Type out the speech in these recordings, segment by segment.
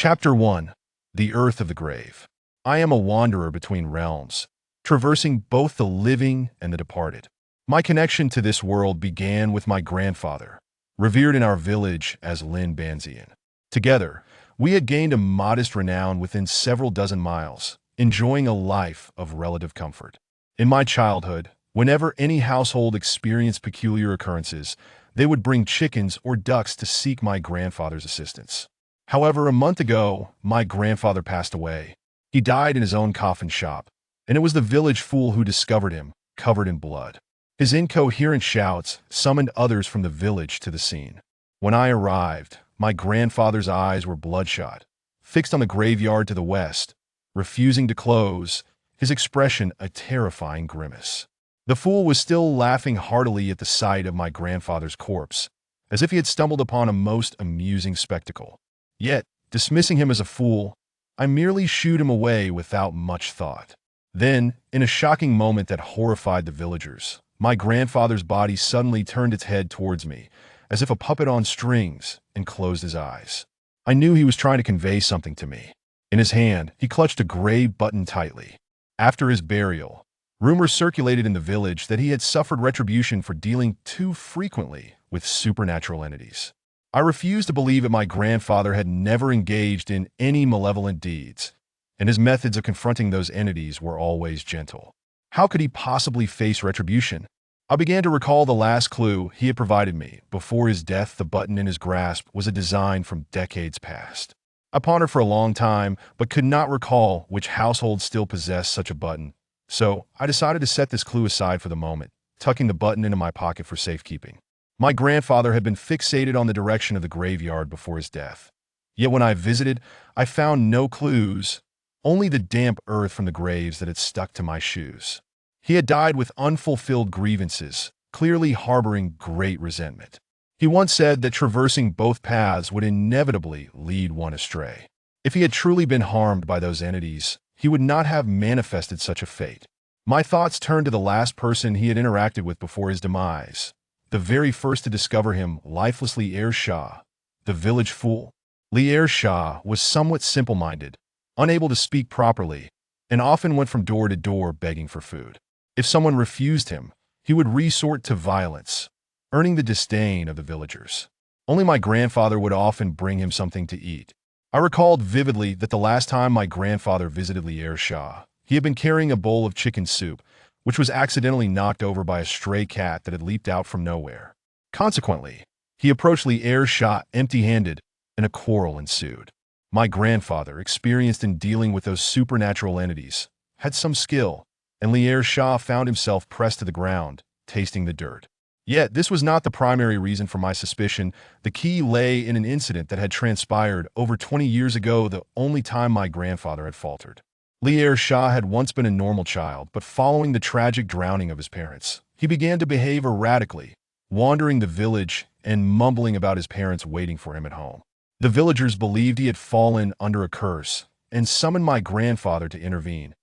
Chapter 1. The Earth of the Grave. I am a wanderer between realms, traversing both the living and the departed. My connection to this world began with my grandfather, revered in our village as Lin Banzian. Together, we had gained a modest renown within several dozen miles, enjoying a life of relative comfort. In my childhood, whenever any household experienced peculiar occurrences, they would bring chickens or ducks to seek my grandfather's assistance. However, a month ago, my grandfather passed away. He died in his own coffin shop, and it was the village fool who discovered him, covered in blood. His incoherent shouts summoned others from the village to the scene. When I arrived, my grandfather's eyes were bloodshot, fixed on the graveyard to the west, refusing to close, his expression a terrifying grimace. The fool was still laughing heartily at the sight of my grandfather's corpse, as if he had stumbled upon a most amusing spectacle. Yet, dismissing him as a fool, I merely shooed him away without much thought. Then, in a shocking moment that horrified the villagers, my grandfather's body suddenly turned its head towards me, as if a puppet on strings, and closed his eyes. I knew he was trying to convey something to me. In his hand, he clutched a gray button tightly. After his burial, rumors circulated in the village that he had suffered retribution for dealing too frequently with supernatural entities. I refused to believe that my grandfather had never engaged in any malevolent deeds, and his methods of confronting those entities were always gentle. How could he possibly face retribution? I began to recall the last clue he had provided me. Before his death, the button in his grasp was a design from decades past. I pondered for a long time, but could not recall which household still possessed such a button. So, I decided to set this clue aside for the moment, tucking the button into my pocket for safekeeping. My grandfather had been fixated on the direction of the graveyard before his death. Yet when I visited, I found no clues, only the damp earth from the graves that had stuck to my shoes. He had died with unfulfilled grievances, clearly harboring great resentment. He once said that traversing both paths would inevitably lead one astray. If he had truly been harmed by those entities, he would not have manifested such a fate. My thoughts turned to the last person he had interacted with before his demise. The very first to discover him, lifeless Lier Shah, the village fool. Lier Shah was somewhat simple-minded, unable to speak properly, and often went from door to door begging for food. If someone refused him, he would resort to violence, earning the disdain of the villagers. Only my grandfather would often bring him something to eat. I recalled vividly that the last time my grandfather visited Lier Shah, he had been carrying a bowl of chicken soup, which was accidentally knocked over by a stray cat that had leaped out from nowhere. Consequently, he approached Lier Shah empty-handed, and a quarrel ensued. My grandfather, experienced in dealing with those supernatural entities, had some skill, and Lier Shah found himself pressed to the ground, tasting the dirt. Yet this was not the primary reason for my suspicion. The key lay in an incident that had transpired over 20 years ago, the only time my grandfather had faltered. Lier Shah had once been a normal child, but following the tragic drowning of his parents, he began to behave erratically, wandering the village and mumbling about his parents waiting for him at home. The villagers believed he had fallen under a curse and summoned my grandfather to intervene,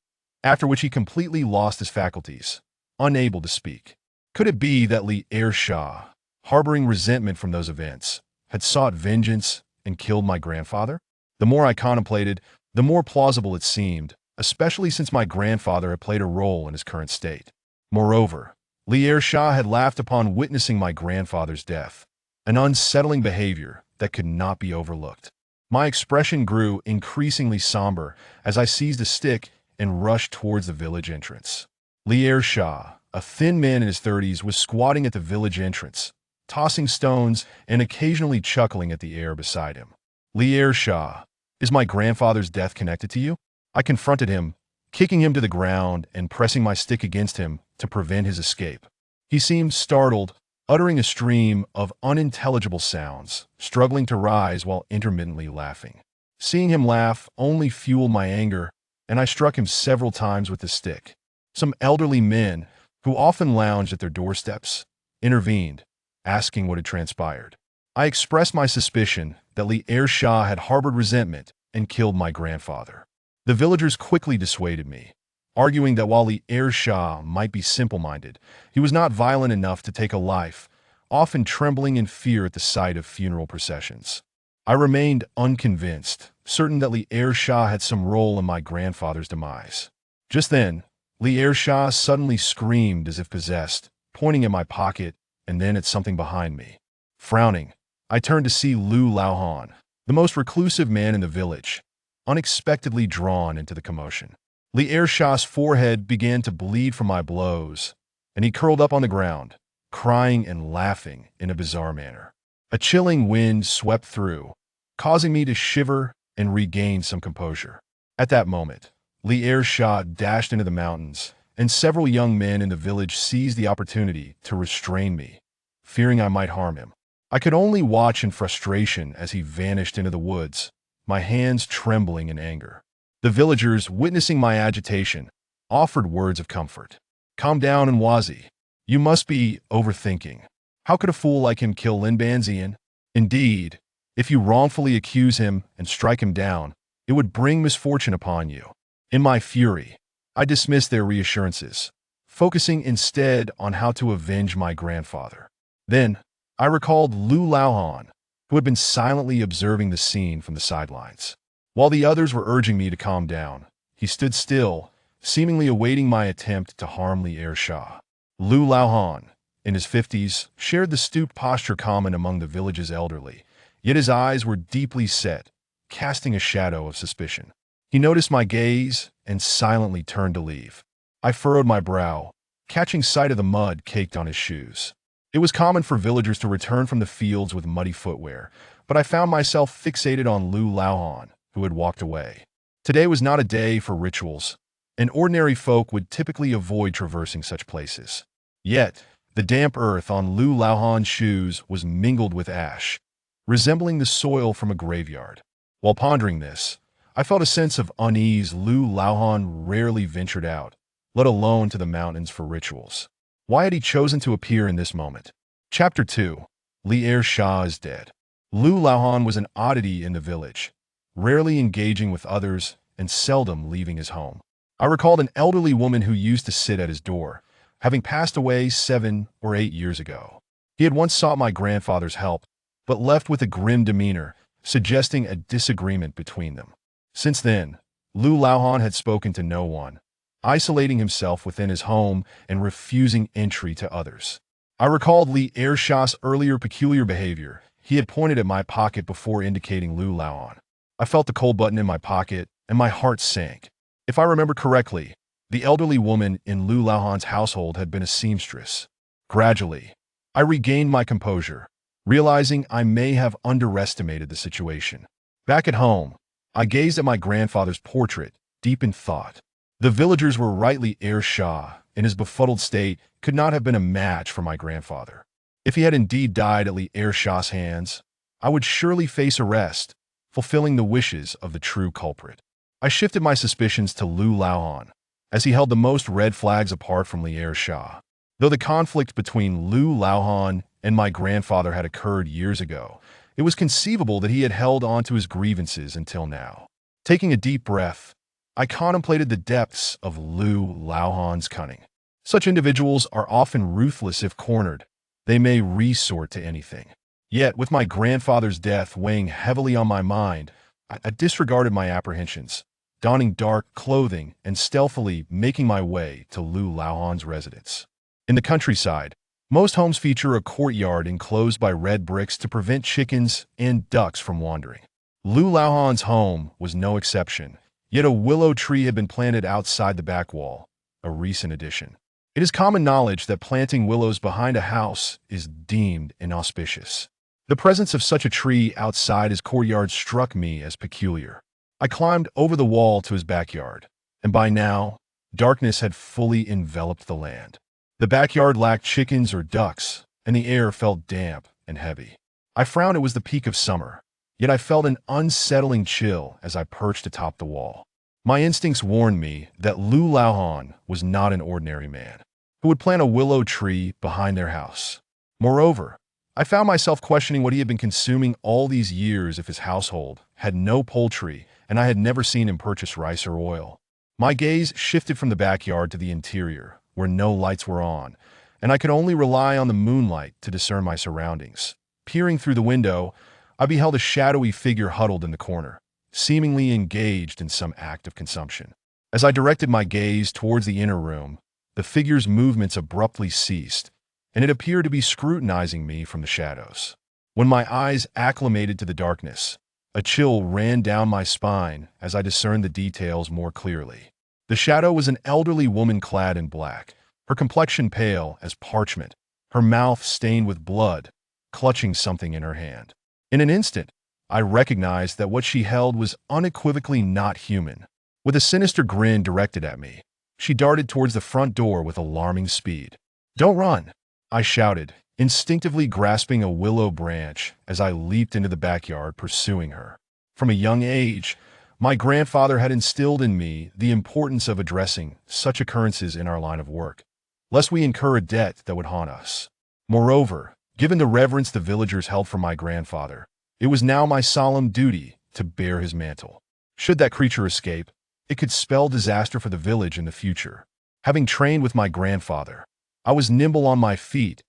after which he completely lost his faculties, unable to speak. Could it be that Lier Shah, harboring resentment from those events, had sought vengeance and killed my grandfather? The more I contemplated, the more plausible it seemed, especially since my grandfather had played a role in his current state. Moreover, Lier Shah had laughed upon witnessing my grandfather's death, an unsettling behavior that could not be overlooked. My expression grew increasingly somber as I seized a stick and rushed towards the village entrance. Lier Shah, a thin man in his 30s, was squatting at the village entrance, tossing stones and occasionally chuckling at the air beside him. Lier Shah, is my grandfather's death connected to you? I confronted him, kicking him to the ground and pressing my stick against him to prevent his escape. He seemed startled, uttering a stream of unintelligible sounds, struggling to rise while intermittently laughing. Seeing him laugh only fueled my anger, and I struck him several times with the stick. Some elderly men, who often lounged at their doorsteps, intervened, asking what had transpired. I expressed my suspicion that Lier Shah had harbored resentment and killed my grandfather. The villagers quickly dissuaded me, arguing that while Lier Shah might be simple-minded, he was not violent enough to take a life, often trembling in fear at the sight of funeral processions. I remained unconvinced, certain that Li Shah had some role in my grandfather's demise. Just then, Li Shah suddenly screamed as if possessed, pointing at my pocket and then at something behind me. Frowning, I turned to see Lu Laohan, the most reclusive man in the village, unexpectedly drawn into the commotion. Li Shah's forehead began to bleed from my blows, and he curled up on the ground, crying and laughing in a bizarre manner. A chilling wind swept through, causing me to shiver and regain some composure. At that moment, Li Shah dashed into the mountains, and several young men in the village seized the opportunity to restrain me, fearing I might harm him. I could only watch in frustration as he vanished into the woods, my hands trembling in anger. The villagers, witnessing my agitation, offered words of comfort. "Calm down, Nwazi. You must be overthinking. How could a fool like him kill Lin Banzian? Indeed, if you wrongfully accuse him and strike him down, it would bring misfortune upon you." In my fury, I dismissed their reassurances, focusing instead on how to avenge my grandfather. Then, I recalled Lu Laohan, who had been silently observing the scene from the sidelines. While the others were urging me to calm down, he stood still, seemingly awaiting my attempt to harm Li Shah. Lu Laohan, in his 50s, shared the stooped posture common among the village's elderly, yet his eyes were deeply set, casting a shadow of suspicion. He noticed my gaze and silently turned to leave. I furrowed my brow, catching sight of the mud caked on his shoes. It was common for villagers to return from the fields with muddy footwear, but I found myself fixated on Lu Laohan, who had walked away. Today was not a day for rituals, and ordinary folk would typically avoid traversing such places. Yet, the damp earth on Lu Laohan's shoes was mingled with ash, resembling the soil from a graveyard. While pondering this, I felt a sense of unease. Lu Laohan rarely ventured out, let alone to the mountains for rituals. Why had he chosen to appear in this moment? Chapter 2. Li Shah is dead. Lu Laohan was an oddity in the village, rarely engaging with others and seldom leaving his home. I recalled an elderly woman who used to sit at his door, having passed away 7 or 8 years ago. He had once sought my grandfather's help, but left with a grim demeanor, suggesting a disagreement between them. Since then, Lu Laohan had spoken to no one, isolating himself within his home and refusing entry to others. I recalled Li Shah's earlier peculiar behavior. He had pointed at my pocket before indicating Lu Laohan. I felt the cold button in my pocket, and my heart sank. If I remember correctly, the elderly woman in Lu Laohan's household had been a seamstress. Gradually, I regained my composure, realizing I may have underestimated the situation. Back at home, I gazed at my grandfather's portrait, deep in thought. The villagers were rightly. Shah, in his befuddled state, could not have been a match for my grandfather. If he had indeed died at Li Shah's hands, I would surely face arrest, fulfilling the wishes of the true culprit. I shifted my suspicions to Lu Laohan, as he held the most red flags apart from Li Shah. Though the conflict between Lu Laohan and my grandfather had occurred years ago, it was conceivable that he had held on to his grievances until now. Taking a deep breath, I contemplated the depths of Lu Laohan's cunning. Such individuals are often ruthless if cornered. They may resort to anything. Yet, with my grandfather's death weighing heavily on my mind, I disregarded my apprehensions, donning dark clothing and stealthily making my way to Lu Laohan's residence. In the countryside, most homes feature a courtyard enclosed by red bricks to prevent chickens and ducks from wandering. Lu Laohan's home was no exception, yet a willow tree had been planted outside the back wall, a recent addition. It is common knowledge that planting willows behind a house is deemed inauspicious. The presence of such a tree outside his courtyard struck me as peculiar. I climbed over the wall to his backyard, and by now, darkness had fully enveloped the land. The backyard lacked chickens or ducks, and the air felt damp and heavy. I frowned. It was the peak of summer, yet I felt an unsettling chill as I perched atop the wall. My instincts warned me that Lu Laohan was not an ordinary man who would plant a willow tree behind their house. Moreover, I found myself questioning what he had been consuming all these years if his household had no poultry and I had never seen him purchase rice or oil. My gaze shifted from the backyard to the interior, where no lights were on, and I could only rely on the moonlight to discern my surroundings. Peering through the window, I beheld a shadowy figure huddled in the corner, seemingly engaged in some act of consumption. As I directed my gaze towards the inner room, the figure's movements abruptly ceased, and it appeared to be scrutinizing me from the shadows. When my eyes acclimated to the darkness, a chill ran down my spine as I discerned the details more clearly. The shadow was an elderly woman clad in black, her complexion pale as parchment, her mouth stained with blood, clutching something in her hand. In an instant, I recognized that what she held was unequivocally not human. With a sinister grin directed at me, she darted towards the front door with alarming speed. "Don't run!" I shouted, instinctively grasping a willow branch as I leaped into the backyard pursuing her. From a young age, my grandfather had instilled in me the importance of addressing such occurrences in our line of work, lest we incur a debt that would haunt us. Moreover, given the reverence the villagers held for my grandfather, it was now my solemn duty to bear his mantle. Should that creature escape, it could spell disaster for the village in the future. Having trained with my grandfather, I was nimble on my feet,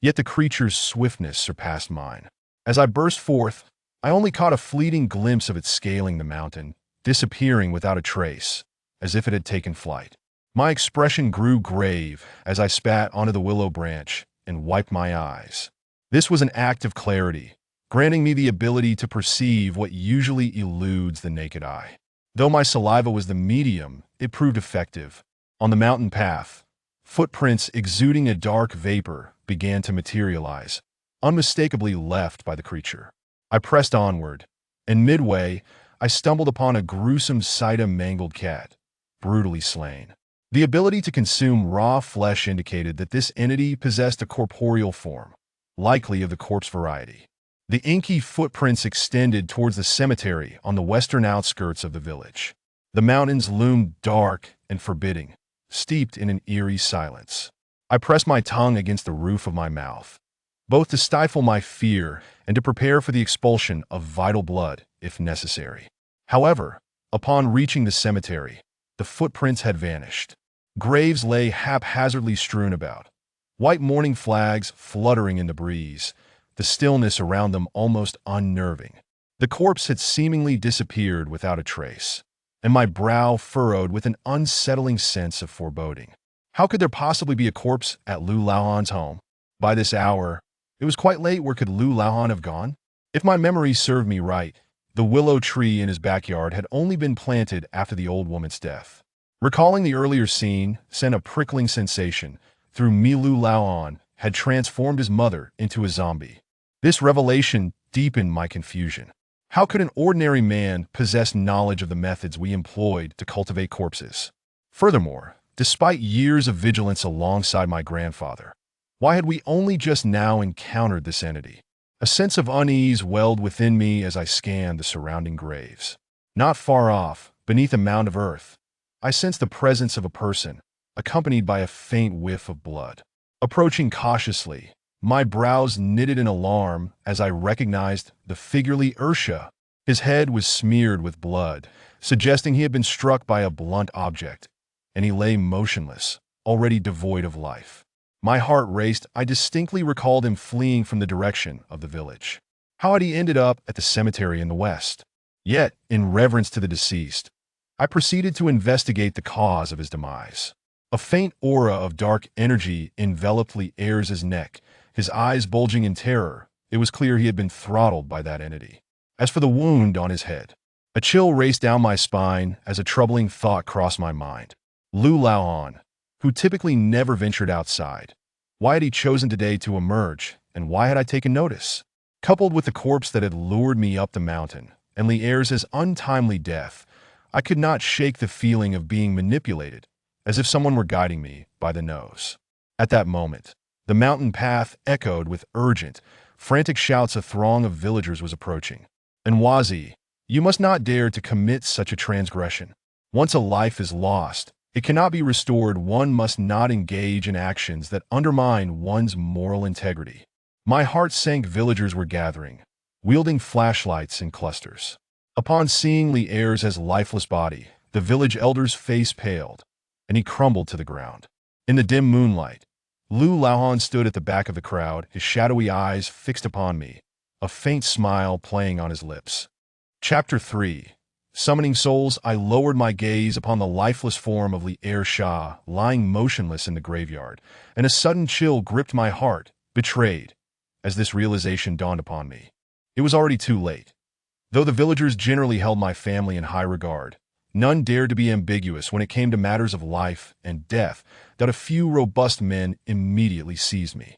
yet the creature's swiftness surpassed mine. As I burst forth, I only caught a fleeting glimpse of it scaling the mountain, disappearing without a trace, as if it had taken flight. My expression grew grave as I spat onto the willow branch and wiped my eyes. This was an act of clarity, granting me the ability to perceive what usually eludes the naked eye. Though my saliva was the medium, it proved effective. On the mountain path, footprints exuding a dark vapor began to materialize, unmistakably left by the creature. I pressed onward, and midway, I stumbled upon a gruesome sight: a mangled cat, brutally slain. The ability to consume raw flesh indicated that this entity possessed a corporeal form, likely of the corpse variety. The inky footprints extended towards the cemetery on the western outskirts of the village. The mountains loomed dark and forbidding, steeped in an eerie silence. I pressed my tongue against the roof of my mouth, both to stifle my fear and to prepare for the expulsion of vital blood if necessary. However, upon reaching the cemetery, the footprints had vanished. Graves lay haphazardly strewn about, white mourning flags fluttering in the breeze, the stillness around them almost unnerving. The corpse had seemingly disappeared without a trace, and my brow furrowed with an unsettling sense of foreboding. How could there possibly be a corpse at Lu Laohan's home? By this hour, it was quite late. Where could Lu Laohan have gone? If my memory served me right, the willow tree in his backyard had only been planted after the old woman's death. Recalling the earlier scene sent a prickling sensation through me. Lu Laohan had transformed his mother into a zombie. This revelation deepened my confusion. How could an ordinary man possess knowledge of the methods we employed to cultivate corpses? Furthermore, despite years of vigilance alongside my grandfather, why had we only just now encountered this entity? A sense of unease welled within me as I scanned the surrounding graves. Not far off, beneath a mound of earth, I sensed the presence of a person, accompanied by a faint whiff of blood. Approaching cautiously, my brows knitted in alarm as I recognized the figurely Ursha. His head was smeared with blood, suggesting he had been struck by a blunt object, and he lay motionless, already devoid of life. My heart raced. I distinctly recalled him fleeing from the direction of the village. How had he ended up at the cemetery in the west? Yet, in reverence to the deceased, I proceeded to investigate the cause of his demise. A faint aura of dark energy enveloped Ayers' neck, his eyes bulging in terror. It was clear he had been throttled by that entity. As for the wound on his head, a chill raced down my spine as a troubling thought crossed my mind. Lu Laohan, who typically never ventured outside, why had he chosen today to emerge, and why had I taken notice? Coupled with the corpse that had lured me up the mountain, and Ayers' untimely death, I could not shake the feeling of being manipulated, as if someone were guiding me by the nose. At that moment, the mountain path echoed with urgent, frantic shouts. A throng of villagers was approaching. "Nwazi, you must not dare to commit such a transgression. Once a life is lost, it cannot be restored. One must not engage in actions that undermine one's moral integrity." My heart sank. Villagers were gathering, wielding flashlights in clusters. Upon seeing Ayers' lifeless body, the village elder's face paled, and he crumbled to the ground. In the dim moonlight, Lu Laohan stood at the back of the crowd, his shadowy eyes fixed upon me, a faint smile playing on his lips. Chapter 3. Summoning souls, I lowered my gaze upon the lifeless form of Li-Er Shah lying motionless in the graveyard, and a sudden chill gripped my heart, betrayed, as this realization dawned upon me. It was already too late. Though the villagers generally held my family in high regard, none dared to be ambiguous when it came to matters of life and death that a few robust men immediately seized me,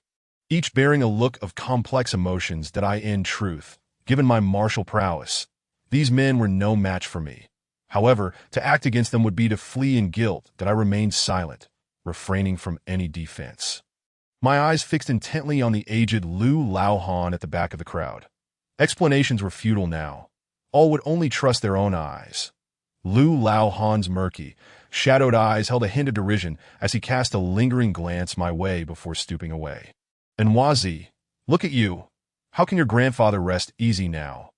each bearing a look of complex emotions that I, in truth, given my martial prowess, these men were no match for me. However, to act against them would be to flee in guilt that I remained silent, refraining from any defense. My eyes fixed intently on the aged Lu Lao Han at the back of the crowd. Explanations were futile now. All would only trust their own eyes. Lu Lao Han's murky, shadowed eyes held a hint of derision as he cast a lingering glance my way before stooping away. "And Wazi, look at you. How can your grandfather rest easy now?"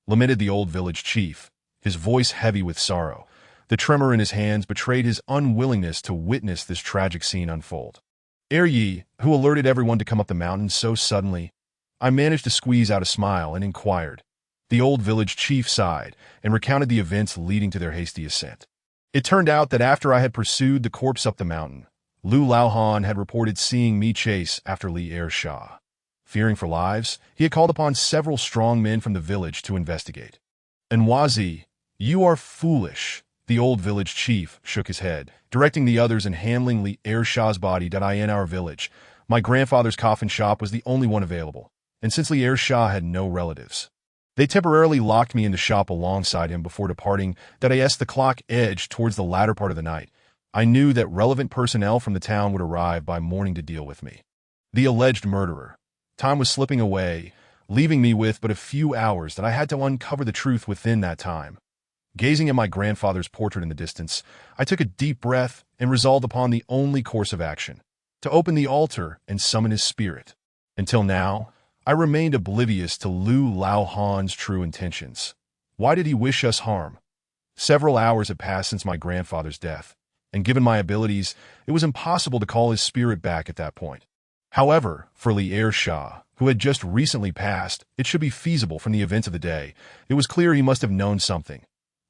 lamented the old village chief, his voice heavy with sorrow. The tremor in his hands betrayed his unwillingness to witness this tragic scene unfold. Ere Yi, who alerted everyone to come up the mountain so suddenly, I managed to squeeze out a smile and inquired. The old village chief sighed and recounted the events leading to their hasty ascent. It turned out that after I had pursued the corpse up the mountain, Lu Lao Han had reported seeing me chase after Li-Er Shah. Fearing for lives, he had called upon several strong men from the village to investigate. "And Wazi, you are foolish." The old village chief shook his head, directing the others in handling Li-Er Shah's body that I in our village. My grandfather's coffin shop was the only one available, and since Li-Er Shah had no relatives, they temporarily locked me in the shop alongside him before departing. That as the clock edged towards the latter part of the night, I knew that relevant personnel from the town would arrive by morning to deal with me. The alleged murderer. Time was slipping away, leaving me with but a few hours that I had to uncover the truth within that time. Gazing at my grandfather's portrait in the distance, I took a deep breath and resolved upon the only course of action, to open the altar and summon his spirit. Until now, I remained oblivious to Lu Lao Han's true intentions. Why did he wish us harm? Several hours had passed since my grandfather's death, and given my abilities, it was impossible to call his spirit back at that point. However, for Li-Er Shah, who had just recently passed, it should be feasible from the events of the day. It was clear he must have known something.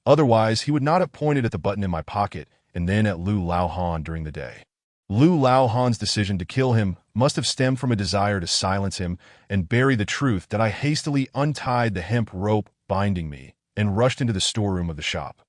Otherwise, he would not have pointed at the button in my pocket and then at Lu Lao Han during the day. Lu Lao Han's decision to kill him must have stemmed from a desire to silence him and bury the truth that I hastily untied the hemp rope binding me and rushed into the storeroom of the shop.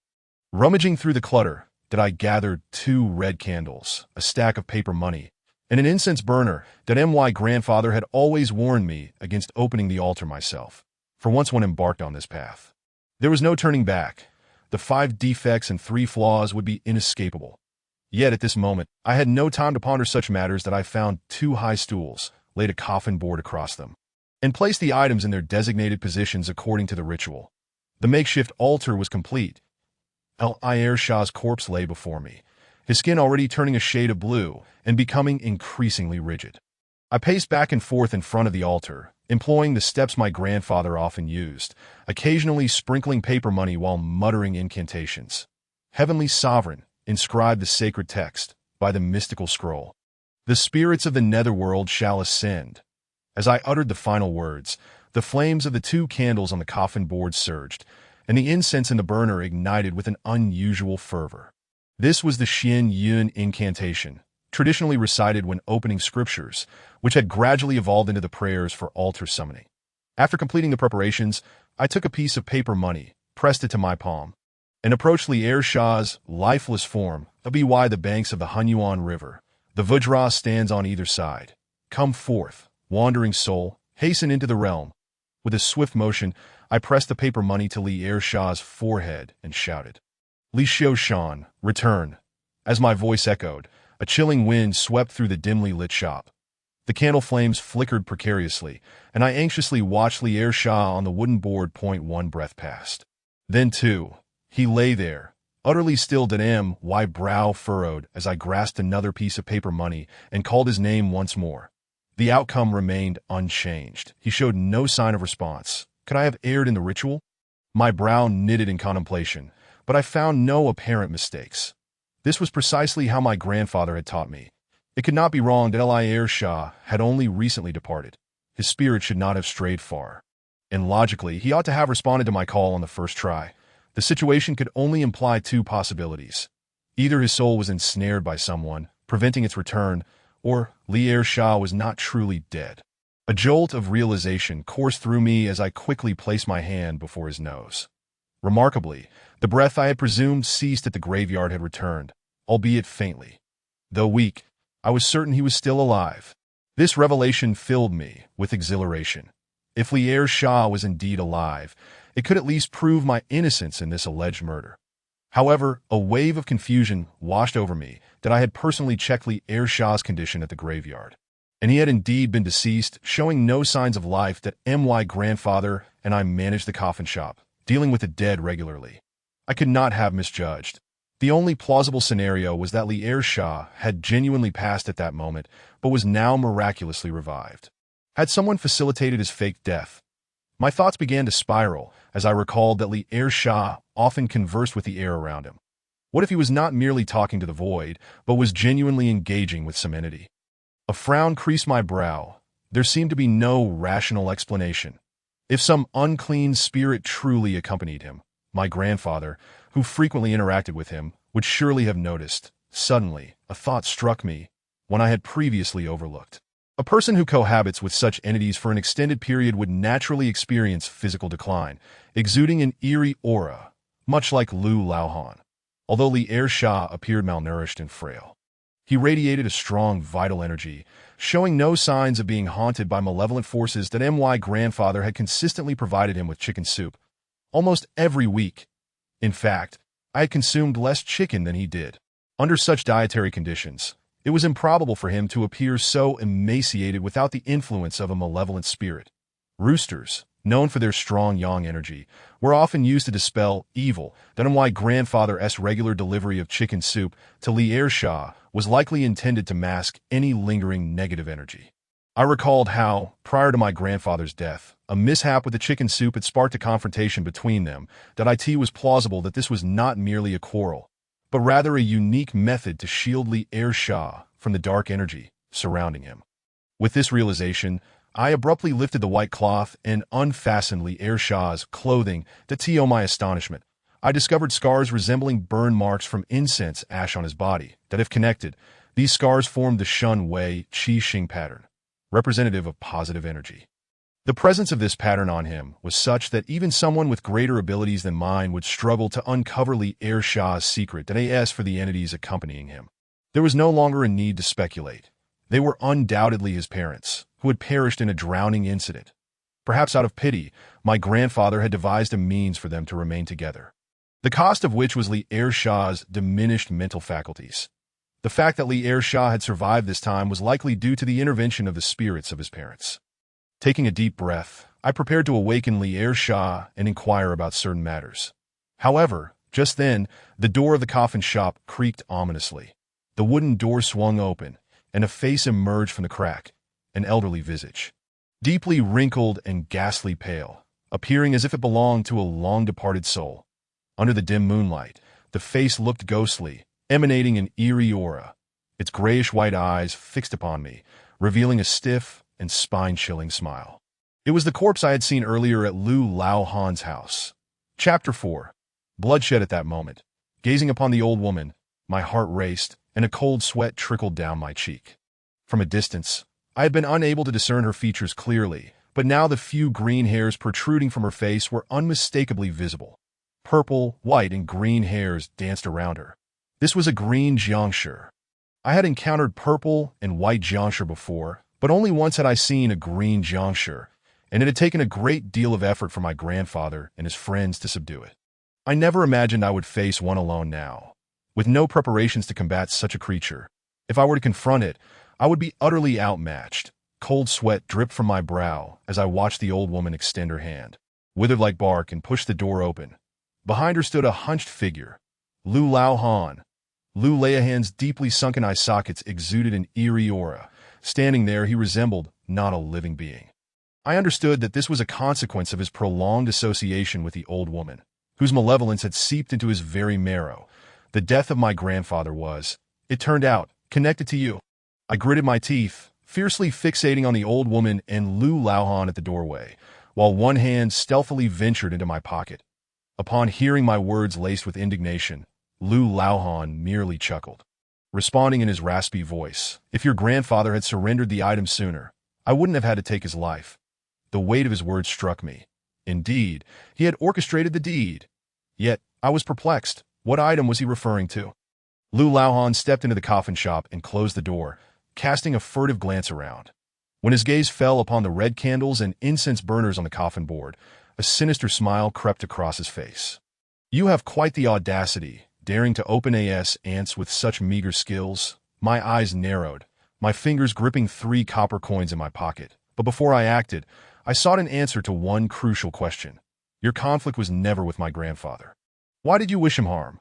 Rummaging through the clutter, that I gathered 2 red candles, a stack of paper money, and an incense burner that my grandfather had always warned me against opening the altar myself, for once one embarked on this path. There was no turning back. The 5 defects and 3 flaws would be inescapable. Yet at this moment, I had no time to ponder such matters that I found 2 high stools, laid a coffin board across them, and placed the items in their designated positions according to the ritual. The makeshift altar was complete. Li-Er Shah's corpse lay before me, his skin already turning a shade of blue and becoming increasingly rigid. I paced back and forth in front of the altar, employing the steps my grandfather often used, occasionally sprinkling paper money while muttering incantations. Heavenly Sovereign, inscribed the sacred text by the mystical scroll. The spirits of the netherworld shall ascend. As I uttered the final words, the flames of the 2 candles on the coffin board surged, and the incense in the burner ignited with an unusual fervor. This was the Xian Yun incantation, traditionally recited when opening scriptures, which had gradually evolved into the prayers for altar summoning. After completing the preparations, I took a piece of paper money, pressed it to my palm, and approached Li-Er Shah's lifeless form by the banks of the Hunyuan River. The Vajra stands on either side. Come forth, wandering soul, hasten into the realm. With a swift motion, I pressed the paper money to Li-Er Shah's forehead and shouted, "Li Xiaoshan, return." As my voice echoed, a chilling wind swept through the dimly lit shop. The candle flames flickered precariously, and I anxiously watched Li-Er Shah on the wooden board point 1 breath past. Then, too, he lay there, utterly still. My brow furrowed as I grasped another piece of paper money and called his name once more. The outcome remained unchanged. He showed no sign of response. Could I have erred in the ritual? My brow knitted in contemplation, but I found no apparent mistakes. This was precisely how my grandfather had taught me. It could not be wrong that Li-Er Shah had only recently departed. His spirit should not have strayed far. And logically, he ought to have responded to my call on the first try. The situation could only imply two possibilities. Either his soul was ensnared by someone, preventing its return, or Lier Shah was not truly dead. A jolt of realization coursed through me as I quickly placed my hand before his nose. Remarkably, the breath I had presumed ceased at the graveyard had returned, albeit faintly. Though weak, I was certain he was still alive. This revelation filled me with exhilaration. If Lier Shah was indeed alive, it could at least prove my innocence in this alleged murder. However, a wave of confusion washed over me that I had personally checked Lier Shah's condition at the graveyard. And he had indeed been deceased, showing no signs of life that my grandfather and I managed the coffin shop, dealing with the dead regularly. I could not have misjudged. The only plausible scenario was that Lier Shah had genuinely passed at that moment, but was now miraculously revived. Had someone facilitated his fake death? My thoughts began to spiral as I recalled that Lier Shah often conversed with the air around him. What if he was not merely talking to the void, but was genuinely engaging with some entity? A frown creased my brow. There seemed to be no rational explanation. If some unclean spirit truly accompanied him, my grandfather, who frequently interacted with him, would surely have noticed. Suddenly, a thought struck me, one I had previously overlooked. A person who cohabits with such entities for an extended period would naturally experience physical decline, exuding an eerie aura, much like Lu Laohan. Although Lier Shah appeared malnourished and frail, he radiated a strong, vital energy, showing no signs of being haunted by malevolent forces that my grandfather had consistently provided him with chicken soup, almost every week. In fact, I had consumed less chicken than he did. Under such dietary conditions, it was improbable for him to appear so emaciated without the influence of a malevolent spirit. Roosters, known for their strong yang energy, were often used to dispel evil. That my grandfather's regular delivery of chicken soup to Lier Shah was likely intended to mask any lingering negative energy. I recalled how, prior to my grandfather's death, a mishap with the chicken soup had sparked a confrontation between them. That it was plausible that this was not merely a quarrel, but rather a unique method to shield Lier Shah from the dark energy surrounding him. With this realization, I abruptly lifted the white cloth and unfastened Lier Shah's clothing. To my astonishment, I discovered scars resembling burn marks from incense ash on his body. That if connected, these scars formed the Shun Wei Qi Xing pattern, representative of positive energy. The presence of this pattern on him was such that even someone with greater abilities than mine would struggle to uncover Lier Shah's secret. That as for the entities accompanying him, there was no longer a need to speculate. They were undoubtedly his parents, who had perished in a drowning incident. Perhaps out of pity, my grandfather had devised a means for them to remain together, the cost of which was Lier Shah's diminished mental faculties. The fact that Lier Shah had survived this time was likely due to the intervention of the spirits of his parents. Taking a deep breath, I prepared to awaken Lier Shah and inquire about certain matters. However, just then, the door of the coffin shop creaked ominously. The wooden door swung open, and a face emerged from the crack, an elderly visage, deeply wrinkled and ghastly pale, appearing as if it belonged to a long-departed soul. Under the dim moonlight, the face looked ghostly, emanating an eerie aura, its grayish-white eyes fixed upon me, revealing a stiff and spine-chilling smile. It was the corpse I had seen earlier at Lu Laohan's house. Chapter 4. Bloodshed. At that moment, gazing upon the old woman, my heart raced, and a cold sweat trickled down my cheek. From a distance, I had been unable to discern her features clearly, but now the few green hairs protruding from her face were unmistakably visible. Purple, white, and green hairs danced around her. This was a green jiangshi. I had encountered purple and white jiangshi before, but only once had I seen a green jiangshi, and it had taken a great deal of effort for my grandfather and his friends to subdue it. I never imagined I would face one alone now, with no preparations to combat such a creature. If I were to confront it, I would be utterly outmatched. Cold sweat dripped from my brow as I watched the old woman extend her hand, withered like bark, and push the door open. Behind her stood a hunched figure, Lu Laohan. Lu Laohan's deeply sunken eye sockets exuded an eerie aura. Standing there, he resembled not a living being. I understood that this was a consequence of his prolonged association with the old woman, whose malevolence had seeped into his very marrow. The death of my grandfather was, it turned out, connected to you. I gritted my teeth, fiercely fixating on the old woman and Lu Laohan at the doorway, while one hand stealthily ventured into my pocket. Upon hearing my words laced with indignation, Lu Laohan merely chuckled, responding in his raspy voice, "If your grandfather had surrendered the item sooner, I wouldn't have had to take his life." The weight of his words struck me. Indeed, he had orchestrated the deed. Yet, I was perplexed. What item was he referring to? Lu Laohan stepped into the coffin shop and closed the door, casting a furtive glance around. When his gaze fell upon the red candles and incense burners on the coffin board, a sinister smile crept across his face. "You have quite the audacity, daring to open ants with such meager skills." My eyes narrowed, my fingers gripping 3 copper coins in my pocket. But before I acted, I sought an answer to one crucial question. Your conflict was never with my grandfather. Why did you wish him harm?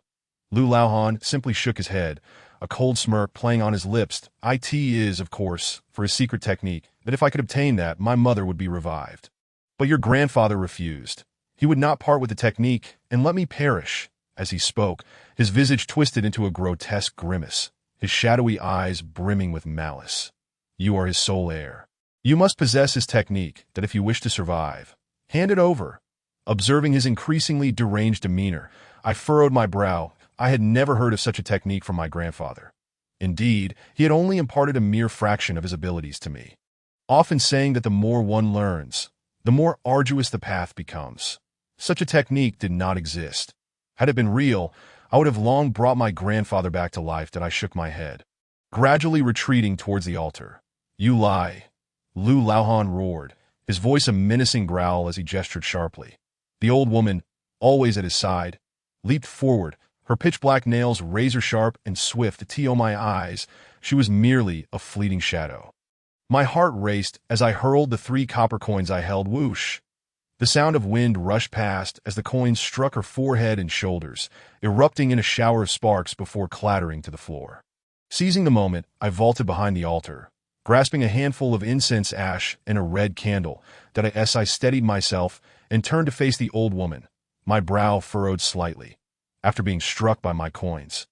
Lu Laohan simply shook his head, a cold smirk playing on his lips. It is, of course, for his secret technique, that if I could obtain that, my mother would be revived. But your grandfather refused. He would not part with the technique and let me perish. As he spoke, his visage twisted into a grotesque grimace, his shadowy eyes brimming with malice. You are his sole heir. You must possess his technique, that if you wish to survive, hand it over. Observing his increasingly deranged demeanor, I furrowed my brow. I had never heard of such a technique from my grandfather. Indeed, he had only imparted a mere fraction of his abilities to me, often saying that the more one learns, the more arduous the path becomes. Such a technique did not exist. Had it been real, I would have long brought my grandfather back to life. That I shook my head, gradually retreating towards the altar. You lie, Lu Laohan roared, his voice a menacing growl as he gestured sharply. The old woman, always at his side, leaped forward, her pitch-black nails razor-sharp and swift to my eyes. She was merely a fleeting shadow. My heart raced as I hurled the 3 copper coins I held. Whoosh! The sound of wind rushed past as the coins struck her forehead and shoulders, erupting in a shower of sparks before clattering to the floor. Seizing the moment, I vaulted behind the altar, grasping a handful of incense ash and a red candle. As I steadied myself and turned to face the old woman, my brow furrowed slightly, after being struck by my coins.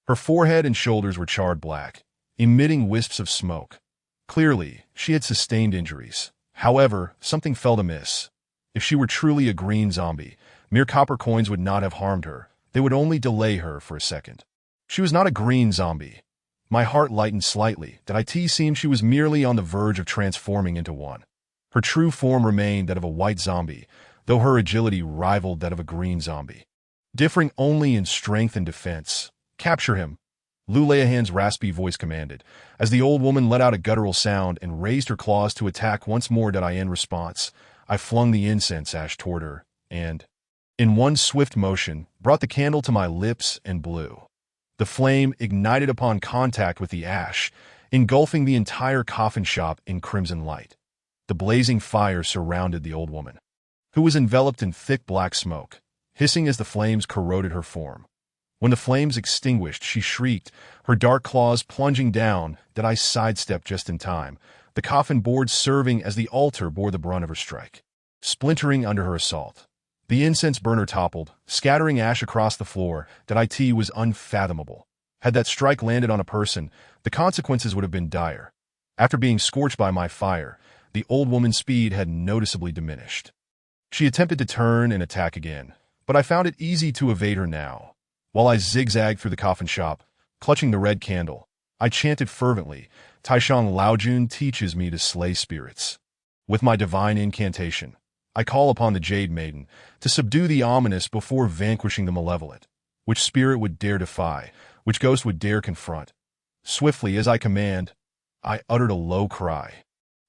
Her forehead and shoulders were charred black, emitting wisps of smoke. Clearly, she had sustained injuries. However, something felt amiss. If she were truly a green zombie, mere copper coins would not have harmed her. They would only delay her for a second. She was not a green zombie. My heart lightened slightly. It seemed she was merely on the verge of transforming into one. Her true form remained that of a white zombie, though her agility rivaled that of a green zombie, differing only in strength and defense. Capture him, Lu Laohan's raspy voice commanded, as the old woman let out a guttural sound and raised her claws to attack once more. In response, I flung the incense ash toward her and, in one swift motion, brought the candle to my lips and blew. The flame ignited upon contact with the ash, engulfing the entire coffin shop in crimson light. The blazing fire surrounded the old woman, who was enveloped in thick black smoke, hissing as the flames corroded her form. When the flames extinguished, she shrieked, her dark claws plunging down. I sidestepped just in time, the coffin board serving as the altar bore the brunt of her strike, splintering under her assault. The incense burner toppled, scattering ash across the floor. It was unfathomable. Had that strike landed on a person, the consequences would have been dire. After being scorched by my fire, the old woman's speed had noticeably diminished. She attempted to turn and attack again, but I found it easy to evade her now. While I zigzagged through the coffin shop, clutching the red candle, I chanted fervently, Taishang Laojun teaches me to slay spirits. With my divine incantation, I call upon the Jade Maiden to subdue the ominous before vanquishing the malevolent. Which spirit would dare defy? Which ghost would dare confront? Swiftly as I command, I uttered a low cry,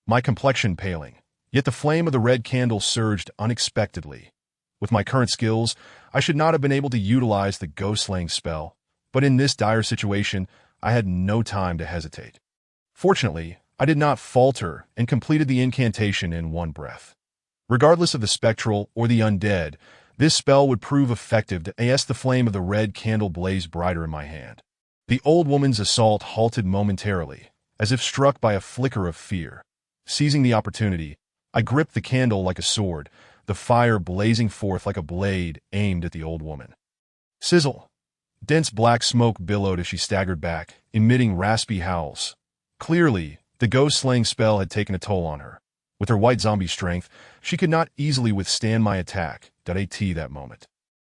my complexion paling, yet the flame of the red candle surged unexpectedly. With my current skills, I should not have been able to utilize the ghost-slaying spell, but in this dire situation, I had no time to hesitate. Fortunately, I did not falter and completed the incantation in one breath. Regardless of the spectral or the undead, this spell would prove effective as the flame of the red candle blazed brighter in my hand. The old woman's assault halted momentarily, as if struck by a flicker of fear. Seizing the opportunity, I gripped the candle like a sword, the fire blazing forth like a blade aimed at the old woman. Sizzle! Dense black smoke billowed as she staggered back, emitting raspy howls. Clearly, the ghost-slaying spell had taken a toll on her. With her white zombie strength, she could not easily withstand my attack. That moment.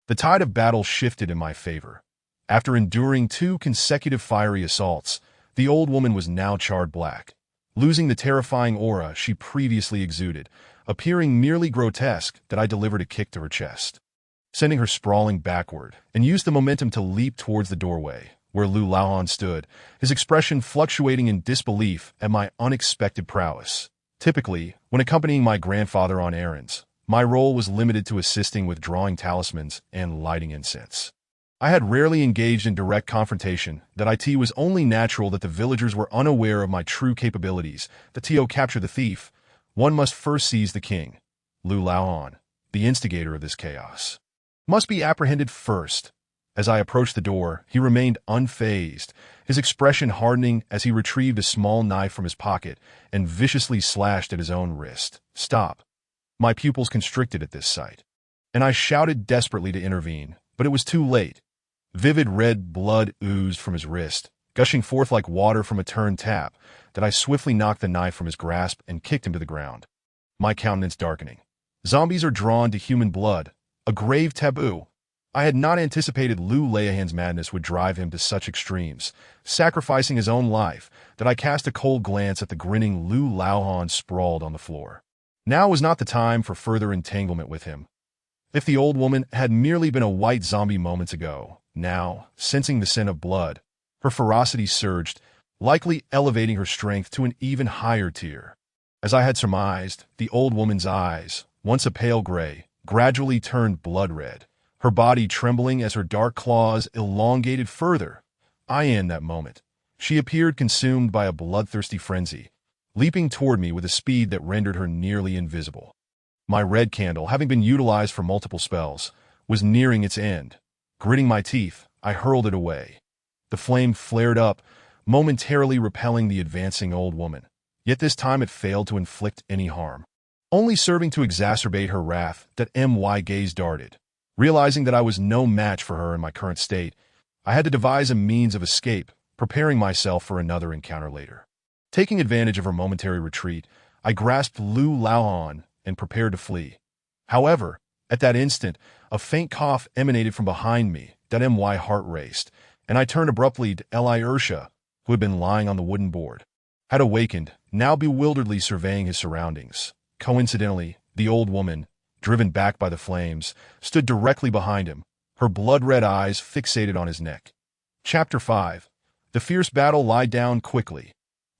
The tide of battle shifted in my favor. After enduring 2 consecutive fiery assaults, the old woman was now charred black, losing the terrifying aura she previously exuded, appearing merely grotesque that I delivered a kick to her chest, sending her sprawling backward, and used the momentum to leap towards the doorway, where Lu Laohan stood, his expression fluctuating in disbelief at my unexpected prowess. Typically, when accompanying my grandfather on errands, my role was limited to assisting with drawing talismans and lighting incense. I had rarely engaged in direct confrontation. That it was only natural that the villagers were unaware of my true capabilities. The Tio captured the thief. One must first seize the king. Lu Laohan, the instigator of this chaos, must be apprehended first. As I approached the door, he remained unfazed, his expression hardening as he retrieved a small knife from his pocket and viciously slashed at his own wrist. Stop. My pupils constricted at this sight, and I shouted desperately to intervene, but it was too late. Vivid red blood oozed from his wrist, gushing forth like water from a turned tap, that I swiftly knocked the knife from his grasp and kicked him to the ground, my countenance darkening. Zombies are drawn to human blood, a grave taboo. I had not anticipated Lu Laohan's madness would drive him to such extremes, sacrificing his own life, that I cast a cold glance at the grinning Lu Laohan sprawled on the floor. Now was not the time for further entanglement with him. If the old woman had merely been a white zombie moments ago, now, sensing the scent of blood, her ferocity surged, likely elevating her strength to an even higher tier. As I had surmised, the old woman's eyes, once a pale gray, gradually turned blood red, her body trembling as her dark claws elongated further. In that moment, she appeared consumed by a bloodthirsty frenzy, leaping toward me with a speed that rendered her nearly invisible. My red candle, having been utilized for multiple spells, was nearing its end. Gritting my teeth, I hurled it away. The flame flared up, momentarily repelling the advancing old woman. Yet this time it failed to inflict any harm, only serving to exacerbate her wrath. That my gaze darted. Realizing that I was no match for her in my current state, I had to devise a means of escape, preparing myself for another encounter later. Taking advantage of her momentary retreat, I grasped Lu Laohan and prepared to flee. However, at that instant, a faint cough emanated from behind me. That my heart raced, and I turned abruptly to Ursha, who had been lying on the wooden board, had awakened, now bewilderedly surveying his surroundings. Coincidentally, the old woman, driven back by the flames, stood directly behind him, her blood-red eyes fixated on his neck. Chapter 5. The fierce battle lied down quickly.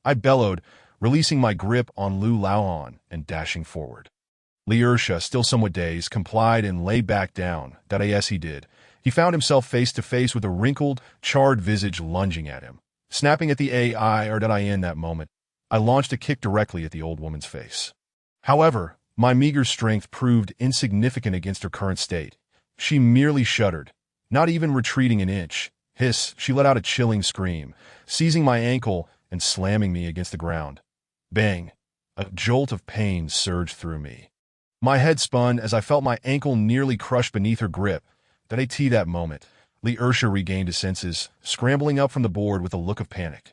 I bellowed, releasing my grip on Lu Laohan and dashing forward. Ursha, still somewhat dazed, complied and lay back down. That he did. He found himself face to face with a wrinkled, charred visage lunging at him. Snapping at the in that moment, I launched a kick directly at the old woman's face. However, my meager strength proved insignificant against her current state. She merely shuddered, not even retreating an inch. Hiss, she let out a chilling scream, seizing my ankle and slamming me against the ground. Bang! A jolt of pain surged through me. My head spun as I felt my ankle nearly crushed beneath her grip. That moment, Ursha regained his senses, scrambling up from the board with a look of panic.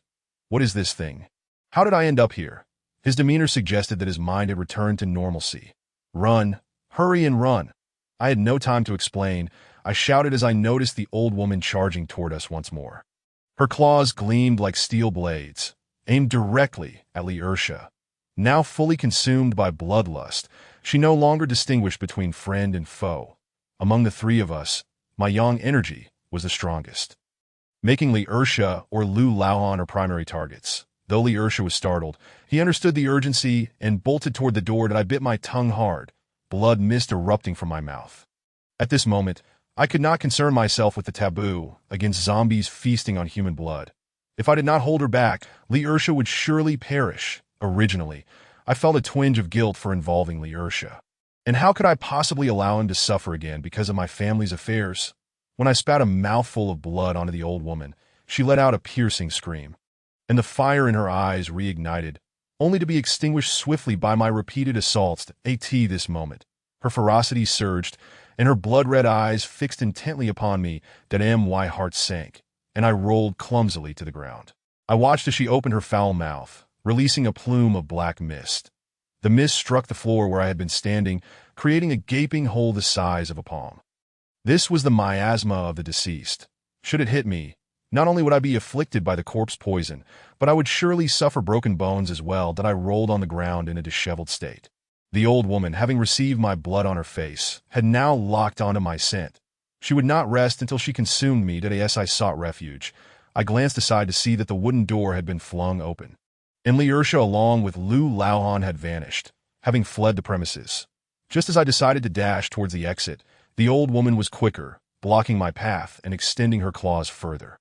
What is this thing? How did I end up here? His demeanor suggested that his mind had returned to normalcy. Run! Hurry and run! I had no time to explain. I shouted as I noticed the old woman charging toward us once more. Her claws gleamed like steel blades, aimed directly at Ursha. Now fully consumed by bloodlust, she no longer distinguished between friend and foe. Among the three of us, my yang energy was the strongest, making Ursha or Lu Laohan her primary targets. Though Ursha was startled, he understood the urgency and bolted toward the door. That I bit my tongue hard, blood mist erupting from my mouth. At this moment, I could not concern myself with the taboo against zombies feasting on human blood. If I did not hold her back, Ursha would surely perish. Originally, I felt a twinge of guilt for involving Ursha. And how could I possibly allow him to suffer again because of my family's affairs? When I spat a mouthful of blood onto the old woman, she let out a piercing scream, and the fire in her eyes reignited, only to be extinguished swiftly by my repeated assaults. This moment, her ferocity surged, and her blood-red eyes fixed intently upon me. That my heart sank, and I rolled clumsily to the ground. I watched as she opened her foul mouth, releasing a plume of black mist. The mist struck the floor where I had been standing, creating a gaping hole the size of a palm. This was the miasma of the deceased. Should it hit me, not only would I be afflicted by the corpse poison, but I would surely suffer broken bones as well. That I rolled on the ground in a disheveled state. The old woman, having received my blood on her face, had now locked onto my scent. She would not rest until she consumed me. As I sought refuge, I glanced aside to see that the wooden door had been flung open. Emily Ursha along with Lu Laohan had vanished, having fled the premises. Just as I decided to dash towards the exit, the old woman was quicker, blocking my path and extending her claws further.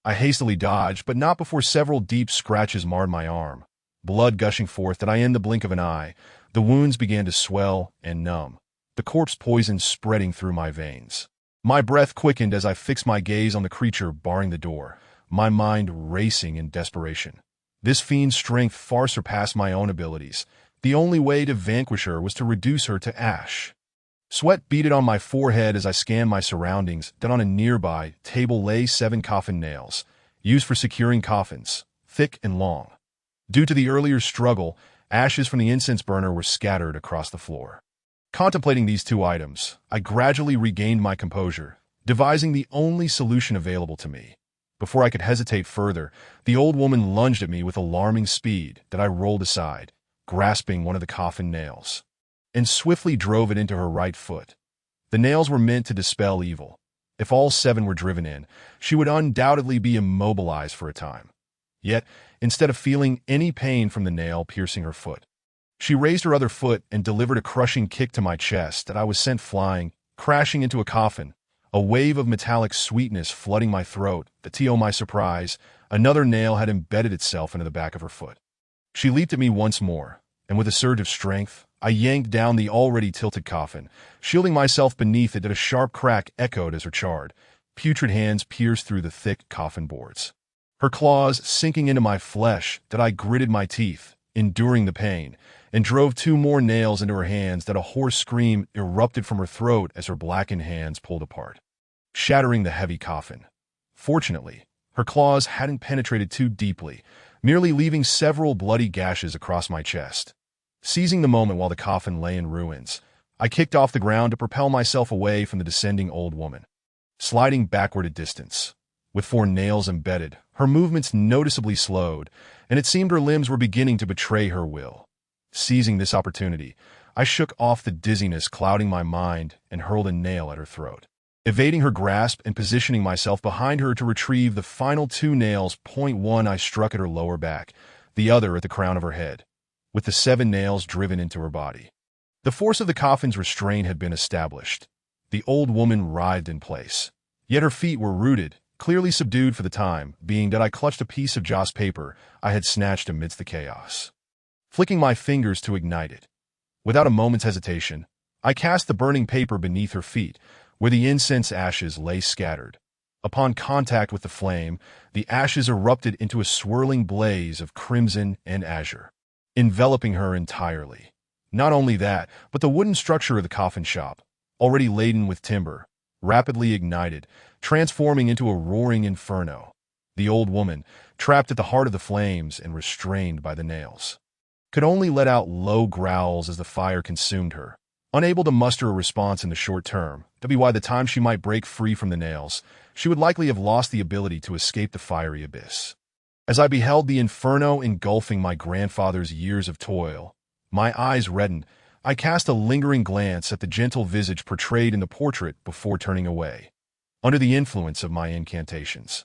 I hastily dodged, but not before several deep scratches marred my arm. Blood gushing forth that I in the blink of an eye, the wounds began to swell and numb, the corpse poison spreading through my veins. My breath quickened as I fixed my gaze on the creature barring the door, my mind racing in desperation. This fiend's strength far surpassed my own abilities. The only way to vanquish her was to reduce her to ash. Sweat beaded on my forehead as I scanned my surroundings. That on a nearby table lay 7 coffin nails, used for securing coffins, thick and long. Due to the earlier struggle, ashes from the incense burner were scattered across the floor. Contemplating these 2 items, I gradually regained my composure, devising the only solution available to me. Before I could hesitate further, the old woman lunged at me with alarming speed. That I rolled aside, grasping one of the coffin nails, and swiftly drove it into her right foot. The nails were meant to dispel evil. If all 7 were driven in, she would undoubtedly be immobilized for a time. Yet, instead of feeling any pain from the nail piercing her foot, she raised her other foot and delivered a crushing kick to my chest. That I was sent flying, crashing into a coffin, a wave of metallic sweetness flooding my throat. To my surprise, another nail had embedded itself into the back of her foot. She leaped at me once more, and with a surge of strength, I yanked down the already tilted coffin, shielding myself beneath it. That a sharp crack echoed as her charred, putrid hands pierced through the thick coffin boards. Her claws sinking into my flesh. That I gritted my teeth, enduring the pain, and drove 2 more nails into her hands. That a hoarse scream erupted from her throat as her blackened hands pulled apart, shattering the heavy coffin. Fortunately, her claws hadn't penetrated too deeply, merely leaving several bloody gashes across my chest. Seizing the moment while the coffin lay in ruins, I kicked off the ground to propel myself away from the descending old woman. Sliding backward a distance, with 4 nails embedded, her movements noticeably slowed, and it seemed her limbs were beginning to betray her will. Seizing this opportunity, I shook off the dizziness clouding my mind and hurled a nail at her throat. Evading her grasp and positioning myself behind her to retrieve the final 2 nails, one I struck at her lower back, the other at the crown of her head, with the 7 nails driven into her body. The force of the coffin's restraint had been established. The old woman writhed in place, yet her feet were rooted, clearly subdued for the time being. That I clutched a piece of joss paper I had snatched amidst the chaos, flicking my fingers to ignite it. Without a moment's hesitation, I cast the burning paper beneath her feet, where the incense ashes lay scattered. Upon contact with the flame, the ashes erupted into a swirling blaze of crimson and azure, enveloping her entirely. Not only that, but the wooden structure of the coffin shop, already laden with timber, rapidly ignited, transforming into a roaring inferno. The old woman, trapped at the heart of the flames and restrained by the nails, could only let out low growls as the fire consumed her. Unable to muster a response in the short term, by the time she might break free from the nails, she would likely have lost the ability to escape the fiery abyss. As I beheld the inferno engulfing my grandfather's years of toil, my eyes reddened. I cast a lingering glance at the gentle visage portrayed in the portrait before turning away. Under the influence of my incantations,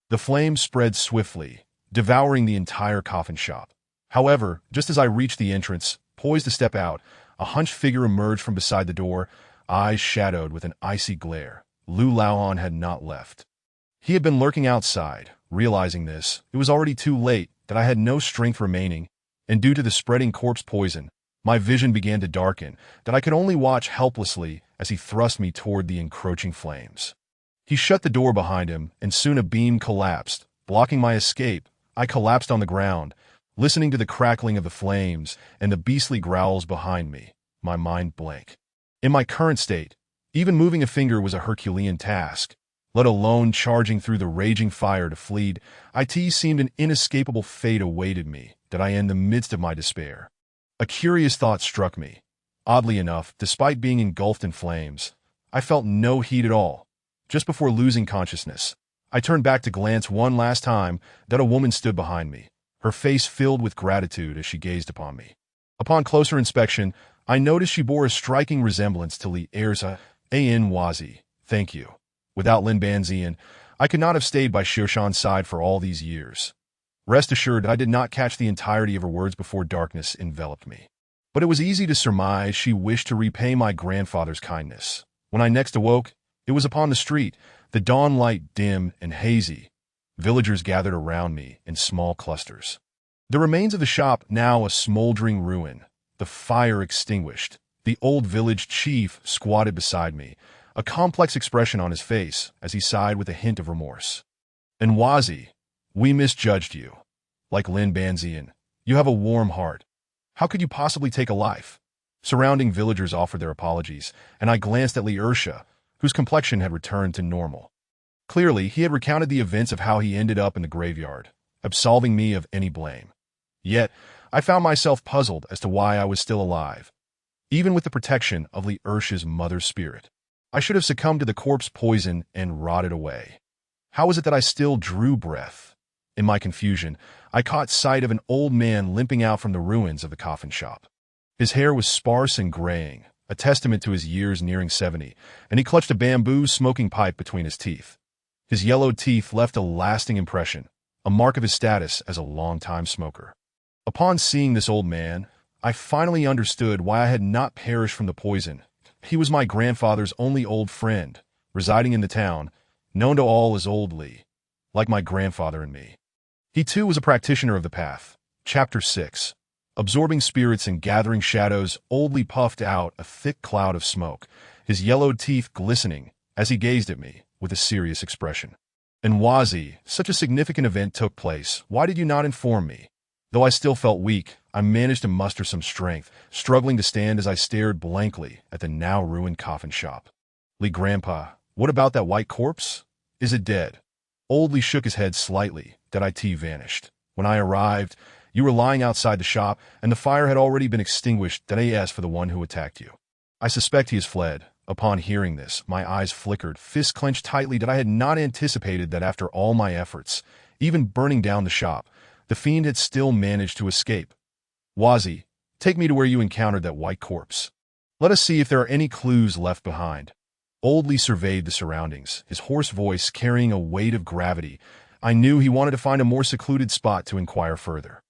the flames spread swiftly, devouring the entire coffin shop. However, just as I reached the entrance, poised to step out, a hunched figure emerged from beside the door, eyes shadowed with an icy glare. Lu Laohan had not left. He had been lurking outside. Realizing this, it was already too late. That I had no strength remaining, and due to the spreading corpse poison, my vision began to darken. That I could only watch helplessly as he thrust me toward the encroaching flames. He shut the door behind him, and soon a beam collapsed, blocking my escape. I collapsed on the ground, listening to the crackling of the flames and the beastly growls behind me, my mind blank. In my current state, even moving a finger was a Herculean task, let alone charging through the raging fire to flee. It seemed an inescapable fate awaited me. That I in the midst of my despair. A curious thought struck me. Oddly enough, despite being engulfed in flames, I felt no heat at all. Just before losing consciousness, I turned back to glance one last time that a woman stood behind me, her face filled with gratitude as she gazed upon me. Upon closer inspection, I noticed she bore a striking resemblance to Li Erza An Wazi. Thank you. Without Lin Banzian, I could not have stayed by Xiushan's side for all these years. Rest assured that I did not catch the entirety of her words before darkness enveloped me. But it was easy to surmise she wished to repay my grandfather's kindness. When I next awoke, it was upon the street, the dawn light dim and hazy. Villagers gathered around me in small clusters. The remains of the shop now a smoldering ruin, the fire extinguished. The old village chief squatted beside me, a complex expression on his face as he sighed with a hint of remorse. Nwazi, we misjudged you. Like Lin Banzian, you have a warm heart. How could you possibly take a life? Surrounding villagers offered their apologies, and I glanced at Li Ursha, whose complexion had returned to normal. Clearly, he had recounted the events of how he ended up in the graveyard, absolving me of any blame. Yet, I found myself puzzled as to why I was still alive, even with the protection of Li Ursha's mother's spirit. I should have succumbed to the corpse poison and rotted away. How was it that I still drew breath? In my confusion, I caught sight of an old man limping out from the ruins of the coffin shop. His hair was sparse and graying, a testament to his years nearing 70, and he clutched a bamboo smoking pipe between his teeth. His yellowed teeth left a lasting impression, a mark of his status as a long-time smoker. Upon seeing this old man, I finally understood why I had not perished from the poison. He was my grandfather's only old friend, residing in the town, known to all as Old Li, like my grandfather and me. He too was a practitioner of the path. Chapter 6. Absorbing spirits and gathering shadows, Old Li puffed out a thick cloud of smoke, his yellowed teeth glistening as he gazed at me with a serious expression. Nwazi, such a significant event took place. Why did you not inform me? Though I still felt weak, I managed to muster some strength, struggling to stand as I stared blankly at the now ruined coffin shop. Li Grandpa, what about that white corpse? Is it dead? Old Li shook his head slightly. That IT vanished. When I arrived, you were lying outside the shop, and the fire had already been extinguished. That I asked for the one who attacked you. I suspect he has fled. Upon hearing this, my eyes flickered, fists clenched tightly. That I had not anticipated that after all my efforts, even burning down the shop, the fiend had still managed to escape. Wazi, take me to where you encountered that white corpse. Let us see if there are any clues left behind. Old Li surveyed the surroundings, his hoarse voice carrying a weight of gravity. I knew he wanted to find a more secluded spot to inquire further.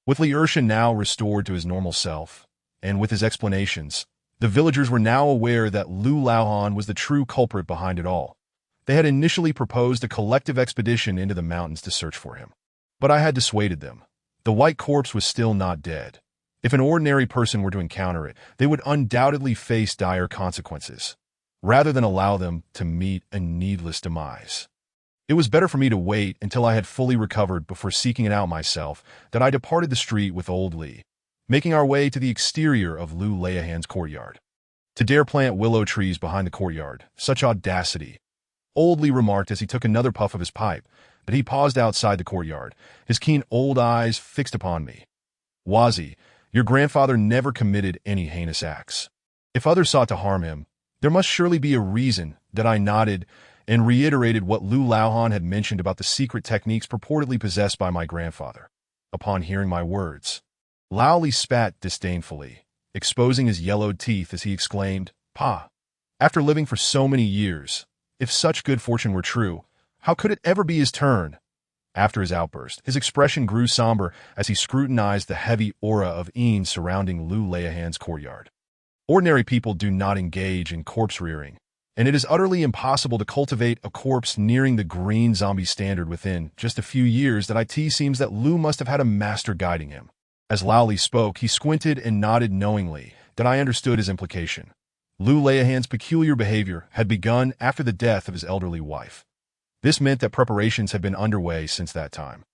With Li Ursha now restored to his normal self, and with his explanations, the villagers were now aware that Lu Laohan was the true culprit behind it all. They had initially proposed a collective expedition into the mountains to search for him. But I had dissuaded them. The white corpse was still not dead. If an ordinary person were to encounter it, they would undoubtedly face dire consequences, rather than allow them to meet a needless demise. It was better for me to wait until I had fully recovered before seeking it out myself. That I departed the street with Old Li, making our way to the exterior of Lu Laohan's courtyard. To dare plant willow trees behind the courtyard, such audacity. Old Li remarked as he took another puff of his pipe, but he paused outside the courtyard, his keen old eyes fixed upon me. Wazi, your grandfather never committed any heinous acts. If others sought to harm him, there must surely be a reason. That I nodded and reiterated what Lu Laohan had mentioned about the secret techniques purportedly possessed by my grandfather. Upon hearing my words, Lao Li spat disdainfully, exposing his yellowed teeth as he exclaimed, "Pa! After living for so many years, if such good fortune were true, how could it ever be his turn?" After his outburst, his expression grew somber as he scrutinized the heavy aura of Een surrounding Lu Laohan's courtyard. Ordinary people do not engage in corpse rearing, and it is utterly impossible to cultivate a corpse nearing the green zombie standard within just a few years. That it seems that Lu must have had a master guiding him. As Lao Li spoke, he squinted and nodded knowingly. That I understood his implication. Lu Laohan's peculiar behavior had begun after the death of his elderly wife. This meant that preparations had been underway since that time.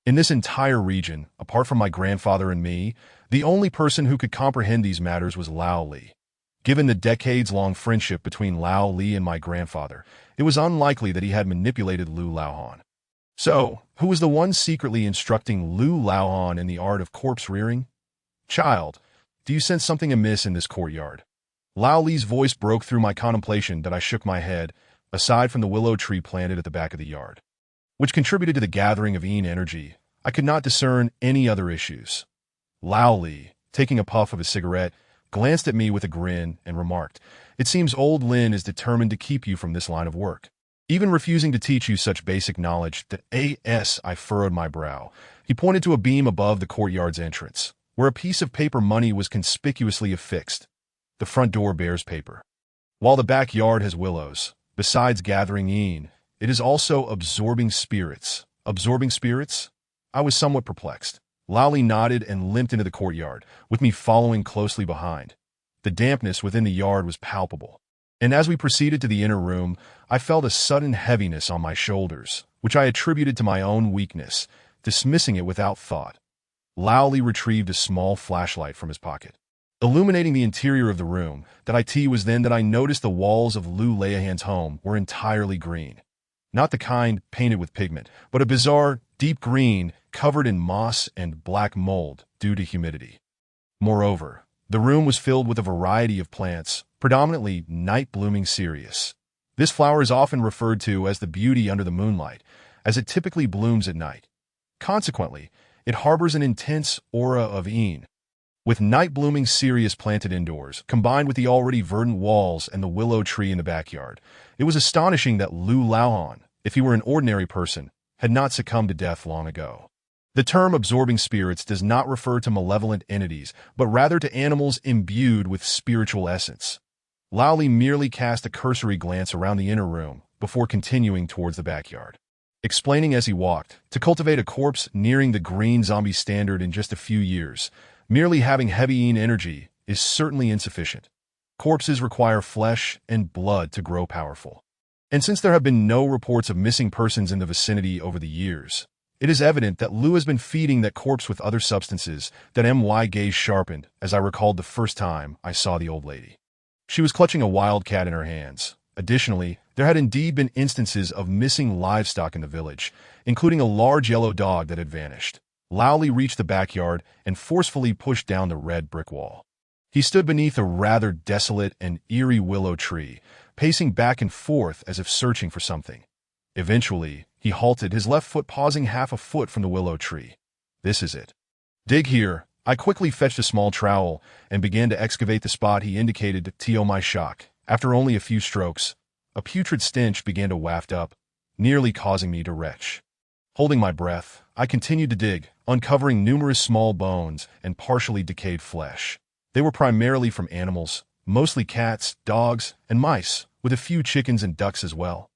In this entire region, apart from my grandfather and me, the only person who could comprehend these matters was Lao Li. Given the decades-long friendship between Lao Li and my grandfather, it was unlikely that he had manipulated Lu Laohan. So, who was the one secretly instructing Lu Laohan in the art of corpse rearing? Child, do you sense something amiss in this courtyard? Lao Li's voice broke through my contemplation that I shook my head, aside from the willow tree planted at the back of the yard, which contributed to the gathering of Yin energy. I could not discern any other issues. Lao Li, taking a puff of his cigarette, glanced at me with a grin and remarked, "It seems old Lin is determined to keep you from this line of work, even refusing to teach you such basic knowledge that I furrowed my brow. He pointed to a beam above the courtyard's entrance, where a piece of paper money was conspicuously affixed. The front door bears paper. While the backyard has willows, besides gathering Yin, it is also absorbing spirits. Absorbing spirits? I was somewhat perplexed. Lowly nodded and limped into the courtyard, with me following closely behind. The dampness within the yard was palpable, and as we proceeded to the inner room, I felt a sudden heaviness on my shoulders, which I attributed to my own weakness, dismissing it without thought. Lowly retrieved a small flashlight from his pocket, illuminating the interior of the room. It was then that I noticed the walls of Lu Leihan's home were entirely green. Not the kind painted with pigment, but a bizarre, deep green covered in moss and black mold due to humidity. Moreover, the room was filled with a variety of plants, predominantly night-blooming cereus. This flower is often referred to as the beauty under the moonlight, as it typically blooms at night. Consequently, it harbors an intense aura of Yin. With night-blooming cereus planted indoors, combined with the already verdant walls and the willow tree in the backyard, it was astonishing that Lu Laohan, if he were an ordinary person, had not succumbed to death long ago. The term absorbing spirits does not refer to malevolent entities, but rather to animals imbued with spiritual essence. Lao Li merely cast a cursory glance around the inner room before continuing towards the backyard, explaining as he walked, to cultivate a corpse nearing the green zombie standard in just a few years, merely having heavy Yin energy is certainly insufficient. Corpses require flesh and blood to grow powerful. And since there have been no reports of missing persons in the vicinity over the years, it is evident that Lu has been feeding that corpse with other substances. My gaze sharpened as I recalled the first time I saw the old lady. She was clutching a wildcat in her hands. Additionally, there had indeed been instances of missing livestock in the village, including a large yellow dog that had vanished. Lao Li reached the backyard and forcefully pushed down the red brick wall. He stood beneath a rather desolate and eerie willow tree, pacing back and forth as if searching for something. Eventually, he halted, his left foot pausing half a foot from the willow tree. "This is it. Dig here." I quickly fetched a small trowel and began to excavate the spot he indicated. To my shock, after only a few strokes, a putrid stench began to waft up, nearly causing me to retch. Holding my breath, I continued to dig, uncovering numerous small bones and partially decayed flesh. They were primarily from animals, mostly cats, dogs, and mice, with a few chickens and ducks as well.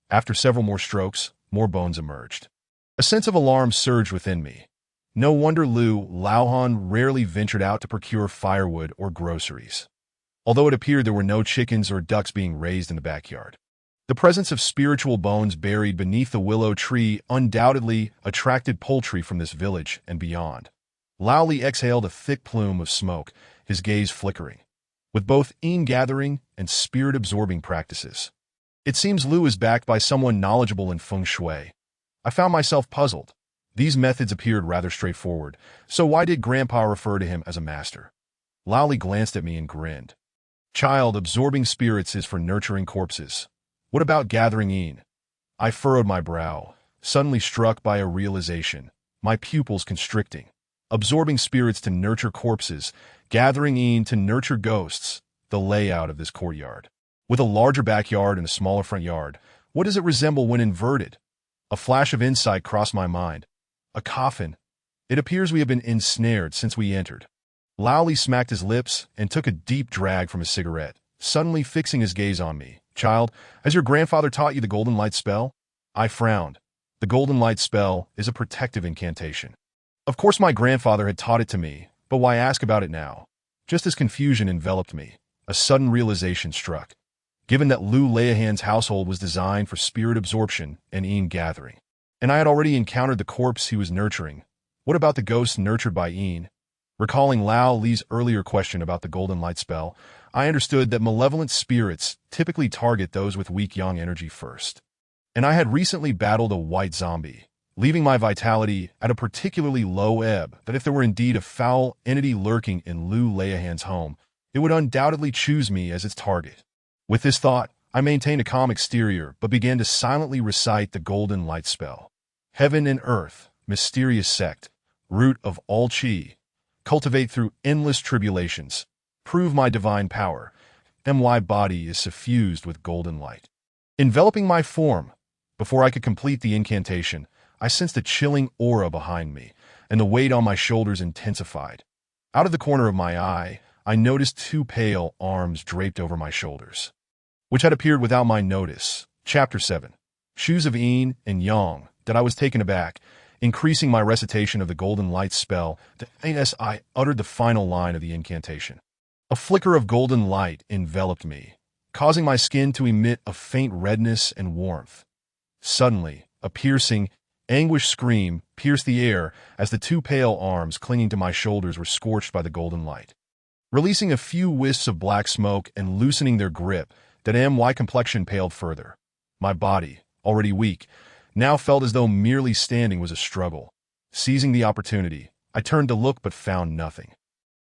After several more strokes, more bones emerged. A sense of alarm surged within me. No wonder Lu Laohan rarely ventured out to procure firewood or groceries, although it appeared there were no chickens or ducks being raised in the backyard. The presence of spiritual bones buried beneath the willow tree undoubtedly attracted poultry from this village and beyond. Lao Li exhaled a thick plume of smoke, his gaze flickering, with both Yin gathering and spirit-absorbing practices. It seems Lu is backed by someone knowledgeable in feng shui. I found myself puzzled. These methods appeared rather straightforward, so why did Grandpa refer to him as a master? Lao Li glanced at me and grinned. "Child, absorbing spirits is for nurturing corpses. What about gathering Yin?" I furrowed my brow, suddenly struck by a realization, my pupils constricting. Absorbing spirits to nurture corpses, gathering Yin to nurture ghosts. The layout of this courtyard, with a larger backyard and a smaller front yard, what does it resemble when inverted? A flash of insight crossed my mind. A coffin. It appears we have been ensnared since we entered. Lao Li smacked his lips and took a deep drag from his cigarette, suddenly fixing his gaze on me. "Child, has your grandfather taught you the Golden Light spell?" I frowned. The Golden Light spell is a protective incantation. Of course my grandfather had taught it to me, but why ask about it now? Just as confusion enveloped me, a sudden realization struck. Given that Lu Leihan's household was designed for spirit absorption and Yin gathering, and I had already encountered the corpse he was nurturing, what about the ghosts nurtured by Yin? Recalling Lao Li's earlier question about the Golden Light spell, I understood that malevolent spirits typically target those with weak yang energy first. And I had recently battled a white zombie, leaving my vitality at a particularly low ebb that if there were indeed a foul entity lurking in Lu Leihan's home, it would undoubtedly choose me as its target. With this thought, I maintained a calm exterior but began to silently recite the golden light spell. Heaven and earth, mysterious sect, root of all chi, cultivate through endless tribulations, prove my divine power, my body is suffused with golden light. Enveloping my form, before I could complete the incantation, I sensed a chilling aura behind me, and the weight on my shoulders intensified. Out of the corner of my eye, I noticed two pale arms draped over my shoulders, which had appeared without my notice. Chapter 7. Shoes of Yin and Yang, that I was taken aback, increasing my recitation of the golden light spell as I uttered the final line of the incantation. A flicker of golden light enveloped me, causing my skin to emit a faint redness and warmth. Suddenly, a piercing, anguished scream pierced the air as the two pale arms clinging to my shoulders were scorched by the golden light. Releasing a few wisps of black smoke and loosening their grip, my complexion paled further. My body, already weak, now felt as though merely standing was a struggle. Seizing the opportunity, I turned to look but found nothing.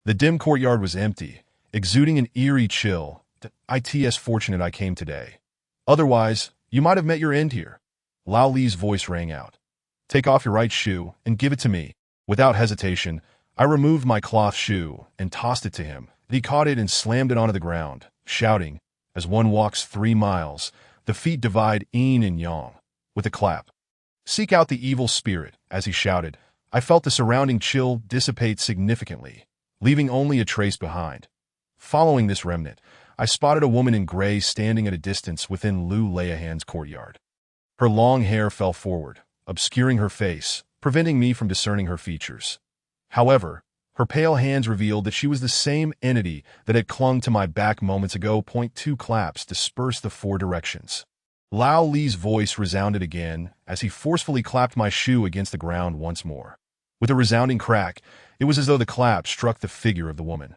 The dim courtyard was empty, exuding an eerie chill. It's fortunate I came today. Otherwise, you might have met your end here. Lao Li's voice rang out. Take off your right shoe and give it to me. Without hesitation, I removed my cloth shoe and tossed it to him. He caught it and slammed it onto the ground, shouting, as one walks 3 miles, the feet divide yin and yang. With a clap. Seek out the evil spirit, as he shouted. I felt the surrounding chill dissipate significantly, leaving only a trace behind. Following this remnant, I spotted a woman in gray standing at a distance within Lu Leahan's courtyard. Her long hair fell forward, obscuring her face, preventing me from discerning her features. However, her pale hands revealed that she was the same entity that had clung to my back moments ago. 2 claps dispersed the 4 directions. Lao Li's voice resounded again as he forcefully clapped my shoe against the ground once more. With a resounding crack, it was as though the clap struck the figure of the woman,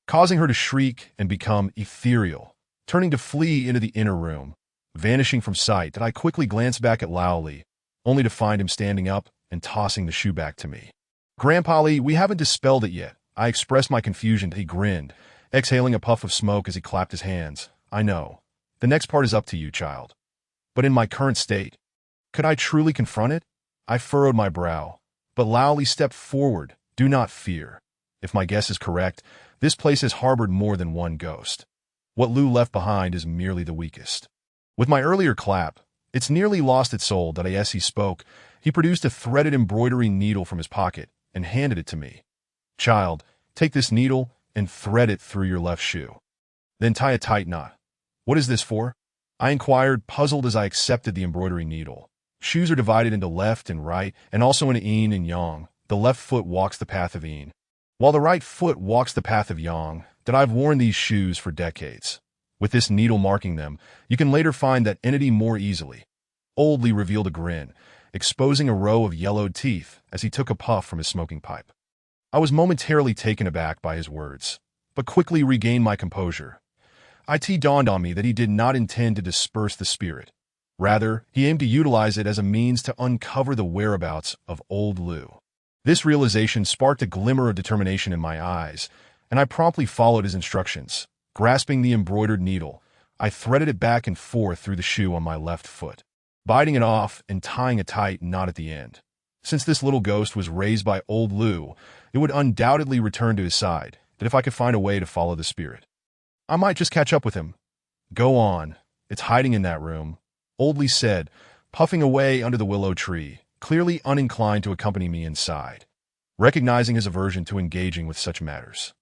causing her to shriek and become ethereal, turning to flee into the inner room. Vanishing from sight, I quickly glanced back at Lao Li, only to find him standing up and tossing the shoe back to me. Grandpa Li, we haven't dispelled it yet. I expressed my confusion. He grinned, exhaling a puff of smoke as he clapped his hands. I know. The next part is up to you, child. But in my current state, could I truly confront it? I furrowed my brow, but Lao Li stepped forward. Do not fear. If my guess is correct, this place has harbored more than one ghost. What Lu left behind is merely the weakest. With my earlier clap, it's nearly lost its soul. As he spoke, he produced a threaded embroidery needle from his pocket and handed it to me. Child, take this needle and thread it through your left shoe. Then tie a tight knot. What is this for? I inquired, puzzled as I accepted the embroidery needle. Shoes are divided into left and right, and also into yin and yang. The left foot walks the path of yin, while the right foot walks the path of yang. I've worn these shoes for decades. With this needle marking them, you can later find that entity more easily. Old Li revealed a grin, exposing a row of yellowed teeth as he took a puff from his smoking pipe. I was momentarily taken aback by his words, but quickly regained my composure. It dawned on me that he did not intend to disperse the spirit. Rather, he aimed to utilize it as a means to uncover the whereabouts of old Lu. This realization sparked a glimmer of determination in my eyes, and I promptly followed his instructions. Grasping the embroidered needle, I threaded it back and forth through the shoe on my left foot, biting it off and tying a tight knot at the end. Since this little ghost was raised by old Lu, it would undoubtedly return to his side, if I could find a way to follow the spirit. I might just catch up with him. Go on. It's hiding in that room, Old Li said, puffing away under the willow tree, clearly uninclined to accompany me inside. Recognizing his aversion to engaging with such matters,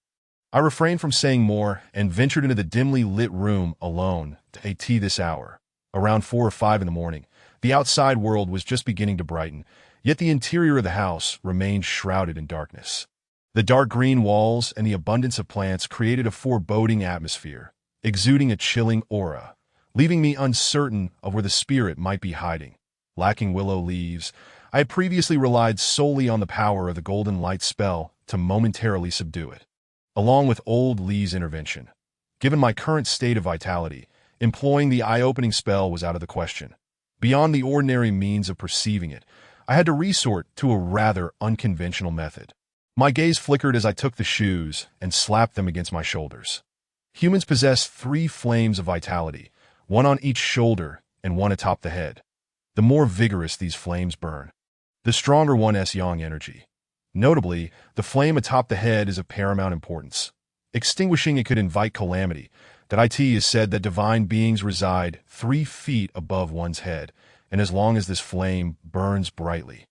I refrained from saying more and ventured into the dimly lit room alone at this hour. Around 4 or 5 in the morning, the outside world was just beginning to brighten, yet the interior of the house remained shrouded in darkness. The dark green walls and the abundance of plants created a foreboding atmosphere, exuding a chilling aura, leaving me uncertain of where the spirit might be hiding. Lacking willow leaves, I had previously relied solely on the power of the golden light spell to momentarily subdue it. Along with old Li's intervention, given my current state of vitality, employing the eye-opening spell was out of the question. Beyond the ordinary means of perceiving it, I had to resort to a rather unconventional method. My gaze flickered as I took the shoes and slapped them against my shoulders. Humans possess three flames of vitality, one on each shoulder and one atop the head. The more vigorous these flames burn, the stronger one's yang energy. Notably, the flame atop the head is of paramount importance. Extinguishing it could invite calamity. That it is said that divine beings reside 3 feet above one's head, and as long as this flame burns brightly,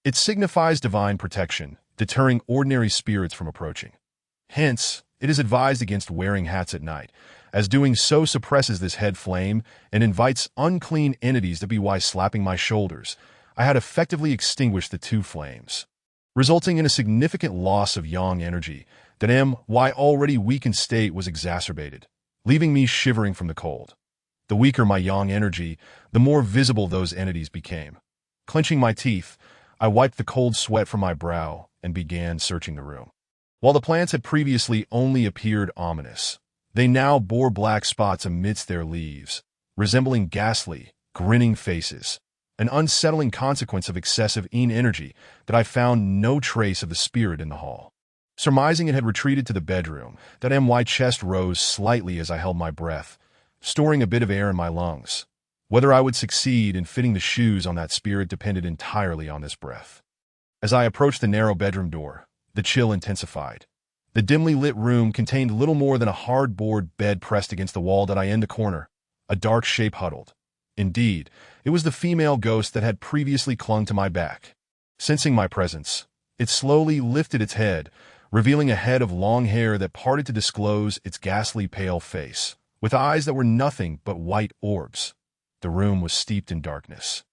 it signifies divine protection, deterring ordinary spirits from approaching. Hence, it is advised against wearing hats at night, as doing so suppresses this head flame and invites unclean entities to be. Why slapping my shoulders, I had effectively extinguished the 2 flames, resulting in a significant loss of yang energy. That my already weakened state was exacerbated, leaving me shivering from the cold. The weaker my yang energy, the more visible those entities became. Clenching my teeth, I wiped the cold sweat from my brow and began searching the room. While the plants had previously only appeared ominous, they now bore black spots amidst their leaves, resembling ghastly, grinning faces, an unsettling consequence of excessive energy. That I found no trace of the spirit in the hall. Surmising it had retreated to the bedroom, that my chest rose slightly as I held my breath, storing a bit of air in my lungs. Whether I would succeed in fitting the shoes on that spirit depended entirely on this breath. As I approached the narrow bedroom door, the chill intensified. The dimly lit room contained little more than a hard-board bed pressed against the wall. That in the corner, a dark shape huddled. Indeed, it was the female ghost that had previously clung to my back. Sensing my presence, it slowly lifted its head, revealing a head of long hair that parted to disclose its ghastly pale face, with eyes that were nothing but white orbs. The room was steeped in darkness,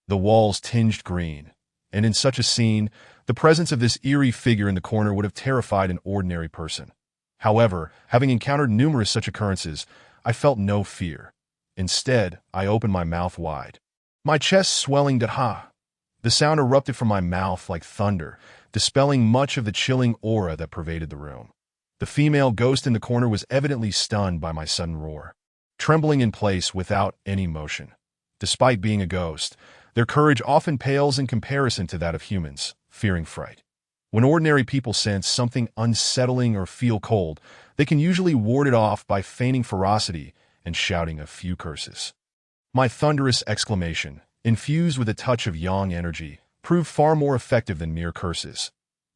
the walls tinged green, and in such a scene, the presence of this eerie figure in the corner would have terrified an ordinary person. However, having encountered numerous such occurrences, I felt no fear. Instead, I opened my mouth wide, my chest swelling. The sound erupted from my mouth like thunder, dispelling much of the chilling aura that pervaded the room. The female ghost in the corner was evidently stunned by my sudden roar, trembling in place without any motion. Despite being a ghost, their courage often pales in comparison to that of humans, fearing fright. When ordinary people sense something unsettling or feel cold, they can usually ward it off by feigning ferocity and shouting a few curses. My thunderous exclamation, infused with a touch of yang energy, proved far more effective than mere curses.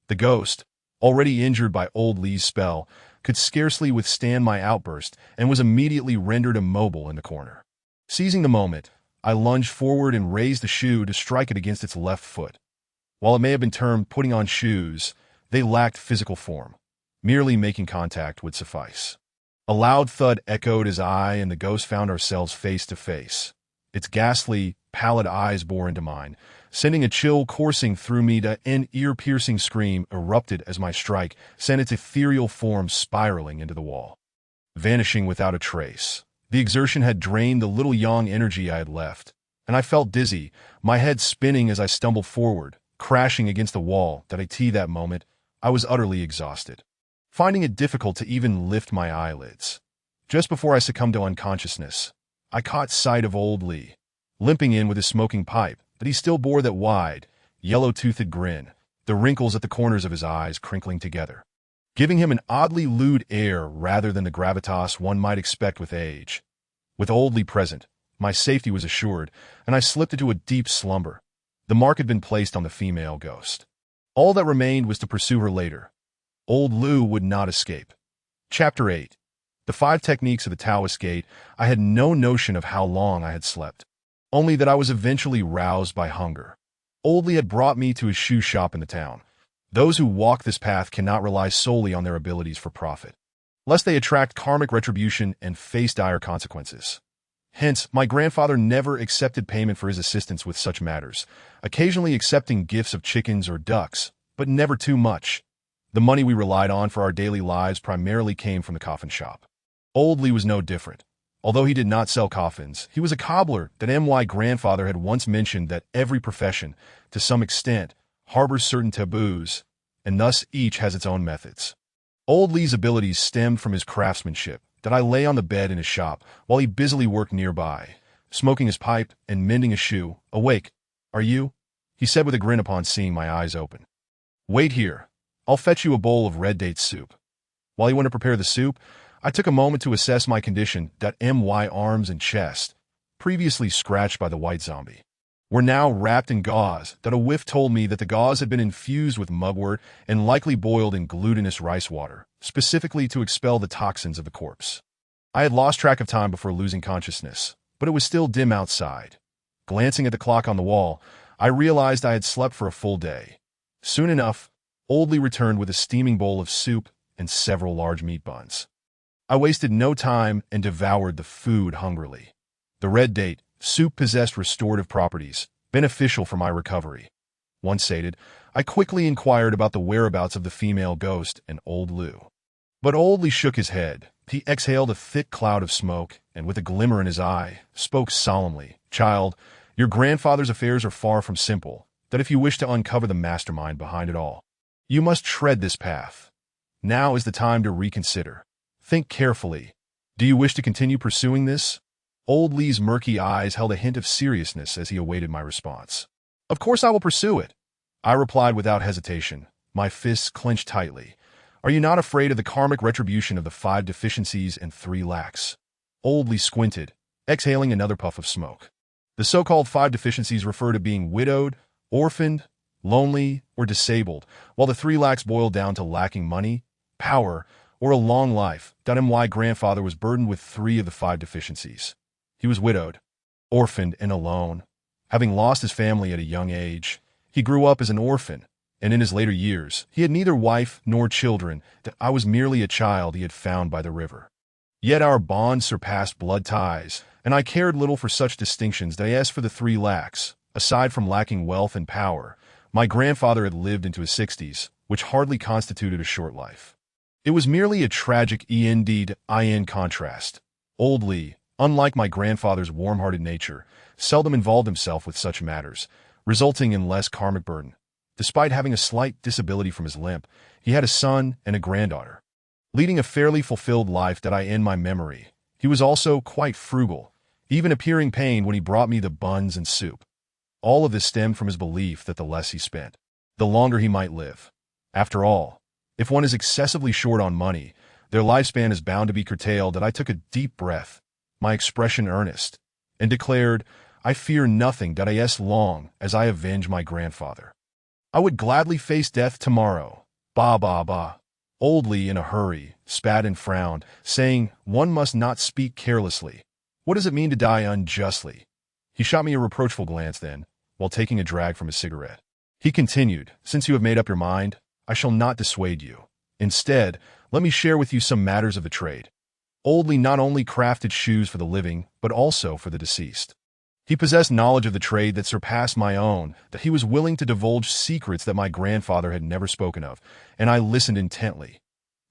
The ghost, already injured by old Lee's spell, could scarcely withstand my outburst and was immediately rendered immobile in the corner. Seizing the moment, I lunged forward and raised the shoe to strike it against its left foot. While it may have been termed putting on shoes, they lacked physical form. Merely making contact would suffice. A loud thud echoed as I and the ghost found ourselves face to face. Its ghastly, pallid eyes bore into mine, sending a chill coursing through me. An ear-piercing scream erupted as my strike sent its ethereal form spiraling into the wall, vanishing without a trace. The exertion had drained the little yang energy I had left, and I felt dizzy, my head spinning as I stumbled forward, crashing against the wall. That moment, I was utterly exhausted, finding it difficult to even lift my eyelids. Just before I succumbed to unconsciousness, I caught sight of old Lee, limping in with his smoking pipe, but he still bore that wide, yellow-toothed grin, the wrinkles at the corners of his eyes crinkling together, giving him an oddly lewd air rather than the gravitas one might expect with age. With old Lee present, my safety was assured, and I slipped into a deep slumber. The mark had been placed on the female ghost. All that remained was to pursue her later. Old Lou would not escape. Chapter 8. The 5 Techniques of the Taoist Gate. I had no notion of how long I had slept, only that I was eventually roused by hunger. Old Lee had brought me to his shoe shop in the town. Those who walk this path cannot rely solely on their abilities for profit, lest they attract karmic retribution and face dire consequences. Hence, my grandfather never accepted payment for his assistance with such matters, occasionally accepting gifts of chickens or ducks, but never too much. The money we relied on for our daily lives primarily came from the coffin shop. Old Lee was no different. Although he did not sell coffins, he was a cobbler. That my grandfather had once mentioned that every profession, to some extent, harbors certain taboos, and thus each has its own methods. Old Lee's abilities stemmed from his craftsmanship. That I lay on the bed in his shop while he busily worked nearby, smoking his pipe and mending a shoe. "Awake, are you?" he said with a grin upon seeing my eyes open. "Wait here. I'll fetch you a bowl of red date soup." While he went to prepare the soup, I took a moment to assess my condition. My arms and chest, previously scratched by the white zombie, were now wrapped in gauze. A whiff told me that the gauze had been infused with mugwort and likely boiled in glutinous rice water, specifically to expel the toxins of the corpse. I had lost track of time before losing consciousness, but it was still dim outside. Glancing at the clock on the wall, I realized I had slept for a full day. Soon enough, Old Lee returned with a steaming bowl of soup and several large meat buns. I wasted no time and devoured the food hungrily. The red date soup possessed restorative properties, beneficial for my recovery. Once sated, I quickly inquired about the whereabouts of the female ghost and Old Lou. But Old Lee shook his head. He exhaled a thick cloud of smoke, and with a glimmer in his eye, spoke solemnly. Child, your grandfather's affairs are far from simple, that if you wish to uncover the mastermind behind it all, you must tread this path. Now is the time to reconsider. Think carefully. Do you wish to continue pursuing this? Old Lee's murky eyes held a hint of seriousness as he awaited my response. Of course I will pursue it, I replied without hesitation, my fists clenched tightly. Are you not afraid of the karmic retribution of the 5 deficiencies and 3 lacks? Old Lee squinted, exhaling another puff of smoke. The so-called 5 deficiencies refer to being widowed, orphaned, lonely, or disabled, while the 3 lacks boil down to lacking money, power, or a long life. My grandfather was burdened with 3 of the 5 deficiencies. He was widowed, orphaned, and alone. Having lost his family at a young age, he grew up as an orphan, and in his later years, he had neither wife nor children. I was merely a child he had found by the river. Yet our bond surpassed blood ties, and I cared little for such distinctions. As for the 3 lacks, aside from lacking wealth and power, my grandfather had lived into his 60s, which hardly constituted a short life. It was merely a tragic in contrast. Old Lee, unlike my grandfather's warm-hearted nature, seldom involved himself with such matters, resulting in less karmic burden. Despite having a slight disability from his limp, he had a son and a granddaughter, leading a fairly fulfilled life in my memory. He was also quite frugal, even appearing pained when he brought me the buns and soup. All of this stemmed from his belief that the less he spent, the longer he might live. After all, if one is excessively short on money, their lifespan is bound to be curtailed. I took a deep breath, my expression earnest, and declared, I fear nothing. As long as I avenge my grandfather, I would gladly face death tomorrow. Bah. Old Lee, in a hurry, spat and frowned, saying, one must not speak carelessly. What does it mean to die unjustly? He shot me a reproachful glance then, while taking a drag from his cigarette. He continued, since you have made up your mind, I shall not dissuade you. Instead, let me share with you some matters of the trade. Old Lee not only crafted shoes for the living, but also for the deceased. He possessed knowledge of the trade that surpassed my own, that he was willing to divulge secrets that my grandfather had never spoken of, and I listened intently.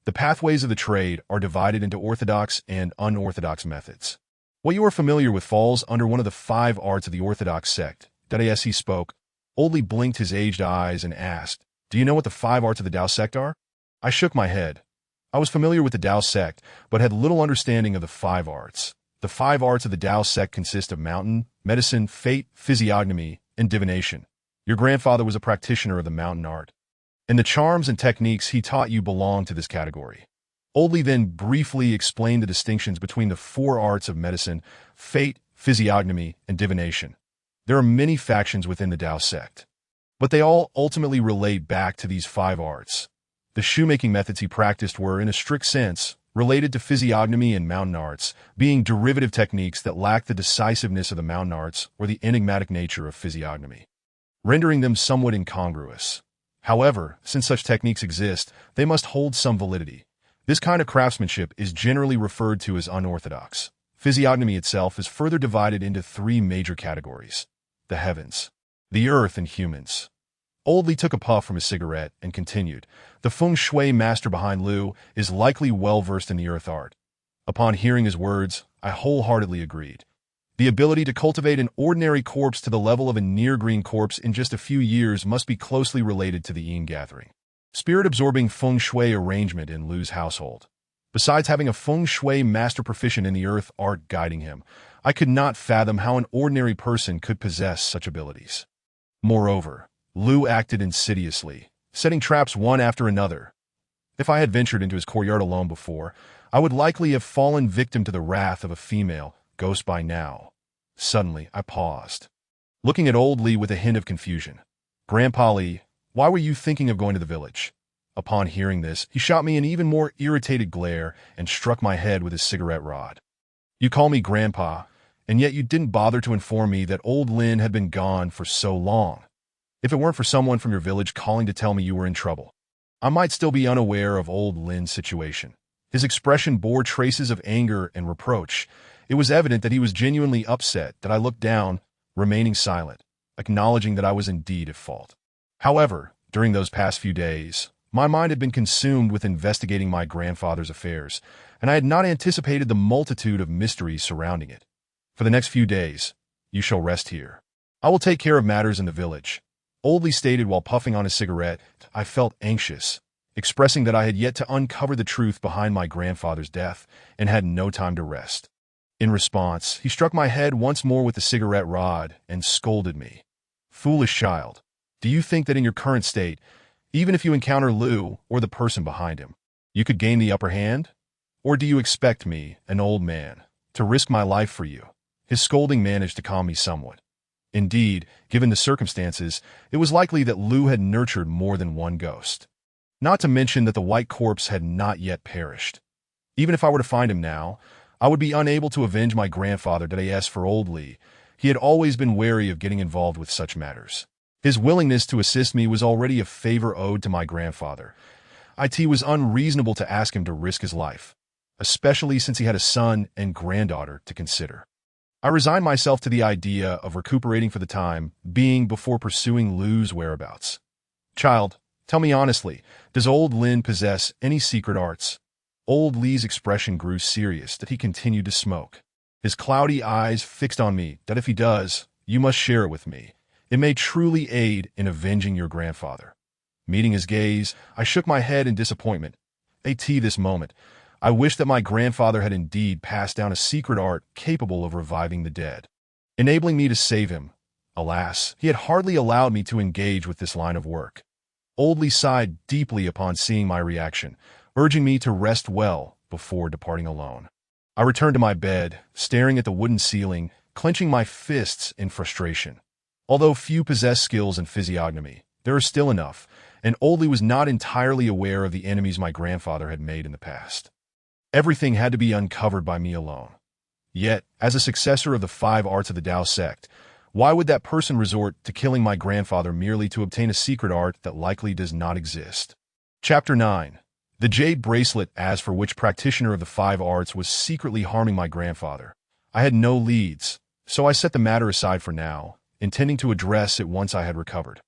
The pathways of the trade are divided into orthodox and unorthodox methods. What you are familiar with falls under one of the 5 arts of the orthodox sect. As he spoke, Old Lee blinked his aged eyes and asked, do you know what the 5 arts of the Tao sect are? I shook my head. I was familiar with the Tao sect, but had little understanding of the 5 arts. The 5 arts of the Tao sect consist of mountain, medicine, fate, physiognomy, and divination. Your grandfather was a practitioner of the mountain art, and the charms and techniques he taught you belong to this category. Old Lee then briefly explained the distinctions between the 4 arts of medicine, fate, physiognomy, and divination. There are many factions within the Tao sect, but they all ultimately relate back to these 5 arts. The shoemaking methods he practiced were, in a strict sense, related to physiognomy and mountain arts, being derivative techniques that lack the decisiveness of the mountain arts or the enigmatic nature of physiognomy, rendering them somewhat incongruous. However, since such techniques exist, they must hold some validity. This kind of craftsmanship is generally referred to as unorthodox. Physiognomy itself is further divided into 3 major categories: the heavens, the earth, and humans. Old Lee took a puff from his cigarette and continued, the feng shui master behind Liu is likely well-versed in the earth art. Upon hearing his words, I wholeheartedly agreed. The ability to cultivate an ordinary corpse to the level of a near-green corpse in just a few years must be closely related to the yin gathering, spirit-absorbing feng shui arrangement in Liu's household. Besides having a feng shui master proficient in the earth art guiding him, I could not fathom how an ordinary person could possess such abilities. Moreover, Liu acted insidiously, setting traps one after another. If I had ventured into his courtyard alone before, I would likely have fallen victim to the wrath of a female ghost by now. Suddenly, I paused, looking at old Lee with a hint of confusion. "Grandpa Lee, why were you thinking of going to the village?" Upon hearing this, he shot me an even more irritated glare and struck my head with his cigarette rod. "You call me Grandpa, and yet you didn't bother to inform me that old Lin had been gone for so long. If it weren't for someone from your village calling to tell me you were in trouble, I might still be unaware of old Lin's situation." His expression bore traces of anger and reproach. It was evident that he was genuinely upset that I looked down, remaining silent, acknowledging that I was indeed at fault. However, during those past few days, my mind had been consumed with investigating my grandfather's affairs, and I had not anticipated the multitude of mysteries surrounding it. "For the next few days, you shall rest here. I will take care of matters in the village," Old Lee stated while puffing on his cigarette. I felt anxious, expressing that I had yet to uncover the truth behind my grandfather's death and had no time to rest. In response, he struck my head once more with the cigarette rod and scolded me. "Foolish child, do you think that in your current state, even if you encounter Lou or the person behind him, you could gain the upper hand? Or do you expect me, an old man, to risk my life for you?" His scolding managed to calm me somewhat. Indeed, given the circumstances, it was likely that Lou had nurtured more than one ghost. Not to mention that the white corpse had not yet perished. Even if I were to find him now, I would be unable to avenge my grandfather. As for old Lee, he had always been wary of getting involved with such matters. His willingness to assist me was already a favor owed to my grandfather. It was unreasonable to ask him to risk his life, especially since he had a son and granddaughter to consider. I resigned myself to the idea of recuperating for the time being before pursuing Lou's whereabouts. "Child, tell me honestly, does old Lin possess any secret arts?" Old Lee's expression grew serious that he continued to smoke, his cloudy eyes fixed on me. "That if he does, you must share it with me. It may truly aid in avenging your grandfather." Meeting his gaze, I shook my head in disappointment. This moment, I wished that my grandfather had indeed passed down a secret art capable of reviving the dead, enabling me to save him. Alas, he had hardly allowed me to engage with this line of work. Old Lee sighed deeply upon seeing my reaction, urging me to rest well before departing alone. I returned to my bed, staring at the wooden ceiling, clenching my fists in frustration. Although few possess skills in physiognomy, there are still enough, and Old Lee was not entirely aware of the enemies my grandfather had made in the past. Everything had to be uncovered by me alone. Yet, as a successor of the 5 arts of the Tao sect, why would that person resort to killing my grandfather merely to obtain a secret art that likely does not exist? Chapter 9. The Jade Bracelet. As for which practitioner of the 5 arts was secretly harming my grandfather, I had no leads, so I set the matter aside for now, intending to address it once I had recovered.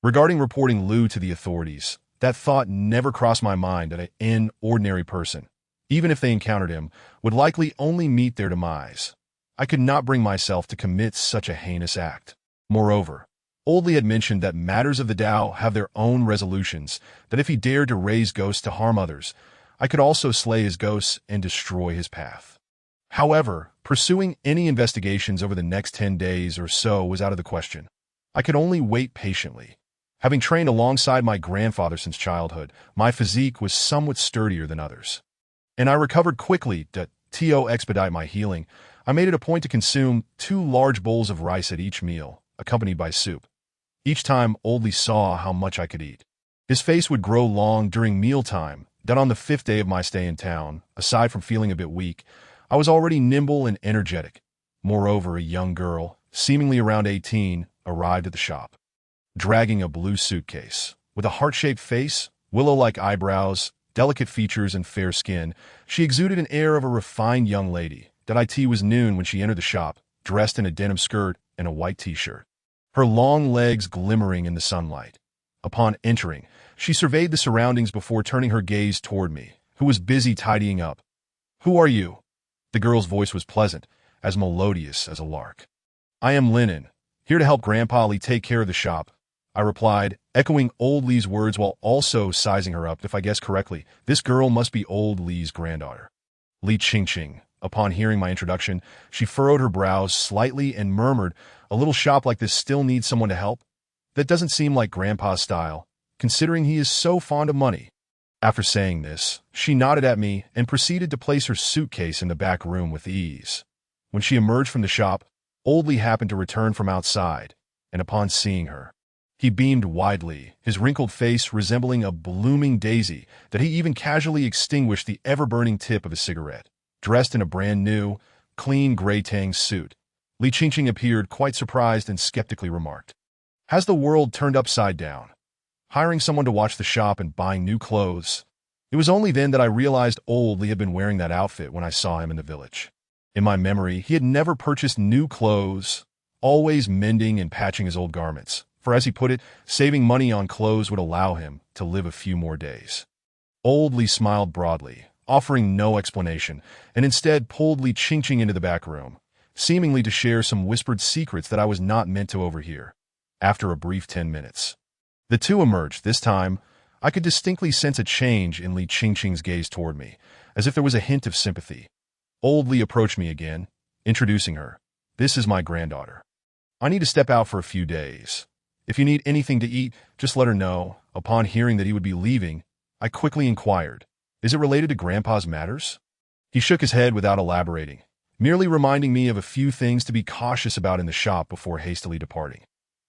Regarding reporting Lou to the authorities, that thought never crossed my mind that an ordinary person, even if they encountered him, would likely only meet their demise. I could not bring myself to commit such a heinous act. Moreover, Old Lee had mentioned that matters of the Tao have their own resolutions, that if he dared to raise ghosts to harm others, I could also slay his ghosts and destroy his path. However, pursuing any investigations over the next 10 days or so was out of the question. I could only wait patiently. Having trained alongside my grandfather since childhood, my physique was somewhat sturdier than others, and I recovered quickly. To expedite my healing, I made it a point to consume 2 large bowls of rice at each meal, accompanied by soup. Each time, Old Lee saw how much I could eat. His face would grow long during mealtime. That on the 5th day of my stay in town, aside from feeling a bit weak, I was already nimble and energetic. Moreover, a young girl, seemingly around 18, arrived at the shop, dragging a blue suitcase. With a heart-shaped face, willow-like eyebrows, delicate features, and fair skin, she exuded an air of a refined young lady. It was noon when she entered the shop, dressed in a denim skirt and a white t-shirt, her long legs glimmering in the sunlight. Upon entering, she surveyed the surroundings before turning her gaze toward me, who was busy tidying up. "Who are you?" The girl's voice was pleasant, as melodious as a lark. "I am Lennon, here to help Grandpa Lee take care of the shop," I replied, echoing Old Lee's words while also sizing her up. If I guessed correctly, this girl must be Old Lee's granddaughter. Lee Ching. Upon hearing my introduction, she furrowed her brows slightly and murmured, "A little shop like this still needs someone to help? That doesn't seem like Grandpa's style, considering he is so fond of money." After saying this, she nodded at me and proceeded to place her suitcase in the back room with ease. When she emerged from the shop, Old Lee happened to return from outside, and upon seeing her, he beamed widely, his wrinkled face resembling a blooming daisy that he even casually extinguished the ever-burning tip of a cigarette. Dressed in a brand-new, clean gray tang suit, Li Qingqing appeared quite surprised and skeptically remarked, "Has the world turned upside down? Hiring someone to watch the shop and buying new clothes?" It was only then that I realized Old Lee had been wearing that outfit when I saw him in the village. In my memory, he had never purchased new clothes, always mending and patching his old garments, for as he put it, saving money on clothes would allow him to live a few more days. Old Lee smiled broadly, offering no explanation, and instead pulled Li Qingqing into the back room, seemingly to share some whispered secrets that I was not meant to overhear. After a brief 10 minutes, the two emerged. This time, I could distinctly sense a change in Li Qingqing's gaze toward me, as if there was a hint of sympathy. Old Lee approached me again, introducing her. "This is my granddaughter. I need to step out for a few days. If you need anything to eat, just let her know." Upon hearing that he would be leaving, I quickly inquired, "Is it related to Grandpa's matters?" He shook his head without elaborating, merely reminding me of a few things to be cautious about in the shop before hastily departing.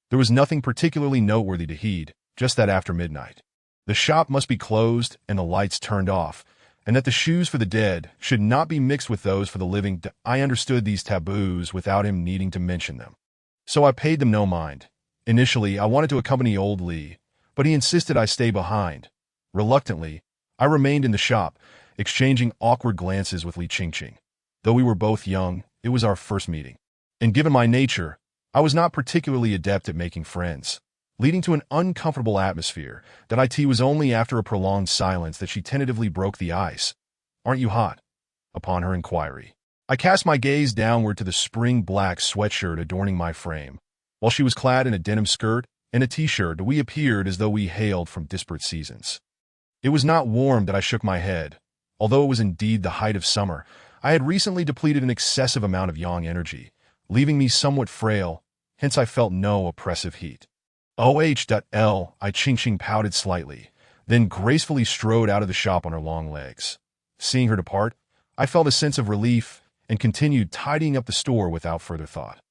There was nothing particularly noteworthy to heed, just that after midnight, the shop must be closed and the lights turned off, and that the shoes for the dead should not be mixed with those for the living. I understood these taboos without him needing to mention them, so I paid them no mind. Initially, I wanted to accompany Old Lee, but he insisted I stay behind. Reluctantly, I remained in the shop, exchanging awkward glances with Li Qingqing. Though we were both young, it was our first meeting, and given my nature, I was not particularly adept at making friends, leading to an uncomfortable atmosphere. That was only after a prolonged silence that she tentatively broke the ice. "Aren't you hot?" Upon her inquiry, I cast my gaze downward to the spring black sweatshirt adorning my frame. While she was clad in a denim skirt and a t-shirt, we appeared as though we hailed from disparate seasons. It was not warm. That I shook my head. Although it was indeed the height of summer, I had recently depleted an excessive amount of yang energy, leaving me somewhat frail, hence I felt no oppressive heat. "Oh," I Qingqing pouted slightly, then gracefully strode out of the shop on her long legs. Seeing her depart, I felt a sense of relief and continued tidying up the store without further thought.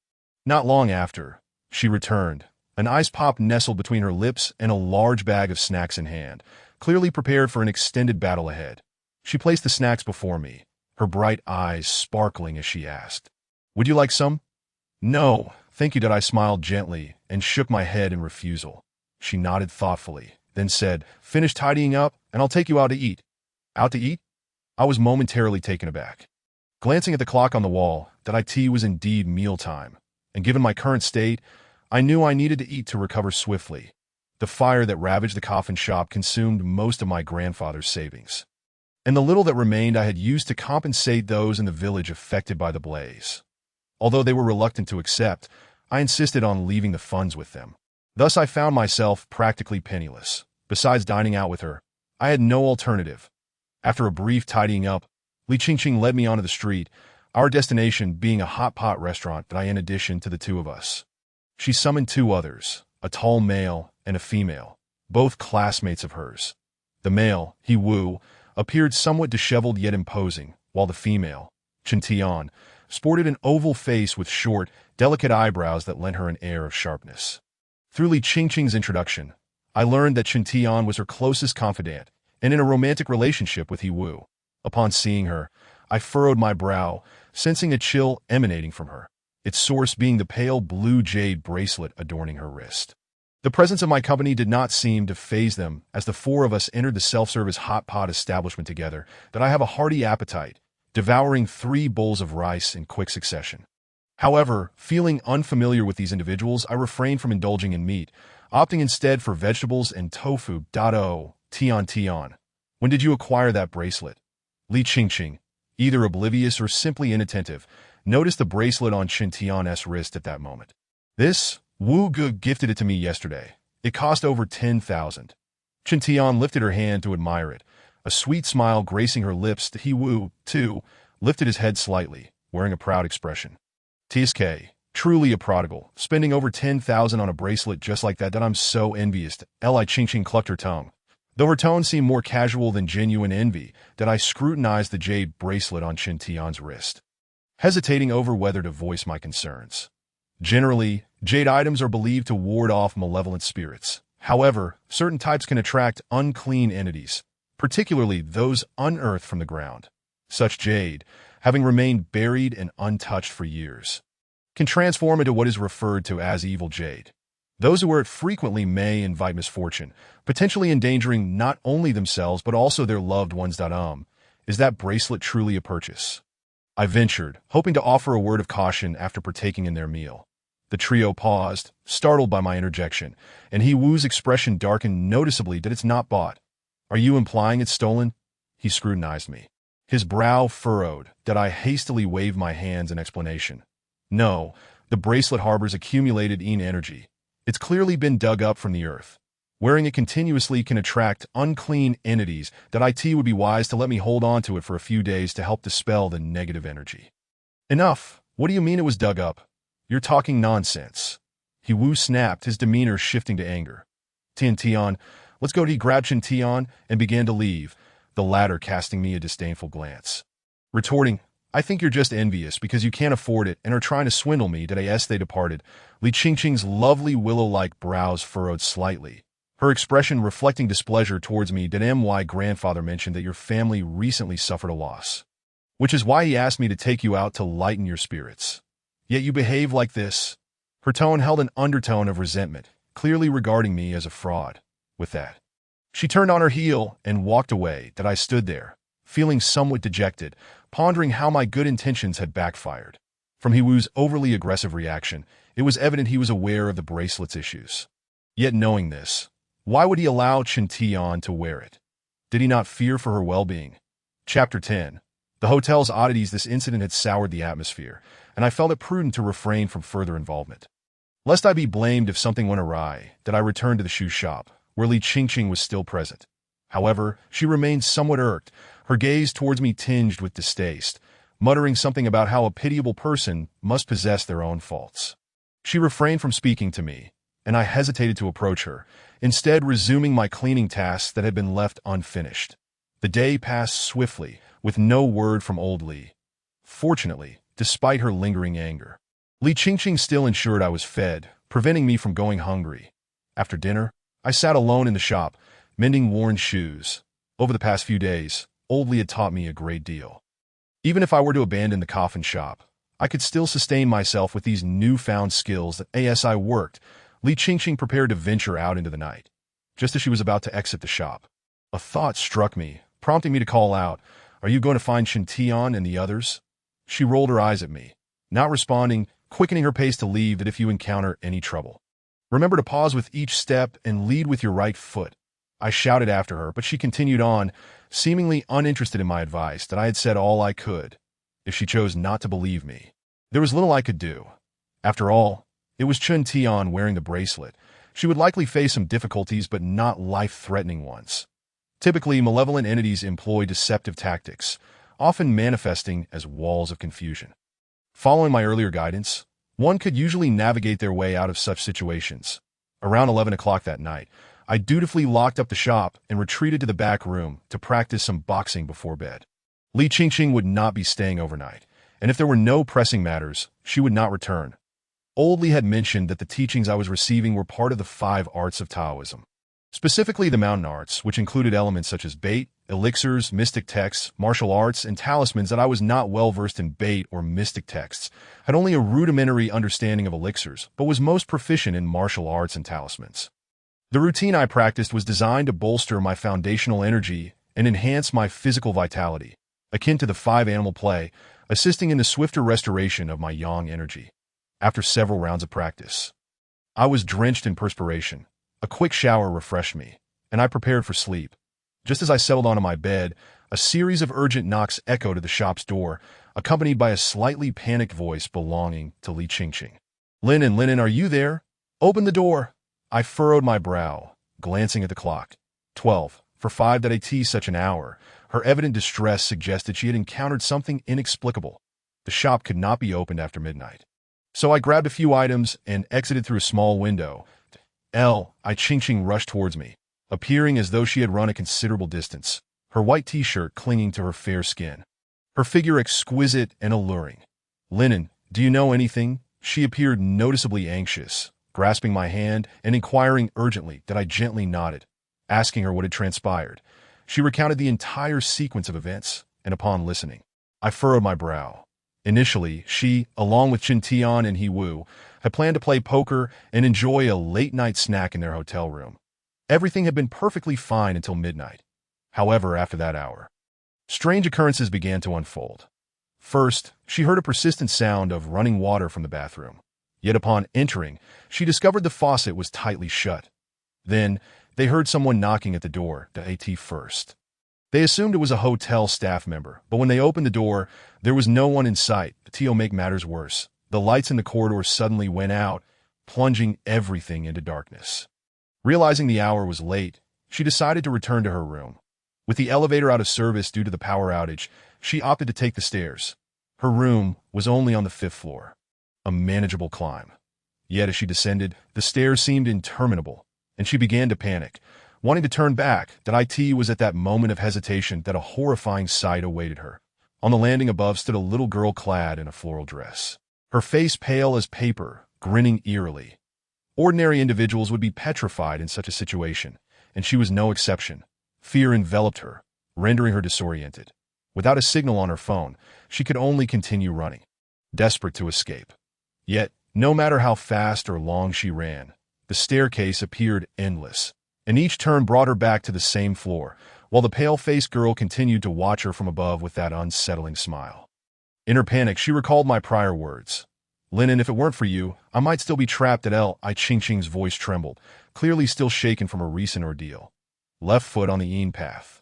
Not long after, she returned, an ice pop nestled between her lips and a large bag of snacks in hand, clearly prepared for an extended battle ahead. She placed the snacks before me, her bright eyes sparkling as she asked, "Would you like some?" "No, thank you." I smiled gently and shook my head in refusal. She nodded thoughtfully, then said, "Finish tidying up, and I'll take you out to eat." "Out to eat?" I was momentarily taken aback. Glancing at the clock on the wall, it was indeed mealtime, and given my current state, I knew I needed to eat to recover swiftly. The fire that ravaged the coffin shop consumed most of my grandfather's savings, and the little that remained I had used to compensate those in the village affected by the blaze. Although they were reluctant to accept, I insisted on leaving the funds with them. Thus I found myself practically penniless. Besides dining out with her, I had no alternative. After a brief tidying up, Li Qingqing led me onto the street, our destination being a hot pot restaurant in addition to the two of us. She summoned two others, a tall male and a female, both classmates of hers. The male, He Wu, appeared somewhat disheveled yet imposing, while the female, Chen Tian, sported an oval face with short, delicate eyebrows that lent her an air of sharpness. Through Li Qingqing's introduction, I learned that Chen Tian was her closest confidant and in a romantic relationship with He Wu. Upon seeing her, I furrowed my brow, sensing a chill emanating from her, its source being the pale blue jade bracelet adorning her wrist. The presence of my company did not seem to faze them as the four of us entered the self-service hot pot establishment together. I have a hearty appetite, devouring 3 bowls of rice in quick succession. However, feeling unfamiliar with these individuals, I refrained from indulging in meat, opting instead for vegetables and tofu. Tian. When did you acquire that bracelet? Li Qingqing, either oblivious or simply inattentive, noticed the bracelet on Chen Tian's wrist at that moment. "This, Wu Ge gifted it to me yesterday. It cost over 10,000. Chen Tian lifted her hand to admire it, a sweet smile gracing her lips. He Wu, too, lifted his head slightly, wearing a proud expression. "TSK, truly a prodigal, spending over 10,000 on a bracelet just like that. I'm so envious." Li Qingqing clucked her tongue, Though her tone seemed more casual than genuine envy, that I scrutinized the jade bracelet on Chen Tian's wrist, hesitating over whether to voice my concerns. Generally, jade items are believed to ward off malevolent spirits. However, certain types can attract unclean entities, particularly those unearthed from the ground. Such jade, having remained buried and untouched for years, can transform into what is referred to as evil jade. Those who wear it frequently may invite misfortune, potentially endangering not only themselves but also their loved ones. Is that bracelet truly a purchase? I ventured, hoping to offer a word of caution after partaking in their meal. The trio paused, startled by my interjection, and He Wu's expression darkened noticeably. That it's not bought. Are you implying it's stolen? He scrutinized me. His brow furrowed, that I hastily waved my hands in explanation. No, the bracelet harbors accumulated energy. It's clearly been dug up from the earth. Wearing it continuously can attract unclean entities. That it would be wise to let me hold on to it for a few days to help dispel the negative energy. Enough. What do you mean it was dug up? You're talking nonsense. He Wu snapped, his demeanor shifting to anger. Tian, let's go. He grabbed Chen Tian and began to leave, the latter casting me a disdainful glance. Retorting, I think you're just envious because you can't afford it and are trying to swindle me. They departed. Li Qingqing's lovely willow-like brows furrowed slightly, her expression reflecting displeasure towards me. My grandfather mentioned that your family recently suffered a loss, which is why he asked me to take you out to lighten your spirits. Yet you behave like this. Her tone held an undertone of resentment, clearly regarding me as a fraud. With that, she turned on her heel and walked away. I stood there, feeling somewhat dejected, pondering how my good intentions had backfired. From He Wu's overly aggressive reaction, it was evident he was aware of the bracelet's issues. Yet knowing this, why would he allow Chen Tian to wear it? Did he not fear for her well-being? Chapter 10. The hotel's oddities. This incident had soured the atmosphere, and I felt it prudent to refrain from further involvement. Lest I be blamed if something went awry, I returned to the shoe shop, where Li Qingqing was still present. However, she remained somewhat irked, her gaze towards me tinged with distaste, muttering something about how a pitiable person must possess their own faults. She refrained from speaking to me, and I hesitated to approach her, instead resuming my cleaning tasks that had been left unfinished. The day passed swiftly, with no word from old Li. Fortunately, despite her lingering anger, Li Qingqing still ensured I was fed, preventing me from going hungry. After dinner, I sat alone in the shop, mending worn shoes. Over the past few days, old Li had taught me a great deal. Even if I were to abandon the coffin shop, I could still sustain myself with these newfound skills. As I worked, Li Qingqing prepared to venture out into the night. Just as she was about to exit the shop, a thought struck me, prompting me to call out, "Are you going to find Chen Tian and the others?" She rolled her eyes at me, not responding, quickening her pace to leave. If you encounter any trouble, remember to pause with each step and lead with your right foot. I shouted after her, but she continued on, seemingly uninterested in my advice. I had said all I could. If she chose not to believe me, there was little I could do. After all, it was Chen Tian wearing the bracelet. She would likely face some difficulties, but not life-threatening ones. Typically, malevolent entities employ deceptive tactics, often manifesting as walls of confusion. Following my earlier guidance, one could usually navigate their way out of such situations. Around 11 o'clock that night, I dutifully locked up the shop and retreated to the back room to practice some boxing before bed. Li Qingqing would not be staying overnight, and if there were no pressing matters, she would not return. Old Li had mentioned that the teachings I was receiving were part of the 5 arts of Taoism. Specifically the mountain arts, which included elements such as bait, elixirs, mystic texts, martial arts, and talismans. I was not well versed in bait or mystic texts, had only a rudimentary understanding of elixirs, but was most proficient in martial arts and talismans. The routine I practiced was designed to bolster my foundational energy and enhance my physical vitality, akin to the 5 animal play, assisting in the swifter restoration of my yang energy. After several rounds of practice, I was drenched in perspiration. A quick shower refreshed me, and I prepared for sleep. Just as I settled onto my bed, a series of urgent knocks echoed at the shop's door, accompanied by a slightly panicked voice belonging to Li Qingqing. Linen, are you there? Open the door." I furrowed my brow, glancing at the clock. 12. For 5 such an hour. Her evident distress suggested she had encountered something inexplicable. The shop could not be opened after midnight. So I grabbed a few items and exited through a small window. Li Qingqing rushed towards me, appearing as though she had run a considerable distance, her white t-shirt clinging to her fair skin. Her figure exquisite and alluring. "Lennon, do you know anything?" She appeared noticeably anxious, grasping my hand and inquiring urgently that I gently nodded, asking her what had transpired. She recounted the entire sequence of events, and upon listening, I furrowed my brow. Initially, she, along with Chen Tian and He Wu, had planned to play poker and enjoy a late-night snack in their hotel room. Everything had been perfectly fine until midnight. However, after that hour, strange occurrences began to unfold. First, she heard a persistent sound of running water from the bathroom. Yet upon entering, she discovered the faucet was tightly shut. Then, they heard someone knocking at the door, the AT first. They assumed it was a hotel staff member, but when they opened the door, there was no one in sight. To make matters worse, the lights in the corridor suddenly went out, plunging everything into darkness. Realizing the hour was late, she decided to return to her room. With the elevator out of service due to the power outage, she opted to take the stairs. Her room was only on the 5th floor. A manageable climb. Yet as she descended, the stairs seemed interminable, and she began to panic, wanting to turn back. It was at that moment of hesitation that a horrifying sight awaited her. On the landing above stood a little girl clad in a floral dress. Her face pale as paper, grinning eerily. Ordinary individuals would be petrified in such a situation, and she was no exception. Fear enveloped her, rendering her disoriented. Without a signal on her phone, she could only continue running, desperate to escape. Yet, no matter how fast or long she ran, the staircase appeared endless, and each turn brought her back to the same floor, while the pale-faced girl continued to watch her from above with that unsettling smile. In her panic, she recalled my prior words. "Lennon, if it weren't for you, I might still be trapped at L." Ching-Ching's voice trembled, clearly still shaken from a recent ordeal. Left foot on the yin path.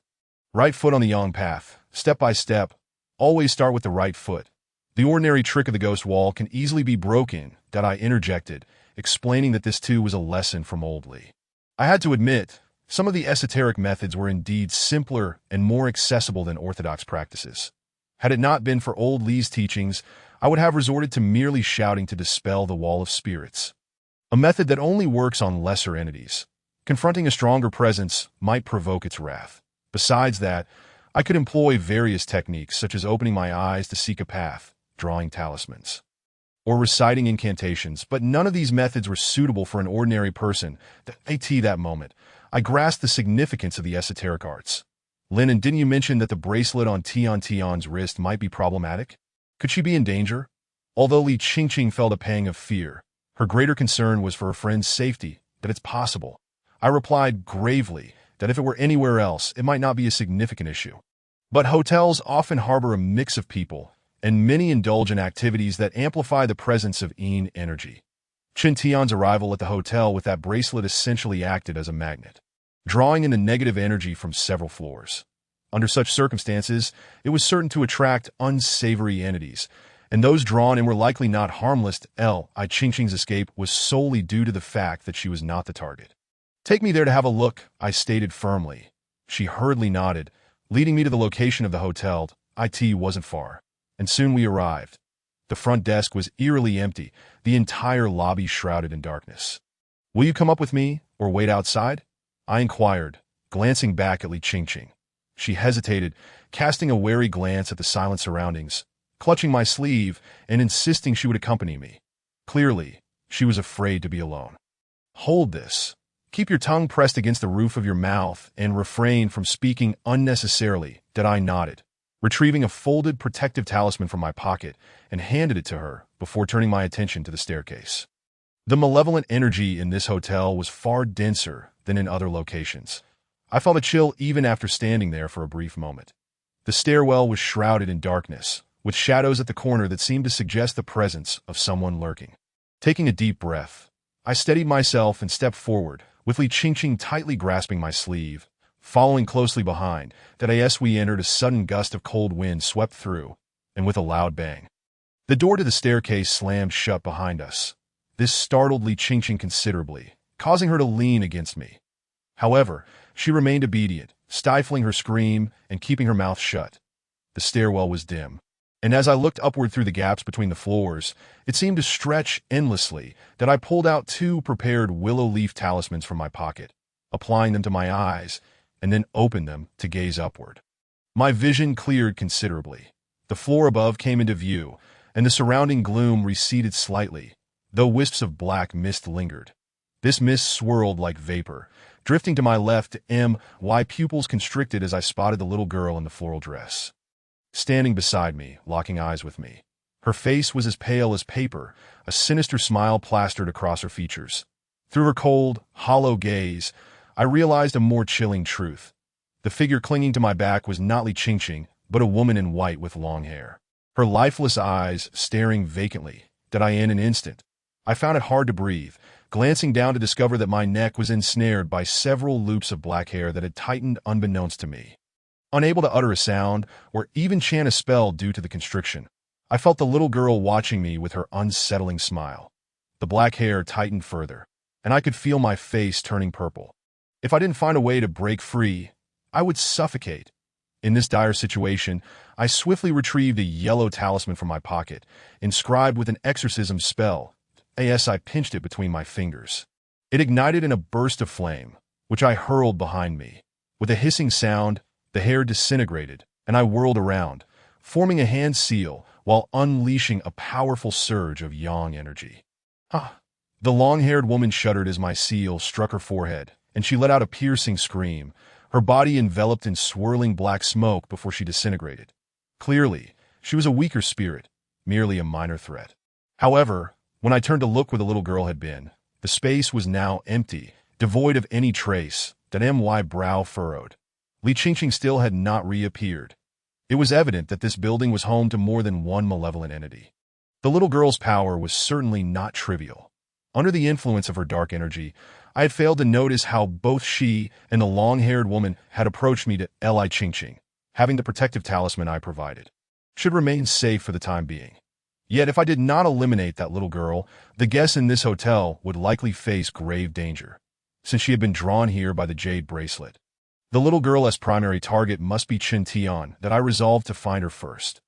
Right foot on the yang path. Step by step. Always start with the right foot. The ordinary trick of the ghost wall can easily be broken. I interjected, explaining that this too was a lesson from old Lee. I had to admit, some of the esoteric methods were indeed simpler and more accessible than orthodox practices. Had it not been for old Lee's teachings, I would have resorted to merely shouting to dispel the wall of spirits. A method that only works on lesser entities. Confronting a stronger presence might provoke its wrath. Besides that, I could employ various techniques such as opening my eyes to seek a path, drawing talismans, or reciting incantations, but none of these methods were suitable for an ordinary person. That moment, I grasped the significance of the esoteric arts. "Lennon, didn't you mention that the bracelet on Tian's wrist might be problematic? Could she be in danger?" Although Li Qingqing felt a pang of fear, her greater concern was for her friend's safety. "That it's possible." I replied gravely that if it were anywhere else, it might not be a significant issue. But hotels often harbor a mix of people, and many indulge in activities that amplify the presence of yin energy. Chen Tian's arrival at the hotel with that bracelet essentially acted as a magnet, drawing in the negative energy from several floors. Under such circumstances, it was certain to attract unsavory entities, and those drawn in were likely not harmless. Qingqing's escape was solely due to the fact that she was not the target. "Take me there to have a look," I stated firmly. She hurriedly nodded, leading me to the location of the hotel. It wasn't far, and soon we arrived. The front desk was eerily empty, the entire lobby shrouded in darkness. "Will you come up with me, or wait outside?" I inquired, glancing back at Li Qingqing. She hesitated, casting a wary glance at the silent surroundings, clutching my sleeve and insisting she would accompany me. Clearly, she was afraid to be alone. "Hold this. Keep your tongue pressed against the roof of your mouth and refrain from speaking unnecessarily." I nodded, retrieving a folded protective talisman from my pocket and handed it to her before turning my attention to the staircase. The malevolent energy in this hotel was far denser than in other locations. I felt a chill even after standing there for a brief moment. The stairwell was shrouded in darkness, with shadows at the corner that seemed to suggest the presence of someone lurking. Taking a deep breath, I steadied myself and stepped forward, with Li Qingqing tightly grasping my sleeve. Following closely behind, as we entered, a sudden gust of cold wind swept through, and with a loud bang, the door to the staircase slammed shut behind us. This startled Li Qingqing considerably, causing her to lean against me. However, she remained obedient, stifling her scream and keeping her mouth shut. The stairwell was dim, and as I looked upward through the gaps between the floors, it seemed to stretch endlessly. I pulled out 2 prepared willow leaf talismans from my pocket, applying them to my eyes, and then opened them to gaze upward. My vision cleared considerably. The floor above came into view, and the surrounding gloom receded slightly, though wisps of black mist lingered. This mist swirled like vapor, drifting to my left, my pupils constricted as I spotted the little girl in the floral dress. Standing beside me, locking eyes with me. Her face was as pale as paper, a sinister smile plastered across her features. Through her cold, hollow gaze, I realized a more chilling truth. The figure clinging to my back was not Li Qingqing, but a woman in white with long hair. Her lifeless eyes staring vacantly. Did I in an instant? I found it hard to breathe, glancing down to discover that my neck was ensnared by several loops of black hair that had tightened unbeknownst to me. Unable to utter a sound or even chant a spell due to the constriction, I felt the little girl watching me with her unsettling smile. The black hair tightened further, and I could feel my face turning purple. If I didn't find a way to break free, I would suffocate. In this dire situation, I swiftly retrieved a yellow talisman from my pocket, inscribed with an exorcism spell. I pinched it between my fingers. It ignited in a burst of flame, which I hurled behind me. With a hissing sound, the hair disintegrated, and I whirled around, forming a hand seal while unleashing a powerful surge of yang energy. Ah! The long-haired woman shuddered as my seal struck her forehead, and she let out a piercing scream, her body enveloped in swirling black smoke before she disintegrated. Clearly, she was a weaker spirit, merely a minor threat. However, when I turned to look where the little girl had been, the space was now empty, devoid of any trace. That my brow furrowed. Li Qingqing still had not reappeared. It was evident that this building was home to more than one malevolent entity. The little girl's power was certainly not trivial. Under the influence of her dark energy, I had failed to notice how both she and the long-haired woman had approached me to Li Qingqing, having the protective talisman I provided, should remain safe for the time being. Yet if I did not eliminate that little girl, the guests in this hotel would likely face grave danger, since she had been drawn here by the jade bracelet. The little girl's primary target must be Chen Tian, that I resolved to find her first.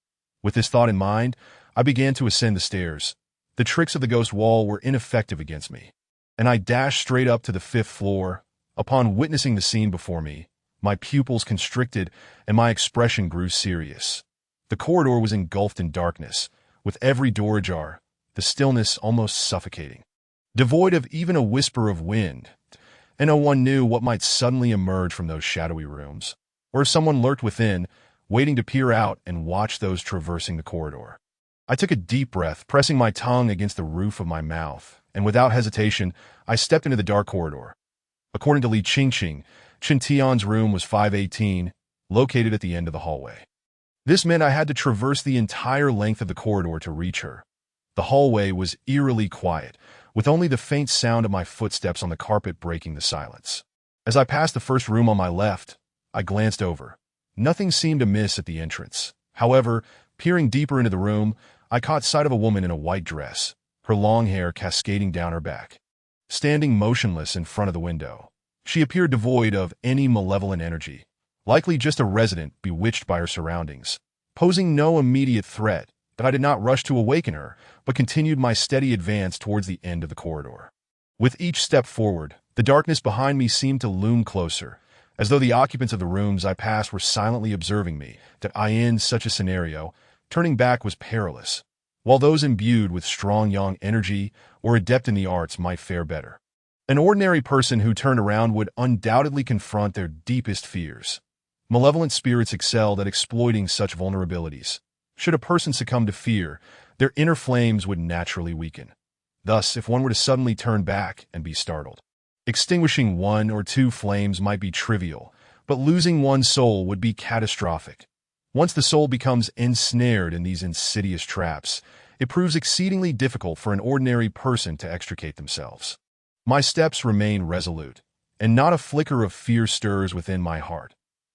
With this thought in mind, I began to ascend the stairs. The tricks of the ghost wall were ineffective against me, and I dashed straight up to the 5th floor. Upon witnessing the scene before me, my pupils constricted and my expression grew serious. The corridor was engulfed in darkness, with every door ajar, the stillness almost suffocating. Devoid of even a whisper of wind, and no one knew what might suddenly emerge from those shadowy rooms, or if someone lurked within, waiting to peer out and watch those traversing the corridor. I took a deep breath, pressing my tongue against the roof of my mouth, and without hesitation, I stepped into the dark corridor. According to Li Qingqing, Chen Tian's room was 518, located at the end of the hallway. This meant I had to traverse the entire length of the corridor to reach her. The hallway was eerily quiet, with only the faint sound of my footsteps on the carpet breaking the silence. As I passed the first room on my left, I glanced over. Nothing seemed amiss at the entrance. However, peering deeper into the room, I caught sight of a woman in a white dress, her long hair cascading down her back. Standing motionless in front of the window, she appeared devoid of any malevolent energy, likely just a resident bewitched by her surroundings, posing no immediate threat. But I did not rush to awaken her, but continued my steady advance towards the end of the corridor. With each step forward, the darkness behind me seemed to loom closer, as though the occupants of the rooms I passed were silently observing me. That in such a scenario, turning back was perilous, while those imbued with strong yang energy or adept in the arts might fare better. An ordinary person who turned around would undoubtedly confront their deepest fears. Malevolent spirits excelled at exploiting such vulnerabilities. Should a person succumb to fear, their inner flames would naturally weaken. Thus, if one were to suddenly turn back and be startled, extinguishing one or two flames might be trivial, but losing one's soul would be catastrophic. Once the soul becomes ensnared in these insidious traps, it proves exceedingly difficult for an ordinary person to extricate themselves. My steps remain resolute, and not a flicker of fear stirs within my heart.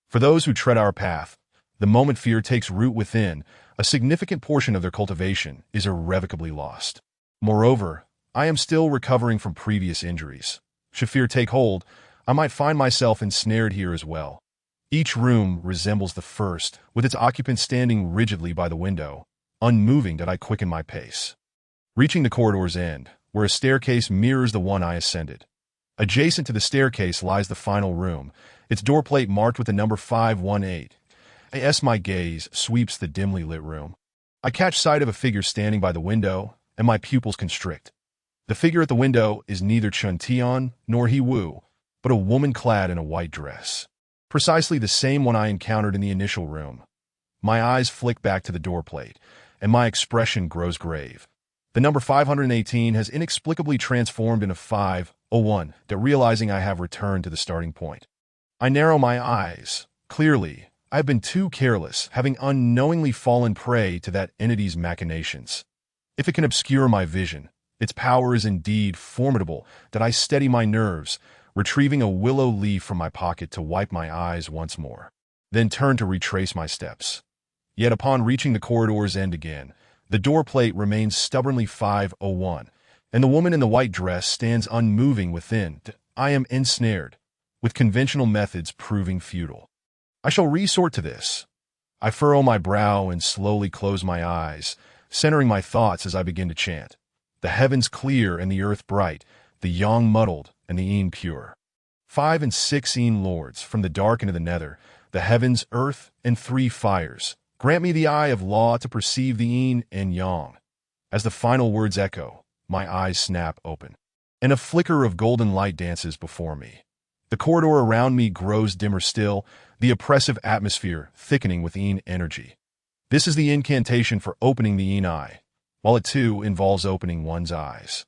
For those who tread our path, the moment fear takes root within, a significant portion of their cultivation is irrevocably lost. Moreover, I am still recovering from previous injuries. Should fear take hold, I might find myself ensnared here as well. Each room resembles the first, with its occupant standing rigidly by the window, unmoving. That I quicken my pace. Reaching the corridor's end, where a staircase mirrors the one I ascended, Adjacent to the staircase lies the final room, its doorplate marked with the number 518. As my gaze sweeps the dimly lit room, I catch sight of a figure standing by the window, and my pupils constrict. The figure at the window is neither Chun Tian nor He Wu, but a woman clad in a white dress. Precisely the same one I encountered in the initial room. My eyes flick back to the doorplate, and my expression grows grave. The number 518 has inexplicably transformed into 501, that realizing I have returned to the starting point. I narrow my eyes. Clearly, I have been too careless, having unknowingly fallen prey to that entity's machinations. If it can obscure my vision, its power is indeed formidable, that I steady my nerves, retrieving a willow leaf from my pocket to wipe my eyes once more, then turn to retrace my steps. Yet upon reaching the corridor's end again, the doorplate remains stubbornly 501, and the woman in the white dress stands unmoving within. I am ensnared, with conventional methods proving futile. I shall resort to this. I furrow my brow and slowly close my eyes, centering my thoughts as I begin to chant. The heavens clear and the earth bright, the yang muddled and the een pure. 5 and 6 een lords, from the dark into the nether, the heavens, earth, and 3 fires. Grant me the eye of law to perceive the yin and yang. As the final words echo, my eyes snap open, and a flicker of golden light dances before me. The corridor around me grows dimmer still, the oppressive atmosphere thickening with yin energy. This is the incantation for opening the yin eye, while it too involves opening one's eyes.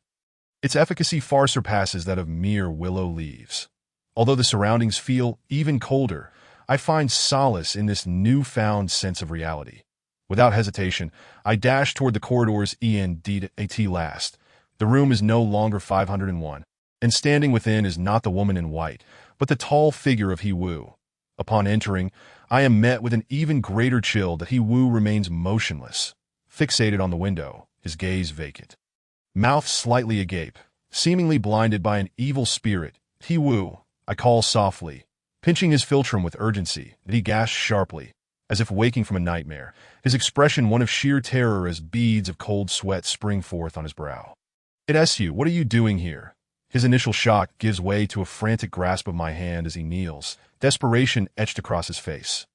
Its efficacy far surpasses that of mere willow leaves. Although the surroundings feel even colder, I find solace in this newfound sense of reality. Without hesitation, I dash toward the corridor's end at last. The room is no longer 501, and standing within is not the woman in white, but the tall figure of He Wu. Upon entering, I am met with an even greater chill that He Wu remains motionless, fixated on the window, his gaze vacant. Mouth slightly agape, seemingly blinded by an evil spirit, He Wu, I call softly, pinching his philtrum with urgency, that he gasps sharply, as if waking from a nightmare, his expression one of sheer terror as beads of cold sweat spring forth on his brow. "Itsu, what are you doing here?" His initial shock gives way to a frantic grasp of my hand as he kneels, desperation etched across his face.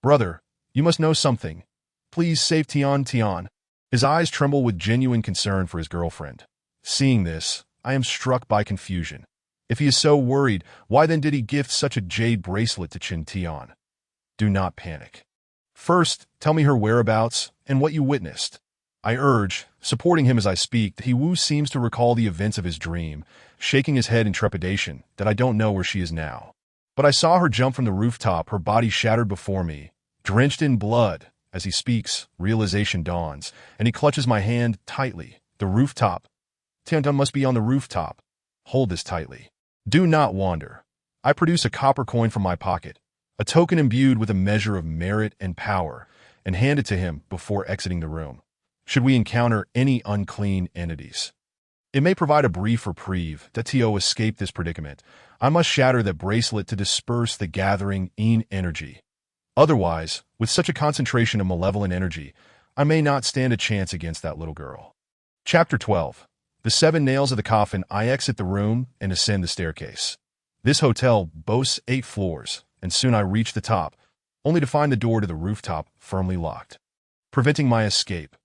"Brother, you must know something. Please save Tian Tian." His eyes tremble with genuine concern for his girlfriend. Seeing this, I am struck by confusion. If he is so worried, why then did he gift such a jade bracelet to Chun Tian? Do not panic. First, tell me her whereabouts and what you witnessed. I urge, supporting him as I speak. He Wu seems to recall the events of his dream, shaking his head in trepidation that I don't know where she is now. But I saw her jump from the rooftop, her body shattered before me, drenched in blood. As he speaks, realization dawns, and he clutches my hand tightly. The rooftop. Tian must be on the rooftop. Hold this tightly. Do not wander. I produce a copper coin from my pocket, a token imbued with a measure of merit and power, and hand it to him before exiting the room. Should we encounter any unclean entities, it may provide a brief reprieve that To escape this predicament. I must shatter that bracelet to disperse the gathering yin energy. Otherwise, with such a concentration of malevolent energy, I may not stand a chance against that little girl. Chapter 12. The 7 nails of the coffin. I exit the room and ascend the staircase. This hotel boasts 8 floors, and soon I reach the top, only to find the door to the rooftop firmly locked, preventing my escape.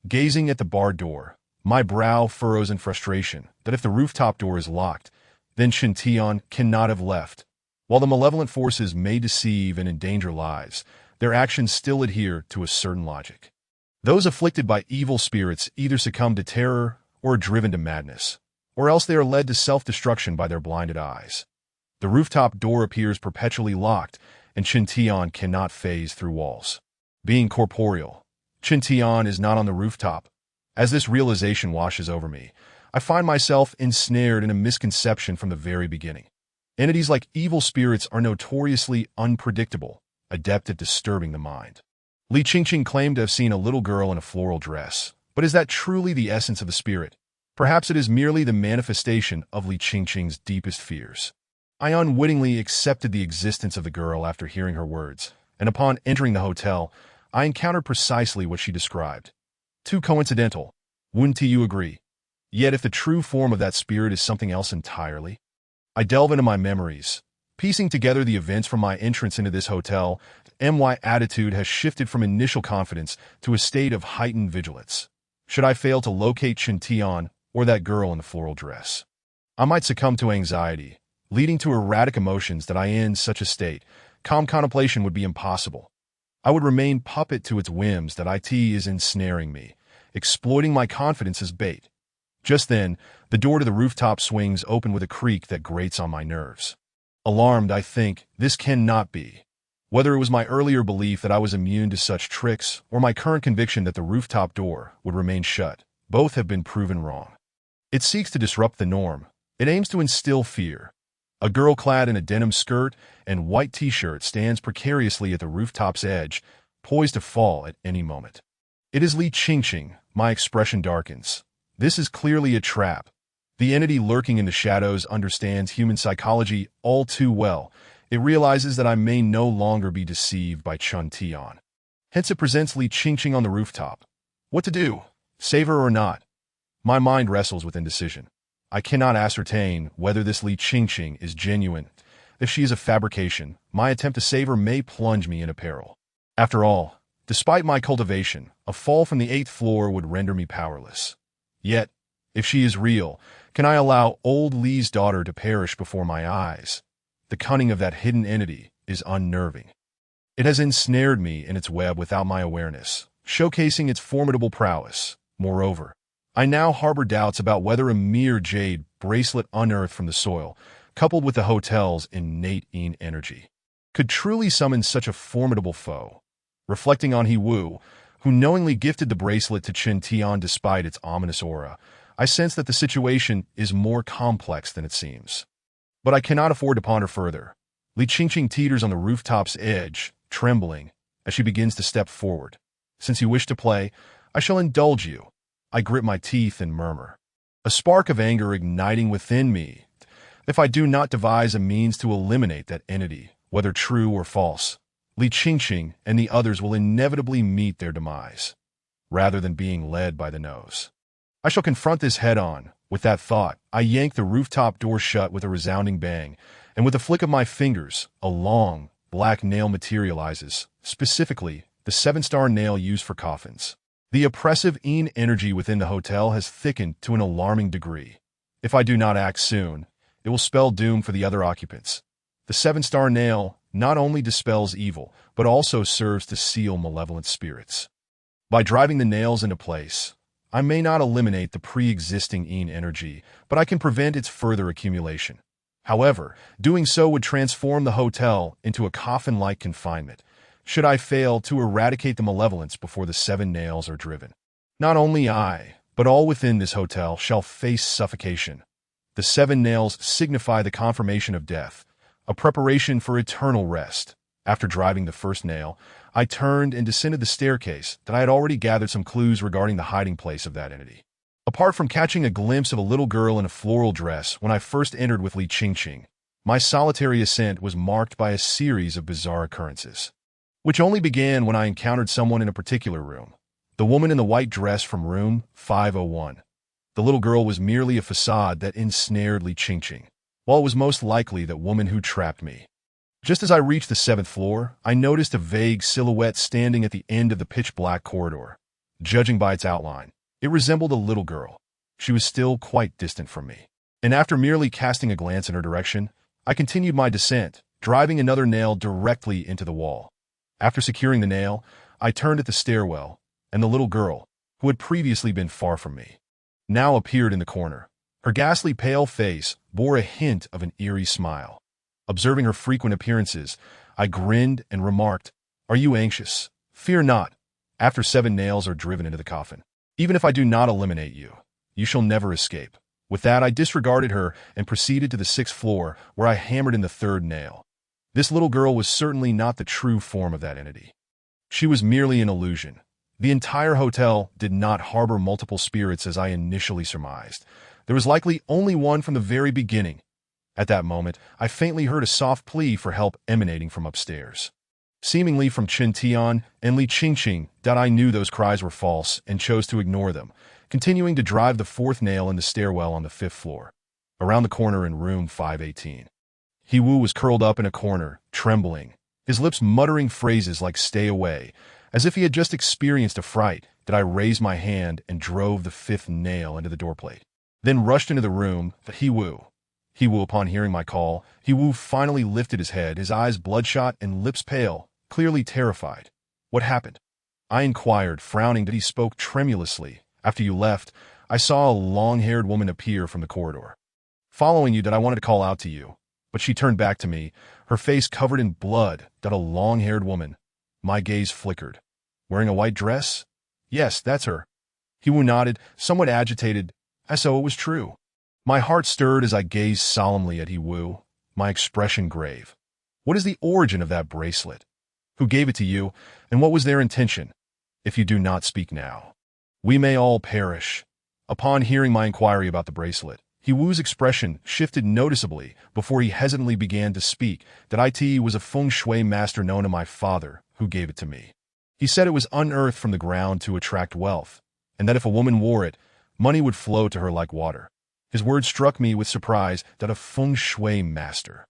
Gazing at the barred door, my brow furrows in frustration that if the rooftop door is locked, then Chun Tian cannot have left. While the malevolent forces may deceive and endanger lives, their actions still adhere to a certain logic. Those afflicted by evil spirits either succumb to terror or are driven to madness, or else they are led to self-destruction by their blinded eyes. The rooftop door appears perpetually locked, and Chun Tian cannot phase through walls. Being corporeal, Chun Tian is not on the rooftop. As this realization washes over me, I find myself ensnared in a misconception from the very beginning. Entities like evil spirits are notoriously unpredictable, adept at disturbing the mind. Li Qingqing claimed to have seen a little girl in a floral dress, but is that truly the essence of a spirit? Perhaps it is merely the manifestation of Li Qingqing's deepest fears. I unwittingly accepted the existence of the girl after hearing her words, and upon entering the hotel, I encountered precisely what she described. Too coincidental, wouldn't you agree? Yet if the true form of that spirit is something else entirely, I delve into my memories, piecing together the events from my entrance into this hotel. My attitude has shifted from initial confidence to a state of heightened vigilance. Should I fail to locate Chintian or that girl in the floral dress, I might succumb to anxiety, leading to erratic emotions that in such a state, calm contemplation would be impossible. I would remain puppet to its whims that it is ensnaring me, exploiting my confidence as bait. Just then, the door to the rooftop swings open with a creak that grates on my nerves. Alarmed, I think, this cannot be. Whether it was my earlier belief that I was immune to such tricks or my current conviction that the rooftop door would remain shut, both have been proven wrong. It seeks to disrupt the norm. It aims to instill fear. A girl clad in a denim skirt and white t-shirt stands precariously at the rooftop's edge, poised to fall at any moment. It is Li Qingqing. My expression darkens. This is clearly a trap. The entity lurking in the shadows understands human psychology all too well. It realizes that I may no longer be deceived by Chun Tian. Hence it presents Li Qingqing on the rooftop. What to do? Save her or not? My mind wrestles with indecision. I cannot ascertain whether this Li Qingqing is genuine. If she is a fabrication, my attempt to save her may plunge me into peril. After all, despite my cultivation, a fall from the 8th floor would render me powerless. Yet, if she is real, can I allow old Li's daughter to perish before my eyes? The cunning of that hidden entity is unnerving. It has ensnared me in its web without my awareness, showcasing its formidable prowess. Moreover, I now harbor doubts about whether a mere jade bracelet unearthed from the soil, coupled with the hotel's innate energy, could truly summon such a formidable foe. Reflecting on He Wu, who knowingly gifted the bracelet to Chen Tian despite its ominous aura, I sense that the situation is more complex than it seems. But I cannot afford to ponder further. Li Qingqing teeters on the rooftop's edge, trembling, as she begins to step forward. Since you wish to play, I shall indulge you. I grit my teeth and murmur, a spark of anger igniting within me. If I do not devise a means to eliminate that entity, whether true or false, Li Qingqing and the others will inevitably meet their demise, rather than being led by the nose. I shall confront this head-on. With that thought, I yank the rooftop door shut with a resounding bang, and with a flick of my fingers, a long, black nail materializes, specifically the 7-star nail used for coffins. The oppressive energy within the hotel has thickened to an alarming degree. If I do not act soon, it will spell doom for the other occupants. The 7-star nail not only dispels evil, but also serves to seal malevolent spirits. By driving the nails into place, I may not eliminate the pre-existing energy, but I can prevent its further accumulation. However, doing so would transform the hotel into a coffin-like confinement, should I fail to eradicate the malevolence before the 7 nails are driven. Not only I, but all within this hotel shall face suffocation. The 7 nails signify the confirmation of death, a preparation for eternal rest. After driving the first nail, I turned and descended the staircase that I had already gathered some clues regarding the hiding place of that entity. Apart from catching a glimpse of a little girl in a floral dress when I first entered with Li Qingqing, my solitary ascent was marked by a series of bizarre occurrences, which only began when I encountered someone in a particular room. The woman in the white dress from room 501. The little girl was merely a facade that ensnared Li Qingqing, while it was most likely that woman who trapped me. Just as I reached the 7th floor, I noticed a vague silhouette standing at the end of the pitch-black corridor. Judging by its outline, it resembled a little girl. She was still quite distant from me. And after merely casting a glance in her direction, I continued my descent, driving another nail directly into the wall. After securing the nail, I turned at the stairwell, and the little girl, who had previously been far from me, now appeared in the corner. Her ghastly pale face bore a hint of an eerie smile. Observing her frequent appearances, I grinned and remarked, "Are you anxious? Fear not. After 7 nails are driven into the coffin, even if I do not eliminate you, you shall never escape." With that, I disregarded her and proceeded to the 6th floor, where I hammered in the 3rd nail. This little girl was certainly not the true form of that entity. She was merely an illusion. The entire hotel did not harbor multiple spirits as I initially surmised. There was likely only one from the very beginning. At that moment, I faintly heard a soft plea for help emanating from upstairs, seemingly from Chen Tian and Li Qingqing. I knew those cries were false and chose to ignore them, continuing to drive the 4th nail in the stairwell on the 5th floor. around the corner in room 518. He-Woo was curled up in a corner, trembling, his lips muttering phrases like "stay away," as if he had just experienced a fright. That I raised my hand and drove the fifth nail into the doorplate. Then rushed into the room, but He-Woo. He-Woo, upon hearing my call, He-Woo finally lifted his head, his eyes bloodshot and lips pale, clearly terrified. "What happened?" I inquired, frowning. That he spoke tremulously. "After you left, I saw a long-haired woman appear from the corridor. Following you, that I wanted to call out to you. But she turned back to me, her face covered in blood." That a long-haired woman. My gaze flickered. "Wearing a white dress?" "Yes, that's her." He-Woo nodded, somewhat agitated. So it was true. My heart stirred as I gazed solemnly at He-Woo, my expression grave. "What is the origin of that bracelet? Who gave it to you, and what was their intention? If you do not speak now, we may all perish." Upon hearing my inquiry about the bracelet, He-Woo's expression shifted noticeably before he hesitantly began to speak. That it was a feng shui master known to my father who gave it to me. He said it was unearthed from the ground to attract wealth, and that if a woman wore it, money would flow to her like water. His words struck me with surprise. That a feng shui master.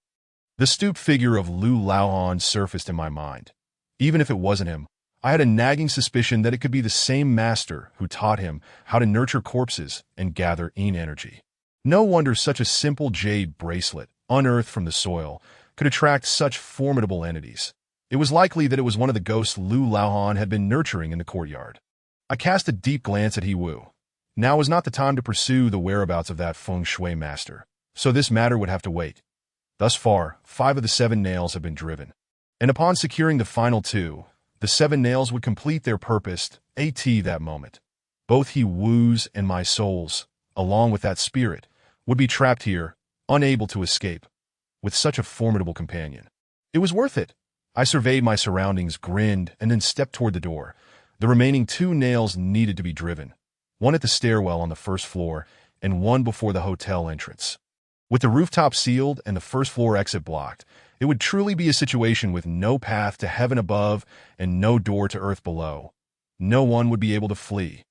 The stooped figure of Lu Laohan surfaced in my mind. Even if it wasn't him, I had a nagging suspicion that it could be the same master who taught him how to nurture corpses and gather yin energy. No wonder such a simple jade bracelet, unearthed from the soil, could attract such formidable entities. It was likely that it was one of the ghosts Lu Laohan had been nurturing in the courtyard. I cast a deep glance at He-Woo. Now was not the time to pursue the whereabouts of that feng shui master, so this matter would have to wait. Thus far, 5 of the 7 nails have been driven, and upon securing the final 2, the 7 nails would complete their purpose that moment. Both He-Woo's and my souls, along with that spirit, would be trapped here, unable to escape, with such a formidable companion. It was worth it. I surveyed my surroundings, grinned, and then stepped toward the door. The remaining 2 nails needed to be driven, one at the stairwell on the first floor, and one before the hotel entrance. With the rooftop sealed and the first floor exit blocked, it would truly be a situation with no path to heaven above and no door to earth below. No one would be able to flee.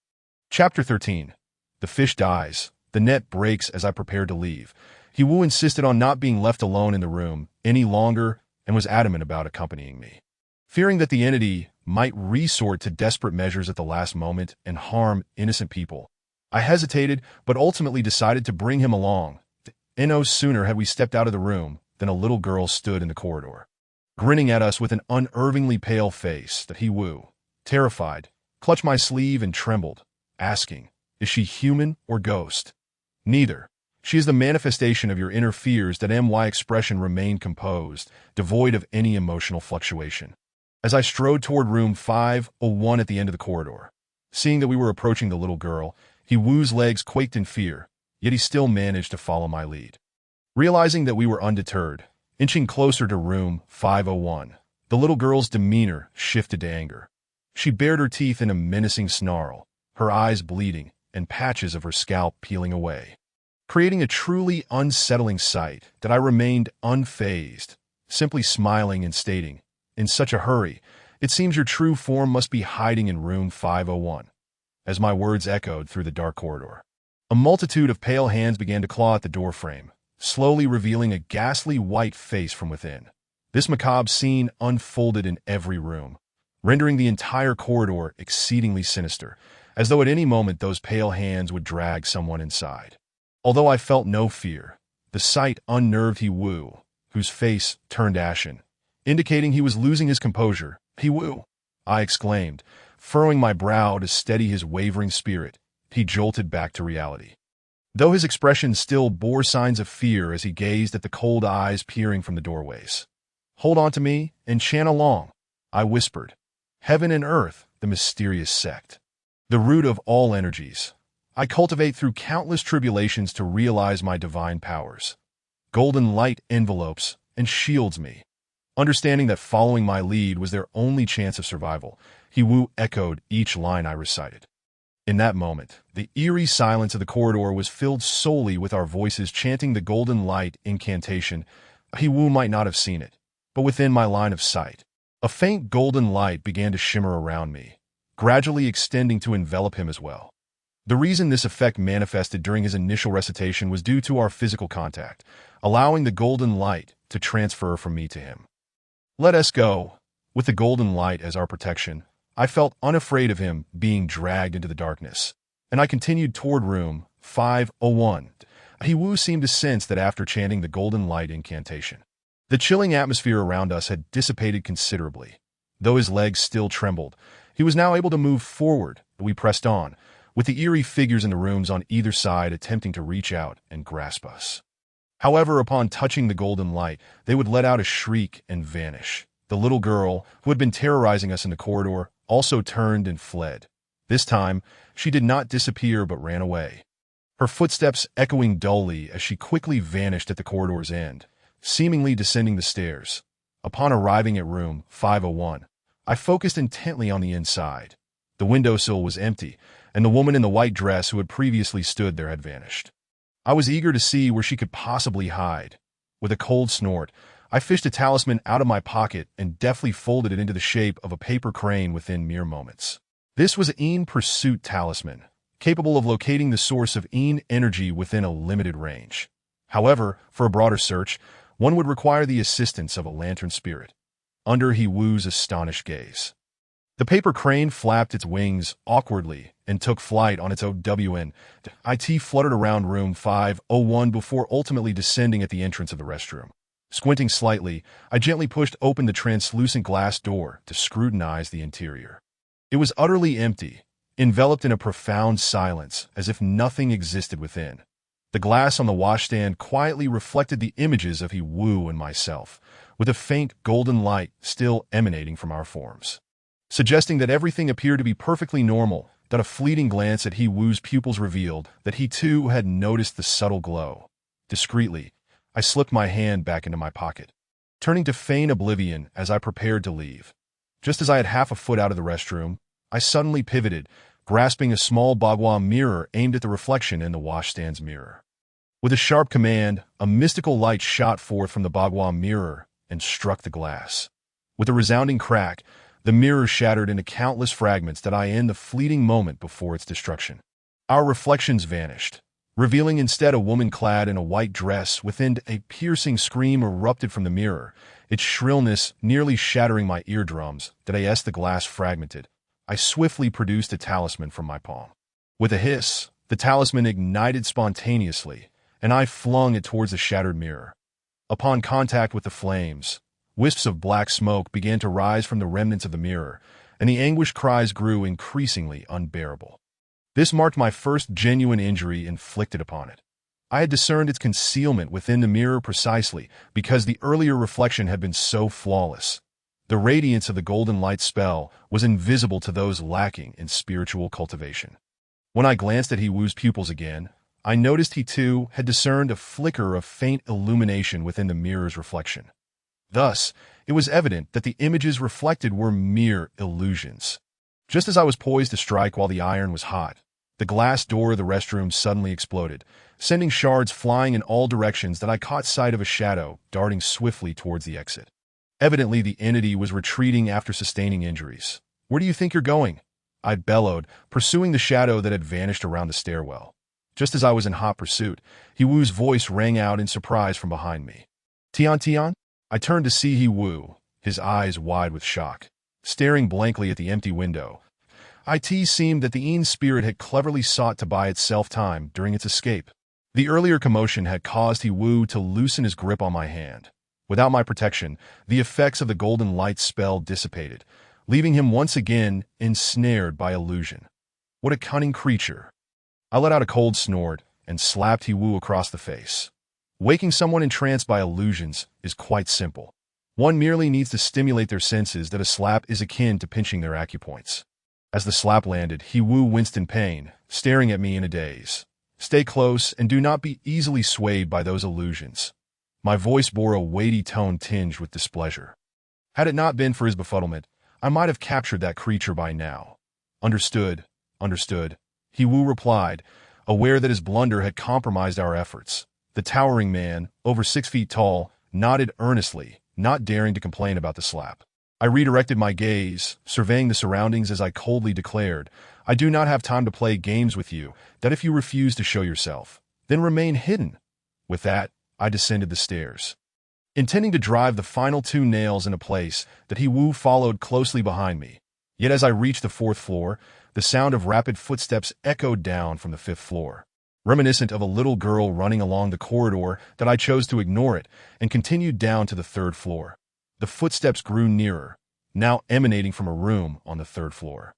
Chapter 13. The fish dies. The net breaks as I prepared to leave. He-Woo insisted on not being left alone in the room any longer and was adamant about accompanying me. Fearing that the entity might resort to desperate measures at the last moment and harm innocent people, I hesitated but ultimately decided to bring him along. No sooner had we stepped out of the room than a little girl stood in the corridor, grinning at us with an unervingly pale face. That He-Woo, terrified, clutched my sleeve and trembled, asking, "Is she human or ghost?" "Neither. She is the manifestation of your inner fears." That my expression remained composed, devoid of any emotional fluctuation. As I strode toward room 501 at the end of the corridor, seeing that we were approaching the little girl, He-Woo's legs quaked in fear, yet he still managed to follow my lead. Realizing that we were undeterred, inching closer to room 501, the little girl's demeanor shifted to anger. She bared her teeth in a menacing snarl, her eyes bleeding and patches of her scalp peeling away, creating a truly unsettling sight. That I remained unfazed, simply smiling and stating, "In such a hurry, it seems your true form must be hiding in room 501. As my words echoed through the dark corridor, a multitude of pale hands began to claw at the doorframe, slowly revealing a ghastly white face from within. This macabre scene unfolded in every room, rendering the entire corridor exceedingly sinister, as though at any moment those pale hands would drag someone inside. Although I felt no fear, the sight unnerved He-Woo, whose face turned ashen, indicating he was losing his composure. "He-Woo!" I exclaimed, furrowing my brow to steady his wavering spirit. He jolted back to reality, though his expression still bore signs of fear as he gazed at the cold eyes peering from the doorways. "Hold on to me and chant along," I whispered. "Heaven and earth, the mysterious sect, the root of all energies, I cultivate through countless tribulations to realize my divine powers. Golden light envelopes and shields me." Understanding that following my lead was their only chance of survival, He-Woo echoed each line I recited. In that moment, the eerie silence of the corridor was filled solely with our voices chanting the golden light incantation. He-Woo might not have seen it, but within my line of sight, a faint golden light began to shimmer around me, gradually extending to envelop him as well. The reason this effect manifested during his initial recitation was due to our physical contact, allowing the golden light to transfer from me to him. Let us go. With the golden light as our protection, I felt unafraid of him being dragged into the darkness, and I continued toward room 501. He-Wu seemed to sense that after chanting the golden light incantation, the chilling atmosphere around us had dissipated considerably. Though his legs still trembled, he was now able to move forward. We pressed on, with the eerie figures in the rooms on either side attempting to reach out and grasp us. However, upon touching the golden light, they would let out a shriek and vanish. The little girl, who had been terrorizing us in the corridor, also turned and fled. This time, she did not disappear but ran away, her footsteps echoing dully as she quickly vanished at the corridor's end, seemingly descending the stairs. Upon arriving at room 501, I focused intently on the inside. The windowsill was empty, and the woman in the white dress who had previously stood there had vanished. I was eager to see where she could possibly hide. With a cold snort, I fished a talisman out of my pocket and deftly folded it into the shape of a paper crane within mere moments. This was an Een Pursuit talisman, capable of locating the source of Een energy within a limited range. However, for a broader search, one would require the assistance of a lantern spirit. Under He-Wu's astonished gaze, the paper crane flapped its wings awkwardly and took flight on its OWN. IT fluttered around room 501 before ultimately descending at the entrance of the restroom. Squinting slightly, I gently pushed open the translucent glass door to scrutinize the interior. It was utterly empty, enveloped in a profound silence, as if nothing existed within. The glass on the washstand quietly reflected the images of He-Wu and myself, with a faint golden light still emanating from our forms, suggesting that everything appeared to be perfectly normal. That a fleeting glance at He-Wu's pupils revealed that he too had noticed the subtle glow. Discreetly, I slipped my hand back into my pocket, turning to feign oblivion as I prepared to leave. Just as I had half a foot out of the restroom, I suddenly pivoted, grasping a small bagua mirror aimed at the reflection in the washstand's mirror. With a sharp command, a mystical light shot forth from the bagua mirror and struck the glass. With a resounding crack, the mirror shattered into countless fragments that I in the fleeting moment before its destruction. Our reflections vanished, revealing instead a woman clad in a white dress. Within, a piercing scream erupted from the mirror, its shrillness nearly shattering my eardrums. As the glass fragmented, I swiftly produced a talisman from my palm. With a hiss, the talisman ignited spontaneously, and I flung it towards the shattered mirror. Upon contact with the flames, wisps of black smoke began to rise from the remnants of the mirror, and the anguished cries grew increasingly unbearable. This marked my first genuine injury inflicted upon it. I had discerned its concealment within the mirror precisely because the earlier reflection had been so flawless. The radiance of the golden light spell was invisible to those lacking in spiritual cultivation. When I glanced at He-Wu's pupils again, I noticed he too had discerned a flicker of faint illumination within the mirror's reflection. Thus, it was evident that the images reflected were mere illusions. Just as I was poised to strike while the iron was hot, the glass door of the restroom suddenly exploded, sending shards flying in all directions. That I caught sight of a shadow darting swiftly towards the exit. Evidently, the entity was retreating after sustaining injuries. "Where do you think you're going?" I bellowed, pursuing the shadow that had vanished around the stairwell. Just as I was in hot pursuit, He-Wu's voice rang out in surprise from behind me. "Tian Tian?" I turned to see He-Wu, his eyes wide with shock, staring blankly at the empty window. It seemed that the Een spirit had cleverly sought to buy itself time during its escape. The earlier commotion had caused He-Wu to loosen his grip on my hand. Without my protection, the effects of the golden light spell dissipated, leaving him once again ensnared by illusion. What a cunning creature! I let out a cold snort and slapped He-Wu across the face. Waking someone entranced by illusions is quite simple. One merely needs to stimulate their senses. That a slap is akin to pinching their acupoints. As the slap landed, He-Wu winced in pain, staring at me in a daze. "Stay close and do not be easily swayed by those illusions." My voice bore a weighty tone tinged with displeasure. Had it not been for his befuddlement, I might have captured that creature by now. "Understood, understood," He-Wu replied, aware that his blunder had compromised our efforts. The towering man, over 6 feet tall, nodded earnestly, not daring to complain about the slap. I redirected my gaze, surveying the surroundings as I coldly declared, I do not have time to play games with you, that if you refuse to show yourself, then remain hidden. With that, I descended the stairs, intending to drive the final 2 nails into place that He Wu followed closely behind me. Yet as I reached the 4th floor, the sound of rapid footsteps echoed down from the 5th floor, reminiscent of a little girl running along the corridor that I chose to ignore it and continued down to the 3rd floor. The footsteps grew nearer, now emanating from a room on the 3rd floor.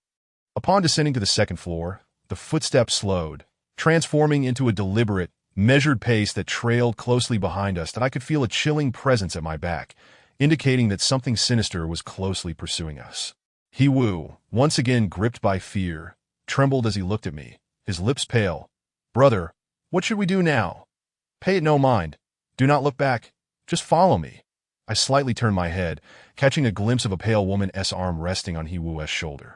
Upon descending to the 2nd floor, the footsteps slowed, transforming into a deliberate, measured pace that trailed closely behind us that I could feel a chilling presence at my back, indicating that something sinister was closely pursuing us. He Wu, once again gripped by fear, trembled as he looked at me, his lips pale. Brother, what should we do now? Pay it no mind. Do not look back. Just follow me. I slightly turned my head, catching a glimpse of a pale woman's arm resting on He Wu's shoulder,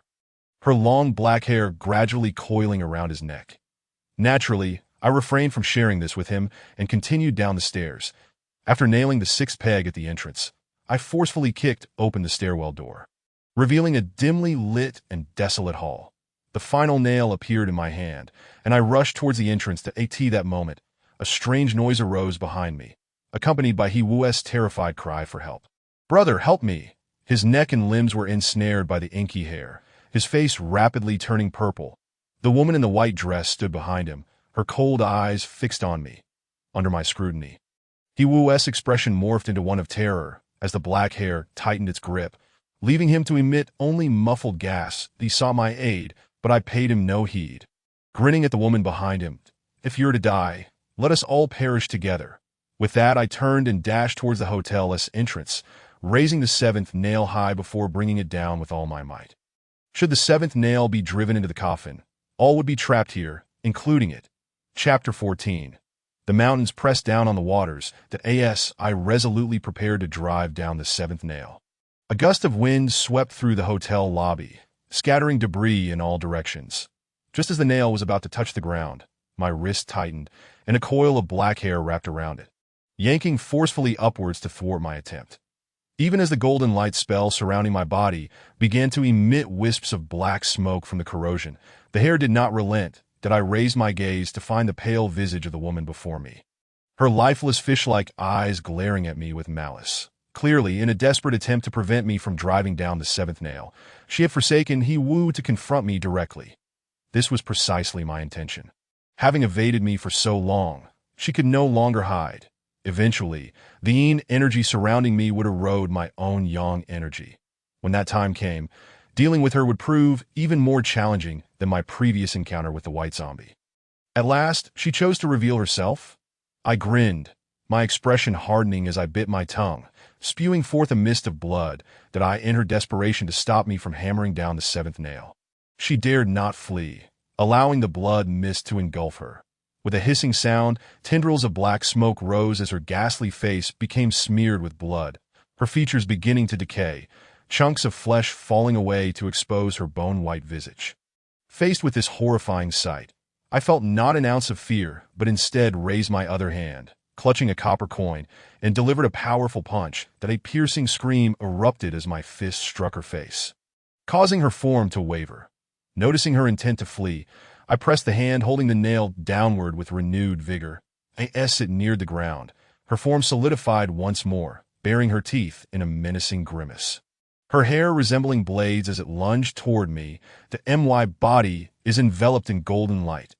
her long black hair gradually coiling around his neck. Naturally, I refrained from sharing this with him and continued down the stairs. After nailing the 6th peg at the entrance, I forcefully kicked open the stairwell door, revealing a dimly lit and desolate hall. The final nail appeared in my hand, and I rushed towards the entrance to that moment. A strange noise arose behind me, accompanied by He Wu's terrified cry for help. Brother, help me! His neck and limbs were ensnared by the inky hair, his face rapidly turning purple. The woman in the white dress stood behind him, her cold eyes fixed on me. Under my scrutiny, He Wu's expression morphed into one of terror as the black hair tightened its grip, leaving him to emit only muffled gasps. He sought my aid, but I paid him no heed. Grinning at the woman behind him, if you're to die, let us all perish together. With that, I turned and dashed towards the hotel's entrance, raising the 7th nail high before bringing it down with all my might. Should the 7th nail be driven into the coffin, all would be trapped here, including it. Chapter 14. The mountains pressed down on the waters that I resolutely prepared to drive down the 7th nail. A gust of wind swept through the hotel lobby, scattering debris in all directions. Just as the nail was about to touch the ground, my wrist tightened, and a coil of black hair wrapped around it, yanking forcefully upwards to thwart my attempt. Even as the golden light spell surrounding my body began to emit wisps of black smoke from the corrosion, the hair did not relent, that I raised my gaze to find the pale visage of the woman before me, her lifeless fish-like eyes glaring at me with malice. Clearly, in a desperate attempt to prevent me from driving down the 7th nail, she had forsaken He Wu to confront me directly. This was precisely my intention. Having evaded me for so long, she could no longer hide. Eventually, the yin energy surrounding me would erode my own yang energy. When that time came, dealing with her would prove even more challenging than my previous encounter with the white zombie. At last, she chose to reveal herself. I grinned, my expression hardening as I bit my tongue, spewing forth a mist of blood that I in her desperation to stop me from hammering down the 7th nail. She dared not flee, allowing the blood mist to engulf her. With a hissing sound, tendrils of black smoke rose as her ghastly face became smeared with blood, her features beginning to decay, chunks of flesh falling away to expose her bone-white visage. Faced with this horrifying sight, I felt not an ounce of fear, but instead raised my other hand, clutching a copper coin, and delivered a powerful punch that a piercing scream erupted as my fist struck her face, causing her form to waver. Noticing her intent to flee, I pressed the hand holding the nail downward with renewed vigor. As it neared the ground, her form solidified once more, baring her teeth in a menacing grimace. Her hair resembling blades as it lunged toward me, the body is enveloped in golden light.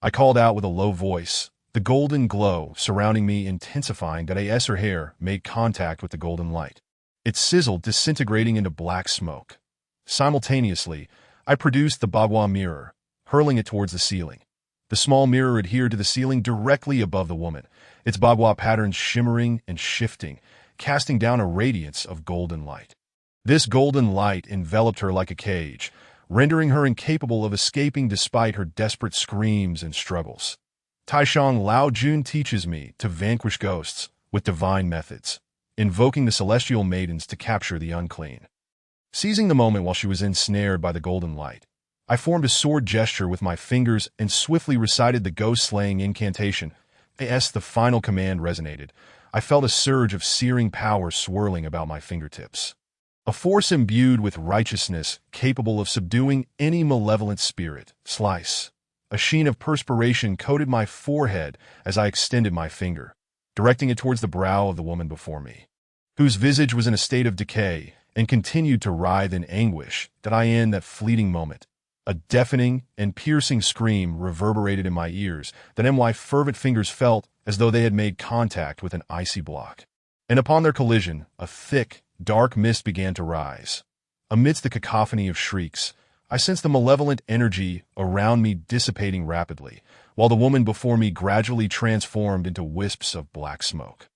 I called out with a low voice, the golden glow surrounding me intensifying that as her hair made contact with the golden light. It sizzled, disintegrating into black smoke. Simultaneously, I produced the Bagua mirror, hurling it towards the ceiling. The small mirror adhered to the ceiling directly above the woman, its Bagua patterns shimmering and shifting, casting down a radiance of golden light. This golden light enveloped her like a cage, rendering her incapable of escaping despite her desperate screams and struggles. Taishang Lao Jun teaches me to vanquish ghosts with divine methods, invoking the celestial maidens to capture the unclean. Seizing the moment while she was ensnared by the golden light, I formed a sword gesture with my fingers and swiftly recited the ghost-slaying incantation. As the final command resonated, I felt a surge of searing power swirling about my fingertips. a force imbued with righteousness capable of subduing any malevolent spirit. Slice. A sheen of perspiration coated my forehead as I extended my finger, directing it towards the brow of the woman before me, whose visage was in a state of decay and continued to writhe in anguish. In that fleeting moment, a deafening and piercing scream reverberated in my ears that my fervent fingers felt as though they had made contact with an icy block. And upon their collision, a thick, dark mist began to rise. Amidst the cacophony of shrieks, I sensed the malevolent energy around me dissipating rapidly, while the woman before me gradually transformed into wisps of black smoke.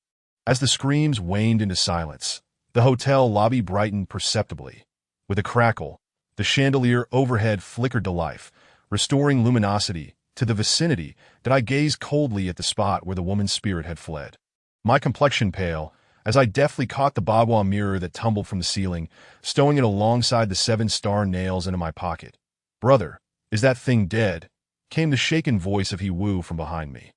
As the screams waned into silence, the hotel lobby brightened perceptibly. With a crackle, the chandelier overhead flickered to life, restoring luminosity to the vicinity. I gazed coldly at the spot where the woman's spirit had fled. My complexion pale, as I deftly caught the boudoir mirror that tumbled from the ceiling, stowing it alongside the 7-star nails into my pocket. "Brother, is that thing dead?" came the shaken voice of He-Woo from behind me.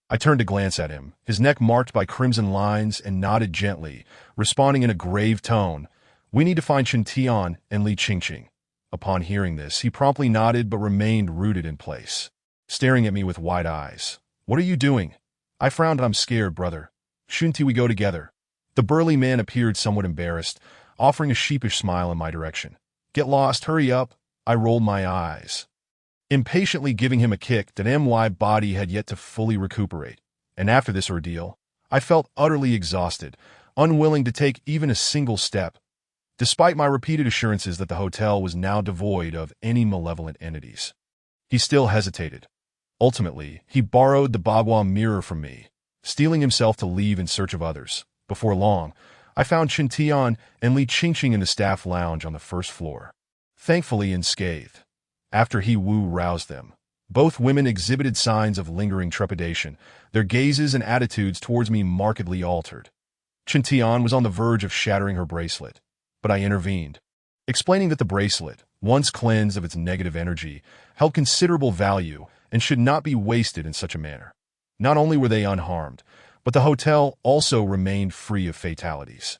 I turned to glance at him, his neck marked by crimson lines, and nodded gently, responding in a grave tone, "We need to find Chen Tian and Li Qingqing." Upon hearing this, he promptly nodded but remained rooted in place, staring at me with wide eyes. "What are you doing?" I frowned. "I'm scared, brother. Shouldn't we go together?" The burly man appeared somewhat embarrassed, offering a sheepish smile in my direction. "Get lost, hurry up." I rolled my eyes, impatiently giving him a kick that my body had yet to fully recuperate. And after this ordeal, I felt utterly exhausted, unwilling to take even a single step, despite my repeated assurances that the hotel was now devoid of any malevolent entities. He still hesitated. Ultimately, he borrowed the boudoir mirror from me, steeling himself to leave in search of others. Before long, I found Chen Tian and Li Qingqing in the staff lounge on the first floor, thankfully unscathed. After He-Woo roused them, both women exhibited signs of lingering trepidation, their gazes and attitudes towards me markedly altered. Chen Tian was on the verge of shattering her bracelet, but I intervened, explaining that the bracelet, once cleansed of its negative energy, held considerable value and should not be wasted in such a manner. Not only were they unharmed, but the hotel also remained free of fatalities.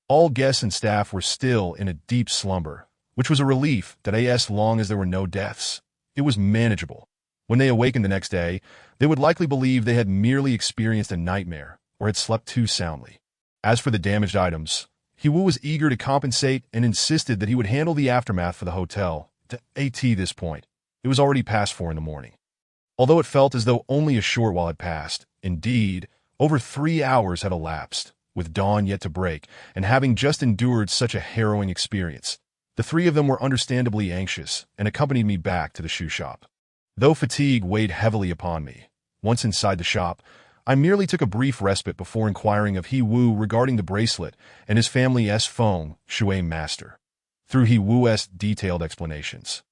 All guests and staff were still in a deep slumber, which was a relief as long as there were no deaths. It was manageable. When they awakened the next day, they would likely believe they had merely experienced a nightmare or had slept too soundly. As for the damaged items, He-Woo was eager to compensate and insisted that he would handle the aftermath for the hotel. At this point, it was already past 4 in the morning. Although it felt as though only a short while had passed, indeed, over 3 hours had elapsed, with dawn yet to break, and having just endured such a harrowing experience, the three of them were understandably anxious and accompanied me back to the shoe shop. Though fatigue weighed heavily upon me, once inside the shop, I merely took a brief respite before inquiring of He-Woo regarding the bracelet and his family's feng shui master. Through He-Woo's detailed explanations,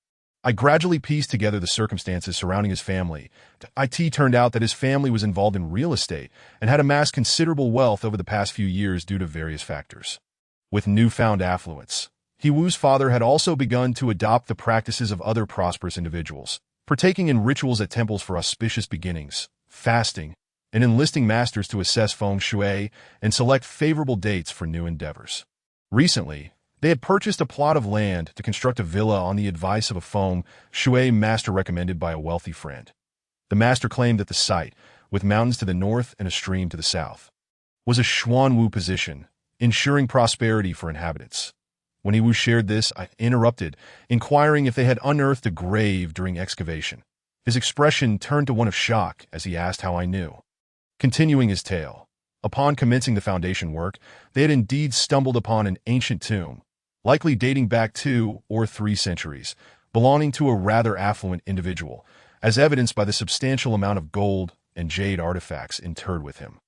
I gradually pieced together the circumstances surrounding his family. It turned out that his family was involved in real estate and had amassed considerable wealth over the past few years due to various factors. With newfound affluence, He-Woo's father had also begun to adopt the practices of other prosperous individuals, partaking in rituals at temples for auspicious beginnings, fasting, and enlisting masters to assess feng shui and select favorable dates for new endeavors. Recently, they had purchased a plot of land to construct a villa on the advice of a feng shui master recommended by a wealthy friend. The master claimed that the site, with mountains to the north and a stream to the south, was a Xuanwu position, ensuring prosperity for inhabitants. When He-Woo shared this, I interrupted, inquiring if they had unearthed a grave during excavation. His expression turned to one of shock as he asked how I knew. Continuing his tale, upon commencing the foundation work, they had indeed stumbled upon an ancient tomb, likely dating back 2 or 3 centuries, belonging to a rather affluent individual, as evidenced by the substantial amount of gold and jade artifacts interred with him.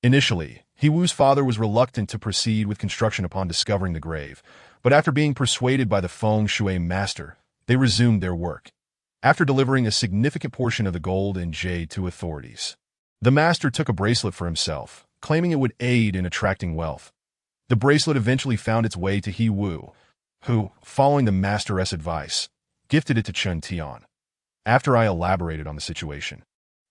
Initially, He-Woo's father was reluctant to proceed with construction upon discovering the grave, but after being persuaded by the feng shui master, they resumed their work. After delivering a significant portion of the gold and jade to authorities, the master took a bracelet for himself, claiming it would aid in attracting wealth. The bracelet eventually found its way to He-Woo, who, following the master's advice, gifted it to Chen Tian. After I elaborated on the situation,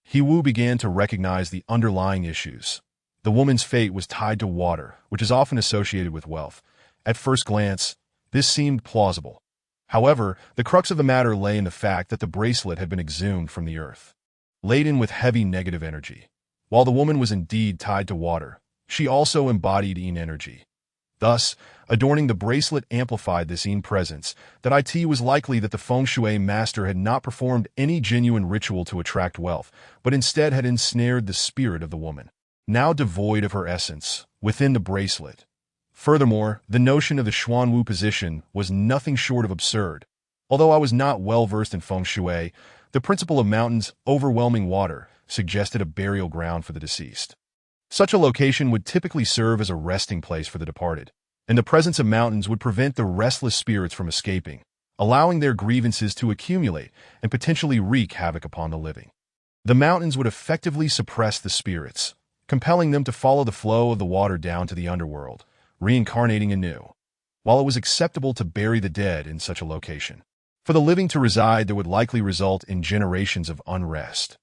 He-Woo began to recognize the underlying issues. The woman's fate was tied to water, which is often associated with wealth, At first glance, this seemed plausible. However, the crux of the matter lay in the fact that the bracelet had been exhumed from the earth, laden with heavy negative energy. While the woman was indeed tied to water, she also embodied yin energy. Thus, adorning the bracelet amplified this yin presence that it was likely that the feng shui master had not performed any genuine ritual to attract wealth, but instead had ensnared the spirit of the woman, now devoid of her essence, within the bracelet. Furthermore, the notion of the Xuanwu position was nothing short of absurd. Although I was not well versed in feng shui, the principle of mountains overwhelming water suggested a burial ground for the deceased. Such a location would typically serve as a resting place for the departed, and the presence of mountains would prevent the restless spirits from escaping, allowing their grievances to accumulate and potentially wreak havoc upon the living. The mountains would effectively suppress the spirits, compelling them to follow the flow of the water down to the underworld, reincarnating anew. While it was acceptable to bury the dead in such a location, for the living to reside there would likely result in generations of unrest.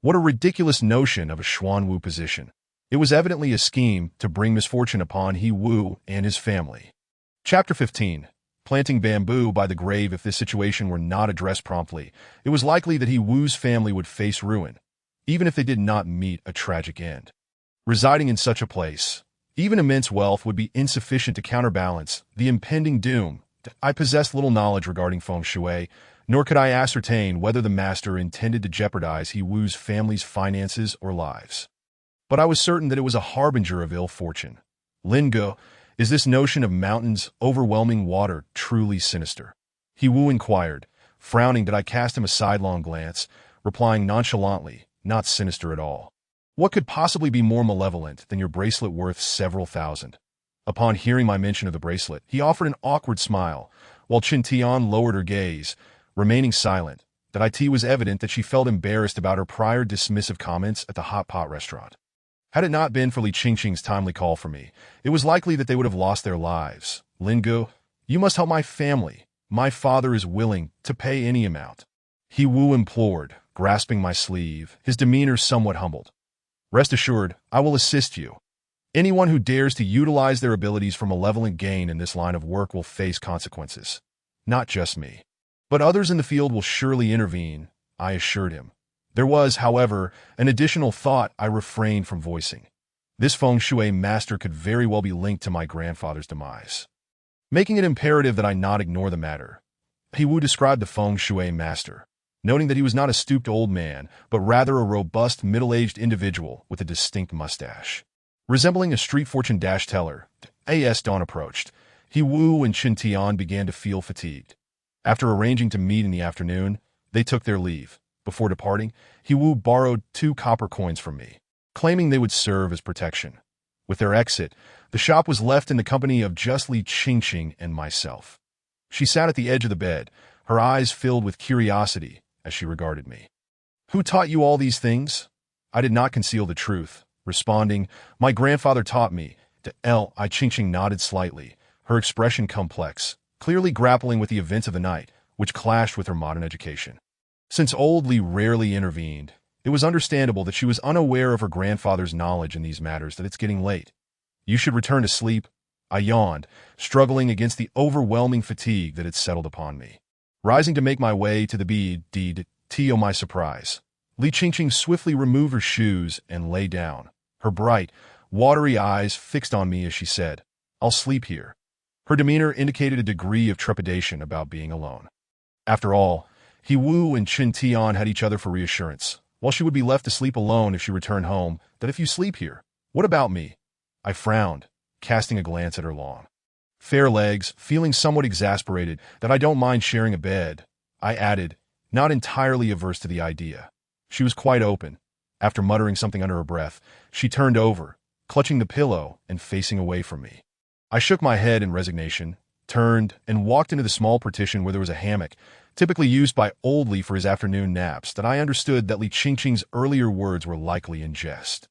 What a ridiculous notion of a Xuanwu position. It was evidently a scheme to bring misfortune upon He Wu and his family. Chapter 15. Planting bamboo by the grave. If this situation were not addressed promptly, it was likely that He Wu's family would face ruin, even if they did not meet a tragic end. Residing in such a place, even immense wealth would be insufficient to counterbalance the impending doom. I possessed little knowledge regarding feng shui, nor could I ascertain whether the master intended to jeopardize He Wu's family's finances or lives. But I was certain that it was a harbinger of ill fortune. Lingo, is this notion of mountains overwhelming water truly sinister? He Wu inquired, frowning that I cast him a sidelong glance, replying nonchalantly, not sinister at all. What could possibly be more malevolent than your bracelet worth several thousand? Upon hearing my mention of the bracelet, he offered an awkward smile, while Qin Tian lowered her gaze, remaining silent. That it was evident that she felt embarrassed about her prior dismissive comments at the hot pot restaurant. Had it not been for Li Qingqing's timely call for me, it was likely that they would have lost their lives. Lingo, you must help my family. My father is willing to pay any amount. He Wu implored, grasping my sleeve, his demeanor somewhat humbled. Rest assured, I will assist you. Anyone who dares to utilize their abilities for malevolent gain in this line of work will face consequences. Not just me, but others in the field will surely intervene, I assured him. There was, however, an additional thought I refrained from voicing. This feng shui master could very well be linked to my grandfather's demise, making it imperative that I not ignore the matter. He Wu described the feng shui master, noting that he was not a stooped old man, but rather a robust middle-aged individual with a distinct mustache. Resembling a street fortune teller, as dawn approached, He Wu and Qin Tian began to feel fatigued. After arranging to meet in the afternoon, they took their leave. Before departing, He Wu borrowed 2 copper coins from me, claiming they would serve as protection. With their exit, the shop was left in the company of just Li Qingqing and myself. She sat at the edge of the bed, her eyes filled with curiosity as she regarded me. Who taught you all these things? I did not conceal the truth, responding, my grandfather taught me. Li Qingqing nodded slightly, her expression complex, clearly grappling with the events of the night, which clashed with her modern education. Since old Li rarely intervened, it was understandable that she was unaware of her grandfather's knowledge in these matters. That it's getting late. You should return to sleep. I yawned, struggling against the overwhelming fatigue that had settled upon me. Rising to make my way to the bed, to my surprise, Li Qingqing swiftly removed her shoes and lay down, her bright, watery eyes fixed on me as she said, I'll sleep here. Her demeanor indicated a degree of trepidation about being alone. After all, He Wu and Qin Tian had each other for reassurance, while she would be left to sleep alone if she returned home. That if you sleep here, what about me? I frowned, casting a glance at her long, fair legs, feeling somewhat exasperated that I don't mind sharing a bed. I added, not entirely averse to the idea. She was quite open. After muttering something under her breath, she turned over, clutching the pillow and facing away from me. I shook my head in resignation, turned, and walked into the small partition where there was a hammock, typically used by Old Li for his afternoon naps. That I understood that Li Qingqing's earlier words were likely in jest.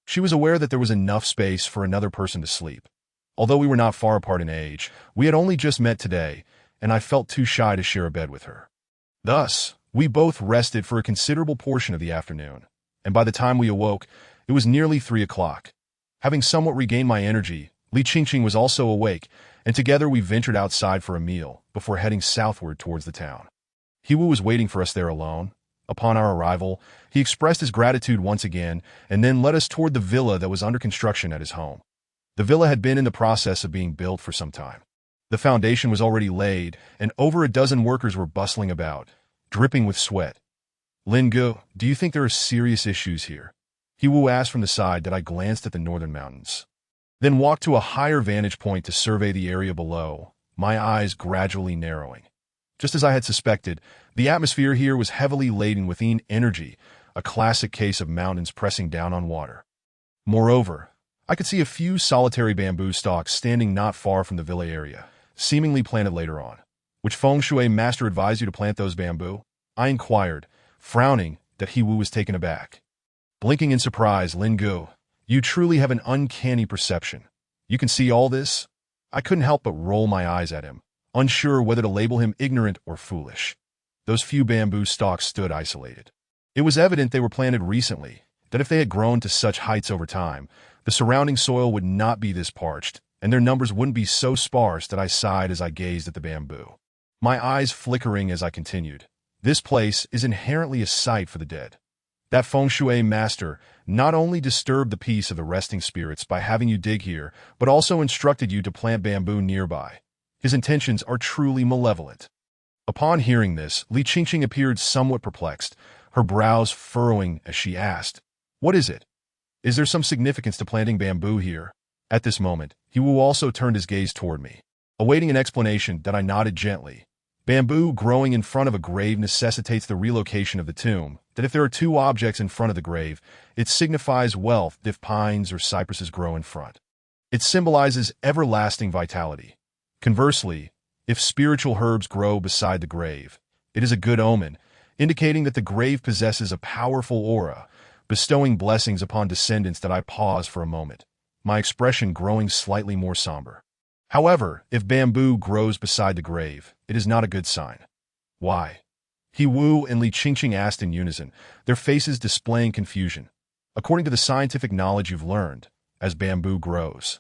She was aware that there was enough space for another person to sleep. Although we were not far apart in age, we had only just met today, and I felt too shy to share a bed with her. Thus, we both rested for a considerable portion of the afternoon, and by the time we awoke, it was nearly 3 o'clock. Having somewhat regained my energy, Li Qingqing was also awake, and together we ventured outside for a meal before heading southward towards the town. Hiwu was waiting for us there alone. Upon our arrival, he expressed his gratitude once again and then led us toward the villa that was under construction at his home. The villa had been in the process of being built for some time. The foundation was already laid, and over a dozen workers were bustling about, dripping with sweat. "Lingu, do you think there are serious issues here?" Hiwu asked from the side that I glanced at the northern mountains. Then walked to a higher vantage point to survey the area below, my eyes gradually narrowing. Just as I had suspected, the atmosphere here was heavily laden with yin energy, a classic case of mountains pressing down on water. Moreover, I could see a few solitary bamboo stalks standing not far from the villa area, seemingly planted later on. "Which feng shui master advised you to plant those bamboo?" I inquired, frowning that Hiwu was taken aback. Blinking in surprise, "Lingu, you truly have an uncanny perception. You can see all this?" I couldn't help but roll my eyes at him, unsure whether to label him ignorant or foolish. Those few bamboo stalks stood isolated. It was evident they were planted recently, that if they had grown to such heights over time, the surrounding soil would not be this parched, and their numbers wouldn't be so sparse that I sighed as I gazed at the bamboo. My eyes flickering as I continued. This place is inherently a site for the dead. That feng shui master not only disturbed the peace of the resting spirits by having you dig here, but also instructed you to plant bamboo nearby. His intentions are truly malevolent. Upon hearing this, Li Qingqing appeared somewhat perplexed, her brows furrowing as she asked, "What is it? Is there some significance to planting bamboo here?" At this moment, Hiwu also turned his gaze toward me. Awaiting an explanation that I nodded gently. "Bamboo growing in front of a grave necessitates the relocation of the tomb, that if there are two objects in front of the grave, it signifies wealth if pines or cypresses grow in front. It symbolizes everlasting vitality. Conversely, if spiritual herbs grow beside the grave, it is a good omen, indicating that the grave possesses a powerful aura, bestowing blessings upon descendants." That I paused for a moment, my expression growing slightly more somber. "However, if bamboo grows beside the grave, it is not a good sign." "Why?" Hiwu and Li Qingqing asked in unison, their faces displaying confusion. "According to the scientific knowledge you've learned, as bamboo grows,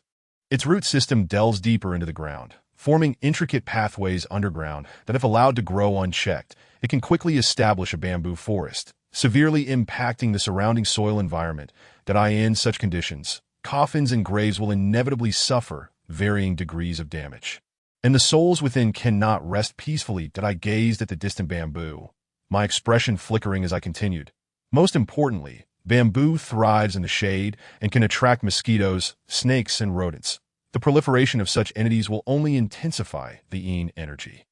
its root system delves deeper into the ground, forming intricate pathways underground that if allowed to grow unchecked, it can quickly establish a bamboo forest, severely impacting the surrounding soil environment. That in such conditions, coffins and graves will inevitably suffer varying degrees of damage, and the souls within cannot rest peacefully." That I gazed at the distant bamboo, my expression flickering as I continued. "Most importantly, bamboo thrives in the shade and can attract mosquitoes, snakes, and rodents. The proliferation of such entities will only intensify the yin energy."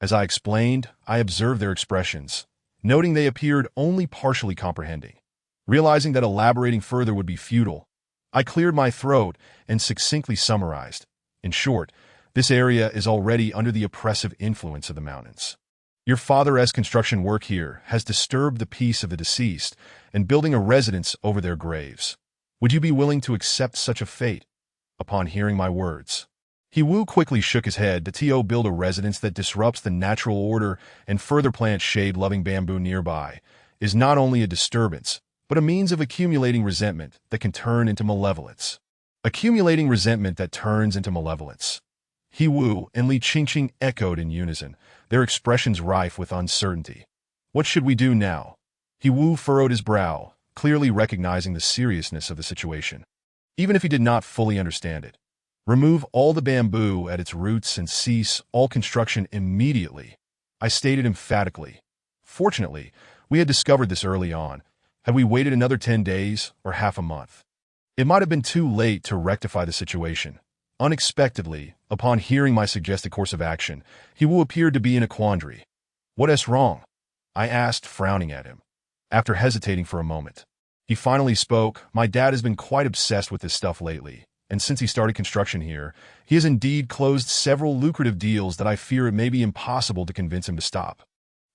As I explained, I observed their expressions, noting they appeared only partially comprehending. Realizing that elaborating further would be futile, I cleared my throat and succinctly summarized. "In short, this area is already under the oppressive influence of the mountains. Your father's construction work here has disturbed the peace of the deceased and building a residence over their graves. Would you be willing to accept such a fate?" Upon hearing my words, Hiwu quickly shook his head. "To build a residence that disrupts the natural order and further plant shade-loving bamboo nearby is not only a disturbance, but a means of accumulating resentment that can turn into malevolence." Accumulating resentment that turns into malevolence. Hiwu and Li Qingqing echoed in unison, their expressions rife with uncertainty. "What should we do now?" Hiwu furrowed his brow, clearly recognizing the seriousness of the situation. Even if he did not fully understand it. "Remove all the bamboo at its roots and cease all construction immediately," I stated emphatically. Fortunately, we had discovered this early on. Had we waited another 10 days or half a month, it might have been too late to rectify the situation. Unexpectedly, upon hearing my suggested course of action, Hiwu appeared to be in a quandary. "What's wrong?" I asked, frowning at him. After hesitating for a moment, he finally spoke. "My dad has been quite obsessed with this stuff lately, and since he started construction here, he has indeed closed several lucrative deals that I fear it may be impossible to convince him to stop."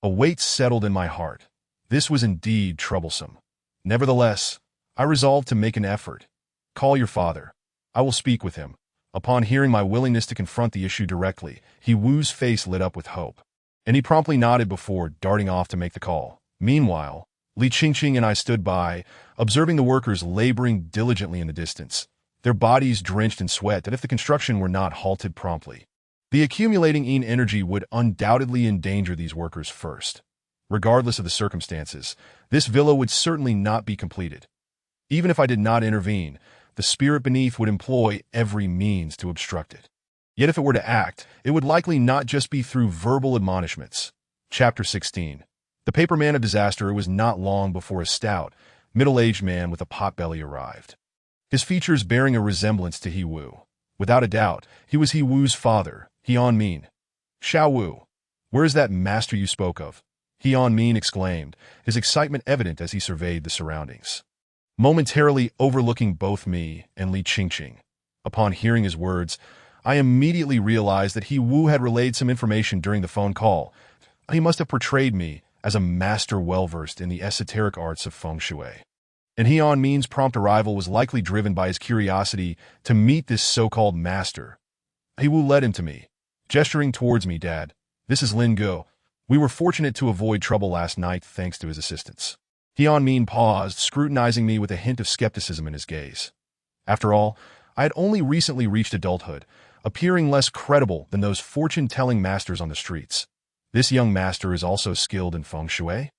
A weight settled in my heart. This was indeed troublesome. Nevertheless, I resolved to make an effort. "Call your father. I will speak with him." Upon hearing my willingness to confront the issue directly, Hiwu's face lit up with hope, and he promptly nodded before darting off to make the call. Meanwhile, Li Qingqing and I stood by, observing the workers laboring diligently in the distance. their bodies drenched in sweat, that if the construction were not halted promptly, the accumulating energy would undoubtedly endanger these workers first. Regardless of the circumstances, this villa would certainly not be completed. Even if I did not intervene, the spirit beneath would employ every means to obstruct it. Yet if it were to act, it would likely not just be through verbal admonishments. Chapter 16. The paperman of disaster was not long before a stout, middle-aged man with a potbelly arrived. His features bearing a resemblance to He Wu. Without a doubt, he was He Wu's father, Hian Min. Xiao Wu, where is that master you spoke of? Hian Min exclaimed, his excitement evident as he surveyed the surroundings, momentarily overlooking both me and Li Qingqing. Upon hearing his words, I immediately realized that He Wu had relayed some information during the phone call. He must have portrayed me as a master well-versed in the esoteric arts of feng shui. And Hian Min's prompt arrival was likely driven by his curiosity to meet this so-called master. He Wu led him to me, gesturing towards me. Dad, this is Lin Go. We were fortunate to avoid trouble last night thanks to his assistance. Hian Min paused, scrutinizing me with a hint of skepticism in his gaze. After all, I had only recently reached adulthood, appearing less credible than those fortune-telling masters on the streets. This young master is also skilled in feng shui?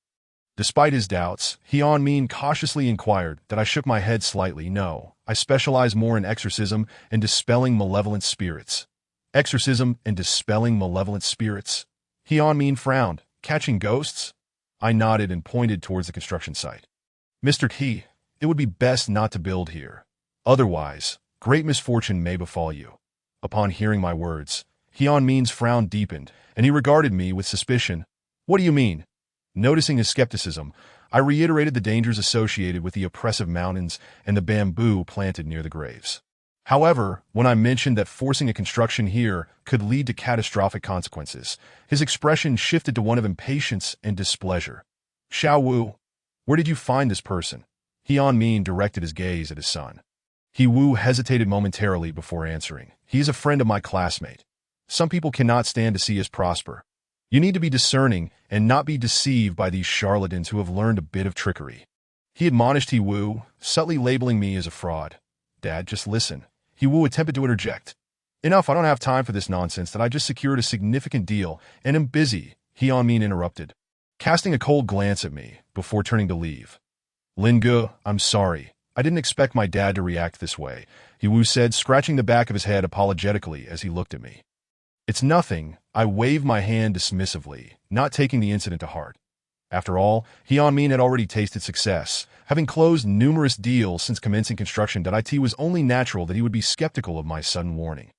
Despite his doubts, Hian Min cautiously inquired that I shook my head slightly. No, I specialize more in exorcism and dispelling malevolent spirits. Exorcism and dispelling malevolent spirits? Hian Min frowned. Catching ghosts? I nodded and pointed towards the construction site. Mr. Qi, it would be best not to build here. Otherwise, great misfortune may befall you. Upon hearing my words, Hian Min's frown deepened, and he regarded me with suspicion. What do you mean? Noticing his skepticism, I reiterated the dangers associated with the oppressive mountains and the bamboo planted near the graves. However, when I mentioned that forcing a construction here could lead to catastrophic consequences, his expression shifted to one of impatience and displeasure. Xiao Wu, where did you find this person? Hian Min directed his gaze at his son. He Wu hesitated momentarily before answering. He is a friend of my classmate. Some people cannot stand to see us prosper. You need to be discerning and not be deceived by these charlatans who have learned a bit of trickery. He admonished He Wu, subtly labeling me as a fraud. Dad, just listen. He Wu attempted to interject. Enough, I don't have time for this nonsense that I just secured a significant deal and am busy, Hian Min interrupted, casting a cold glance at me before turning to leave. Lin Ge, I'm sorry. I didn't expect my dad to react this way, He Wu said, scratching the back of his head apologetically as he looked at me. It's nothing, I waved my hand dismissively, not taking the incident to heart. After all, Hian Min had already tasted success, having closed numerous deals since commencing construction. It was only natural that he would be skeptical of my sudden warning,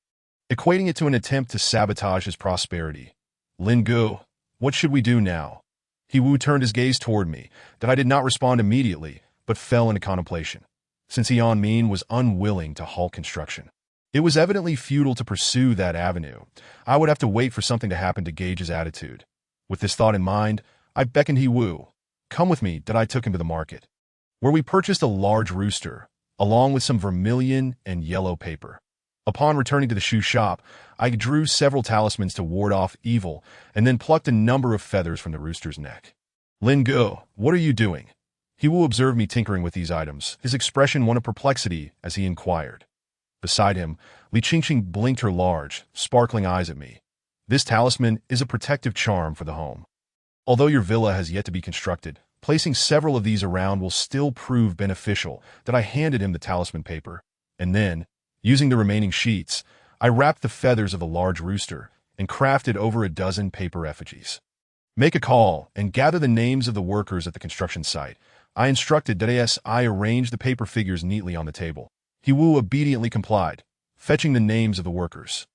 equating it to an attempt to sabotage his prosperity. Lin Ge, what should we do now? He Wu turned his gaze toward me. I did not respond immediately, but fell into contemplation, since Hian Min was unwilling to halt construction. It was evidently futile to pursue that avenue. I would have to wait for something to happen to gauge his attitude. With this thought in mind, I beckoned He Wu. Come with me. I took him to the market, where we purchased a large rooster, along with some vermilion and yellow paper. Upon returning to the shoe shop, I drew several talismans to ward off evil and then plucked a number of feathers from the rooster's neck. Lin Ge, what are you doing? He Wu observed me tinkering with these items, his expression one of perplexity as he inquired. Beside him, Li Qingqing blinked her large, sparkling eyes at me. This talisman is a protective charm for the home. Although your villa has yet to be constructed, placing several of these around will still prove beneficial. I handed him the talisman paper, and then, using the remaining sheets, I wrapped the feathers of the large rooster and crafted over a dozen paper effigies. Make a call and gather the names of the workers at the construction site. I instructed. As I arranged the paper figures neatly on the table, He Wu obediently complied, fetching the names of the workers.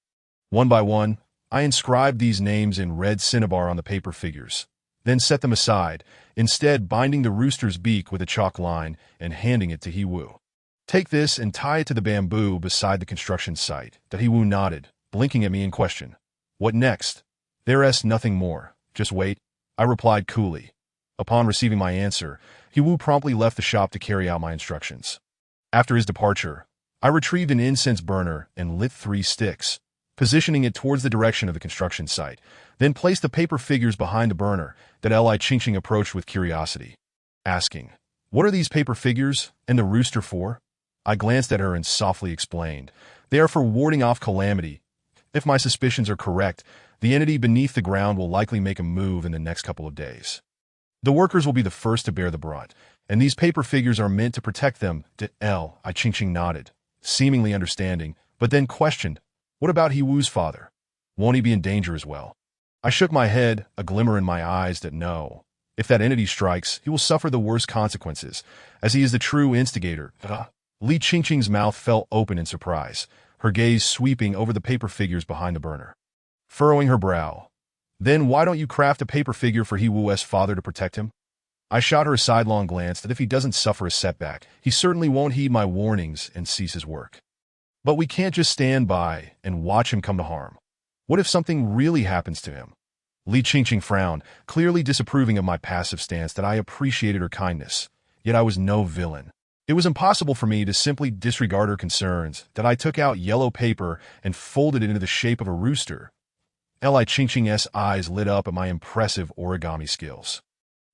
One by one, I inscribed these names in red cinnabar on the paper figures, then set them aside, instead binding the rooster's beak with a chalk line and handing it to He Wu. Take this and tie it to the bamboo beside the construction site. He Wu nodded, blinking at me in question. What next? There's nothing more. Just wait, I replied coolly. Upon receiving my answer, He Wu promptly left the shop to carry out my instructions. After his departure, I retrieved an incense burner and lit 3 sticks, positioning it towards the direction of the construction site, then placed the paper figures behind the burner. Li Qingqing approached with curiosity, asking, What are these paper figures and the rooster for? I glanced at her and softly explained, "They are for warding off calamity. If my suspicions are correct, the entity beneath the ground will likely make a move in the next couple of days. The workers will be the first to bear the brunt, and these paper figures are meant to protect them." I Ching nodded, seemingly understanding, but then questioned, "What about He-Wu's father? Won't he be in danger as well?" I shook my head, a glimmer in my eyes that no. If that entity strikes, he will suffer the worst consequences, as he is the true instigator. Li Qingqing's mouth fell open in surprise, her gaze sweeping over the paper figures behind the burner. Furrowing her brow, "Then why don't you craft a paper figure for He-Wu's father to protect him?" I shot her a sidelong glance that if he doesn't suffer a setback, he certainly won't heed my warnings and cease his work. But we can't just stand by and watch him come to harm. What if something really happens to him? Li Qingqing frowned, clearly disapproving of my passive stance that I appreciated her kindness, yet I was no villain. It was impossible for me to simply disregard her concerns, that I took out yellow paper and folded it into the shape of a rooster. Li Qingqing's eyes lit up at my impressive origami skills.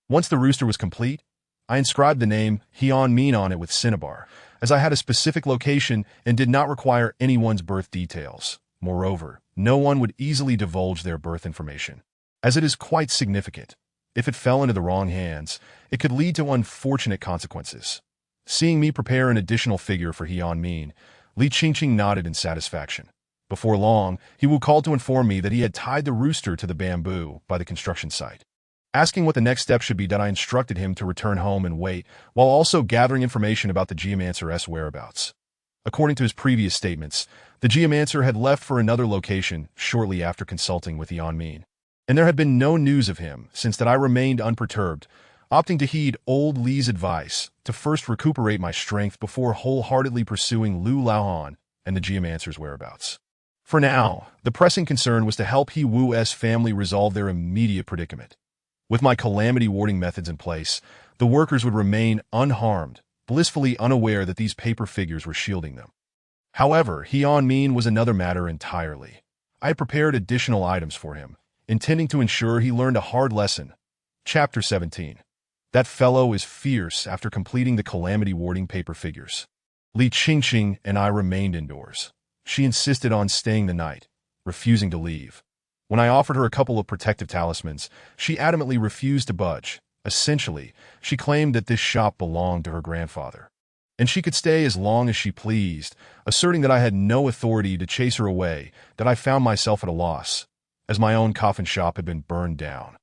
Once the rooster was complete, I inscribed the name Hian Min on it with cinnabar, as I had a specific location and did not require anyone's birth details. Moreover, no one would easily divulge their birth information, as it is quite significant. If it fell into the wrong hands, it could lead to unfortunate consequences. Seeing me prepare an additional figure for Hian Min, Li Qingqing nodded in satisfaction. Before long, He-Wu called to inform me that he had tied the rooster to the bamboo by the construction site. Asking what the next step should be, I instructed him to return home and wait, while also gathering information about the Geomancer's whereabouts. According to his previous statements, the Geomancer had left for another location shortly after consulting with Hian Min, and there had been no news of him since that I remained unperturbed, opting to heed old Li's advice to first recuperate my strength before wholeheartedly pursuing Lu Laohan and the Geomancer's whereabouts. For now, the pressing concern was to help He-Wu's family resolve their immediate predicament. With my calamity warding methods in place, the workers would remain unharmed, blissfully unaware that these paper figures were shielding them. However, Hian Min was another matter entirely. I had prepared additional items for him, intending to ensure he learned a hard lesson. Chapter 17. That fellow is fierce after completing the calamity warding paper figures. Li Qingqing and I remained indoors. She insisted on staying the night, refusing to leave. When I offered her a couple of protective talismans, she adamantly refused to budge. Essentially, she claimed that this shop belonged to her grandfather, and she could stay as long as she pleased, asserting that I had no authority to chase her away, that I found myself at a loss, as my own coffin shop had been burned down.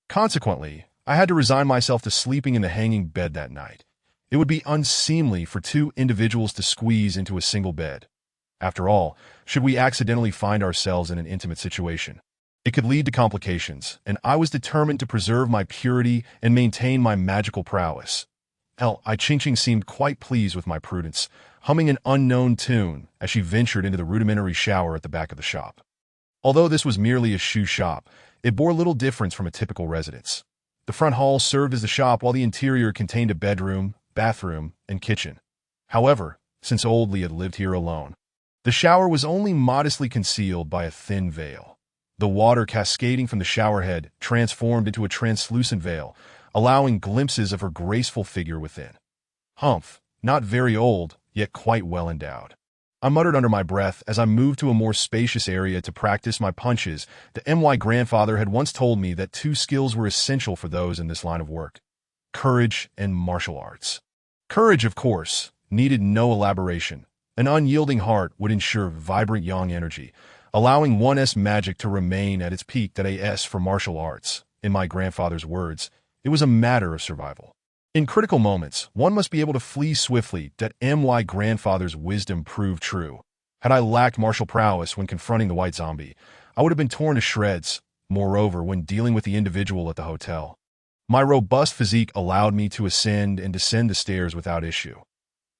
Consequently, I had to resign myself to sleeping in the hanging bed that night. It would be unseemly for two individuals to squeeze into a single bed. After all, should we accidentally find ourselves in an intimate situation, it could lead to complications, and I was determined to preserve my purity and maintain my magical prowess. Li Qingqing seemed quite pleased with my prudence, humming an unknown tune as she ventured into the rudimentary shower at the back of the shop. Although this was merely a shoe shop, it bore little difference from a typical residence. The front hall served as the shop while the interior contained a bedroom, bathroom, and kitchen. However, since Old Li had lived here alone, the shower was only modestly concealed by a thin veil. The water cascading from the showerhead transformed into a translucent veil, allowing glimpses of her graceful figure within. Humph, not very old, yet quite well endowed. I muttered under my breath as I moved to a more spacious area to practice my punches. My grandfather had once told me that two skills were essential for those in this line of work: courage and martial arts. Courage, of course, needed no elaboration. An unyielding heart would ensure vibrant yang energy, allowing one's magic to remain at its peak. As for martial arts, in my grandfather's words, it was a matter of survival. In critical moments, one must be able to flee swiftly. My grandfather's wisdom proved true. Had I lacked martial prowess when confronting the white zombie, I would have been torn to shreds. Moreover, when dealing with the individual at the hotel, my robust physique allowed me to ascend and descend the stairs without issue.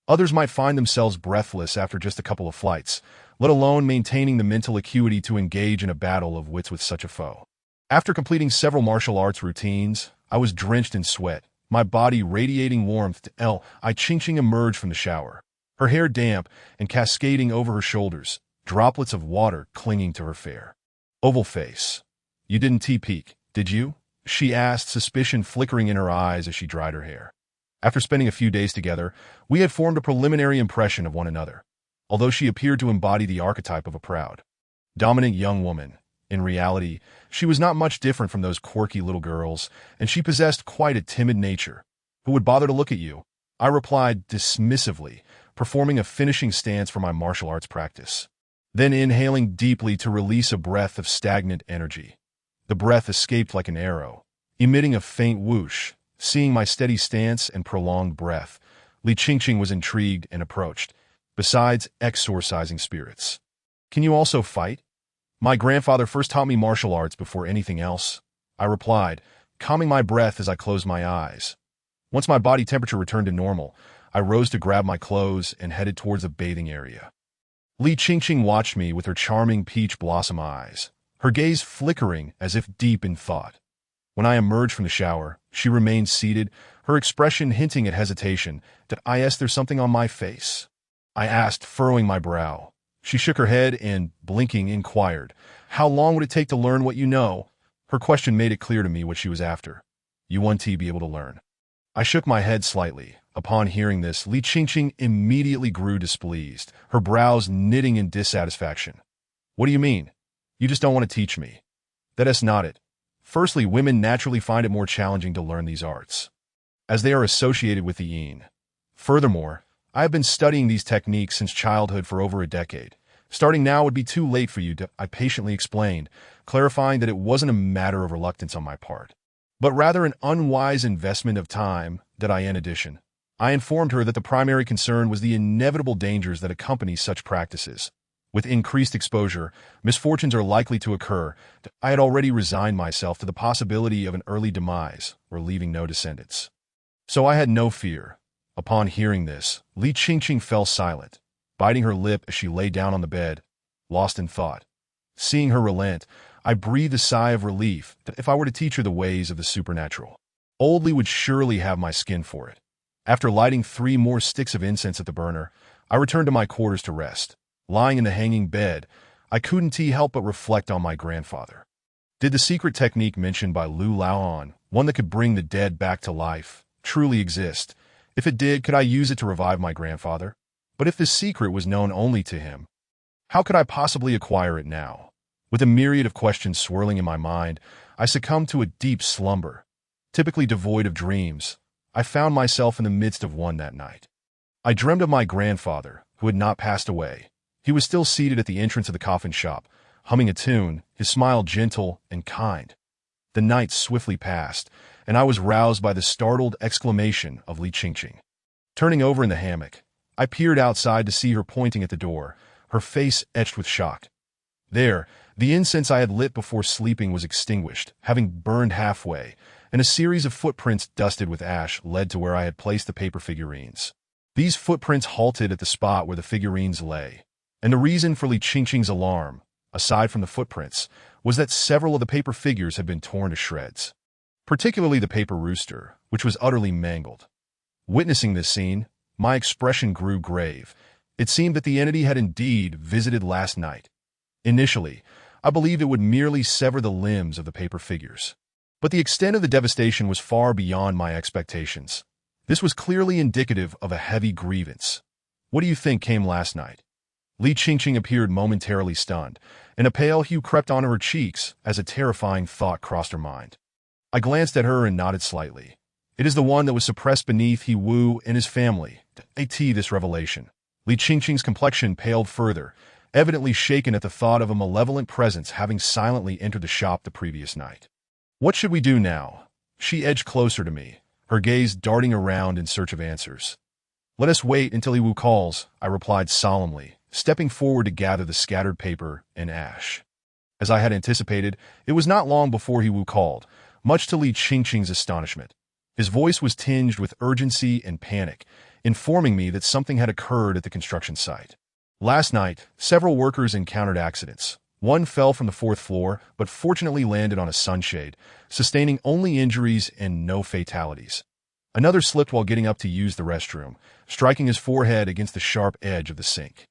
Others might find themselves breathless after just a couple of flights, let alone maintaining the mental acuity to engage in a battle of wits with such a foe. After completing several martial arts routines, I was drenched in sweat, my body radiating warmth. Li Qingqing emerged from the shower, her hair damp and cascading over her shoulders, droplets of water clinging to her fair oval face. "You didn't peek, did you?" she asked, suspicion flickering in her eyes as she dried her hair. After spending a few days together, we had formed a preliminary impression of one another. Although she appeared to embody the archetype of a proud, dominant young woman, in reality, she was not much different from those quirky little girls, and she possessed quite a timid nature. Who would bother to look at you? I replied dismissively, performing a finishing stance for my martial arts practice. Then inhaling deeply to release a breath of stagnant energy. The breath escaped like an arrow, emitting a faint whoosh. Seeing my steady stance and prolonged breath, Li Qingqing was intrigued and approached. Besides exorcising spirits, can you also fight? My grandfather first taught me martial arts before anything else, I replied, calming my breath as I closed my eyes. Once my body temperature returned to normal, I rose to grab my clothes and headed towards a bathing area. Li Qingqing watched me with her charming peach blossom eyes, her gaze flickering as if deep in thought. When I emerged from the shower, she remained seated, her expression hinting at hesitation. Did I ask there's something on my face? I asked, furrowing my brow. She shook her head and, blinking, inquired, how long would it take to learn what you know? Her question made it clear to me what she was after. You want to be able to learn. I shook my head slightly. Upon hearing this, Li Qingqing immediately grew displeased, her brows knitting in dissatisfaction. What do you mean? You just don't want to teach me. That is not it. Firstly, women naturally find it more challenging to learn these arts, as they are associated with the yin. Furthermore, I have been studying these techniques since childhood for over a decade. Starting now would be too late for you, I patiently explained, clarifying that it wasn't a matter of reluctance on my part, but rather an unwise investment of time. In addition, I informed her that the primary concern was the inevitable dangers that accompany such practices. With increased exposure, misfortunes are likely to occur. I had already resigned myself to the possibility of an early demise or leaving no descendants. So I had no fear. Upon hearing this, Li Qingqing fell silent, biting her lip as she lay down on the bed, lost in thought. Seeing her relent, I breathed a sigh of relief that if I were to teach her the ways of the supernatural, old Li would surely have my skin for it. After lighting 3 more sticks of incense at the burner, I returned to my quarters to rest. Lying in the hanging bed, I couldn't help but reflect on my grandfather. Did the secret technique mentioned by Lu Laoan, one that could bring the dead back to life, truly exist? If it did, could I use it to revive my grandfather? But if this secret was known only to him, how could I possibly acquire it now? With a myriad of questions swirling in my mind, I succumbed to a deep slumber. Typically devoid of dreams, I found myself in the midst of one that night. I dreamed of my grandfather, who had not passed away. He was still seated at the entrance of the coffin shop, humming a tune, his smile gentle and kind. The night swiftly passed, and I was roused by the startled exclamation of Li Qingqing. Turning over in the hammock, I peered outside to see her pointing at the door, her face etched with shock. There, the incense I had lit before sleeping was extinguished, having burned halfway, and a series of footprints dusted with ash led to where I had placed the paper figurines. These footprints halted at the spot where the figurines lay. And the reason for Li Qingqing's alarm, aside from the footprints, was that several of the paper figures had been torn to shreds, particularly the paper rooster, which was utterly mangled. Witnessing this scene, my expression grew grave. It seemed that the entity had indeed visited last night. Initially, I believed it would merely sever the limbs of the paper figures. But the extent of the devastation was far beyond my expectations. This was clearly indicative of a heavy grievance. What do you think came last night? Li Qingqing appeared momentarily stunned, and a pale hue crept onto her cheeks as a terrifying thought crossed her mind. I glanced at her and nodded slightly. It is the one that was suppressed beneath He Wu and his family. This revelation. Li Qingqing's complexion paled further, evidently shaken at the thought of a malevolent presence having silently entered the shop the previous night. What should we do now? She edged closer to me, her gaze darting around in search of answers. Let us wait until He Wu calls, I replied solemnly, stepping forward to gather the scattered paper and ash. As I had anticipated, it was not long before He Wu called, much to Li Qingqing's astonishment. His voice was tinged with urgency and panic, informing me that something had occurred at the construction site. Last night, several workers encountered accidents. One fell from the 4th floor, but fortunately landed on a sunshade, sustaining only injuries and no fatalities. Another slipped while getting up to use the restroom, striking his forehead against the sharp edge of the sink.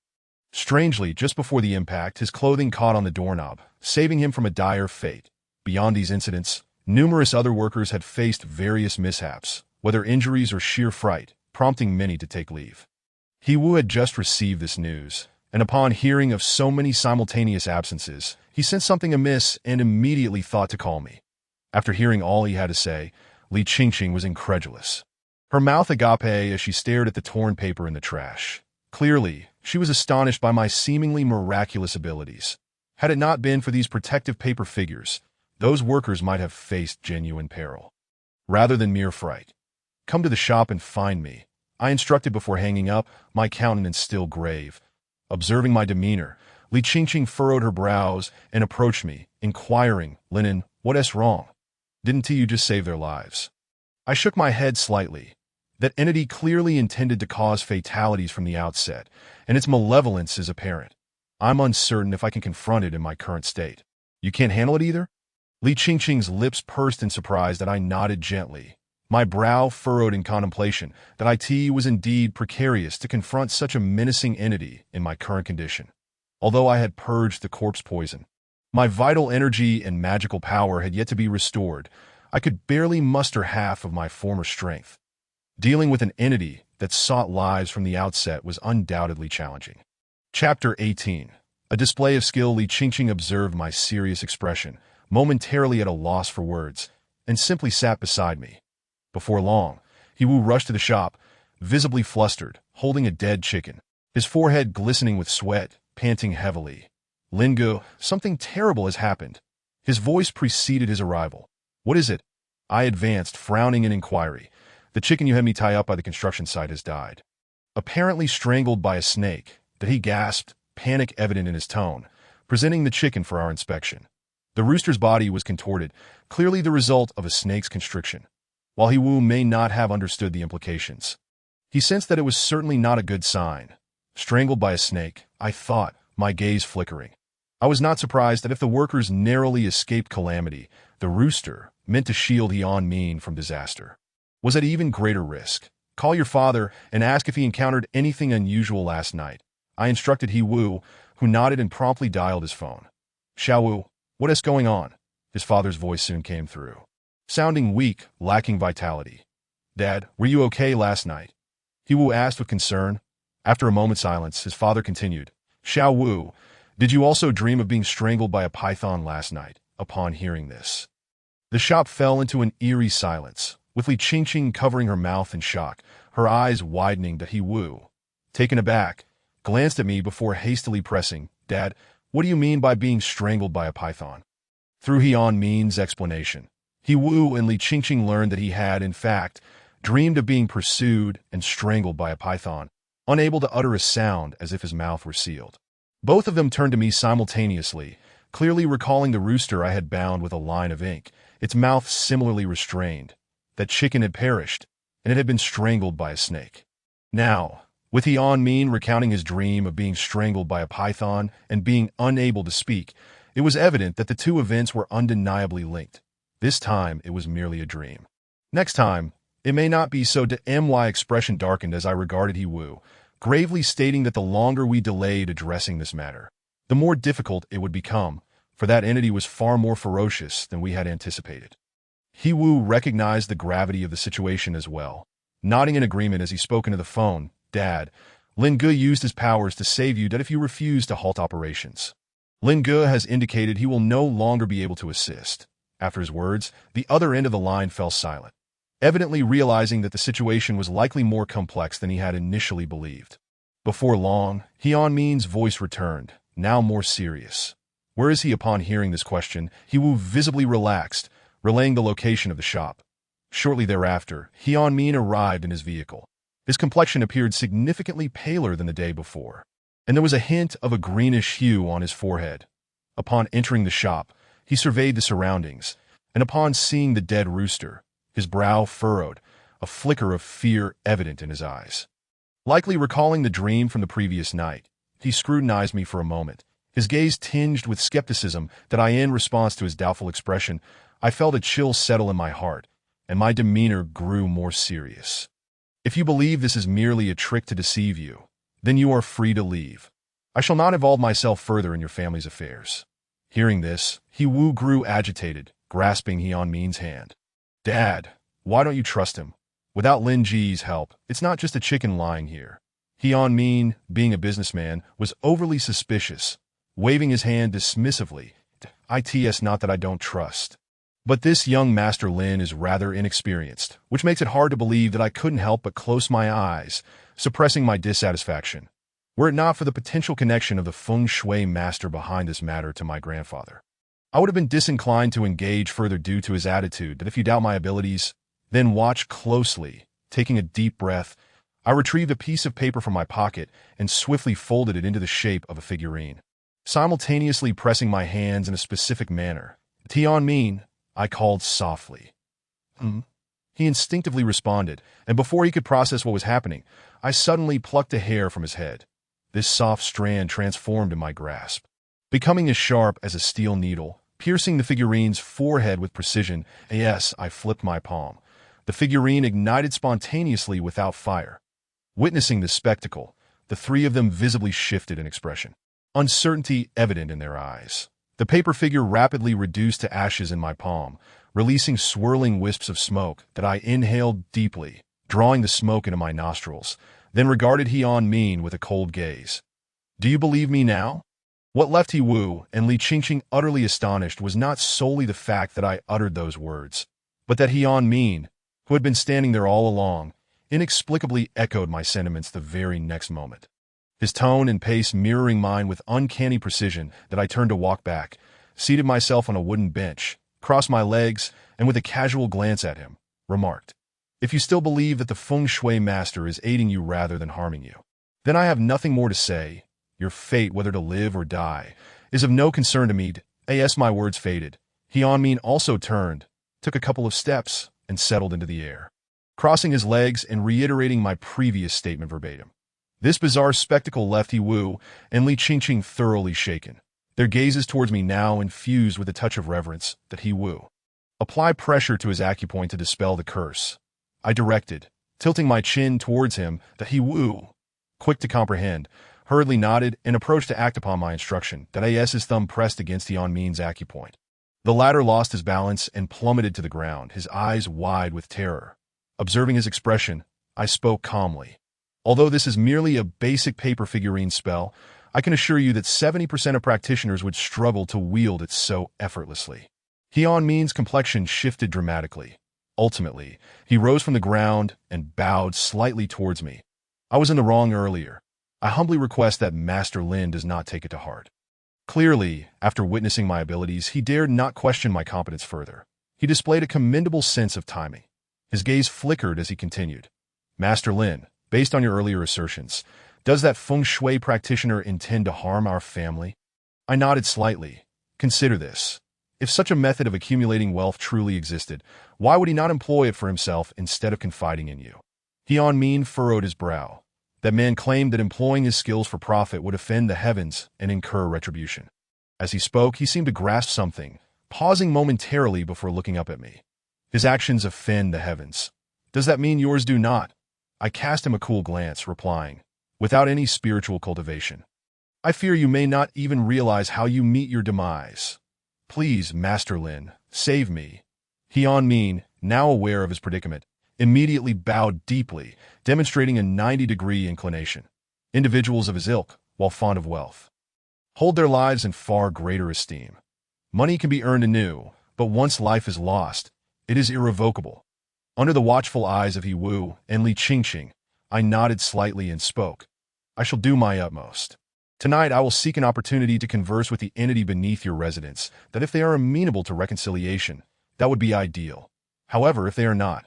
Strangely, just before the impact, his clothing caught on the doorknob, saving him from a dire fate. Beyond these incidents, numerous other workers had faced various mishaps, whether injuries or sheer fright, prompting many to take leave. He Wu had just received this news, and upon hearing of so many simultaneous absences, he sensed something amiss and immediately thought to call me. After hearing all he had to say, Li Qingqing was incredulous. Her mouth agape as she stared at the torn paper in the trash. Clearly, she was astonished by my seemingly miraculous abilities. Had it not been for these protective paper figures, those workers might have faced genuine peril. Rather than mere fright. Come to the shop and find me, I instructed before hanging up, my countenance still grave. Observing my demeanor, Li Qingqing furrowed her brows and approached me, inquiring, Linen, what wrong? Didn't you just save their lives? I shook my head slightly. That entity clearly intended to cause fatalities from the outset, and its malevolence is apparent. I'm uncertain if I can confront it in my current state. You can't handle it either? Li Qingqing's lips pursed in surprise that I nodded gently. My brow furrowed in contemplation that it was indeed precarious to confront such a menacing entity in my current condition. Although I had purged the corpse poison, my vital energy and magical power had yet to be restored. I could barely muster half of my former strength. Dealing with an entity that sought lives from the outset was undoubtedly challenging. Chapter 18. A display of skill. Li Qingqing observed my serious expression, momentarily at a loss for words, and simply sat beside me. Before long, He Wu rushed to the shop, visibly flustered, holding a dead chicken, his forehead glistening with sweat, panting heavily. Lin Ge, something terrible has happened. His voice preceded his arrival. What is it? I advanced, frowning in inquiry. The chicken you had me tie up by the construction site has died. Apparently strangled by a snake, that he gasped, panic evident in his tone, presenting the chicken for our inspection. The rooster's body was contorted, clearly the result of a snake's constriction. While He Wu may not have understood the implications, he sensed that it was certainly not a good sign. Strangled by a snake, I thought, my gaze flickering. I was not surprised that if the workers narrowly escaped calamity, the rooster, meant to shield He Min from disaster, was at even greater risk. Call your father and ask if he encountered anything unusual last night, I instructed He Wu, who nodded and promptly dialed his phone. Xiao Wu, what is going on? His father's voice soon came through, sounding weak, lacking vitality. Dad, were you okay last night? He Wu asked with concern. After a moment's silence, his father continued. Xiao Wu, did you also dream of being strangled by a python last night? Upon hearing this, the shop fell into an eerie silence, with Li Qingqing covering her mouth in shock, her eyes widening. That He Wu, taken aback, glanced at me before hastily pressing, Dad, what do you mean by being strangled by a python? Through He Min's explanation, He Wu and Li Qingqing learned that he had, in fact, dreamed of being pursued and strangled by a python, unable to utter a sound as if his mouth were sealed. Both of them turned to me simultaneously, clearly recalling the rooster I had bound with a line of ink, its mouth similarly restrained. That chicken had perished, and it had been strangled by a snake. Now, with He Min recounting his dream of being strangled by a python and being unable to speak, it was evident that the two events were undeniably linked. This time, it was merely a dream. Next time, it may not be so. My expression darkened as I regarded He Wu, gravely stating that the longer we delayed addressing this matter, the more difficult it would become, for that entity was far more ferocious than we had anticipated. He Wu recognized the gravity of the situation as well, nodding in agreement as he spoke into the phone. Dad, Lin Ge used his powers to save you if you refuse to halt operations. Lin Ge has indicated he will no longer be able to assist. After his words, the other end of the line fell silent, evidently realizing that the situation was likely more complex than he had initially believed. Before long, He Min's voice returned, now more serious. Where is he? Upon hearing this question, He Wu visibly relaxed, relaying the location of the shop. Shortly thereafter, He Min arrived in his vehicle. His complexion appeared significantly paler than the day before, and there was a hint of a greenish hue on his forehead. Upon entering the shop, he surveyed the surroundings, and upon seeing the dead rooster, his brow furrowed, a flicker of fear evident in his eyes. Likely recalling the dream from the previous night, he scrutinized me for a moment, his gaze tinged with skepticism. In response to his doubtful expression, I felt a chill settle in my heart, and my demeanor grew more serious. If you believe this is merely a trick to deceive you, then you are free to leave. I shall not involve myself further in your family's affairs. Hearing this, He Wu grew agitated, grasping He Min's hand. Dad, why don't you trust him? Without Lin Ji's help, it's not just a chicken lying here. Hyun Min, being a businessman, was overly suspicious, waving his hand dismissively. It's not that I don't trust. But this young Master Lin is rather inexperienced, which makes it hard to believe that I couldn't help but close my eyes, suppressing my dissatisfaction, were it not for the potential connection of the feng shui master behind this matter to my grandfather. I would have been disinclined to engage further due to his attitude that if you doubt my abilities, then watch closely. Taking a deep breath, I retrieved a piece of paper from my pocket and swiftly folded it into the shape of a figurine, simultaneously pressing my hands in a specific manner. Hyun Min, I called softly. He instinctively responded, and before he could process what was happening, I suddenly plucked a hair from his head. This soft strand transformed in my grasp, becoming as sharp as a steel needle, piercing the figurine's forehead with precision. Yes, I flipped my palm. The figurine ignited spontaneously without fire. Witnessing this spectacle, the three of them visibly shifted in expression, uncertainty evident in their eyes. The paper figure rapidly reduced to ashes in my palm, releasing swirling wisps of smoke that I inhaled deeply, drawing the smoke into my nostrils, then regarded Hyun Min with a cold gaze. Do you believe me now? What left He Wu and Li Qingqing utterly astonished was not solely the fact that I uttered those words, but that Hyun Min, who had been standing there all along, inexplicably echoed my sentiments the very next moment. His tone and pace mirroring mine with uncanny precision that I turned to walk back, seated myself on a wooden bench, crossed my legs, and with a casual glance at him, remarked, "If you still believe that the feng shui master is aiding you rather than harming you, then I have nothing more to say. Your fate, whether to live or die, is of no concern to me." As my words faded, Hyun Min also turned, took a couple of steps, and settled into the air, crossing his legs and reiterating my previous statement verbatim. This bizarre spectacle left He Wu and Li Qingqing thoroughly shaken, their gazes towards me now infused with a touch of reverence. That He Wu apply pressure to his acupoint to dispel the curse, I directed, tilting my chin towards him. That He Wu, quick to comprehend, hurriedly nodded and approached to act upon my instruction. That his thumb pressed against Hyun Min's acupoint. The latter lost his balance and plummeted to the ground, his eyes wide with terror. Observing his expression, I spoke calmly. Although this is merely a basic paper figurine spell, I can assure you that 70% of practitioners would struggle to wield it so effortlessly. Hyun Min's complexion shifted dramatically. Ultimately, he rose from the ground and bowed slightly towards me. I was in the wrong earlier. I humbly request that Master Lin does not take it to heart. Clearly, after witnessing my abilities, he dared not question my competence further. He displayed a commendable sense of timing. His gaze flickered as he continued. Master Lin, based on your earlier assertions, does that feng shui practitioner intend to harm our family? I nodded slightly. Consider this. If such a method of accumulating wealth truly existed, why would he not employ it for himself instead of confiding in you? Hyun Min furrowed his brow. That man claimed that employing his skills for profit would offend the heavens and incur retribution. As he spoke, he seemed to grasp something, pausing momentarily before looking up at me. His actions offend the heavens. Does that mean yours do not? I cast him a cool glance, replying, without any spiritual cultivation. I fear you may not even realize how you meet your demise. Please, Master Lin, save me. Hyun Min, now aware of his predicament, immediately bowed deeply, demonstrating a 90-degree inclination. Individuals of his ilk, while fond of wealth, hold their lives in far greater esteem. Money can be earned anew, but once life is lost, it is irrevocable. Under the watchful eyes of He Wu and Li Qingqing, I nodded slightly and spoke. I shall do my utmost. Tonight I will seek an opportunity to converse with the entity beneath your residence, that if they are amenable to reconciliation, that would be ideal. However, if they are not,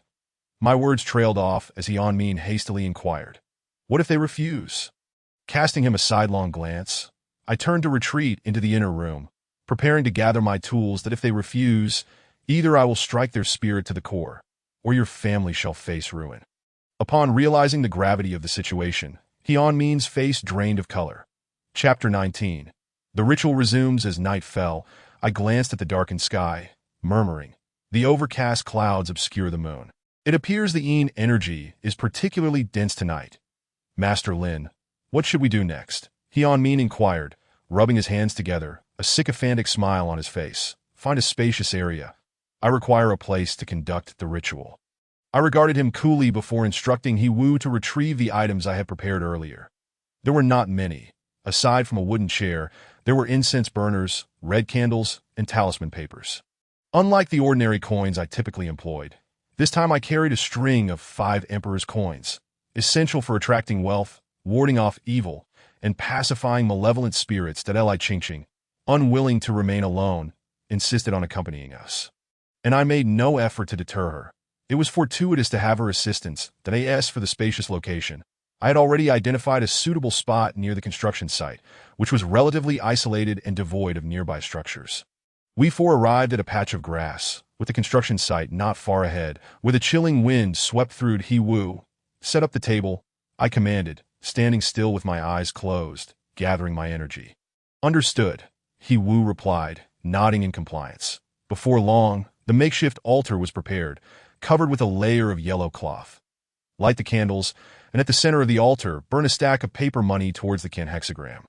my words trailed off as Hyun Min hastily inquired, what if they refuse? Casting him a sidelong glance, I turned to retreat into the inner room, preparing to gather my tools that if they refuse, either I will strike their spirit to the core, or your family shall face ruin. Upon realizing the gravity of the situation, Hyun Min's face drained of color. Chapter 19. The ritual resumes as night fell. I glanced at the darkened sky, murmuring, the overcast clouds obscure the moon. It appears the Yin energy is particularly dense tonight. Master Lin, what should we do next? Hyun Min inquired, rubbing his hands together, a sycophantic smile on his face. Find a spacious area. I require a place to conduct the ritual. I regarded him coolly before instructing He Wu to retrieve the items I had prepared earlier. There were not many. Aside from a wooden chair, there were incense burners, red candles, and talisman papers. Unlike the ordinary coins I typically employed, this time I carried a string of 5 Emperor's coins, essential for attracting wealth, warding off evil, and pacifying malevolent spirits that Li Qingqing, unwilling to remain alone, insisted on accompanying us. And I made no effort to deter her. It was fortuitous to have her assistance that I asked for the spacious location. I had already identified a suitable spot near the construction site, which was relatively isolated and devoid of nearby structures. We four arrived at a patch of grass, with the construction site not far ahead, where the chilling wind swept through. He Wu, set up the table, I commanded, standing still with my eyes closed, gathering my energy. Understood, He Wu replied, nodding in compliance. Before long, the makeshift altar was prepared, covered with a layer of yellow cloth. Light the candles, and at the center of the altar, burn a stack of paper money towards the hexagram.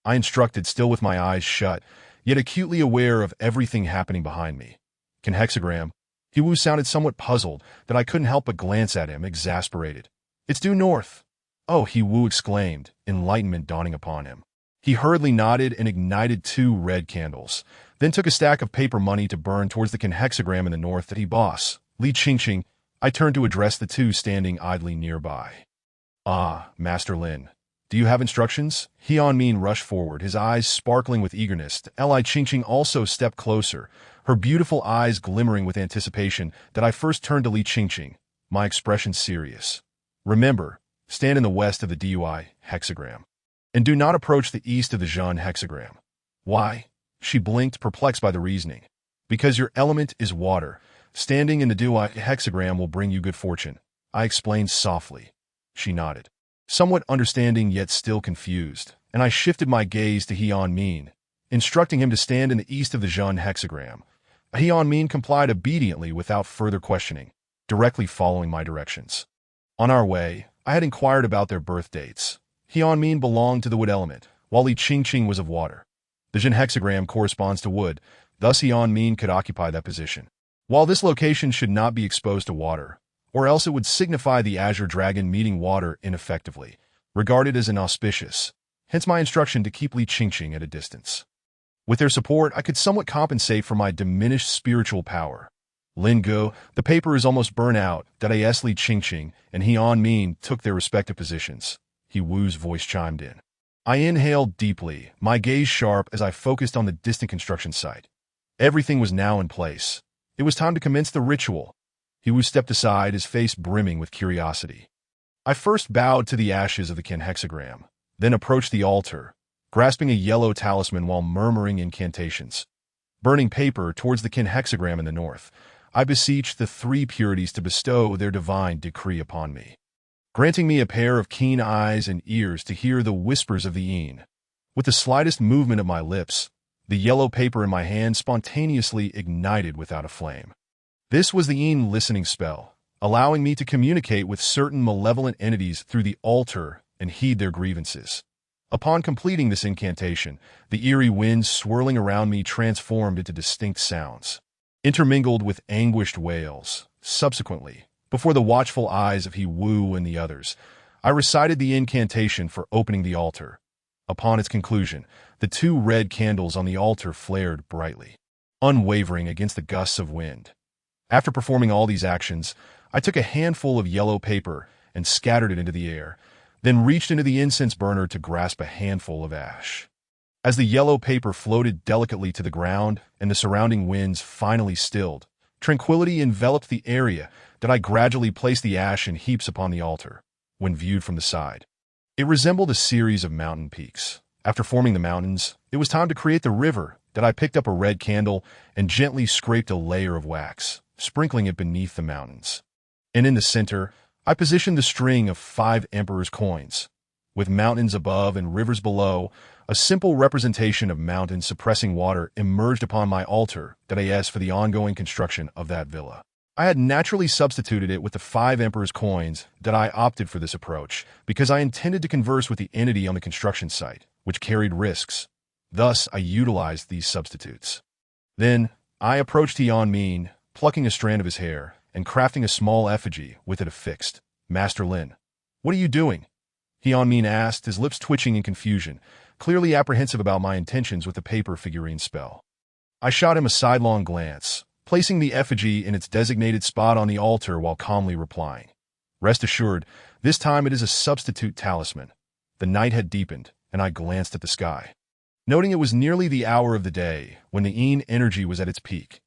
I instructed, still with my eyes shut, yet acutely aware of everything happening behind me. Hexagram. He Wu sounded somewhat puzzled that I couldn't help but glance at him, exasperated. It's due north. Oh, He Wu exclaimed, enlightenment dawning upon him. He hurriedly nodded and ignited 2 red candles, then took a stack of paper money to burn towards the hexagram in the north. That he boss, Li Qingqing, I turned to address the 2 standing idly nearby. Ah, Master Lin, do you have instructions? He Yanmin rushed forward, his eyes sparkling with eagerness. Li Qingqing also stepped closer, her beautiful eyes glimmering with anticipation. That I first turned to Li Qingqing, my expression serious. Remember, stand in the west of the Dui hexagram, and do not approach the east of the Zhan hexagram. Why? She blinked, perplexed by the reasoning. Because your element is water. Standing in the Dui hexagram will bring you good fortune, I explained softly. She nodded, somewhat understanding yet still confused, and I shifted my gaze to He Yanmin, instructing him to stand in the east of the Zhan hexagram. He Yanmin complied obediently without further questioning, directly following my directions. On our way, I had inquired about their birth dates. He Yanmin belonged to the wood element, while Li Qingqing was of water. The Zhan hexagram corresponds to wood, thus He Yanmin could occupy that position. While this location should not be exposed to water, or else it would signify the azure dragon meeting water ineffectively, regarded as inauspicious, hence my instruction to keep Li Qingqing at a distance. With their support, I could somewhat compensate for my diminished spiritual power. Lin Go, the paper is almost burnt out. That I asked Li Qingqing and He Yanmin took their respective positions. He Wu's voice chimed in. I inhaled deeply, my gaze sharp as I focused on the distant construction site. Everything was now in place. It was time to commence the ritual. He Wu stepped aside, his face brimming with curiosity. I first bowed to the ashes of the hexagram, then approached the altar, grasping a yellow talisman while murmuring incantations. Burning paper towards the hexagram in the north, I beseeched the 3 purities to bestow their divine decree upon me, granting me a pair of keen eyes and ears to hear the whispers of the Yin. With the slightest movement of my lips, the yellow paper in my hand spontaneously ignited without a flame. This was the Yin listening spell, allowing me to communicate with certain malevolent entities through the altar and heed their grievances. Upon completing this incantation, the eerie winds swirling around me transformed into distinct sounds, intermingled with anguished wails. Subsequently, before the watchful eyes of He Wu and the others, I recited the incantation for opening the altar. Upon its conclusion, the 2 red candles on the altar flared brightly, unwavering against the gusts of wind. After performing all these actions, I took a handful of yellow paper and scattered it into the air, then reached into the incense burner to grasp a handful of ash. As the yellow paper floated delicately to the ground and the surrounding winds finally stilled, tranquility enveloped the area. That I gradually placed the ash in heaps upon the altar. When viewed from the side, it resembled a series of mountain peaks. After forming the mountains, it was time to create the river. That I picked up a red candle and gently scraped a layer of wax, sprinkling it beneath the mountains. And in the center, I positioned the string of 5 Emperor's coins. With mountains above and rivers below, a simple representation of mountains suppressing water emerged upon my altar. That I asked for the ongoing construction of that villa. I had naturally substituted it with the 5 Emperor's coins. That I opted for this approach because I intended to converse with the entity on the construction site, which carried risks. Thus, I utilized these substitutes. Then, I approached He Yanmin, plucking a strand of his hair, and crafting a small effigy with it affixed. Master Lin. What are you doing? Hian Min asked, his lips twitching in confusion, clearly apprehensive about my intentions with the paper figurine spell. I shot him a sidelong glance, placing the effigy in its designated spot on the altar while calmly replying. Rest assured, this time it is a substitute talisman. The night had deepened, and I glanced at the sky, noting it was nearly the hour of the day when the Yin energy was at its peak.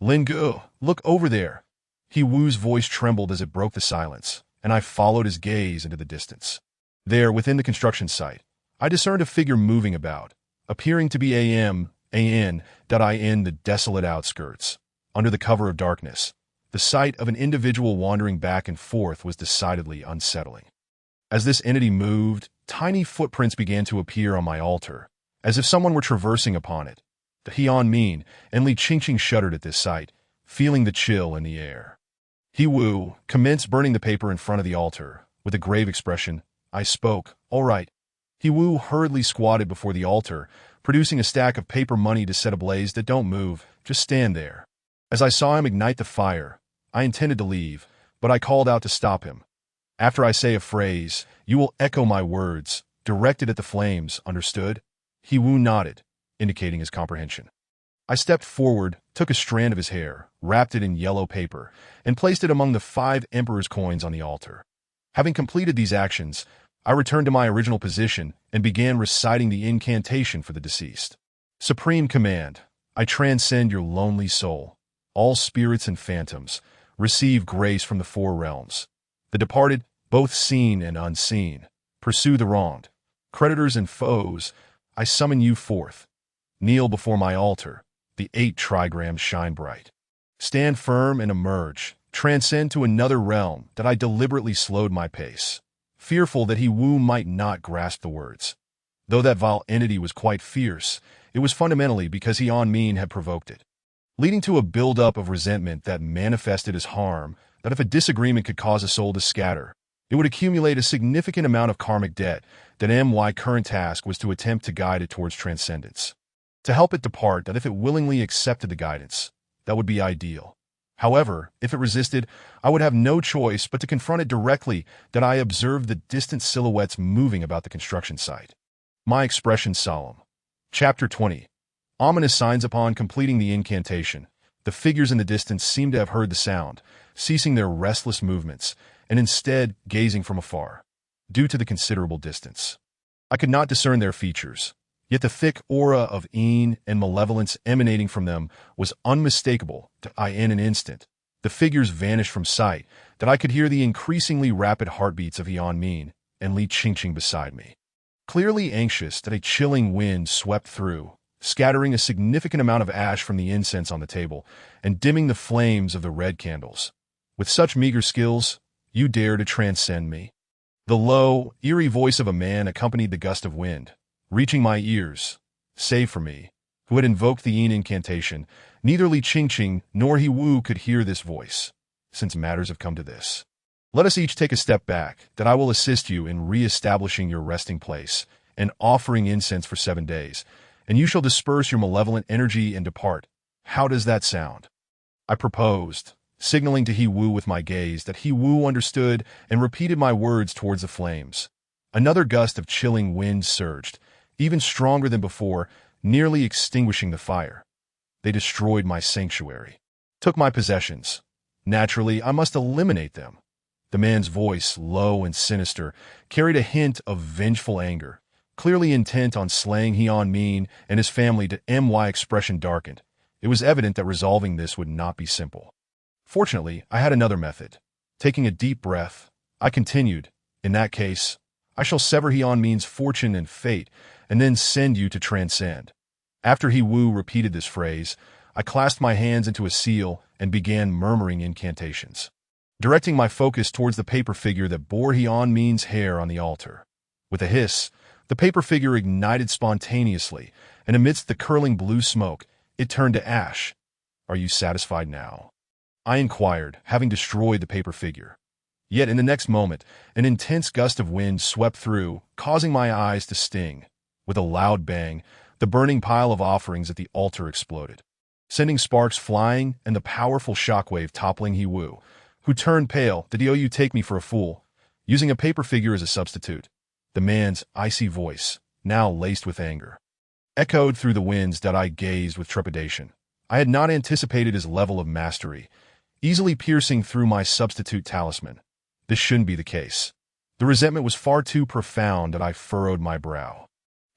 Lin Gu, look over there. He Wu's voice trembled as it broke the silence, and I followed his gaze into the distance. There, within the construction site, I discerned a figure moving about, appearing to be in the desolate outskirts. Under the cover of darkness, the sight of an individual wandering back and forth was decidedly unsettling. As this entity moved, tiny footprints began to appear on my altar, as if someone were traversing upon it. The Hian Min and Li Qingqing shuddered at this sight, feeling the chill in the air. He Wu commenced burning the paper in front of the altar. With a grave expression, I spoke. All right. He Wu hurriedly squatted before the altar, producing a stack of paper money to set ablaze. That don't move, just stand there. As I saw him ignite the fire, I intended to leave, but I called out to stop him. After I say a phrase, you will echo my words, directed at the flames, understood? He Wu nodded, indicating his comprehension. I stepped forward, took a strand of his hair, wrapped it in yellow paper, and placed it among the 5 emperor's coins on the altar. Having completed these actions, I returned to my original position and began reciting the incantation for the deceased. Supreme command, I transcend your lonely soul. All spirits and phantoms, receive grace from the 4 realms. The departed, both seen and unseen, pursue the wronged. Creditors and foes, I summon you forth. Kneel before my altar, the 8 trigrams shine bright. Stand firm and emerge, transcend to another realm that I deliberately slowed my pace, fearful that He Wu might not grasp the words. Though that vile entity was quite fierce, it was fundamentally because Hian Min had provoked it, leading to a buildup of resentment that manifested as harm, that if a disagreement could cause a soul to scatter, it would accumulate a significant amount of karmic debt that my current task was to attempt to guide it towards transcendence. To help it depart, that if it willingly accepted the guidance, that would be ideal. However, if it resisted, I would have no choice but to confront it directly. That I observed the distant silhouettes moving about the construction site. My expression solemn. Chapter 20. Ominous signs. Upon completing the incantation, the figures in the distance seemed to have heard the sound, ceasing their restless movements, and instead gazing from afar. Due to the considerable distance, I could not discern their features, yet the thick aura of Yin and malevolence emanating from them was unmistakable. In an instant, the figures vanished from sight, that I could hear the increasingly rapid heartbeats of Hian Min and Li Qingqing beside me. Clearly anxious, that a chilling wind swept through, scattering a significant amount of ash from the incense on the table and dimming the flames of the red candles. With such meager skills, you dare to transcend me? The low, eerie voice of a man accompanied the gust of wind, reaching my ears. Save for me, who had invoked the Yin incantation, neither Li Qingqing nor He Wu could hear this voice. Since matters have come to this, let us each take a step back, that I will assist you in re-establishing your resting place and offering incense for 7 days, and you shall disperse your malevolent energy and depart. How does that sound? I proposed, signaling to He Wu with my gaze that He Wu understood and repeated my words towards the flames. Another gust of chilling wind surged, even stronger than before, nearly extinguishing the fire. They destroyed my sanctuary, took my possessions. Naturally, I must eliminate them. The man's voice, low and sinister, carried a hint of vengeful anger, clearly intent on slaying Hian Min and his family. My expression darkened. It was evident that resolving this would not be simple. Fortunately, I had another method. Taking a deep breath, I continued, in that case, I shall sever Hian Min's fortune and fate, and then send you to transcend. After He Wu repeated this phrase, I clasped my hands into a seal and began murmuring incantations, directing my focus towards the paper figure that bore Hian Min's hair on the altar. With a hiss, the paper figure ignited spontaneously, and amidst the curling blue smoke, it turned to ash. Are you satisfied now? I inquired, having destroyed the paper figure. Yet in the next moment, an intense gust of wind swept through, causing my eyes to sting. With a loud bang, the burning pile of offerings at the altar exploded. sending sparks flying and the powerful shockwave toppling He Wu, who turned pale. Did you take me for a fool, using a paper figure as a substitute? The man's icy voice, now laced with anger, echoed through the winds. I gazed with trepidation. I had not anticipated his level of mastery, easily piercing through my substitute talisman. This shouldn't be the case. The resentment was far too profound that I furrowed my brow,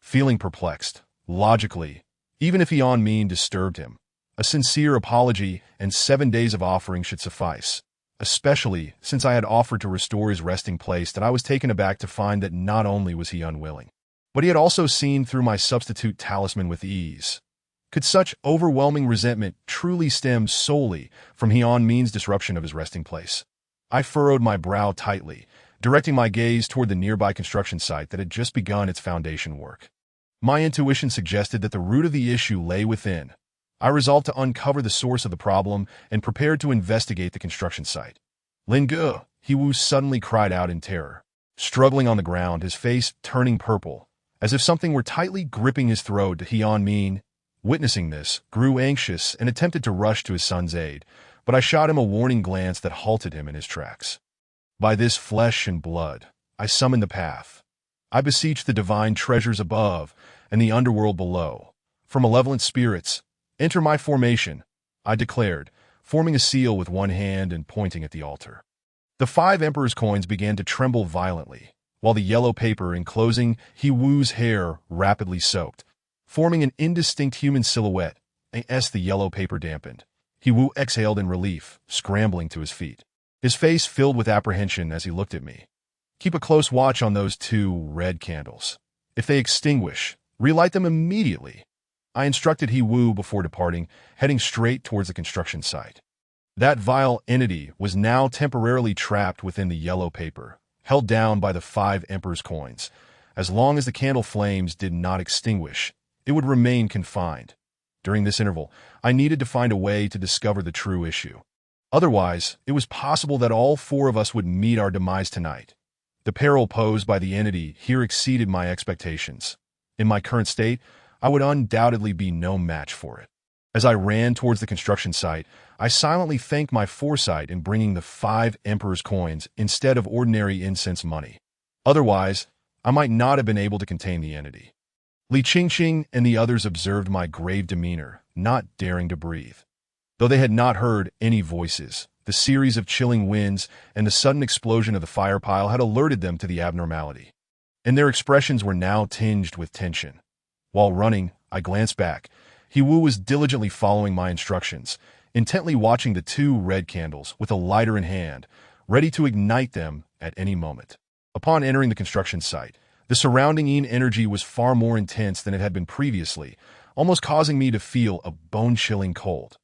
feeling perplexed. Logically, even if Yan Min disturbed him, a sincere apology and 7 days of offering should suffice, especially since I had offered to restore his resting place. That I was taken aback to find that not only was he unwilling, but he had also seen through my substitute talisman with ease. Could such overwhelming resentment truly stem solely from Yan Min's disruption of his resting place? I furrowed my brow tightly, directing my gaze toward the nearby construction site that had just begun its foundation work. My intuition suggested that the root of the issue lay within. I resolved to uncover the source of the problem and prepared to investigate the construction site. Lin Ge, He Wu suddenly cried out in terror, struggling on the ground, his face turning purple, as if something were tightly gripping his throat. Yan Min, witnessing this, grew anxious and attempted to rush to his son's aid, but I shot him a warning glance that halted him in his tracks. By this flesh and blood, I summoned the path. I beseech the divine treasures above and the underworld below. For malevolent spirits, enter my formation, I declared, forming a seal with one hand and pointing at the altar. The 5 emperor's coins began to tremble violently, while the yellow paper enclosing He Wu's hair rapidly soaked, forming an indistinct human silhouette. As the yellow paper dampened, He Wu exhaled in relief, scrambling to his feet, his face filled with apprehension as he looked at me. Keep a close watch on those 2 red candles. If they extinguish, relight them immediately, I instructed He Wu before departing, heading straight towards the construction site. That vile entity was now temporarily trapped within the yellow paper, held down by the 5 emperor's coins. As long as the candle flames did not extinguish, it would remain confined. During this interval, I needed to find a way to discover the true issue. Otherwise, it was possible that all 4 of us would meet our demise tonight. The peril posed by the entity here exceeded my expectations. In my current state, I would undoubtedly be no match for it. As I ran towards the construction site, I silently thanked my foresight in bringing the 5 emperor's coins instead of ordinary incense money. Otherwise, I might not have been able to contain the entity. Li Qingqing and the others observed my grave demeanor, not daring to breathe. Though they had not heard any voices, the series of chilling winds and the sudden explosion of the fire pile had alerted them to the abnormality, and their expressions were now tinged with tension. While running, I glanced back. He Wu was diligently following my instructions, intently watching the 2 red candles with a lighter in hand, ready to ignite them at any moment. Upon entering the construction site, the surrounding energy was far more intense than it had been previously, almost causing me to feel a bone-chilling cold.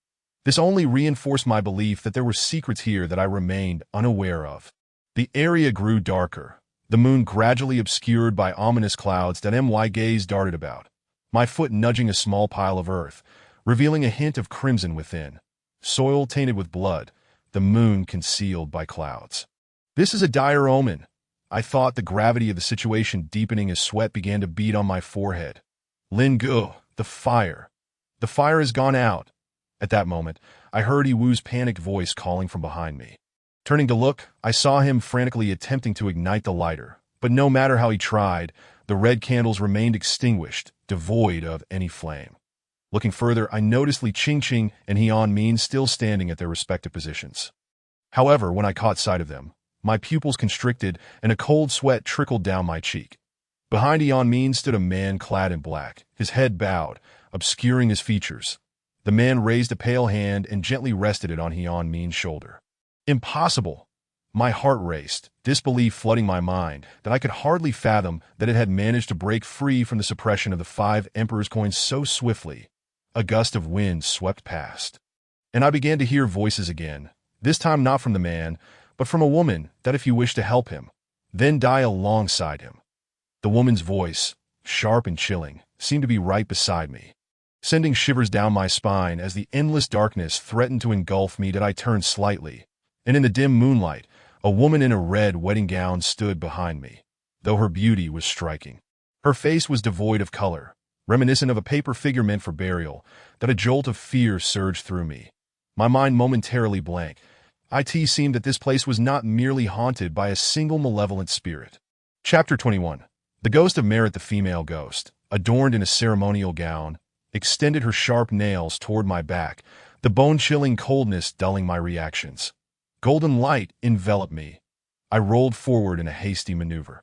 This only reinforced my belief that there were secrets here that I remained unaware of. The area grew darker, the moon gradually obscured by ominous clouds that my gaze darted about, my foot nudging a small pile of earth, revealing a hint of crimson within, soil tainted with blood, the moon concealed by clouds. This is a dire omen, I thought, the gravity of the situation deepening as sweat began to bead on my forehead. Lin Ge, the fire. The fire has gone out. At that moment, I heard He Wu's panicked voice calling from behind me. Turning to look, I saw him frantically attempting to ignite the lighter, but no matter how he tried, the red candles remained extinguished, devoid of any flame. Looking further, I noticed Li Qingqing and Yan Min still standing at their respective positions. However, when I caught sight of them, my pupils constricted and a cold sweat trickled down my cheek. Behind Yan Min stood a man clad in black, his head bowed, obscuring his features. The man raised a pale hand and gently rested it on Yan Min's shoulder. Impossible! My heart raced, disbelief flooding my mind that I could hardly fathom that it had managed to break free from the suppression of the 5 emperor's coins so swiftly. A gust of wind swept past, and I began to hear voices again, this time not from the man, but from a woman, that if you wish to help him, then die alongside him. The woman's voice, sharp and chilling, seemed to be right beside me, sending shivers down my spine as the endless darkness threatened to engulf me. I turned slightly, and in the dim moonlight, a woman in a red wedding gown stood behind me, though her beauty was striking. Her face was devoid of color, reminiscent of a paper figure meant for burial, that a jolt of fear surged through me. My mind momentarily blank. It seemed that this place was not merely haunted by a single malevolent spirit. Chapter 21. The ghost of Merit, the female ghost, adorned in a ceremonial gown, extended her sharp nails toward my back, the bone-chilling coldness dulling my reactions. Golden light enveloped me. I rolled forward in a hasty maneuver,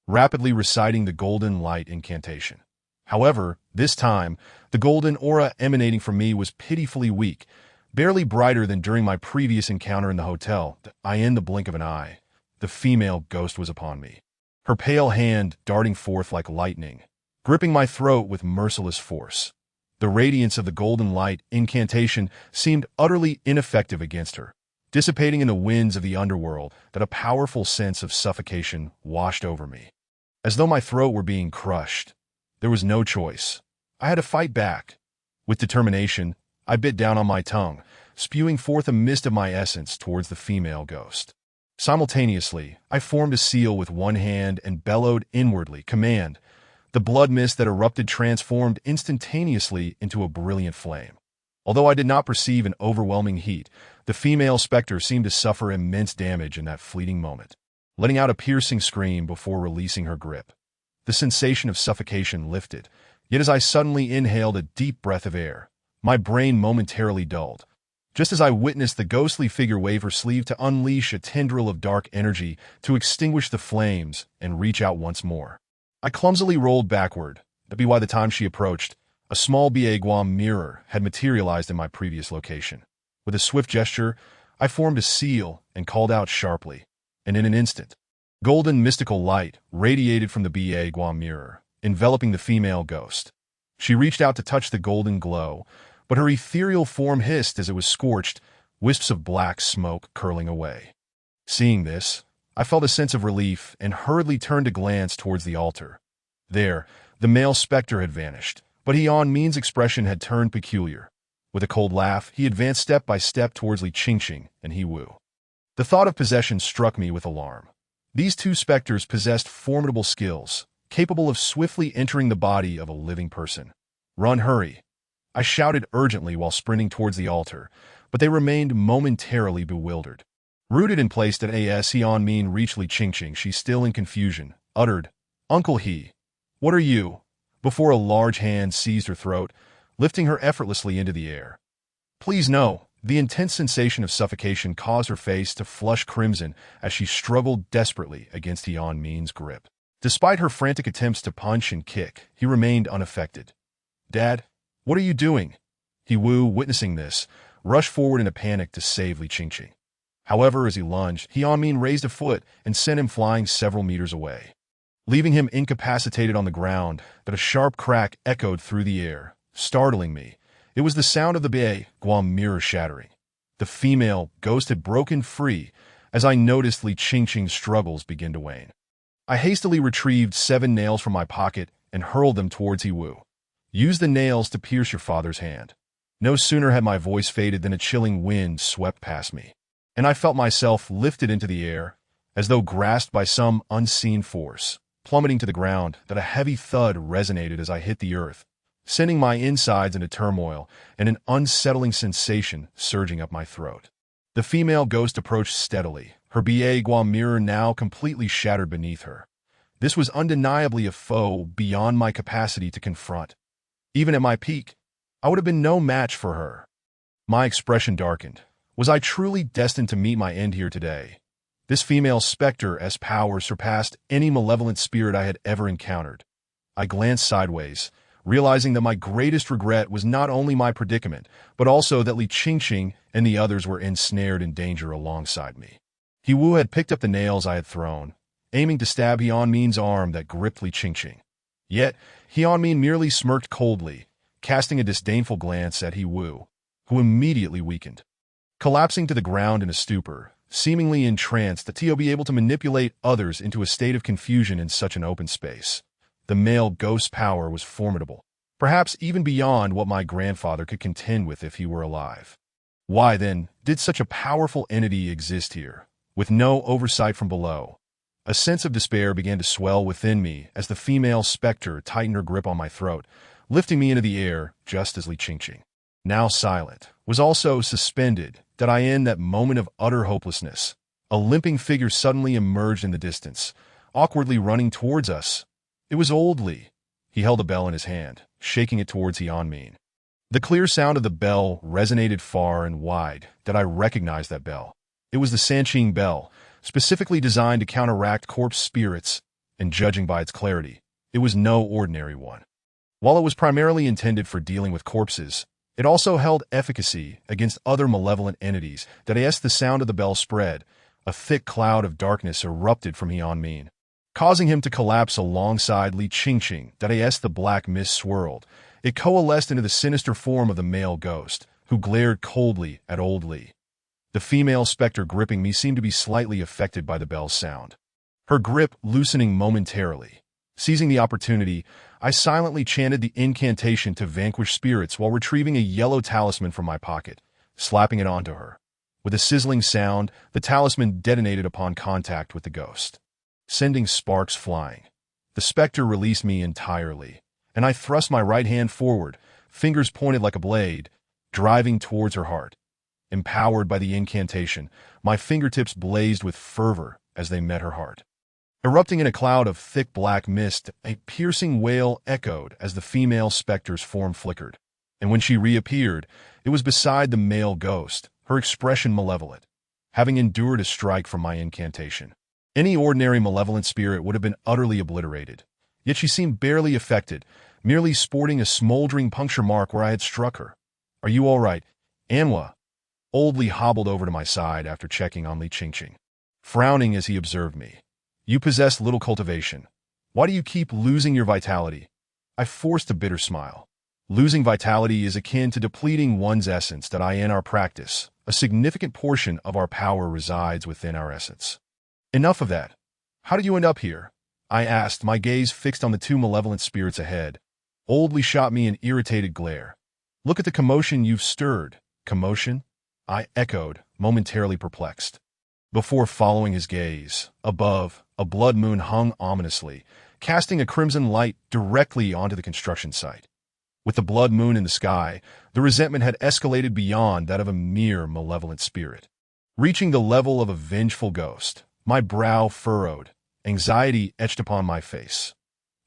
rapidly reciting the golden light incantation. However, this time, the golden aura emanating from me was pitifully weak, barely brighter than during my previous encounter in the hotel. In the blink of an eye, the female ghost was upon me, her pale hand darting forth like lightning, gripping my throat with merciless force. The radiance of the golden light incantation seemed utterly ineffective against her, dissipating in the winds of the underworld. That a powerful sense of suffocation washed over me, as though my throat were being crushed. There was no choice. I had to fight back. With determination, I bit down on my tongue, spewing forth a mist of my essence towards the female ghost. Simultaneously, I formed a seal with one hand and bellowed inwardly, "Command!" The blood mist that erupted transformed instantaneously into a brilliant flame. Although I did not perceive an overwhelming heat, the female specter seemed to suffer immense damage in that fleeting moment, letting out a piercing scream before releasing her grip. The sensation of suffocation lifted, yet as I suddenly inhaled a deep breath of air, my brain momentarily dulled, just as I witnessed the ghostly figure wave her sleeve to unleash a tendril of dark energy to extinguish the flames and reach out once more. I clumsily rolled backward, but by the time she approached, a small Guam mirror had materialized in my previous location. With a swift gesture, I formed a seal and called out sharply, and in an instant, golden mystical light radiated from the Guam mirror, enveloping the female ghost. She reached out to touch the golden glow, but her ethereal form hissed as it was scorched, wisps of black smoke curling away. Seeing this, I felt a sense of relief and hurriedly turned to glance towards the altar. There, the male specter had vanished, but Min's expression had turned peculiar. With a cold laugh, he advanced step by step towards Li Qingqing and He Wu. The thought of possession struck me with alarm. These two specters possessed formidable skills, capable of swiftly entering the body of a living person. "Run, hurry!" I shouted urgently while sprinting towards the altar, but they remained momentarily bewildered. Rooted in place as Min reached Li Qingqing, she, still in confusion, uttered, "Uncle He, what are you?" before a large hand seized her throat, lifting her effortlessly into the air. "Please no." The intense sensation of suffocation caused her face to flush crimson as she struggled desperately against Min's grip. Despite her frantic attempts to punch and kick, he remained unaffected. "Dad, what are you doing?" He Wu, witnessing this, rushed forward in a panic to save Li Qingqing. However, as he lunged, Min raised a foot and sent him flying several meters away, leaving him incapacitated on the ground. But a sharp crack echoed through the air, startling me. It was the sound of the Guam mirror shattering. The female ghost had broken free as I noticed Li Qingqing's struggles begin to wane. I hastily retrieved 7 nails from my pocket and hurled them towards He Wu. "Use the nails to pierce your father's hand." No sooner had my voice faded than a chilling wind swept past me, and I felt myself lifted into the air, as though grasped by some unseen force, plummeting to the ground. That a heavy thud resonated as I hit the earth, sending my insides into turmoil and an unsettling sensation surging up my throat. The female ghost approached steadily, her Guam mirror now completely shattered beneath her. This was undeniably a foe beyond my capacity to confront. Even at my peak, I would have been no match for her. My expression darkened. Was I truly destined to meet my end here today? This female specter's power surpassed any malevolent spirit I had ever encountered. I glanced sideways, realizing that my greatest regret was not only my predicament, but also that Li Qingqing and the others were ensnared in danger alongside me. He Wu had picked up the nails I had thrown, aiming to stab Min's arm that gripped Li Qingqing. Yet, Min merely smirked coldly, casting a disdainful glance at He Wu, who immediately weakened, collapsing to the ground in a stupor, seemingly entranced that he'll be able to manipulate others into a state of confusion in such an open space. The male ghost's power was formidable, perhaps even beyond what my grandfather could contend with if he were alive. Why, then, did such a powerful entity exist here, with no oversight from below? A sense of despair began to swell within me as the female specter tightened her grip on my throat, lifting me into the air just as Li Qingqing, now silent, was also suspended. That I in that moment of utter hopelessness, a limping figure suddenly emerged in the distance, awkwardly running towards us. It was old Li. He held a bell in his hand, shaking it towards Hianmin. The clear sound of the bell resonated far and wide. That I recognized that bell. It was the Sanqing bell, specifically designed to counteract corpse spirits, and judging by its clarity, it was no ordinary one. While it was primarily intended for dealing with corpses, it also held efficacy against other malevolent entities. That as the sound of the bell spread, a thick cloud of darkness erupted from Hianmin, causing him to collapse alongside Li Qingqing. That as the black mist swirled, it coalesced into the sinister form of the male ghost, who glared coldly at old Li. The female specter gripping me seemed to be slightly affected by the bell's sound, her grip loosening momentarily. Seizing the opportunity, I silently chanted the incantation to vanquish spirits while retrieving a yellow talisman from my pocket, slapping it onto her. With a sizzling sound, the talisman detonated upon contact with the ghost, sending sparks flying. The specter released me entirely, and I thrust my right hand forward, fingers pointed like a blade, driving towards her heart. Empowered by the incantation, my fingertips blazed with fervor as they met her heart. Erupting in a cloud of thick black mist, a piercing wail echoed as the female specter's form flickered. And when she reappeared, it was beside the male ghost, her expression malevolent, having endured a strike from my incantation. Any ordinary malevolent spirit would have been utterly obliterated, yet she seemed barely affected, merely sporting a smoldering puncture mark where I had struck her. "Are you all right, Anhua?" Old Li hobbled over to my side after checking on Li Qingqing, frowning as he observed me. "You possess little cultivation. Why do you keep losing your vitality?" I forced a bitter smile. Losing vitality is akin to depleting one's essence. That in our practice, a significant portion of our power resides within our essence. Enough of that. How did you end up here? I asked, my gaze fixed on the two malevolent spirits ahead. Old Li shot me an irritated glare. "Look at the commotion you've stirred." "Commotion?" I echoed, momentarily perplexed. Before following his gaze, above, a blood moon hung ominously, casting a crimson light directly onto the construction site. With the blood moon in the sky, the resentment had escalated beyond that of a mere malevolent spirit, reaching the level of a vengeful ghost. My brow furrowed, anxiety etched upon my face.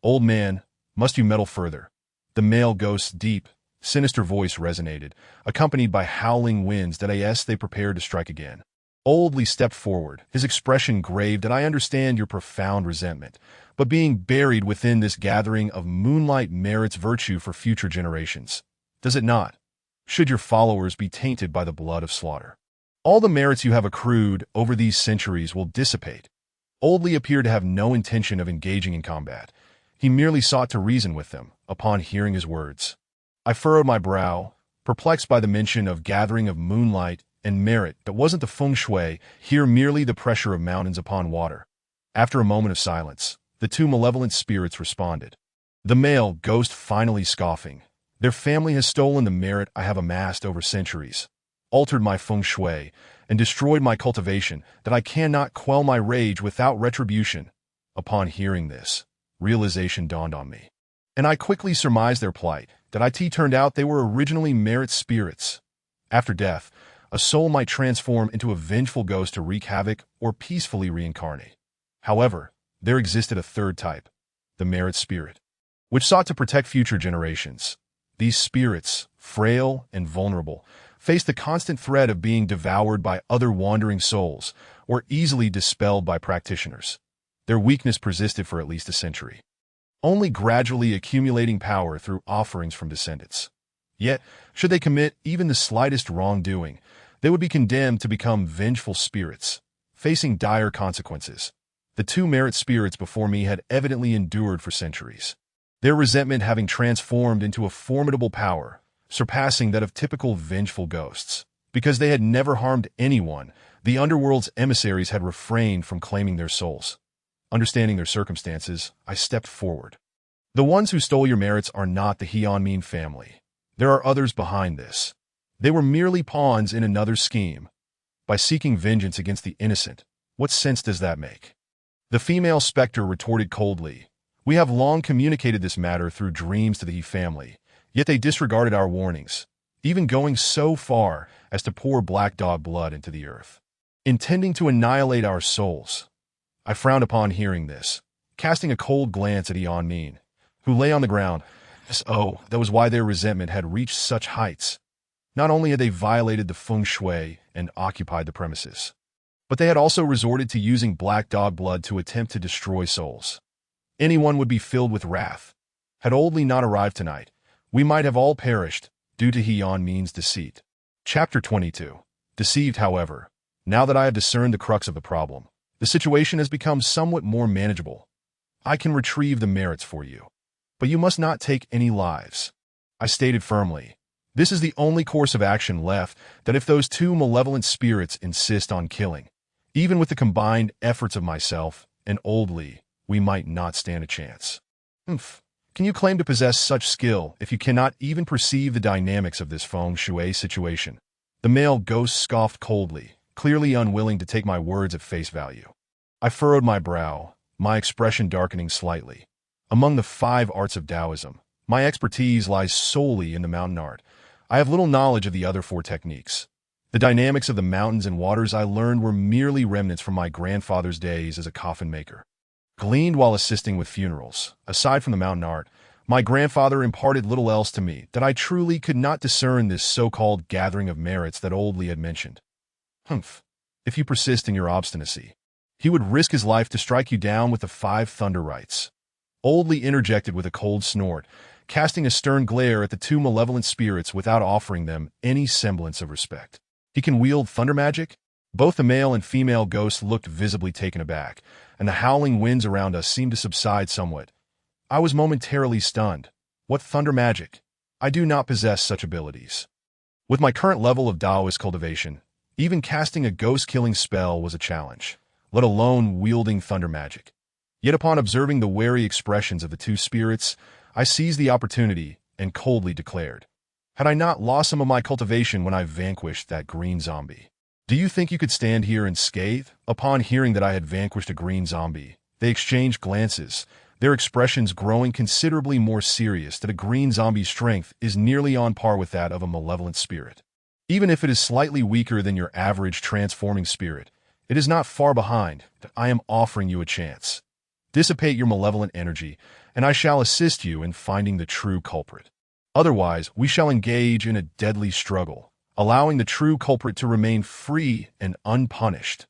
"Old man, must you meddle further?" The male ghost's deep, sinister voice resonated, accompanied by howling winds. That as they prepared to strike again, Old Li stepped forward, his expression grave. "That I understand your profound resentment, but being buried within this gathering of moonlight merits virtue for future generations. Does it not? Should your followers be tainted by the blood of slaughter, all the merits you have accrued over these centuries will dissipate." Old Li appeared to have no intention of engaging in combat. He merely sought to reason with them. Upon hearing his words, I furrowed my brow, perplexed by the mention of gathering of moonlight and merit that wasn't the feng shui, here merely the pressure of mountains upon water. After a moment of silence, the two malevolent spirits responded. The male ghost finally scoffing. "Their family has stolen the merit I have amassed over centuries, altered my feng shui, and destroyed my cultivation. That I cannot quell my rage without retribution." Upon hearing this, realization dawned on me, and I quickly surmised their plight. That it turned out they were originally merit spirits. After death, a soul might transform into a vengeful ghost to wreak havoc or peacefully reincarnate. However, there existed a third type, the merit spirit, which sought to protect future generations. These spirits, frail and vulnerable, faced the constant threat of being devoured by other wandering souls or easily dispelled by practitioners. Their weakness persisted for at least a century, only gradually accumulating power through offerings from descendants. Yet, should they commit even the slightest wrongdoing, they would be condemned to become vengeful spirits, facing dire consequences. The two merit spirits before me had evidently endured for centuries, their resentment having transformed into a formidable power, surpassing that of typical vengeful ghosts. Because they had never harmed anyone, the underworld's emissaries had refrained from claiming their souls. Understanding their circumstances, I stepped forward. "The ones who stole your merits are not the Hianmin family. There are others behind this. They were merely pawns in another scheme. By seeking vengeance against the innocent, what sense does that make?" The female specter retorted coldly, We have long communicated this matter through dreams to the He family, yet they disregarded our warnings, even going so far as to pour black dog blood into the earth, intending to annihilate our souls. I frowned upon hearing this, casting a cold glance at Eon Min, who lay on the ground. Oh, that was why their resentment had reached such heights. Not only had they violated the feng shui and occupied the premises, but they had also resorted to using black dog blood to attempt to destroy souls. Anyone would be filled with wrath. Had Old Li not arrived tonight, we might have all perished due to Eon Min's deceit. Chapter 22. Deceived, however. Now that I have discerned the crux of the problem, the situation has become somewhat more manageable. I can retrieve the merits for you, but you must not take any lives. I stated firmly. This is the only course of action left, that if those two malevolent spirits insist on killing, even with the combined efforts of myself and Old Li, we might not stand a chance. Can you claim to possess such skill if you cannot even perceive the dynamics of this feng shui situation? The male ghost scoffed coldly, clearly unwilling to take my words at face value. I furrowed my brow, my expression darkening slightly. Among the 5 arts of Taoism, my expertise lies solely in the mountain art. I have little knowledge of the other 4 techniques. The dynamics of the mountains and waters I learned were merely remnants from my grandfather's days as a coffin maker, gleaned while assisting with funerals. Aside from the mountain art, my grandfather imparted little else to me that I truly could not discern this so-called gathering of merits that Old Li had mentioned. If you persist in your obstinacy, he would risk his life to strike you down with the 5 thunder rites. Old Li interjected with a cold snort, casting a stern glare at the 2 malevolent spirits without offering them any semblance of respect. He can wield thunder magic? Both the male and female ghosts looked visibly taken aback, and the howling winds around us seemed to subside somewhat. I was momentarily stunned. What thunder magic? I do not possess such abilities. With my current level of Taoist cultivation, even casting a ghost-killing spell was a challenge, let alone wielding thunder magic. Yet upon observing the wary expressions of the 2 spirits, I seized the opportunity and coldly declared, had I not lost some of my cultivation when I vanquished that green zombie? Do you think you could stand here and scathe? Upon hearing that I had vanquished a green zombie, they exchanged glances, their expressions growing considerably more serious that a green zombie's strength is nearly on par with that of a malevolent spirit. Even if it is slightly weaker than your average transforming spirit, it is not far behind. I am offering you a chance. Dissipate your malevolent energy, and I shall assist you in finding the true culprit. Otherwise, we shall engage in a deadly struggle, allowing the true culprit to remain free and unpunished.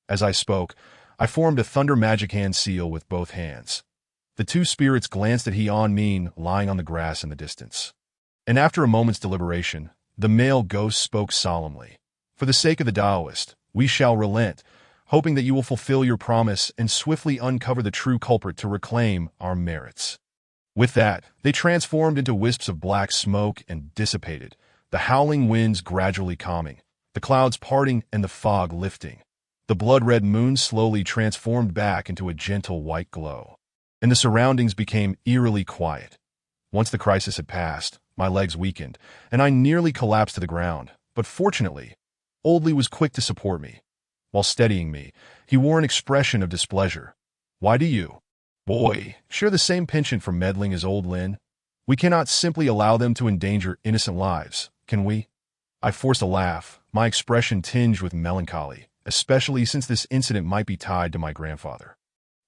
As I spoke, I formed a thunder magic hand seal with both hands. The 2 spirits glanced at Eon Min lying on the grass in the distance. And after a moment's deliberation, the male ghost spoke solemnly. For the sake of the Taoist, we shall relent, hoping that you will fulfill your promise and swiftly uncover the true culprit to reclaim our merits. With that, they transformed into wisps of black smoke and dissipated, the howling winds gradually calming, the clouds parting and the fog lifting. The blood-red moon slowly transformed back into a gentle white glow, and the surroundings became eerily quiet. Once the crisis had passed, my legs weakened, and I nearly collapsed to the ground, but fortunately, Old Li was quick to support me. While steadying me, he wore an expression of displeasure. Why do you, boy, share the same penchant for meddling as Old Lin? We cannot simply allow them to endanger innocent lives, can we? I forced a laugh, my expression tinged with melancholy, especially since this incident might be tied to my grandfather.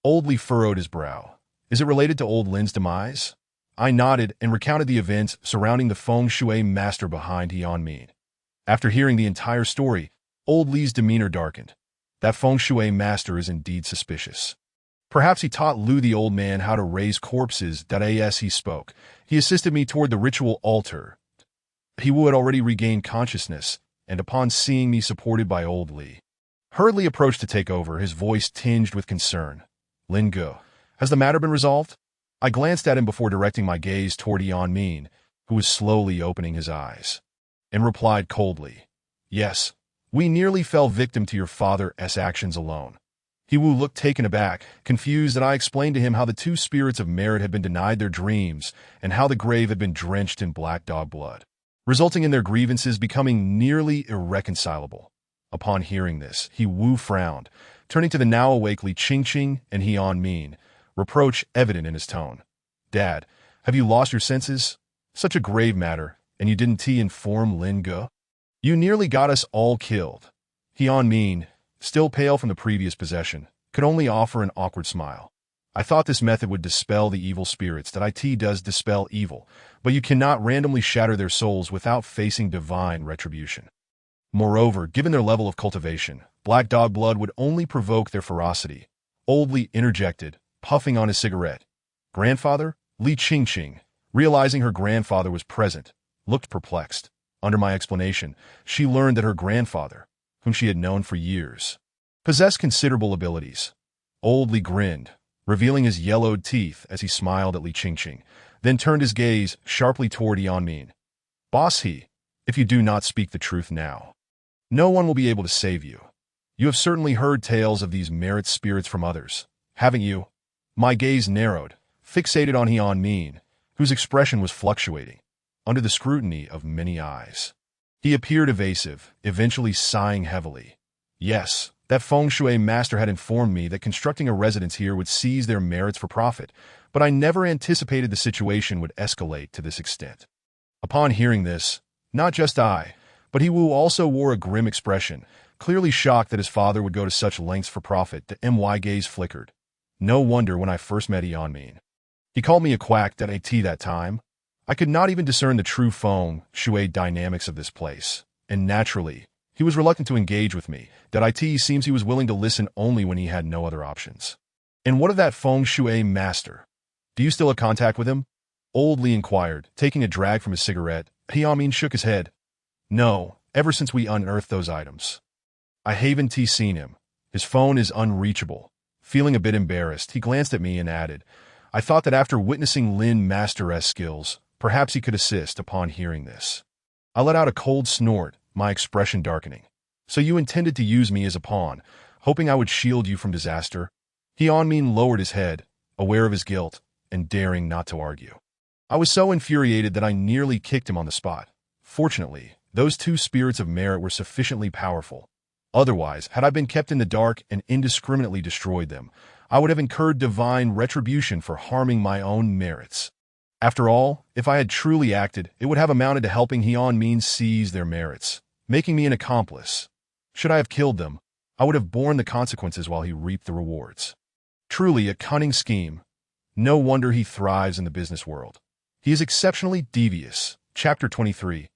Old Li furrowed his brow. Is it related to Old Lin's demise? I nodded and recounted the events surrounding the feng shui master behind Eon Min. After hearing the entire story, Old Li's demeanor darkened. That feng shui master is indeed suspicious. Perhaps he taught Lu the old man how to raise corpses. As he spoke, he assisted me toward the ritual altar. He had already regained consciousness, and upon seeing me supported by Old Li, hurriedly approached to take over, his voice tinged with concern. Lin Ge, has the matter been resolved? I glanced at him before directing my gaze toward Eon Min, who was slowly opening his eyes, and replied coldly, Yes, we nearly fell victim to your father's actions alone. He Wu looked taken aback, confused, and I explained to him how the 2 spirits of merit had been denied their dreams and how the grave had been drenched in black dog blood, resulting in their grievances becoming nearly irreconcilable. Upon hearing this, He Wu frowned, turning to the now awake Li Qingqing and Eon Min, reproach evident in his tone. Dad, have you lost your senses? Such a grave matter, and you didn't inform Lin Ge? You nearly got us all killed. Hian Min, still pale from the previous possession, could only offer an awkward smile. I thought this method would dispel the evil spirits that it does dispel evil, but you cannot randomly shatter their souls without facing divine retribution. Moreover, given their level of cultivation, black dog blood would only provoke their ferocity. Old Li interjected, puffing on his cigarette. Grandfather? Li Qingqing, realizing her grandfather was present, looked perplexed. Under my explanation, she learned that her grandfather, whom she had known for years, possessed considerable abilities. Old Li grinned, revealing his yellowed teeth as he smiled at Li Qingqing, then turned his gaze sharply toward Hian Min. Boss He, if you do not speak the truth now, no one will be able to save you. You have certainly heard tales of these merit spirits from others, haven't you? My gaze narrowed, fixated on Hian Min, whose expression was fluctuating, under the scrutiny of many eyes. He appeared evasive, eventually sighing heavily. Yes, that feng shui master had informed me that constructing a residence here would seize their merits for profit, but I never anticipated the situation would escalate to this extent. Upon hearing this, not just I, but He Wu also wore a grim expression, clearly shocked that his father would go to such lengths for profit. The my gaze flickered. No wonder when I first met Hian Min, he called me a quack at that time. I could not even discern the true feng shui dynamics of this place, and naturally, he was reluctant to engage with me. Seems he was willing to listen only when he had no other options. And what of that feng shui master? Do you still have contact with him? Old Li inquired, taking a drag from his cigarette. Hian Min shook his head. No, ever since we unearthed those items. I haven't seen him. His phone is unreachable. Feeling a bit embarrassed, he glanced at me and added, I thought that after witnessing Lin Master's skills, perhaps he could assist. Upon hearing this, I let out a cold snort, my expression darkening. So you intended to use me as a pawn, hoping I would shield you from disaster? Hian Min lowered his head, aware of his guilt, and daring not to argue. I was so infuriated that I nearly kicked him on the spot. Fortunately, those two spirits of merit were sufficiently powerful. Otherwise, had I been kept in the dark and indiscriminately destroyed them, I would have incurred divine retribution for harming my own merits. After all, if I had truly acted, it would have amounted to helping Hian Min seize their merits, making me an accomplice. Should I have killed them, I would have borne the consequences while he reaped the rewards. Truly a cunning scheme. No wonder he thrives in the business world. He is exceptionally devious. Chapter 23.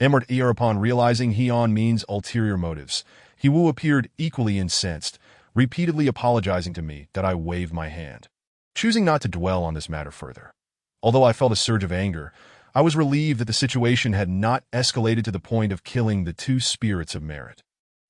Upon realizing Hian Min's ulterior motives, He Wu appeared equally incensed, repeatedly apologizing to me that I waved my hand, choosing not to dwell on this matter further. Although I felt a surge of anger, I was relieved that the situation had not escalated to the point of killing the two spirits of merit.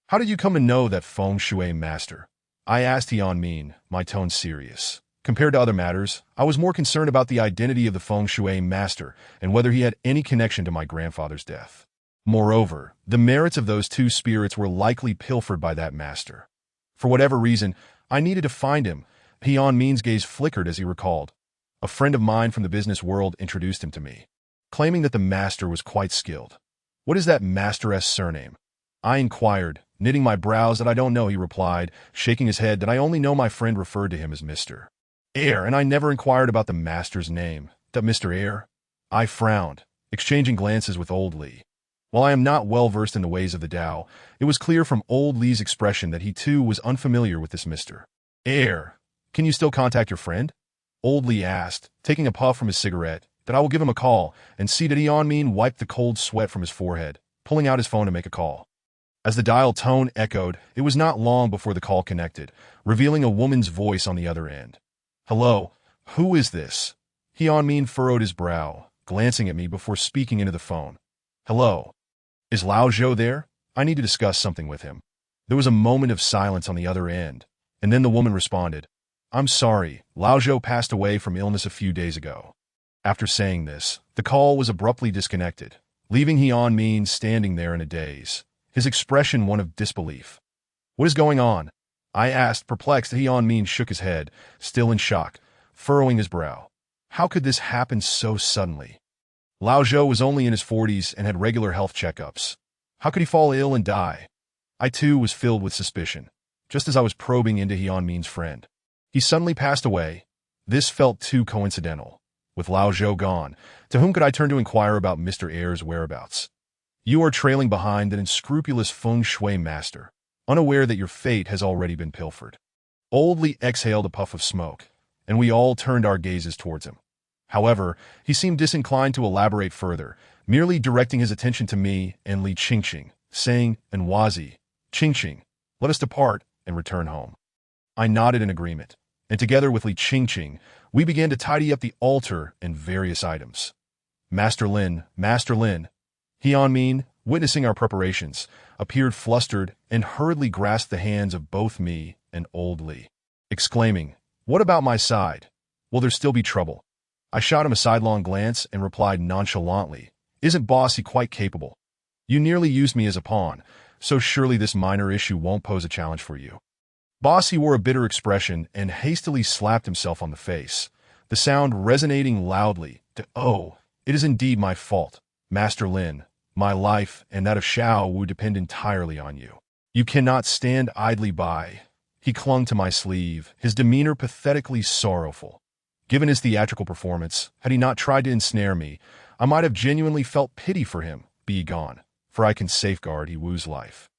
How did you come to know that feng shui master? I asked Hian Min, my tone serious. Compared to other matters, I was more concerned about the identity of the feng shui master and whether he had any connection to my grandfather's death. Moreover, the merits of those two spirits were likely pilfered by that master. For whatever reason, I needed to find him. Hian Min's gaze flickered as he recalled. A friend of mine from the business world introduced him to me, claiming that the master was quite skilled. What is that master's surname? I inquired, knitting my brows. That I don't know, he replied, shaking his head. That I only know my friend referred to him as Mr. Air, and I never inquired about the master's name. That Mr. Air? I frowned, exchanging glances with Old Li. While I am not well versed in the ways of the Tao, it was clear from Old Li's expression that he too was unfamiliar with this Mr. Air. Can you still contact your friend? Old Li asked, taking a puff from his cigarette. That I will give him a call, and see that Hian Min wiped the cold sweat from his forehead, pulling out his phone to make a call. As the dial tone echoed, it was not long before the call connected, revealing a woman's voice on the other end. Hello, who is this? Hian Min furrowed his brow, glancing at me before speaking into the phone. Hello. Is Lao Zhou there? I need to discuss something with him. There was a moment of silence on the other end, and then the woman responded. I'm sorry, Lao Zhou passed away from illness a few days ago. After saying this, the call was abruptly disconnected, leaving Hian Min standing there in a daze, his expression one of disbelief. What is going on? I asked, perplexed. Hian Min shook his head, still in shock, furrowing his brow. How could this happen so suddenly? Lao Zhou was only in his 40s and had regular health checkups. How could he fall ill and die? I too was filled with suspicion, just as I was probing into Hian Min's friend. He suddenly passed away. This felt too coincidental. With Lao Zhou gone, to whom could I turn to inquire about Mr. Ayer's whereabouts? You are trailing behind an unscrupulous feng shui master, unaware that your fate has already been pilfered. Old Li exhaled a puff of smoke, and we all turned our gazes towards him. However, he seemed disinclined to elaborate further, merely directing his attention to me and Li Qingqing, saying, "Enwazi, Qingqing, let us depart and return home." I nodded in agreement, and together with Li Qingqing, we began to tidy up the altar and various items. Master Lin, Hian witnessing our preparations, appeared flustered and hurriedly grasped the hands of both me and old Li, exclaiming, "What about my side? Will there still be trouble?" I shot him a sidelong glance and replied nonchalantly, "Isn't Bossy quite capable? You nearly used me as a pawn, so surely this minor issue won't pose a challenge for you." Bossy wore a bitter expression and hastily slapped himself on the face, the sound resonating loudly to, "Oh, it is indeed my fault, Master Lin. My life and that of Xiao Wu depend entirely on you. You cannot stand idly by." He clung to my sleeve, his demeanor pathetically sorrowful. Given his theatrical performance, had he not tried to ensnare me, I might have genuinely felt pity for him. Be gone, for I can safeguard He Wu's life.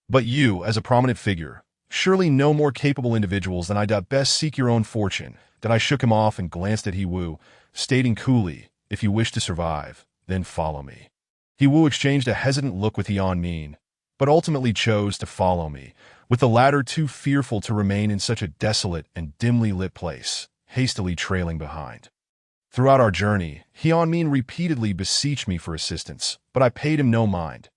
But you, as a prominent figure, surely no more capable individuals than I doubt best seek your own fortune. That I shook him off and glanced at He Wu, stating coolly, "If you wish to survive, then follow me." He Wu exchanged a hesitant look with Hian, but ultimately chose to follow me, with the latter too fearful to remain in such a desolate and dimly lit place, hastily trailing behind. Throughout our journey, Hian repeatedly beseeched me for assistance, but I paid him no mind.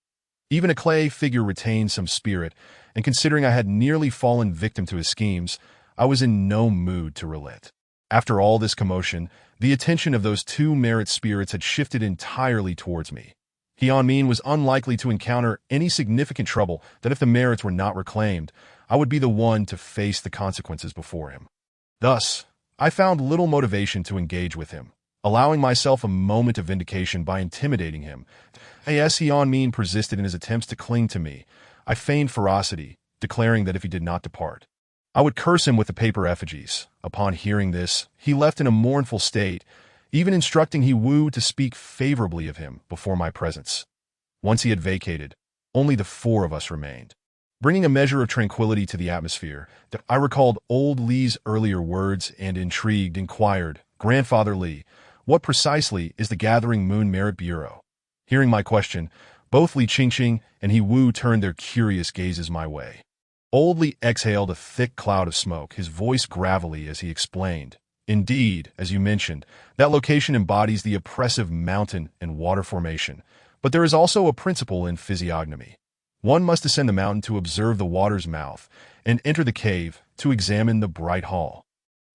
Even a clay figure retained some spirit, and considering I had nearly fallen victim to his schemes, I was in no mood to relent. After all this commotion, the attention of those two merit spirits had shifted entirely towards me. Hian was unlikely to encounter any significant trouble that if the merits were not reclaimed, I would be the one to face the consequences before him. Thus, I found little motivation to engage with him, allowing myself a moment of vindication by intimidating him. As Hian persisted in his attempts to cling to me, I feigned ferocity, declaring that if he did not depart, I would curse him with the paper effigies. Upon hearing this, he left in a mournful state, even instructing He Wu to speak favorably of him before my presence. Once he had vacated, only the four of us remained. Bringing a measure of tranquility to the atmosphere, I recalled old Li's earlier words and intrigued inquired, "Grandfather Li, what precisely is the Gathering Moon Merit Bureau?" Hearing my question, both Li Qingqing and He Wu turned their curious gazes my way. Old Li exhaled a thick cloud of smoke, his voice gravelly as he explained, "Indeed, as you mentioned, that location embodies the oppressive mountain and water formation, but there is also a principle in physiognomy. One must ascend the mountain to observe the water's mouth and enter the cave to examine the bright hall.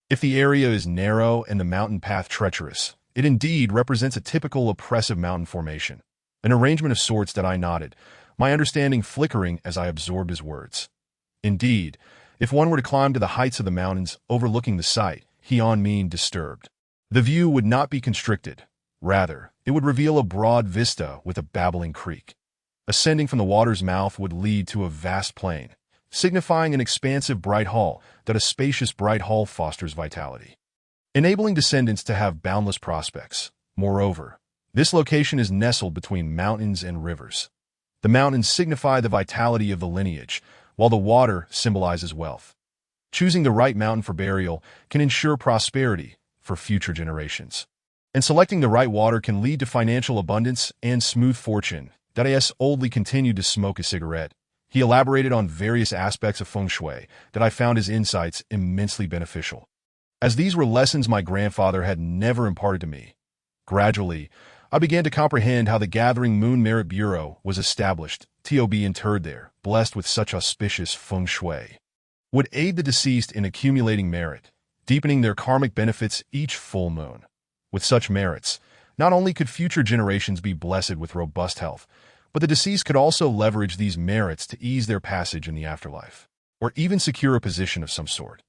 If the area is narrow and the mountain path treacherous, it indeed represents a typical oppressive mountain formation." An arrangement of sorts that I nodded, my understanding flickering as I absorbed his words. Indeed, if one were to climb to the heights of the mountains overlooking the site, Hian disturbed, the view would not be constricted. Rather, it would reveal a broad vista with a babbling creek. Ascending from the water's mouth would lead to a vast plain, signifying an expansive bright hall. That a spacious bright hall fosters vitality, enabling descendants to have boundless prospects. Moreover, this location is nestled between mountains and rivers. The mountains signify the vitality of the lineage, while the water symbolizes wealth. Choosing the right mountain for burial can ensure prosperity for future generations. And selecting the right water can lead to financial abundance and smooth fortune. Darius Oldly continued to smoke a cigarette. He elaborated on various aspects of feng shui that I found his insights immensely beneficial, as these were lessons my grandfather had never imparted to me. Gradually, I began to comprehend how the Gathering Moon Merit Bureau was established. TOB interred there, blessed with such auspicious feng shui, would aid the deceased in accumulating merit, deepening their karmic benefits each full moon. With such merits, not only could future generations be blessed with robust health, but the deceased could also leverage these merits to ease their passage in the afterlife, or even secure a position of some sort.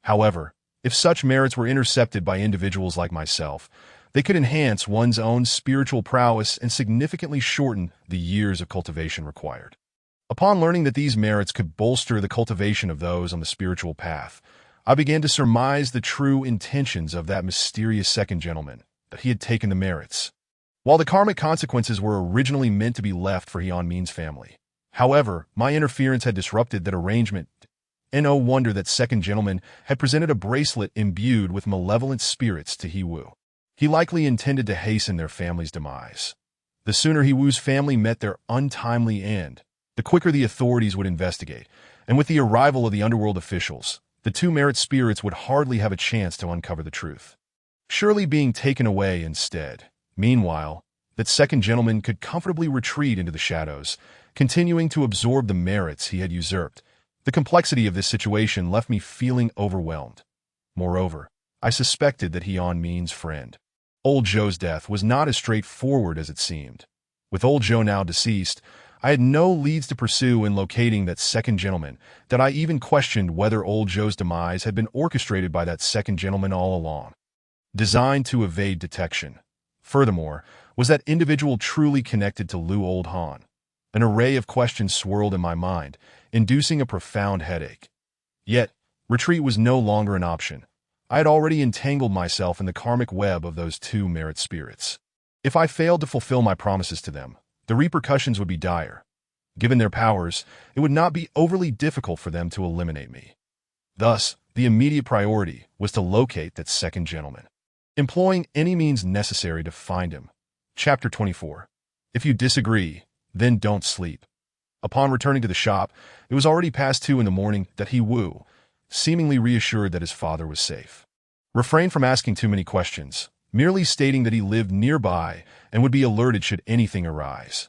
However, if such merits were intercepted by individuals like myself, they could enhance one's own spiritual prowess and significantly shorten the years of cultivation required. Upon learning that these merits could bolster the cultivation of those on the spiritual path, I began to surmise the true intentions of that mysterious second gentleman, that he had taken the merits. While the karmic consequences were originally meant to be left for Hyun Min's family. However, my interference had disrupted that arrangement. And no wonder that second gentleman had presented a bracelet imbued with malevolent spirits to He-woo. He likely intended to hasten their family's demise. The sooner He-woo's family met their untimely end, the quicker the authorities would investigate, and with the arrival of the underworld officials, the two merit spirits would hardly have a chance to uncover the truth. Surely being taken away instead. Meanwhile, that second gentleman could comfortably retreat into the shadows, continuing to absorb the merits he had usurped. The complexity of this situation left me feeling overwhelmed. Moreover, I suspected that Hyun Min's friend, Old Joe's death was not as straightforward as it seemed. With Old Joe now deceased, I had no leads to pursue in locating that second gentleman, that I even questioned whether Old Joe's demise had been orchestrated by that second gentleman all along, designed to evade detection. Furthermore, was that individual truly connected to Lu Old Han? An array of questions swirled in my mind, inducing a profound headache. Yet, retreat was no longer an option. I had already entangled myself in the karmic web of those two merit spirits. If I failed to fulfill my promises to them, the repercussions would be dire. Given their powers, it would not be overly difficult for them to eliminate me. Thus, the immediate priority was to locate that second gentleman, employing any means necessary to find him. Chapter 24. If you disagree, then don't sleep. Upon returning to the shop, it was already past 2 in the morning that He-woo, seemingly reassured that his father was safe, refrained from asking too many questions, merely stating that he lived nearby and would be alerted should anything arise.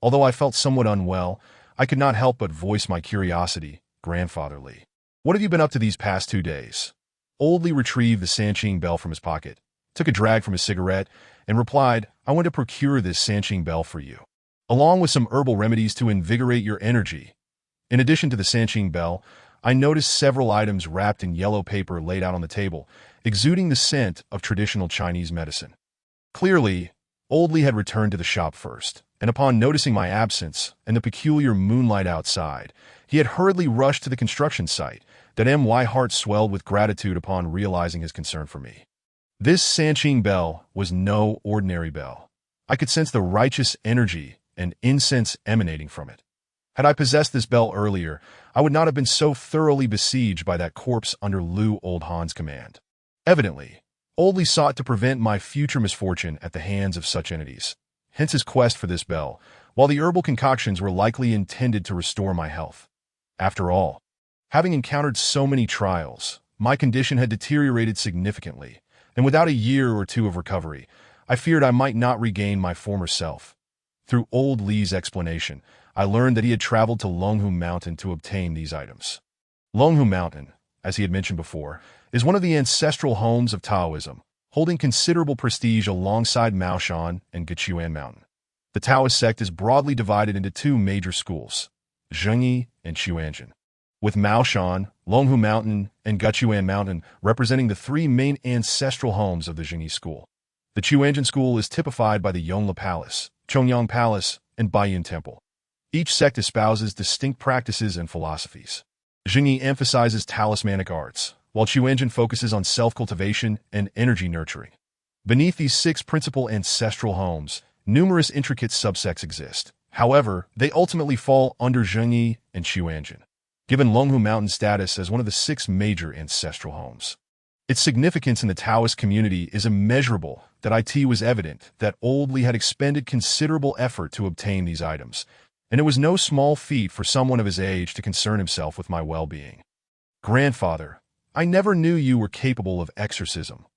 Although I felt somewhat unwell, I could not help but voice my curiosity, grandfatherly. What have you been up to these past 2 days? Old Lee retrieved the Sanching bell from his pocket, took a drag from his cigarette, and replied, I want to procure this Sanching bell for you, along with some herbal remedies to invigorate your energy. In addition to the Sanching bell, I noticed several items wrapped in yellow paper laid out on the table, exuding the scent of traditional Chinese medicine. Clearly, Old Lee had returned to the shop first, and upon noticing my absence and the peculiar moonlight outside, he had hurriedly rushed to the construction site. That my heart swelled with gratitude upon realizing his concern for me. This Sanching bell was no ordinary bell. I could sense the righteous energy and incense emanating from it. Had I possessed this bell earlier, I would not have been so thoroughly besieged by that corpse under Lu Old Han's command. Evidently, Old Lee sought to prevent my future misfortune at the hands of such entities, hence his quest for this bell, while the herbal concoctions were likely intended to restore my health. After all, having encountered so many trials, my condition had deteriorated significantly, and without a year or two of recovery, I feared I might not regain my former self. Through Old Lee's explanation, I learned that he had traveled to Longhu Mountain to obtain these items. Longhu Mountain, as he had mentioned before, is one of the ancestral homes of Taoism, holding considerable prestige alongside Maoshan and Guchuan Mountain. The Taoist sect is broadly divided into 2 major schools, Zhengyi and Xuanzhen, with Maoshan, Longhu Mountain, and Guchuan Mountain representing the 3 main ancestral homes of the Zhengyi school. The Xuanzhen school is typified by the Yongla Palace, Chongyang Palace, and Baiyun Temple. Each sect espouses distinct practices and philosophies. Zhengyi emphasizes talismanic arts, while Xuanzhen focuses on self-cultivation and energy nurturing. Beneath these 6 principal ancestral homes, numerous intricate subsects exist. However, they ultimately fall under Zhengyi and Xuanzhen, given Longhu Mountain's status as one of the 6 major ancestral homes. Its significance in the Taoist community is immeasurable. That it was evident that Old Lee had expended considerable effort to obtain these items, and it was no small feat for someone of his age to concern himself with my well-being. Grandfather, I never knew you were capable of exorcism,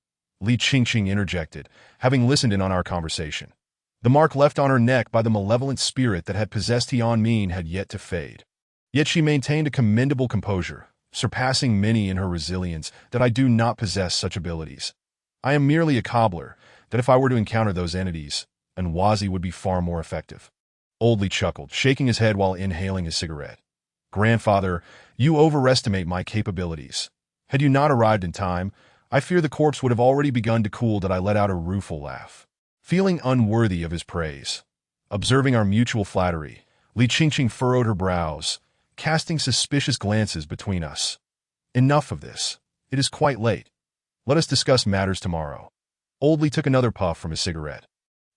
Li Qingqing interjected, having listened in on our conversation. The mark left on her neck by the malevolent spirit that had possessed Hyun Min had yet to fade. Yet she maintained a commendable composure, surpassing many in her resilience. That I do not possess such abilities. I am merely a cobbler, that if I were to encounter those entities, Anwazi would be far more effective. Old Lee chuckled, shaking his head while inhaling his cigarette. Grandfather, you overestimate my capabilities. Had you not arrived in time, I fear the corpse would have already begun to cool. That I let out a rueful laugh, feeling unworthy of his praise. Observing our mutual flattery, Li Qingqing furrowed her brows, casting suspicious glances between us. Enough of this. it is quite late. Let us discuss matters tomorrow. Oldly took another puff from his cigarette,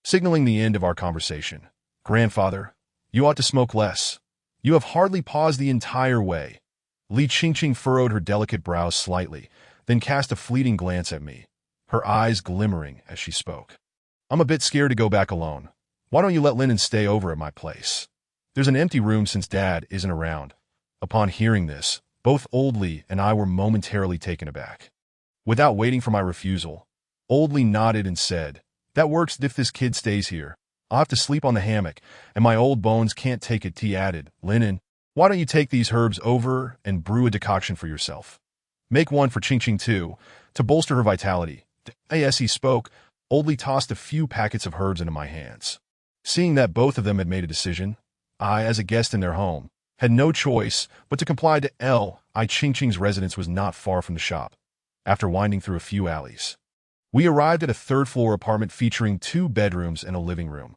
signaling the end of our conversation. Grandfather, you ought to smoke less. You have hardly paused the entire way. Li Qingqing furrowed her delicate brows slightly, then cast a fleeting glance at me, her eyes glimmering as she spoke. I'm a bit scared to go back alone. Why don't you let Linen stay over at my place? There's an empty room since Dad isn't around. Upon hearing this, both Old Li and I were momentarily taken aback. Without waiting for my refusal, Old Li nodded and said, That works if this kid stays here. I'll have to sleep on the hammock, and my old bones can't take it. He added, Linen, why don't you take these herbs over and brew a decoction for yourself? Make one for Qingqing too, to bolster her vitality. As he spoke, Old Li tossed a few packets of herbs into my hands. Seeing that both of them had made a decision, I, as a guest in their home, had no choice but to comply to Li Qingqing's residence was not far from the shop. After winding through a few alleys, we arrived at a third-floor apartment featuring 2 bedrooms and a living room.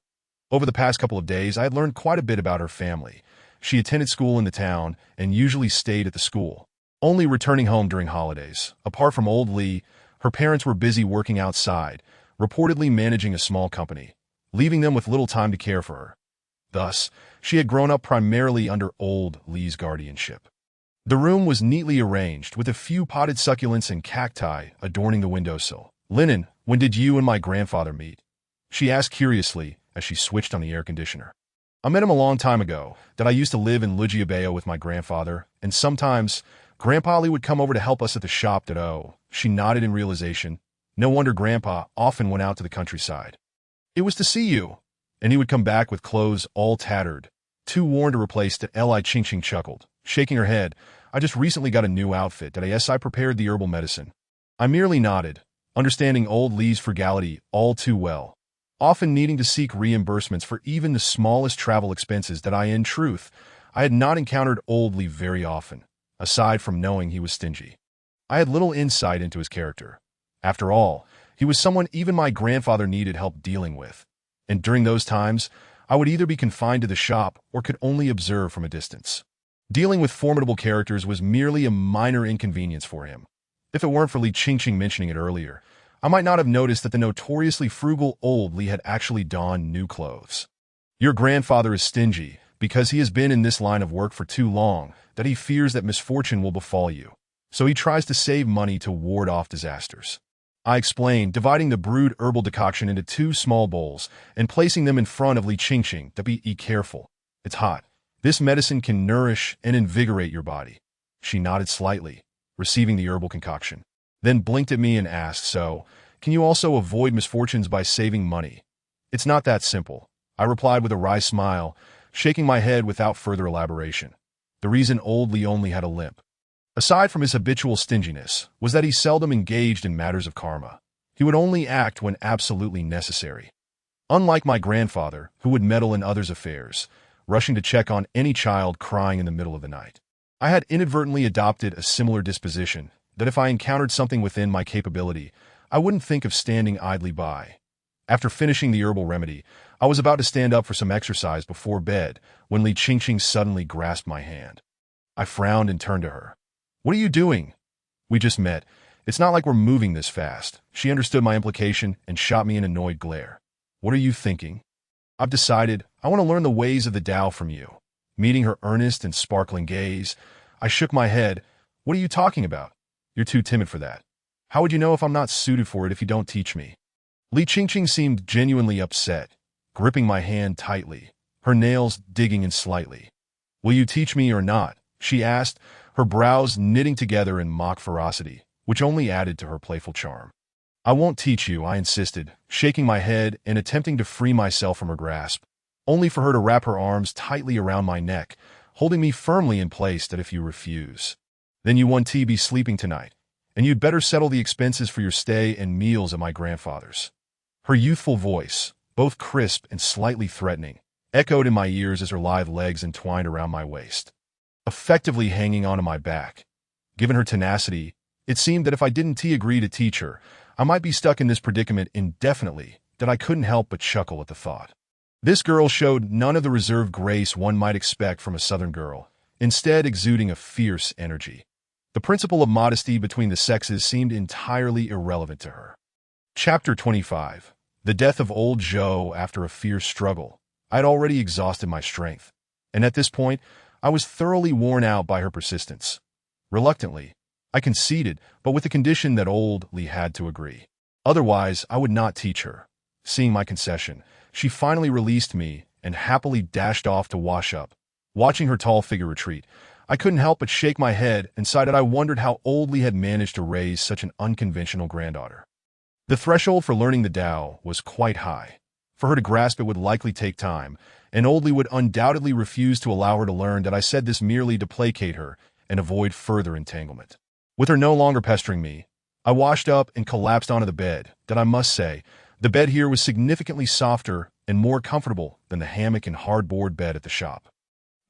Over the past couple of days, I had learned quite a bit about her family. She attended school in the town and usually stayed at the school, only returning home during holidays. Apart from Old Li, her parents were busy working outside, reportedly managing a small company, leaving them with little time to care for her. Thus, she had grown up primarily under Old Li's guardianship. The room was neatly arranged, with a few potted succulents and cacti adorning the windowsill. Linen, when did you and my grandfather meet? She asked curiously as she switched on the air conditioner. I met him a long time ago, that I used to live in Lijiabao with my grandfather, and sometimes Grandpa Li would come over to help us at the shop. She nodded in realization. No wonder Grandpa often went out to the countryside. It was to see you, and he would come back with clothes all tattered, too worn to replace. Li Qingqing chuckled, shaking her head. I just recently got a new outfit. Yes, I prepared the herbal medicine. I merely nodded, understanding Old Li's frugality all too well, often needing to seek reimbursements for even the smallest travel expenses. In truth, I had not encountered Old Li very often, aside from knowing he was stingy. I had little insight into his character. After all, he was someone even my grandfather needed help dealing with, and during those times, I would either be confined to the shop or could only observe from a distance. Dealing with formidable characters was merely a minor inconvenience for him. If it weren't for Li Qingqing mentioning it earlier, I might not have noticed that the notoriously frugal Old Li had actually donned new clothes. Your grandfather is stingy because he has been in this line of work for too long that he fears that misfortune will befall you, so he tries to save money to ward off disasters. I explained, dividing the brewed herbal decoction into 2 small bowls and placing them in front of Li Qingqing. Be careful. It's hot. This medicine can nourish and invigorate your body. She nodded slightly, receiving the herbal concoction, then blinked at me and asked, So, can you also avoid misfortunes by saving money? It's not that simple, I replied with a wry smile, shaking my head without further elaboration. The reason Old Li only had a limp, aside from his habitual stinginess, was that he seldom engaged in matters of karma. He would only act when absolutely necessary. Unlike my grandfather, who would meddle in others' affairs, rushing to check on any child crying in the middle of the night, I had inadvertently adopted a similar disposition that if I encountered something within my capability, I wouldn't think of standing idly by. After finishing the herbal remedy, I was about to stand up for some exercise before bed when Li Qingqing suddenly grasped my hand. I frowned and turned to her. What are you doing? We just met. It's not like we're moving this fast. She understood my implication and shot me an annoyed glare. What are you thinking? I've decided I want to learn the ways of the Tao from you. Meeting her earnest and sparkling gaze, I shook my head. What are you talking about? You're too timid for that. How would you know if I'm not suited for it if you don't teach me? Li Qingqing seemed genuinely upset, gripping my hand tightly, her nails digging in slightly. Will you teach me or not? She asked, her brows knitting together in mock ferocity, which only added to her playful charm. I won't teach you, I insisted, shaking my head and attempting to free myself from her grasp, only for her to wrap her arms tightly around my neck, holding me firmly in place. That if you refuse, then you won't be sleeping tonight, and you'd better settle the expenses for your stay and meals at my grandfather's. Her youthful voice, both crisp and slightly threatening, echoed in my ears as her lithe legs entwined around my waist, effectively hanging onto my back. Given her tenacity, it seemed that if I didn't agree to teach her, I might be stuck in this predicament indefinitely. That I couldn't help but chuckle at the thought. This girl showed none of the reserved grace one might expect from a southern girl, instead exuding a fierce energy. The principle of modesty between the sexes seemed entirely irrelevant to her. Chapter 25. The death of old Zhou after a fierce struggle. I had already exhausted my strength, and at this point, I was thoroughly worn out by her persistence. Reluctantly, I conceded, but with the condition that old Li had to agree. Otherwise, I would not teach her. Seeing my concession, she finally released me and happily dashed off to wash up. Watching her tall figure retreat, I couldn't help but shake my head and sigh that I wondered how old Li had managed to raise such an unconventional granddaughter. The threshold for learning the Tao was quite high. For her to grasp it would likely take time, and old Li would undoubtedly refuse to allow her to learn that I said this merely to placate her and avoid further entanglement. With her no longer pestering me, I washed up and collapsed onto the bed that I must say, the bed here was significantly softer and more comfortable than the hammock and hardboard bed at the shop.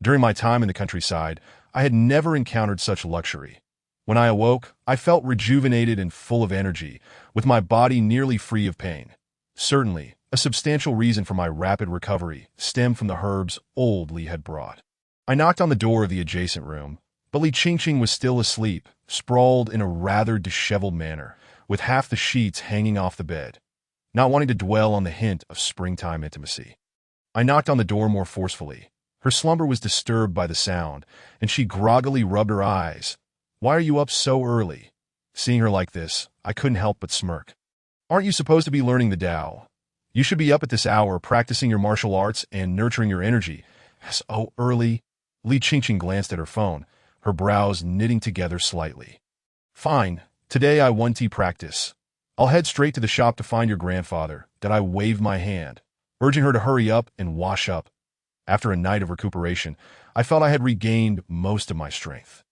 During my time in the countryside, I had never encountered such luxury. When I awoke, I felt rejuvenated and full of energy, with my body nearly free of pain. Certainly, a substantial reason for my rapid recovery stemmed from the herbs old Li had brought. I knocked on the door of the adjacent room, but Li Qingqing was still asleep, sprawled in a rather disheveled manner, with half the sheets hanging off the bed, not wanting to dwell on the hint of springtime intimacy. I knocked on the door more forcefully. Her slumber was disturbed by the sound, and she groggily rubbed her eyes. "Why are you up so early?" Seeing her like this, I couldn't help but smirk. "Aren't you supposed to be learning the Tao? You should be up at this hour practicing your martial arts and nurturing your energy." "So early?" Li Qingqing glanced at her phone, her brows knitting together slightly. "Fine, today I want tea practice. I'll head straight to the shop to find your grandfather." That I waved my hand, urging her to hurry up and wash up. After a night of recuperation, I felt I had regained most of my strength.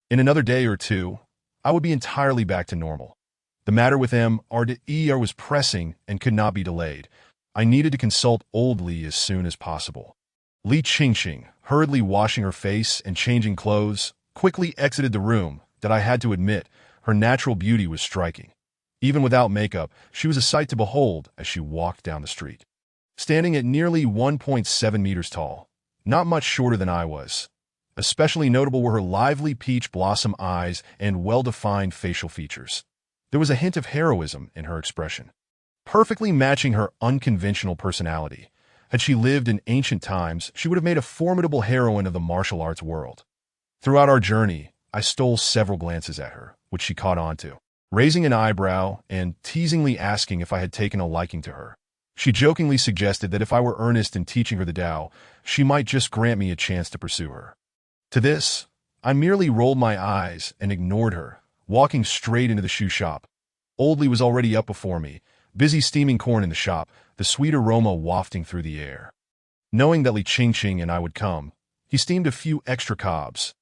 In another day or two, I would be entirely back to normal. The matter with MRDER was pressing and could not be delayed. I needed to consult old Li as soon as possible. Li Qingqing, hurriedly washing her face and changing clothes, quickly exited the room. That I had to admit, her natural beauty was striking. Even without makeup, she was a sight to behold as she walked down the street. Standing at nearly 1.7 meters tall, not much shorter than I was. Especially notable were her lively peach blossom eyes and well-defined facial features. There was a hint of heroism in her expression, perfectly matching her unconventional personality. Had she lived in ancient times, she would have made a formidable heroine of the martial arts world. Throughout our journey, I stole several glances at her, which she caught on to, raising an eyebrow and teasingly asking if I had taken a liking to her. She jokingly suggested that if I were earnest in teaching her the Tao, she might just grant me a chance to pursue her. To this, I merely rolled my eyes and ignored her, walking straight into the shoe shop. Old Li was already up before me, busy steaming corn in the shop, the sweet aroma wafting through the air. Knowing that Li Qingqing and I would come, he steamed a few extra cobs.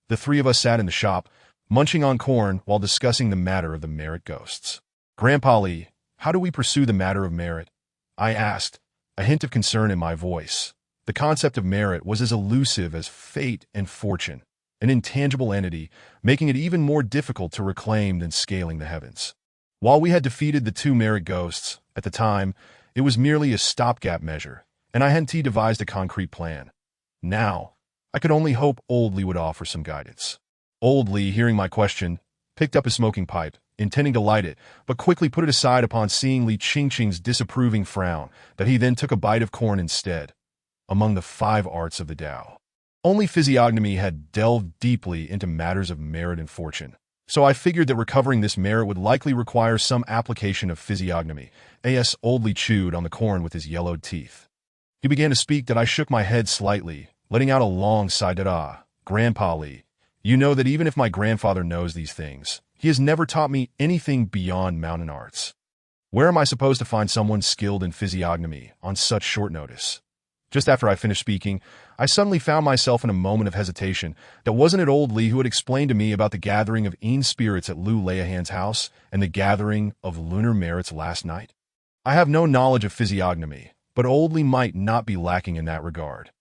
The three of us sat in the shop, munching on corn while discussing the matter of the merit ghosts. "Grandpa Li, how do we pursue the matter of merit?" I asked, a hint of concern in my voice. The concept of merit was as elusive as fate and fortune, an intangible entity, making it even more difficult to reclaim than scaling the heavens. While we had defeated the two merit ghosts, at the time, it was merely a stopgap measure, and I hadn't devised a concrete plan. Now, I could only hope old Li would offer some guidance. Old Li, hearing my question, picked up his smoking pipe, intending to light it, but quickly put it aside upon seeing Li Qingqing's disapproving frown, that he then took a bite of corn instead. Among the 5 arts of the Tao, only physiognomy had delved deeply into matters of merit and fortune, so I figured that recovering this merit would likely require some application of physiognomy. As Old Li chewed on the corn with his yellowed teeth, he began to speak that I shook my head slightly, letting out a long sigh that, "Grandpa Li, you know that even if my grandfather knows these things, he has never taught me anything beyond mountain arts. Where am I supposed to find someone skilled in physiognomy on such short notice?" Just after I finished speaking, I suddenly found myself in a moment of hesitation. That wasn't it old Li who had explained to me about the gathering of Een spirits at Liu Leihan's house and the gathering of lunar merits last night? I have no knowledge of physiognomy, but old Li might not be lacking in that regard.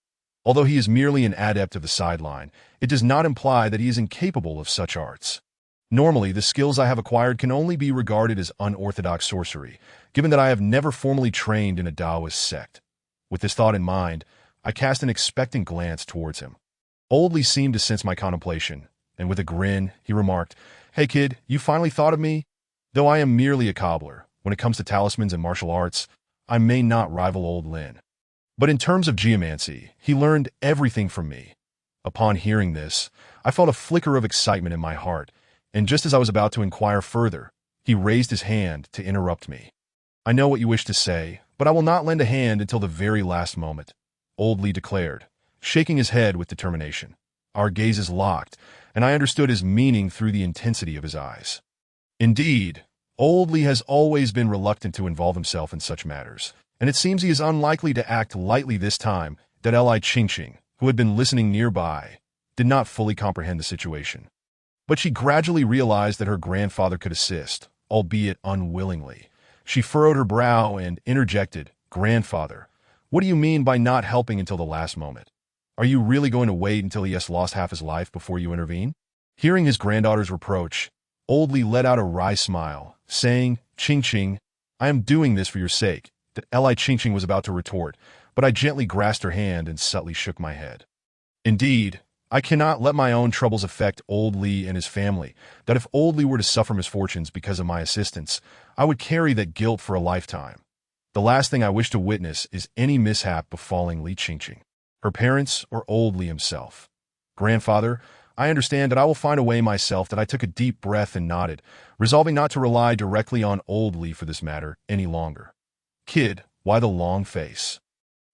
Although he is merely an adept of the sideline, it does not imply that he is incapable of such arts. Normally, the skills I have acquired can only be regarded as unorthodox sorcery, given that I have never formally trained in a Taoist sect. With this thought in mind, I cast an expectant glance towards him. Old Li seemed to sense my contemplation, and with a grin, he remarked, "Hey kid, you finally thought of me? Though I am merely a cobbler, when it comes to talismans and martial arts, I may not rival old Lin. But in terms of geomancy, he learned everything from me." Upon hearing this, I felt a flicker of excitement in my heart, and just as I was about to inquire further, he raised his hand to interrupt me. "I know what you wish to say, but I will not lend a hand until the very last moment," Old Lee declared, shaking his head with determination. Our gazes locked, and I understood his meaning through the intensity of his eyes. Indeed, Old Lee has always been reluctant to involve himself in such matters, and it seems he is unlikely to act lightly this time that Li Qingqing, who had been listening nearby, did not fully comprehend the situation. But she gradually realized that her grandfather could assist, albeit unwillingly. She furrowed her brow and interjected, "Grandfather, what do you mean by not helping until the last moment? Are you really going to wait until he has lost half his life before you intervene?" Hearing his granddaughter's reproach, Old Lee let out a wry smile, saying, "Qingqing, I am doing this for your sake." That Li Qingqing was about to retort, but I gently grasped her hand and subtly shook my head. Indeed, I cannot let my own troubles affect Old Lee and his family, that if Old Lee were to suffer misfortunes because of my assistance, I would carry that guilt for a lifetime. The last thing I wish to witness is any mishap befalling Li Qingqing, her parents, or Old Lee himself. "Grandfather, I understand that I will find a way myself." That I took a deep breath and nodded, resolving not to rely directly on Old Lee for this matter any longer. "Kid, why the long face?"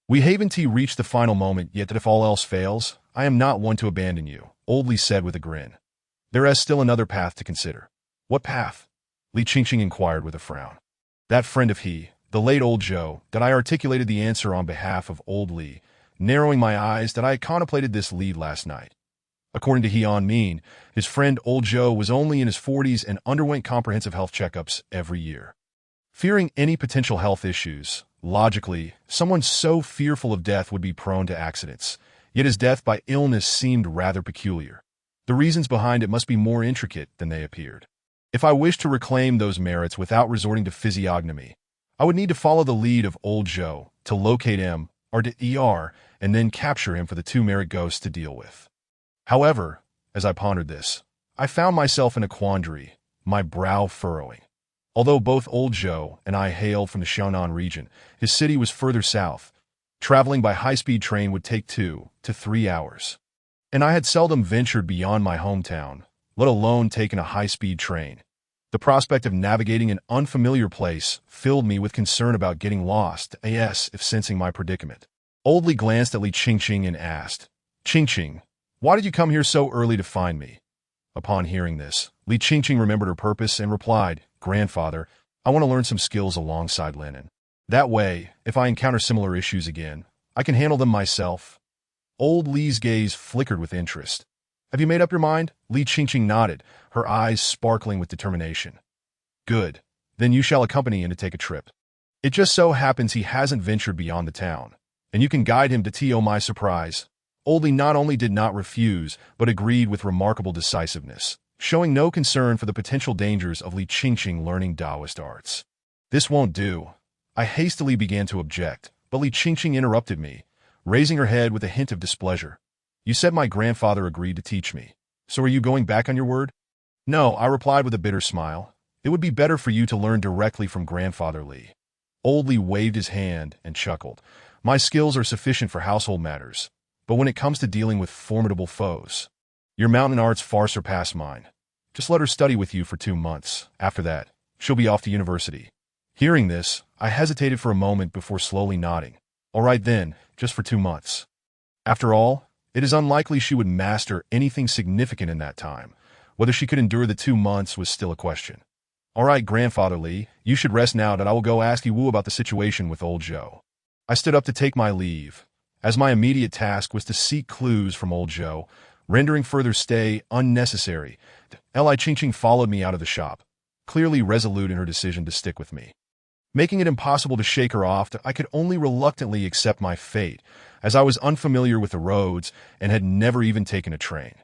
We Haventi reached the final moment, yet that if all else fails, I am not one to abandon you, Old Lee said with a grin. "There is still another path to consider." "What path?" Li Qingqing inquired with a frown. "That friend of he, the late old Zhou," that I articulated the answer on behalf of Old Lee, narrowing my eyes. That I contemplated this lead last night. According to Heon Min, his friend old Zhou was only in his 40s and underwent comprehensive health checkups every year. Fearing any potential health issues, logically, someone so fearful of death would be prone to accidents, yet his death by illness seemed rather peculiar. The reasons behind it must be more intricate than they appeared. If I wished to reclaim those merits without resorting to physiognomy, I would need to follow the lead of old Zhou, to locate him, or to ER, and then capture him for the two merit ghosts to deal with. However, as I pondered this, I found myself in a quandary, my brow furrowing. Although both old Zhou and I hailed from the Xiaonan region, his city was further south. Traveling by high-speed train would take 2 to 3 hours. And I had seldom ventured beyond my hometown, let alone taken a high-speed train. The prospect of navigating an unfamiliar place filled me with concern about getting lost, if sensing my predicament. Old Lee glanced at Li Qingqing and asked, "Qingqing, why did you come here so early to find me?" Upon hearing this, Li Qingqing remembered her purpose and replied, "Grandfather, I want to learn some skills alongside Lennon. That way, if I encounter similar issues again, I can handle them myself." Old Lee's gaze flickered with interest. "Have you made up your mind?" Li Qingqing nodded, her eyes sparkling with determination. "Good. Then you shall accompany him to take a trip. It just so happens he hasn't ventured beyond the town, and you can guide him to my surprise." Old Lee not only did not refuse, but agreed with remarkable decisiveness, showing no concern for the potential dangers of Li Qingqing learning Taoist arts. "This won't do." I hastily began to object, but Li Qingqing interrupted me, raising her head with a hint of displeasure. "You said my grandfather agreed to teach me, so are you going back on your word?" "No," I replied with a bitter smile. "It would be better for you to learn directly from Grandfather Lee." Old Lee waved his hand and chuckled. "My skills are sufficient for household matters, but when it comes to dealing with formidable foes, your mountain arts far surpass mine. Just let her study with you for 2 months. After that, she'll be off to university." Hearing this, I hesitated for a moment before slowly nodding. "All right then, just for 2 months. After all, it is unlikely she would master anything significant in that time. Whether she could endure the 2 months was still a question." "All right, Grandfather Lee, you should rest now that I will go ask Yiwu about the situation with old Zhou." I stood up to take my leave, as my immediate task was to seek clues from old Zhou, rendering further stay unnecessary. Li Qingqing followed me out of the shop, clearly resolute in her decision to stick with me. Making it impossible to shake her off, I could only reluctantly accept my fate, as I was unfamiliar with the roads and had never even taken a train.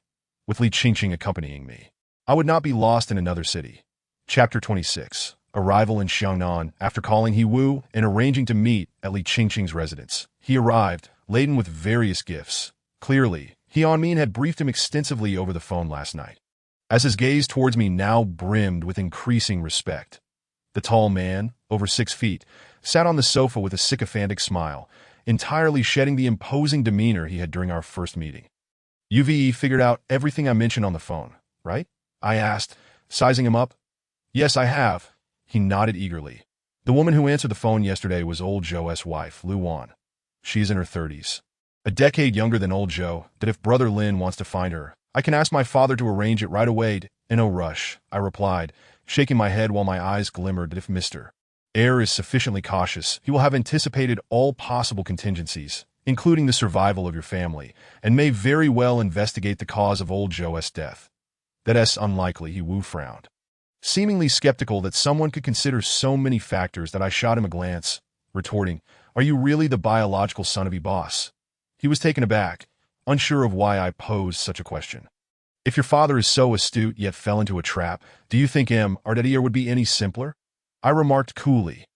With Li Qingqing accompanying me, I would not be lost in another city. Chapter 26. Arrival in Xiaonan. After calling Yiwu and arranging to meet at Li Qingqing's residence, he arrived, laden with various gifts. Clearly, Hyunmin had briefed him extensively over the phone last night. As his gaze towards me now brimmed with increasing respect. The tall man, over 6 feet, sat on the sofa with a sycophantic smile, entirely shedding the imposing demeanor he had during our first meeting. "You've figured out everything I mentioned on the phone, right?" I asked, sizing him up. "Yes, I have." He nodded eagerly. "The woman who answered the phone yesterday was old Joe's wife, Lu Wan. She is in her 30s. A decade younger than old Joe, that if Brother Lin wants to find her, I can ask my father to arrange it right away. In no rush," I replied, shaking my head while my eyes glimmered that if Mr. Air is sufficiently cautious, he will have anticipated all possible contingencies, including the survival of your family, and may very well investigate the cause of old Joe's death. "That's unlikely," He Wu frowned. Seemingly skeptical that someone could consider so many factors that I shot him a glance, retorting, "Are you really the biological son of your boss?" He was taken aback, unsure of why I posed such a question. "If your father is so astute yet fell into a trap, do you think our daddy would be any simpler?" I remarked coolly,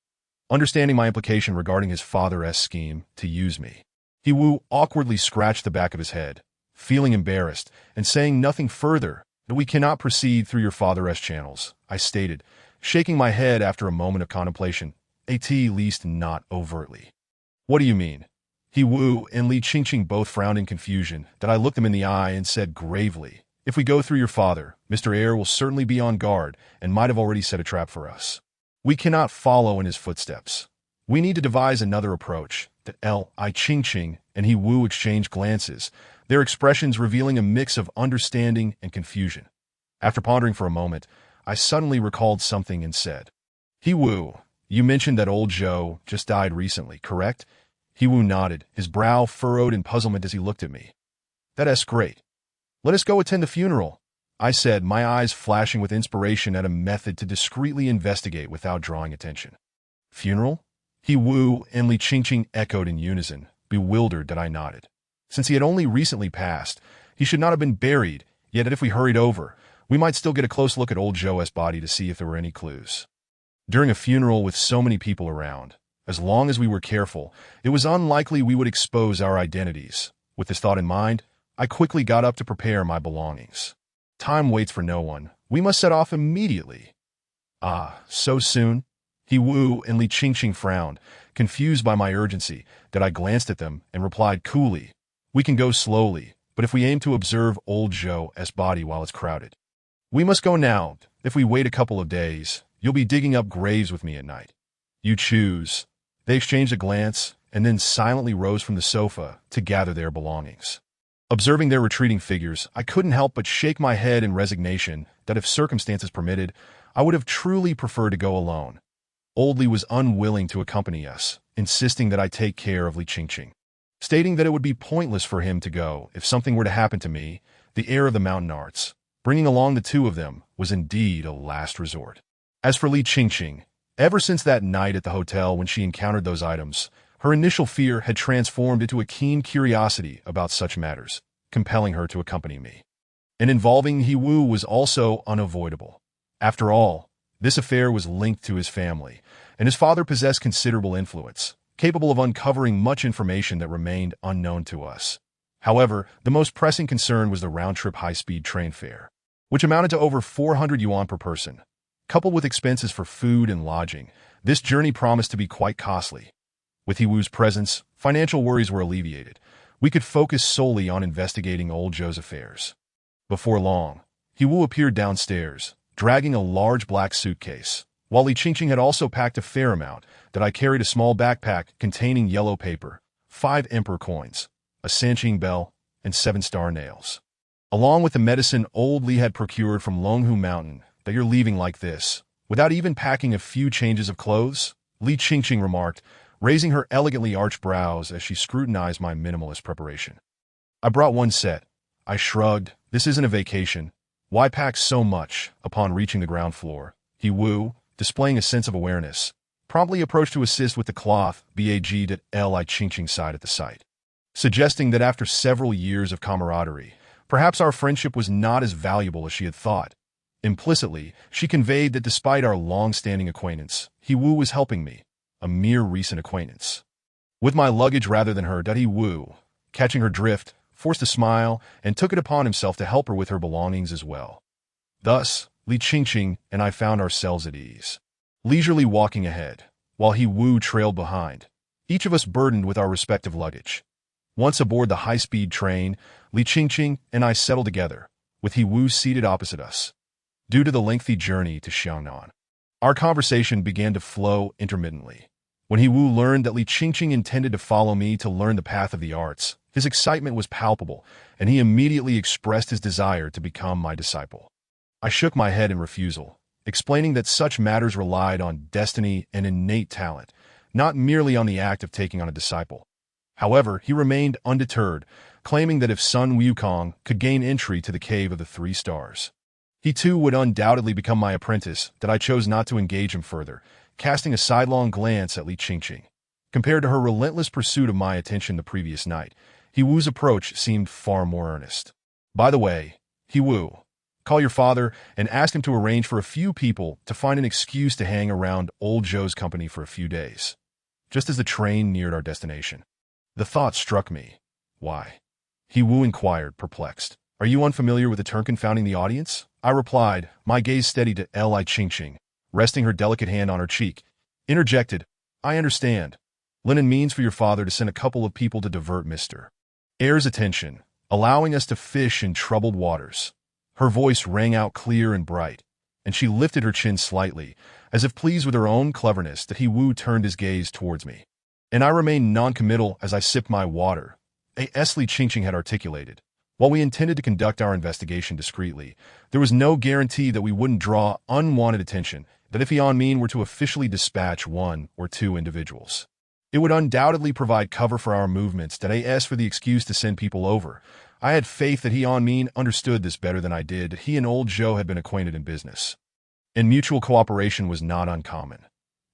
understanding my implication regarding his father's scheme to use me. He Wu awkwardly scratched the back of his head, feeling embarrassed, and saying nothing further. "That we cannot proceed through your father's channels," I stated, shaking my head after a moment of contemplation, at least not overtly. "What do you mean?" He Wu and Li Qingqing both frowned in confusion, that I looked them in the eye and said gravely, "If we go through your father, Mr. Air will certainly be on guard and might have already set a trap for us. We cannot follow in his footsteps. We need to devise another approach." That Li Qingqing and He Wu exchanged glances, their expressions revealing a mix of understanding and confusion. After pondering for a moment, I suddenly recalled something and said, "He Wu, you mentioned that old Joe just died recently, correct?" He Wu nodded, his brow furrowed in puzzlement as he looked at me. "That's great. Let us go attend the funeral," I said, my eyes flashing with inspiration at a method to discreetly investigate without drawing attention. "Funeral?" He Wu and Li Qingqing echoed in unison, bewildered that I nodded. Since he had only recently passed, he should not have been buried, yet if we hurried over, we might still get a close look at old Joe's body to see if there were any clues. During a funeral with so many people around, as long as we were careful, it was unlikely we would expose our identities. With this thought in mind, I quickly got up to prepare my belongings. Time waits for no one. We must set off immediately. "Ah, so soon?" He Wu and Li Qingqing frowned, confused by my urgency, that I glanced at them and replied coolly, "We can go slowly, but if we aim to observe old Joe's body while it's crowded. We must go now. If we wait a couple of days, you'll be digging up graves with me at night. You choose." They exchanged a glance and then silently rose from the sofa to gather their belongings. Observing their retreating figures, I couldn't help but shake my head in resignation that if circumstances permitted, I would have truly preferred to go alone. Old Li was unwilling to accompany us, insisting that I take care of Li Qingqing, stating that it would be pointless for him to go if something were to happen to me, the heir of the mountain arts. Bringing along the two of them was indeed a last resort. As for Li Qingqing, ever since that night at the hotel when she encountered those items, her initial fear had transformed into a keen curiosity about such matters, compelling her to accompany me. And involving He Wu was also unavoidable. After all, this affair was linked to his family, and his father possessed considerable influence, capable of uncovering much information that remained unknown to us. However, the most pressing concern was the round-trip high-speed train fare, which amounted to over 400 yuan per person. Coupled with expenses for food and lodging, this journey promised to be quite costly. With He Wu's presence, financial worries were alleviated. We could focus solely on investigating old Joe's affairs. Before long, He Wu appeared downstairs, dragging a large black suitcase, while Li Qingqing had also packed a fair amount, that I carried a small backpack containing yellow paper, 5 emperor coins, a Sanqing bell, and 7-star nails. Along with the medicine old Li had procured from Longhu Mountain, "That you're leaving like this, without even packing a few changes of clothes?" Li Qingqing remarked, raising her elegantly arched brows as she scrutinized my minimalist preparation. "I brought one set." I shrugged. "This isn't a vacation. Why pack so much?" Upon reaching the ground floor, He Wu, displaying a sense of awareness, promptly approached to assist with the cloth bagged at Li Qingqing's side at the site, suggesting that after several years of camaraderie, perhaps our friendship was not as valuable as she had thought. Implicitly, she conveyed that despite our long-standing acquaintance, He Wu was helping me, a mere recent acquaintance, with my luggage rather than her. He Wu, catching her drift, forced a smile, and took it upon himself to help her with her belongings as well. Thus, Li Qingqing and I found ourselves at ease, leisurely walking ahead, while He Wu trailed behind, each of us burdened with our respective luggage. Once aboard the high-speed train, Li Qingqing and I settled together, with He Wu seated opposite us. Due to the lengthy journey to Xiangnan, our conversation began to flow intermittently. When He Wu learned that Li Qingqing intended to follow me to learn the path of the arts, his excitement was palpable, and he immediately expressed his desire to become my disciple. I shook my head in refusal, explaining that such matters relied on destiny and innate talent, not merely on the act of taking on a disciple. However, he remained undeterred, claiming that if Sun Wukong could gain entry to the Cave of the Three Stars, he too would undoubtedly become my apprentice, that I chose not to engage him further, casting a sidelong glance at Li Qingqing. Compared to her relentless pursuit of my attention the previous night, He Wu's approach seemed far more earnest. By the way, He Wu, call your father and ask him to arrange for a few people to find an excuse to hang around old Zhou's company for a few days. Just as the train neared our destination, the thought struck me. Why? He Wu inquired, perplexed. Are you unfamiliar with the term confounding the audience? I replied, my gaze steady to Li Qingqing, resting her delicate hand on her cheek. Interjected, I understand. Linen means for your father to send a couple of people to divert Mr. Air's attention, allowing us to fish in troubled waters. Her voice rang out clear and bright, and she lifted her chin slightly, as if pleased with her own cleverness. That He Wu turned his gaze towards me, and I remained non-committal as I sipped my water. Li Qingqing had articulated. While we intended to conduct our investigation discreetly, there was no guarantee that we wouldn't draw unwanted attention, that if Yan Min were to officially dispatch one or two individuals, it would undoubtedly provide cover for our movements. That I asked for the excuse to send people over. I had faith that Yan Min understood this better than I did, that he and old Zhou had been acquainted in business, and mutual cooperation was not uncommon.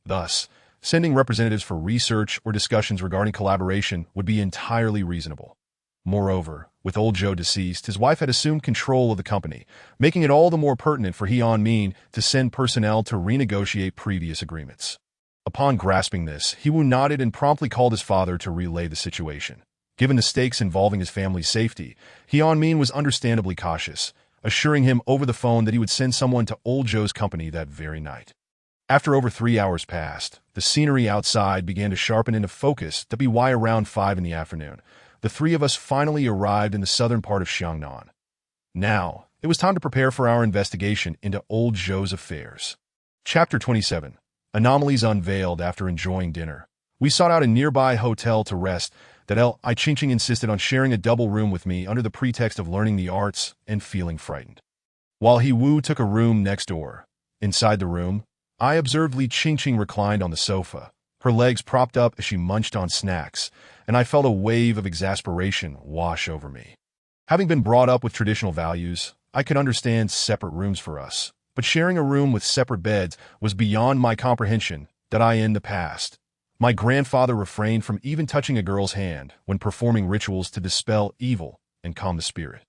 Thus, sending representatives for research or discussions regarding collaboration would be entirely reasonable. Moreover, with old Zhou deceased, his wife had assumed control of the company, making it all the more pertinent for Yan Min to send personnel to renegotiate previous agreements. Upon grasping this, He Wu nodded and promptly called his father to relay the situation. Given the stakes involving his family's safety, Yan Min was understandably cautious, assuring him over the phone that he would send someone to old Zhou's company that very night. After over 3 hours passed, the scenery outside began to sharpen into focus. To be around 5 in the afternoon, the three of us finally arrived in the southern part of Xiangnan. Now, it was time to prepare for our investigation into old Zhou's affairs. Chapter 27. Anomalies unveiled. After enjoying dinner, we sought out a nearby hotel to rest. That Li Qingqing insisted on sharing a double room with me under the pretext of learning the arts and feeling frightened, while He Wu took a room next door. Inside the room, I observed Li Qingqing reclined on the sofa, her legs propped up as she munched on snacks, and I felt a wave of exasperation wash over me. Having been brought up with traditional values, I could understand separate rooms for us, but sharing a room with separate beds was beyond my comprehension. That I in the past, my grandfather refrained from even touching a girl's hand when performing rituals to dispel evil and calm the spirit,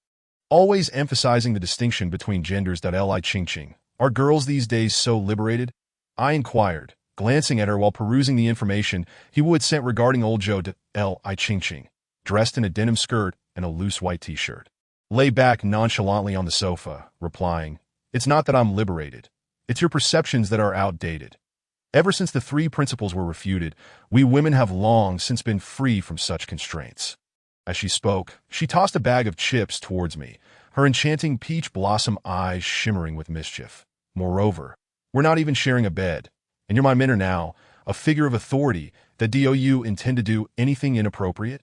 always emphasizing the distinction between genders. Li Qingqing, are girls these days so liberated? I inquired, glancing at her while perusing the information He Wu had sent regarding old Zhou. To Li Qingqing, dressed in a denim skirt and a loose white t-shirt, lay back nonchalantly on the sofa, replying, It's not that I'm liberated. It's your perceptions that are outdated. Ever since the 3 principles were refuted, we women have long since been free from such constraints. As she spoke, she tossed a bag of chips towards me, her enchanting peach blossom eyes shimmering with mischief. Moreover, we're not even sharing a bed, and you're my mentor now, a figure of authority. That do you intend to do anything inappropriate?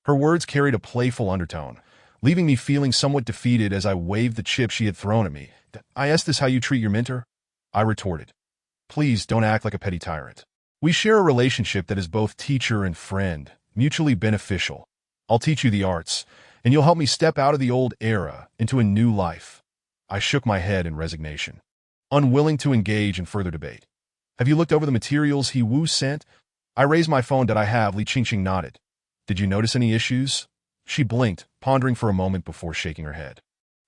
Her words carried a playful undertone, leaving me feeling somewhat defeated as I waved the chip she had thrown at me. I asked this how you treat your mentor? I retorted. Please don't act like a petty tyrant. We share a relationship that is both teacher and friend, mutually beneficial. I'll teach you the arts, and you'll help me step out of the old era into a new life. I shook my head in resignation, unwilling to engage in further debate. Have you looked over the materials He Wu sent? I raised my phone. Did I have? Li Qingqing nodded. Did you notice any issues? She blinked, pondering for a moment before shaking her head.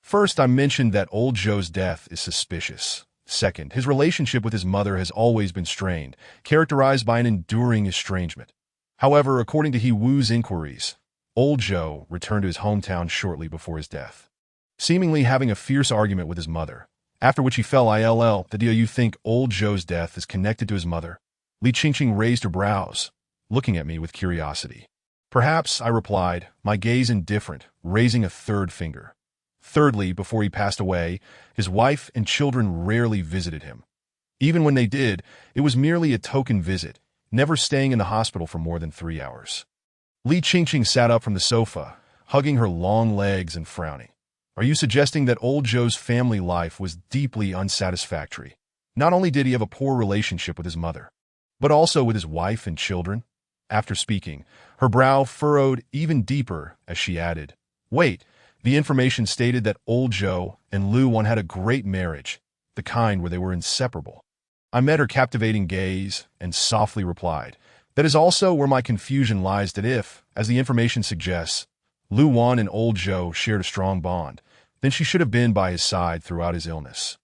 First, I mentioned that old Zhou's death is suspicious. Second, his relationship with his mother has always been strained, characterized by an enduring estrangement. However, according to He Wu's inquiries, Old Zhou returned to his hometown shortly before his death, seemingly having a fierce argument with his mother, after which he fell ill. Do you think Old Zhou's death is connected to his mother? Li Qingqing raised her brows, looking at me with curiosity. Perhaps, I replied, my gaze indifferent, raising a third finger. Thirdly, before he passed away, his wife and children rarely visited him. Even when they did, it was merely a token visit, never staying in the hospital for more than 3 hours. Li Qingqing sat up from the sofa, hugging her long legs and frowning. Are you suggesting that Old Zhou's family life was deeply unsatisfactory? Not only did he have a poor relationship with his mother, but also with his wife and children? After speaking, her brow furrowed even deeper as she added, wait, the information stated that Old Zhou and Lu Wan had a great marriage, the kind where they were inseparable. I met her captivating gaze and softly replied, that is also where my confusion lies, that if, as the information suggests, Lu Wan and Old Zhou shared a strong bond, then she should have been by his side throughout his illness.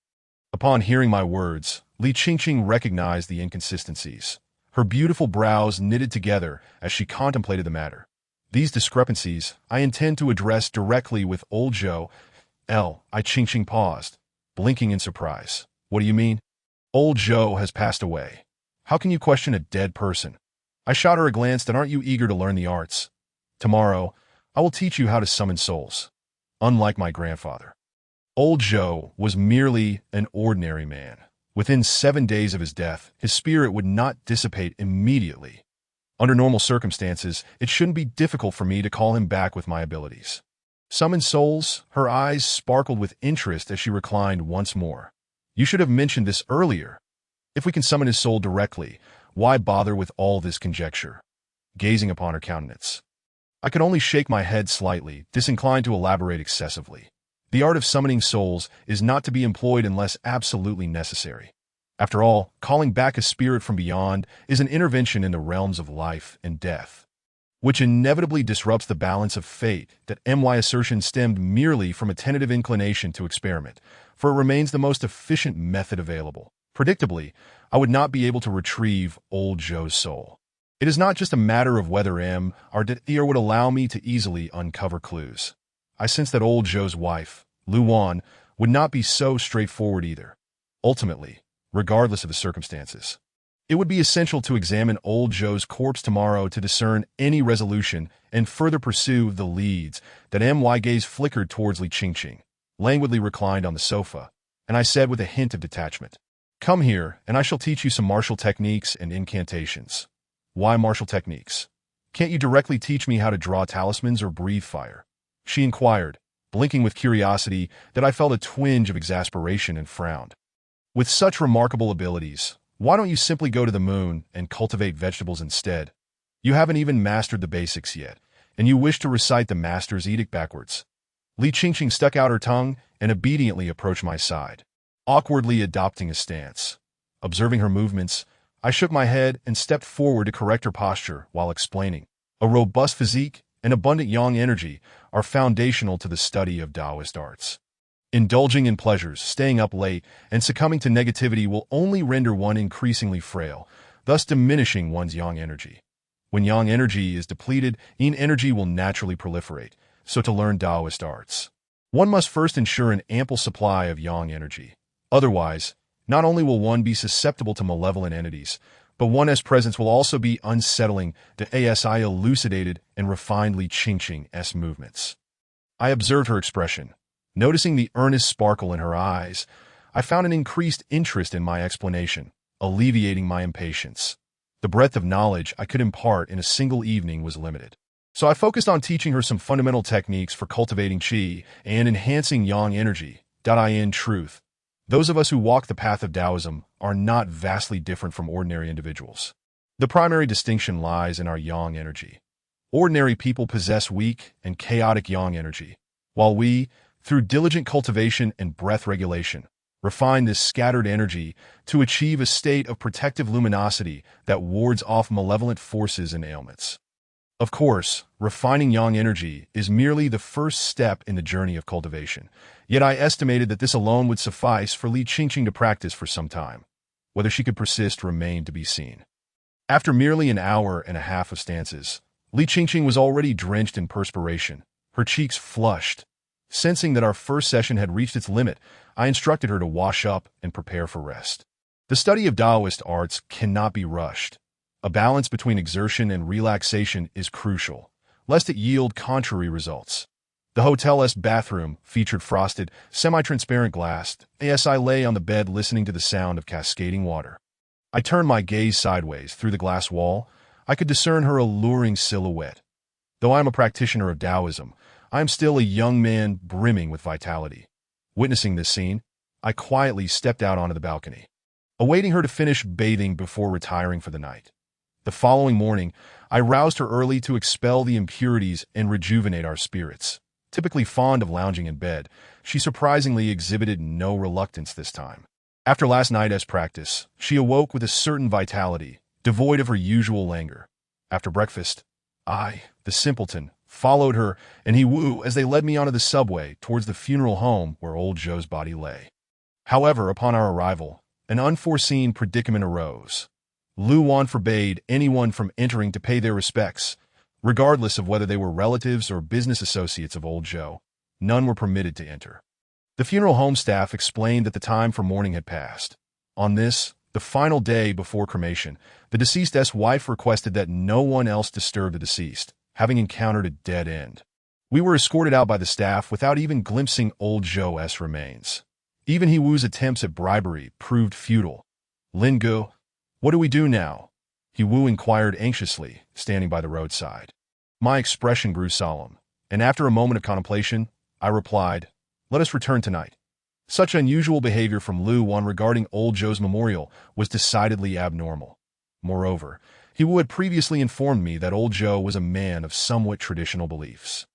Upon hearing my words, Li Qingqing recognized the inconsistencies. Her beautiful brows knitted together as she contemplated the matter. These discrepancies I intend to address directly with Old Zhou. I Qingqing paused, blinking in surprise. What do you mean? Old Zhou has passed away. How can you question a dead person? I shot her a glance that aren't you eager to learn the arts? Tomorrow, I will teach you how to summon souls. Unlike my grandfather, Old Zhou was merely an ordinary man. Within 7 days of his death, his spirit would not dissipate immediately. Under normal circumstances, it shouldn't be difficult for me to call him back with my abilities. Summon souls, her eyes sparkled with interest as she reclined once more. You should have mentioned this earlier. If we can summon his soul directly, why bother with all this conjecture? Gazing upon her countenance, I could only shake my head slightly, disinclined to elaborate excessively. The art of summoning souls is not to be employed unless absolutely necessary. After all, calling back a spirit from beyond is an intervention in the realms of life and death, which inevitably disrupts the balance of fate. That my assertion stemmed merely from a tentative inclination to experiment, for it remains the most efficient method available. Predictably, I would not be able to retrieve Old Zhou's soul. It is not just a matter of whether or would allow me to easily uncover clues. I sensed that Old Zhou's wife, Lu Wan, would not be so straightforward either. Ultimately, regardless of the circumstances, it would be essential to examine Old Zhou's corpse tomorrow to discern any resolution and further pursue the leads. That my gaze flickered towards Li Qingqing, languidly reclined on the sofa, and I said with a hint of detachment, come here, and I shall teach you some martial techniques and incantations. Why martial techniques? Can't you directly teach me how to draw talismans or breathe fire? She inquired, blinking with curiosity that I felt a twinge of exasperation and frowned. With such remarkable abilities, why don't you simply go to the moon and cultivate vegetables instead? You haven't even mastered the basics yet, and you wish to recite the master's edict backwards. Li Qingqing stuck out her tongue and obediently approached my side, awkwardly adopting a stance. Observing her movements, I shook my head and stepped forward to correct her posture while explaining. A robust physique and abundant yang energy are foundational to the study of Taoist arts. Indulging in pleasures, staying up late, and succumbing to negativity will only render one increasingly frail, thus diminishing one's yang energy. When yang energy is depleted, yin energy will naturally proliferate. So to learn Taoist arts, one must first ensure an ample supply of yang energy. Otherwise, not only will one be susceptible to malevolent entities, but one's presence will also be unsettling to ASI elucidated and refined Li Qingqing's movements. I observed her expression. Noticing the earnest sparkle in her eyes, I found an increased interest in my explanation, alleviating my impatience. The breadth of knowledge I could impart in a single evening was limited. So I focused on teaching her some fundamental techniques for cultivating qi and enhancing yang energy. In truth, those of us who walk the path of Taoism are not vastly different from ordinary individuals. The primary distinction lies in our yang energy. Ordinary people possess weak and chaotic yang energy, while we, through diligent cultivation and breath regulation, refine this scattered energy to achieve a state of protective luminosity that wards off malevolent forces and ailments. Of course, refining yang energy is merely the first step in the journey of cultivation, yet I estimated that this alone would suffice for Li Qingqing to practice for some time. Whether she could persist remained to be seen. After merely an hour and a half of stances, Li Qingqing was already drenched in perspiration, her cheeks flushed. Sensing that our first session had reached its limit, I instructed her to wash up and prepare for rest. The study of Taoist arts cannot be rushed. A balance between exertion and relaxation is crucial, lest it yield contrary results. The hotel's bathroom featured frosted, semi-transparent glass, as I lay on the bed listening to the sound of cascading water. I turned my gaze sideways through the glass wall. I could discern her alluring silhouette. Though I am a practitioner of Taoism, I am still a young man brimming with vitality. Witnessing this scene, I quietly stepped out onto the balcony, awaiting her to finish bathing before retiring for the night. The following morning, I roused her early to expel the impurities and rejuvenate our spirits. Typically fond of lounging in bed, she surprisingly exhibited no reluctance this time. After last night's practice, she awoke with a certain vitality, devoid of her usual languor. After breakfast, I, the simpleton, followed her and he woo as they led me onto the subway towards the funeral home where old Joe's body lay. However, upon our arrival, an unforeseen predicament arose. Lu Wan forbade anyone from entering to pay their respects, regardless of whether they were relatives or business associates of old Joe. None were permitted to enter. The funeral home staff explained that the time for mourning had passed. On this, the final day before cremation, the deceased's wife requested that no one else disturb the deceased, having encountered a dead end. We were escorted out by the staff without even glimpsing old Joe's remains. Even He Wu's attempts at bribery proved futile. Lin Gu, what do we do now? He Wu inquired anxiously, standing by the roadside. My expression grew solemn, and after a moment of contemplation, I replied, let us return tonight. Such unusual behavior from Lu Wan regarding old Joe's memorial was decidedly abnormal. Moreover, He Wu had previously informed me that old Joe was a man of somewhat traditional beliefs.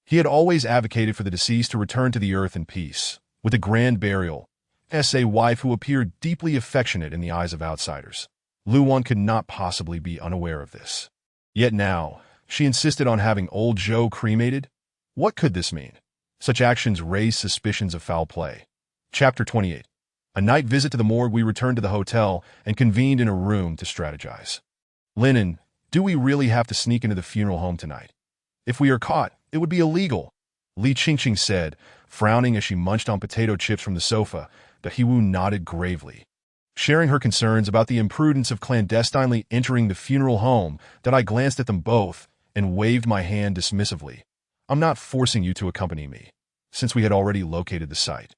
He had always advocated for the deceased to return to the earth in peace, with a grand burial, as a wife who appeared deeply affectionate in the eyes of outsiders. Lu Wan could not possibly be unaware of this. Yet now, she insisted on having old Joe cremated? What could this mean? Such actions raised suspicions of foul play. Chapter 28. A night visit to the morgue. We returned to the hotel and convened in a room to strategize. Linen, do we really have to sneak into the funeral home tonight? If we are caught, it would be illegal, Li Qingqing said, frowning as she munched on potato chips from the sofa. But He Wu nodded gravely. Sharing her concerns about the imprudence of clandestinely entering the funeral home, that I glanced at them both and waved my hand dismissively. I'm not forcing you to accompany me, since we had already located the site.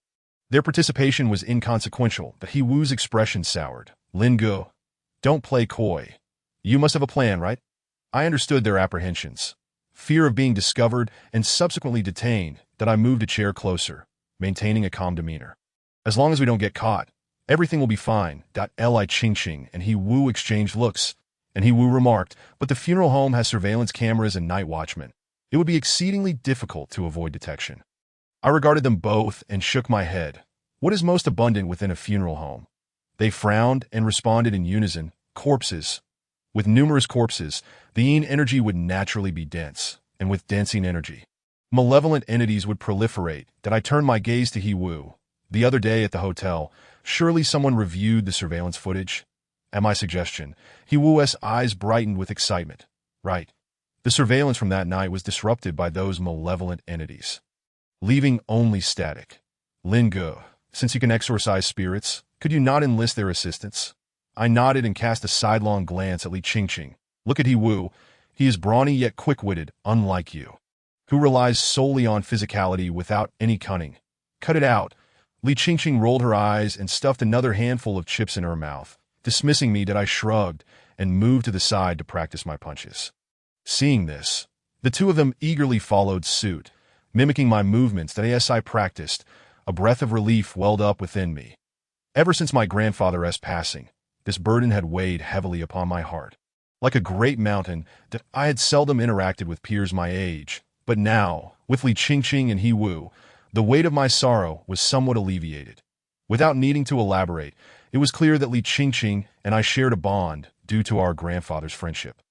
Their participation was inconsequential, but He Wu's expression soured. Lin Gu, don't play coy. You must have a plan, right? I understood their apprehensions. Fear of being discovered and subsequently detained, that I moved a chair closer, maintaining a calm demeanor. As long as we don't get caught, everything will be fine. Li Qingqing and He Wu exchanged looks, and He Wu remarked, but the funeral home has surveillance cameras and night watchmen. It would be exceedingly difficult to avoid detection. I regarded them both and shook my head. What is most abundant within a funeral home? They frowned and responded in unison. Corpses. With numerous corpses, the yin energy would naturally be dense, and with dense yin energy, malevolent entities would proliferate. That I turned my gaze to He Wu. The other day at the hotel, surely someone reviewed the surveillance footage? At my suggestion, He Wu's eyes brightened with excitement. Right. The surveillance from that night was disrupted by those malevolent entities, leaving only static. Lin Gu, since you can exorcise spirits, could you not enlist their assistance? I nodded and cast a sidelong glance at Li Qingqing. Look at He Wu. He is brawny yet quick-witted, unlike you, who relies solely on physicality without any cunning. Cut it out. Li Qingqing rolled her eyes and stuffed another handful of chips in her mouth. Dismissing me, that I shrugged and moved to the side to practice my punches. Seeing this, the two of them eagerly followed suit, mimicking my movements. That as I practiced, a breath of relief welled up within me. Ever since my grandfather's passing, this burden had weighed heavily upon my heart. Like a great mountain, that I had seldom interacted with peers my age, but now, with Li Qingqing and He Wu, the weight of my sorrow was somewhat alleviated. Without needing to elaborate, it was clear that Li Qingqing and I shared a bond due to our grandfather's friendship,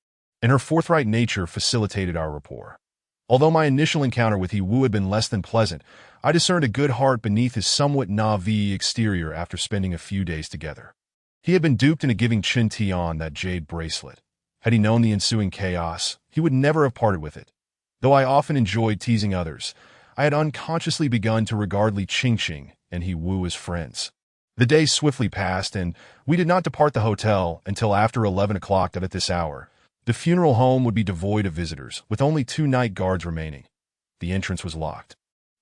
and her forthright nature facilitated our rapport. Although my initial encounter with He Wu had been less than pleasant, I discerned a good heart beneath his somewhat naive exterior after spending a few days together. He had been duped into giving Chen Tian that jade bracelet. Had he known the ensuing chaos, he would never have parted with it. Though I often enjoyed teasing others, I had unconsciously begun to regard Li Qingqing and He Wu as friends. The day swiftly passed, and we did not depart the hotel until after 11 o'clock. That at this hour, the funeral home would be devoid of visitors, with only 2 night guards remaining. The entrance was locked,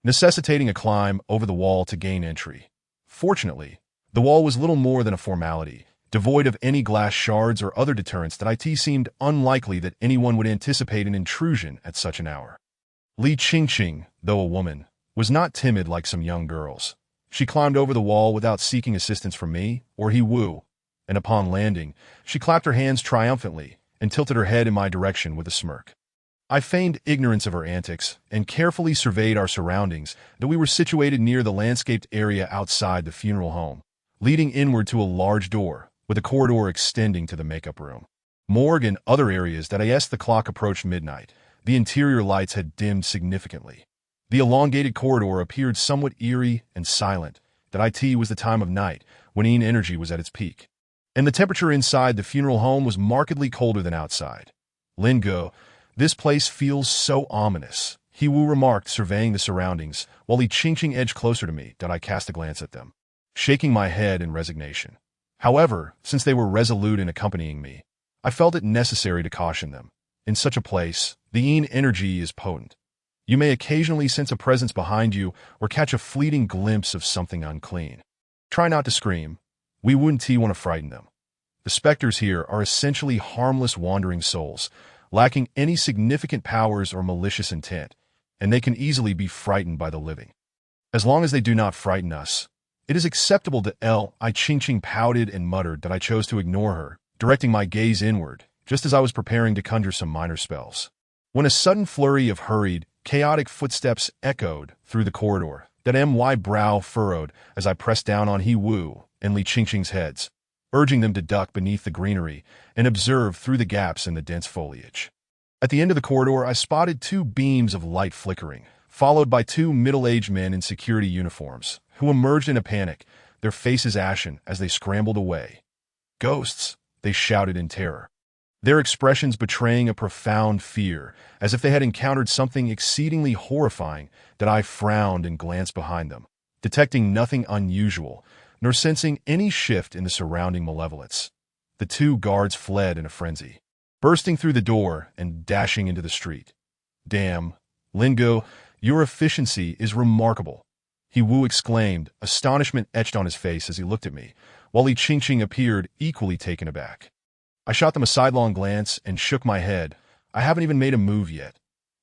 necessitating a climb over the wall to gain entry. Fortunately, the wall was little more than a formality, devoid of any glass shards or other deterrents that it seemed unlikely that anyone would anticipate an intrusion at such an hour. Li Qingqing, though a woman, was not timid like some young girls. She climbed over the wall without seeking assistance from me or He Wu, and upon landing, she clapped her hands triumphantly and tilted her head in my direction with a smirk. I feigned ignorance of her antics and carefully surveyed our surroundings, though we were situated near the landscaped area outside the funeral home, leading inward to a large door, with a corridor extending to the makeup room, morgue, and other areas. That as the clock approached midnight, the interior lights had dimmed significantly. The elongated corridor appeared somewhat eerie and silent. That it was the time of night when energy was at its peak, and the temperature inside the funeral home was markedly colder than outside. Lin Go, this place feels so ominous, He Wu remarked, surveying the surroundings, while Li Qingqing edged closer to me. I cast a glance at them, shaking my head in resignation. However, since they were resolute in accompanying me, I felt it necessary to caution them. In such a place, the energy is potent. You may occasionally sense a presence behind you or catch a fleeting glimpse of something unclean. Try not to scream. We wouldn't want to frighten them. The specters here are essentially harmless wandering souls, lacking any significant powers or malicious intent, and they can easily be frightened by the living. As long as they do not frighten us, it is acceptable to Li Qingqing pouted and muttered. I chose to ignore her, directing my gaze inward, just as I was preparing to conjure some minor spells, when a sudden flurry of hurried, chaotic footsteps echoed through the corridor. My brow furrowed as I pressed down on He Wu and Li Qingqing's heads, urging them to duck beneath the greenery and observe through the gaps in the dense foliage. At the end of the corridor, I spotted 2 beams of light flickering, followed by 2 middle-aged men in security uniforms, who emerged in a panic, their faces ashen as they scrambled away. "Ghosts!" they shouted in terror, their expressions betraying a profound fear, as if they had encountered something exceedingly horrifying. I frowned and glanced behind them, detecting nothing unusual, nor sensing any shift in the surrounding malevolence. The 2 guards fled in a frenzy, bursting through the door and dashing into the street. "Damn, Lin Go, your efficiency is remarkable," He Wu exclaimed, astonishment etched on his face as he looked at me, while Li Qingqing appeared equally taken aback. I shot them a sidelong glance and shook my head. I haven't even made a move yet.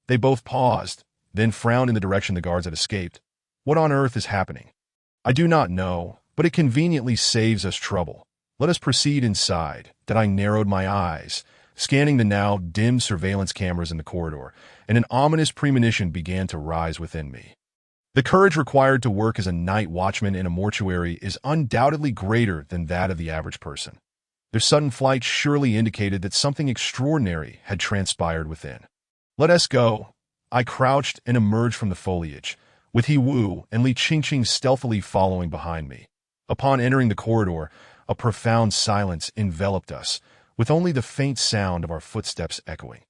They both paused, then frowned in the direction the guards had escaped. What on earth is happening? I do not know, but it conveniently saves us trouble. Let us proceed inside. I narrowed my eyes, scanning the now dim surveillance cameras in the corridor, and an ominous premonition began to rise within me. The courage required to work as a night watchman in a mortuary is undoubtedly greater than that of the average person. Their sudden flight surely indicated that something extraordinary had transpired within. "Let us go." I crouched and emerged from the foliage, with He Wu and Li Qingqing stealthily following behind me. Upon entering the corridor, a profound silence enveloped us, with only the faint sound of our footsteps echoing.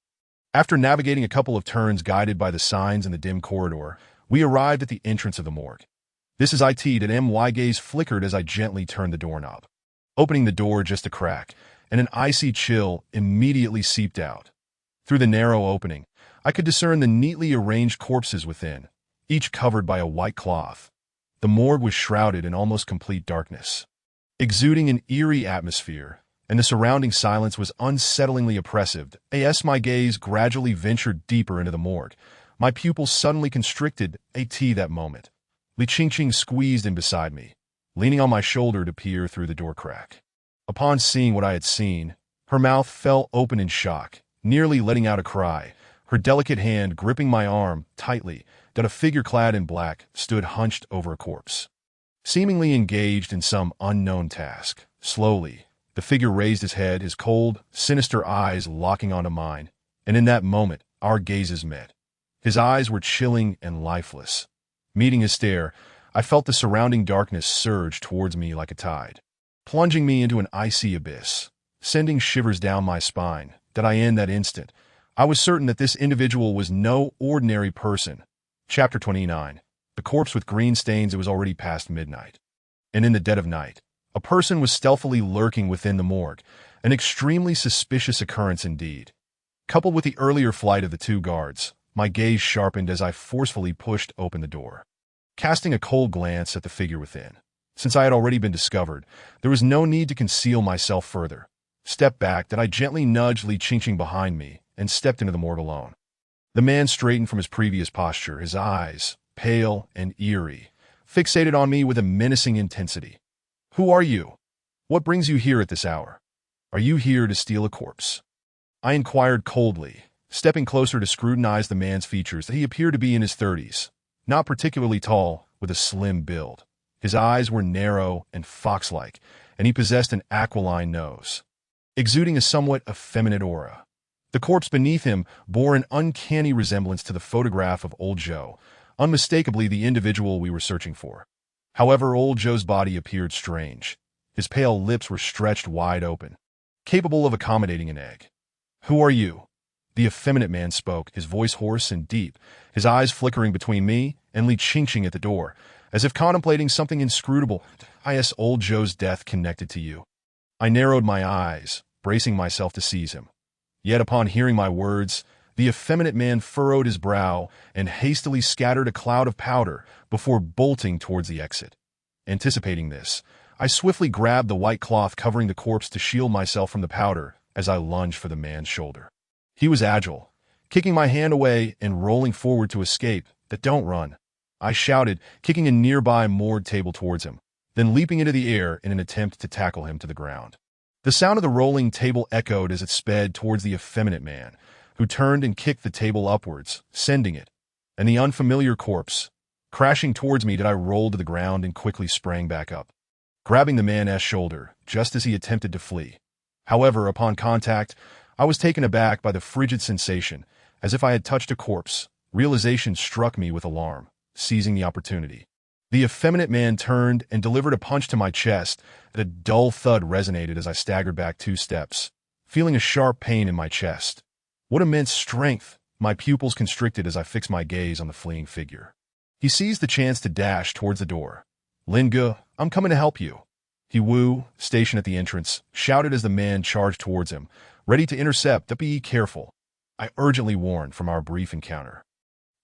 After navigating a couple of turns guided by the signs in the dim corridor, we arrived at the entrance of the morgue. This is that my gaze flickered as I gently turned the doorknob, opening the door just a crack, and an icy chill immediately seeped out. Through the narrow opening, I could discern the neatly arranged corpses within, each covered by a white cloth. The morgue was shrouded in almost complete darkness, exuding an eerie atmosphere, and the surrounding silence was unsettlingly oppressive. As my gaze gradually ventured deeper into the morgue, my pupils suddenly constricted. That moment, Li Qingqing squeezed in beside me, leaning on my shoulder to peer through the door crack. Upon seeing what I had seen, her mouth fell open in shock, nearly letting out a cry, her delicate hand gripping my arm tightly. A figure clad in black stood hunched over a corpse, seemingly engaged in some unknown task. Slowly, the figure raised his head, his cold, sinister eyes locking onto mine, and in that moment, our gazes met. His eyes were chilling and lifeless. Meeting his stare, I felt the surrounding darkness surge towards me like a tide, plunging me into an icy abyss, sending shivers down my spine. that I in that instant. I was certain that this individual was no ordinary person. Chapter 29. The corpse with green stains. It was already past midnight. And in the dead of night, a person was stealthily lurking within the morgue, an extremely suspicious occurrence indeed. Coupled with the earlier flight of the two guards, my gaze sharpened as I forcefully pushed open the door. Casting a cold glance at the figure within, since I had already been discovered, there was no need to conceal myself further. Step back that I gently nudged Li Qingqing behind me and stepped into the morgue alone. The man straightened from his previous posture, his eyes, pale and eerie, fixated on me with a menacing intensity. "Who are you? What brings you here at this hour? Are you here to steal a corpse?" I inquired coldly, stepping closer to scrutinize the man's features. He appeared to be in his 30s, not particularly tall, with a slim build. His eyes were narrow and fox-like, and he possessed an aquiline nose, exuding a somewhat effeminate aura. The corpse beneath him bore an uncanny resemblance to the photograph of Old Zhou, unmistakably the individual we were searching for. However, Old Zhou's body appeared strange. His pale lips were stretched wide open, capable of accommodating an egg. "Who are you?" The effeminate man spoke, his voice hoarse and deep, his eyes flickering between me and Li Qingqing at the door, as if contemplating something inscrutable. "Is Old Zhou's death connected to you?" I narrowed my eyes, bracing myself to seize him. Yet upon hearing my words, the effeminate man furrowed his brow and hastily scattered a cloud of powder before bolting towards the exit. Anticipating this, I swiftly grabbed the white cloth covering the corpse to shield myself from the powder as I lunged for the man's shoulder. He was agile, kicking my hand away and rolling forward to escape. "Don't run," I shouted, kicking a nearby morgue table towards him, then leaping into the air in an attempt to tackle him to the ground. The sound of the rolling table echoed as it sped towards the effeminate man, who turned and kicked the table upwards, sending it, and the unfamiliar corpse, crashing towards me. I rolled to the ground and quickly sprang back up, grabbing the man's shoulder just as he attempted to flee. However, upon contact, I was taken aback by the frigid sensation, as if I had touched a corpse. Realization struck me with alarm, seizing the opportunity. The effeminate man turned and delivered a punch to my chest. A dull thud resonated as I staggered back 2 steps, feeling a sharp pain in my chest. What immense strength! My pupils constricted as I fixed my gaze on the fleeing figure. He seized the chance to dash towards the door. "Lin Ge, I'm coming to help you." He Wu, stationed at the entrance, shouted as the man charged towards him, ready to intercept. "Be careful," I urgently warned from our brief encounter.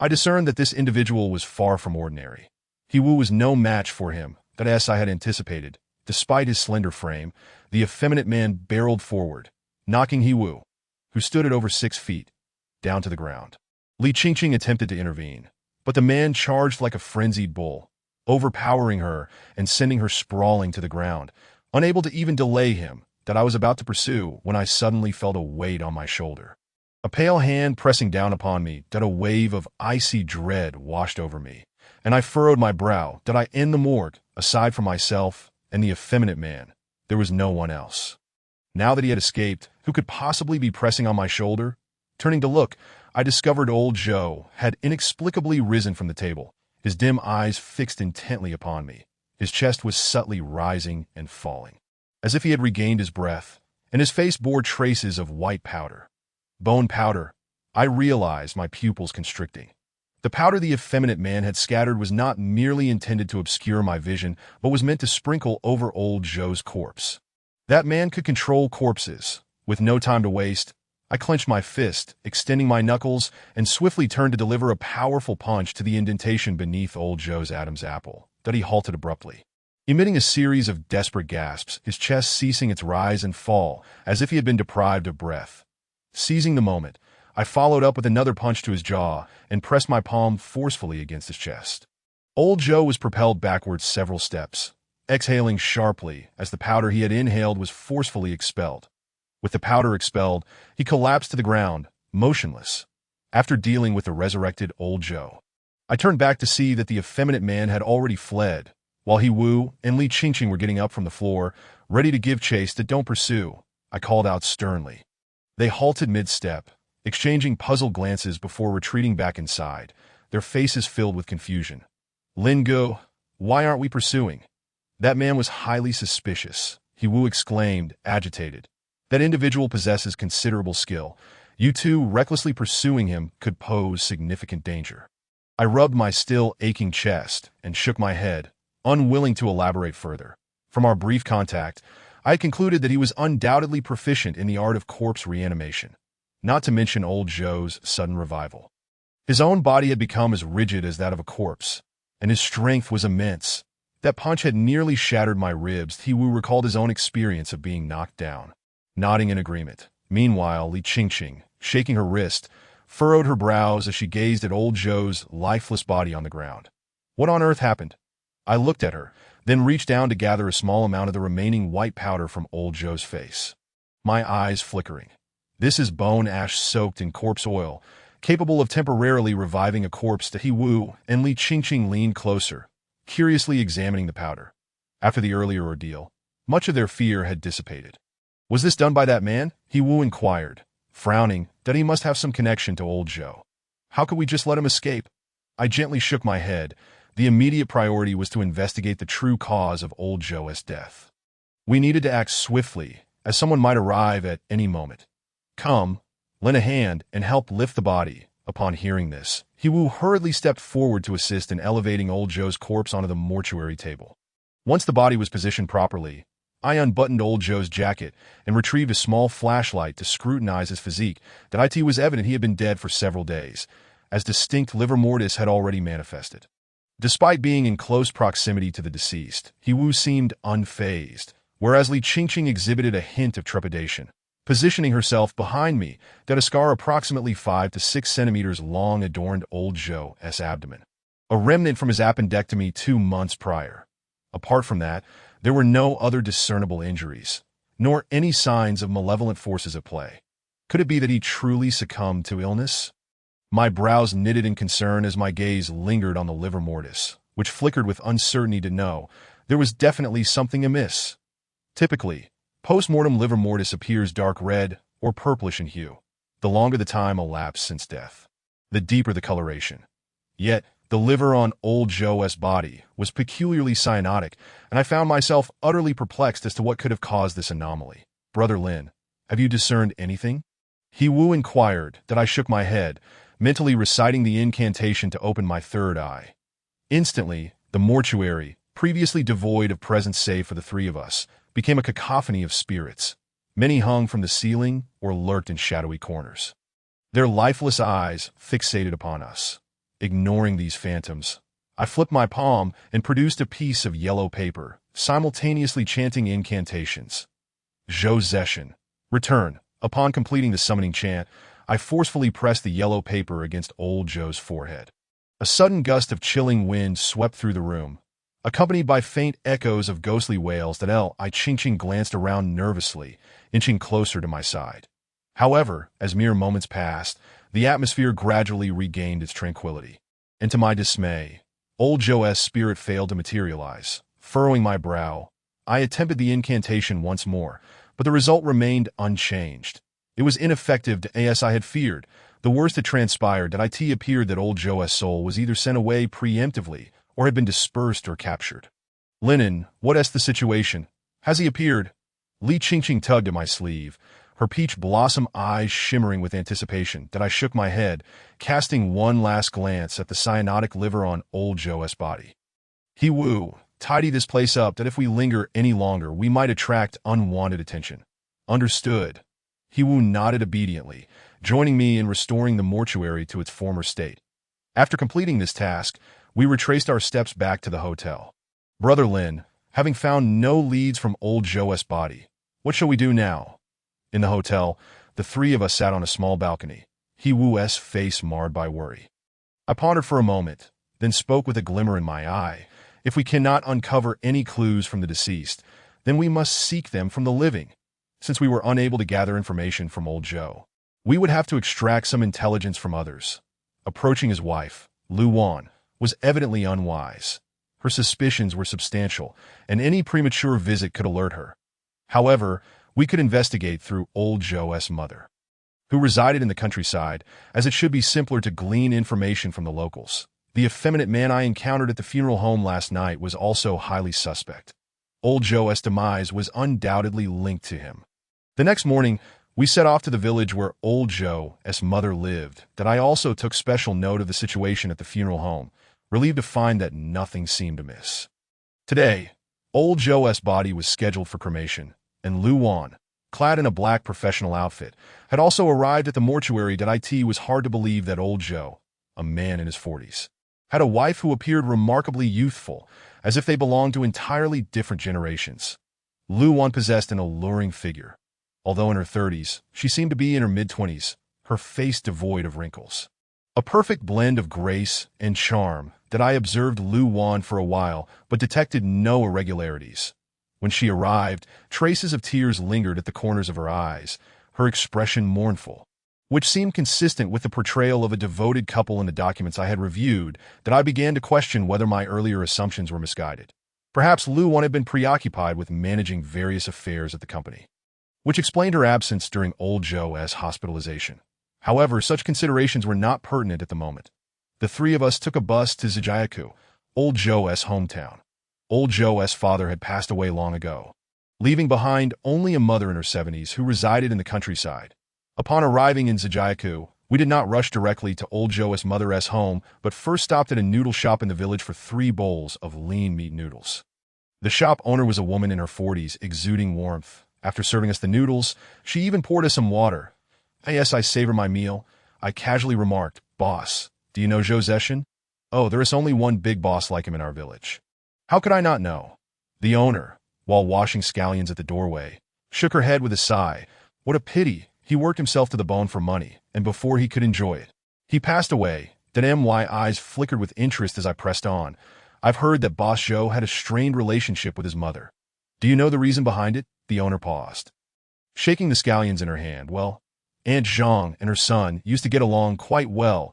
I discerned that this individual was far from ordinary. He Wu was no match for him, as I had anticipated. Despite his slender frame, the effeminate man barreled forward, knocking He Wu, who stood at over 6 feet, down to the ground. Li Qingqing attempted to intervene, but the man charged like a frenzied bull, overpowering her and sending her sprawling to the ground, unable to even delay him. I was about to pursue when I suddenly felt a weight on my shoulder. A pale hand pressing down upon me. A wave of icy dread washed over me, and I furrowed my brow. In the morgue, aside from myself and the effeminate man, there was no one else. Now that he had escaped, who could possibly be pressing on my shoulder? Turning to look, I discovered Old Zhou had inexplicably risen from the table, his dim eyes fixed intently upon me. His chest was subtly rising and falling, as if he had regained his breath, and his face bore traces of white powder. Bone powder. I realized, my pupils constricting. The powder the effeminate man had scattered was not merely intended to obscure my vision, but was meant to sprinkle over Old Zhou's corpse. That man could control corpses. With no time to waste, I clenched my fist, extending my knuckles, and swiftly turned to deliver a powerful punch to the indentation beneath Old Zhou's Adam's apple. He halted abruptly, emitting a series of desperate gasps, his chest ceasing its rise and fall, as if he had been deprived of breath. Seizing the moment, I followed up with another punch to his jaw and pressed my palm forcefully against his chest. Old Zhou was propelled backwards several steps, exhaling sharply as the powder he had inhaled was forcefully expelled. With the powder expelled, he collapsed to the ground, motionless, after dealing with the resurrected Old Zhou. I turned back to see that the effeminate man had already fled, while He Wu and Li Qingqing were getting up from the floor, ready to give chase. "Don't pursue," I called out sternly. They halted mid-step, exchanging puzzled glances before retreating back inside, their faces filled with confusion. "Lin Ge, why aren't we pursuing?" "That man was highly suspicious," He Wu exclaimed, agitated. That individual possesses considerable skill. You two recklessly pursuing him could pose significant danger. I rubbed my still aching chest and shook my head, unwilling to elaborate further. From our brief contact, I had concluded that he was undoubtedly proficient in the art of corpse reanimation, not to mention old Joe's sudden revival. His own body had become as rigid as that of a corpse, and his strength was immense. That punch had nearly shattered my ribs. He Wu recalled his own experience of being knocked down, nodding in agreement. Meanwhile, Li Qingqing, shaking her wrist, furrowed her brows as she gazed at old Joe's lifeless body on the ground. What on earth happened? I looked at her, then reached down to gather a small amount of the remaining white powder from old Joe's face. My eyes flickering. This is bone ash soaked in corpse oil, capable of temporarily reviving a corpse. That He Wu and Li Qingqing leaned closer, curiously examining the powder. After the earlier ordeal, much of their fear had dissipated. Was this done by that man? He Wu inquired, frowning, that he must have some connection to old Joe. How could we just let him escape? I gently shook my head. The immediate priority was to investigate the true cause of old Joe's death. We needed to act swiftly, as someone might arrive at any moment. Come, lend a hand and help lift the body. Upon hearing this, He Wu hurriedly stepped forward to assist in elevating old Joe's corpse onto the mortuary table. Once the body was positioned properly, I unbuttoned old Joe's jacket and retrieved a small flashlight to scrutinize his physique. That it was evident he had been dead for several days, as distinct livor mortis had already manifested. Despite being in close proximity to the deceased, He Wu seemed unfazed, whereas Li Qingqing exhibited a hint of trepidation. Positioning herself behind me, that a scar approximately 5 to 6 centimeters long adorned old Joe's abdomen, a remnant from his appendectomy 2 months prior. Apart from that, there were no other discernible injuries, nor any signs of malevolent forces at play. Could it be that he truly succumbed to illness? My brows knitted in concern as my gaze lingered on the livor mortis, which flickered with uncertainty to know there was definitely something amiss. Typically, post-mortem livor mortis appears dark red or purplish in hue, the longer the time elapsed since death, the deeper the coloration. Yet, the liver on old Joe's body was peculiarly cyanotic, and I found myself utterly perplexed as to what could have caused this anomaly. Brother Lin, have you discerned anything? He Wu inquired. That I shook my head, mentally reciting the incantation to open my third eye. Instantly, the mortuary, previously devoid of presence save for the three of us, became a cacophony of spirits. Many hung from the ceiling or lurked in shadowy corners, their lifeless eyes fixated upon us. Ignoring these phantoms, I flipped my palm and produced a piece of yellow paper, simultaneously chanting incantations. Zhou Zeshan, return. Upon completing the summoning chant, I forcefully pressed the yellow paper against old Joe's forehead. A sudden gust of chilling wind swept through the room, accompanied by faint echoes of ghostly wails. That Li Qingqing glanced around nervously, inching closer to my side. However, as mere moments passed, the atmosphere gradually regained its tranquility. And to my dismay, old Joe's spirit failed to materialize. Furrowing my brow, I attempted the incantation once more, but the result remained unchanged. It was ineffective as I had feared. The worst had transpired. That it appeared that old Joe's soul was either sent away preemptively or had been dispersed or captured. Linen, what's the situation? Has he appeared? Li Qingqing tugged at my sleeve, her peach blossom eyes shimmering with anticipation. That I shook my head, casting one last glance at the cyanotic liver on old Joe's body. He Wu, tidy this place up. That if we linger any longer, we might attract unwanted attention. Understood. He Wu nodded obediently, joining me in restoring the mortuary to its former state. After completing this task, we retraced our steps back to the hotel. Brother Lin, having found no leads from old Joe's body, what shall we do now? In the hotel, the three of us sat on a small balcony, He Wu's face marred by worry. I pondered for a moment, then spoke with a glimmer in my eye. If we cannot uncover any clues from the deceased, then we must seek them from the living. Since we were unable to gather information from old Joe, we would have to extract some intelligence from others. Approaching his wife, Lu Wan, was evidently unwise. Her suspicions were substantial, and any premature visit could alert her. However, we could investigate through old Joe's mother, who resided in the countryside, as it should be simpler to glean information from the locals. The effeminate man I encountered at the funeral home last night was also highly suspect. Old Joe's demise was undoubtedly linked to him. The next morning, we set off to the village where old Joe's mother lived, that I also took special note of the situation at the funeral home, relieved to find that nothing seemed amiss. Today, old Joe's body was scheduled for cremation, and Lu Wan, clad in a black professional outfit, had also arrived at the mortuary. It was hard to believe that old Joe, a man in his 40s, had a wife who appeared remarkably youthful, as if they belonged to entirely different generations. Lu Wan possessed an alluring figure. Although in her 30s, she seemed to be in her mid-20s, her face devoid of wrinkles. A perfect blend of grace and charm that I observed Lu Wan for a while, but detected no irregularities. When she arrived, traces of tears lingered at the corners of her eyes, her expression mournful, which seemed consistent with the portrayal of a devoted couple in the documents I had reviewed, that I began to question whether my earlier assumptions were misguided. Perhaps Lu Wan had been preoccupied with managing various affairs at the company, which explained her absence during old Joe's hospitalization. However, such considerations were not pertinent at the moment. The three of us took a bus to Zhijiakou, old Joe's hometown. Old Joe's father had passed away long ago, leaving behind only a mother in her 70s who resided in the countryside. Upon arriving in Zhijiakou, we did not rush directly to old Joe's mother's home, but first stopped at a noodle shop in the village for 3 bowls of lean meat noodles. The shop owner was a woman in her 40s, exuding warmth. After serving us the noodles, she even poured us some water. Yes, I savor my meal. I casually remarked, "Boss, do you know Zhou Zeshan? Oh, there is only one big boss like him in our village." How could I not know? The owner, while washing scallions at the doorway, shook her head with a sigh. What a pity, he worked himself to the bone for money, and before he could enjoy it, he passed away. My eyes flickered with interest as I pressed on. I've heard that Boss Zhou had a strained relationship with his mother. Do you know the reason behind it? The owner paused, shaking the scallions in her hand. Well, Aunt Zhang and her son used to get along quite well.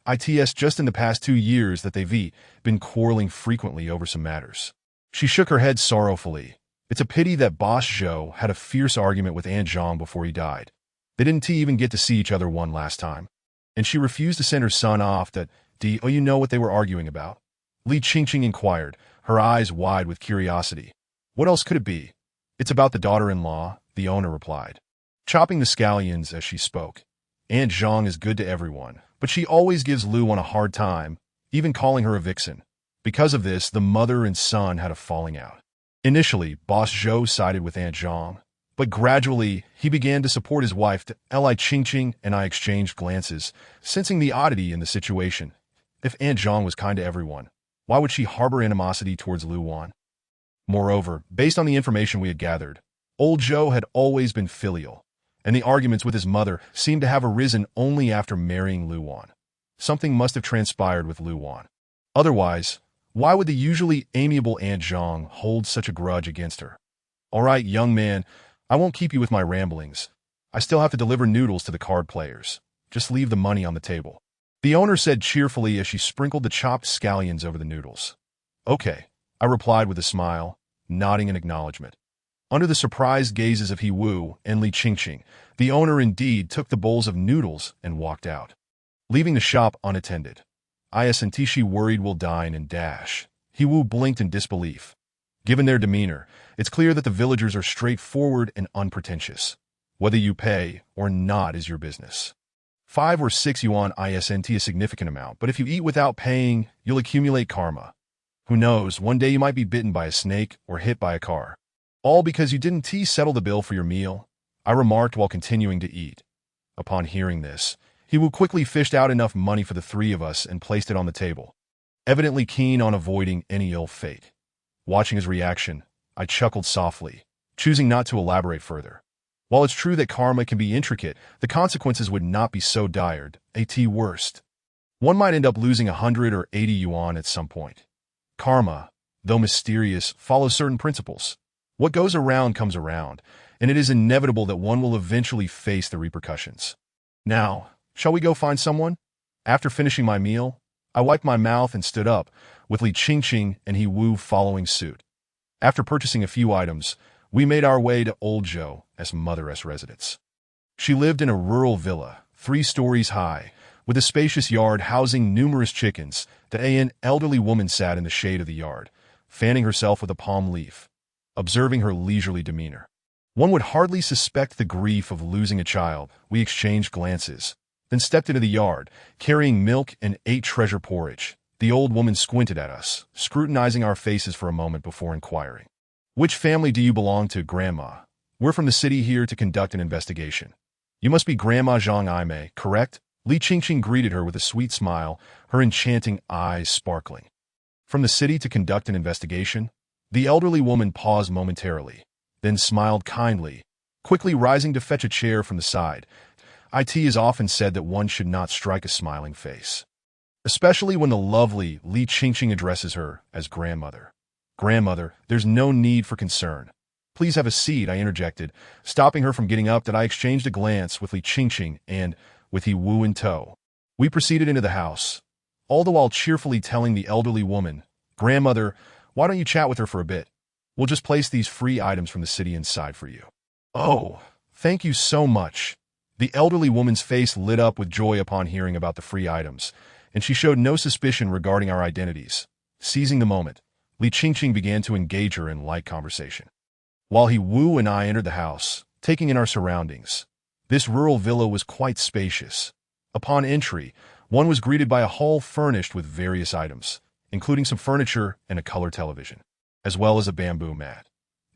It's just in the past 2 years that they've been quarreling frequently over some matters. She shook her head sorrowfully. It's a pity that Boss Zhou had a fierce argument with Aunt Zhang before he died. They didn't even get to see each other one last time. And she refused to send her son off. Do you know what they were arguing about? Li Qingqing inquired, her eyes wide with curiosity. What else could it be? It's about the daughter-in-law, the owner replied, chopping the scallions as she spoke. Aunt Zhang is good to everyone, but she always gives Lu Wan a hard time, even calling her a vixen. Because of this, the mother and son had a falling out. Initially, Boss Zhou sided with Aunt Zhang, but gradually, he began to support his wife. Li Qingqing and I exchanged glances, sensing the oddity in the situation. If Aunt Zhang was kind to everyone, why would she harbor animosity towards Lu Wan? Moreover, based on the information we had gathered, old Zhou had always been filial, and the arguments with his mother seemed to have arisen only after marrying Lu Wan. Something must have transpired with Lu Wan. Otherwise, why would the usually amiable Aunt Zhang hold such a grudge against her? All right, young man, I won't keep you with my ramblings. I still have to deliver noodles to the card players. Just leave the money on the table, the owner said cheerfully as she sprinkled the chopped scallions over the noodles. Okay, I replied with a smile, nodding in acknowledgement. Under the surprised gazes of He Wu and Li Qingqing, the owner indeed took the bowls of noodles and walked out, leaving the shop unattended. She worried will dine and dash. He Wu blinked in disbelief. Given their demeanor, it's clear that the villagers are straightforward and unpretentious. Whether you pay or not is your business. 5 or 6 yuan isn't a significant amount, but if you eat without paying, you'll accumulate karma. Who knows, one day you might be bitten by a snake or hit by a car. All because you didn't settle the bill for your meal, I remarked while continuing to eat. Upon hearing this, He Wu quickly fished out enough money for the 3 of us and placed it on the table, evidently keen on avoiding any ill fate. Watching his reaction, I chuckled softly, choosing not to elaborate further. While it's true that karma can be intricate, the consequences would not be so dire. At worst, one might end up losing 100 or 80 yuan at some point. Karma, though mysterious, follows certain principles. What goes around comes around, and it is inevitable that one will eventually face the repercussions. Now, shall we go find someone? After finishing my meal, I wiped my mouth and stood up, with Li Qingqing and He Wu following suit. After purchasing a few items, we made our way to old Zhou's mother's residence. She lived in a rural villa, 3 stories high, with a spacious yard housing numerous chickens. An elderly woman sat in the shade of the yard, fanning herself with a palm leaf, observing her leisurely demeanor. One would hardly suspect the grief of losing a child. We exchanged glances, then stepped into the yard, carrying milk and ate treasure porridge. The old woman squinted at us, scrutinizing our faces for a moment before inquiring. Which family do you belong to, Grandma? We're from the city here to conduct an investigation. You must be Grandma Zhang Aimei, correct? Li Qingqing greeted her with a sweet smile, her enchanting eyes sparkling. From the city to conduct an investigation? The elderly woman paused momentarily, then smiled kindly, quickly rising to fetch a chair from the side. It is often said that one should not strike a smiling face, especially when the lovely Li Qingqing addresses her as grandmother. Grandmother, there's no need for concern. Please have a seat, I interjected, stopping her from getting up. That I exchanged a glance with Li Qingqing and, with He Wu in tow, we proceeded into the house, all the while cheerfully telling the elderly woman, Grandmother, why don't you chat with her for a bit? We'll just place these free items from the city inside for you. Oh, thank you so much. The elderly woman's face lit up with joy upon hearing about the free items, and she showed no suspicion regarding our identities. Seizing the moment, Li Qingqing began to engage her in light conversation, while He Wu and I entered the house, taking in our surroundings. This rural villa was quite spacious. Upon entry, one was greeted by a hall furnished with various items, including some furniture and a color television, as well as a bamboo mat.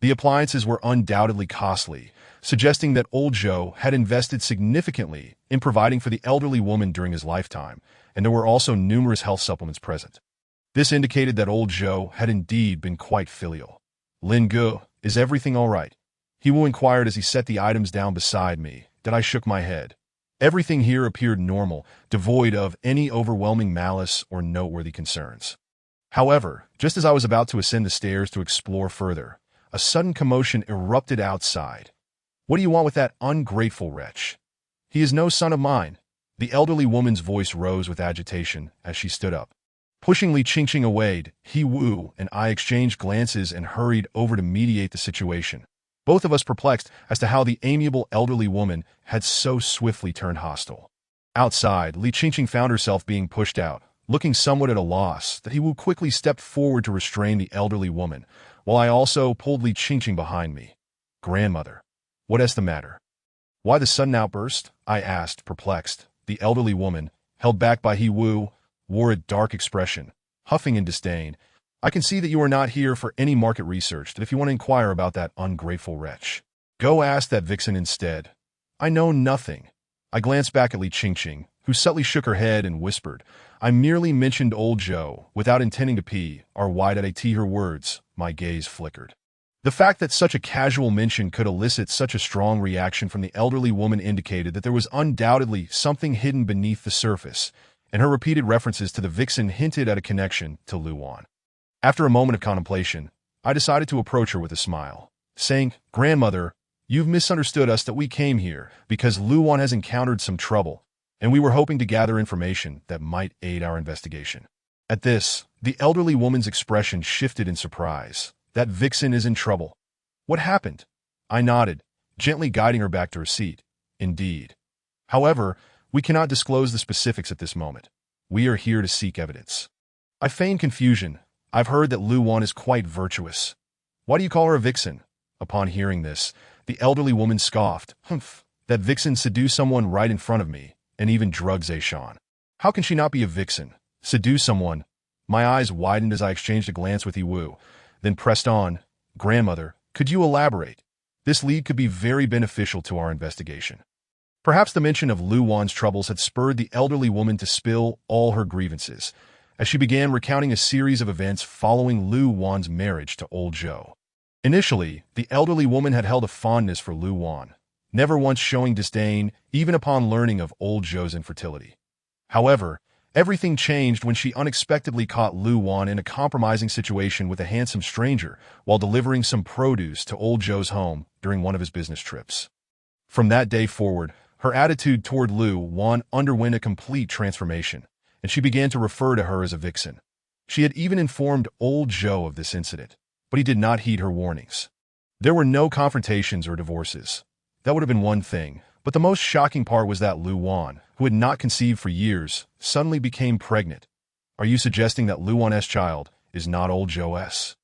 The appliances were undoubtedly costly, suggesting that old Zhou had invested significantly in providing for the elderly woman during his lifetime, and there were also numerous health supplements present. This indicated that old Zhou had indeed been quite filial. Lin Gu, is everything all right? He Wu inquired as he set the items down beside me. That I shook my head. Everything here appeared normal, devoid of any overwhelming malice or noteworthy concerns. However, just as I was about to ascend the stairs to explore further, a sudden commotion erupted outside. What do you want with that ungrateful wretch? He is no son of mine. The elderly woman's voice rose with agitation as she stood up. Pushing Li Qingqing away, He Wu and I exchanged glances and hurried over to mediate the situation, both of us perplexed as to how the amiable elderly woman had so swiftly turned hostile. Outside, Li Qingqing found herself being pushed out, looking somewhat at a loss. That He Wu quickly stepped forward to restrain the elderly woman, while I also pulled Li Qingqing behind me. Grandmother, what is the matter? Why the sudden outburst? I asked, perplexed. The elderly woman, held back by He Wu, wore a dark expression, huffing in disdain. I can see that you are not here for any market research, that if you want to inquire about that ungrateful wretch, go ask that vixen instead. I know nothing. I glanced back at Li Qingqing, who subtly shook her head and whispered, I merely mentioned old Zhou, without intending to pee, or why did I tee her words? My gaze flickered. The fact that such a casual mention could elicit such a strong reaction from the elderly woman indicated that there was undoubtedly something hidden beneath the surface, and her repeated references to the vixen hinted at a connection to Luan. After a moment of contemplation, I decided to approach her with a smile, saying, Grandmother, you've misunderstood us. That we came here because Luan has encountered some trouble, and we were hoping to gather information that might aid our investigation. At this, the elderly woman's expression shifted in surprise. That vixen is in trouble. What happened? I nodded, gently guiding her back to her seat. Indeed. However, we cannot disclose the specifics at this moment. We are here to seek evidence. I feigned confusion. I've heard that Luan is quite virtuous. Why do you call her a vixen? Upon hearing this, the elderly woman scoffed. Humph, that vixen seduced someone right in front of me, and even drugged Zeishan. How can she not be a vixen? Seduce someone? My eyes widened as I exchanged a glance with He Wu, then pressed on. Grandmother, could you elaborate? This lead could be very beneficial to our investigation. Perhaps the mention of Luan's troubles had spurred the elderly woman to spill all her grievances, as she began recounting a series of events following Luan's marriage to old Zhou. Initially, the elderly woman had held a fondness for Luan, never once showing disdain, even upon learning of old Zhou's infertility. However, everything changed when she unexpectedly caught Luan in a compromising situation with a handsome stranger while delivering some produce to old Zhou's home during one of his business trips. From that day forward, her attitude toward Luan underwent a complete transformation, and she began to refer to her as a vixen. She had even informed old Zhou of this incident, but he did not heed her warnings. There were no confrontations or divorces. That would have been one thing, but the most shocking part was that Luan, who had not conceived for years, suddenly became pregnant. Are you suggesting that Luan's child is not old Zhou's?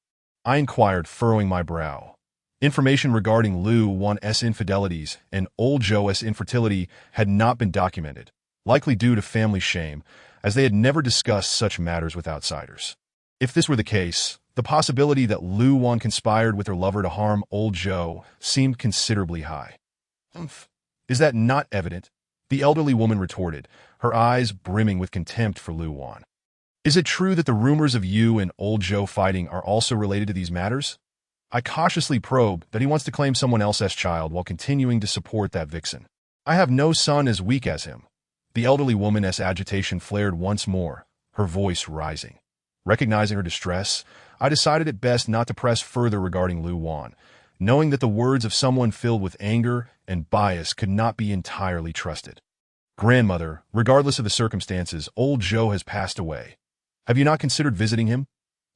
I inquired, furrowing my brow. Information regarding Lu Wan's infidelities and old Zhou's infertility had not been documented, likely due to family shame, as they had never discussed such matters with outsiders. If this were the case, the possibility that Lu Wan conspired with her lover to harm old Zhou seemed considerably high. "Humph. Is that not evident?" the elderly woman retorted, her eyes brimming with contempt for Lu Wan. "Is it true that the rumors of you and old Zhou fighting are also related to these matters?" I cautiously probe that he wants to claim someone else's child while continuing to support that vixen. "I have no son as weak as him." The elderly woman's agitation flared once more, her voice rising. Recognizing her distress, I decided it best not to press further regarding Lu Wan, knowing that the words of someone filled with anger and bias could not be entirely trusted. "Grandmother, regardless of the circumstances, old Zhou has passed away. Have you not considered visiting him?"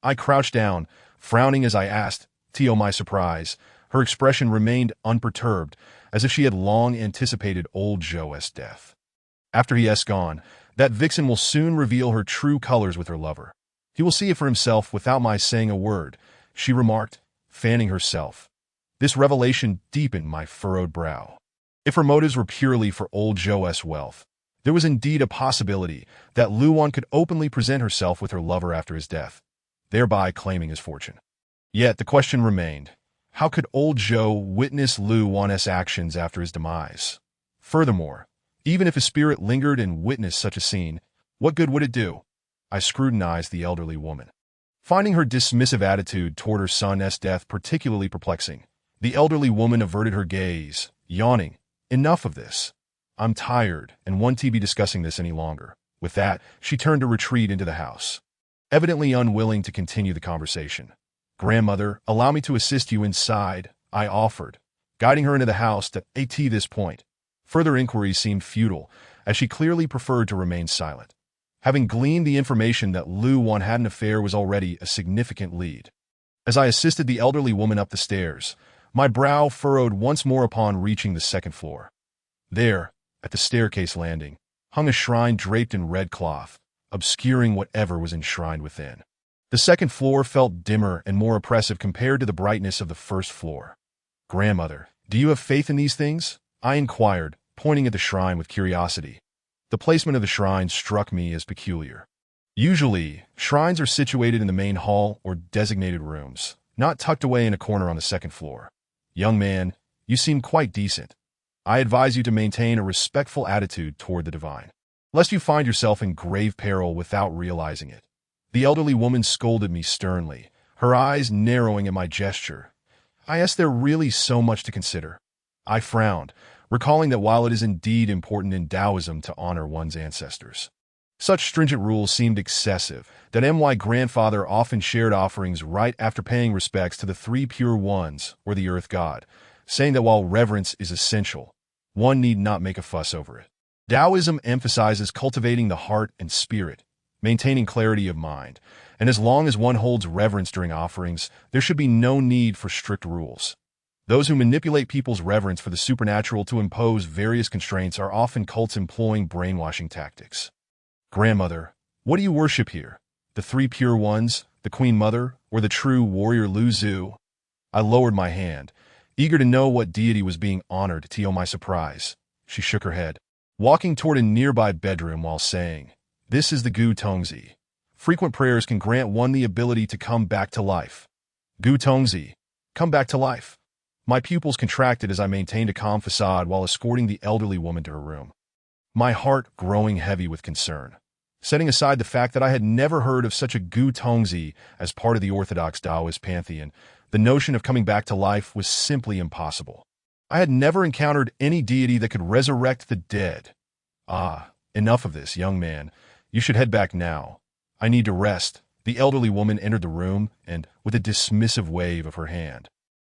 I crouched down, frowning as I asked. To my surprise, her expression remained unperturbed, as if she had long anticipated old Zhou's death. "After he has gone, that vixen will soon reveal her true colors with her lover. He will see it for himself without my saying a word," she remarked, fanning herself. This revelation deepened my furrowed brow. If her motives were purely for old Zhou's wealth, there was indeed a possibility that Lu Wan could openly present herself with her lover after his death, thereby claiming his fortune. Yet the question remained, how could old Zhou witness Lu Wan's actions after his demise? Furthermore, even if his spirit lingered and witnessed such a scene, what good would it do? I scrutinized the elderly woman. Finding her dismissive attitude toward her son's death particularly perplexing, the elderly woman averted her gaze, yawning. "Enough of this. I'm tired and won't be discussing this any longer." With that, she turned to retreat into the house, evidently unwilling to continue the conversation. "Grandmother, allow me to assist you inside," I offered, guiding her into the house. At this point, further inquiries seemed futile, as she clearly preferred to remain silent. Having gleaned the information that Lu Wan had an affair was already a significant lead. As I assisted the elderly woman up the stairs, my brow furrowed once more upon reaching the second floor. There, at the staircase landing, hung a shrine draped in red cloth, obscuring whatever was enshrined within. The second floor felt dimmer and more oppressive compared to the brightness of the first floor. "Grandmother, do you have faith in these things?" I inquired, pointing at the shrine with curiosity. The placement of the shrine struck me as peculiar. Usually, shrines are situated in the main hall or designated rooms, not tucked away in a corner on the second floor. "Young man, you seem quite decent. I advise you to maintain a respectful attitude toward the divine, lest you find yourself in grave peril without realizing it." The elderly woman scolded me sternly, her eyes narrowing at my gesture. I asked there really so much to consider. I frowned, recalling that while it is indeed important in Taoism to honor one's ancestors, such stringent rules seemed excessive, that my grandfather often shared offerings right after paying respects to the three pure ones or the earth god, saying that while reverence is essential, one need not make a fuss over it. Taoism emphasizes cultivating the heart and spirit, maintaining clarity of mind, and as long as one holds reverence during offerings, there should be no need for strict rules. Those who manipulate people's reverence for the supernatural to impose various constraints are often cults employing brainwashing tactics. "Grandmother, what do you worship here? The three pure ones, the Queen Mother, or the true warrior Lu Zhu?" I lowered my hand, eager to know what deity was being honored. To my surprise, she shook her head, walking toward a nearby bedroom while saying, "This is the Gu Tongzi. Frequent prayers can grant one the ability to come back to life." Gu Tongzi, come back to life. My pupils contracted as I maintained a calm facade while escorting the elderly woman to her room, my heart growing heavy with concern. Setting aside the fact that I had never heard of such a Gu Tongzi as part of the Orthodox Taoist pantheon, the notion of coming back to life was simply impossible. I had never encountered any deity that could resurrect the dead. "Ah, enough of this, young man. You should head back now. I need to rest." The elderly woman entered the room and, with a dismissive wave of her hand,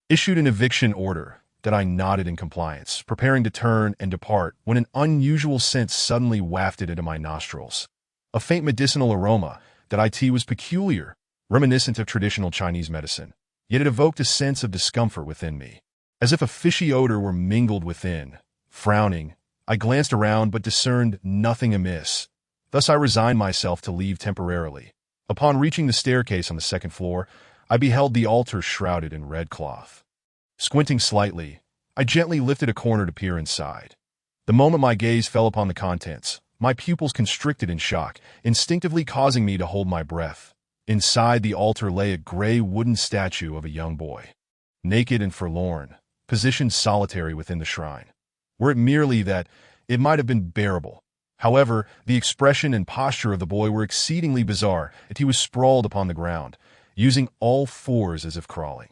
issued an eviction order that I nodded in compliance, preparing to turn and depart when an unusual scent suddenly wafted into my nostrils. A faint medicinal aroma that was peculiar, reminiscent of traditional Chinese medicine, yet it evoked a sense of discomfort within me, as if a fishy odor were mingled within. Frowning, I glanced around but discerned nothing amiss. Thus I resigned myself to leave temporarily. Upon reaching the staircase on the second floor, I beheld the altar shrouded in red cloth. Squinting slightly, I gently lifted a corner to peer inside. The moment my gaze fell upon the contents, my pupils constricted in shock, instinctively causing me to hold my breath. Inside the altar lay a gray wooden statue of a young boy. Naked and forlorn, positioned solitary within the shrine. Were it merely that, it might have been bearable. However, the expression and posture of the boy were exceedingly bizarre, and he was sprawled upon the ground, using all fours as if crawling.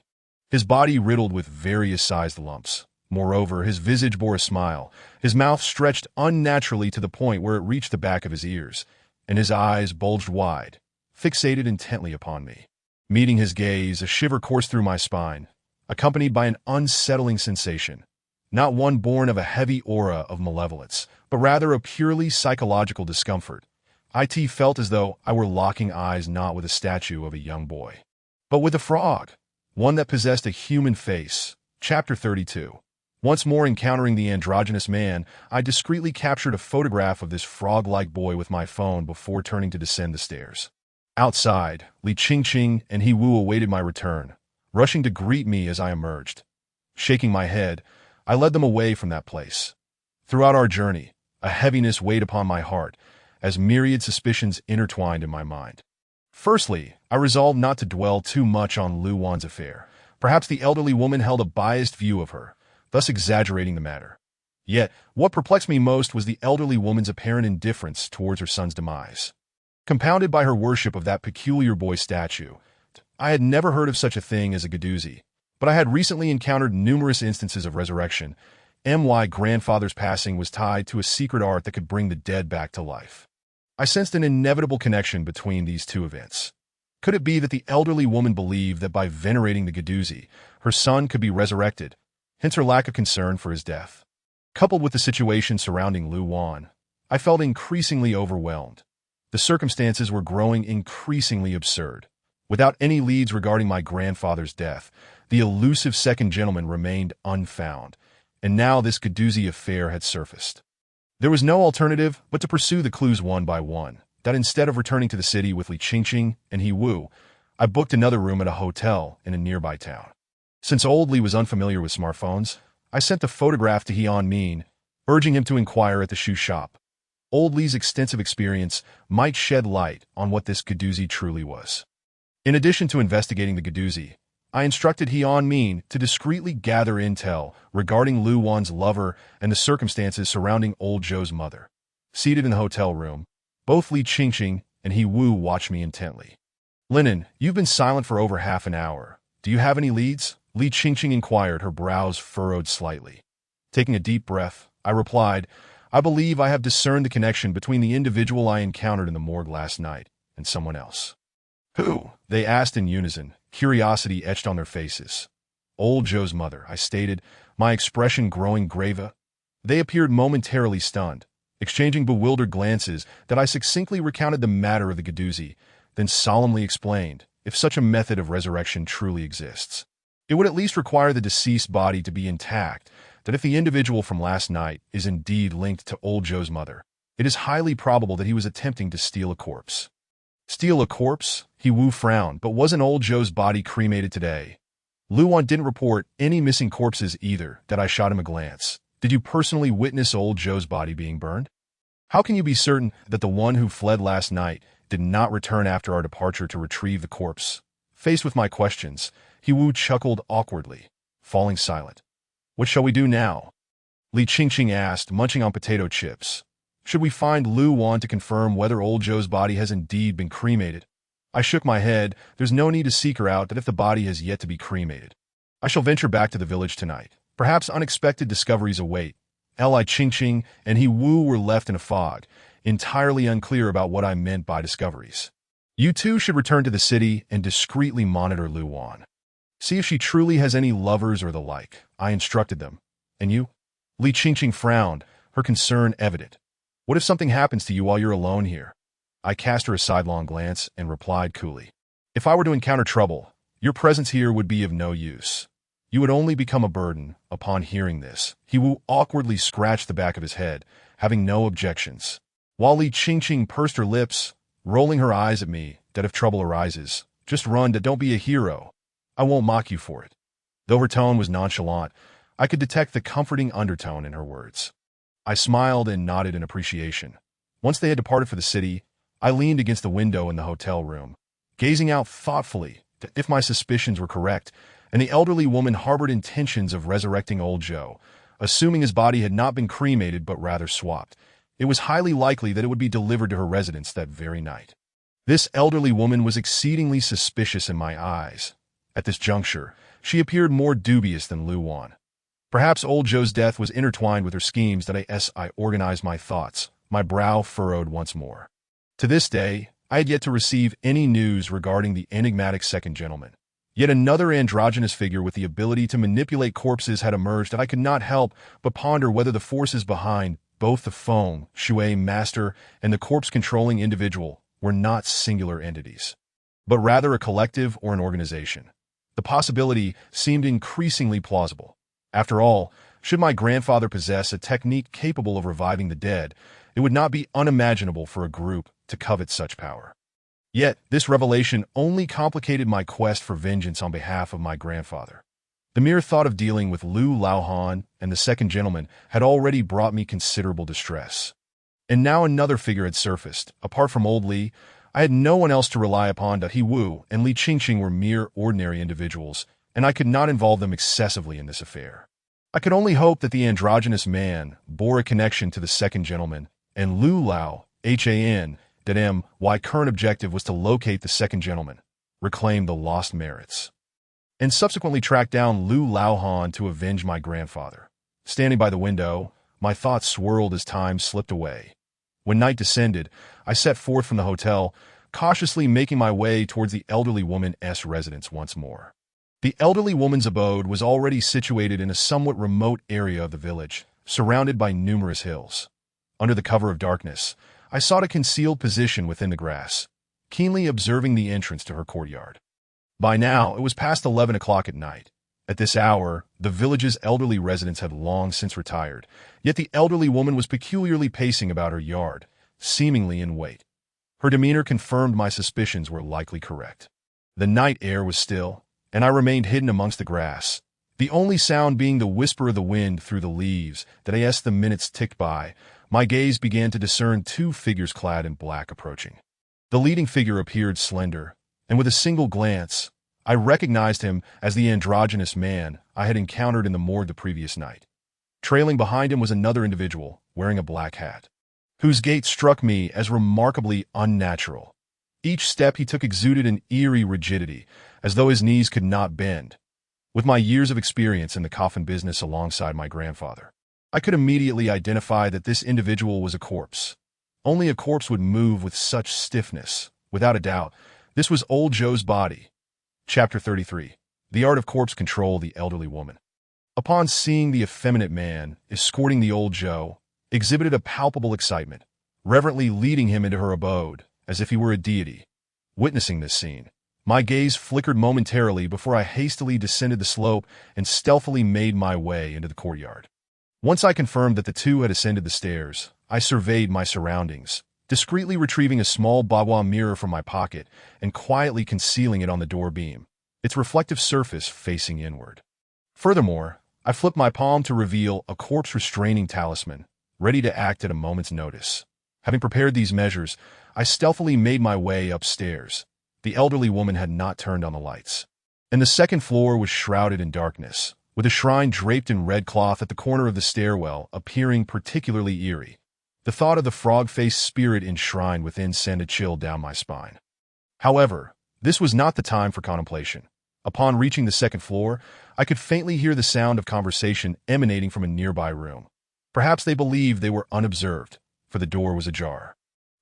His body riddled with various sized lumps. Moreover, his visage bore a smile, his mouth stretched unnaturally to the point where it reached the back of his ears, and his eyes bulged wide, fixated intently upon me. Meeting his gaze, a shiver coursed through my spine, accompanied by an unsettling sensation, not one born of a heavy aura of malevolence, but rather a purely psychological discomfort. It felt as though I were locking eyes not with a statue of a young boy, but with a frog, one that possessed a human face. Chapter 32. Once more encountering the androgynous man, I discreetly captured a photograph of this frog-like boy with my phone before turning to descend the stairs. Outside, Li Qingqing and He Wu awaited my return, rushing to greet me as I emerged. Shaking my head, I led them away from that place. Throughout our journey, a heaviness weighed upon my heart, as myriad suspicions intertwined in my mind. Firstly, I resolved not to dwell too much on Lu Wan's affair. Perhaps the elderly woman held a biased view of her, thus exaggerating the matter. Yet, what perplexed me most was the elderly woman's apparent indifference towards her son's demise. Compounded by her worship of that peculiar boy statue, I had never heard of such a thing as a Guduzi, but I had recently encountered numerous instances of resurrection. My grandfather's passing was tied to a secret art that could bring the dead back to life. I sensed an inevitable connection between these two events. Could it be that the elderly woman believed that by venerating the Guduzi, her son could be resurrected, hence her lack of concern for his death? Coupled with the situation surrounding Lu Wan, I felt increasingly overwhelmed. The circumstances were growing increasingly absurd. Without any leads regarding my grandfather's death, the elusive second gentleman remained unfound, and now this Guduzi affair had surfaced. There was no alternative but to pursue the clues one by one, that instead of returning to the city with Li Qingqing and He Wu, I booked another room at a hotel in a nearby town. Since old Li was unfamiliar with smartphones, I sent a photograph to He Min, urging him to inquire at the shoe shop. Old Li's extensive experience might shed light on what this Guduzi truly was. In addition to investigating the Guduzi, I instructed He Min to discreetly gather intel regarding Lu Wan's lover and the circumstances surrounding old Zhou's mother. Seated in the hotel room, both Li Qingqing and He Wu watched me intently. "Linen, you've been silent for over half an hour. Do you have any leads?" Li Qingqing inquired, her brows furrowed slightly. Taking a deep breath, I replied, "I believe I have discerned the connection between the individual I encountered in the morgue last night and someone else." "Who?" they asked in unison, curiosity etched on their faces. "Old Zhou's mother," I stated, my expression growing graver. They appeared momentarily stunned, exchanging bewildered glances that I succinctly recounted the matter of the Guduzi, then solemnly explained, if such a method of resurrection truly exists, it would at least require the deceased body to be intact, that if the individual from last night is indeed linked to old Zhou's mother, it is highly probable that he was attempting to steal a corpse. "Steal a corpse?" He Wu frowned, "but wasn't old Zhou's body cremated today?" Lu Wan didn't report any missing corpses either, that I shot him a glance. "Did you personally witness old Zhou's body being burned?" "How can you be certain that the one who fled last night did not return after our departure to retrieve the corpse?" Faced with my questions, He Wu chuckled awkwardly, falling silent. "What shall we do now?" Li Qingqing asked, munching on potato chips. "Should we find Lu Wan to confirm whether old Zhou's body has indeed been cremated?" I shook my head. "There's no need to seek her out that if the body has yet to be cremated. I shall venture back to the village tonight. Perhaps unexpected discoveries await." Li Qingqing and He Wu were left in a fog, entirely unclear about what I meant by discoveries. "You two should return to the city and discreetly monitor Lu Wan. See if she truly has any lovers or the like," I instructed them. "And you?" Li Qingqing frowned, her concern evident. "What if something happens to you while you're alone here?" I cast her a sidelong glance and replied coolly, "If I were to encounter trouble, your presence here would be of no use. You would only become a burden." Upon hearing this, He Wu awkwardly scratched the back of his head, having no objections, while Li Qingqing pursed her lips, rolling her eyes at me, that if trouble arises, just run, don't be a hero. I won't mock you for it. Though her tone was nonchalant, I could detect the comforting undertone in her words. I smiled and nodded in appreciation. Once they had departed for the city, I leaned against the window in the hotel room, gazing out thoughtfully to if my suspicions were correct, and the elderly woman harbored intentions of resurrecting old Joe, assuming his body had not been cremated but rather swapped. It was highly likely that it would be delivered to her residence that very night. This elderly woman was exceedingly suspicious in my eyes. At this juncture, she appeared more dubious than Lu Wan. Perhaps old Joe's death was intertwined with her schemes that I organized my thoughts, my brow furrowed once more. To this day, I had yet to receive any news regarding the enigmatic second gentleman. Yet another androgynous figure with the ability to manipulate corpses had emerged, and I could not help but ponder whether the forces behind both the Feng Shui master and the corpse-controlling individual were not singular entities, but rather a collective or an organization. The possibility seemed increasingly plausible. After all, should my grandfather possess a technique capable of reviving the dead, it would not be unimaginable for a group to covet such power. Yet, this revelation only complicated my quest for vengeance on behalf of my grandfather. The mere thought of dealing with Lu Laohan and the second gentleman had already brought me considerable distress. And now another figure had surfaced. Apart from old Li, I had no one else to rely upon. He Wu and Li Qingqing were mere ordinary individuals, and I could not involve them excessively in this affair. I could only hope that the androgynous man bore a connection to the second gentleman, and Lu Lao, Han, that my current objective was to locate the second gentleman, reclaim the lost merits, and subsequently track down Lu Laohan to avenge my grandfather. Standing by the window, my thoughts swirled as time slipped away. When night descended, I set forth from the hotel, cautiously making my way towards the elderly woman's residence once more. The elderly woman's abode was already situated in a somewhat remote area of the village, surrounded by numerous hills. Under the cover of darkness, I sought a concealed position within the grass, keenly observing the entrance to her courtyard. By now, it was past 11 o'clock at night. At this hour, the village's elderly residents had long since retired, yet the elderly woman was peculiarly pacing about her yard, seemingly in wait. Her demeanor confirmed my suspicions were likely correct. The night air was still, and I remained hidden amongst the grass, the only sound being the whisper of the wind through the leaves. As the minutes ticked by, my gaze began to discern two figures clad in black approaching. The leading figure appeared slender, and with a single glance, I recognized him as the androgynous man I had encountered in the morgue the previous night. Trailing behind him was another individual, wearing a black hat, whose gait struck me as remarkably unnatural. Each step he took exuded an eerie rigidity, as though his knees could not bend. With my years of experience in the coffin business alongside my grandfather, I could immediately identify that this individual was a corpse. Only a corpse would move with such stiffness. Without a doubt, this was old Joe's body. Chapter 33. The Art of Corpse Control. The elderly woman, upon seeing the effeminate man escorting the old Joe, exhibited a palpable excitement, reverently leading him into her abode, as if he were a deity. Witnessing this scene, my gaze flickered momentarily before I hastily descended the slope and stealthily made my way into the courtyard. Once I confirmed that the two had ascended the stairs, I surveyed my surroundings, discreetly retrieving a small bawang mirror from my pocket and quietly concealing it on the door beam, its reflective surface facing inward. Furthermore, I flipped my palm to reveal a corpse-restraining talisman, ready to act at a moment's notice. Having prepared these measures, I stealthily made my way upstairs. The elderly woman had not turned on the lights, and the second floor was shrouded in darkness, with a shrine draped in red cloth at the corner of the stairwell appearing particularly eerie. The thought of the frog-faced spirit enshrined within sent a chill down my spine. However, this was not the time for contemplation. Upon reaching the second floor, I could faintly hear the sound of conversation emanating from a nearby room. Perhaps they believed they were unobserved, for the door was ajar.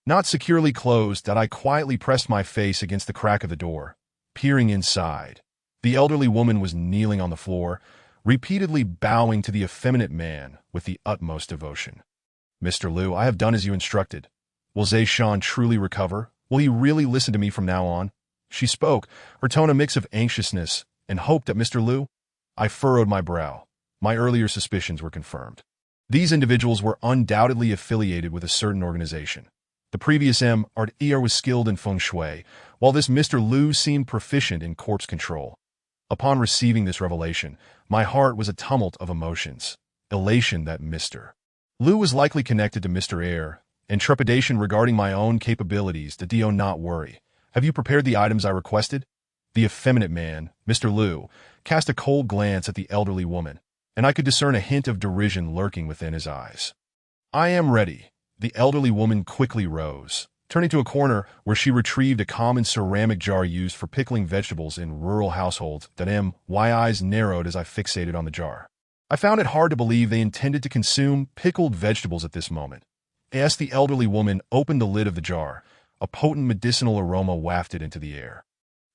Not securely closed, I quietly pressed my face against the crack of the door, peering inside. The elderly woman was kneeling on the floor, repeatedly bowing to the effeminate man with the utmost devotion. "Mr. Lu, I have done as you instructed. Will Zhe Shan truly recover? Will he really listen to me from now on?" She spoke, her tone a mix of anxiousness and hope. That Mr. Lu? I furrowed my brow. My earlier suspicions were confirmed. These individuals were undoubtedly affiliated with a certain organization. The previous Art was skilled in feng shui, while this Mr. Lu seemed proficient in corpse control. Upon receiving this revelation, my heart was a tumult of emotions. Elation that Mr. Liu was likely connected to Mr. Air, and trepidation regarding my own capabilities. Do not worry. Have you prepared the items I requested? The effeminate man, Mr. Liu, cast a cold glance at the elderly woman, and I could discern a hint of derision lurking within his eyes. I am ready. The elderly woman quickly rose, turning to a corner where she retrieved a common ceramic jar used for pickling vegetables in rural households. My eyes narrowed as I fixated on the jar. I found it hard to believe they intended to consume pickled vegetables at this moment. As the elderly woman opened the lid of the jar, a potent medicinal aroma wafted into the air.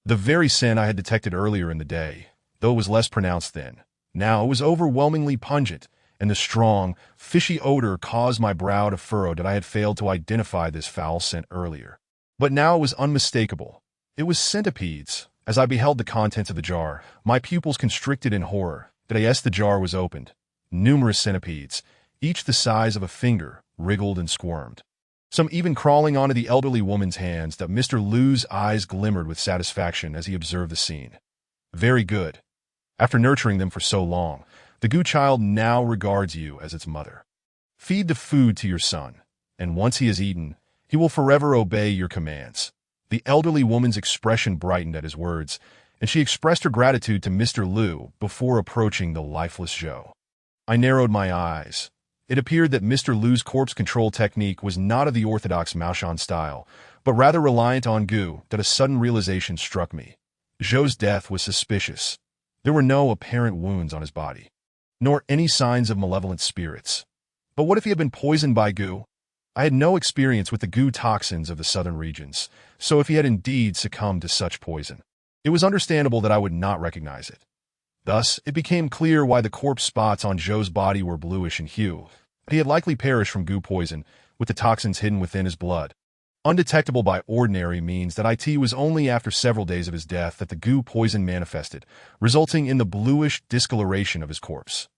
The very scent I had detected earlier in the day, though it was less pronounced then. Now it was overwhelmingly pungent, and the strong, fishy odor caused my brow to furrow that I had failed to identify this foul scent earlier. But now it was unmistakable. It was centipedes. As I beheld the contents of the jar, my pupils constricted in horror. As the jar was opened, numerous centipedes, each the size of a finger, wriggled and squirmed. Some even crawling onto the elderly woman's hands. That Mr. Liu's eyes glimmered with satisfaction as he observed the scene. Very good. After nurturing them for so long, the Gu child now regards you as its mother. Feed the food to your son, and once he has eaten, he will forever obey your commands. The elderly woman's expression brightened at his words, and she expressed her gratitude to Mr. Liu before approaching the lifeless Zhou. I narrowed my eyes. It appeared that Mr. Liu's corpse control technique was not of the orthodox Maoshan style, but rather reliant on Gu. That a sudden realization struck me. Zhou's death was suspicious. There were no apparent wounds on his body, nor any signs of malevolent spirits. But what if he had been poisoned by Gu? I had no experience with the Gu toxins of the southern regions, so if he had indeed succumbed to such poison, it was understandable that I would not recognize it. Thus, it became clear why the corpse spots on Zhou's body were bluish in hue. He had likely perished from Gu poison, with the toxins hidden within his blood. Undetectable by ordinary means, that it was only after several days of his death that the Gu poison manifested, resulting in the bluish discoloration of his corpse.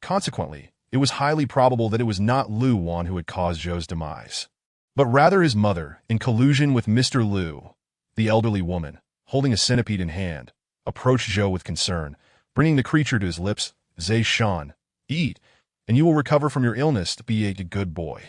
Consequently, it was highly probable that it was not Liu Wan who had caused Zhou's demise, but rather his mother, in collusion with Mr. Liu. The elderly woman, holding a centipede in hand, approached Zhou with concern, bringing the creature to his lips. Zai Shan, eat, and you will recover from your illness. Be a good boy.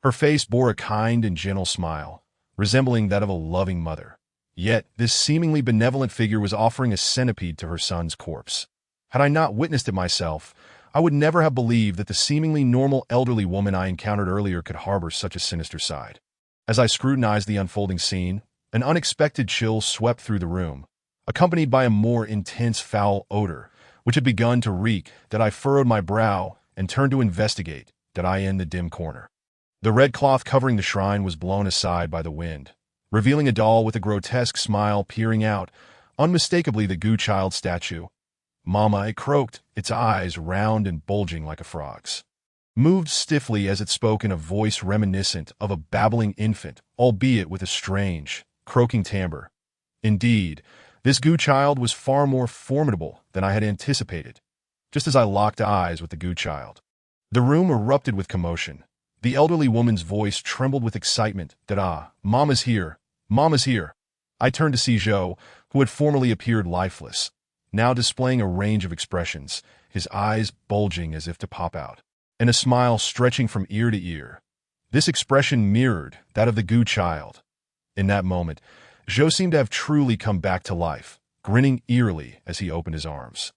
Her face bore a kind and gentle smile, resembling that of a loving mother. Yet, this seemingly benevolent figure was offering a centipede to her son's corpse. Had I not witnessed it myself, I would never have believed that the seemingly normal elderly woman I encountered earlier could harbor such a sinister side. As I scrutinized the unfolding scene, an unexpected chill swept through the room, accompanied by a more intense foul odor, which had begun to reek. That I furrowed my brow and turned to investigate. That I in the dim corner. The red cloth covering the shrine was blown aside by the wind, revealing a doll with a grotesque smile peering out, unmistakably the Gu child statue. Mama, it croaked, its eyes round and bulging like a frog's. Moved stiffly as it spoke in a voice reminiscent of a babbling infant, albeit with a strange, croaking timbre. Indeed, this Gu child was far more formidable than I had anticipated. Just as I locked eyes with the Gu child, the room erupted with commotion. The elderly woman's voice trembled with excitement. That Mama's here, Mama's here. I turned to see Zhou, who had formerly appeared lifeless, now displaying a range of expressions, his eyes bulging as if to pop out, and a smile stretching from ear to ear. This expression mirrored that of the Gu child. In that moment, Zhou seemed to have truly come back to life, grinning eerily as he opened his arms.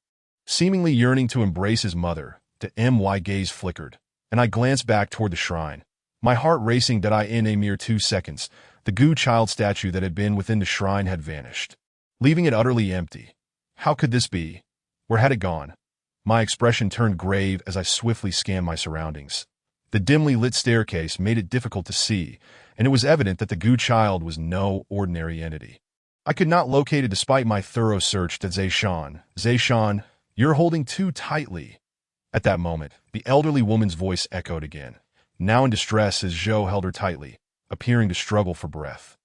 Seemingly yearning to embrace his mother, my gaze flickered, and I glanced back toward the shrine, my heart racing. That in a mere 2 seconds, the Gu child statue that had been within the shrine had vanished, leaving it utterly empty. How could this be? Where had it gone? My expression turned grave as I swiftly scanned my surroundings. The dimly lit staircase made it difficult to see, and it was evident that the Gu child was no ordinary entity. I could not locate it despite my thorough search. Zai Shan, you're holding too tightly. At that moment, the elderly woman's voice echoed again, now in distress as Zhou held her tightly, appearing to struggle for breath.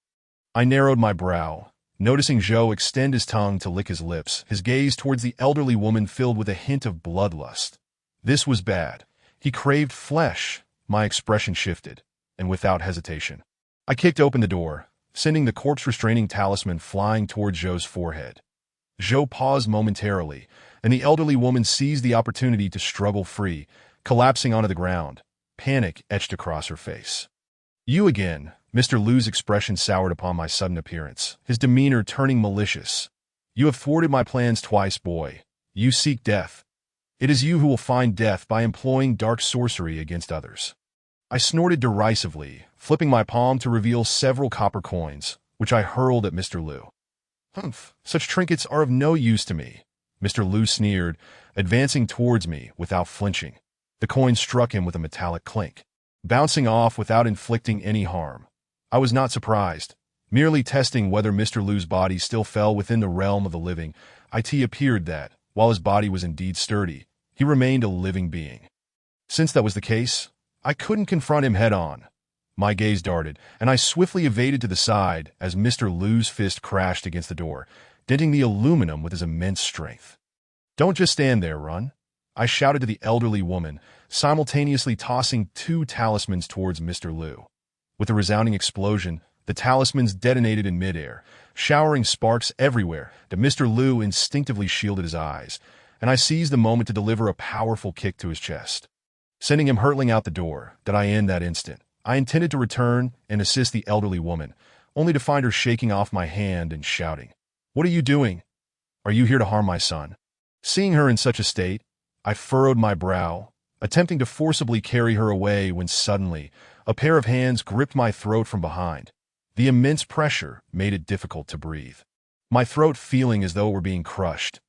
I narrowed my brow, noticing Zhou extend his tongue to lick his lips, his gaze towards the elderly woman filled with a hint of bloodlust. This was bad. He craved flesh. My expression shifted, and without hesitation, I kicked open the door, sending the corpse-restraining talisman flying toward Zhou's forehead. Zhou paused momentarily, and the elderly woman seized the opportunity to struggle free, collapsing onto the ground. Panic etched across her face. "You again." Mr. Lu's expression soured upon my sudden appearance, his demeanor turning malicious. "You have thwarted my plans twice, boy. You seek death. It is you who will find death by employing dark sorcery against others." I snorted derisively, flipping my palm to reveal several copper coins, which I hurled at Mr. Lu. "Humph, such trinkets are of no use to me," Mr. Lu sneered, advancing towards me without flinching. The coin struck him with a metallic clink, bouncing off without inflicting any harm. I was not surprised. Merely testing whether Mr. Lu's body still fell within the realm of the living, it appeared that, while his body was indeed sturdy, he remained a living being. Since that was the case, I couldn't confront him head-on. My gaze darted, and I swiftly evaded to the side as Mr. Lu's fist crashed against the door, denting the aluminum with his immense strength. "Don't just stand there, run," I shouted to the elderly woman, simultaneously tossing 2 talismans towards Mr. Lu. With a resounding explosion, the talismans detonated in midair, showering sparks everywhere that Mr. Lu instinctively shielded his eyes, and I seized the moment to deliver a powerful kick to his chest, sending him hurtling out the door. In that instant, I intended to return and assist the elderly woman, only to find her shaking off my hand and shouting, "What are you doing? Are you here to harm my son?" Seeing her in such a state, I furrowed my brow, attempting to forcibly carry her away when suddenly, a pair of hands gripped my throat from behind. The immense pressure made it difficult to breathe, my throat feeling as though it were being crushed.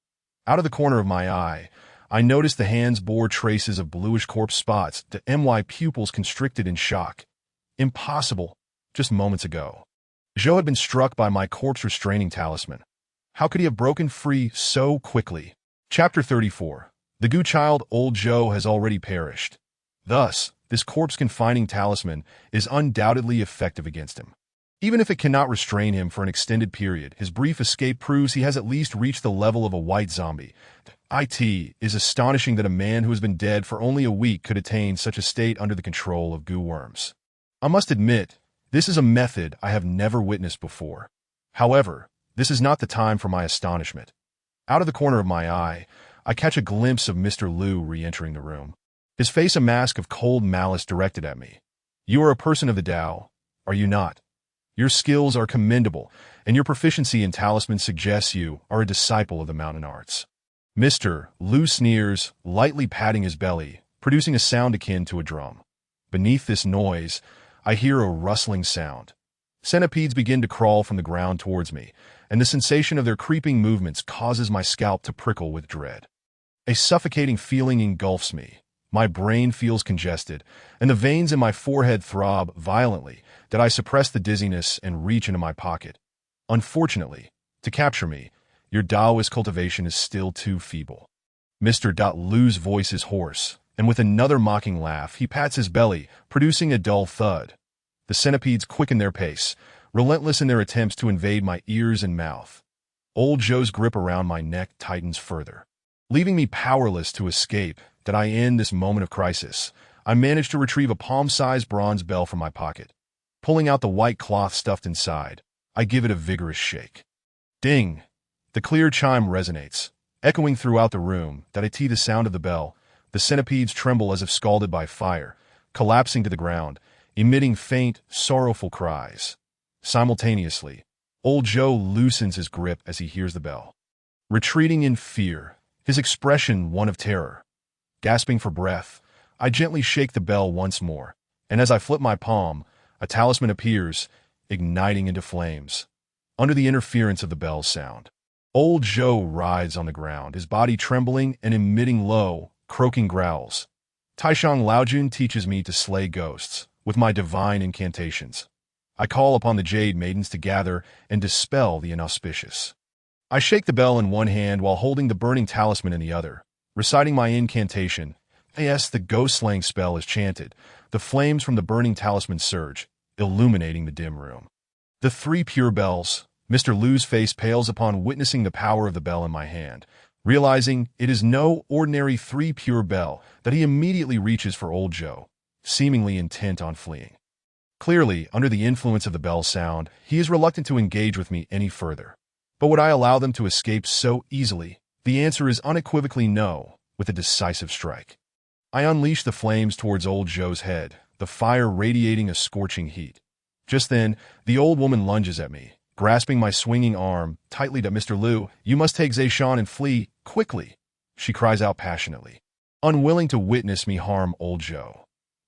Out of the corner of my eye, I noticed the hands bore traces of bluish corpse spots, my pupils constricted in shock. Impossible, just moments ago. Zhou had been struck by my corpse-restraining talisman. How could he have broken free so quickly? Chapter 34. The Gu child old Zhou has already perished. Thus, this corpse-confining talisman is undoubtedly effective against him. Even if it cannot restrain him for an extended period, his brief escape proves he has at least reached the level of a white zombie. It is astonishing that a man who has been dead for only a week could attain such a state under the control of Gu worms. I must admit, this is a method I have never witnessed before. However, this is not the time for my astonishment. Out of the corner of my eye, I catch a glimpse of Mr. Lu re-entering the room, his face a mask of cold malice directed at me. "You are a person of the Tao, are you not? Your skills are commendable, and your proficiency in talisman suggests you are a disciple of the mountain arts." Mr. Lu sneers, lightly patting his belly, producing a sound akin to a drum. Beneath this noise, I hear a rustling sound. Centipedes begin to crawl from the ground towards me, and the sensation of their creeping movements causes my scalp to prickle with dread. A suffocating feeling engulfs me. My brain feels congested, and the veins in my forehead throb violently that I suppress the dizziness and reach into my pocket. Unfortunately, to capture me, your Taoist cultivation is still too feeble. Mr. Lu's voice is hoarse, and with another mocking laugh, he pats his belly, producing a dull thud. The centipedes quicken their pace, relentless in their attempts to invade my ears and mouth. Old Zhou's grip around my neck tightens further, leaving me powerless to escape. In this moment of crisis, I manage to retrieve a palm-sized bronze bell from my pocket. Pulling out the white cloth stuffed inside, I give it a vigorous shake. Ding! The clear chime resonates, echoing throughout the room. The sound of the bell, the centipedes tremble as if scalded by fire, collapsing to the ground, emitting faint, sorrowful cries. Simultaneously, old Zhou loosens his grip as he hears the bell. Retreating in fear, his expression one of terror. Gasping for breath, I gently shake the bell once more, and as I flip my palm, a talisman appears, igniting into flames. Under the interference of the bell's sound, old Zhou writhes on the ground, his body trembling and emitting low, croaking growls. Taishang Laojun teaches me to slay ghosts with my divine incantations. I call upon the Jade Maidens to gather and dispel the inauspicious. I shake the bell in one hand while holding the burning talisman in the other, reciting my incantation. The ghost-slaying spell is chanted. The flames from the burning talisman surge, illuminating the dim room. The 3 pure bells. Mr. Lu's face pales upon witnessing the power of the bell in my hand. Realizing it is no ordinary 3 pure bell, that he immediately reaches for old Zhou, seemingly intent on fleeing. Clearly, under the influence of the bell sound, he is reluctant to engage with me any further. But would I allow them to escape so easily? The answer is unequivocally no, with a decisive strike. I unleash the flames towards old Joe's head, the fire radiating a scorching heat. Just then, the old woman lunges at me, grasping my swinging arm tightly. To Mr. Liu, you must take Zhe Shan and flee, quickly, she cries out passionately, unwilling to witness me harm old Joe.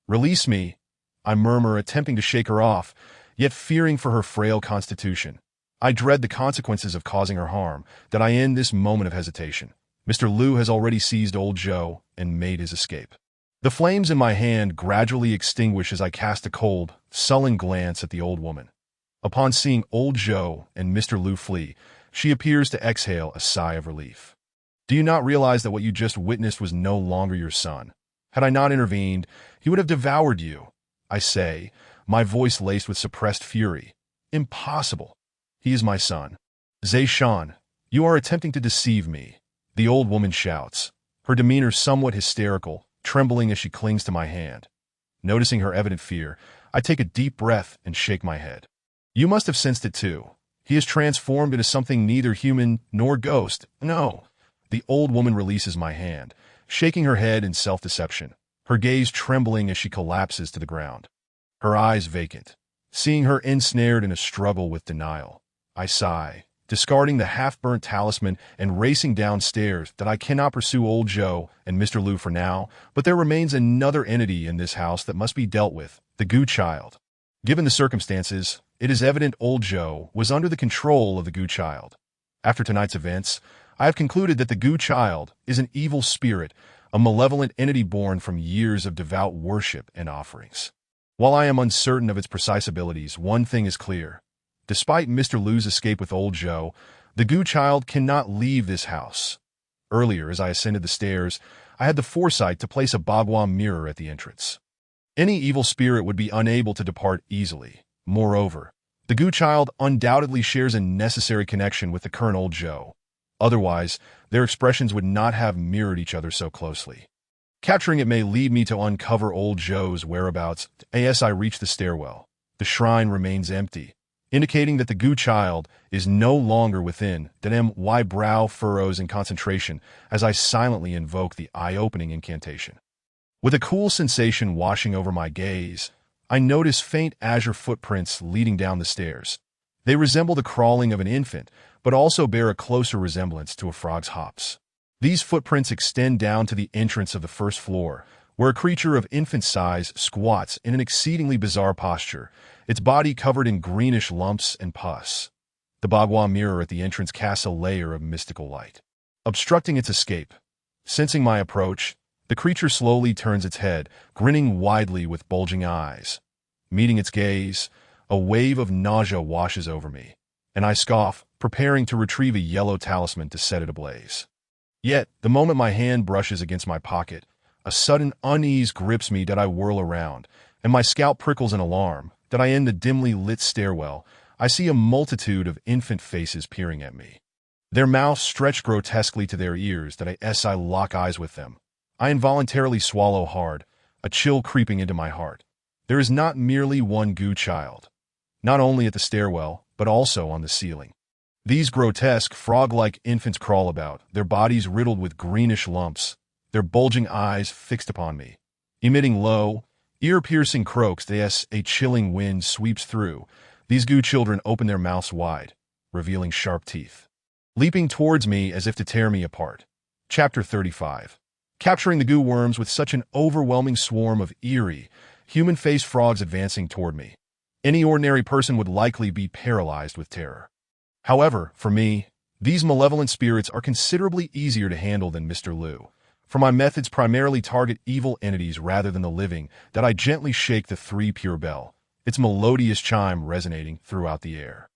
Release me, I murmur, attempting to shake her off, yet fearing for her frail constitution. I dread the consequences of causing her harm, that I end this moment of hesitation. Mr. Liu has already seized old Joe and made his escape. The flames in my hand gradually extinguish as I cast a cold, sullen glance at the old woman. Upon seeing old Joe and Mr. Liu flee, she appears to exhale a sigh of relief. Do you not realize that what you just witnessed was no longer your son? Had I not intervened, he would have devoured you. I say, my voice laced with suppressed fury. Impossible. He is my son. Zhe Shan, you are attempting to deceive me, the old woman shouts, her demeanor somewhat hysterical, trembling as she clings to my hand. Noticing her evident fear, I take a deep breath and shake my head. You must have sensed it too. He is transformed into something neither human nor ghost. No. The old woman releases my hand, shaking her head in self-deception, her gaze trembling as she collapses to the ground. Her eyes vacant. Seeing her ensnared in a struggle with denial, I sigh, discarding the half-burnt talisman and racing downstairs. That I cannot pursue old Joe and Mr. Liu for now, but there remains another entity in this house that must be dealt with, the Gu Child. Given the circumstances, it is evident old Joe was under the control of the Gu Child. After tonight's events, I have concluded that the Gu Child is an evil spirit, a malevolent entity born from years of devout worship and offerings. While I am uncertain of its precise abilities, one thing is clear. Despite Mr. Liu's escape with old Joe, the Gu Child cannot leave this house. Earlier, as I ascended the stairs, I had the foresight to place a Bagua mirror at the entrance. Any evil spirit would be unable to depart easily. Moreover, the Gu Child undoubtedly shares a necessary connection with the current old Joe. Otherwise, their expressions would not have mirrored each other so closely. Capturing it may lead me to uncover old Joe's whereabouts. As I reach the stairwell, the shrine remains empty, indicating that the Gu Child is no longer within. My brow furrows in concentration as I silently invoke the eye-opening incantation. With a cool sensation washing over my gaze, I notice faint azure footprints leading down the stairs. They resemble the crawling of an infant, but also bear a closer resemblance to a frog's hops. These footprints extend down to the entrance of the first floor, where a creature of infant size squats in an exceedingly bizarre posture, its body covered in greenish lumps and pus. The Bagua mirror at the entrance casts a layer of mystical light, obstructing its escape. Sensing my approach, the creature slowly turns its head, grinning widely with bulging eyes. Meeting its gaze, a wave of nausea washes over me, and I scoff, preparing to retrieve a yellow talisman to set it ablaze. Yet, the moment my hand brushes against my pocket, a sudden unease grips me. That I whirl around, and my scalp prickles in alarm. That I end the dimly lit stairwell, I see a multitude of infant faces peering at me. Their mouths stretch grotesquely to their ears. That I lock eyes with them. I involuntarily swallow hard, a chill creeping into my heart. There is not merely one Gu Child, not only at the stairwell, but also on the ceiling. These grotesque, frog-like infants crawl about, their bodies riddled with greenish lumps, their bulging eyes fixed upon me. Emitting low, ear-piercing croaks as a chilling wind sweeps through, these Gu children open their mouths wide, revealing sharp teeth, leaping towards me as if to tear me apart. Chapter 35. Capturing the Gu worms with such an overwhelming swarm of eerie, human-faced frogs advancing toward me. Any ordinary person would likely be paralyzed with terror. However, for me, these malevolent spirits are considerably easier to handle than Mr. Liu, for my methods primarily target evil entities rather than the living. That I gently shake the three-pure bell, its melodious chime resonating throughout the air.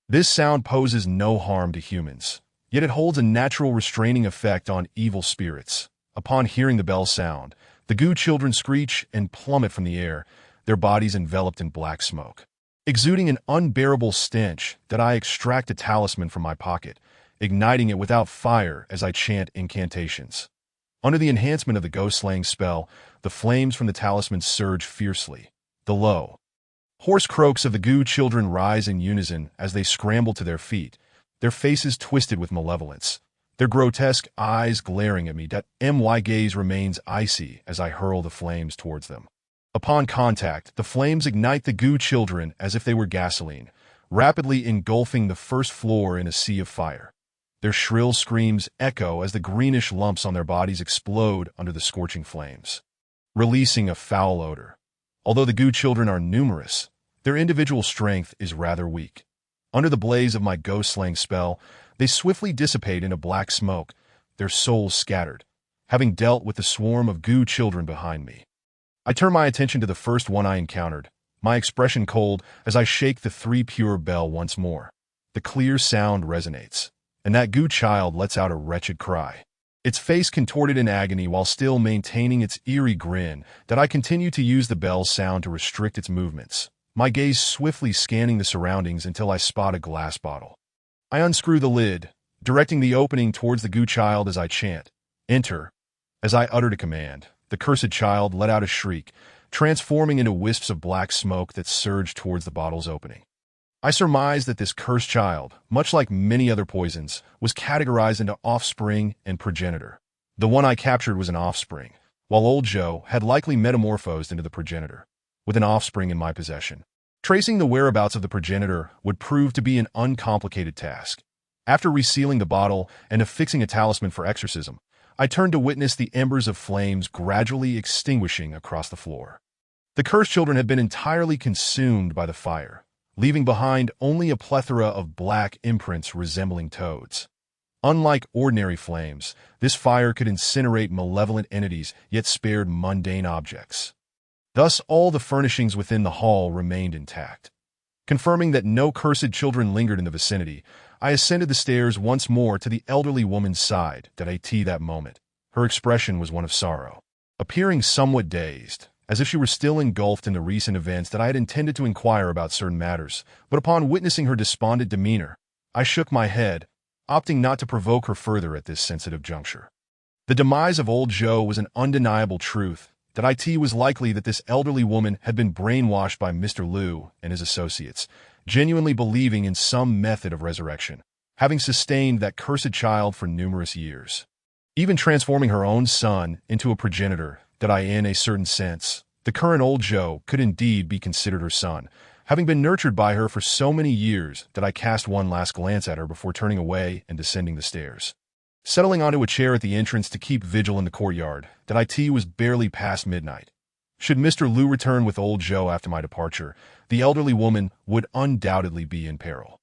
This sound poses no harm to humans, yet it holds a natural restraining effect on evil spirits. Upon hearing the bell sound, the Gu children screech and plummet from the air, their bodies enveloped in black smoke. Exuding an unbearable stench, that I extract a talisman from my pocket, igniting it without fire as I chant incantations. Under the enhancement of the ghost-slaying spell, the flames from the talisman surge fiercely. The low, hoarse croaks of the Gu children rise in unison as they scramble to their feet, their faces twisted with malevolence, their grotesque eyes glaring at me. My gaze remains icy as I hurl the flames towards them. Upon contact, the flames ignite the goo children as if they were gasoline, rapidly engulfing the first floor in a sea of fire. Their shrill screams echo as the greenish lumps on their bodies explode under the scorching flames, releasing a foul odor. Although the goo children are numerous, their individual strength is rather weak. Under the blaze of my ghost-slaying spell, they swiftly dissipate into black smoke, their souls scattered, having dealt with the swarm of goo children behind me. I turn my attention to the first one I encountered, my expression cold as I shake the 3 pure bell once more. The clear sound resonates, and that goo child lets out a wretched cry. Its face contorted in agony while still maintaining its eerie grin. That I continue to use the bell's sound to restrict its movements, my gaze swiftly scanning the surroundings until I spot a glass bottle. I unscrew the lid, directing the opening towards the goo child as I chant, "Enter." As I uttered a command, the cursed child let out a shriek, transforming into wisps of black smoke that surged towards the bottle's opening. I surmised that this cursed child, much like many other poisons, was categorized into offspring and progenitor. The one I captured was an offspring, while Old Joe had likely metamorphosed into the progenitor, with an offspring in my possession. Tracing the whereabouts of the progenitor would prove to be an uncomplicated task. After resealing the bottle and affixing a talisman for exorcism, I turned to witness the embers of flames gradually extinguishing across the floor. The cursed children had been entirely consumed by the fire, leaving behind only a plethora of black imprints resembling toads. Unlike ordinary flames, this fire could incinerate malevolent entities, yet spared mundane objects. Thus, all the furnishings within the hall remained intact. Confirming that no cursed children lingered in the vicinity, I ascended the stairs once more to the elderly woman's side. That moment, her expression was one of sorrow. Appearing somewhat dazed, as if she were still engulfed in the recent events, that I had intended to inquire about certain matters, but upon witnessing her despondent demeanor, I shook my head, opting not to provoke her further at this sensitive juncture. The demise of Old Joe was an undeniable truth. It was likely that this elderly woman had been brainwashed by Mr. Liu and his associates, genuinely believing in some method of resurrection, having sustained that cursed child for numerous years, even transforming her own son into a progenitor. In a certain sense, the current Old Joe could indeed be considered her son, having been nurtured by her for so many years. I cast one last glance at her before turning away and descending the stairs. Settling onto a chair at the entrance to keep vigil in the courtyard, it was barely past midnight. Should Mr. Liu return with Old Joe after my departure, the elderly woman would undoubtedly be in peril.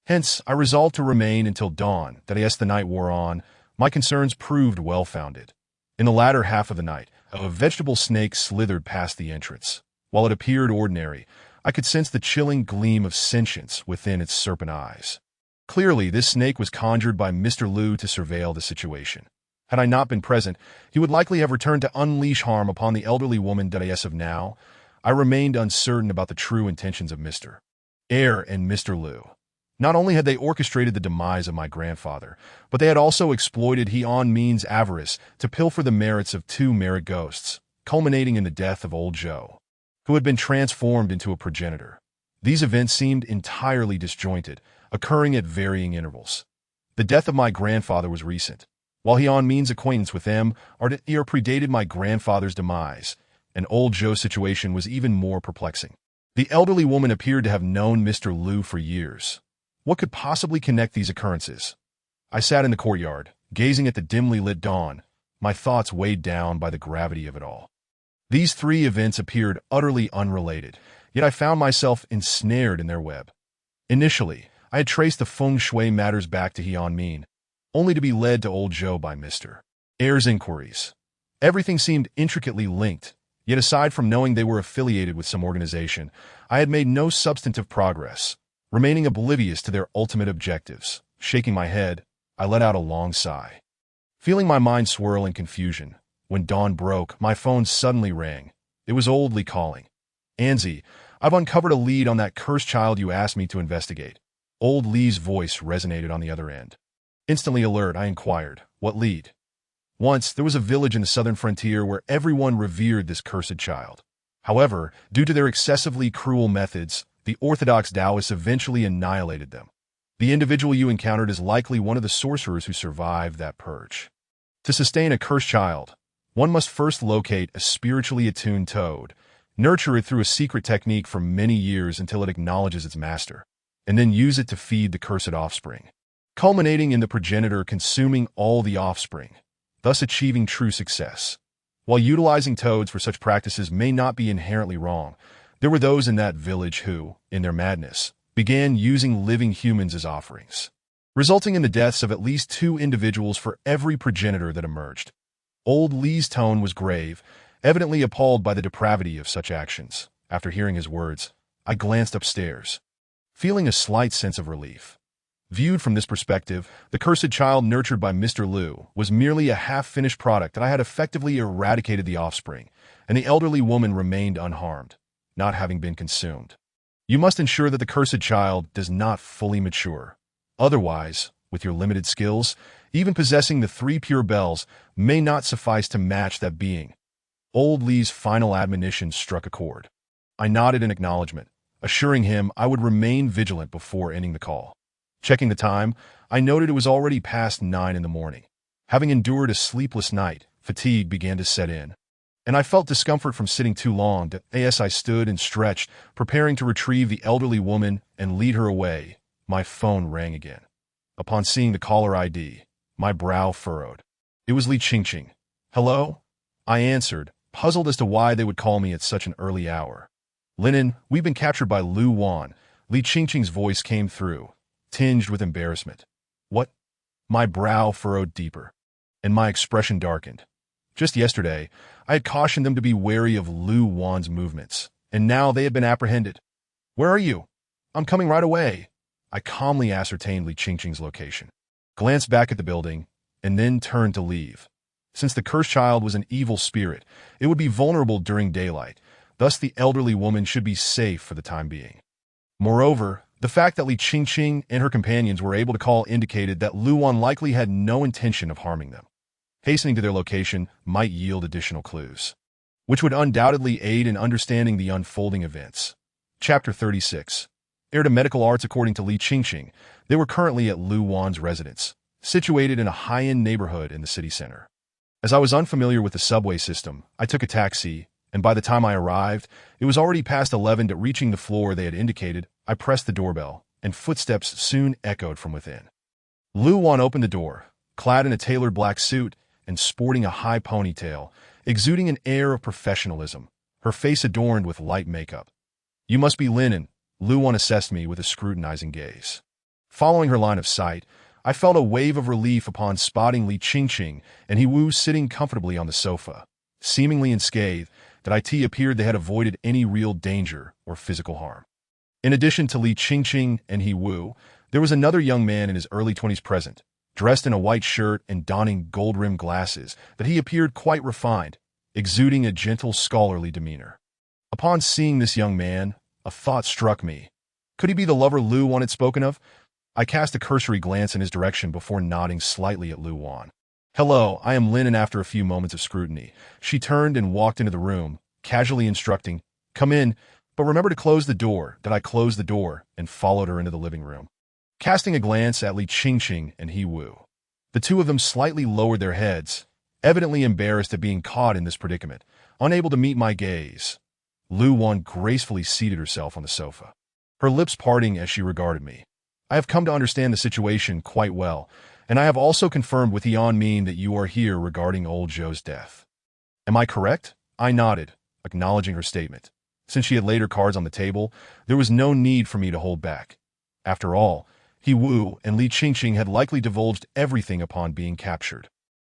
Hence, I resolved to remain until dawn. As the night wore on, my concerns proved well-founded. In the latter half of the night, a vegetable snake slithered past the entrance. While it appeared ordinary, I could sense the chilling gleam of sentience within its serpent eyes. Clearly, this snake was conjured by Mr. Liu to surveil the situation. Had I not been present, he would likely have returned to unleash harm upon the elderly woman. As of now, I remained uncertain about the true intentions of Mr. Eyre and Mr. Liu. Not only had they orchestrated the demise of my grandfather, but they had also exploited Heon Min's avarice to pilfer the merits of 2 merit ghosts, culminating in the death of Old Joe, who had been transformed into a progenitor. These events seemed entirely disjointed, occurring at varying intervals. The death of my grandfather was recent, while Heon Min's acquaintance with them predated my grandfather's demise, and Old Joe's situation was even more perplexing. The elderly woman appeared to have known Mr. Liu for years. What could possibly connect these occurrences? I sat in the courtyard, gazing at the dimly lit dawn, my thoughts weighed down by the gravity of it all. These 3 events appeared utterly unrelated, yet I found myself ensnared in their web. Initially, I had traced the feng shui matters back to Heon Min, only to be led to Old Joe by Mr. Eyre's inquiries. Everything seemed intricately linked, yet aside from knowing they were affiliated with some organization, I had made no substantive progress, remaining oblivious to their ultimate objectives. Shaking my head, I let out a long sigh. Feeling my mind swirl in confusion, when dawn broke, my phone suddenly rang. It was Old Lee calling. "Anzi, I've uncovered a lead on that cursed child you asked me to investigate." Old Lee's voice resonated on the other end. Instantly alert, I inquired, "What lead?" Once, there was a village in the southern frontier where everyone revered this cursed child. However, due to their excessively cruel methods, the orthodox Taoists eventually annihilated them. The individual you encountered is likely one of the sorcerers who survived that purge. To sustain a cursed child, one must first locate a spiritually attuned toad, nurture it through a secret technique for many years until it acknowledges its master, and then use it to feed the cursed offspring, culminating in the progenitor consuming all the offspring, thus achieving true success. While utilizing toads for such practices may not be inherently wrong, there were those in that village who, in their madness, began using living humans as offerings, resulting in the deaths of at least 2 individuals for every progenitor that emerged. Old Lee's tone was grave, evidently appalled by the depravity of such actions. After hearing his words, I glanced upstairs, feeling a slight sense of relief. Viewed from this perspective, the cursed child nurtured by Mr. Liu was merely a half-finished product that I had effectively eradicated the offspring, and the elderly woman remained unharmed, not having been consumed. You must ensure that the cursed child does not fully mature. Otherwise, with your limited skills, even possessing the 3 pure bells may not suffice to match that being. Old Lee's final admonition struck a chord. I nodded in acknowledgement, assuring him I would remain vigilant before ending the call. Checking the time, I noted it was already past 9 in the morning. Having endured a sleepless night, fatigue began to set in, and I felt discomfort from sitting too long. As I stood and stretched, preparing to retrieve the elderly woman and lead her away, my phone rang again. Upon seeing the caller ID, my brow furrowed. It was Li Qingqing. Hello? I answered, puzzled as to why they would call me at such an early hour. Linen, we've been captured by Lu Wan. Li Qingqing's voice came through, tinged with embarrassment. What? My brow furrowed deeper, and my expression darkened. Just yesterday, I had cautioned them to be wary of Lu Wan's movements, and now they had been apprehended. Where are you? I'm coming right away. I calmly ascertained Li Qingqing's location, glanced back at the building, and then turned to leave. Since the cursed child was an evil spirit, it would be vulnerable during daylight, thus the elderly woman should be safe for the time being. Moreover, the fact that Li Qingqing and her companions were able to call indicated that Lu Wan likely had no intention of harming them. Hastening to their location might yield additional clues, which would undoubtedly aid in understanding the unfolding events. Chapter 36. Heir to medical arts. According to Li Qingqing, they were currently at Lu Wan's residence, situated in a high-end neighborhood in the city center. As I was unfamiliar with the subway system, I took a taxi, and by the time I arrived, it was already past 11. Reaching the floor they had indicated, I pressed the doorbell, and footsteps soon echoed from within. Lu Wan opened the door, clad in a tailored black suit and sporting a high ponytail, exuding an air of professionalism, her face adorned with light makeup. You must be Linen, Lu Wan assessed me with a scrutinizing gaze. Following her line of sight, I felt a wave of relief upon spotting Li Qingqing and He Wu sitting comfortably on the sofa. Seemingly unscathed, that it appeared they had avoided any real danger or physical harm. In addition to Li Qingqing and He Wu, there was another young man in his early 20s present, dressed in a white shirt and donning gold-rimmed glasses, that he appeared quite refined, exuding a gentle, scholarly demeanor. Upon seeing this young man, a thought struck me. Could he be the lover Lu Wan had spoken of? I cast a cursory glance in his direction before nodding slightly at Lu Wan. Hello, I am Lin, and after a few moments of scrutiny, she turned and walked into the room, casually instructing, come in, but remember to close the door. I closed the door and followed her into the living room. Casting a glance at Li Qingqing and He Wu, the two of them slightly lowered their heads, evidently embarrassed at being caught in this predicament, unable to meet my gaze. Lu Wan gracefully seated herself on the sofa, her lips parting as she regarded me. I have come to understand the situation quite well, and I have also confirmed with Yan Min that you are here regarding old Zhou's death. Am I correct? I nodded, acknowledging her statement. Since she had laid her cards on the table, there was no need for me to hold back. After all, He Wu and Li Qingqing had likely divulged everything upon being captured.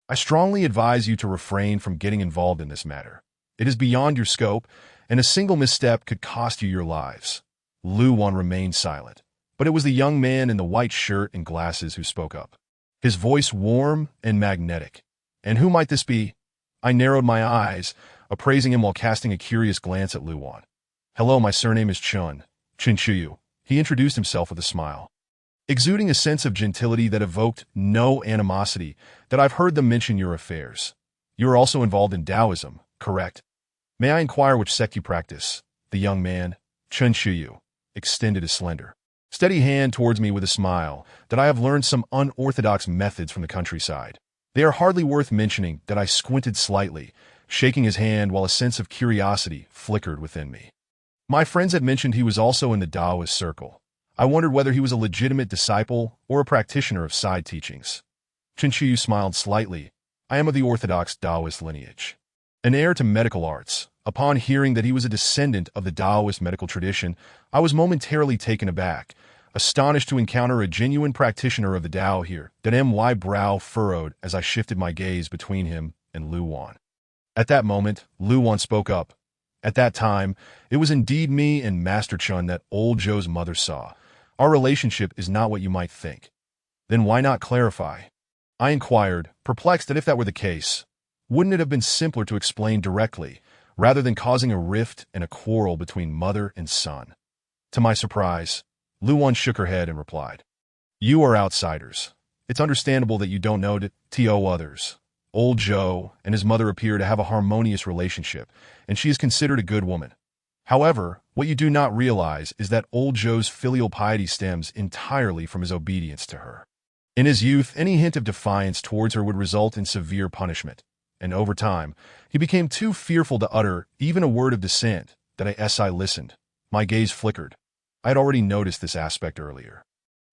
I strongly advise you to refrain from getting involved in this matter. It is beyond your scope, and a single misstep could cost you your lives. Lu Wan remained silent, but it was the young man in the white shirt and glasses who spoke up, his voice warm and magnetic. And who might this be? I narrowed my eyes, appraising him while casting a curious glance at Lu Wan. Hello, my surname is Chun Chuyu. He introduced himself with a smile, exuding a sense of gentility that evoked no animosity. That I've heard them mention your affairs. You are also involved in Taoism, correct? May I inquire which sect you practice? The young man, Chun Chuyu, extended his slender, steady hand towards me with a smile, that I have learned some unorthodox methods from the countryside. They are hardly worth mentioning that I squinted slightly, shaking his hand while a sense of curiosity flickered within me. My friends had mentioned he was also in the Taoist circle. I wondered whether he was a legitimate disciple or a practitioner of side teachings. Chen Qiyu smiled slightly. I am of the orthodox Taoist lineage. An heir to medical arts. Upon hearing that he was a descendant of the Taoist medical tradition, I was momentarily taken aback, astonished to encounter a genuine practitioner of the Tao here. That my brow furrowed as I shifted my gaze between him and Lu Wan. At that moment, Lu Wan spoke up. At that time, it was indeed me and Master Chun that old Zhou's mother saw. Our relationship is not what you might think. Then why not clarify? I inquired, perplexed that if that were the case, wouldn't it have been simpler to explain directly, rather than causing a rift and a quarrel between mother and son? To my surprise, Lu Wan shook her head and replied, "You are outsiders. It's understandable that you don't know to others. Old Zhou and his mother appear to have a harmonious relationship, and she is considered a good woman. However, what you do not realize is that old Zhou's filial piety stems entirely from his obedience to her. In his youth, any hint of defiance towards her would result in severe punishment, and over time, he became too fearful to utter even a word of dissent that I listened. My gaze flickered. I had already noticed this aspect earlier.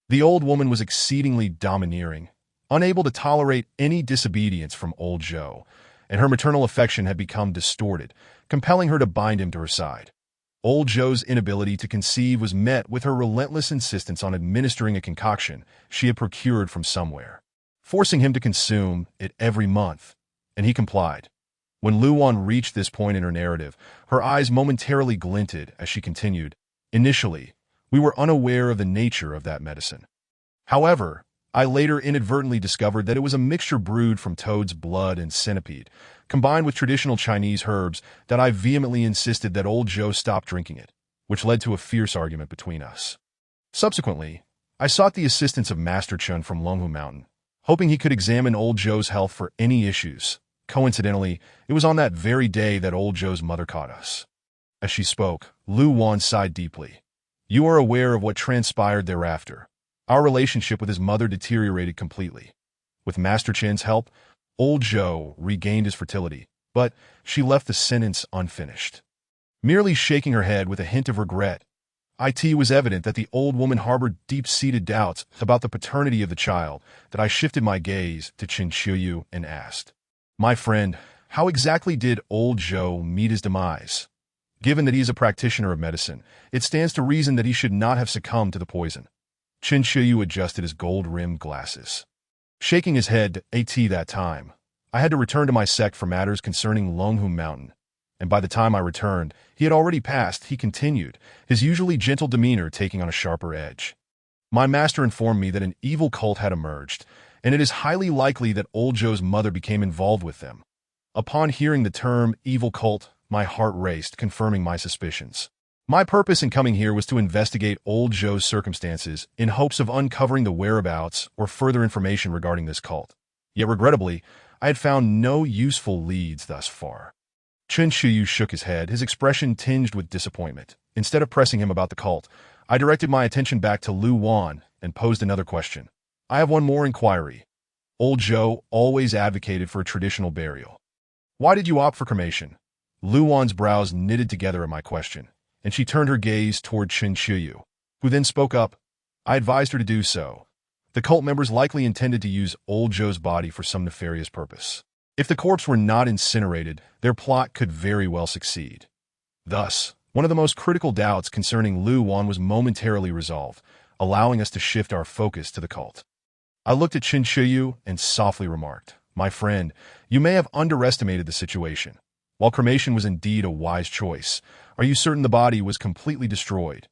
The old woman was exceedingly domineering, unable to tolerate any disobedience from old Zhou, and her maternal affection had become distorted, compelling her to bind him to her side. Old Zhou's inability to conceive was met with her relentless insistence on administering a concoction she had procured from somewhere, forcing him to consume it every month, and he complied. When Lu Wan reached this point in her narrative, her eyes momentarily glinted as she continued, "Initially, we were unaware of the nature of that medicine. However, I later inadvertently discovered that it was a mixture brewed from toad's blood and centipede, combined with traditional Chinese herbs, that I vehemently insisted that old Zhou stop drinking it, which led to a fierce argument between us. Subsequently, I sought the assistance of Master Chun from Longhu Mountain, hoping he could examine old Zhou's health for any issues. Coincidentally, it was on that very day that old Zhou's mother caught us." As she spoke, Lu Wan sighed deeply. "You are aware of what transpired thereafter. Our relationship with his mother deteriorated completely. With Master Chen's help, old Zhou regained his fertility, but she left the sentence unfinished." Merely shaking her head with a hint of regret, it was evident that the old woman harbored deep-seated doubts about the paternity of the child, that I shifted my gaze to Chen Qiyu and asked, "My friend, how exactly did old Zhou meet his demise? Given that he is a practitioner of medicine, it stands to reason that he should not have succumbed to the poison." Chen Qiyu adjusted his gold-rimmed glasses. Shaking his head that time, I had to return to my sect for matters concerning Longhu Mountain, and by the time I returned, he had already passed. He continued, his usually gentle demeanor taking on a sharper edge. "My master informed me that an evil cult had emerged, and it is highly likely that old Zhou's mother became involved with them. Upon hearing the term evil cult, my heart raced, confirming my suspicions. My purpose in coming here was to investigate old Zhou's circumstances in hopes of uncovering the whereabouts or further information regarding this cult. Yet regrettably, I had found no useful leads thus far." Chen Qiyu shook his head, his expression tinged with disappointment. Instead of pressing him about the cult, I directed my attention back to Lu Wan and posed another question. "I have one more inquiry. Old Zhou always advocated for a traditional burial. Why did you opt for cremation?" Lu Wan's brows knitted together at my question, and she turned her gaze toward Chen Qiyu, who then spoke up. "I advised her to do so. The cult members likely intended to use old Zhou's body for some nefarious purpose. If the corpse were not incinerated, their plot could very well succeed. Thus, one of the most critical doubts concerning Lu Wan was momentarily resolved, allowing us to shift our focus to the cult." I looked at Chen Qiyu and softly remarked, "My friend, you may have underestimated the situation. While cremation was indeed a wise choice, are you certain the body was completely destroyed?"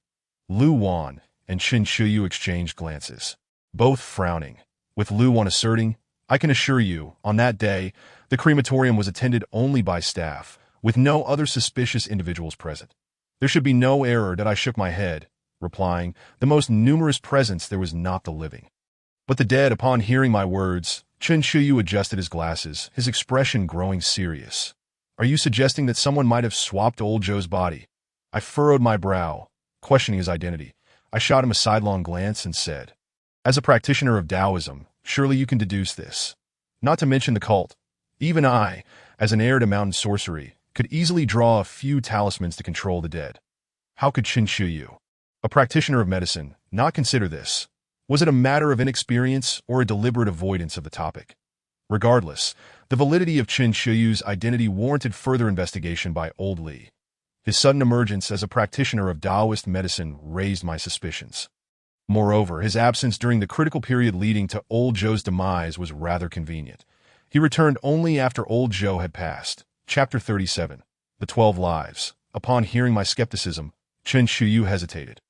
Lu Wan and Chen Qiyu exchanged glances, both frowning, with Lu Wan asserting, "I can assure you, on that day, the crematorium was attended only by staff, with no other suspicious individuals present. There should be no error." That I shook my head, replying, "The most numerous presence there was not the living, but the dead." Upon hearing my words, Chen Qiyu adjusted his glasses, his expression growing serious. "Are you suggesting that someone might have swapped old Zhou's body?" I furrowed my brow, questioning his identity. I shot him a sidelong glance and said, "As a practitioner of Taoism, surely you can deduce this. Not to mention the cult. Even I, as an heir to mountain sorcery, could easily draw a few talismans to control the dead. How could Qin Shuyu, a practitioner of medicine, not consider this? Was it a matter of inexperience or a deliberate avoidance of the topic? Regardless, the validity of Qin Shuyu's identity warranted further investigation by Old Li. His sudden emergence as a practitioner of Taoist medicine raised my suspicions. Moreover, his absence during the critical period leading to Old Zhou's demise was rather convenient. He returned only after Old Zhou had passed. Chapter 37. The 12 Lives. Upon hearing my skepticism, Qin Shuyu hesitated.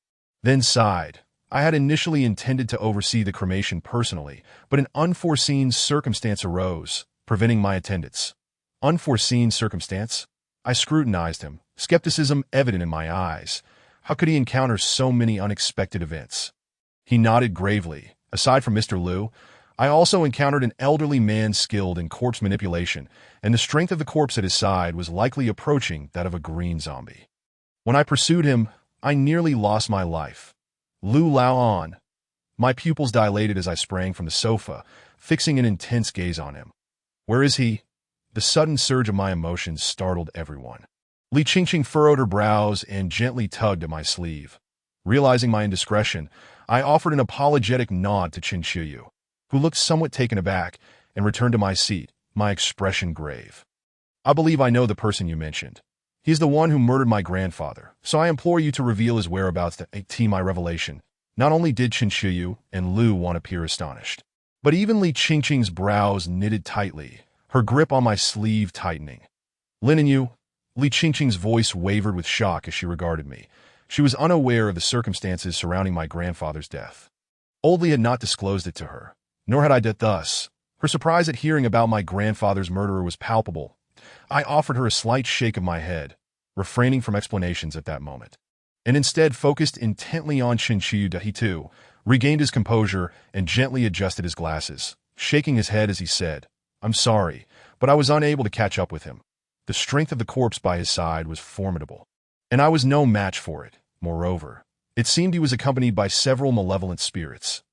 Then sighed. I had initially intended to oversee the cremation personally, but an unforeseen circumstance arose, preventing my attendance. Unforeseen circumstance? I scrutinized him, skepticism evident in my eyes. How could he encounter so many unexpected events? He nodded gravely. Aside from Mr. Liu, I also encountered an elderly man skilled in corpse manipulation, and the strength of the corpse at his side was likely approaching that of a green zombie. When I pursued him, I nearly lost my life. Lu Laoan. My pupils dilated as I sprang from the sofa, fixing an intense gaze on him. Where is he? The sudden surge of my emotions startled everyone. Li Qingqing furrowed her brows and gently tugged at my sleeve. Realizing my indiscretion, I offered an apologetic nod to Qin Shuyu, who looked somewhat taken aback, and returned to my seat, my expression grave. I believe I know the person you mentioned. He is the one who murdered my grandfather, so I implore you to reveal his whereabouts to my revelation. Not only did Qin Shuyu and Lu Wan appear astonished, but even Li Qingqing's brows knitted tightly, her grip on my sleeve tightening. Lin and you? Li Qingqing's voice wavered with shock as she regarded me. She was unaware of the circumstances surrounding my grandfather's death. Old Li had not disclosed it to her, nor had I thus. Her surprise at hearing about my grandfather's murderer was palpable. I offered her a slight shake of my head, refraining from explanations at that moment, and instead focused intently on Qin Shuyu. He too regained his composure and gently adjusted his glasses, shaking his head as he said, "I'm sorry, but I was unable to catch up with him. The strength of the corpse by his side was formidable, and I was no match for it. Moreover, it seemed he was accompanied by several malevolent spirits."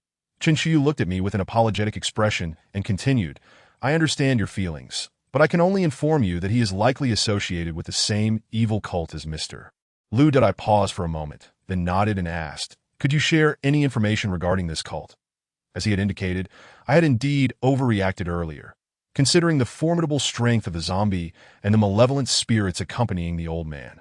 Qin Shuyu looked at me with an apologetic expression and continued, "I understand your feelings, but I can only inform you that he is likely associated with the same evil cult as Mr. Liu." I paused for a moment, then nodded and asked, "Could you share any information regarding this cult?" As he had indicated, I had indeed overreacted earlier, considering the formidable strength of the zombie and the malevolent spirits accompanying the old man.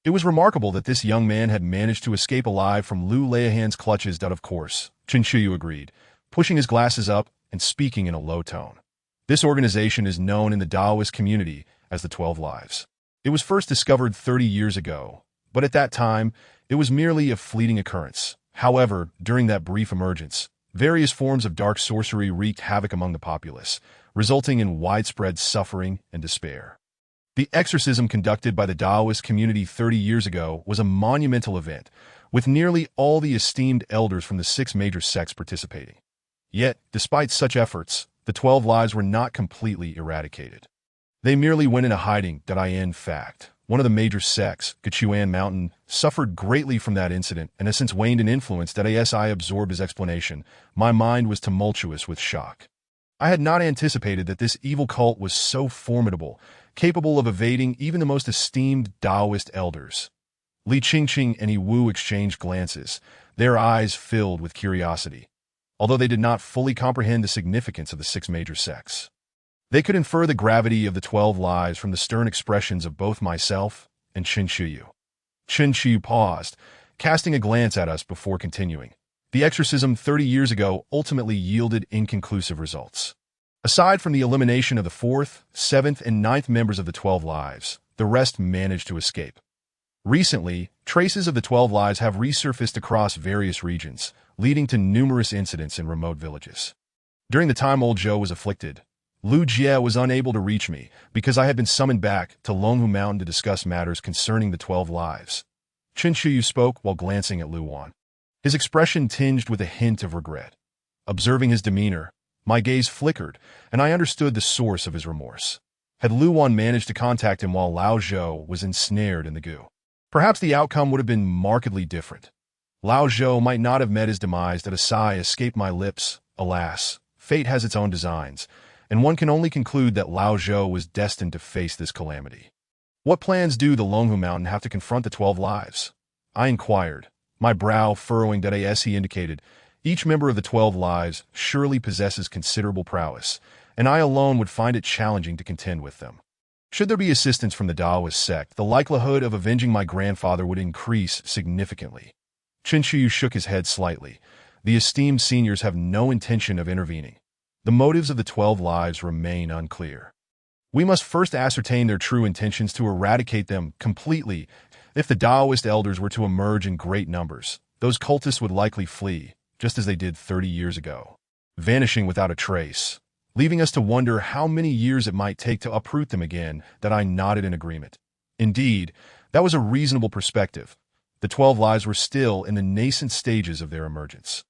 It was remarkable that this young man had managed to escape alive from Lu Leahan's clutches. Of course, Qin Shuyu agreed, pushing his glasses up and speaking in a low tone. This organization is known in the Taoist community as the 12 Lives. It was first discovered 30 years ago, but at that time, it was merely a fleeting occurrence. However, during that brief emergence, various forms of dark sorcery wreaked havoc among the populace, resulting in widespread suffering and despair. The exorcism conducted by the Taoist community 30 years ago was a monumental event, with nearly all the esteemed elders from the 6 major sects participating. Yet, despite such efforts, the 12 Lives were not completely eradicated. They merely went into hiding. In fact, one of the major sects, Gechuan Mountain, suffered greatly from that incident and has since waned in influence. As I absorbed his explanation, my mind was tumultuous with shock. I had not anticipated that this evil cult was so formidable, capable of evading even the most esteemed Taoist elders. Li Qingqing and Yi Wu exchanged glances, their eyes filled with curiosity, although they did not fully comprehend the significance of the 6 major sects. They could infer the gravity of the 12 Lives from the stern expressions of both myself and Qin Shuyu. Qin Shuyu paused, casting a glance at us before continuing. The exorcism 30 years ago ultimately yielded inconclusive results. Aside from the elimination of the 4th, 7th, and 9th members of the 12 Lives, the rest managed to escape. Recently, traces of the 12 Lives have resurfaced across various regions, leading to numerous incidents in remote villages. During the time Old Zhou was afflicted, Lu Jie was unable to reach me because I had been summoned back to Longhu Mountain to discuss matters concerning the 12 Lives. Qin Shuyu spoke while glancing at Lu Wan, his expression tinged with a hint of regret. Observing his demeanor, my gaze flickered, and I understood the source of his remorse. Had Lu Wan managed to contact him while Lao Zhou was ensnared in the goo, perhaps the outcome would have been markedly different. Lao Zhou might not have met his demise that a sigh escaped my lips. Alas, fate has its own designs, and one can only conclude that Lao Zhou was destined to face this calamity. What plans do the Longhu Mountain have to confront the 12 lives? I inquired, my brow furrowing that as he indicated, each member of the 12 lives surely possesses considerable prowess, and I alone would find it challenging to contend with them. Should there be assistance from the Daoist sect, the likelihood of avenging my grandfather would increase significantly. Qin Shiyu shook his head slightly. The esteemed seniors have no intention of intervening. The motives of the 12 lives remain unclear. We must first ascertain their true intentions to eradicate them completely. If the Daoist elders were to emerge in great numbers, those cultists would likely flee, just as they did 30 years ago, vanishing without a trace, leaving us to wonder how many years it might take to uproot them again. That I nodded in agreement. Indeed, that was a reasonable perspective. The 12 lives were still in the nascent stages of their emergence.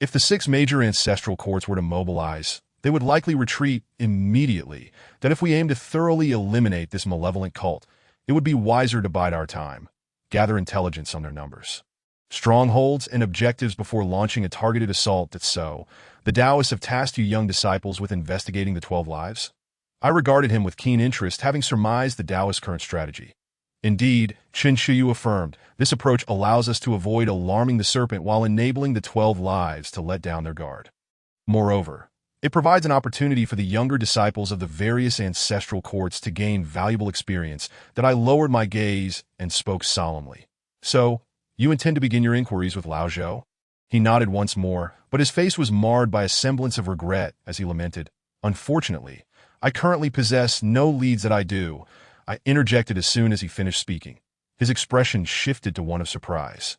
If the 6 major ancestral courts were to mobilize, they would likely retreat immediately. That if we aim to thoroughly eliminate this malevolent cult, it would be wiser to bide our time, gather intelligence on their numbers, strongholds, and objectives before launching a targeted assault. That so, the Taoists have tasked you young disciples with investigating the 12 lives? I regarded him with keen interest, having surmised the Taoist current strategy. Indeed, Qin Shiyu affirmed, this approach allows us to avoid alarming the serpent while enabling the 12 lives to let down their guard. Moreover, it provides an opportunity for the younger disciples of the various ancestral courts to gain valuable experience. That I lowered my gaze and spoke solemnly. So, you intend to begin your inquiries with Lao Zhou? He nodded once more, but his face was marred by a semblance of regret as he lamented, Unfortunately, I currently possess no leads that I do. I interjected as soon as he finished speaking. His expression shifted to one of surprise.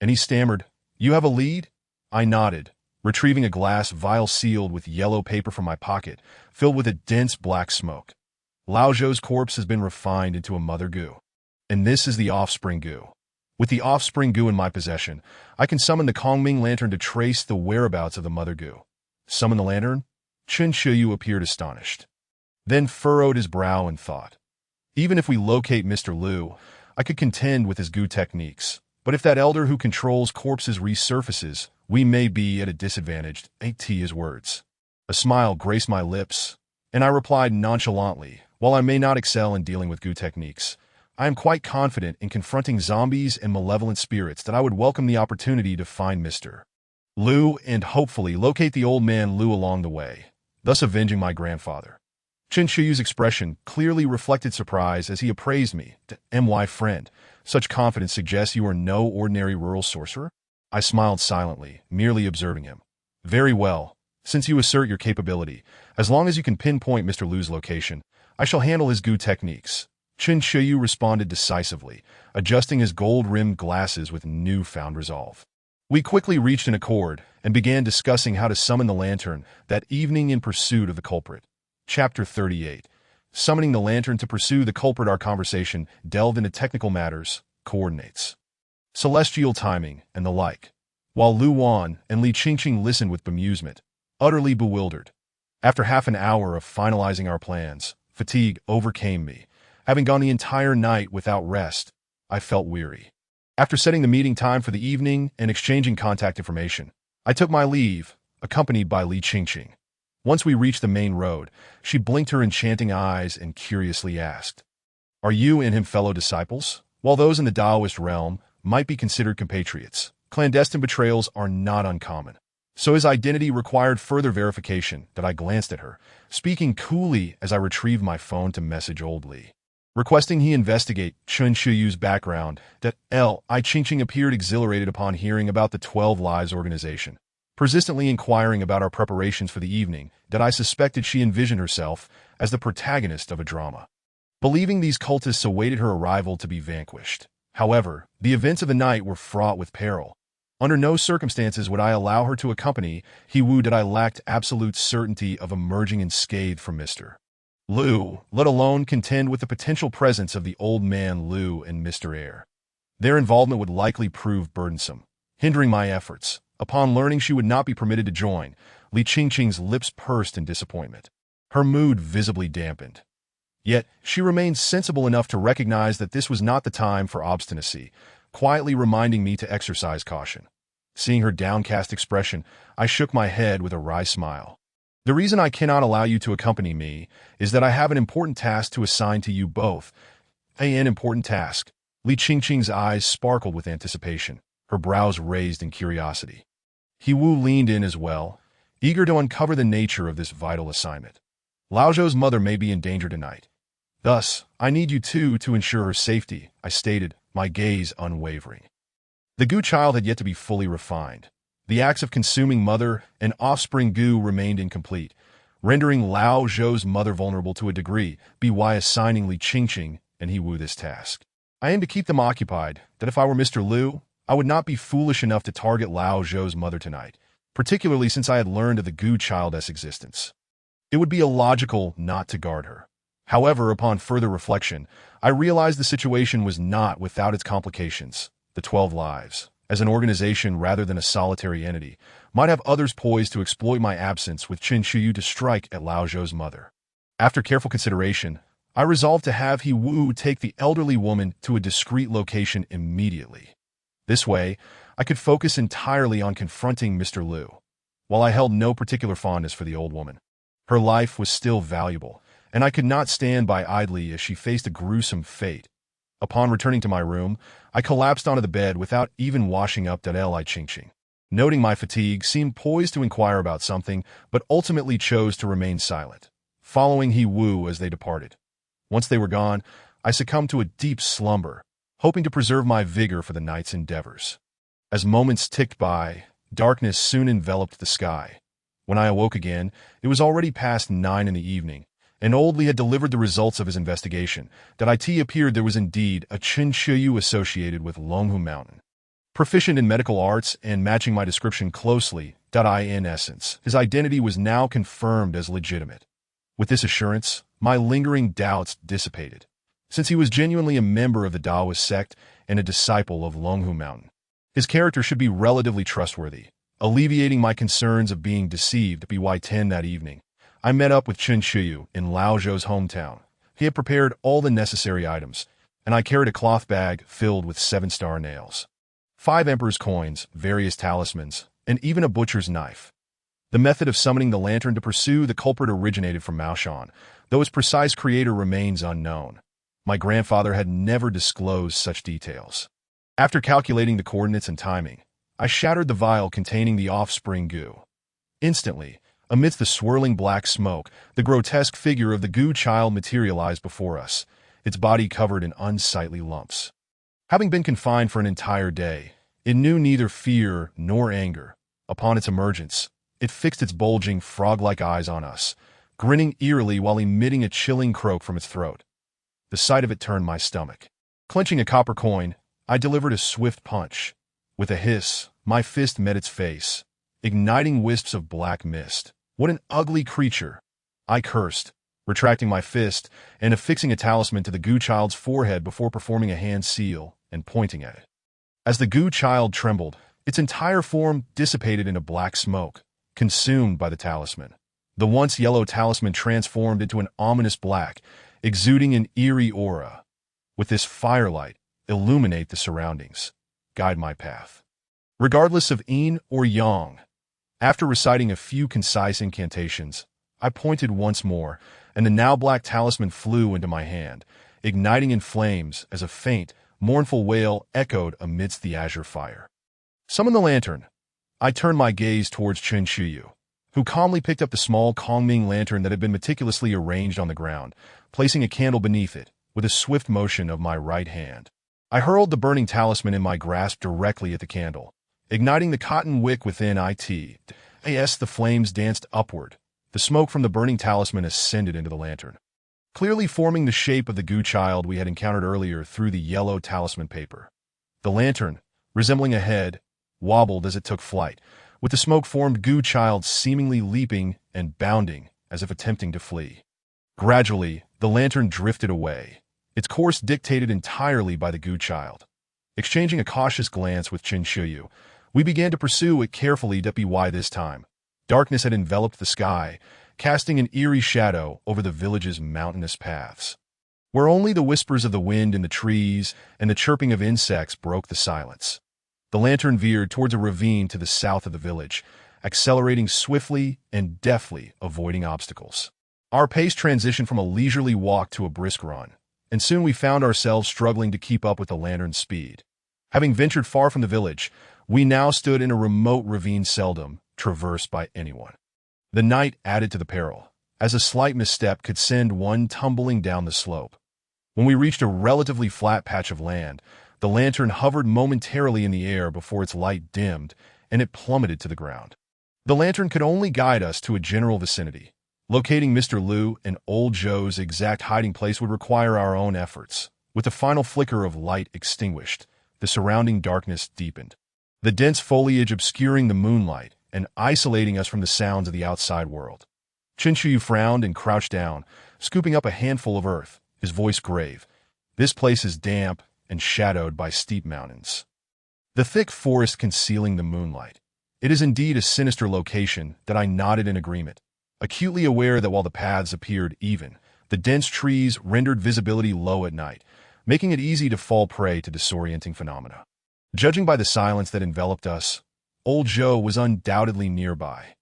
And he stammered, You have a lead? I nodded, retrieving a glass vial sealed with yellow paper from my pocket, filled with a dense black smoke. Lao Zhou's corpse has been refined into a mother goo. And this is the offspring goo. With the offspring goo in my possession, I can summon the Kongming lantern to trace the whereabouts of the mother goo. Summon the lantern? Qin Shiyu appeared astonished, then furrowed his brow in thought. Even if we locate Mr. Liu, I could contend with his goo techniques. But if that elder who controls corpses resurfaces, we may be at a disadvantage. His words. A smile graced my lips, and I replied nonchalantly, While I may not excel in dealing with goo techniques, I am quite confident in confronting zombies and malevolent spirits. That I would welcome the opportunity to find Mr. Liu and hopefully locate the old man Liu along the way, thus avenging my grandfather. Qin Shiyu's expression clearly reflected surprise as he appraised me. My friend, such confidence suggests you are no ordinary rural sorcerer? I smiled silently, merely observing him. Very well. Since you assert your capability, as long as you can pinpoint Mr. Liu's location, I shall handle his goo techniques. Qin Shiyu responded decisively, adjusting his gold-rimmed glasses with newfound resolve. We quickly reached an accord and began discussing how to summon the lantern that evening in pursuit of the culprit. Chapter 38. Summoning the lantern to pursue the culprit. Our conversation delved into technical matters, coordinates, celestial timing, and the like, while Lu Wan and Li Qingqing listened with bemusement, utterly bewildered. After half an hour of finalizing our plans, fatigue overcame me. Having gone the entire night without rest, I felt weary. After setting the meeting time for the evening and exchanging contact information, I took my leave, accompanied by Li Qingqing. Once we reached the main road, she blinked her enchanting eyes and curiously asked, Are you and him fellow disciples? While those in the Taoist realm might be considered compatriots, clandestine betrayals are not uncommon. So his identity required further verification. That I glanced at her, speaking coolly as I retrieved my phone to message old Li, requesting he investigate Qin Shiyu's background. That Li Qingqing appeared exhilarated upon hearing about the 12 Lives organization, persistently inquiring about our preparations for the evening. That I suspected she envisioned herself as the protagonist of a drama, believing these cultists awaited her arrival to be vanquished. However, the events of the night were fraught with peril. Under no circumstances would I allow her to accompany He Wu. That I lacked absolute certainty of emerging unscathed from Mr. Liu, let alone contend with the potential presence of the old man Liu and Mr. Air. Their involvement would likely prove burdensome, hindering my efforts. Upon learning she would not be permitted to join, Li Qingqing's lips pursed in disappointment. Her mood visibly dampened. Yet, she remained sensible enough to recognize that this was not the time for obstinacy. quietly reminding me to exercise caution. Seeing her downcast expression, I shook my head with a wry smile. The reason I cannot allow you to accompany me is that I have an important task to assign to you both. An important task. Li Qingqing's eyes sparkled with anticipation, her brows raised in curiosity. He Wu leaned in as well, eager to uncover the nature of this vital assignment. Lao Zhou's mother may be in danger tonight. Thus, I need you two to ensure her safety, I stated, my gaze unwavering. The Gu child had yet to be fully refined. The acts of consuming mother and offspring Gu remained incomplete, rendering Lao Zhou's mother vulnerable to a degree, by assigning Li Qingqing and He Wu this task. I aim to keep them occupied, that if I were Mr. Liu, I would not be foolish enough to target Lao Zhou's mother tonight, particularly since I had learned of the Gu child's existence. It would be illogical not to guard her. However, upon further reflection, I realized the situation was not without its complications. The 12 Lives, as an organization rather than a solitary entity, might have others poised to exploit my absence with Qin Shuyu to strike at Lao Zhou's mother. After careful consideration, I resolved to have He Wu take the elderly woman to a discreet location immediately. This way, I could focus entirely on confronting Mr. Liu, while I held no particular fondness for the old woman. Her life was still valuable, and I could not stand by idly as she faced a gruesome fate. Upon returning to my room, I collapsed onto the bed without even washing up Li Qingqing. Noting my fatigue, seemed poised to inquire about something, but ultimately chose to remain silent, following He Wu as they departed. Once they were gone, I succumbed to a deep slumber, hoping to preserve my vigor for the night's endeavors. As moments ticked by, darkness soon enveloped the sky. When I awoke again, it was already past 9 in the evening, and Old Li had delivered the results of his investigation. That it appeared there was indeed a Qin Shuyu associated with Longhu Mountain. Proficient in medical arts and matching my description closely, in essence, his identity was now confirmed as legitimate. With this assurance, my lingering doubts dissipated, since he was genuinely a member of the Daoist sect and a disciple of Longhu Mountain. His character should be relatively trustworthy, alleviating my concerns of being deceived by 10 that evening. I met up with Qin Shuyu in Lao Zhou's hometown. He had prepared all the necessary items, and I carried a cloth bag filled with 7-star nails, 5 emperor's coins, various talismans, and even a butcher's knife. The method of summoning the lantern to pursue the culprit originated from Mao Shan, though its precise creator remains unknown. My grandfather had never disclosed such details. After calculating the coordinates and timing, I shattered the vial containing the offspring Gu. Instantly, amidst the swirling black smoke, the grotesque figure of the Gu child materialized before us, its body covered in unsightly lumps. Having been confined for an entire day, it knew neither fear nor anger. Upon its emergence, it fixed its bulging, frog-like eyes on us, grinning eerily while emitting a chilling croak from its throat. The sight of it turned my stomach. Clenching a copper coin, I delivered a swift punch. With a hiss, my fist met its face, igniting wisps of black mist. What an ugly creature! I cursed, retracting my fist and affixing a talisman to the Gu child's forehead before performing a hand seal and pointing at it. As the Gu child trembled, its entire form dissipated into black smoke, consumed by the talisman. The once yellow talisman transformed into an ominous black, exuding an eerie aura. With this firelight, illuminate the surroundings. Guide my path. Regardless of yin or yang, after reciting a few concise incantations, I pointed once more, and the now black talisman flew into my hand, igniting in flames as a faint, mournful wail echoed amidst the azure fire. Summon the lantern. I turned my gaze towards Qin Shuyu, who calmly picked up the small Kongming lantern that had been meticulously arranged on the ground, placing a candle beneath it, with a swift motion of my right hand. I hurled the burning talisman in my grasp directly at the candle, igniting the cotton wick within it. As the flames danced upward, the smoke from the burning talisman ascended into the lantern, clearly forming the shape of the Gu child we had encountered earlier through the yellow talisman paper. The lantern, resembling a head, wobbled as it took flight, with the smoke-formed Gu child seemingly leaping and bounding as if attempting to flee. Gradually, the lantern drifted away, its course dictated entirely by the Gu child. Exchanging a cautious glance with Qin Shuyu, we began to pursue it carefully. This time, darkness had enveloped the sky, casting an eerie shadow over the village's mountainous paths. where only the whispers of the wind in the trees and the chirping of insects broke the silence. The lantern veered towards a ravine to the south of the village, accelerating swiftly and deftly, avoiding obstacles. Our pace transitioned from a leisurely walk to a brisk run, and soon we found ourselves struggling to keep up with the lantern's speed. Having ventured far from the village, we now stood in a remote ravine seldom traversed by anyone. The night added to the peril, as a slight misstep could send one tumbling down the slope. When we reached a relatively flat patch of land, the lantern hovered momentarily in the air before its light dimmed, and it plummeted to the ground. The lantern could only guide us to a general vicinity. Locating Mr. Liu and Old Joe's exact hiding place would require our own efforts. With the final flicker of light extinguished, the surrounding darkness deepened, the dense foliage obscuring the moonlight and isolating us from the sounds of the outside world. Chen Qiyu frowned and crouched down, scooping up a handful of earth, his voice grave. This place is damp and shadowed by steep mountains, the thick forest concealing the moonlight. It is indeed a sinister location. That I nodded in agreement, acutely aware that while the paths appeared even, the dense trees rendered visibility low at night, making it easy to fall prey to disorienting phenomena. Judging by the silence that enveloped us, Old Joe was undoubtedly nearby.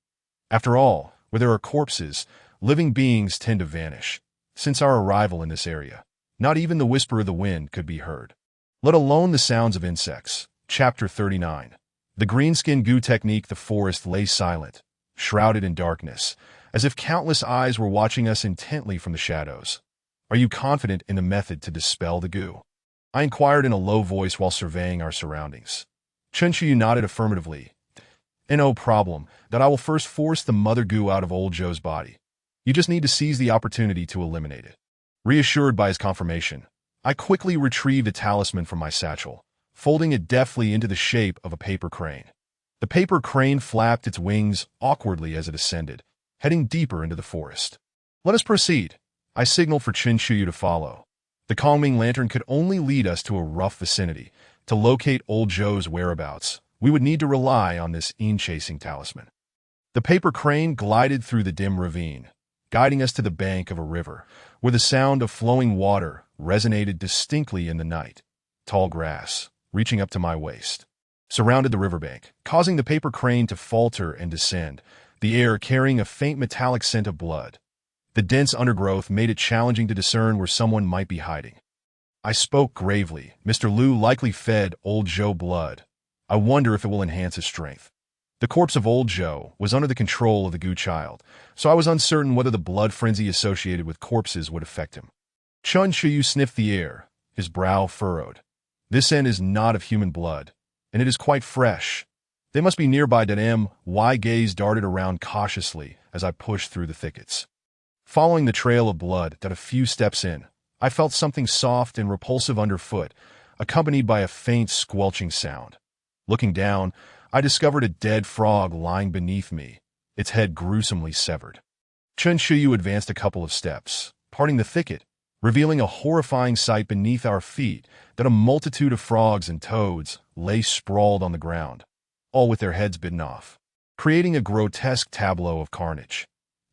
After all, where there are corpses, living beings tend to vanish. Since our arrival in this area, not even the whisper of the wind could be heard, let alone the sounds of insects. Chapter 39. The greenskin goo technique. The forest lay silent, shrouded in darkness, as if countless eyes were watching us intently from the shadows. Are you confident in the method to dispel the goo? I inquired in a low voice while surveying our surroundings. Chen Qiyu nodded affirmatively. No problem, that I will first force the mother goo out of Old Joe's body. You just need to seize the opportunity to eliminate it. Reassured by his confirmation, I quickly retrieved a talisman from my satchel, folding it deftly into the shape of a paper crane. The paper crane flapped its wings awkwardly as it ascended, heading deeper into the forest. Let us proceed. I signaled for Chen Qiyu to follow. The calming lantern could only lead us to a rough vicinity. To locate Old Joe's whereabouts, we would need to rely on this in-chasing talisman. The paper crane glided through the dim ravine, guiding us to the bank of a river, where the sound of flowing water resonated distinctly in the night. Tall grass, reaching up to my waist, surrounded the riverbank, causing the paper crane to falter and descend, the air carrying a faint metallic scent of blood. The dense undergrowth made it challenging to discern where someone might be hiding. I spoke gravely. Mr. Liu likely fed Old Joe blood. I wonder if it will enhance his strength. The corpse of Old Joe was under the control of the goo child, so I was uncertain whether the blood frenzy associated with corpses would affect him. Chen Qiyu sniffed the air, his brow furrowed. This scent is not of human blood, and it is quite fresh. They must be nearby. My gaze darted around cautiously as I pushed through the thickets. Following the trail of blood, a few steps in, I felt something soft and repulsive underfoot, accompanied by a faint squelching sound. Looking down, I discovered a dead frog lying beneath me, its head gruesomely severed. Chen Qiyu advanced a couple of steps, parting the thicket, revealing a horrifying sight beneath our feet. That a multitude of frogs and toads lay sprawled on the ground, all with their heads bitten off, creating a grotesque tableau of carnage.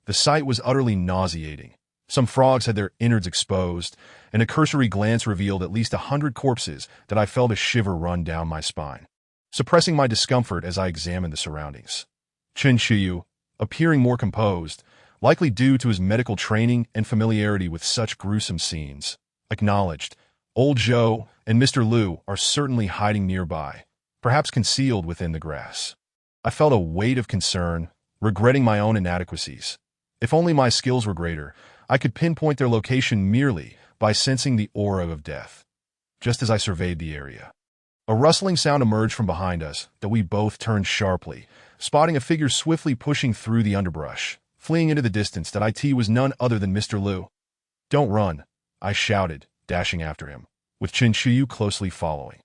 The sight was utterly nauseating. Some frogs had their innards exposed, and a cursory glance revealed at least 100 corpses. That I felt a shiver run down my spine, suppressing my discomfort as I examined the surroundings. Chen Qiyu, appearing more composed, likely due to his medical training and familiarity with such gruesome scenes, acknowledged, Old Joe and Mr. Liu are certainly hiding nearby, perhaps concealed within the grass. I felt a weight of concern, regretting my own inadequacies. If only my skills were greater, I could pinpoint their location merely by sensing the aura of death. Just as I surveyed the area, a rustling sound emerged from behind us. That we both turned sharply, spotting a figure swiftly pushing through the underbrush, fleeing into the distance. That it was none other than Mr. Liu. Don't run, I shouted, dashing after him, with Chen Qiyu closely following.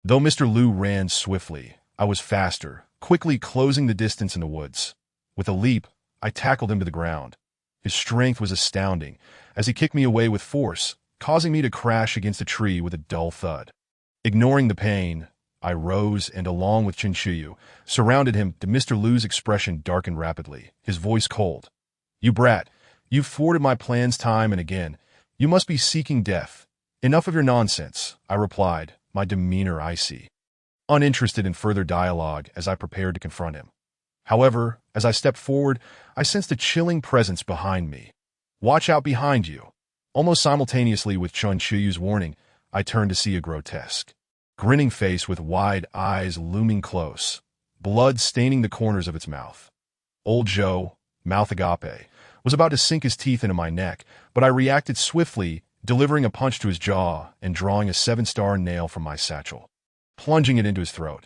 Though Mr. Liu ran swiftly, I was faster, quickly closing the distance in the woods. With a leap, I tackled him to the ground. His strength was astounding, as he kicked me away with force, causing me to crash against a tree with a dull thud. Ignoring the pain, I rose and, along with Chen Qiyu, surrounded him. Mr. Liu's expression darkened rapidly, his voice cold. You brat, you've thwarted my plans time and again. You must be seeking death. Enough of your nonsense, I replied, my demeanor icy, uninterested in further dialogue as I prepared to confront him. However, as I stepped forward, I sensed a chilling presence behind me. Watch out behind you. Almost simultaneously with Chun Chuyu's warning, I turned to see a grotesque, grinning face with wide eyes looming close, blood staining the corners of its mouth. Old Joe, mouth agape, was about to sink his teeth into my neck, but I reacted swiftly, delivering a punch to his jaw and drawing a 7-star nail from my satchel, plunging it into his throat.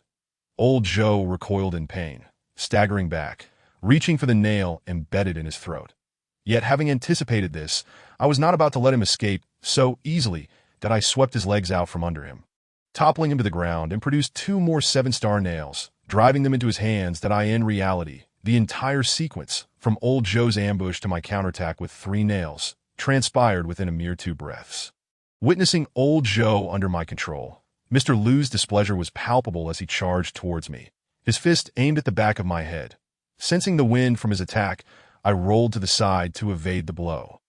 Old Joe recoiled in pain, staggering back, reaching for the nail embedded in his throat. Yet, having anticipated this, I was not about to let him escape so easily that I swept his legs out from under him, toppling him to the ground and produced 2 more 7-star nails, driving them into his hands. That in reality, the entire sequence, from Old Joe's ambush to my counterattack with 3 nails, transpired within a mere 2 breaths. Witnessing Old Joe under my control, Mr. Liu's displeasure was palpable as he charged towards me, his fist aimed at the back of my head. Sensing the wind from his attack, I rolled to the side to evade the blow.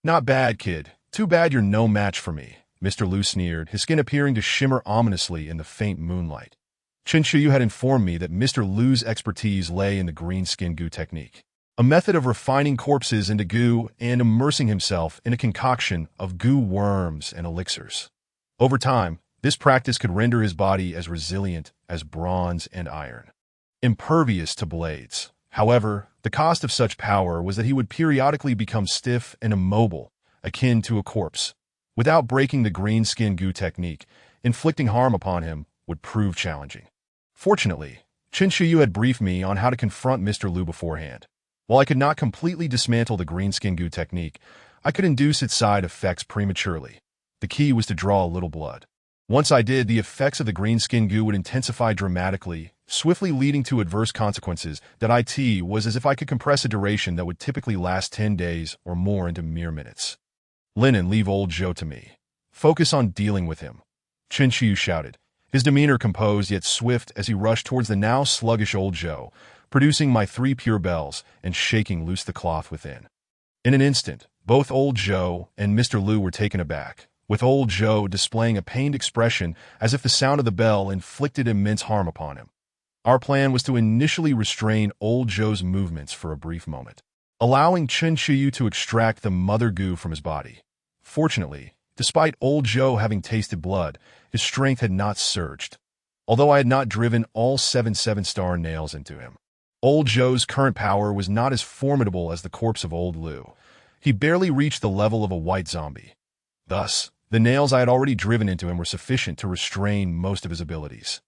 Not bad, kid. Too bad you're no match for me, Mr. Liu sneered, his skin appearing to shimmer ominously in the faint moonlight. Chun Chuyu had informed me that Mr. Liu's expertise lay in the green skin goo technique, a method of refining corpses into goo and immersing himself in a concoction of goo worms and elixirs. Over time, this practice could render his body as resilient as bronze and iron, impervious to blades. However, the cost of such power was that he would periodically become stiff and immobile, akin to a corpse. Without breaking the green skin goo technique, inflicting harm upon him would prove challenging. Fortunately, Chun Chuyu had briefed me on how to confront Mr. Liu beforehand. While I could not completely dismantle the green skin goo technique, I could induce its side effects prematurely. The key was to draw a little blood. Once I did, the effects of the green skin goo would intensify dramatically, swiftly leading to adverse consequences. That it was as if I could compress a duration that would typically last 10 days or more into mere minutes. Linen, leave Old Joe to me. Focus on dealing with him, Chun Chuyu shouted, his demeanor composed yet swift as he rushed towards the now sluggish Old Joe, producing my 3 pure bells and shaking loose the cloth within. In an instant, both Old Joe and Mr. Liu were taken aback, with Old Joe displaying a pained expression as if the sound of the bell inflicted immense harm upon him. Our plan was to initially restrain Old Joe's movements for a brief moment, allowing Chun Chuyu to extract the mother goo from his body. Fortunately, despite Old Joe having tasted blood, his strength had not surged, although I had not driven all 7 7-star nails into him. Old Joe's current power was not as formidable as the corpse of Old Liu. He barely reached the level of a white zombie. Thus, the nails I had already driven into him were sufficient to restrain most of his abilities.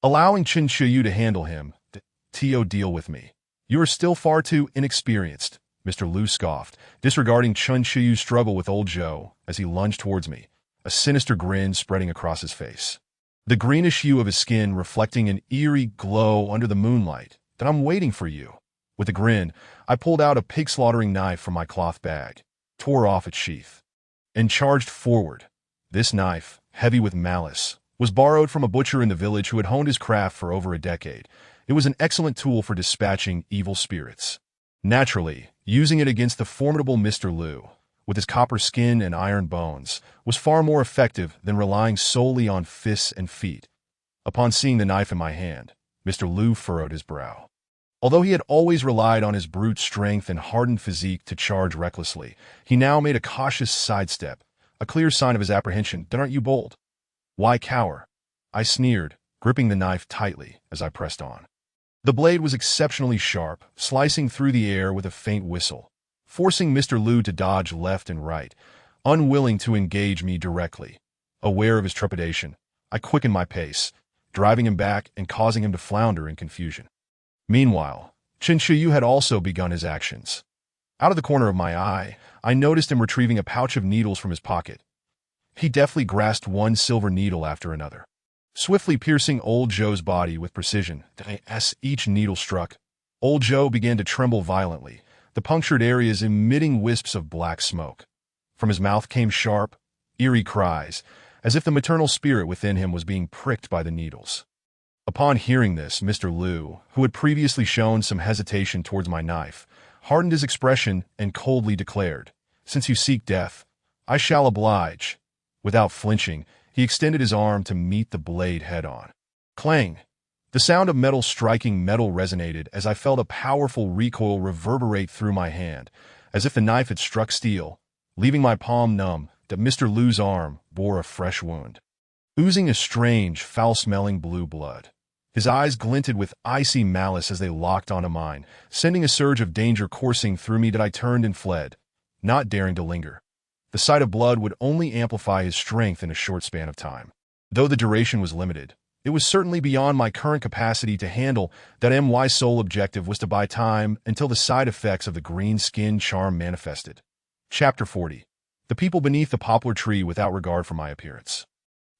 Allowing Chun Chuyu to handle him, to deal with me. You are still far too inexperienced, Mr. Liu scoffed, disregarding Chun Chuyu's struggle with Old Joe as he lunged towards me, a sinister grin spreading across his face. The greenish hue of his skin reflecting an eerie glow under the moonlight. That I'm waiting for you. With a grin, I pulled out a pig-slaughtering knife from my cloth bag, tore off its sheath, and charged forward. This knife, heavy with malice, was borrowed from a butcher in the village who had honed his craft for over a decade. It was an excellent tool for dispatching evil spirits. Naturally, using it against the formidable Mr. Liu, with his copper skin and iron bones, was far more effective than relying solely on fists and feet. Upon seeing the knife in my hand, Mr. Liu furrowed his brow. Although he had always relied on his brute strength and hardened physique to charge recklessly, he now made a cautious sidestep, a clear sign of his apprehension. Then aren't you bold? Why cower? I sneered, gripping the knife tightly as I pressed on. The blade was exceptionally sharp, slicing through the air with a faint whistle, forcing Mr. Liu to dodge left and right, unwilling to engage me directly. Aware of his trepidation, I quickened my pace, driving him back and causing him to flounder in confusion. Meanwhile, Chun Chuyu had also begun his actions. Out of the corner of my eye, I noticed him retrieving a pouch of needles from his pocket. He deftly grasped one silver needle after another, swiftly piercing Old Joe's body with precision. As each needle struck, Old Joe began to tremble violently, the punctured areas emitting wisps of black smoke. From his mouth came sharp, eerie cries, as if the maternal spirit within him was being pricked by the needles. Upon hearing this, Mr. Liu, who had previously shown some hesitation towards my knife, hardened his expression and coldly declared, "Since you seek death, "I shall oblige." Without flinching, he extended his arm to meet the blade head-on. Clang! The sound of metal striking metal resonated as I felt a powerful recoil reverberate through my hand, as if the knife had struck steel, leaving my palm numb. That Mr. Liu's arm bore a fresh wound, oozing a strange, foul-smelling blue blood. His eyes glinted with icy malice as they locked onto mine, sending a surge of danger coursing through me that I turned and fled, not daring to linger. The sight of blood would only amplify his strength in a short span of time. Though the duration was limited, it was certainly beyond my current capacity to handle. That my sole objective was to buy time until the side effects of the green skin charm manifested. Chapter 40. The people beneath the poplar tree without regard for my appearance.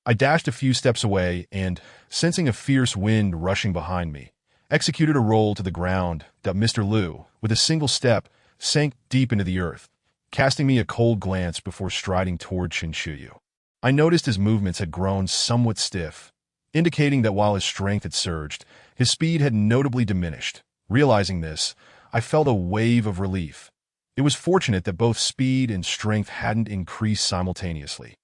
I dashed a few steps away and, sensing a fierce wind rushing behind me, executed a roll to the ground. That Mr. Liu, with a single step, sank deep into the earth, casting me a cold glance before striding toward Qin Shuyu. I noticed his movements had grown somewhat stiff, indicating that while his strength had surged, his speed had notably diminished. Realizing this, I felt a wave of relief. It was fortunate that both speed and strength hadn't increased simultaneously,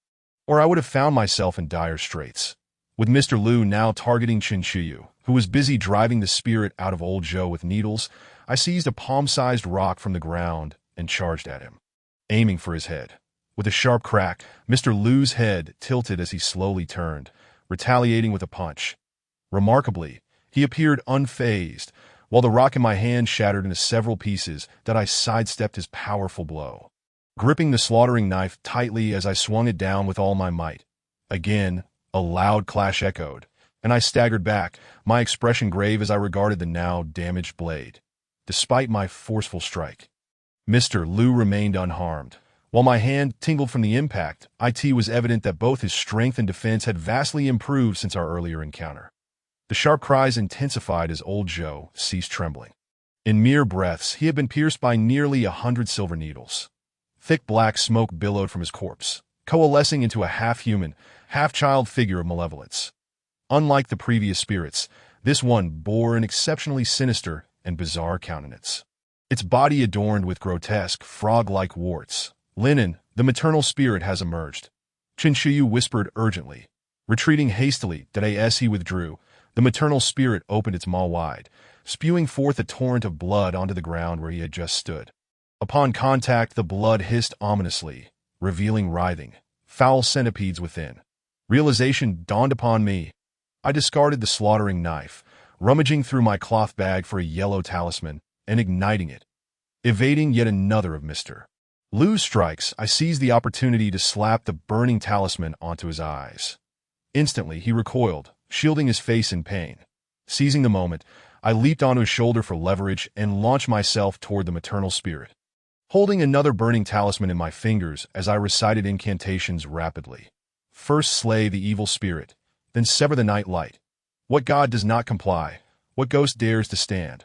or I would have found myself in dire straits. With Mr. Liu now targeting Qin Shuyu, who was busy driving the spirit out of old Zhou with needles, I seized a palm-sized rock from the ground and charged at him, aiming for his head. With a sharp crack, Mr. Liu's head tilted as he slowly turned, retaliating with a punch. Remarkably, he appeared unfazed, while the rock in my hand shattered into several pieces. That I sidestepped his powerful blow, gripping the slaughtering knife tightly as I swung it down with all my might. Again, a loud clash echoed, and I staggered back, my expression grave as I regarded the now damaged blade. Despite my forceful strike, Mr. Liu remained unharmed. While my hand tingled from the impact, it was evident that both his strength and defense had vastly improved since our earlier encounter. The sharp cries intensified as old Zhou ceased trembling. In mere breaths, he had been pierced by nearly 100 silver needles. Thick black smoke billowed from his corpse, coalescing into a half-human, half-child figure of malevolence. Unlike the previous spirits, this one bore an exceptionally sinister and bizarre countenance. Its body adorned with grotesque, frog-like warts. "Linen, the maternal spirit has emerged," Qin Shuyu whispered urgently. Retreating hastily, as he withdrew, the maternal spirit opened its maw wide, spewing forth a torrent of blood onto the ground where he had just stood. Upon contact, the blood hissed ominously, revealing writhing, foul centipedes within. Realization dawned upon me. I discarded the slaughtering knife, rummaging through my cloth bag for a yellow talisman, and igniting it. Evading yet another of Mr. Liu's strikes, I seized the opportunity to slap the burning talisman onto his eyes. Instantly, he recoiled, shielding his face in pain. Seizing the moment, I leaped onto his shoulder for leverage and launched myself toward the maternal spirit, holding another burning talisman in my fingers as I recited incantations rapidly. First slay the evil spirit, then sever the night light. What god does not comply? What ghost dares to stand?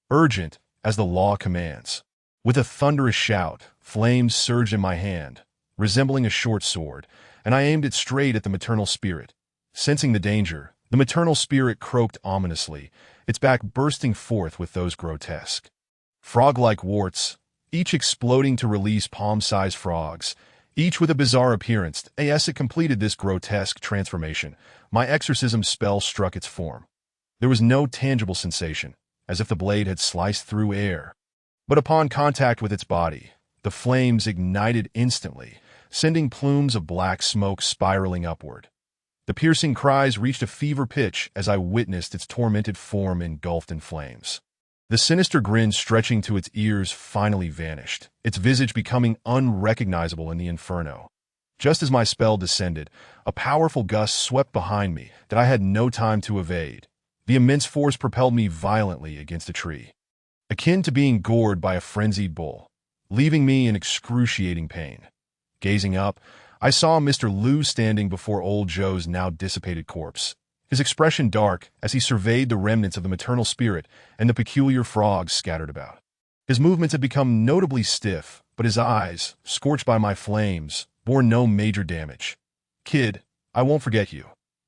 Urgent, as the law commands. With a thunderous shout, flames surged in my hand, resembling a short sword, and I aimed it straight at the maternal spirit. Sensing the danger, the maternal spirit croaked ominously, its back bursting forth with those grotesque, frog-like warts, each exploding to release palm-sized frogs, each with a bizarre appearance. As it completed this grotesque transformation, my exorcism spell struck its form. There was no tangible sensation, as if the blade had sliced through air. But upon contact with its body, the flames ignited instantly, sending plumes of black smoke spiraling upward. The piercing cries reached a fever pitch as I witnessed its tormented form engulfed in flames. The sinister grin stretching to its ears finally vanished, its visage becoming unrecognizable in the inferno. Just as my spell descended, a powerful gust swept behind me that I had no time to evade. The immense force propelled me violently against a tree, akin to being gored by a frenzied bull, leaving me in excruciating pain. Gazing up, I saw Mr. Liu standing before old Zhou's now dissipated corpse, his expression dark as he surveyed the remnants of the maternal spirit and the peculiar frogs scattered about. His movements had become notably stiff, but his eyes, scorched by my flames, bore no major damage. "Kid, I won't forget you.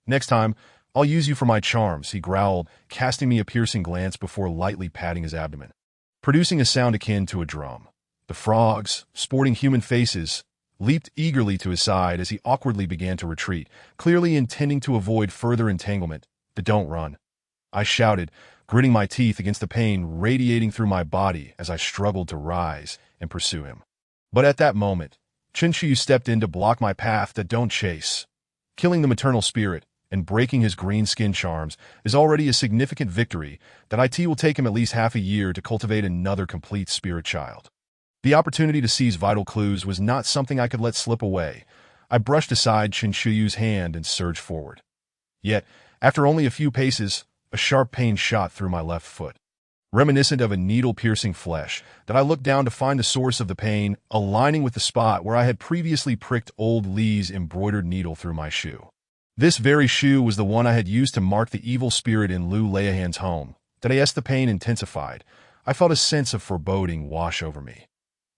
Next time, I'll use you for my charms," he growled, casting me a piercing glance before lightly patting his abdomen, producing a sound akin to a drum. The frogs, sporting human faces, leaped eagerly to his side as he awkwardly began to retreat, clearly intending to avoid further entanglement. "Don't run," I shouted, gritting my teeth against the pain radiating through my body as I struggled to rise and pursue him. But at that moment, Chinchu stepped in to block my path. "Don't chase." Killing the maternal spirit and breaking his green skin charms is already a significant victory that it will take him at least half a year to cultivate another complete spirit child. The opportunity to seize vital clues was not something I could let slip away. I brushed aside Chinchuyu's hand and surged forward. Yet, after only a few paces, a sharp pain shot through my left foot. Reminiscent of a needle-piercing flesh, that I looked down to find the source of the pain, aligning with the spot where I had previously pricked old Lee's embroidered needle through my shoe. This very shoe was the one I had used to mark the evil spirit in Lu Leihan's home. As the pain intensified, I felt a sense of foreboding wash over me.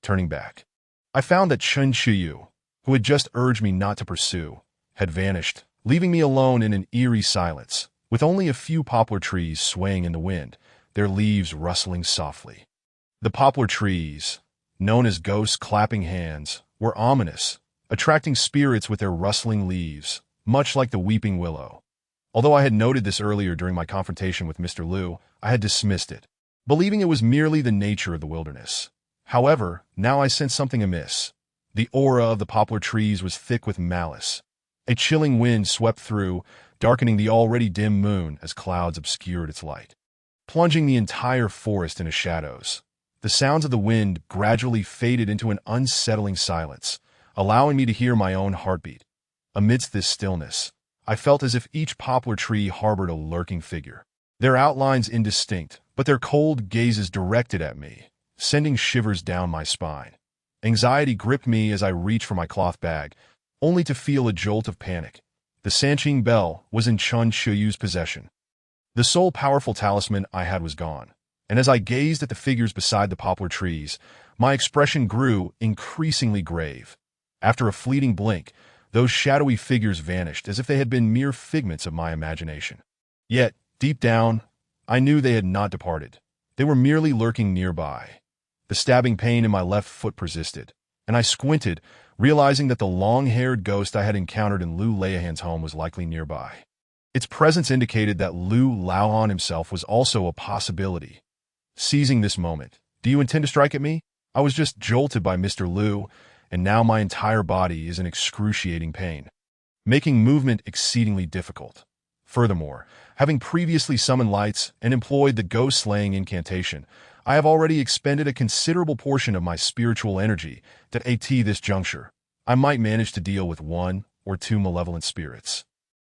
Turning back, I found that Chinchuyu, who had just urged me not to pursue, had vanished, leaving me alone in an eerie silence, with only a few poplar trees swaying in the wind, their leaves rustling softly. The poplar trees, known as ghosts clapping hands, were ominous, attracting spirits with their rustling leaves, much like the weeping willow. Although I had noted this earlier during my confrontation with Mr. Lu, I had dismissed it, believing it was merely the nature of the wilderness. However, now I sensed something amiss. The aura of the poplar trees was thick with malice. A chilling wind swept through, darkening the already dim moon as clouds obscured its light, plunging the entire forest into shadows. The sounds of the wind gradually faded into an unsettling silence, allowing me to hear my own heartbeat. Amidst this stillness, I felt as if each poplar tree harbored a lurking figure, their outlines indistinct, but their cold gazes directed at me, sending shivers down my spine. Anxiety gripped me as I reached for my cloth bag, only to feel a jolt of panic. The Sanqing bell was in Chinchuyu's possession. The sole powerful talisman I had was gone, and as I gazed at the figures beside the poplar trees, my expression grew increasingly grave. After a fleeting blink, those shadowy figures vanished as if they had been mere figments of my imagination. Yet, deep down, I knew they had not departed. They were merely lurking nearby. The stabbing pain in my left foot persisted, and I squinted, realizing that the long-haired ghost I had encountered in Lu Leihan's home was likely nearby. Its presence indicated that Lu Laohan himself was also a possibility. Seizing this moment, "Do you intend to strike at me?" I was just jolted by Mr. Lu, and now my entire body is in excruciating pain, making movement exceedingly difficult. Furthermore, having previously summoned lights and employed the ghost-slaying incantation, I have already expended a considerable portion of my spiritual energy. At this juncture, I might manage to deal with 1 or 2 malevolent spirits.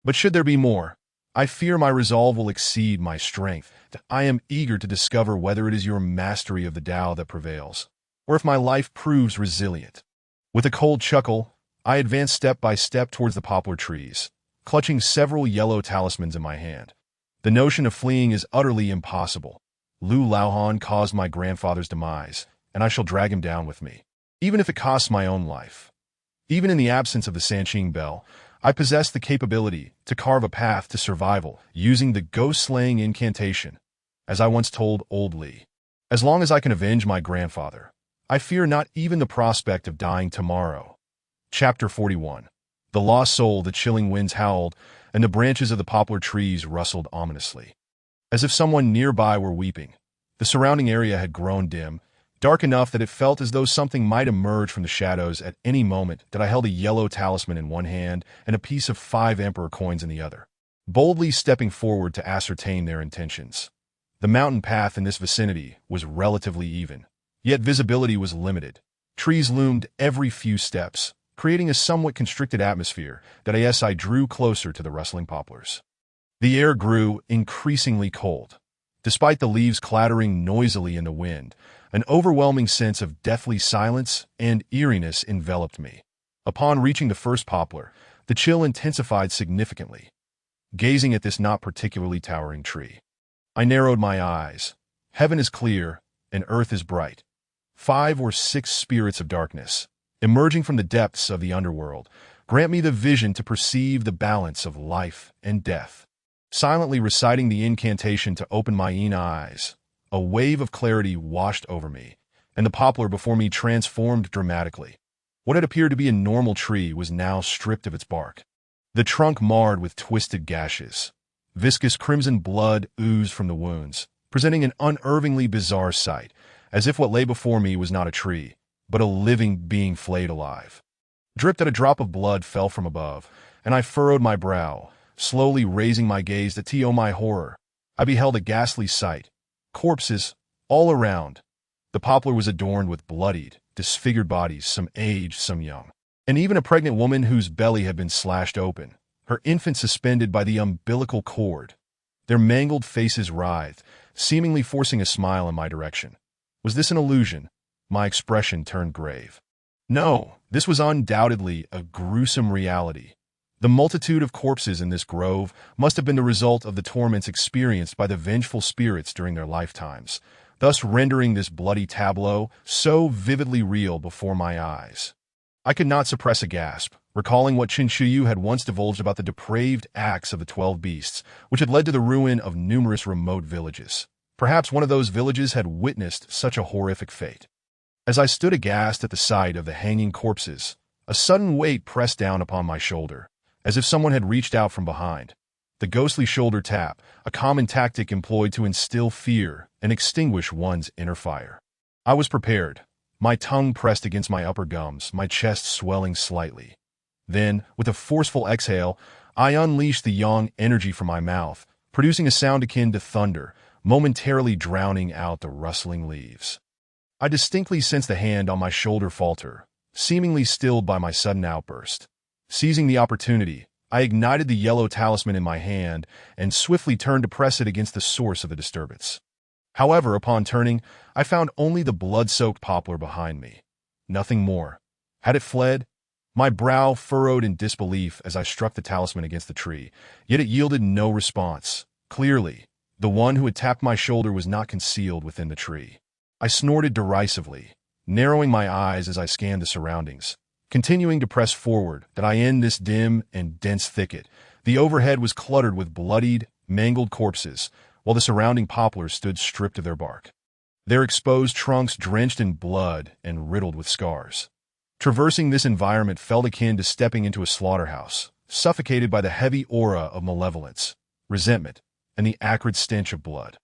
But should there be more, I fear my resolve will exceed my strength. I am eager to discover whether it is your mastery of the Tao that prevails, or if my life proves resilient. With a cold chuckle, I advanced step by step towards the poplar trees, clutching several yellow talismans in my hand. The notion of fleeing is utterly impossible. Lu Laohan caused my grandfather's demise, and I shall drag him down with me, even if it costs my own life. Even in the absence of the Sanqing bell, I possess the capability to carve a path to survival using the ghost-slaying incantation, as I once told old Lee. As long as I can avenge my grandfather, I fear not even the prospect of dying tomorrow. Chapter 41. The lost soul. The chilling winds howled, and the branches of the poplar trees rustled ominously, as if someone nearby were weeping. The surrounding area had grown dim, dark enough that it felt as though something might emerge from the shadows at any moment. I held a yellow talisman in one hand and a piece of 5 emperor coins in the other, boldly stepping forward to ascertain their intentions. The mountain path in this vicinity was relatively even, yet visibility was limited. Trees loomed every few steps, creating a somewhat constricted atmosphere. As I drew closer to the rustling poplars, the air grew increasingly cold. Despite the leaves clattering noisily in the wind, an overwhelming sense of deathly silence and eeriness enveloped me. Upon reaching the first poplar, the chill intensified significantly. Gazing at this not particularly towering tree, I narrowed my eyes. Heaven is clear, and earth is bright. 5 or 6 spirits of darkness, emerging from the depths of the underworld, grant me the vision to perceive the balance of life and death. Silently reciting the incantation to open my eyes, a wave of clarity washed over me, and the poplar before me transformed dramatically. What had appeared to be a normal tree was now stripped of its bark. The trunk marred with twisted gashes. Viscous crimson blood oozed from the wounds, presenting an unnervingly bizarre sight, as if what lay before me was not a tree, but a living being flayed alive. Dripped at a drop of blood fell from above, and I furrowed my brow, slowly raising my gaze to my horror. I beheld a ghastly sight. Corpses, all around. The poplar was adorned with bloodied, disfigured bodies, some aged, some young, and even a pregnant woman whose belly had been slashed open, her infant suspended by the umbilical cord. Their mangled faces writhed, seemingly forcing a smile in my direction. Was this an illusion? My expression turned grave. No, this was undoubtedly a gruesome reality. The multitude of corpses in this grove must have been the result of the torments experienced by the vengeful spirits during their lifetimes, thus rendering this bloody tableau so vividly real before my eyes. I could not suppress a gasp, recalling what Qin Shiyu had once divulged about the depraved acts of the 12 beasts, which had led to the ruin of numerous remote villages. Perhaps one of those villages had witnessed such a horrific fate. As I stood aghast at the sight of the hanging corpses, a sudden weight pressed down upon my shoulder, as if someone had reached out from behind. The ghostly shoulder tap, a common tactic employed to instill fear and extinguish one's inner fire. I was prepared, my tongue pressed against my upper gums, my chest swelling slightly. Then, with a forceful exhale, I unleashed the yang energy from my mouth, producing a sound akin to thunder, momentarily drowning out the rustling leaves. I distinctly sensed the hand on my shoulder falter, seemingly stilled by my sudden outburst. Seizing the opportunity, I ignited the yellow talisman in my hand and swiftly turned to press it against the source of the disturbance. However, upon turning, I found only the blood-soaked poplar behind me. Nothing more. Had it fled? My brow furrowed in disbelief as I struck the talisman against the tree, yet it yielded no response. Clearly, the one who had tapped my shoulder was not concealed within the tree. I snorted derisively, narrowing my eyes as I scanned the surroundings. Continuing to press forward, that I end this dim and dense thicket. The overhead was cluttered with bloodied, mangled corpses, while the surrounding poplars stood stripped of their bark, their exposed trunks drenched in blood and riddled with scars. Traversing this environment felt akin to stepping into a slaughterhouse, suffocated by the heavy aura of malevolence, resentment, and the acrid stench of blood.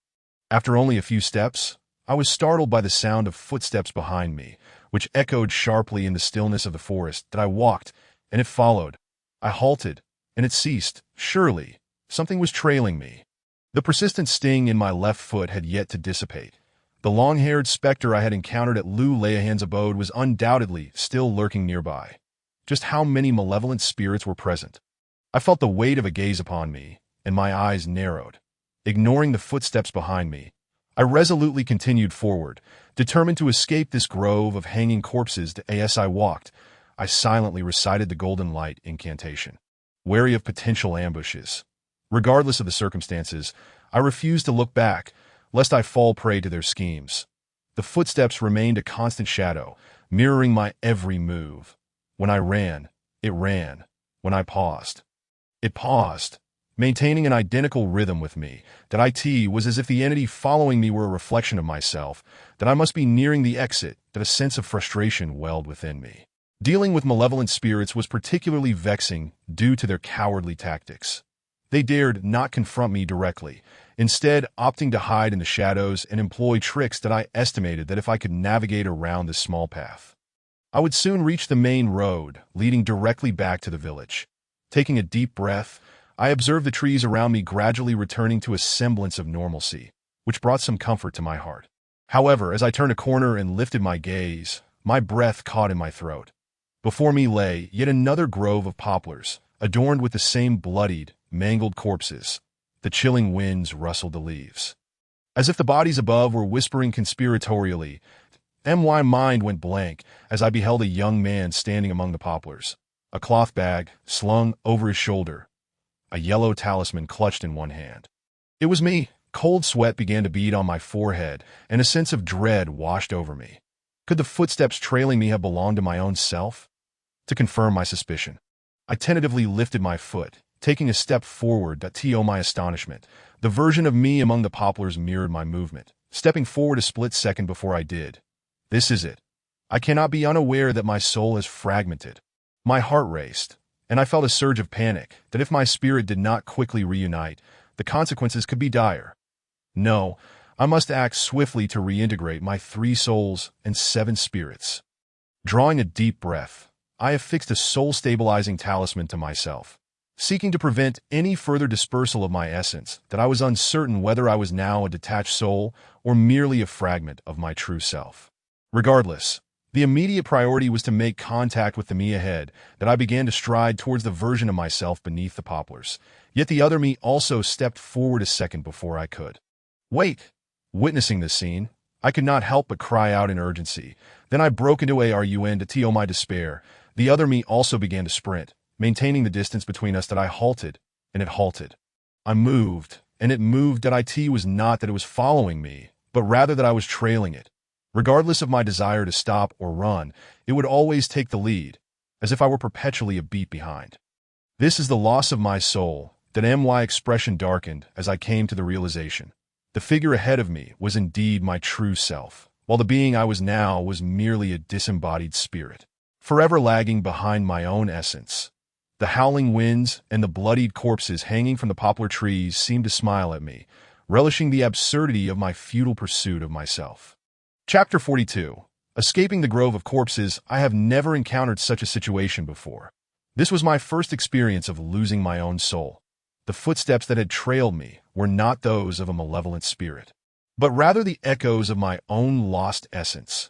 After only a few steps, I was startled by the sound of footsteps behind me, which echoed sharply in the stillness of the forest that I walked, and it followed. I halted, and it ceased. Surely, something was trailing me. The persistent sting in my left foot had yet to dissipate. The long-haired specter I had encountered at Lu Leahan's abode was undoubtedly still lurking nearby. Just how many malevolent spirits were present? I felt the weight of a gaze upon me, and my eyes narrowed. Ignoring the footsteps behind me, I resolutely continued forward, determined to escape this grove of hanging corpses. As I walked, I silently recited the Golden Light incantation, wary of potential ambushes. Regardless of the circumstances, I refused to look back, lest I fall prey to their schemes. The footsteps remained a constant shadow, mirroring my every move. When I ran, it ran. When I paused, it paused, maintaining an identical rhythm with me. That it was as if the entity following me were a reflection of myself, that I must be nearing the exit, that a sense of frustration welled within me. Dealing with malevolent spirits was particularly vexing due to their cowardly tactics. They dared not confront me directly, instead opting to hide in the shadows and employ tricks that I estimated that if I could navigate around this small path, I would soon reach the main road, leading directly back to the village. Taking a deep breath, I observed the trees around me gradually returning to a semblance of normalcy, which brought some comfort to my heart. However, as I turned a corner and lifted my gaze, my breath caught in my throat. Before me lay yet another grove of poplars, adorned with the same bloodied, mangled corpses. The chilling winds rustled the leaves, as if the bodies above were whispering conspiratorially. My mind went blank as I beheld a young man standing among the poplars, a cloth bag slung over his shoulder, a yellow talisman clutched in one hand. It was me. Cold sweat began to bead on my forehead, and a sense of dread washed over me. Could the footsteps trailing me have belonged to my own self? To confirm my suspicion, I tentatively lifted my foot, taking a step forward. To my astonishment, the version of me among the poplars mirrored my movement, stepping forward a split second before I did. This is it, I cannot be unaware that my soul is fragmented. My heart raced, and I felt a surge of panic that if my spirit did not quickly reunite, the consequences could be dire. No, I must act swiftly to reintegrate my 3 souls and 7 spirits. Drawing a deep breath, I affixed a soul-stabilizing talisman to myself, seeking to prevent any further dispersal of my essence, that I was uncertain whether I was now a detached soul or merely a fragment of my true self. Regardless, the immediate priority was to make contact with the me ahead, that I began to stride towards the version of myself beneath the poplars. Yet the other me also stepped forward a second before I could. Wait! Witnessing this scene, I could not help but cry out in urgency. Then I broke into ARUN to my despair. The other me also began to sprint, maintaining the distance between us that I halted, and it halted. I moved, and it moved that it was not that it was following me, but rather that I was trailing it. Regardless of my desire to stop or run, it would always take the lead, as if I were perpetually a beat behind. This is the loss of my soul, that my expression darkened as I came to the realization. The figure ahead of me was indeed my true self, while the being I was now was merely a disembodied spirit, forever lagging behind my own essence. The howling winds and the bloodied corpses hanging from the poplar trees seemed to smile at me, relishing the absurdity of my futile pursuit of myself. Chapter 42. Escaping the grove of corpses. I have never encountered such a situation before. This was my first experience of losing my own soul. The footsteps that had trailed me were not those of a malevolent spirit, but rather the echoes of my own lost essence.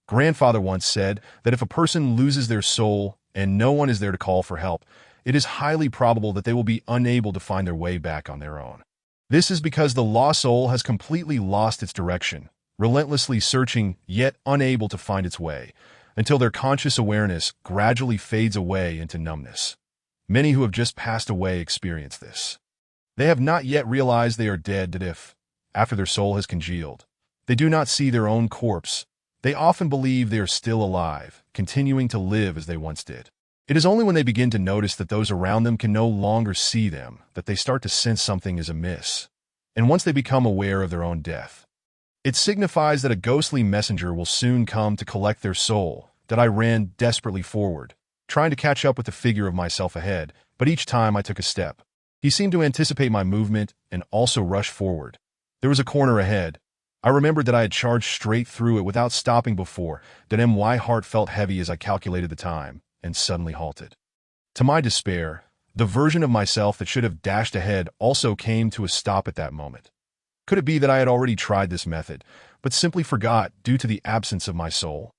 Grandfather once said that if a person loses their soul and no one is there to call for help, it is highly probable that they will be unable to find their way back on their own. This is because the lost soul has completely lost its direction, relentlessly searching yet unable to find its way, until their conscious awareness gradually fades away into numbness. Many who have just passed away experience this. They have not yet realized they are dead, that if, after their soul has congealed, they do not see their own corpse, they often believe they are still alive, continuing to live as they once did. It is only when they begin to notice that those around them can no longer see them that they start to sense something is amiss. And once they become aware of their own death, it signifies that a ghostly messenger will soon come to collect their soul, that I ran desperately forward, trying to catch up with the figure of myself ahead, but each time I took a step, he seemed to anticipate my movement and also rush forward. There was a corner ahead. I remembered that I had charged straight through it without stopping before, that my heart felt heavy as I calculated the time, and suddenly halted. To my despair, the version of myself that should have dashed ahead also came to a stop at that moment. Could it be that I had already tried this method, but simply forgot due to the absence of my soul?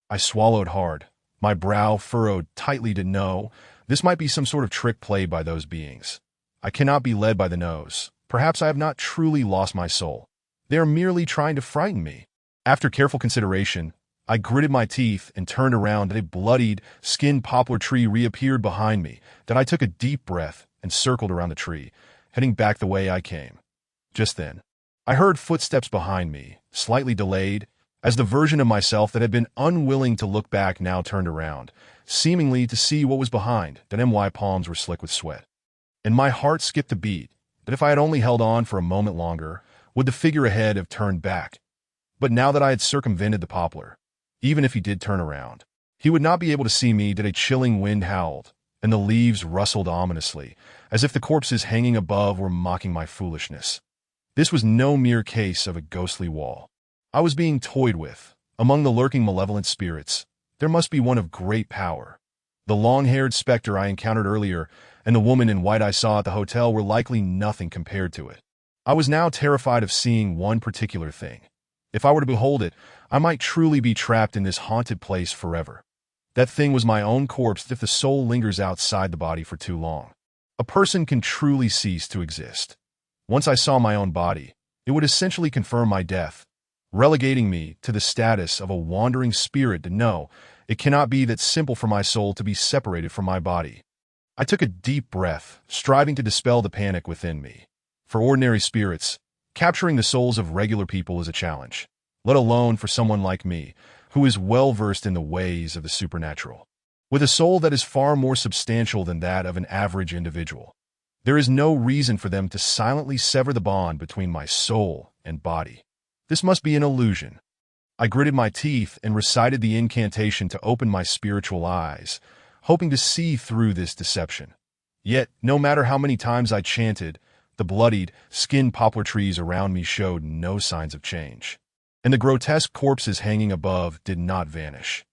I swallowed hard, my brow furrowed tightly to know this might be some sort of trick played by those beings. I cannot be led by the nose. Perhaps I have not truly lost my soul. They are merely trying to frighten me. After careful consideration, I gritted my teeth and turned around, and a bloodied, skinned poplar tree reappeared behind me. Then I took a deep breath and circled around the tree, heading back the way I came. Just then, I heard footsteps behind me, slightly delayed, as the version of myself that had been unwilling to look back now turned around, seemingly to see what was behind. Then my palms were slick with sweat, and my heart skipped a beat, that if I had only held on for a moment longer, would the figure ahead have turned back. But now that I had circumvented the poplar, even if he did turn around, he would not be able to see me. That a chilling wind howled, and the leaves rustled ominously, as if the corpses hanging above were mocking my foolishness. This was no mere case of a ghostly wall. I was being toyed with. Among the lurking malevolent spirits, there must be one of great power. The long-haired specter I encountered earlier and the woman in white I saw at the hotel were likely nothing compared to it. I was now terrified of seeing one particular thing. If I were to behold it, I might truly be trapped in this haunted place forever. That thing was my own corpse. If the soul lingers outside the body for too long, a person can truly cease to exist. Once I saw my own body, it would essentially confirm my death, relegating me to the status of a wandering spirit. To know, it cannot be that simple for my soul to be separated from my body. I took a deep breath, striving to dispel the panic within me. For ordinary spirits, capturing the souls of regular people is a challenge, let alone for someone like me, who is well versed in the ways of the supernatural. With a soul that is far more substantial than that of an average individual, there is no reason for them to silently sever the bond between my soul and body. This must be an illusion. I gritted my teeth and recited the incantation to open my spiritual eyes, hoping to see through this deception. Yet, no matter how many times I chanted, the bloodied, skinned poplar trees around me showed no signs of change. And the grotesque corpses hanging above did not vanish.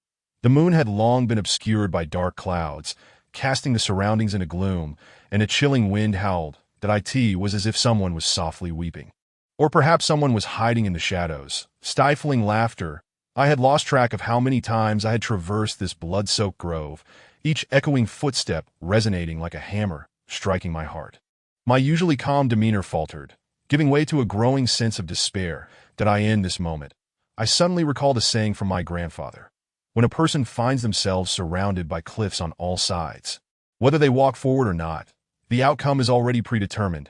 The moon had long been obscured by dark clouds, casting the surroundings into gloom, and a chilling wind howled that it was as if someone was softly weeping. Or perhaps someone was hiding in the shadows, stifling laughter. I had lost track of how many times I had traversed this blood-soaked grove, each echoing footstep resonating like a hammer, striking my heart. My usually calm demeanor faltered, giving way to a growing sense of despair. Did I end this moment? I suddenly recalled a saying from my grandfather. When a person finds themselves surrounded by cliffs on all sides, whether they walk forward or not, the outcome is already predetermined.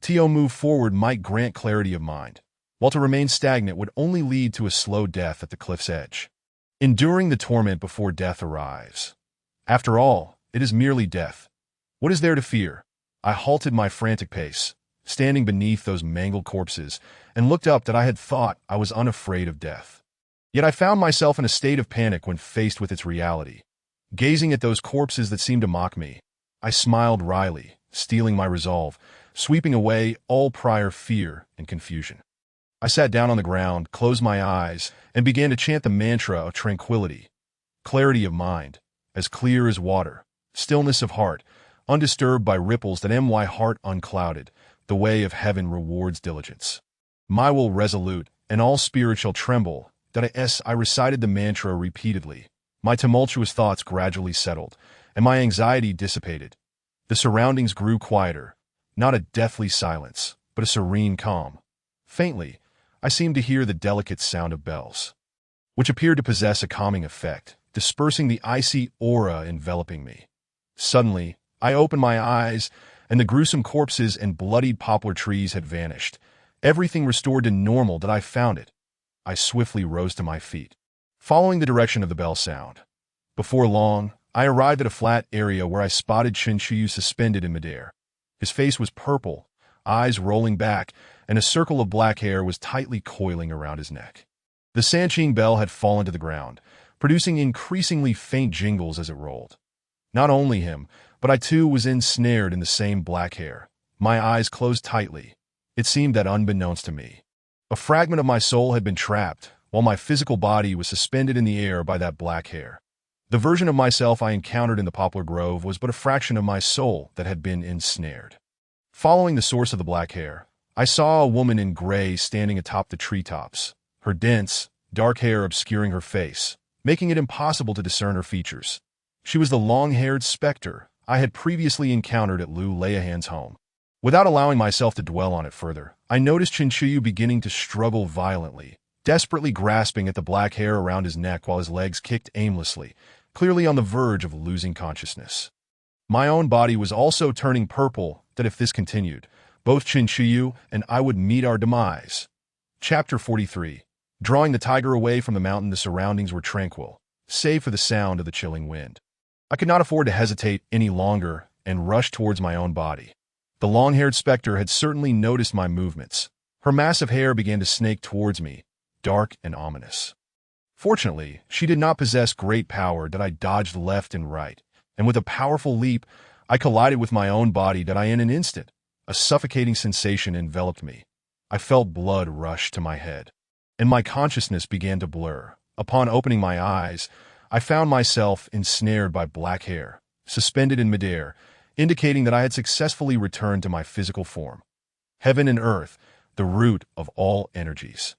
To move forward might grant clarity of mind, while to remain stagnant would only lead to a slow death at the cliff's edge. Enduring the torment before death arrives. After all, it is merely death. What is there to fear? I halted my frantic pace, standing beneath those mangled corpses, and looked up that I had thought I was unafraid of death. Yet I found myself in a state of panic when faced with its reality. Gazing at those corpses that seemed to mock me, I smiled wryly, steeling my resolve, sweeping away all prior fear and confusion. I sat down on the ground, closed my eyes, and began to chant the mantra of tranquility, clarity of mind, as clear as water, stillness of heart, undisturbed by ripples that my heart unclouded, the way of heaven rewards diligence. My will resolute, and all spirit shall tremble, that I recited the mantra repeatedly. My tumultuous thoughts gradually settled, and my anxiety dissipated. The surroundings grew quieter, not a deathly silence, but a serene calm. Faintly, I seemed to hear the delicate sound of bells, which appeared to possess a calming effect, dispersing the icy aura enveloping me. Suddenly, I opened my eyes, and the gruesome corpses and bloodied poplar trees had vanished. Everything restored to normal that I found it. I swiftly rose to my feet, following the direction of the bell sound. Before long, I arrived at a flat area where I spotted Chinchuyu suspended in midair. His face was purple, eyes rolling back, and a circle of black hair was tightly coiling around his neck. The Sanqing bell had fallen to the ground, producing increasingly faint jingles as it rolled. Not only him, but I too was ensnared in the same black hair. My eyes closed tightly. It seemed that unbeknownst to me, a fragment of my soul had been trapped, while my physical body was suspended in the air by that black hair. The version of myself I encountered in the poplar grove was but a fraction of my soul that had been ensnared. Following the source of the black hair, I saw a woman in gray standing atop the treetops, her dense, dark hair obscuring her face, making it impossible to discern her features. She was the long-haired specter I had previously encountered at Liu Leihan's home. Without allowing myself to dwell on it further, I noticed Chinchuyu beginning to struggle violently, desperately grasping at the black hair around his neck while his legs kicked aimlessly, clearly on the verge of losing consciousness. My own body was also turning purple, that if this continued, both Chinchuyu and I would meet our demise. Chapter 43. Drawing the tiger away from the mountain, the surroundings were tranquil, save for the sound of the chilling wind. I could not afford to hesitate any longer and rushed towards my own body. The long-haired specter had certainly noticed my movements. Her massive hair began to snake towards me, dark and ominous. Fortunately, she did not possess great power that I dodged left and right, and with a powerful leap, I collided with my own body that in an instant. A suffocating sensation enveloped me. I felt blood rush to my head, and my consciousness began to blur. Upon opening my eyes, I found myself ensnared by black hair, suspended in midair, indicating that I had successfully returned to my physical form. Heaven and earth, the root of all energies.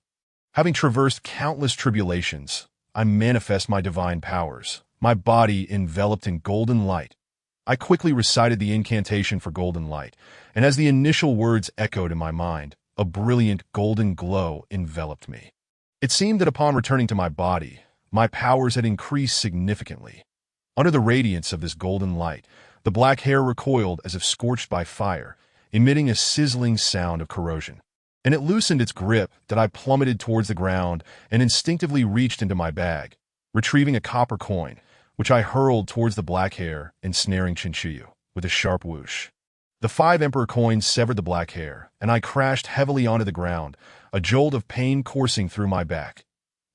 Having traversed countless tribulations, I manifest my divine powers, my body enveloped in golden light. I quickly recited the incantation for golden light, and as the initial words echoed in my mind, a brilliant golden glow enveloped me. It seemed that upon returning to my body, my powers had increased significantly. Under the radiance of this golden light, the black hair recoiled as if scorched by fire, emitting a sizzling sound of corrosion. And it loosened its grip that I plummeted towards the ground and instinctively reached into my bag, retrieving a copper coin, which I hurled towards the black hair, ensnaring Chinchuyu with a sharp whoosh. The 5 emperor coins severed the black hair, and I crashed heavily onto the ground, a jolt of pain coursing through my back.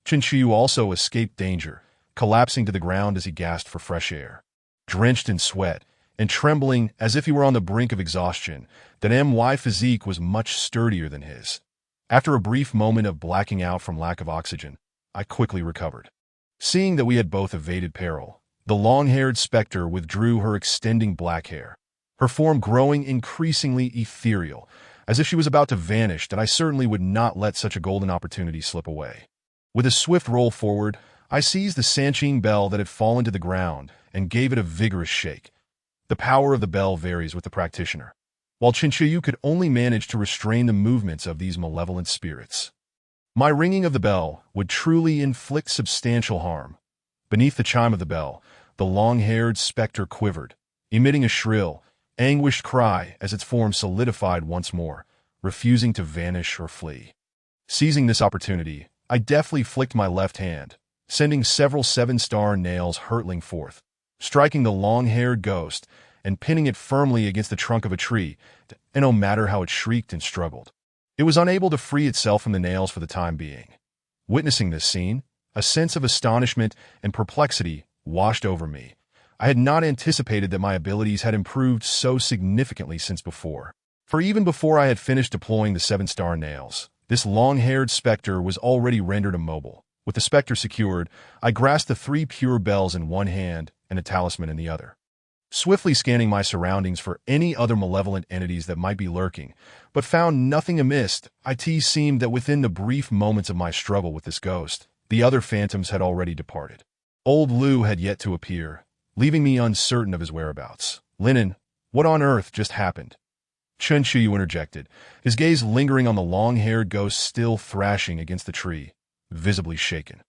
Chinchuyu also escaped danger, collapsing to the ground as he gasped for fresh air. Drenched in sweat and trembling as if he were on the brink of exhaustion, that MY physique was much sturdier than his. After a brief moment of blacking out from lack of oxygen, I quickly recovered. Seeing that we had both evaded peril, the long-haired specter withdrew her extending black hair, her form growing increasingly ethereal, as if she was about to vanish, that I certainly would not let such a golden opportunity slip away. With a swift roll forward, I seized the Sanqing bell that had fallen to the ground and gave it a vigorous shake. The power of the bell varies with the practitioner, while Chinchuyu could only manage to restrain the movements of these malevolent spirits. My ringing of the bell would truly inflict substantial harm. Beneath the chime of the bell, the long-haired specter quivered, emitting a shrill, anguished cry as its form solidified once more, refusing to vanish or flee. Seizing this opportunity, I deftly flicked my left hand, sending several seven-star nails hurtling forth, striking the long-haired ghost and pinning it firmly against the trunk of a tree, and no matter how it shrieked and struggled, it was unable to free itself from the nails for the time being. Witnessing this scene, a sense of astonishment and perplexity washed over me. I had not anticipated that my abilities had improved so significantly since before. For even before I had finished deploying the seven-star nails, this long-haired specter was already rendered immobile. With the specter secured, I grasped the 3 pure bells in one hand and a talisman in the other. Swiftly scanning my surroundings for any other malevolent entities that might be lurking, but found nothing amiss. It seemed that within the brief moments of my struggle with this ghost, the other phantoms had already departed. Old Lu had yet to appear, leaving me uncertain of his whereabouts. Linen, what on earth just happened? Chinchuyu interjected, his gaze lingering on the long-haired ghost still thrashing against the tree, visibly shaken.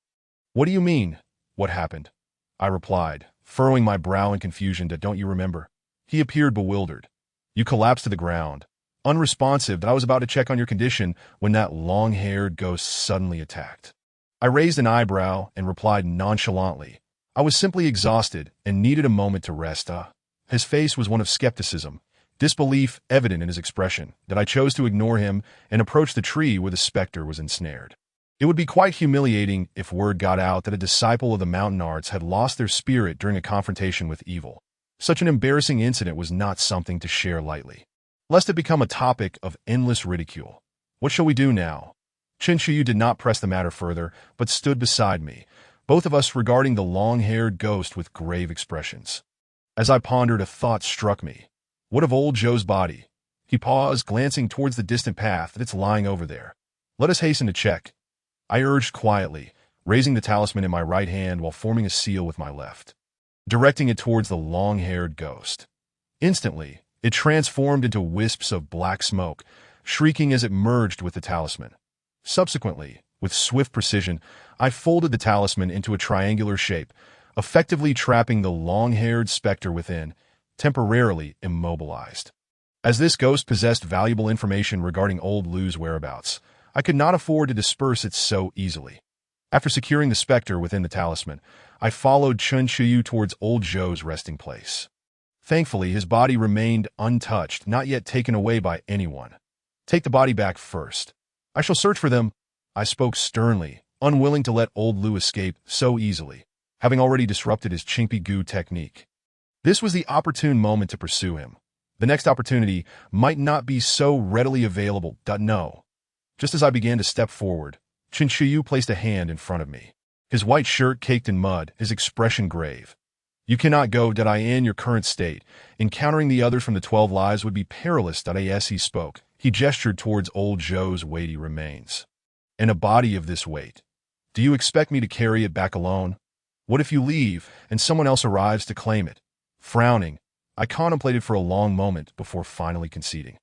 What do you mean, what happened? I replied, furrowing my brow in confusion. Don't you remember? He appeared bewildered. You collapsed to the ground, unresponsive. That I was about to check on your condition when that long-haired ghost suddenly attacked. I raised an eyebrow and replied nonchalantly, I was simply exhausted and needed a moment to rest. His face was one of skepticism, disbelief evident in his expression, that I chose to ignore him and approach the tree where the specter was ensnared. It would be quite humiliating if word got out that a disciple of the mountain arts had lost their spirit during a confrontation with evil. Such an embarrassing incident was not something to share lightly, lest it become a topic of endless ridicule. What shall we do now? Chinchuyu did not press the matter further, but stood beside me, both of us regarding the long-haired ghost with grave expressions. As I pondered, a thought struck me. What of old Zhou's body? He paused, glancing towards the distant path that's lying over there. Let us hasten to check, I urged quietly, raising the talisman in my right hand while forming a seal with my left, directing it towards the long-haired ghost. Instantly, it transformed into wisps of black smoke, shrieking as it merged with the talisman. Subsequently, with swift precision, I folded the talisman into a triangular shape, effectively trapping the long-haired specter within, temporarily immobilized. As this ghost possessed valuable information regarding old Lu's whereabouts, I could not afford to disperse it so easily. After securing the specter within the talisman, I followed Chinchuyu towards old Zhou's resting place. Thankfully, his body remained untouched, not yet taken away by anyone. Take the body back first. I shall search for them, I spoke sternly, unwilling to let old Lu escape so easily, having already disrupted his Chingpi Gu technique. This was the opportune moment to pursue him. The next opportunity might not be so readily available. No. Just as I began to step forward, Chinchuyu placed a hand in front of me. His white shirt caked in mud, his expression grave. You cannot go. In your current state. Encountering the others from the 12 lives would be perilous. As he spoke, he gestured towards old Zhou's weighty remains. And a body of this weight. Do you expect me to carry it back alone? What if you leave and someone else arrives to claim it? Frowning, I contemplated for a long moment before finally conceding.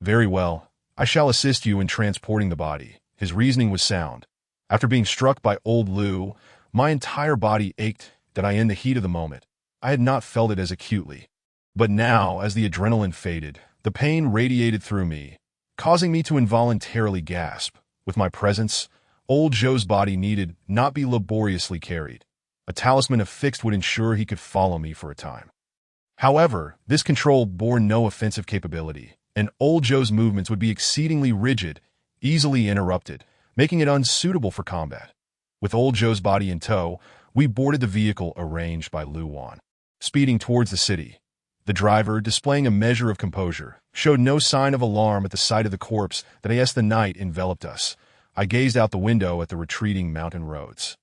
Very well. I shall assist you in transporting the body. His reasoning was sound. After being struck by old Lu, my entire body ached. In the heat of the moment, I had not felt it as acutely. But now, as the adrenaline faded, the pain radiated through me, causing me to involuntarily gasp. With my presence, old Zhou's body needed not be laboriously carried. A talisman affixed would ensure he could follow me for a time. However, this control bore no offensive capability, and old Zhou's movements would be exceedingly rigid, easily interrupted, making it unsuitable for combat. With old Joe's body in tow, we boarded the vehicle arranged by Lu Wan. Speeding towards the city, the driver, displaying a measure of composure, showed no sign of alarm at the sight of the corpse that as the night enveloped us. I gazed out the window at the retreating mountain roads.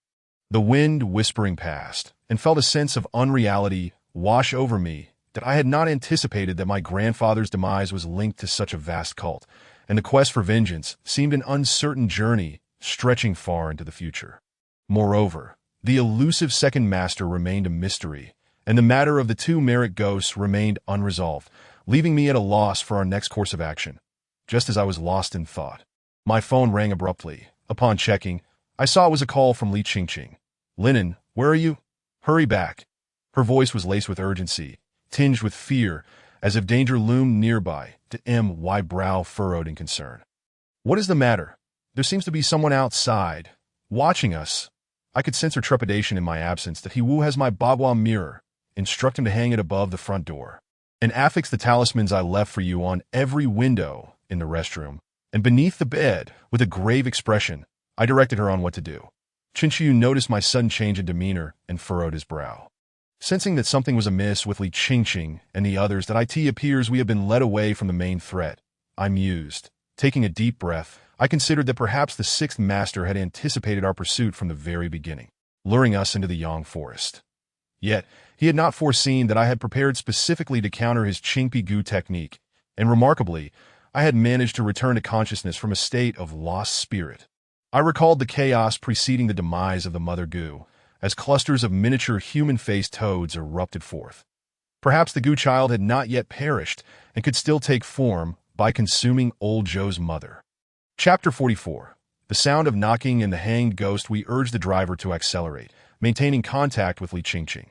The wind whispering past, and felt a sense of unreality wash over me that I had not anticipated that my grandfather's demise was linked to such a vast cult, and the quest for vengeance seemed an uncertain journey stretching far into the future. Moreover, the elusive second master remained a mystery, and the matter of the two Merrick ghosts remained unresolved, leaving me at a loss for our next course of action. Just as I was lost in thought, my phone rang abruptly. Upon checking, I saw it was a call from Li Qingqing. "Linen, where are you? Hurry back." Her voice was laced with urgency, tinged with fear, as if danger loomed nearby. My brow furrowed in concern. "What is the matter? There seems to be someone outside, watching us." I could sense her trepidation in my absence. "That He Wu has my Bagua mirror. Instruct him to hang it above the front door. And affix the talismans I left for you on every window in the restroom and beneath the bed." With a grave expression, I directed her on what to do. Qinqiu noticed my sudden change in demeanor and furrowed his brow. Sensing that something was amiss with Li Qingqing and the others, that it appears we have been led away from the main threat, I mused. Taking a deep breath, I considered that perhaps the sixth master had anticipated our pursuit from the very beginning, luring us into the Yang Forest. Yet, he had not foreseen that I had prepared specifically to counter his Qingpi Gu technique, and remarkably, I had managed to return to consciousness from a state of lost spirit. I recalled the chaos preceding the demise of the Mother Gu, as clusters of miniature human-faced toads erupted forth. Perhaps the Gu child had not yet perished and could still take form by consuming old Joe's mother. Chapter 44. The sound of knocking and the hanged ghost. We urged the driver to accelerate, maintaining contact with Li Qingqing.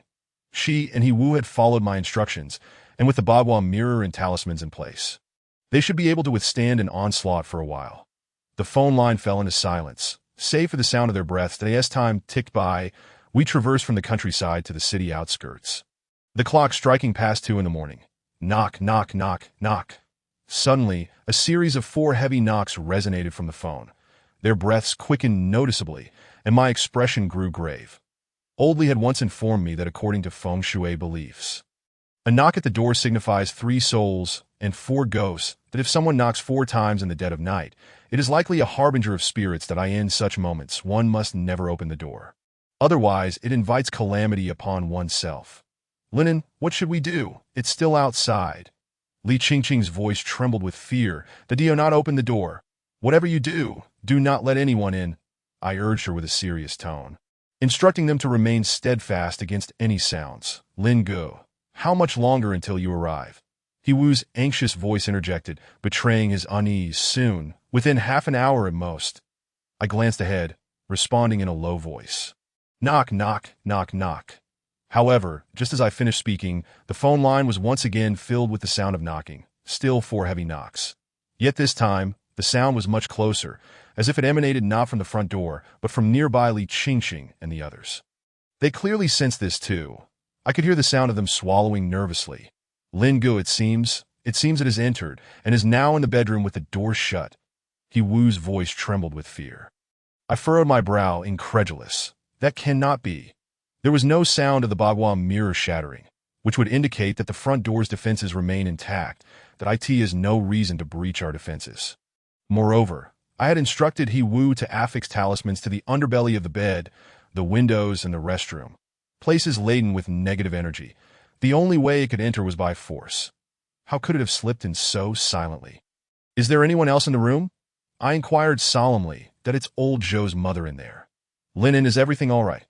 She and He Wu had followed my instructions, and with the Bagua mirror and talismans in place, they should be able to withstand an onslaught for a while. The phone line fell into silence, save for the sound of their breaths. As time ticked by, we traversed from the countryside to the city outskirts. The clock striking past 2 in the morning. Knock, knock, knock, knock. Suddenly, a series of 4 heavy knocks resonated from the phone. Their breaths quickened noticeably, and my expression grew grave. Old Li had once informed me that according to feng shui beliefs, a knock at the door signifies 3 souls and 4 ghosts, that if someone knocks 4 times in the dead of night, it is likely a harbinger of spirits that in such moments one must never open the door. Otherwise, it invites calamity upon oneself. "Linen, what should we do? It's still outside." Li Qingqing's voice trembled with fear. "Do not open the door. Whatever you do, do not let anyone in," I urged her with a serious tone, instructing them to remain steadfast against any sounds. "Lin Gu, how much longer until you arrive?" He Wu's anxious voice interjected, betraying his unease. "Soon, within half an hour at most." I glanced ahead, responding in a low voice. "Knock, knock, knock, knock." However, just as I finished speaking, the phone line was once again filled with the sound of knocking, still 4 heavy knocks. Yet this time, the sound was much closer, as if it emanated not from the front door, but from nearby Li Qingqing and the others. They clearly sensed this too. I could hear the sound of them swallowing nervously. "Lin Gu, it seems it has entered, and is now in the bedroom with the door shut." He Wu's voice trembled with fear. I furrowed my brow, incredulous. That cannot be. There was no sound of the Bagua mirror shattering, which would indicate that the front door's defenses remain intact, that it is no reason to breach our defenses. Moreover, I had instructed He Wu to affix talismans to the underbelly of the bed, the windows, and the restroom, places laden with negative energy. The only way it could enter was by force. How could it have slipped in so silently? "Is there anyone else in the room?" I inquired solemnly. "That it's old Joe's mother in there." "Linen, is everything all right?"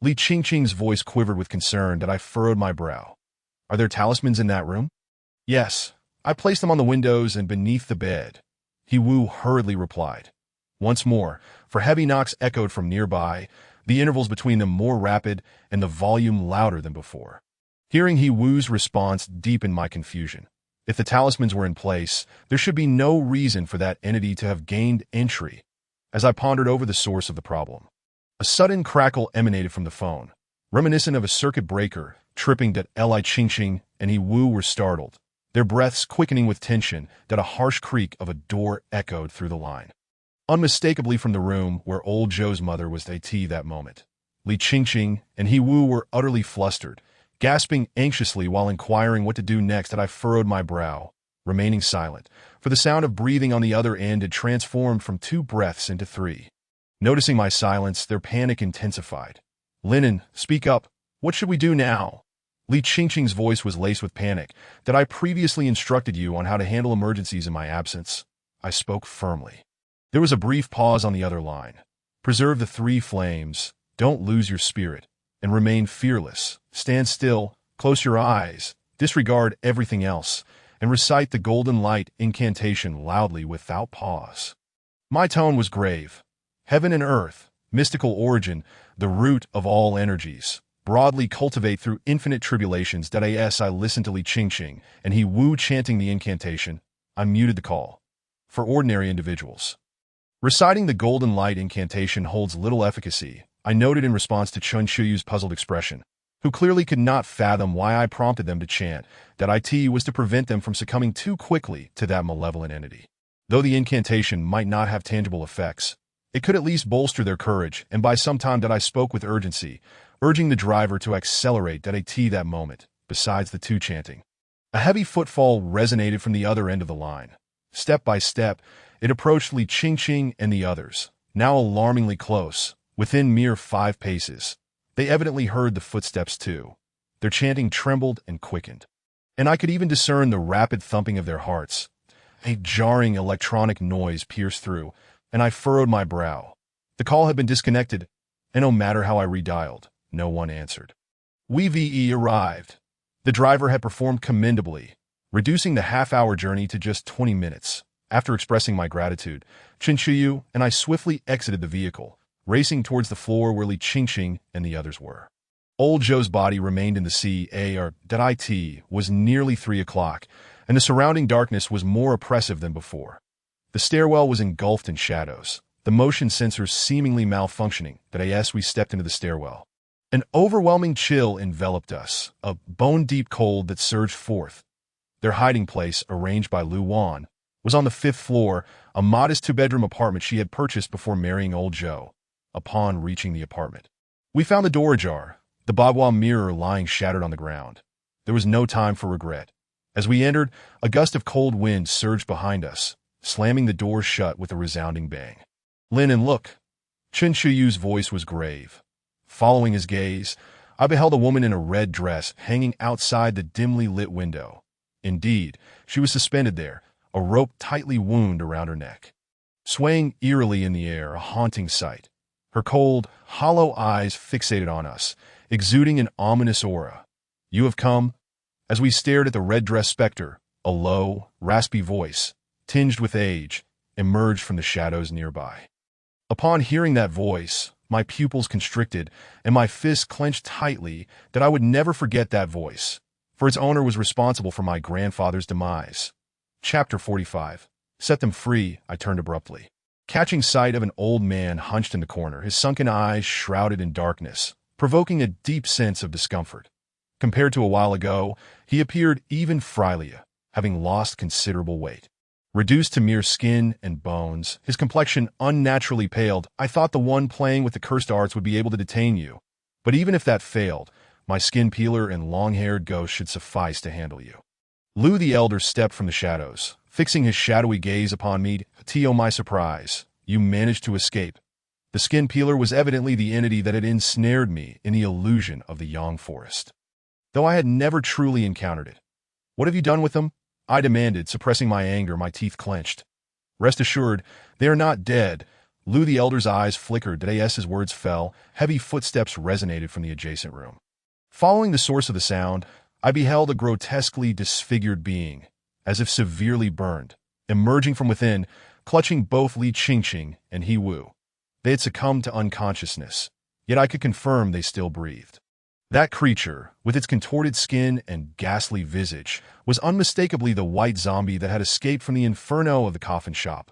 Li Qingqing's voice quivered with concern. That I furrowed my brow. "Are there talismans in that room?" "Yes. I placed them on the windows and beneath the bed," He Wu hurriedly replied. Once more, for heavy knocks echoed from nearby, the intervals between them more rapid and the volume louder than before. Hearing He Wu's response deepened my confusion. If the talismans were in place, there should be no reason for that entity to have gained entry. As I pondered over the source of the problem, a sudden crackle emanated from the phone, reminiscent of a circuit breaker, tripping. That Li Qingqing and He Wu were startled, their breaths quickening with tension. That a harsh creak of a door echoed through the line. unmistakably from the room where old Zhou's mother was at that moment. Li Qingqing and He Wu were utterly flustered, gasping anxiously while inquiring what to do next. That I furrowed my brow, remaining silent, for the sound of breathing on the other end had transformed from 2 breaths into 3. Noticing my silence, their panic intensified. "Linen, speak up. What should we do now?" Li Qingqing's voice was laced with panic. "Did I previously instructed you on how to handle emergencies in my absence?" I spoke firmly. There was a brief pause on the other line. "Preserve the 3 flames, don't lose your spirit, and remain fearless. Stand still, close your eyes, disregard everything else, and recite the golden light incantation loudly without pause." My tone was grave. Heaven and earth, mystical origin, the root of all energies, broadly cultivate through infinite tribulations. I listened to Li Qingqing and He Wu chanting the incantation. I muted the call. For ordinary individuals, reciting the golden light incantation holds little efficacy, I noted in response to Chen Shuyu's puzzled expression, who clearly could not fathom why I prompted them to chant. That it was to prevent them from succumbing too quickly to that malevolent entity. Though the incantation might not have tangible effects, it could at least bolster their courage, and by some time that I spoke with urgency, urging the driver to accelerate that moment. Besides the 2 chanting, a heavy footfall resonated from the other end of the line. Step by step, it approached Li Qingqing and the others, now alarmingly close, within mere 5 paces. They evidently heard the footsteps too. Their chanting trembled and quickened, and I could even discern the rapid thumping of their hearts. A jarring electronic noise pierced through, and I furrowed my brow. The call had been disconnected, and no matter how I redialed, no one answered. We arrived. The driver had performed commendably, reducing the half-hour journey to just 20 minutes. After expressing my gratitude, Chen Shuyu and I swiftly exited the vehicle, racing towards the floor where Li Qingqing and the others were. Old Zhou's body remained in the CAR. It was nearly 3 o'clock, and the surrounding darkness was more oppressive than before. The stairwell was engulfed in shadows, the motion sensors seemingly malfunctioning. As we stepped into the stairwell, an overwhelming chill enveloped us, a bone-deep cold that surged forth. Their hiding place, arranged by Lu Wan, was on the 5th floor, a modest 2-bedroom apartment she had purchased before marrying old Zhou. Upon reaching the apartment, we found the door ajar, the Bagua mirror lying shattered on the ground. There was no time for regret. As we entered, a gust of cold wind surged behind us, slamming the door shut with a resounding bang. "Linen, look." Chen Shuyu's voice was grave. Following his gaze, I beheld a woman in a red dress hanging outside the dimly lit window. Indeed, she was suspended there, a rope tightly wound around her neck. Swaying eerily in the air, a haunting sight. Her cold, hollow eyes fixated on us, exuding an ominous aura. "You have come?" As we stared at the red-dressed specter, a low, raspy voice, tinged with age, emerged from the shadows nearby. Upon hearing that voice, my pupils constricted and my fists clenched tightly. That I would never forget that voice, for its owner was responsible for my grandfather's demise. Chapter 45. Set them free, I turned abruptly, catching sight of an old man hunched in the corner, his sunken eyes shrouded in darkness, provoking a deep sense of discomfort. Compared to a while ago, he appeared even frilier, having lost considerable weight. Reduced to mere skin and bones, his complexion unnaturally paled. "I thought the one playing with the cursed arts would be able to detain you. But even if that failed, my skin peeler and long-haired ghost should suffice to handle you." Lu the Elder stepped from the shadows, fixing his shadowy gaze upon me. "To my surprise, you managed to escape." The skin peeler was evidently the entity that had ensnared me in the illusion of the Yang Forest, though I had never truly encountered it. "What have you done with them?" I demanded, suppressing my anger, my teeth clenched. "Rest assured, they are not dead." Lu the Elder's eyes flickered as his words fell. Heavy footsteps resonated from the adjacent room. Following the source of the sound, I beheld a grotesquely disfigured being, as if severely burned, emerging from within, clutching both Li Qingqing and He Wu. They had succumbed to unconsciousness, yet I could confirm they still breathed. That creature, with its contorted skin and ghastly visage, was unmistakably the white zombie that had escaped from the inferno of the coffin shop.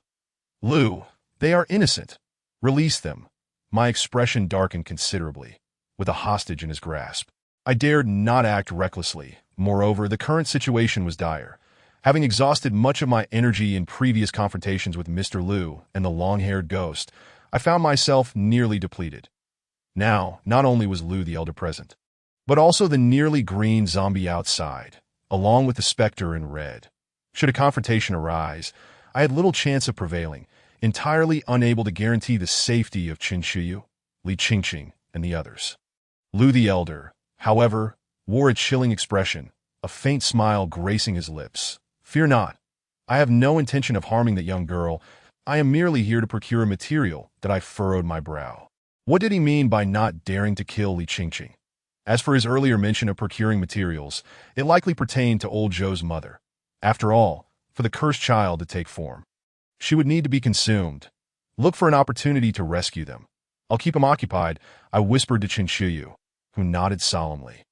"Lu, they are innocent. Release them." My expression darkened considerably, with a hostage in his grasp. I dared not act recklessly. Moreover, the current situation was dire. Having exhausted much of my energy in previous confrontations with Mr. Liu and the long-haired ghost, I found myself nearly depleted. Now, not only was Liu the Elder present, but also the nearly green zombie outside, along with the specter in red. Should a confrontation arise, I had little chance of prevailing, entirely unable to guarantee the safety of Qin Shiyu, Li Qingqing, and the others. Liu the Elder, however, wore a chilling expression, a faint smile gracing his lips. "Fear not. I have no intention of harming that young girl. I am merely here to procure a material," that I furrowed my brow. What did he mean by not daring to kill Li Qingqing? As for his earlier mention of procuring materials, it likely pertained to old Zhou's mother. After all, for the cursed child to take form, she would need to be consumed. Look for an opportunity to rescue them. "I'll keep him occupied," I whispered to Qin Shiyu, who nodded solemnly.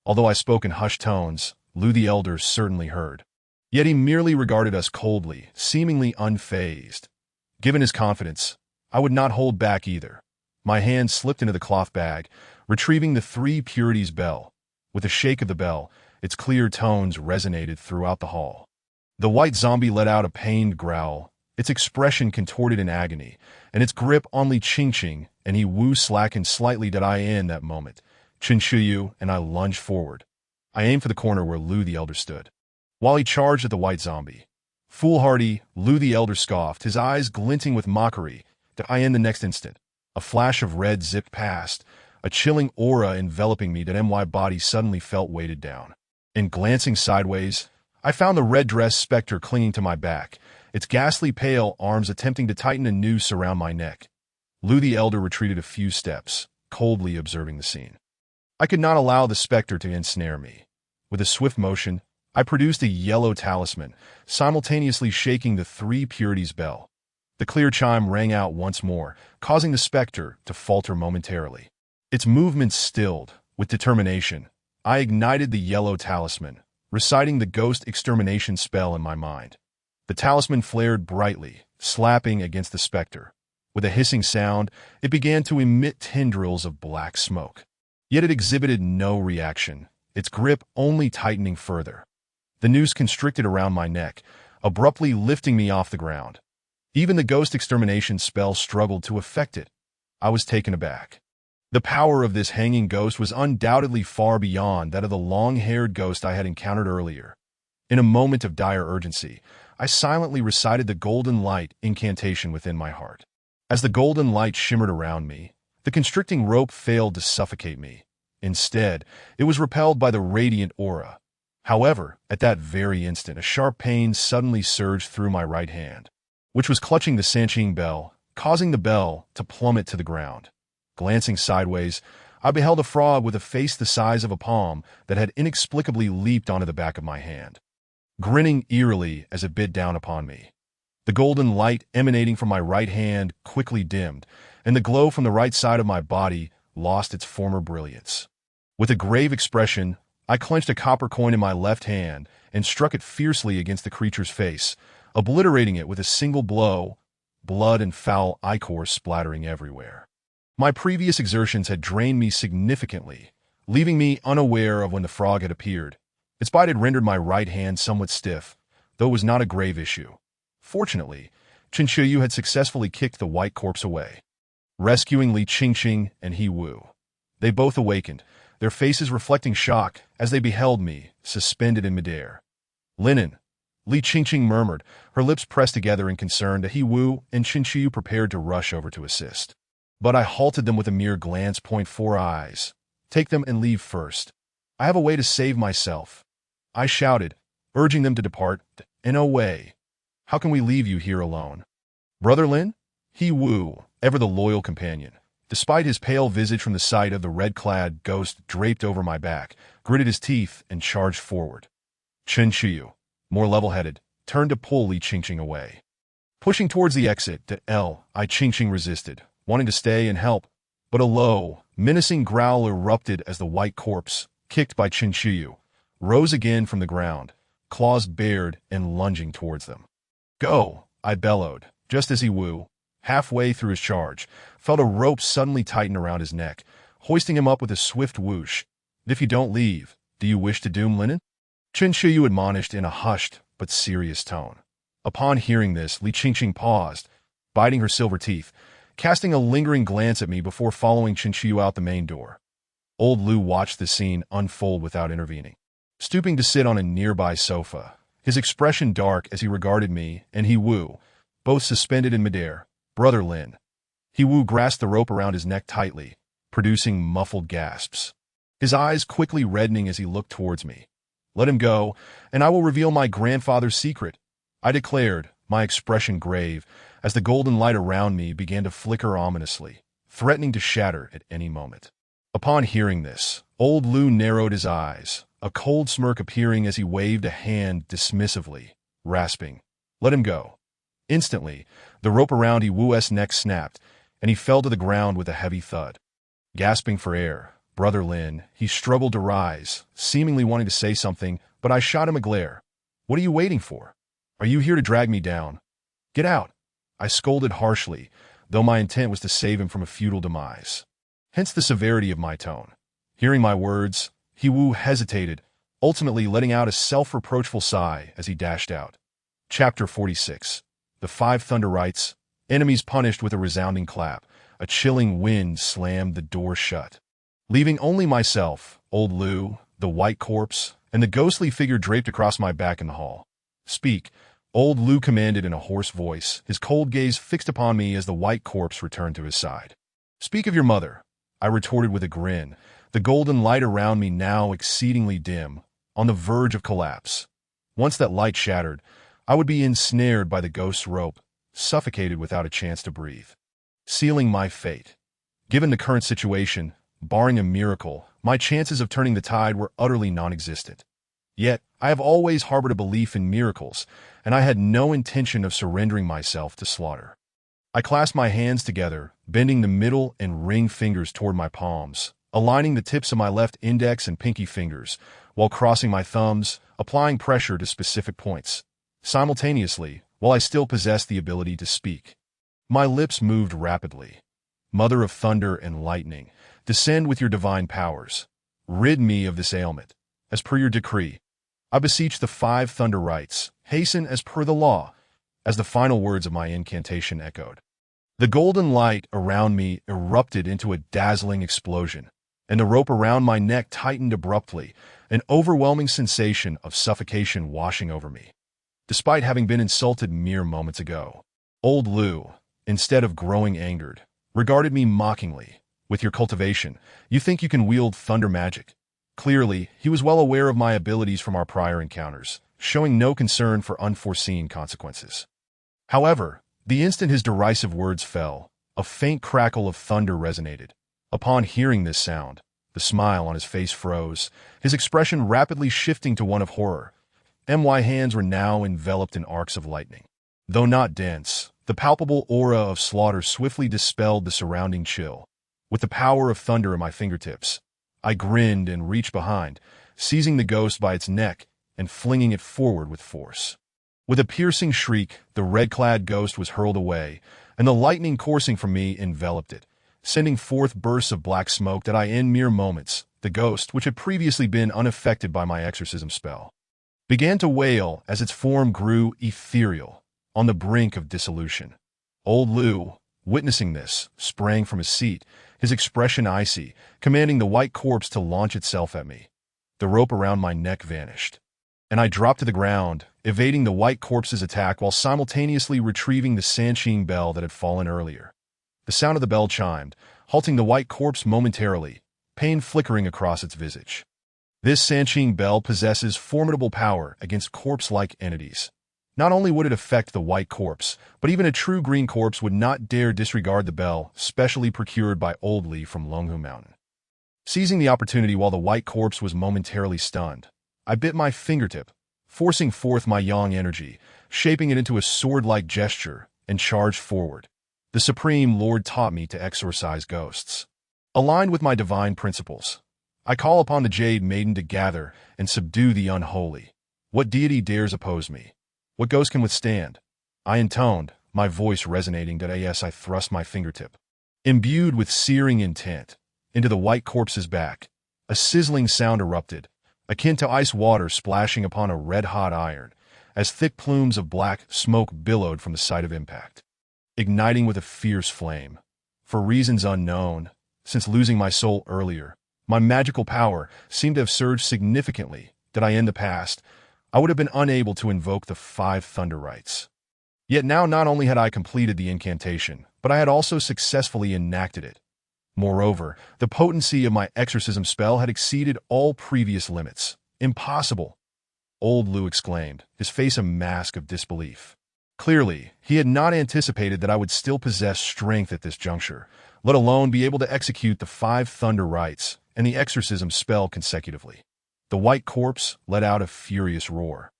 Although I spoke in hushed tones, Liu the Elder certainly heard. Yet he merely regarded us coldly, seemingly unfazed. Given his confidence, I would not hold back either. My hand slipped into the cloth bag, retrieving the Three Purities bell. With a shake of the bell, its clear tones resonated throughout the hall. The white zombie let out a pained growl, its expression contorted in agony, and its grip on Li Qingqing and He Wu slackened slightly. In that moment, Qin Shiyu and I lunged forward. I aimed for the corner where Liu the Elder stood, while he charged at the white zombie. Foolhardy, Liu the Elder scoffed, his eyes glinting with mockery. The next instant, a flash of red zipped past, a chilling aura enveloping me that my body suddenly felt weighted down. In glancing sideways, I found the red-dressed specter clinging to my back, its ghastly pale arms attempting to tighten a noose around my neck. Liu the Elder retreated a few steps, coldly observing the scene. I could not allow the specter to ensnare me. With a swift motion, I produced a yellow talisman, simultaneously shaking the Three Purities bell. The clear chime rang out once more, causing the specter to falter momentarily. Its movements stilled. With determination, I ignited the yellow talisman, reciting the ghost extermination spell in my mind. The talisman flared brightly, slapping against the specter. With a hissing sound, it began to emit tendrils of black smoke. Yet it exhibited no reaction, its grip only tightening further. The noose constricted around my neck, abruptly lifting me off the ground. Even the ghost extermination spell struggled to affect it. I was taken aback. The power of this hanging ghost was undoubtedly far beyond that of the long-haired ghost I had encountered earlier. In a moment of dire urgency, I silently recited the golden light incantation within my heart. As the golden light shimmered around me, the constricting rope failed to suffocate me. Instead, it was repelled by the radiant aura. However, at that very instant, a sharp pain suddenly surged through my right hand, which was clutching the Sanqing bell, causing the bell to plummet to the ground. Glancing sideways, I beheld a frog with a face the size of a palm that had inexplicably leaped onto the back of my hand, grinning eerily as it bit down upon me. The golden light emanating from my right hand quickly dimmed, and the glow from the right side of my body lost its former brilliance. With a grave expression, I clenched a copper coin in my left hand and struck it fiercely against the creature's face, obliterating it with a single blow, blood and foul ichor splattering everywhere. My previous exertions had drained me significantly, leaving me unaware of when the frog had appeared. Its bite had rendered my right hand somewhat stiff, though it was not a grave issue. Fortunately, Qin Shiyu had successfully kicked the white corpse away, rescuing Li Qingqing and He Wu. They both awakened, their faces reflecting shock as they beheld me, suspended in midair. "Linen," Li Qingqing murmured, her lips pressed together in concern. He Wu and Qin Shiyu prepared to rush over to assist. But I halted them with a mere glance. "4 eyes. Take them and leave first. I have a way to save myself," I shouted, urging them to depart. "In a way. How can we leave you here alone?" "Brother Lin?" He Wu, ever the loyal companion, despite his pale visage from the sight of the red-clad ghost draped over my back, gritted his teeth and charged forward. Qin Shiyu, more level-headed, turned to pull Li Qingqing away. Pushing towards the exit, Li Qingqing resisted, wanting to stay and help, but a low, menacing growl erupted as the white corpse, kicked by Qin Shiyu, rose again from the ground, claws bared and lunging towards them. "Go!" I bellowed, just as He Wu, halfway through his charge, felt a rope suddenly tighten around his neck, hoisting him up with a swift whoosh. "If you don't leave, do you wish to doom Linen?" Qin Shiyu admonished in a hushed, but serious tone. Upon hearing this, Li Qingqing paused, biting her silver teeth, casting a lingering glance at me before following Qinqiu out the main door. Old Lu watched the scene unfold without intervening. Stooping to sit on a nearby sofa, his expression dark as he regarded me and He Wu, both suspended in midair. Brother Lin. He Wu grasped the rope around his neck tightly, producing muffled gasps. His eyes quickly reddening as he looked towards me. Let him go, and I will reveal my grandfather's secret, I declared, my expression grave, as the golden light around me began to flicker ominously, threatening to shatter at any moment. Upon hearing this, old Lu narrowed his eyes, a cold smirk appearing as he waved a hand dismissively, rasping, "Let him go." Instantly, the rope around He Wu's neck snapped, and he fell to the ground with a heavy thud. Gasping for air, Brother Lin, he struggled to rise, seemingly wanting to say something, but I shot him a glare. "What are you waiting for? Are you here to drag me down? Get out!" I scolded harshly, though my intent was to save him from a futile demise. Hence the severity of my tone. Hearing my words, He Wu hesitated, ultimately letting out a self-reproachful sigh as he dashed out. Chapter 46. The Five Thunder Rites. Enemies punished with a resounding clap. A chilling wind slammed the door shut, leaving only myself, old Lu, the white corpse, and the ghostly figure draped across my back in the hall. "Speak," old Lu commanded in a hoarse voice, his cold gaze fixed upon me as the white corpse returned to his side. "Speak of your mother," I retorted with a grin, the golden light around me now exceedingly dim, on the verge of collapse. Once that light shattered, I would be ensnared by the ghost's rope, suffocated without a chance to breathe. Sealing my fate. Given the current situation, barring a miracle, my chances of turning the tide were utterly non-existent. Yet, I have always harbored a belief in miracles, and I had no intention of surrendering myself to slaughter. I clasped my hands together, bending the middle and ring fingers toward my palms, aligning the tips of my left index and pinky fingers, while crossing my thumbs, applying pressure to specific points. Simultaneously, while I still possessed the ability to speak. My lips moved rapidly. "Mother of thunder and lightning, descend with your divine powers. Rid me of this ailment. As per your decree, I beseech the Five Thunder Rites, hasten as per the law," as the final words of my incantation echoed. The golden light around me erupted into a dazzling explosion, and the rope around my neck tightened abruptly, an overwhelming sensation of suffocation washing over me. Despite having been insulted mere moments ago, old Lu, instead of growing angered, regarded me mockingly. "With your cultivation, you think you can wield thunder magic." Clearly, he was well aware of my abilities from our prior encounters, showing no concern for unforeseen consequences. However, the instant his derisive words fell, a faint crackle of thunder resonated. Upon hearing this sound, the smile on his face froze, his expression rapidly shifting to one of horror. My hands were now enveloped in arcs of lightning. Though not dense, the palpable aura of slaughter swiftly dispelled the surrounding chill. With the power of thunder at my fingertips, I grinned and reached behind, seizing the ghost by its neck and flinging it forward with force. With a piercing shriek, the red-clad ghost was hurled away, and the lightning coursing from me enveloped it, sending forth bursts of black smoke that in mere moments, the ghost, which had previously been unaffected by my exorcism spell, began to wail as its form grew ethereal, on the brink of dissolution. Old Lu, witnessing this, sprang from his seat, his expression icy, commanding the white corpse to launch itself at me. The rope around my neck vanished, and I dropped to the ground, evading the white corpse's attack while simultaneously retrieving the Sanqing bell that had fallen earlier. The sound of the bell chimed, halting the white corpse momentarily, pain flickering across its visage. This Sanqing bell possesses formidable power against corpse-like entities. Not only would it affect the white corpse, but even a true green corpse would not dare disregard the bell, specially procured by Old Li from Longhu Mountain. Seizing the opportunity while the white corpse was momentarily stunned, I bit my fingertip, forcing forth my yang energy, shaping it into a sword-like gesture, and charged forward. The Supreme Lord taught me to exorcise ghosts. Aligned with my divine principles, I call upon the Jade Maiden to gather and subdue the unholy. What deity dares oppose me? What ghost can withstand? I intoned, my voice resonating as I thrust my fingertip, imbued with searing intent, into the white corpse's back. A sizzling sound erupted, akin to ice water splashing upon a red-hot iron, as thick plumes of black smoke billowed from the site of impact, igniting with a fierce flame. For reasons unknown, since losing my soul earlier, my magical power seemed to have surged significantly. Did I in the past, I would have been unable to invoke the 5 Thunder Rites. Yet now not only had I completed the incantation, but I had also successfully enacted it. Moreover, the potency of my exorcism spell had exceeded all previous limits. Impossible! Old Lou exclaimed, his face a mask of disbelief. Clearly, he had not anticipated that I would still possess strength at this juncture, let alone be able to execute the 5 Thunder Rites and the exorcism spell consecutively. The white corpse let out a furious roar,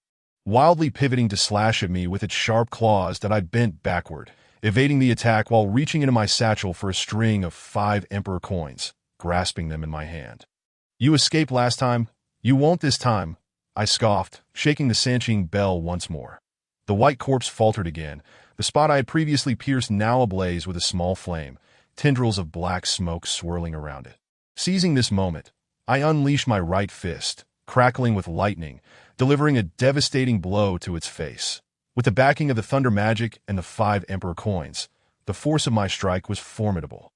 wildly pivoting to slash at me with its sharp claws that I bent backward, evading the attack while reaching into my satchel for a string of 5 Emperor coins, grasping them in my hand. "You escaped last time. You won't this time," I scoffed, shaking the Sanqing bell once more. The white corpse faltered again, the spot I had previously pierced now ablaze with a small flame, tendrils of black smoke swirling around it. Seizing this moment, I unleashed my right fist, crackling with lightning, delivering a devastating blow to its face. With the backing of the thunder magic and the 5 Emperor coins, the force of my strike was formidable.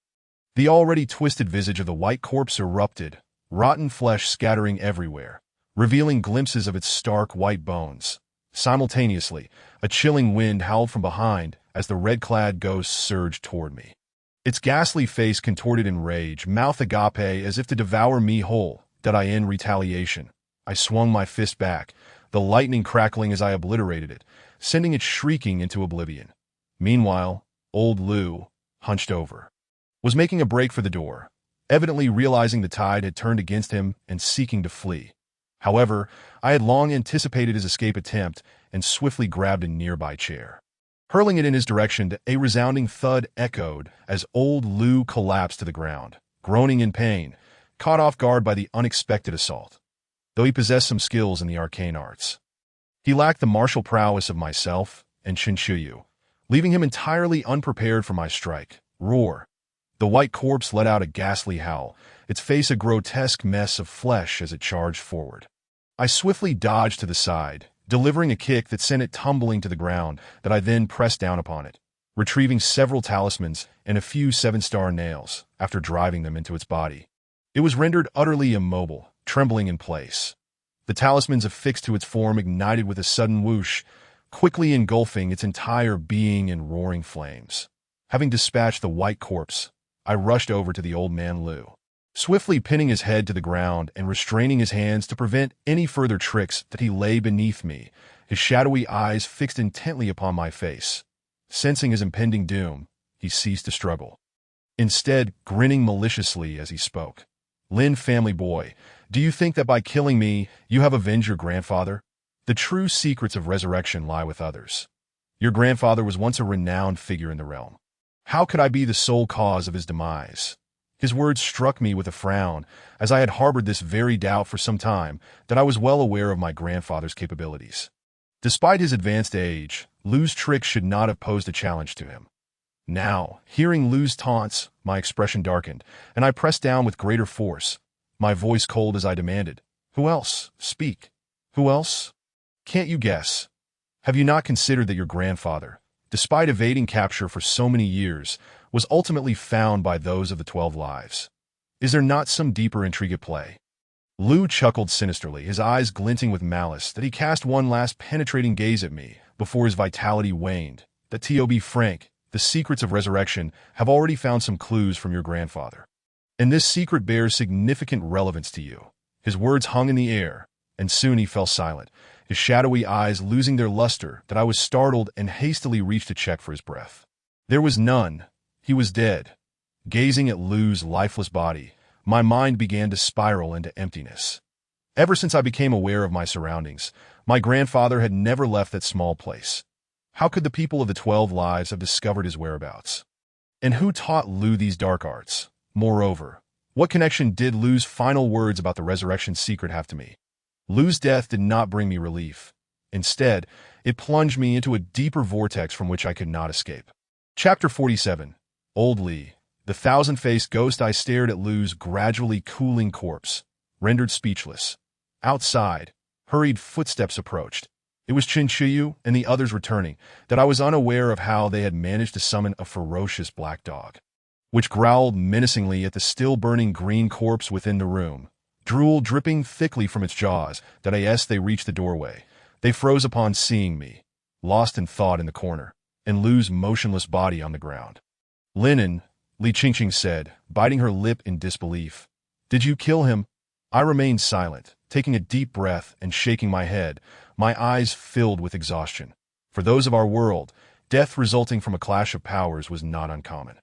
The already twisted visage of the white corpse erupted, rotten flesh scattering everywhere, revealing glimpses of its stark white bones. Simultaneously, a chilling wind howled from behind as the red-clad ghost surged toward me. Its ghastly face contorted in rage, mouth agape as if to devour me whole. Did I in retaliation? I swung my fist back, the lightning crackling as I obliterated it, sending it shrieking into oblivion. Meanwhile, old Lou, hunched over, was making a break for the door, evidently realizing the tide had turned against him and seeking to flee. However, I had long anticipated his escape attempt and swiftly grabbed a nearby chair. Hurling it in his direction, a resounding thud echoed as old Lou collapsed to the ground, groaning in pain, caught off guard by the unexpected assault. Though he possessed some skills in the arcane arts, he lacked the martial prowess of myself and Shinshuyu, leaving him entirely unprepared for my strike. Roar! The white corpse let out a ghastly howl, its face a grotesque mess of flesh as it charged forward. I swiftly dodged to the side, delivering a kick that sent it tumbling to the ground that I then pressed down upon it, retrieving several talismans and a few 7-star nails after driving them into its body. It was rendered utterly immobile, trembling in place. The talismans affixed to its form ignited with a sudden whoosh, quickly engulfing its entire being in roaring flames. Having dispatched the white corpse, I rushed over to the old man Lou, swiftly pinning his head to the ground and restraining his hands to prevent any further tricks that he lay beneath me, his shadowy eyes fixed intently upon my face. Sensing his impending doom, he ceased to struggle, instead grinning maliciously as he spoke. "Lin, family boy, do you think that by killing me, you have avenged your grandfather? The true secrets of resurrection lie with others. Your grandfather was once a renowned figure in the realm. How could I be the sole cause of his demise?" His words struck me with a frown, as I had harbored this very doubt for some time, that I was well aware of my grandfather's capabilities. Despite his advanced age, Lou's tricks should not have posed a challenge to him. Now, hearing Lou's taunts, my expression darkened, and I pressed down with greater force, my voice cold as I demanded, "Who else? Speak. Who else? Can't you guess? Have you not considered that your grandfather, despite evading capture for so many years, was ultimately found by those of the 12 Lives? Is there not some deeper intrigue at play?" Lou chuckled sinisterly, his eyes glinting with malice, that he cast one last penetrating gaze at me before his vitality waned. "That to be frank, the secrets of resurrection have already found some clues from your grandfather. And this secret bears significant relevance to you." His words hung in the air, and soon he fell silent, his shadowy eyes losing their luster, that I was startled and hastily reached to check for his breath. There was none. He was dead. Gazing at Lou's lifeless body, my mind began to spiral into emptiness. Ever since I became aware of my surroundings, my grandfather had never left that small place. How could the people of the 12 Lives have discovered his whereabouts? And who taught Lou these dark arts? Moreover, what connection did Lou's final words about the resurrection secret have to me? Lou's death did not bring me relief. Instead, it plunged me into a deeper vortex from which I could not escape. Chapter 47. Old Lee. The thousand-faced ghost. I stared at Lou's gradually cooling corpse, rendered speechless. Outside, hurried footsteps approached, It was Qin Shiyu and the others returning, that I was unaware of how they had managed to summon a ferocious black dog, which growled menacingly at the still-burning green corpse within the room, drool dripping thickly from its jaws, that as they reached the doorway, they froze upon seeing me, lost in thought in the corner, and Lu's motionless body on the ground. Linen, Li Qingqing said, biting her lip in disbelief. Did you kill him? I remained silent, taking a deep breath and shaking my head, my eyes filled with exhaustion. For those of our world, death resulting from a clash of powers was not uncommon.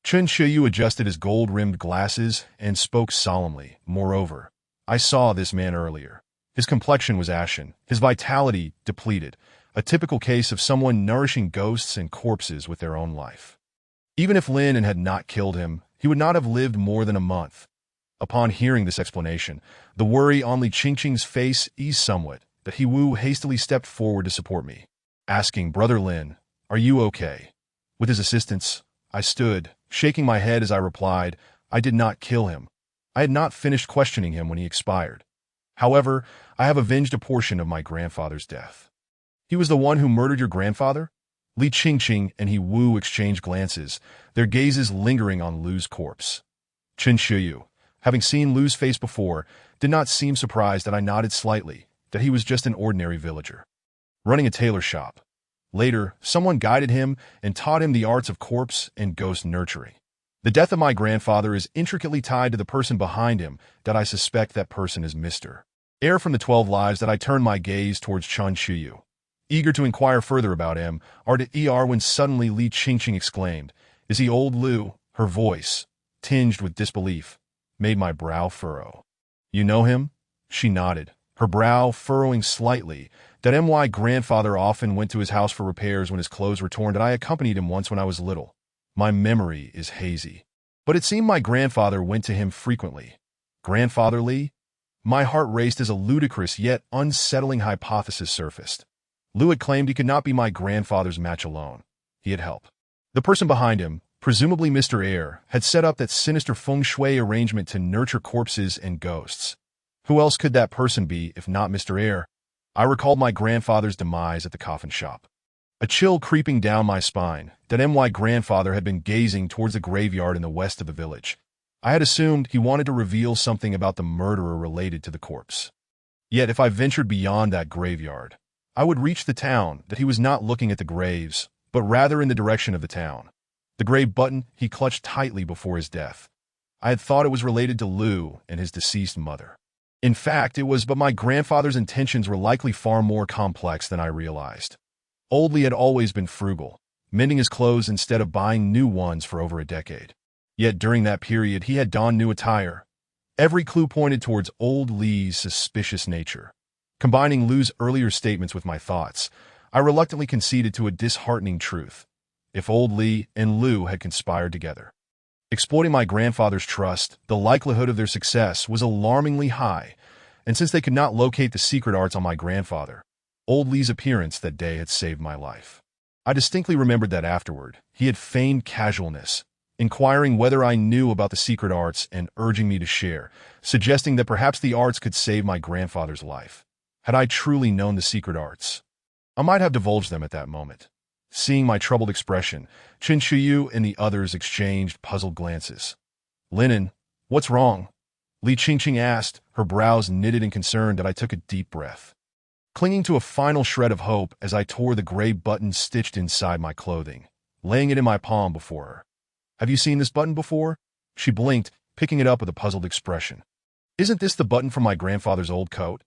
Qin Shiyu adjusted his gold-rimmed glasses and spoke solemnly. Moreover, I saw this man earlier. His complexion was ashen, his vitality depleted, a typical case of someone nourishing ghosts and corpses with their own life. Even if Lin had not killed him, he would not have lived more than a month. Upon hearing this explanation, the worry on Li Qingqing's face eased somewhat, that He Wu hastily stepped forward to support me, asking, Brother Lin, are you okay? With his assistance, I stood, shaking my head as I replied, I did not kill him. I had not finished questioning him when he expired. However, I have avenged a portion of my grandfather's death. He was the one who murdered your grandfather? Li Qingqing and He Wu exchanged glances, their gazes lingering on Lu's corpse. Qin Shiyu, having seen Lu's face before, did not seem surprised that I nodded slightly, that he was just an ordinary villager, running a tailor shop. Later, someone guided him and taught him the arts of corpse and ghost nurturing. The death of my grandfather is intricately tied to the person behind him, that I suspect that person is Mr. Heir from the 12 Lives, that I turned my gaze towards Qin Shiyu, eager to inquire further about him, when suddenly Li Qingqing exclaimed, Is he old Lu? Her voice, tinged with disbelief, made my brow furrow. You know him? She nodded, her brow furrowing slightly, that my grandfather often went to his house for repairs when his clothes were torn, that I accompanied him once when I was little. My memory is hazy, but it seemed my grandfather went to him frequently. Grandfather Li? My heart raced as a ludicrous yet unsettling hypothesis surfaced. Lu had claimed he could not be my grandfather's match alone. He had help. The person behind him, presumably Mr. Heir, had set up that sinister feng shui arrangement to nurture corpses and ghosts. Who else could that person be if not Mr. Heir? I recalled my grandfather's demise at the coffin shop. A chill creeping down my spine, that my grandfather had been gazing towards the graveyard in the west of the village. I had assumed he wanted to reveal something about the murderer related to the corpse. Yet if I ventured beyond that graveyard, I would reach the town, that he was not looking at the graves, but rather in the direction of the town. The grave button he clutched tightly before his death. I had thought it was related to Lu and his deceased mother. In fact, it was, but my grandfather's intentions were likely far more complex than I realized. Old Li had always been frugal, mending his clothes instead of buying new ones for over a decade. Yet during that period, he had donned new attire. Every clue pointed towards Old Li's suspicious nature. Combining Lu's earlier statements with my thoughts, I reluctantly conceded to a disheartening truth. If Old Li and Lu had conspired together, exploiting my grandfather's trust, the likelihood of their success was alarmingly high, and since they could not locate the secret arts on my grandfather, Old Li's appearance that day had saved my life. I distinctly remembered that afterward, he had feigned casualness, inquiring whether I knew about the secret arts and urging me to share, suggesting that perhaps the arts could save my grandfather's life. Had I truly known the secret arts, I might have divulged them at that moment. Seeing my troubled expression, Qin Shiyu and the others exchanged puzzled glances. Linen, what's wrong? Li Qingqing asked, her brows knitted in concern, that I took a deep breath, clinging to a final shred of hope as I tore the gray button stitched inside my clothing, laying it in my palm before her. Have you seen this button before? She blinked, picking it up with a puzzled expression. Isn't this the button from my grandfather's old coat?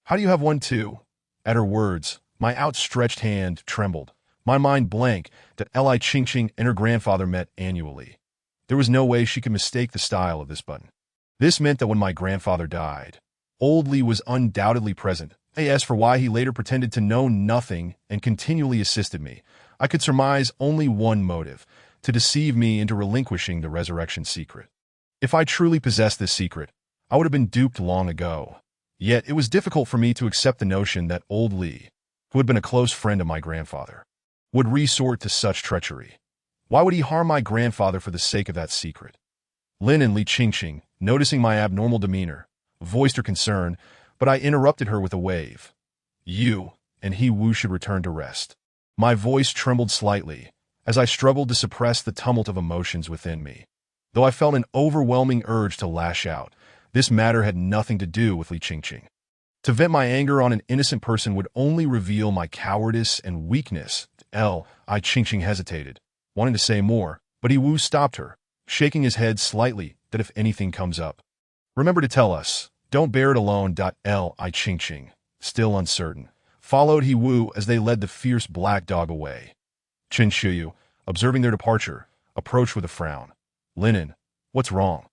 How do you have one too? At her words, my outstretched hand trembled, my mind blank that Li Qingqing and her grandfather met annually. There was no way she could mistake the style of this button. This meant that when my grandfather died, Old Li was undoubtedly present. As for why he later pretended to know nothing and continually assisted me, I could surmise only one motive: to deceive me into relinquishing the resurrection secret. If I truly possessed this secret, I would have been duped long ago. Yet it was difficult for me to accept the notion that Old Li, who had been a close friend of my grandfather, would resort to such treachery. Why would he harm my grandfather for the sake of that secret? Lin and Li Qingqing, noticing my abnormal demeanor, voiced her concern, but I interrupted her with a wave. You, and He Wu should return to rest. My voice trembled slightly as I struggled to suppress the tumult of emotions within me. Though I felt an overwhelming urge to lash out, this matter had nothing to do with Li Qingqing. To vent my anger on an innocent person would only reveal my cowardice and weakness. I Qingqing hesitated, wanting to say more, but He Wu stopped her, shaking his head slightly that if anything comes up, remember to tell us. Don't bear it alone. I Qingqing, still uncertain, followed He Wu as they led the fierce black dog away. Qin Shiyu, observing their departure, approached with a frown. Linen, what's wrong?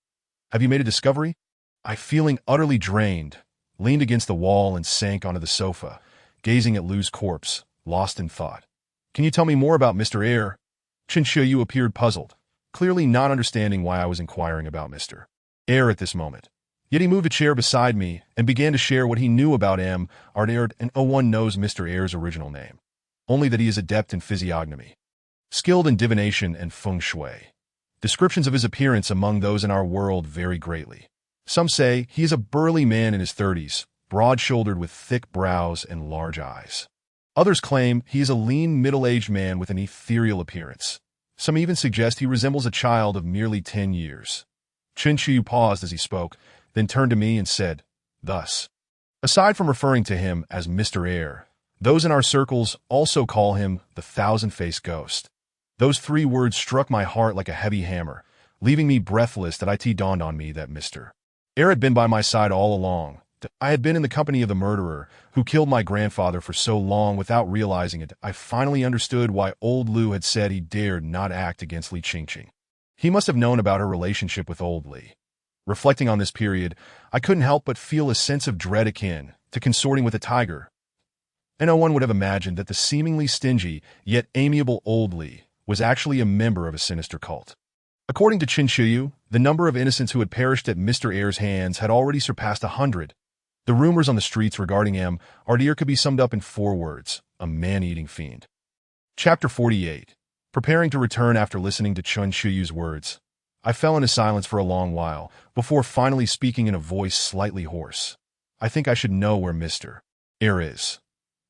Have you made a discovery? I, feeling utterly drained, leaned against the wall and sank onto the sofa, gazing at Lu's corpse, lost in thought. Can you tell me more about Mr. Air? Qin Shiyu appeared puzzled, clearly not understanding why I was inquiring about Mr. Air at this moment. Yet he moved a chair beside me and began to share what he knew about Air, and no one knows Mr. Air's original name, only that he is adept in physiognomy, skilled in divination and feng shui. Descriptions of his appearance among those in our world vary greatly. Some say he is a burly man in his 30s, broad-shouldered with thick brows and large eyes. Others claim he is a lean, middle-aged man with an ethereal appearance. Some even suggest he resembles a child of merely 10 years. Qin Shiyu paused as he spoke, then turned to me and said, thus, aside from referring to him as Mr. Air, those in our circles also call him the Thousand-Faced Ghost. Those 3 words struck my heart like a heavy hammer, leaving me breathless. That it dawned on me that Mr. Air had been by my side all along. I had been in the company of the murderer who killed my grandfather for so long without realizing it. I finally understood why old Lu had said he dared not act against Li Qingqing. He must have known about her relationship with old Li. Reflecting on this period, I couldn't help but feel a sense of dread akin to consorting with a tiger. And no one would have imagined that the seemingly stingy yet amiable old Li was actually a member of a sinister cult. According to Qin Shiyu, the number of innocents who had perished at Mr. Air's hands had already surpassed 100. The rumors on the streets regarding Ardir could be summed up in 4 words: a man-eating fiend. Chapter 48. Preparing to return after listening to Qin Shiyu's words, I fell into silence for a long while, before finally speaking in a voice slightly hoarse. I think I should know where Mr. Air is.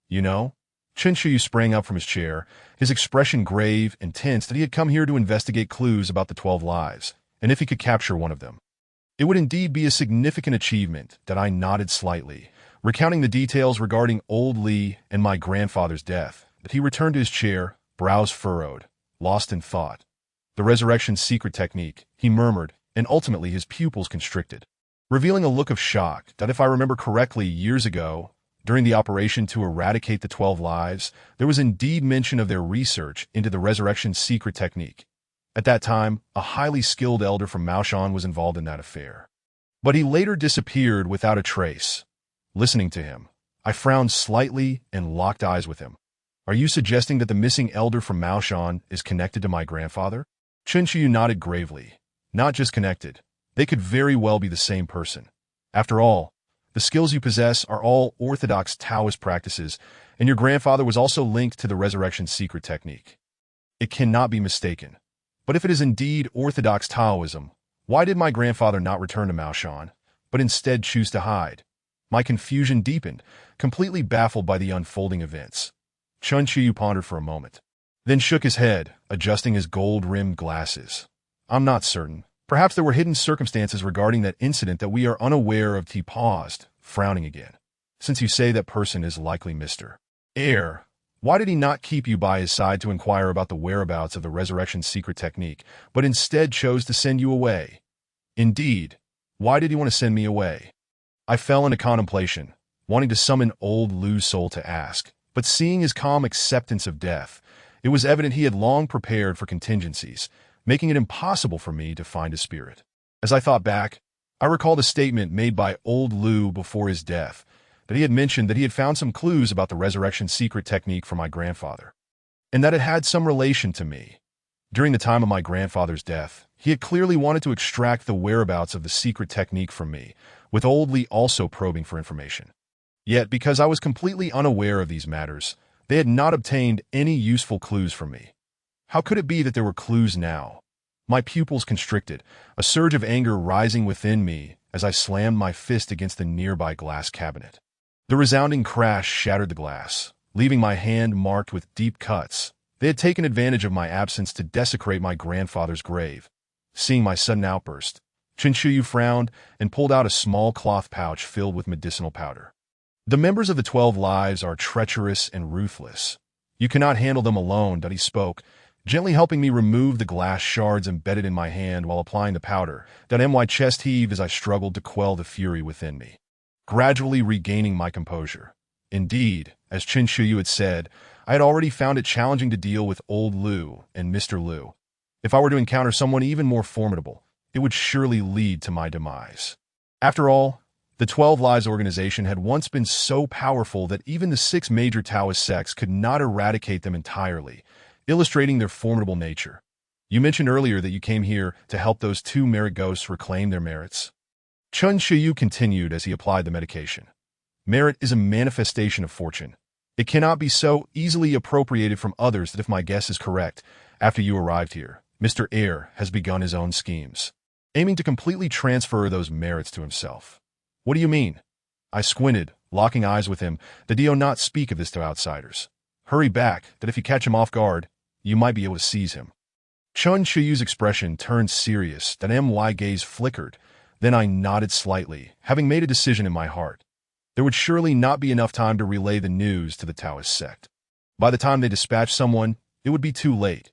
You know? Qin Shiyu sprang up from his chair, his expression grave and tense, that he had come here to investigate clues about the 12 lives, and if he could capture one of them. It would indeed be a significant achievement. That I nodded slightly, recounting the details regarding old Li and my grandfather's death. That he returned to his chair, brows furrowed, lost in thought. The resurrection's secret technique, he murmured, and ultimately his pupils constricted, revealing a look of shock. That if I remember correctly, years ago, during the operation to eradicate the 12 lives, there was indeed mention of their research into the resurrection's secret technique. At that time, a highly skilled elder from Maoshan was involved in that affair. But he later disappeared without a trace. Listening to him, I frowned slightly and locked eyes with him. Are you suggesting that the missing elder from Maoshan is connected to my grandfather? Qin Shiyu nodded gravely. Not just connected. They could very well be the same person. After all, the skills you possess are all orthodox Taoist practices, and your grandfather was also linked to the resurrection secret technique. It cannot be mistaken. But if it is indeed orthodox Taoism, why did my grandfather not return to Maoshan, but instead choose to hide? My confusion deepened, completely baffled by the unfolding events. Qin Shiyu pondered for a moment, then shook his head, adjusting his gold-rimmed glasses. I'm not certain. Perhaps there were hidden circumstances regarding that incident that we are unaware of. He paused, frowning again. Since you say that person is likely Mr. Air, why did he not keep you by his side to inquire about the whereabouts of the resurrection secret technique, but instead chose to send you away? Indeed, why did he want to send me away? I fell into contemplation, wanting to summon old Lu's soul to ask, but seeing his calm acceptance of death, it was evident he had long prepared for contingencies, making it impossible for me to find his spirit. As I thought back, I recalled a statement made by old Lu before his death, that he had mentioned that he had found some clues about the resurrection secret technique for my grandfather, and that it had some relation to me. During the time of my grandfather's death, he had clearly wanted to extract the whereabouts of the secret technique from me, with old Li also probing for information. Yet, because I was completely unaware of these matters, they had not obtained any useful clues from me. How could it be that there were clues now? My pupils constricted, a surge of anger rising within me as I slammed my fist against the nearby glass cabinet. The resounding crash shattered the glass, leaving my hand marked with deep cuts. They had taken advantage of my absence to desecrate my grandfather's grave. Seeing my sudden outburst, Chen Shuyu frowned and pulled out a small cloth pouch filled with medicinal powder. The members of the 12 Lives are treacherous and ruthless. You cannot handle them alone, he spoke, gently helping me remove the glass shards embedded in my hand while applying the powder. My chest heaved as I struggled to quell the fury within me, gradually regaining my composure. Indeed, as Chen Shuyu had said, I had already found it challenging to deal with old Lu and Mr. Lu. If I were to encounter someone even more formidable, it would surely lead to my demise. After all, the 12 Lives organization had once been so powerful that even the 6 major Taoist sects could not eradicate them entirely, illustrating their formidable nature. You mentioned earlier that you came here to help those 2 merit ghosts reclaim their merits. Chen Shuyu continued as he applied the medication. Merit is a manifestation of fortune. It cannot be so easily appropriated from others that if my guess is correct, after you arrived here, Mr. Air has begun his own schemes, aiming to completely transfer those merits to himself. What do you mean? I squinted, locking eyes with him, that do not speak of this to outsiders. Hurry back, that if you catch him off guard, you might be able to seize him. Chen Shuyu's expression turned serious, my gaze flickered. Then I nodded slightly, having made a decision in my heart. There would surely not be enough time to relay the news to the Taoist sect. By the time they dispatched someone, it would be too late.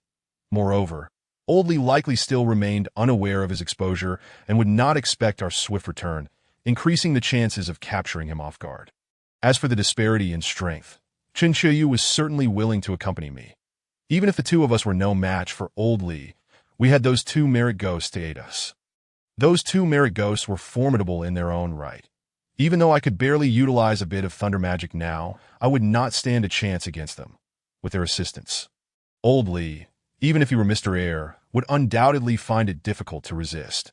Moreover, Old Li likely still remained unaware of his exposure and would not expect our swift return, increasing the chances of capturing him off guard. As for the disparity in strength, Chen Shuyu was certainly willing to accompany me. Even if the 2 of us were no match for Old Li, we had those 2 merit ghosts to aid us. Those 2 merit ghosts were formidable in their own right. Even though I could barely utilize a bit of thunder magic now, I would not stand a chance against them. With their assistance, Old Li, even if he were Mr. Air, would undoubtedly find it difficult to resist.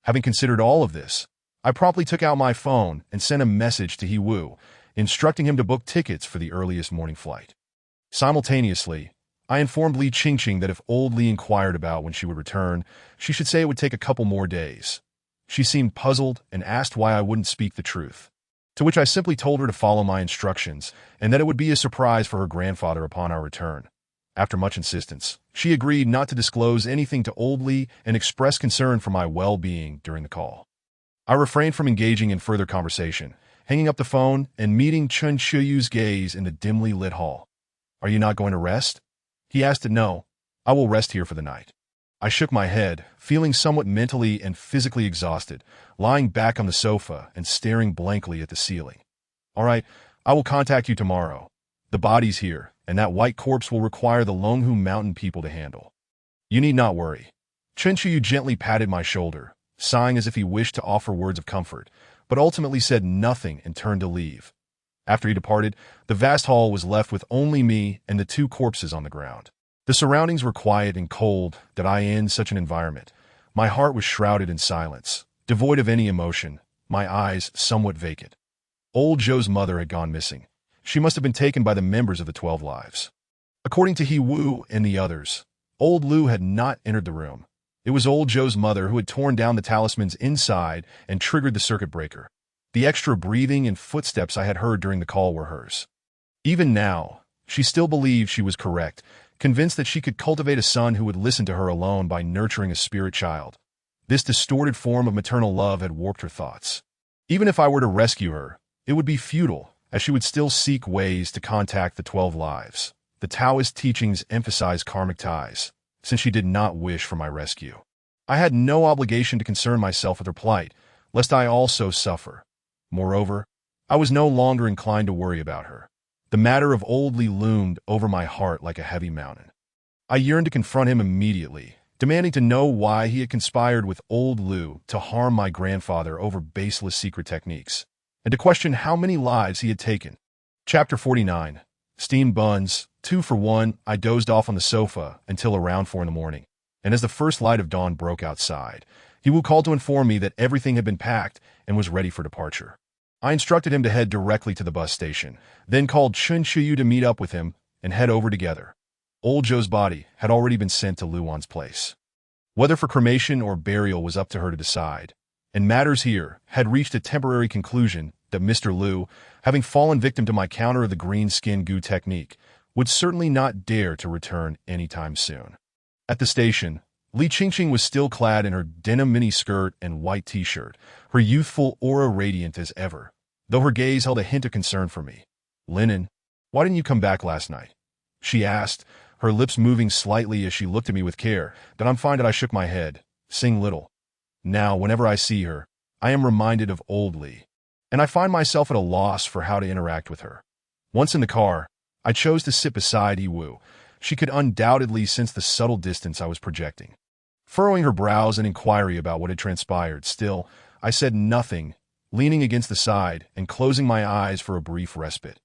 Having considered all of this, I promptly took out my phone and sent a message to He Wu, instructing him to book tickets for the earliest morning flight. Simultaneously, I informed Li Qingqing that if Old Li inquired about when she would return, she should say it would take a couple more days. She seemed puzzled and asked why I wouldn't speak the truth, to which I simply told her to follow my instructions and that it would be a surprise for her grandfather upon our return. After much insistence, she agreed not to disclose anything to Old Li and expressed concern for my well-being during the call. I refrained from engaging in further conversation, hanging up the phone and meeting Chen Shuyu's gaze in the dimly lit hall. Are you not going to rest? He asked. No, I will rest here for the night. I shook my head, feeling somewhat mentally and physically exhausted, lying back on the sofa and staring blankly at the ceiling. All right, I will contact you tomorrow. The body's here, and that white corpse will require the Longhu Mountain people to handle. You need not worry. Chen Shuyu gently patted my shoulder, sighing as if he wished to offer words of comfort, but ultimately said nothing and turned to leave. After he departed, the vast hall was left with only me and the 2 corpses on the ground. The surroundings were quiet and cold in such an environment. My heart was shrouded in silence, devoid of any emotion, my eyes somewhat vacant. Old Zhou's mother had gone missing. She must have been taken by the members of the 12 Lives. According to He Wu and the others, Old Lu had not entered the room. It was Old Zhou's mother who had torn down the talisman's inside and triggered the circuit breaker. The extra breathing and footsteps I had heard during the call were hers. Even now, she still believed she was correct, convinced that she could cultivate a son who would listen to her alone by nurturing a spirit child. This distorted form of maternal love had warped her thoughts. Even if I were to rescue her, it would be futile, as she would still seek ways to contact the 12 Lives. The Taoist teachings emphasize karmic ties, since she did not wish for my rescue. I had no obligation to concern myself with her plight, lest I also suffer. Moreover, I was no longer inclined to worry about her. The matter of Old Li loomed over my heart like a heavy mountain. I yearned to confront him immediately, demanding to know why he had conspired with Old Lu to harm my grandfather over baseless secret techniques, and to question how many lives he had taken. Chapter 49. Steamed buns. 2 for 1. I dozed off on the sofa until around 4 in the morning, and as the first light of dawn broke outside, He Wu called to inform me that everything had been packed and was ready for departure. I instructed him to head directly to the bus station, then called Chen Shuyu to meet up with him and head over together. Old Zhou's body had already been sent to Luan's place. Whether for cremation or burial was up to her to decide, and matters here had reached a temporary conclusion that Mr. Liu, having fallen victim to my counter of the green skin goo technique, would certainly not dare to return anytime soon. At the station, Li Qingqing was still clad in her denim mini-skirt and white t-shirt, her youthful aura radiant as ever, though her gaze held a hint of concern for me. "Linen, why didn't you come back last night?" she asked, her lips moving slightly as she looked at me with care. "That I'm fine." That I shook my head, saying little. Now, whenever I see her, I am reminded of old Li, and I find myself at a loss for how to interact with her. Once in the car, I chose to sit beside Yiwu. She could undoubtedly sense the subtle distance I was projecting. Furrowing her brows in inquiry about what had transpired, still, I said nothing, leaning against the side and closing my eyes for a brief respite.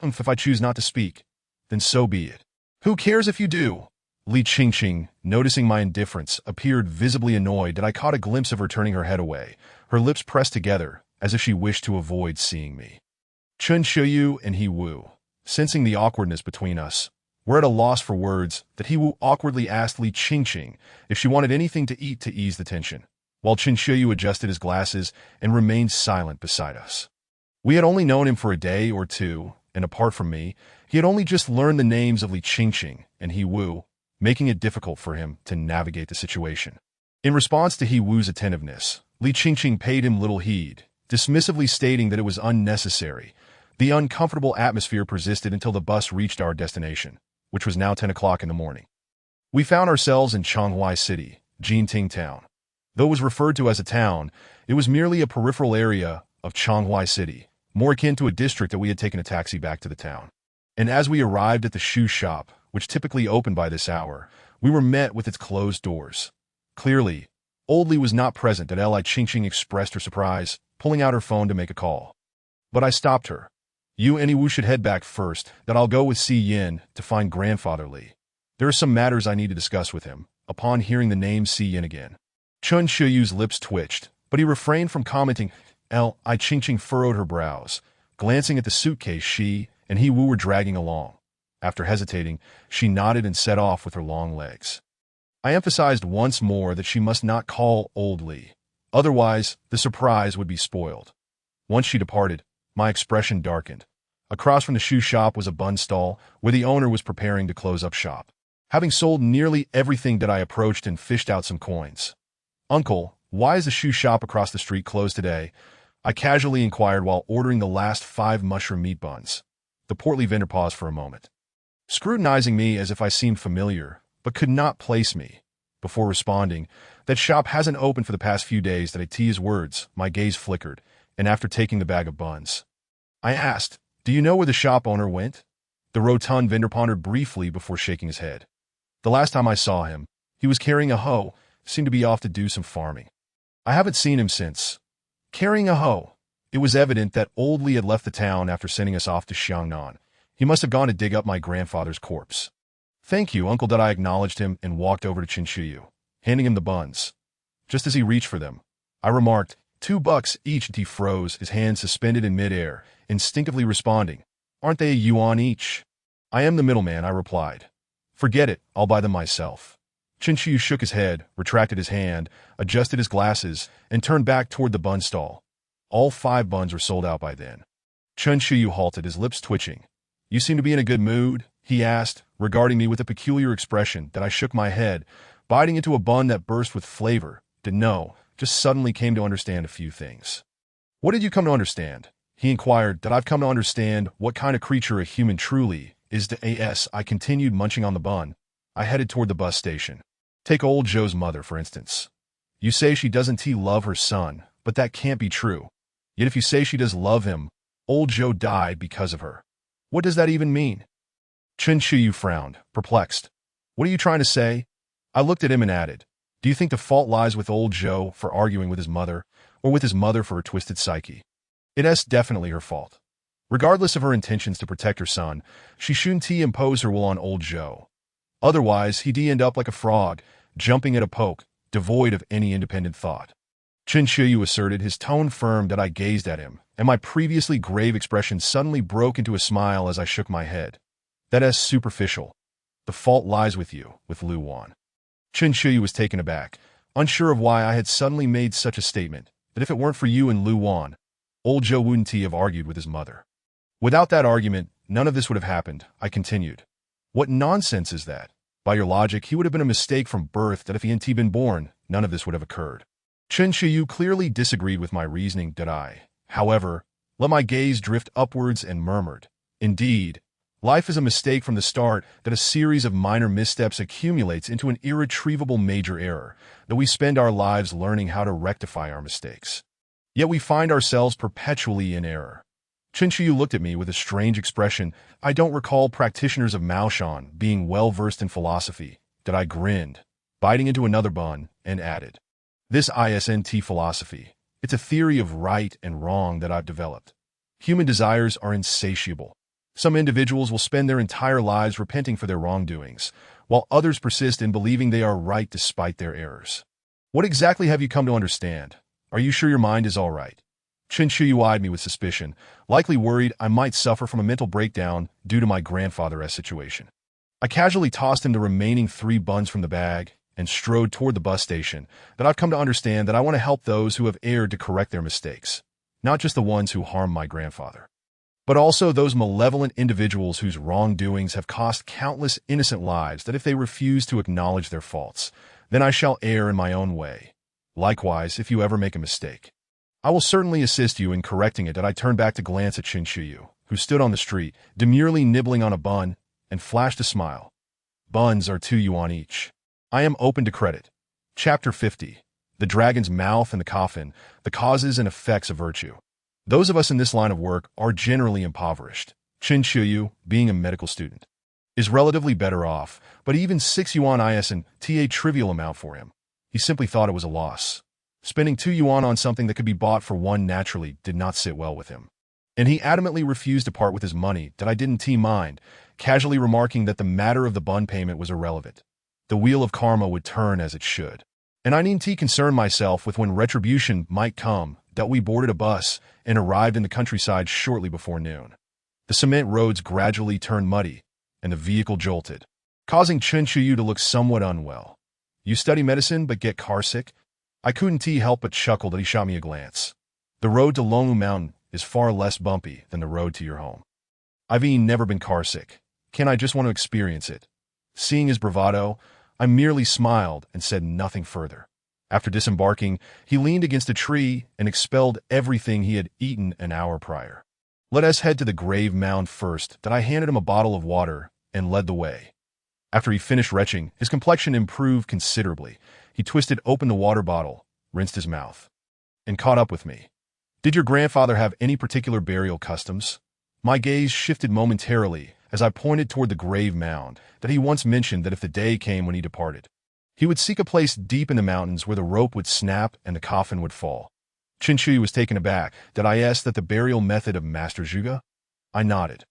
If I choose not to speak, then so be it. "Who cares if you do?" Li Qingqing, noticing my indifference, appeared visibly annoyed that I caught a glimpse of her turning her head away, her lips pressed together, as if she wished to avoid seeing me. Chen Shiyu and Yiwu, sensing the awkwardness between us, were at a loss for words that Yiwu awkwardly asked Li Qingqing if she wanted anything to eat to ease the tension, while Chen Shiyu adjusted his glasses and remained silent beside us. We had only known him for a day or two, and apart from me, he had only just learned the names of Li Qingqing and Yiwu, making it difficult for him to navigate the situation. In response to Yiwu's attentiveness, Li Qingqing paid him little heed, dismissively stating that it was unnecessary. The uncomfortable atmosphere persisted until the bus reached our destination, which was now 10 o'clock in the morning. We found ourselves in Chonghuai City, Jinting Town. Though it was referred to as a town, it was merely a peripheral area of Chonghuai City, more akin to a district that we had taken a taxi back to the town. And as we arrived at the shoe shop, which typically opened by this hour, we were met with its closed doors. Clearly, old Li was not present. Li Qingqing expressed her surprise, pulling out her phone to make a call. But I stopped her. "You and Yiwu should head back first, that I'll go with Si Yin to find Grandfather Li. There are some matters I need to discuss with him." Upon hearing the name Si Yin again, Chen Shiyu's lips twitched, but he refrained from commenting. Li Qingqing furrowed her brows, glancing at the suitcase she and Yiwu were dragging along. After hesitating, she nodded and set off with her long legs. I emphasized once more that she must not call old Li. Otherwise, the surprise would be spoiled. Once she departed, my expression darkened. Across from the shoe shop was a bun stall, where the owner was preparing to close up shop. Having sold nearly everything that I approached and fished out some coins. "Uncle, why is the shoe shop across the street closed today?" I casually inquired while ordering the last 5 mushroom meat buns. The portly vendor paused for a moment, scrutinizing me as if I seemed familiar, but could not place me. Before responding, "That shop hasn't opened for the past few days." That I teased his words, my gaze flickered, and after taking the bag of buns, I asked, "Do you know where the shop owner went?" The rotund vendor pondered briefly before shaking his head. "The last time I saw him, he was carrying a hoe, seemed to be off to do some farming. I haven't seen him since." Carrying a hoe. It was evident that old Li had left the town after sending us off to Xiangnan. He must have gone to dig up my grandfather's corpse. "Thank you, Uncle." I acknowledged him and walked over to Chen Shiyu, handing him the buns. Just as he reached for them, I remarked, $2 each. He froze, his hands suspended in midair, instinctively responding, "Aren't they a yuan each?" "I am the middleman," I replied. "Forget it, I'll buy them myself." Chen Shiyu shook his head, retracted his hand, adjusted his glasses, and turned back toward the bun stall. All 5 buns were sold out by then. Chen Shiyu halted, his lips twitching. "You seem to be in a good mood?" he asked, regarding me with a peculiar expression. That I shook my head, biting into a bun that burst with flavor. Just suddenly came to understand a few things. "What did you come to understand?" he inquired. "That I've come to understand what kind of creature a human truly is." I continued munching on the bun. I headed toward the bus station. "Take old Joe's mother, for instance. You say she doesn't love her son, but that can't be true. Yet if you say she does love him, old Joe died because of her. What does that even mean?" Chen Shiyu frowned, perplexed. "What are you trying to say?" I looked at him and added, "Do you think the fault lies with old Joe for arguing with his mother, or with his mother for her twisted psyche?" It's definitely her fault. Regardless of her intentions to protect her son, she shouldn't impose her will on old Joe. Otherwise, he'd end up like a frog, jumping at a poke, devoid of any independent thought. Chen Shiyu asserted, his tone firm. That I gazed at him, and my previously grave expression suddenly broke into a smile as I shook my head. "That's superficial. The fault lies with you, with Lu Wan." Chen Shiyu was taken aback, unsure of why I had suddenly made such a statement. "That if it weren't for you and Lu Wan, Old Joe wouldn't he have argued with his mother. Without that argument, none of this would have happened, I continued. What nonsense is that? By your logic, he would have been a mistake from birth that if he hadn't been born, none of this would have occurred. Chen Shiyu clearly disagreed with my reasoning, did I? However, let my gaze drift upwards and murmured, indeed, life is a mistake from the start that a series of minor missteps accumulates into an irretrievable major error, that we spend our lives learning how to rectify our mistakes. Yet we find ourselves perpetually in error. Chen Shiyu looked at me with a strange expression. I don't recall practitioners of Maoshan being well-versed in philosophy, that I grinned, biting into another bun, and added, this isn't philosophy. It's a theory of right and wrong that I've developed. Human desires are insatiable. Some individuals will spend their entire lives repenting for their wrongdoings, while others persist in believing they are right despite their errors. What exactly have you come to understand? Are you sure your mind is all right? Chen Shiyu eyed me with suspicion, likely worried I might suffer from a mental breakdown due to my grandfather's situation. I casually tossed him the remaining 3 buns from the bag and strode toward the bus station, that I've come to understand that I want to help those who have erred to correct their mistakes, not just the ones who harmed my grandfather, but also those malevolent individuals whose wrongdoings have cost countless innocent lives, that if they refuse to acknowledge their faults, then I shall err in my own way. Likewise, if you ever make a mistake, I will certainly assist you in correcting it. That I turned back to glance at Chen Shiyu, who stood on the street, demurely nibbling on a bun, and flashed a smile. Buns are 2 yuan each. I am open to credit. Chapter 50. The Dragon's Mouth and the Coffin, the Causes and Effects of Virtue. Those of us in this line of work are generally impoverished. Chen Shiyu, being a medical student, is relatively better off, but even 6 yuan isn't a trivial amount for him. He simply thought it was a loss. Spending 2 yuan on something that could be bought for 1 naturally did not sit well with him. And he adamantly refused to part with his money, that I didn't mind, casually remarking that the matter of the bun payment was irrelevant. The wheel of karma would turn as it should. And I needn't concern myself with when retribution might come, that we boarded a bus and arrived in the countryside shortly before noon. The cement roads gradually turned muddy, and the vehicle jolted, causing Chen Shiyu to look somewhat unwell. You study medicine but get carsick? I couldn't help but chuckle that he shot me a glance. The road to Longwu Mountain is far less bumpy than the road to your home. I've never been carsick. Can I just want to experience it? Seeing his bravado, I merely smiled and said nothing further. After disembarking, he leaned against a tree and expelled everything he had eaten an hour prior. Let us head to the grave mound first. That I handed him a bottle of water and led the way. After he finished retching, his complexion improved considerably. He twisted open the water bottle, rinsed his mouth, and caught up with me. Did your grandfather have any particular burial customs? My gaze shifted momentarily as I pointed toward the grave mound, that he once mentioned that if the day came when he departed, he would seek a place deep in the mountains where the rope would snap and the coffin would fall. Chen Shiyu was taken aback that I asked that the burial method of Master Zhuge. I nodded.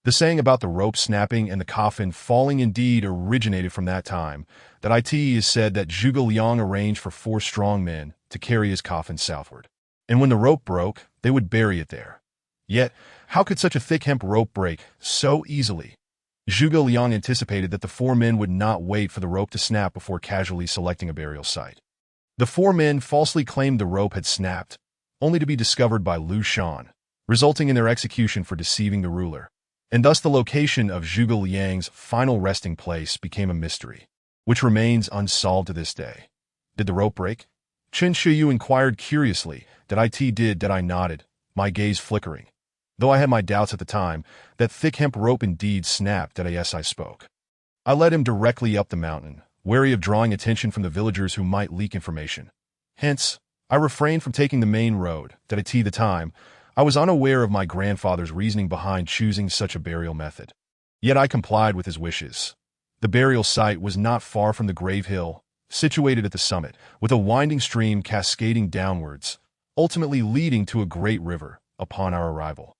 The saying about the rope snapping and the coffin falling indeed originated from that time, that it is said that Zhuge Liang arranged for 4 strong men to carry his coffin southward. And when the rope broke, they would bury it there. Yet, how could such a thick hemp rope break so easily? Zhuge Liang anticipated that the 4 men would not wait for the rope to snap before casually selecting a burial site. The 4 men falsely claimed the rope had snapped, only to be discovered by Lu Shan, resulting in their execution for deceiving the ruler. And thus the location of Zhuge Liang's final resting place became a mystery, which remains unsolved to this day. Did the rope break? Chen Shiyu inquired curiously. That it did. That I nodded, my gaze flickering, though I had my doubts at the time, that thick hemp rope indeed snapped. That yes, I spoke. I led him directly up the mountain, wary of drawing attention from the villagers who might leak information. Hence, I refrained from taking the main road. That at the time, I was unaware of my grandfather's reasoning behind choosing such a burial method. Yet I complied with his wishes. The burial site was not far from the grave hill, situated at the summit, with a winding stream cascading downwards, ultimately leading to a great river, upon our arrival.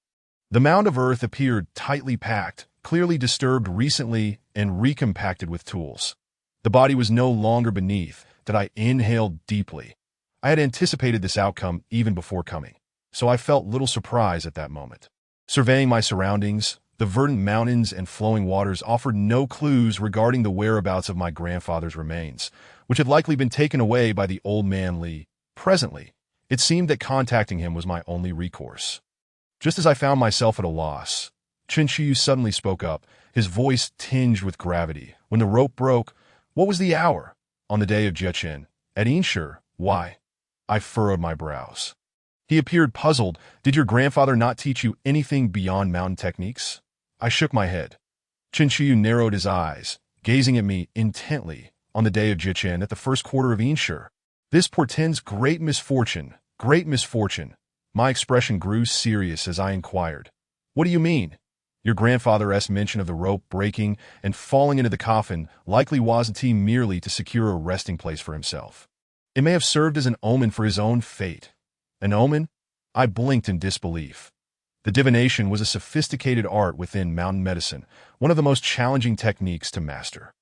The mound of earth appeared tightly packed, clearly disturbed recently and recompacted with tools. The body was no longer beneath. That I inhaled deeply. I had anticipated this outcome even before coming, so I felt little surprise at that moment. Surveying my surroundings, the verdant mountains and flowing waters offered no clues regarding the whereabouts of my grandfather's remains, which had likely been taken away by the old man Li. Presently, It seemed that contacting him was my only recourse. Just as I found myself at a loss, Chen Qiyu suddenly spoke up, his voice tinged with gravity. When the rope broke, what was the hour? On the day of Jieqin. At Yinshi, why? I furrowed my brows. He appeared puzzled. Did your grandfather not teach you anything beyond mountain techniques? I shook my head. Chen Qiyu narrowed his eyes, gazing at me intently. On the day of Jieqin at the first quarter of Yinshi. This portends great misfortune, great misfortune. My expression grew serious as I inquired. What do you mean? Your grandfather's mention of the rope breaking and falling into the coffin likely wasn't merely to secure a resting place for himself. It may have served as an omen for his own fate. An omen? I blinked in disbelief. The divination was a sophisticated art within mountain medicine, one of the most challenging techniques to master.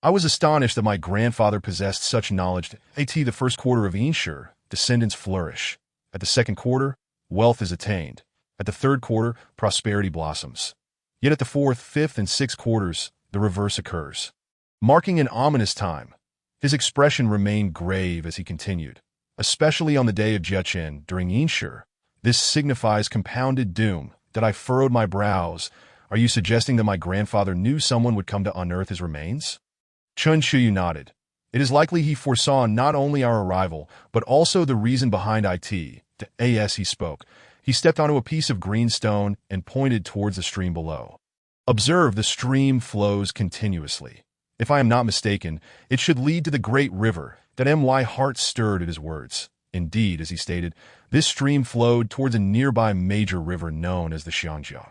I was astonished that my grandfather possessed such knowledge. At the first quarter of Yinshi, descendants flourish. At the second quarter, wealth is attained. At the third quarter, prosperity blossoms. Yet at the fourth, fifth, and sixth quarters, the reverse occurs. Marking an ominous time, his expression remained grave as he continued. Especially on the day of Jieqin during Yinshi, this signifies compounded doom. That I furrowed my brows. Are you suggesting that my grandfather knew someone would come to unearth his remains? Chen Qiyu nodded. It is likely he foresaw not only our arrival, but also the reason behind it. As he spoke, he stepped onto a piece of green stone and pointed towards the stream below. Observe, the stream flows continuously. If I am not mistaken, it should lead to the great river. That my heart stirred at his words. Indeed, as he stated, this stream flowed towards a nearby major river known as the Xiangjia,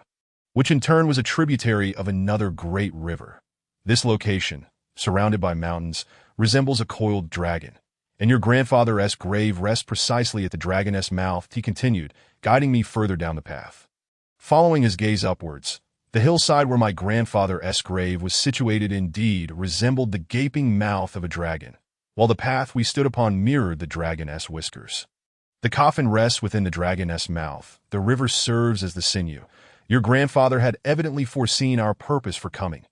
which in turn was a tributary of another great river. This location, surrounded by mountains, resembles a coiled dragon, and your grandfather's grave rests precisely at the dragon's mouth, he continued, guiding me further down the path. Following his gaze upwards, the hillside where my grandfather's grave was situated indeed resembled the gaping mouth of a dragon, while the path we stood upon mirrored the dragon's whiskers. The coffin rests within the dragon's mouth. The river serves as the sinew. Your grandfather had evidently foreseen our purpose for coming.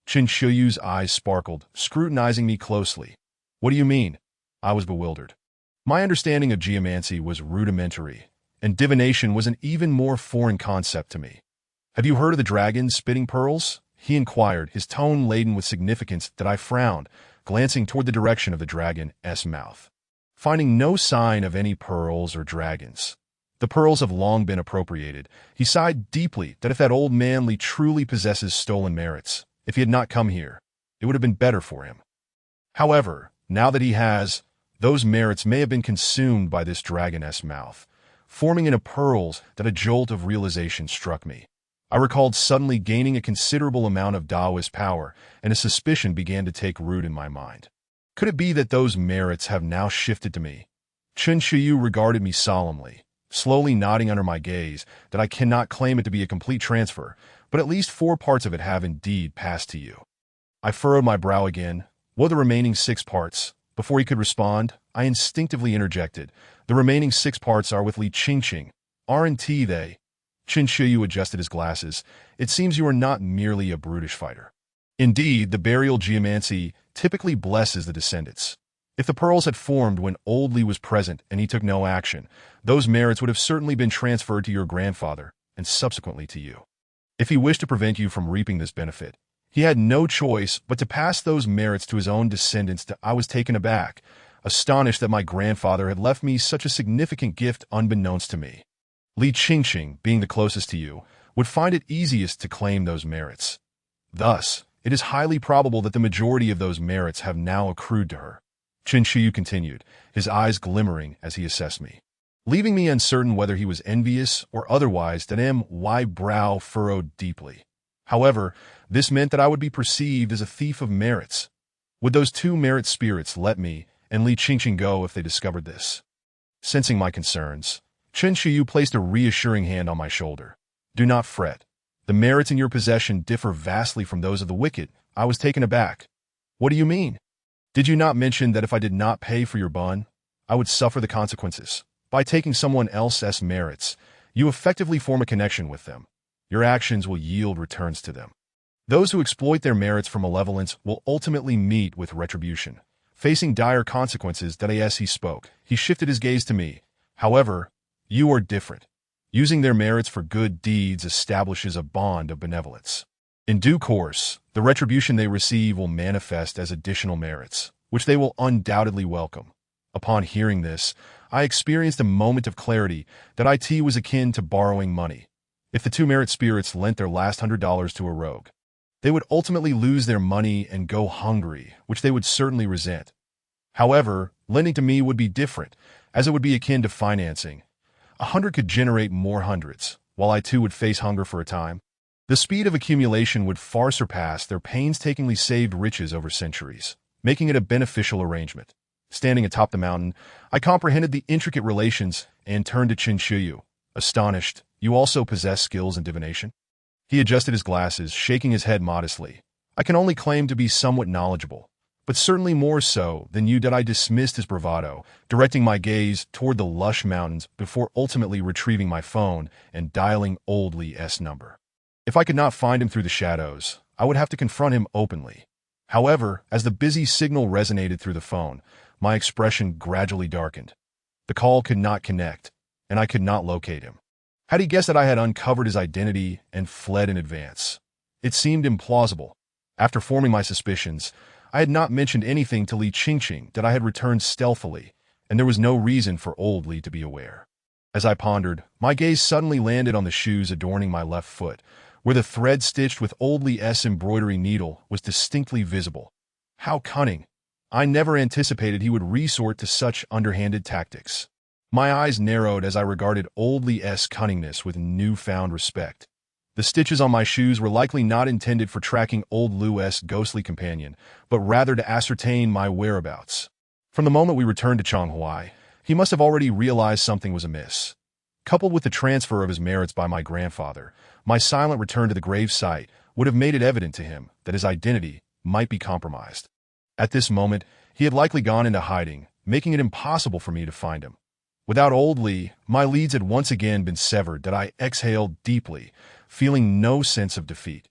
Chen Qiyu's eyes sparkled, scrutinizing me closely. What do you mean? I was bewildered. My understanding of geomancy was rudimentary, and divination was an even more foreign concept to me. Have you heard of the dragon spitting pearls? He inquired, his tone laden with significance. That I frowned, glancing toward the direction of the dragon's mouth. Finding no sign of any pearls or dragons. The pearls have long been appropriated. He sighed deeply. That if that old man Li truly possesses stolen merits, if he had not come here, it would have been better for him. However, now that he has, those merits may have been consumed by this dragon's mouth, forming into pearls. That a jolt of realization struck me. I recalled suddenly gaining a considerable amount of Taoist power, and a suspicion began to take root in my mind. Could it be that those merits have now shifted to me? Chen Qiyu regarded me solemnly, slowly nodding under my gaze. That I cannot claim it to be a complete transfer, but at least 4 parts of it have indeed passed to you. I furrowed my brow again. What are the remaining 6 parts? Before he could respond, I instinctively interjected. The remaining 6 parts are with Li Qingqing. Aren't they? Chen Qiyu adjusted his glasses. It seems you are not merely a brutish fighter. Indeed, the burial geomancy typically blesses the descendants. If the pearls had formed when old Li was present and he took no action, those merits would have certainly been transferred to your grandfather and subsequently to you. If he wished to prevent you from reaping this benefit, he had no choice but to pass those merits to his own descendants. I was taken aback, astonished that my grandfather had left me such a significant gift unbeknownst to me. Li Qingqing, being the closest to you, would find it easiest to claim those merits. Thus, it is highly probable that the majority of those merits have now accrued to her. Chen Qiyu continued, his eyes glimmering as he assessed me, leaving me uncertain whether he was envious or otherwise. That my brow furrowed deeply. However, this meant that I would be perceived as a thief of merits. Would those 2 merit spirits let me and Li Qingqing go if they discovered this? Sensing my concerns, Chen Qiyu placed a reassuring hand on my shoulder. Do not fret. The merits in your possession differ vastly from those of the wicked. I was taken aback. What do you mean? Did you not mention that if I did not pay for your bun, I would suffer the consequences? By taking someone else's merits, you effectively form a connection with them. Your actions will yield returns to them. Those who exploit their merits for malevolence will ultimately meet with retribution, facing dire consequences. As he spoke, he shifted his gaze to me. However, you are different. Using their merits for good deeds establishes a bond of benevolence. In due course, the retribution they receive will manifest as additional merits, which they will undoubtedly welcome. Upon hearing this, I experienced a moment of clarity that IT was akin to borrowing money. If the two merit spirits lent their last $100 to a rogue, they would ultimately lose their money and go hungry, which they would certainly resent. However, lending to me would be different, as it would be akin to financing. 100 could generate more hundreds, while I too would face hunger for a time. The speed of accumulation would far surpass their painstakingly saved riches over centuries, making it a beneficial arrangement. Standing atop the mountain, I comprehended the intricate relations and turned to Chen Shuyu. Astonished, "You also possess skills in divination?" He adjusted his glasses, shaking his head modestly. "I can only claim to be somewhat knowledgeable, but certainly more so than you." That I dismissed his bravado, directing my gaze toward the lush mountains before ultimately retrieving my phone and dialing Old Lee's number. If I could not find him through the shadows, I would have to confront him openly. However, as the busy signal resonated through the phone, my expression gradually darkened. The call could not connect, and I could not locate him. Had he guessed that I had uncovered his identity and fled in advance? It seemed implausible. After forming my suspicions, I had not mentioned anything to Li Qingqing that I had returned stealthily, and there was no reason for Old Li to be aware. As I pondered, my gaze suddenly landed on the shoes adorning my left foot, where the thread stitched with Old Lee's embroidery needle was distinctly visible. How cunning! I never anticipated he would resort to such underhanded tactics. My eyes narrowed as I regarded Old Lee's cunningness with newfound respect. The stitches on my shoes were likely not intended for tracking Old Lu's ghostly companion, but rather to ascertain my whereabouts. From the moment we returned to Chonghuai, he must have already realized something was amiss. Coupled with the transfer of his merits by my grandfather, my silent return to the grave site would have made it evident to him that his identity might be compromised. At this moment, he had likely gone into hiding, making it impossible for me to find him. Without Old Li, my leads had once again been severed. That I exhaled deeply, feeling no sense of defeat.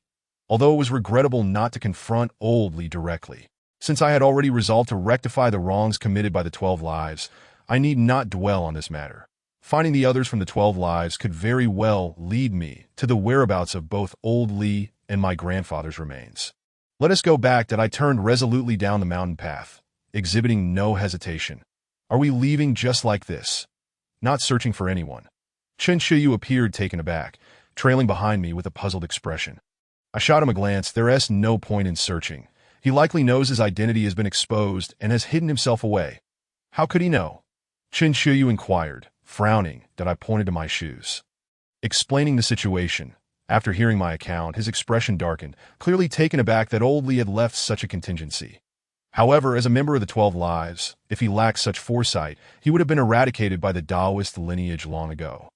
Although it was regrettable not to confront Old Li directly, since I had already resolved to rectify the wrongs committed by the 12 Lives, I need not dwell on this matter. Finding the others from the 12 Lives could very well lead me to the whereabouts of both Old Li and my grandfather's remains. Let us go back. That I turned resolutely down the mountain path, exhibiting no hesitation. Are we leaving just like this? Not searching for anyone? Chen Shuyu appeared taken aback, trailing behind me with a puzzled expression. I shot him a glance. There's no point in searching. He likely knows his identity has been exposed and has hidden himself away. How could he know? Chen Shuyu inquired, frowning. That I pointed to my shoes. Explaining the situation, after hearing my account, his expression darkened, clearly taken aback that Old Li had left such a contingency. However, as a member of the 12 Lives, if he lacked such foresight, he would have been eradicated by the Taoist lineage long ago.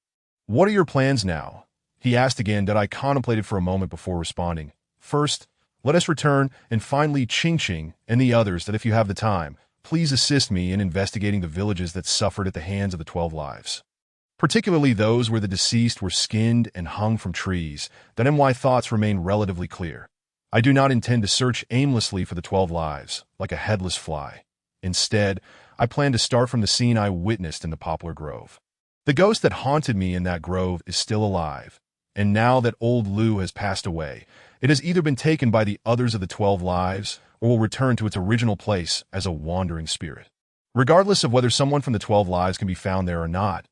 What are your plans now? He asked again. That I contemplated for a moment before responding. First, let us return and find Li Qingqing and the others. That if you have the time, please assist me in investigating the villages that suffered at the hands of the 12 Lives. Particularly those where the deceased were skinned and hung from trees. That my thoughts remain relatively clear. I do not intend to search aimlessly for the 12 Lives, like a headless fly. Instead, I plan to start from the scene I witnessed in the poplar grove. The ghost that haunted me in that grove is still alive, and now that Old Lu has passed away, it has either been taken by the others of the 12 Lives or will return to its original place as a wandering spirit. Regardless of whether someone from the 12 Lives can be found there or not,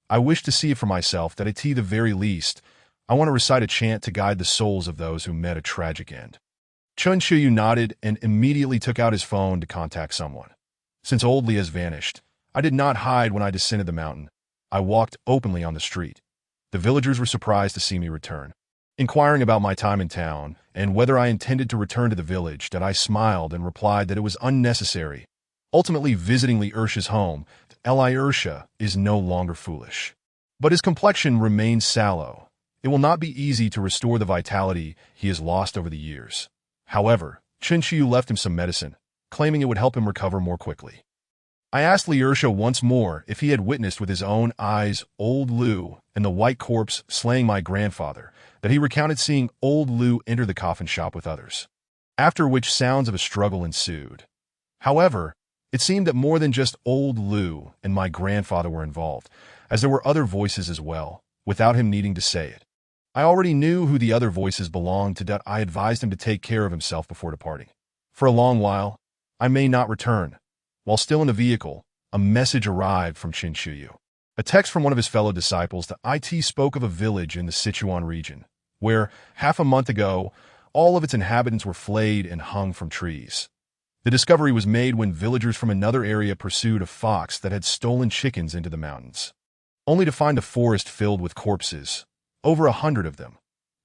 I wish to see it for myself. That at the very least, I want to recite a chant to guide the souls of those who met a tragic end. Chen Shuyu nodded and immediately took out his phone to contact someone. Since Old Li has vanished, I did not hide when I descended the mountain. I walked openly on the street. The villagers were surprised to see me return. Inquiring about my time in town and whether I intended to return to the village, that I smiled and replied that it was unnecessary. Ultimately visiting Li Ursha's home, Li Ursha is no longer foolish. But his complexion remains sallow. It will not be easy to restore the vitality he has lost over the years. However, Chen Shuyu left him some medicine, claiming it would help him recover more quickly. I asked Li Ursha once more if he had witnessed with his own eyes Old Lu and the white corpse slaying my grandfather. That he recounted seeing Old Lu enter the coffin shop with others. After which sounds of a struggle ensued. However, it seemed that more than just Old Lu and my grandfather were involved, as there were other voices as well, without him needing to say it. I already knew who the other voices belonged to, that I advised him to take care of himself before departing. For a long while, I may not return. While still in the vehicle, a message arrived from Qin Shuyu. A text from one of his fellow disciples. The IT spoke of a village in the Sichuan region, where, half a month ago, all of its inhabitants were flayed and hung from trees. The discovery was made when villagers from another area pursued a fox that had stolen chickens into the mountains, only to find a forest filled with corpses, over 100 of them.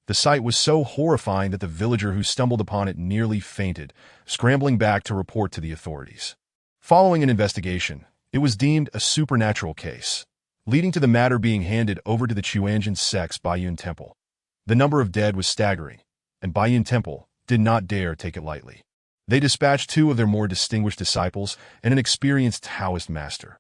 The sight was so horrifying that the villager who stumbled upon it nearly fainted, scrambling back to report to the authorities. Following an investigation, it was deemed a supernatural case, leading to the matter being handed over to the Chuanjin sect's Baiyun Temple. The number of dead was staggering, and Baiyun Temple did not dare take it lightly. They dispatched 2 of their more distinguished disciples and an experienced Taoist master.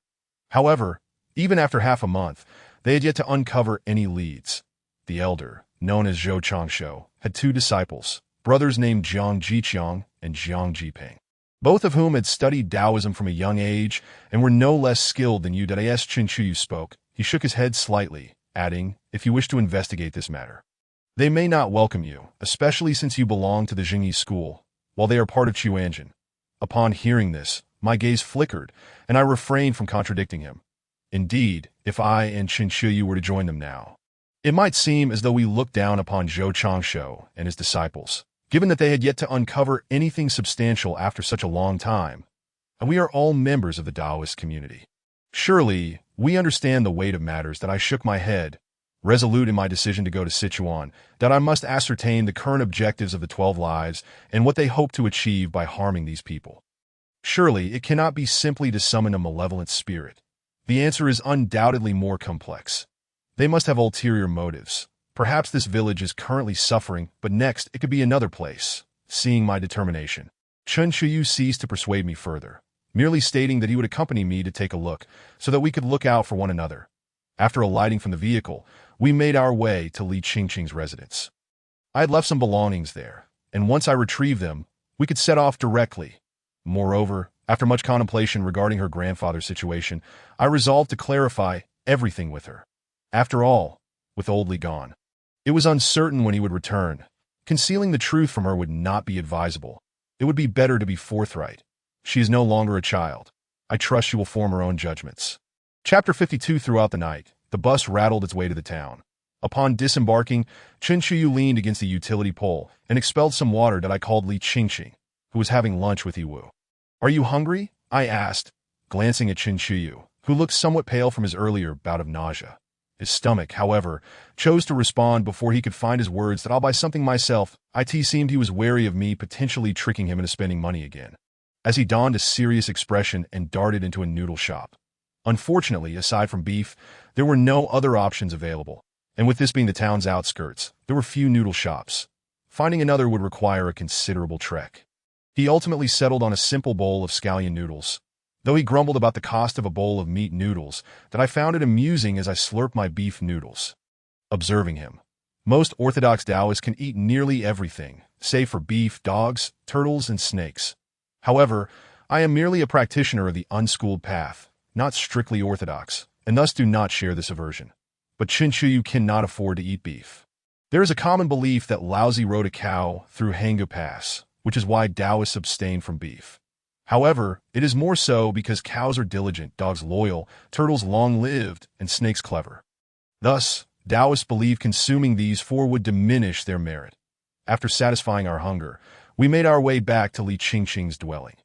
However, even after half a month, they had yet to uncover any leads. The elder, known as Zhou Chongshou, had 2 disciples, brothers named Jiang Jiqiang and Jiang Jiping, both of whom had studied Taoism from a young age and were no less skilled than Yu. As Qin Shuyu spoke, he shook his head slightly, adding, "If you wish to investigate this matter, they may not welcome you, especially since you belong to the Jingyi school, while they are part of Chuanjin." Upon hearing this, my gaze flickered, and I refrained from contradicting him. Indeed, if I and Qin Shuyu were to join them now, it might seem as though we looked down upon Zhou Chongshou and his disciples, given that they had yet to uncover anything substantial after such a long time, and we are all members of the Taoist community. Surely, we understand the weight of matters. That I shook my head, resolute in my decision to go to Sichuan, that I must ascertain the current objectives of the 12 Lives and what they hope to achieve by harming these people. Surely, it cannot be simply to summon a malevolent spirit. The answer is undoubtedly more complex. They must have ulterior motives. Perhaps this village is currently suffering, but next it could be another place. Seeing my determination, Qin Shuyu ceased to persuade me further, merely stating that he would accompany me to take a look, so that we could look out for one another. After alighting from the vehicle, we made our way to Li Qingqing's residence. I had left some belongings there, and once I retrieved them, we could set off directly. Moreover, after much contemplation regarding her grandfather's situation, I resolved to clarify everything with her. After all, with old Li gone, it was uncertain when he would return. Concealing the truth from her would not be advisable. It would be better to be forthright. She is no longer a child. I trust she will form her own judgments. Chapter 52. Throughout the night, the bus rattled its way to the town. Upon disembarking, Qin Shuyu leaned against the utility pole and expelled some water that I called Li Qingqing, who was having lunch with Yiwu. "Are you hungry?" I asked, glancing at Qin Shuyu, who looked somewhat pale from his earlier bout of nausea. His stomach, however, chose to respond before he could find his words that I'll buy something myself. It seemed he was wary of me potentially tricking him into spending money again, as he donned a serious expression and darted into a noodle shop. Unfortunately, aside from beef, there were no other options available, and with this being the town's outskirts, there were few noodle shops. Finding another would require a considerable trek. He ultimately settled on a simple bowl of scallion noodles, though he grumbled about the cost of a bowl of meat noodles, that I found it amusing as I slurped my beef noodles. Observing him, most orthodox Taoists can eat nearly everything, save for beef, dogs, turtles, and snakes. However, I am merely a practitioner of the unschooled path, not strictly orthodox, and thus do not share this aversion. But Qin Shuyu cannot afford to eat beef. There is a common belief that Laozi rode a cow through Hangu Pass, which is why Taoists abstain from beef. However, it is more so because cows are diligent, dogs loyal, turtles long-lived, and snakes clever. Thus, Taoists believe consuming these 4 would diminish their merit. After satisfying our hunger, we made our way back to Li Qingqing's dwelling.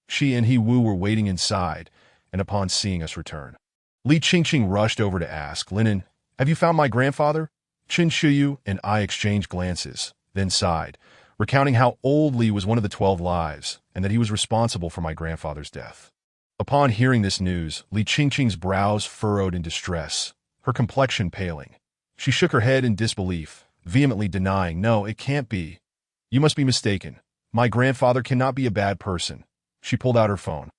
She and Yiwu were waiting inside, and upon seeing us return, Li Qingqing rushed over to ask, "Linen, have you found my grandfather?" Qin Shuyu and I exchanged glances, then sighed, recounting how old Li was one of the 12 Lives, and that he was responsible for my grandfather's death. Upon hearing this news, Li Qingqing's brows furrowed in distress, her complexion paling. She shook her head in disbelief, vehemently denying, "No, it can't be. You must be mistaken. My grandfather cannot be a bad person." She pulled out her phone,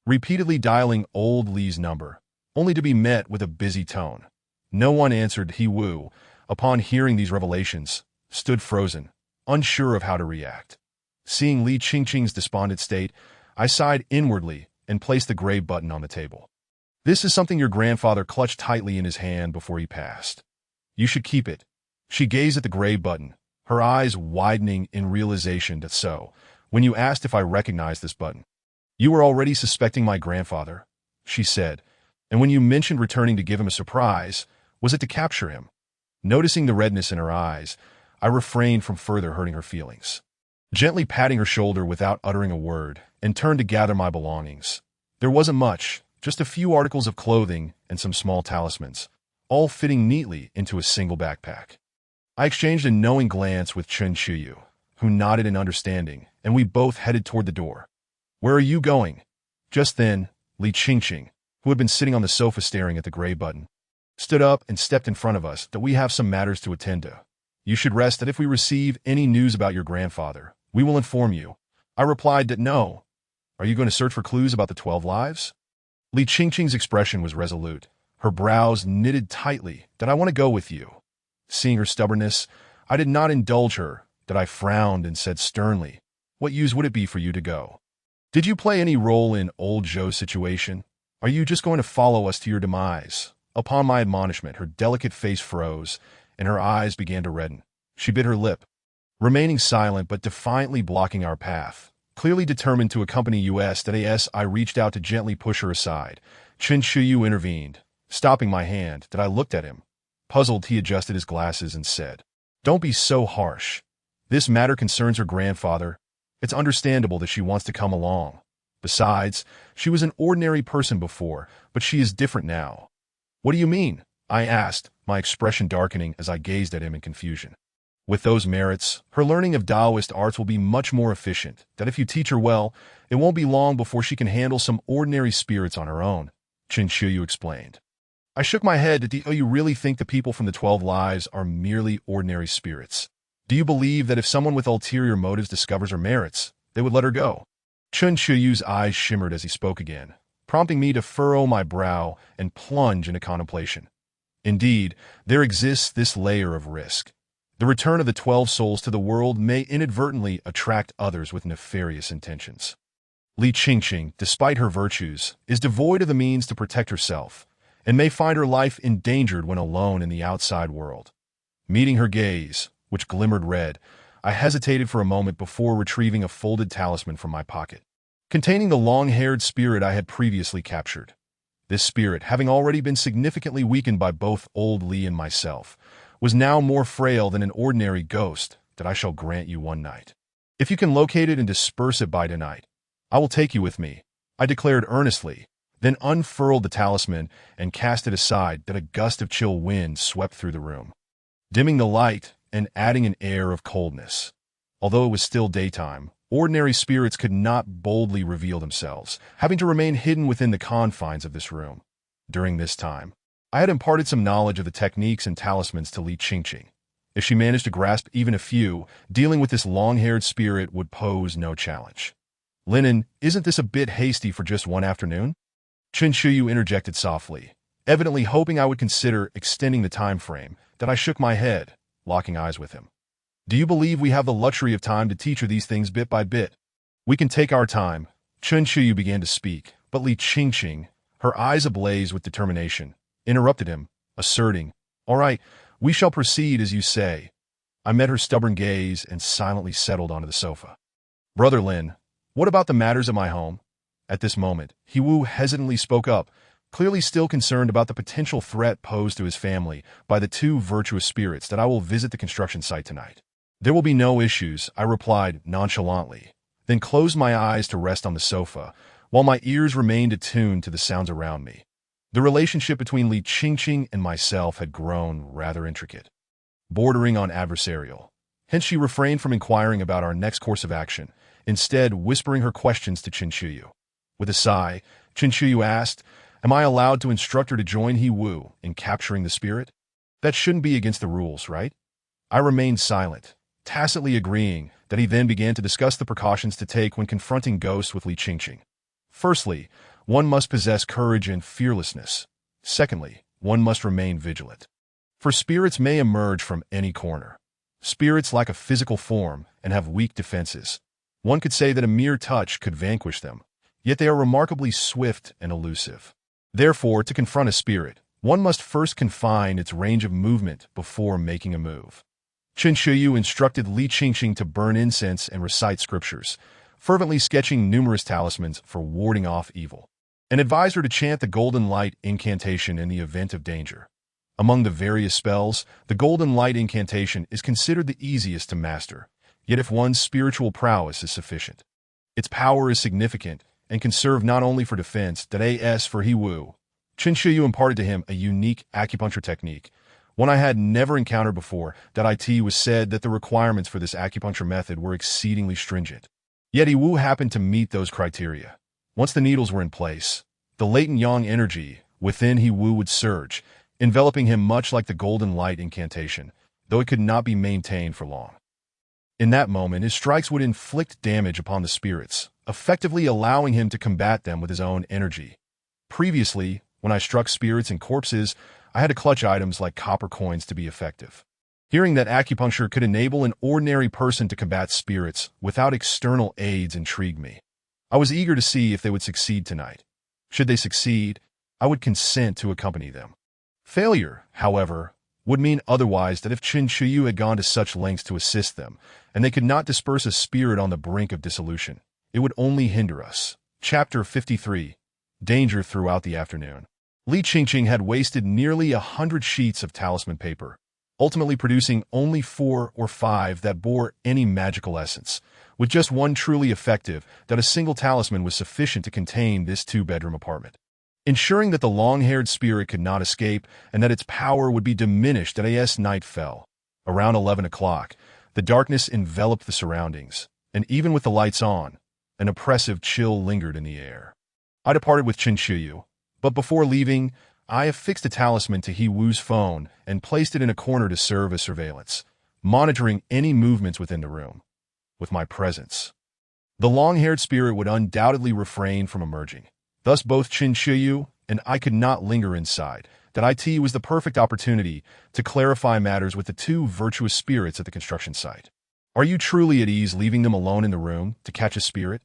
repeatedly dialing old Li's number, only to be met with a busy tone. No one answered. Yiwu, upon hearing these revelations, stood frozen, unsure of how to react. Seeing Li Qingqing's despondent state, I sighed inwardly and placed the gray button on the table. This is something your grandfather clutched tightly in his hand before he passed. You should keep it. She gazed at the gray button, her eyes widening in realization that so, when you asked if I recognized this button. You were already suspecting my grandfather, she said, and when you mentioned returning to give him a surprise, was it to capture him? Noticing the redness in her eyes, I refrained from further hurting her feelings. Gently patting her shoulder without uttering a word, and turned to gather my belongings. There wasn't much, just a few articles of clothing and some small talismans, all fitting neatly into a single backpack. I exchanged a knowing glance with Chen Qiyu, who nodded in understanding, and we both headed toward the door. Where are you going? Just then, Li Qingqing, who had been sitting on the sofa staring at the gray button, stood up and stepped in front of us that we have some matters to attend to. You should rest that if we receive any news about your grandfather, we will inform you. I replied that no. Are you going to search for clues about the 12 lives? Li Qingqing's expression was resolute, her brows knitted tightly, that I want to go with you. Seeing her stubbornness, I did not indulge her, that I frowned and said sternly, what use would it be for you to go? Did you play any role in old Zhou's situation? Are you just going to follow us to your demise? Upon my admonishment, her delicate face froze, and her eyes began to redden. She bit her lip, remaining silent but defiantly blocking our path. Clearly determined to accompany us, I reached out to gently push her aside. Chen Qiyu intervened, stopping my hand, that I looked at him. Puzzled, he adjusted his glasses and said, Don't be so harsh. This matter concerns her grandfather. It's understandable that she wants to come along. Besides, she was an ordinary person before, but she is different now. What do you mean? I asked, my expression darkening as I gazed at him in confusion. With those merits, her learning of Taoist arts will be much more efficient, that if you teach her well, it won't be long before she can handle some ordinary spirits on her own, Chen Qiyu explained. I shook my head. Do you really think the people from the 12 lives are merely ordinary spirits? Do you believe that if someone with ulterior motives discovers her merits, they would let her go? Chen Qiyu's eyes shimmered as he spoke again, prompting me to furrow my brow and plunge into contemplation. Indeed, there exists this layer of risk. The return of the 12 souls to the world may inadvertently attract others with nefarious intentions. Li Qingqing, despite her virtues, is devoid of the means to protect herself, and may find her life endangered when alone in the outside world. Meeting her gaze, which glimmered red, I hesitated for a moment before retrieving a folded talisman from my pocket, containing the long-haired spirit I had previously captured. This spirit, having already been significantly weakened by both old Li and myself, was now more frail than an ordinary ghost, that I shall grant you one night. If you can locate it and disperse it by tonight, I will take you with me, I declared earnestly, then unfurled the talisman and cast it aside that a gust of chill wind swept through the room, dimming the light and adding an air of coldness. Although it was still daytime, ordinary spirits could not boldly reveal themselves, having to remain hidden within the confines of this room. During this time, I had imparted some knowledge of the techniques and talismans to Li Qingqing. If she managed to grasp even a few, dealing with this long-haired spirit would pose no challenge. Linen, isn't this a bit hasty for just one afternoon? Chen Qiyu interjected softly, evidently hoping I would consider extending the time frame, that I shook my head, locking eyes with him. Do you believe we have the luxury of time to teach her these things bit by bit? We can take our time. Chen Qiyu began to speak, but Li Qingqing, her eyes ablaze with determination, interrupted him, asserting, All right, we shall proceed as you say. I met her stubborn gaze and silently settled onto the sofa. Brother Lin, what about the matters of my home? At this moment, He Wu hesitantly spoke up, clearly still concerned about the potential threat posed to his family by the two virtuous spirits that I will visit the construction site tonight. There will be no issues, I replied nonchalantly, then closed my eyes to rest on the sofa, while my ears remained attuned to the sounds around me. The relationship between Li Qingqing and myself had grown rather intricate, bordering on adversarial. Hence she refrained from inquiring about our next course of action, instead whispering her questions to Chen Qiyu. With a sigh, Chen Qiyu asked, Am I allowed to instruct her to join He Wu in capturing the spirit? That shouldn't be against the rules, right? I remained silent, tacitly agreeing that he then began to discuss the precautions to take when confronting ghosts with Li Qingqing. Firstly, one must possess courage and fearlessness. Secondly, one must remain vigilant. For spirits may emerge from any corner. Spirits lack a physical form and have weak defenses. One could say that a mere touch could vanquish them, yet they are remarkably swift and elusive. Therefore, to confront a spirit, one must first confine its range of movement before making a move. Qin Shiyu instructed Li Qingqing to burn incense and recite scriptures, fervently sketching numerous talismans for warding off evil, and advised her to chant the Golden Light incantation in the event of danger. Among the various spells, the Golden Light incantation is considered the easiest to master, yet if one's spiritual prowess is sufficient. Its power is significant and can serve not only for defense, but as for He Wu. Qin Shiyu imparted to him a unique acupuncture technique, one I had never encountered before. It was said that the requirements for this acupuncture method were exceedingly stringent. Yet He Wu happened to meet those criteria. Once the needles were in place, the latent yang energy within He Wu would surge, enveloping him much like the Golden Light incantation, though it could not be maintained for long. In that moment, his strikes would inflict damage upon the spirits, effectively allowing him to combat them with his own energy. Previously, when I struck spirits and corpses, I had to clutch items like copper coins to be effective. Hearing that acupuncture could enable an ordinary person to combat spirits without external aids intrigued me. I was eager to see if they would succeed tonight. Should they succeed, I would consent to accompany them. Failure, however, would mean otherwise, that if Qin Shiyu had gone to such lengths to assist them, and they could not disperse a spirit on the brink of dissolution, it would only hinder us. Chapter 53. Danger throughout the afternoon. Li Qingqing had wasted nearly 100 sheets of talisman paper, ultimately producing only 4 or 5 that bore any magical essence. With just one truly effective, that a single talisman was sufficient to contain this 2-bedroom apartment. Ensuring that the long-haired spirit could not escape and that its power would be diminished as night fell. Around 11 o'clock, the darkness enveloped the surroundings, and even with the lights on, an oppressive chill lingered in the air. I departed with Qin Shiyu, but before leaving, I affixed a talisman to He Wu's phone and placed it in a corner to serve as surveillance, monitoring any movements within the room. With my presence, the long-haired spirit would undoubtedly refrain from emerging. Thus both Qin Shiyu and I could not linger inside. It was the perfect opportunity to clarify matters with the 2 virtuous spirits at the construction site. Are you truly at ease leaving them alone in the room to catch a spirit?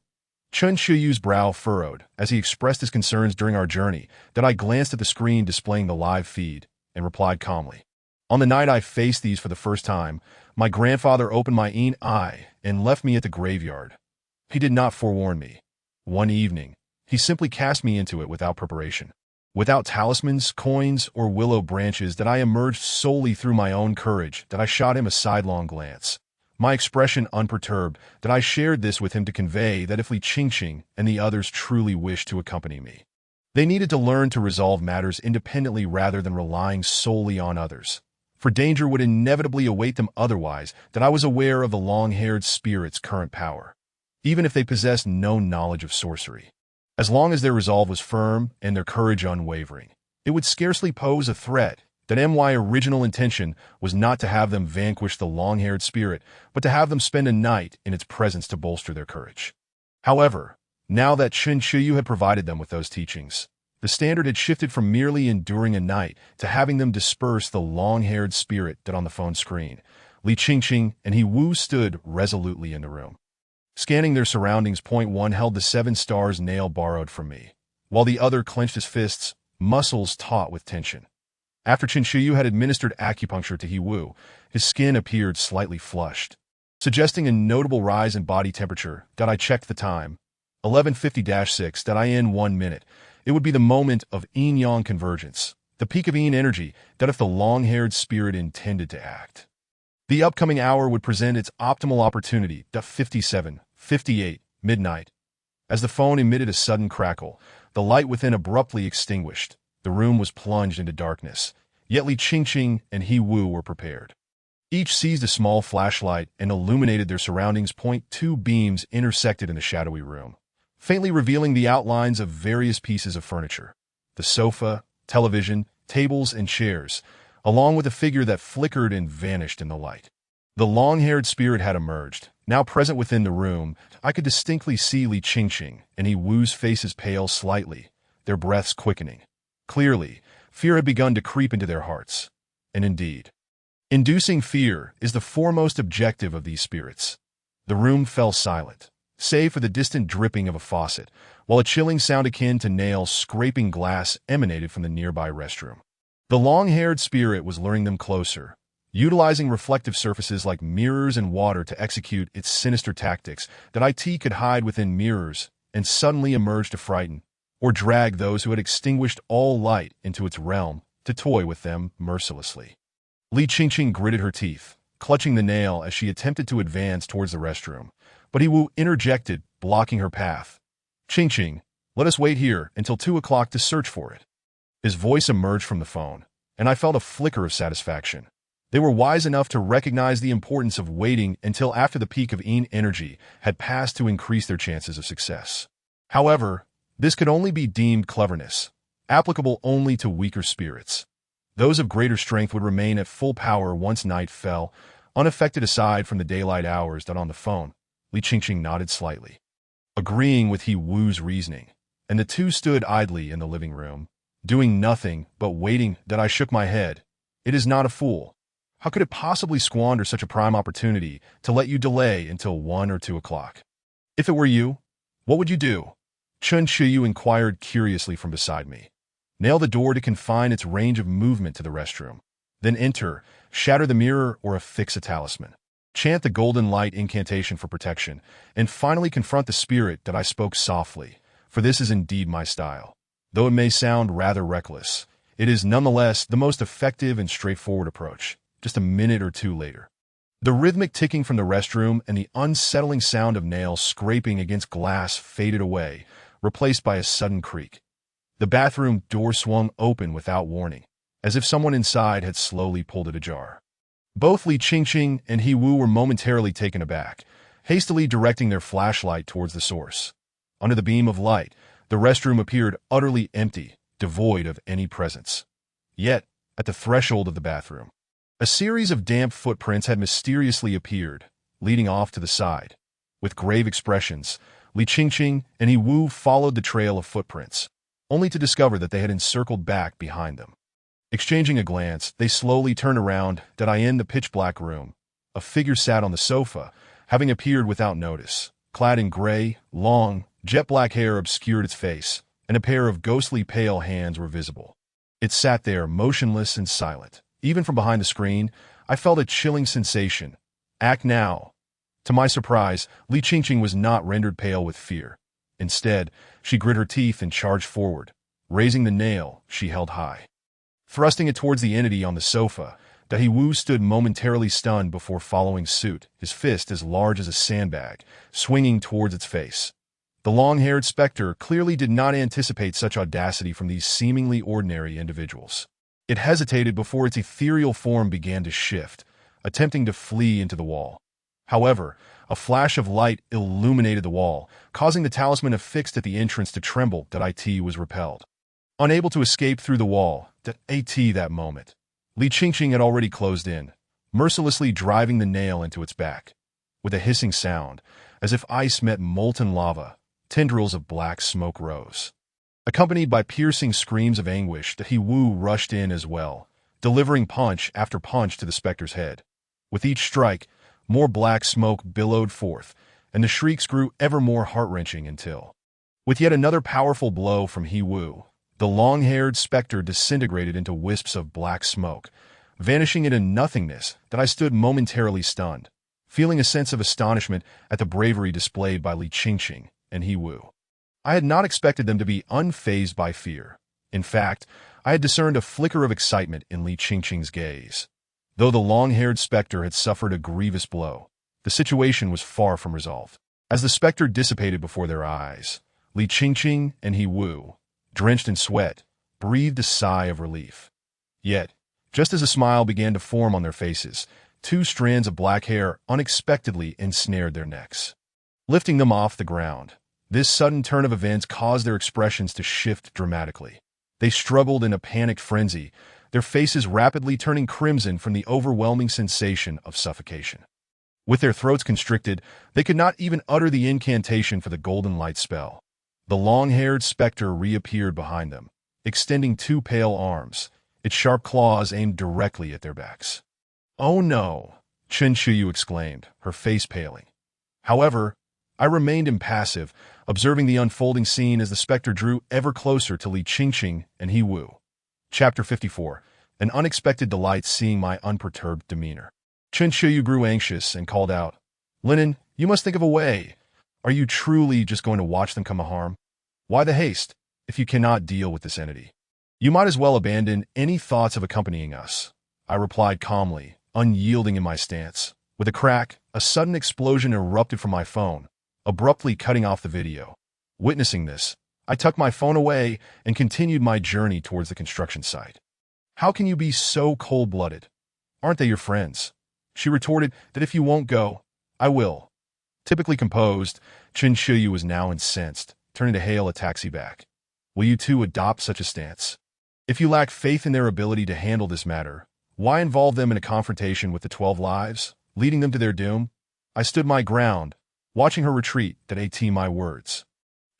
Qin Shiyu's brow furrowed as he expressed his concerns during our journey. I glanced at the screen displaying the live feed and replied calmly. On the night I faced these for the first time, my grandfather opened my eye and left me at the graveyard. He did not forewarn me. One evening, he simply cast me into it without preparation. Without talismans, coins, or willow branches, I emerged solely through my own courage. I shot him a sidelong glance, my expression unperturbed. I shared this with him to convey that if Li Qingqing and the others truly wished to accompany me, they needed to learn to resolve matters independently rather than relying solely on others, for danger would inevitably await them otherwise. I was aware of the long-haired spirit's current power, even if they possessed no knowledge of sorcery. As long as their resolve was firm and their courage unwavering, it would scarcely pose a threat. My original intention was not to have them vanquish the long-haired spirit, but to have them spend a night in its presence to bolster their courage. However, now that Qin Shiyu had provided them with those teachings, the standard had shifted from merely enduring a night to having them disperse the long-haired spirit. On the phone screen, Li Qingqing and He Wu stood resolutely in the room. Scanning their surroundings, one held the 7 stars nail borrowed from me, while the other clenched his fists, muscles taut with tension. After Qin Shiyu had administered acupuncture to He Wu, his skin appeared slightly flushed, suggesting a notable rise in body temperature. I checked the time. 11:50-6. In 1 minute. It would be the moment of yin-yang convergence, the peak of yin energy, if the long-haired spirit intended to act. The upcoming hour would present its optimal opportunity. 57:58, midnight. As the phone emitted a sudden crackle, the light within abruptly extinguished. The room was plunged into darkness, yet Li Qingqing and He Wu were prepared. Each seized a small flashlight and illuminated their surroundings. 2 beams intersected in the shadowy room, faintly revealing the outlines of various pieces of furniture. The sofa, television, tables, and chairs, along with a figure that flickered and vanished in the light. The long-haired spirit had emerged. Now present within the room, I could distinctly see Li Qingqing and He Wu's faces pale slightly, their breaths quickening. Clearly, fear had begun to creep into their hearts. And indeed, inducing fear is the foremost objective of these spirits. The room fell silent, save for the distant dripping of a faucet, while a chilling sound akin to nails scraping glass emanated from the nearby restroom. The long-haired spirit was luring them closer, utilizing reflective surfaces like mirrors and water to execute its sinister tactics. That IT could hide within mirrors and suddenly emerge to frighten or drag those who had extinguished all light into its realm to toy with them mercilessly. Li Qingqing gritted her teeth, clutching the nail as she attempted to advance towards the restroom, but He Wu interjected, blocking her path. "Qingqing, let us wait here until 2 o'clock to search for it." His voice emerged from the phone, and I felt a flicker of satisfaction. They were wise enough to recognize the importance of waiting until after the peak of Yin energy had passed to increase their chances of success. However, this could only be deemed cleverness, applicable only to weaker spirits. Those of greater strength would remain at full power once night fell, unaffected aside from the daylight hours. That on the phone, Li Qingqing nodded slightly, agreeing with He Wu's reasoning, and the two stood idly in the living room, doing nothing but waiting. That I shook my head. It is not a fool. How could it possibly squander such a prime opportunity to let you delay until 1 or 2 o'clock? If it were you, what would you do? Chen Shiyu inquired curiously from beside me. Nail the door to confine its range of movement to the restroom. Then enter, shatter the mirror, or affix a talisman. Chant the golden light incantation for protection, and finally confront the spirit. That I spoke softly, for this is indeed my style. Though it may sound rather reckless, it is nonetheless the most effective and straightforward approach. Just a minute or two later, the rhythmic ticking from the restroom and the unsettling sound of nails scraping against glass faded away, replaced by a sudden creak. The bathroom door swung open without warning, as if someone inside had slowly pulled it ajar. Both Li Qingqing and He Wu were momentarily taken aback, hastily directing their flashlight towards the source. Under the beam of light, the restroom appeared utterly empty, devoid of any presence. Yet, at the threshold of the bathroom, a series of damp footprints had mysteriously appeared, leading off to the side. With grave expressions, Li Qingqing and He Wu followed the trail of footprints, only to discover that they had encircled back behind them. Exchanging a glance, they slowly turned around. That I in the pitch-black room, a figure sat on the sofa, having appeared without notice. Clad in gray, long, jet-black hair obscured its face, and a pair of ghostly pale hands were visible. It sat there motionless and silent. Even from behind the screen, I felt a chilling sensation. Act now. To my surprise, Li Qingqing was not rendered pale with fear. Instead, she grit her teeth and charged forward, raising the nail she held high. Thrusting it towards the entity on the sofa, that He Wu stood momentarily stunned before following suit, his fist as large as a sandbag, swinging towards its face. The long-haired specter clearly did not anticipate such audacity from these seemingly ordinary individuals. It hesitated before its ethereal form began to shift, attempting to flee into the wall. However, a flash of light illuminated the wall, causing the talisman affixed at the entrance to tremble. That IT was repelled. Unable to escape through the wall, that moment, Li Qingqing had already closed in, mercilessly driving the nail into its back. With a hissing sound, as if ice met molten lava, tendrils of black smoke rose. Accompanied by piercing screams of anguish, that He Wu rushed in as well, delivering punch after punch to the specter's head. With each strike, more black smoke billowed forth, and the shrieks grew ever more heart-wrenching until, with yet another powerful blow from He Wu, the long-haired specter disintegrated into wisps of black smoke, vanishing into nothingness. That I stood momentarily stunned, feeling a sense of astonishment at the bravery displayed by Li Qingqing and He Wu. I had not expected them to be unfazed by fear. In fact, I had discerned a flicker of excitement in Li Qingqing's gaze. Though the long-haired specter had suffered a grievous blow, the situation was far from resolved. As the specter dissipated before their eyes, Li Qingqing and He Wu, drenched in sweat, breathed a sigh of relief. Yet, just as a smile began to form on their faces, 2 strands of black hair unexpectedly ensnared their necks, lifting them off the ground. This sudden turn of events caused their expressions to shift dramatically. They struggled in a panicked frenzy, their faces rapidly turning crimson from the overwhelming sensation of suffocation. With their throats constricted, they could not even utter the incantation for the golden light spell. The long-haired specter reappeared behind them, extending 2 pale arms, its sharp claws aimed directly at their backs. "Oh no!" Chen Shiyu exclaimed, her face paling. However, I remained impassive, observing the unfolding scene as the specter drew ever closer to Li Qingqing and He Wu. Chapter 54. An unexpected delight seeing my unperturbed demeanor. Chen Shiyu grew anxious and called out, "Linen, you must think of a way. Are you truly just going to watch them come to harm? Why the haste, if you cannot deal with this entity? You might as well abandon any thoughts of accompanying us," I replied calmly, unyielding in my stance. With a crack, a sudden explosion erupted from my phone, abruptly cutting off the video. Witnessing this, I tucked my phone away and continued my journey towards the construction site. "How can you be so cold-blooded? Aren't they your friends?" She retorted that if you won't go, I will. Typically composed, Chen Shiyu was now incensed, turning to hail a taxi back. "Will you two adopt such a stance? If you lack faith in their ability to handle this matter, why involve them in a confrontation with the 12 lives, leading them to their doom?" I stood my ground, watching her retreat that AT my words.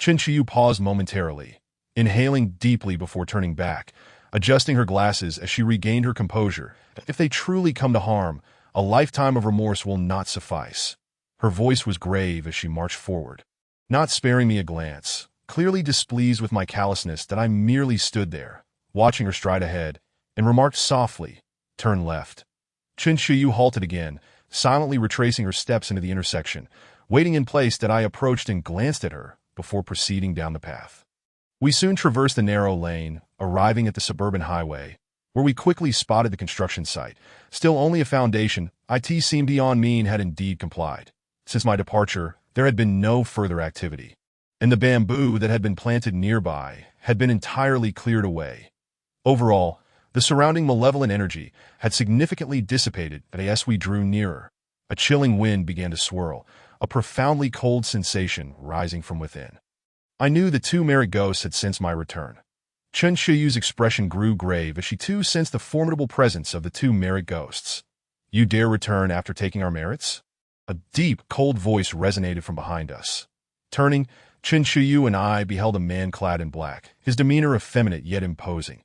Chen Shiyu paused momentarily, inhaling deeply before turning back, adjusting her glasses as she regained her composure. "If they truly come to harm, a lifetime of remorse will not suffice." Her voice was grave as she marched forward, not sparing me a glance, clearly displeased with my callousness that I merely stood there, watching her stride ahead, and remarked softly, "Turn left." Chen Shiyu halted again, silently retracing her steps into the intersection, waiting in place that I approached and glanced at her before proceeding down the path. We soon traversed the narrow lane, arriving at the suburban highway, where we quickly spotted the construction site. Still only a foundation, it seemed beyond me and had indeed complied. Since my departure, there had been no further activity, and the bamboo that had been planted nearby had been entirely cleared away. Overall, the surrounding malevolent energy had significantly dissipated as we drew nearer. A chilling wind began to swirl, a profoundly cold sensation rising from within. I knew the two merit ghosts had sensed my return. Chen Shiyu's expression grew grave as she too sensed the formidable presence of the two merit ghosts. "You dare return after taking our merits?" A deep, cold voice resonated from behind us. Turning, Chen Shiyu and I beheld a man clad in black, his demeanor effeminate yet imposing.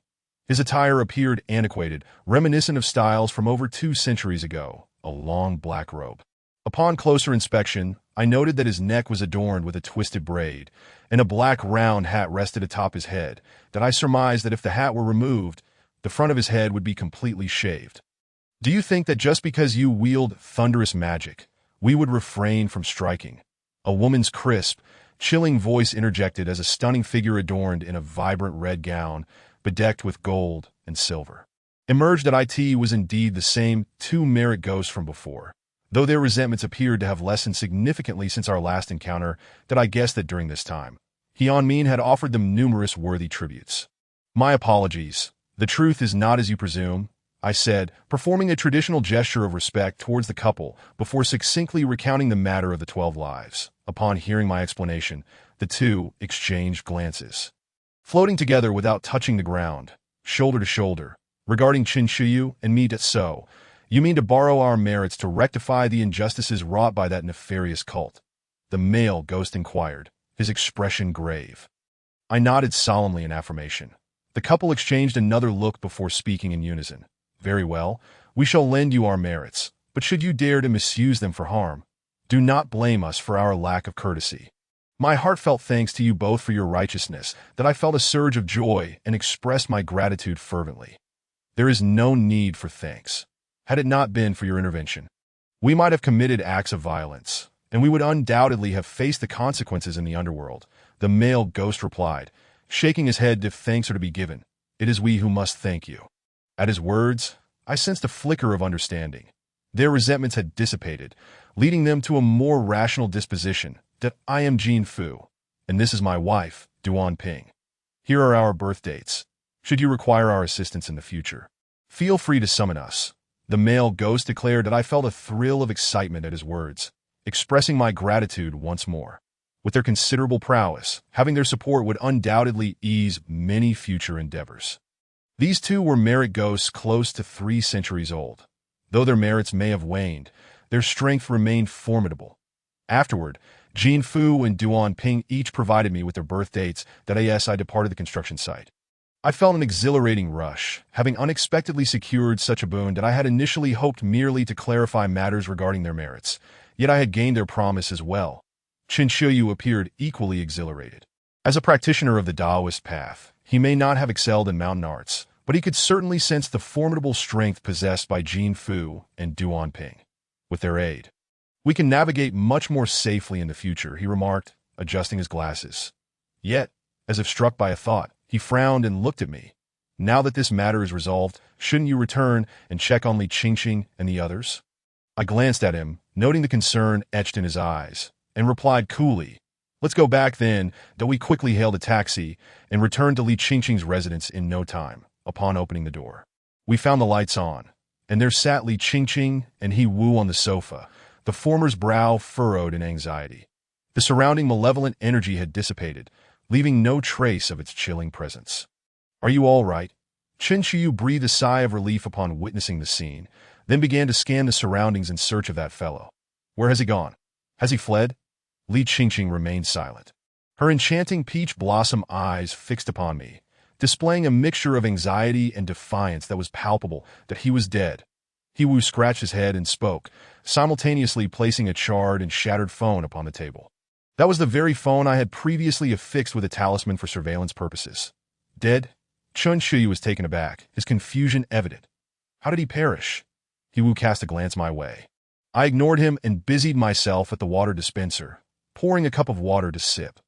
His attire appeared antiquated, reminiscent of styles from over 2 centuries ago, a long black robe. Upon closer inspection, I noted that his neck was adorned with a twisted braid, and a black round hat rested atop his head, that I surmised that if the hat were removed, the front of his head would be completely shaved. "Do you think that just because you wield thunderous magic, we would refrain from striking?" A woman's crisp, chilling voice interjected as a stunning figure adorned in a vibrant red gown, bedecked with gold and silver, emerged that it was indeed the same two merit ghosts from before, though their resentments appeared to have lessened significantly since our last encounter. That I guessed that during this time, Hianmin had offered them numerous worthy tributes. "My apologies. The truth is not as you presume," I said, performing a traditional gesture of respect towards the couple before succinctly recounting the matter of the 12 lives. Upon hearing my explanation, the two exchanged glances, floating together without touching the ground, shoulder to shoulder. "Regarding Chen Shiyu and me, so you mean to borrow our merits to rectify the injustices wrought by that nefarious cult?" the male ghost inquired, his expression grave. I nodded solemnly in affirmation. The couple exchanged another look before speaking in unison. "Very well, we shall lend you our merits, but should you dare to misuse them for harm, do not blame us for our lack of courtesy. My heartfelt thanks to you both for your righteousness, that I felt a surge of joy and expressed my gratitude fervently. There is no need for thanks. Had it not been for your intervention, we might have committed acts of violence, and we would undoubtedly have faced the consequences in the underworld," the male ghost replied, shaking his head. "If thanks are to be given, it is we who must thank you." At his words, I sensed a flicker of understanding. Their resentments had dissipated, leading them to a more rational disposition. "That I am Jin Fu, and this is my wife, Duan Ping. Here are our birth dates. Should you require our assistance in the future, feel free to summon us." The male ghost declared that I felt a thrill of excitement at his words, expressing my gratitude once more. With their considerable prowess, having their support would undoubtedly ease many future endeavors. These two were merit ghosts close to 3 centuries old. Though their merits may have waned, their strength remained formidable. Afterward, Jin Fu and Duan Ping each provided me with their birth dates. That I departed the construction site. I felt an exhilarating rush, having unexpectedly secured such a boon that I had initially hoped merely to clarify matters regarding their merits, yet I had gained their promise as well. Qin Shiyu appeared equally exhilarated. As a practitioner of the Taoist path, he may not have excelled in mountain arts, but he could certainly sense the formidable strength possessed by Jin Fu and Duan Ping. With their aid, we can navigate much more safely in the future, he remarked, adjusting his glasses. Yet, as if struck by a thought, he frowned and looked at me. Now that this matter is resolved, shouldn't you return and check on Li Qingqing and the others? I glanced at him, noting the concern etched in his eyes, and replied coolly, Let's go back then, though we quickly hailed a taxi and returned to Li Qingqing's residence in no time. Upon opening the door, we found the lights on, and there sat Li Qingqing and He Wu on the sofa, the former's brow furrowed in anxiety. The surrounding malevolent energy had dissipated, leaving no trace of its chilling presence. Are you all right? Qin Shiyu breathed a sigh of relief upon witnessing the scene, then began to scan the surroundings in search of that fellow. Where has he gone? Has he fled? Li Qingqing remained silent, her enchanting peach blossom eyes fixed upon me, displaying a mixture of anxiety and defiance that was palpable that he was dead. He Wu scratched his head and spoke, simultaneously placing a charred and shattered phone upon the table. That was the very phone I had previously affixed with a talisman for surveillance purposes. Dead? Qin Shiyu was taken aback, his confusion evident. How did he perish? He Wu cast a glance my way. I ignored him and busied myself at the water dispenser, pouring a cup of water to sip.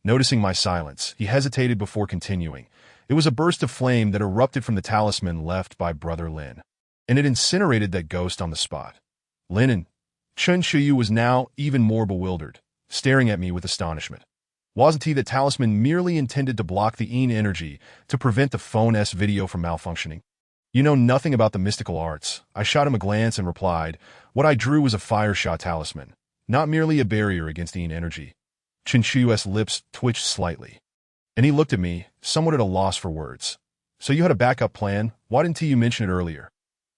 Noticing my silence, he hesitated before continuing. It was a burst of flame that erupted from the talisman left by Brother Lin, and it incinerated that ghost on the spot. Lin. Qin Shiyu was now even more bewildered, staring at me with astonishment. Wasn't he the talisman merely intended to block the Yin energy to prevent the phone's video from malfunctioning? You know nothing about the mystical arts. I shot him a glance and replied, what I drew was a fire shot talisman, not merely a barrier against Yin energy. Qin Shiyu's lips twitched slightly, and he looked at me, somewhat at a loss for words. So you had a backup plan? Why didn't you mention it earlier?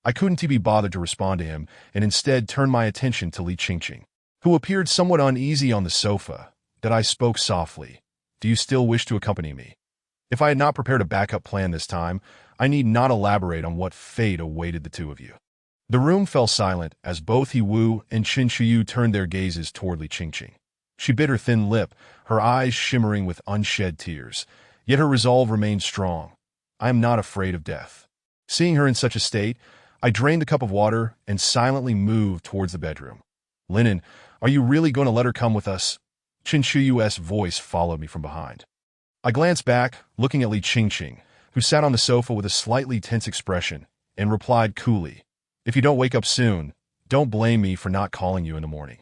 I couldn't be bothered to respond to him, and instead turned my attention to Li Qingqing, who appeared somewhat uneasy on the sofa. That I spoke softly. Do you still wish to accompany me? If I had not prepared a backup plan this time, I need not elaborate on what fate awaited the two of you. The room fell silent as both He Wu and Qin Shiyu turned their gazes toward Li Qingqing. She bit her thin lip, her eyes shimmering with unshed tears, yet her resolve remained strong. I am not afraid of death. Seeing her in such a state, I drained the cup of water and silently moved towards the bedroom. Linen, are you really going to let her come with us? Qin Shiyu's voice followed me from behind. I glanced back, looking at Li Qingqing, who sat on the sofa with a slightly tense expression, and replied coolly, If you don't wake up soon, don't blame me for not calling you in the morning.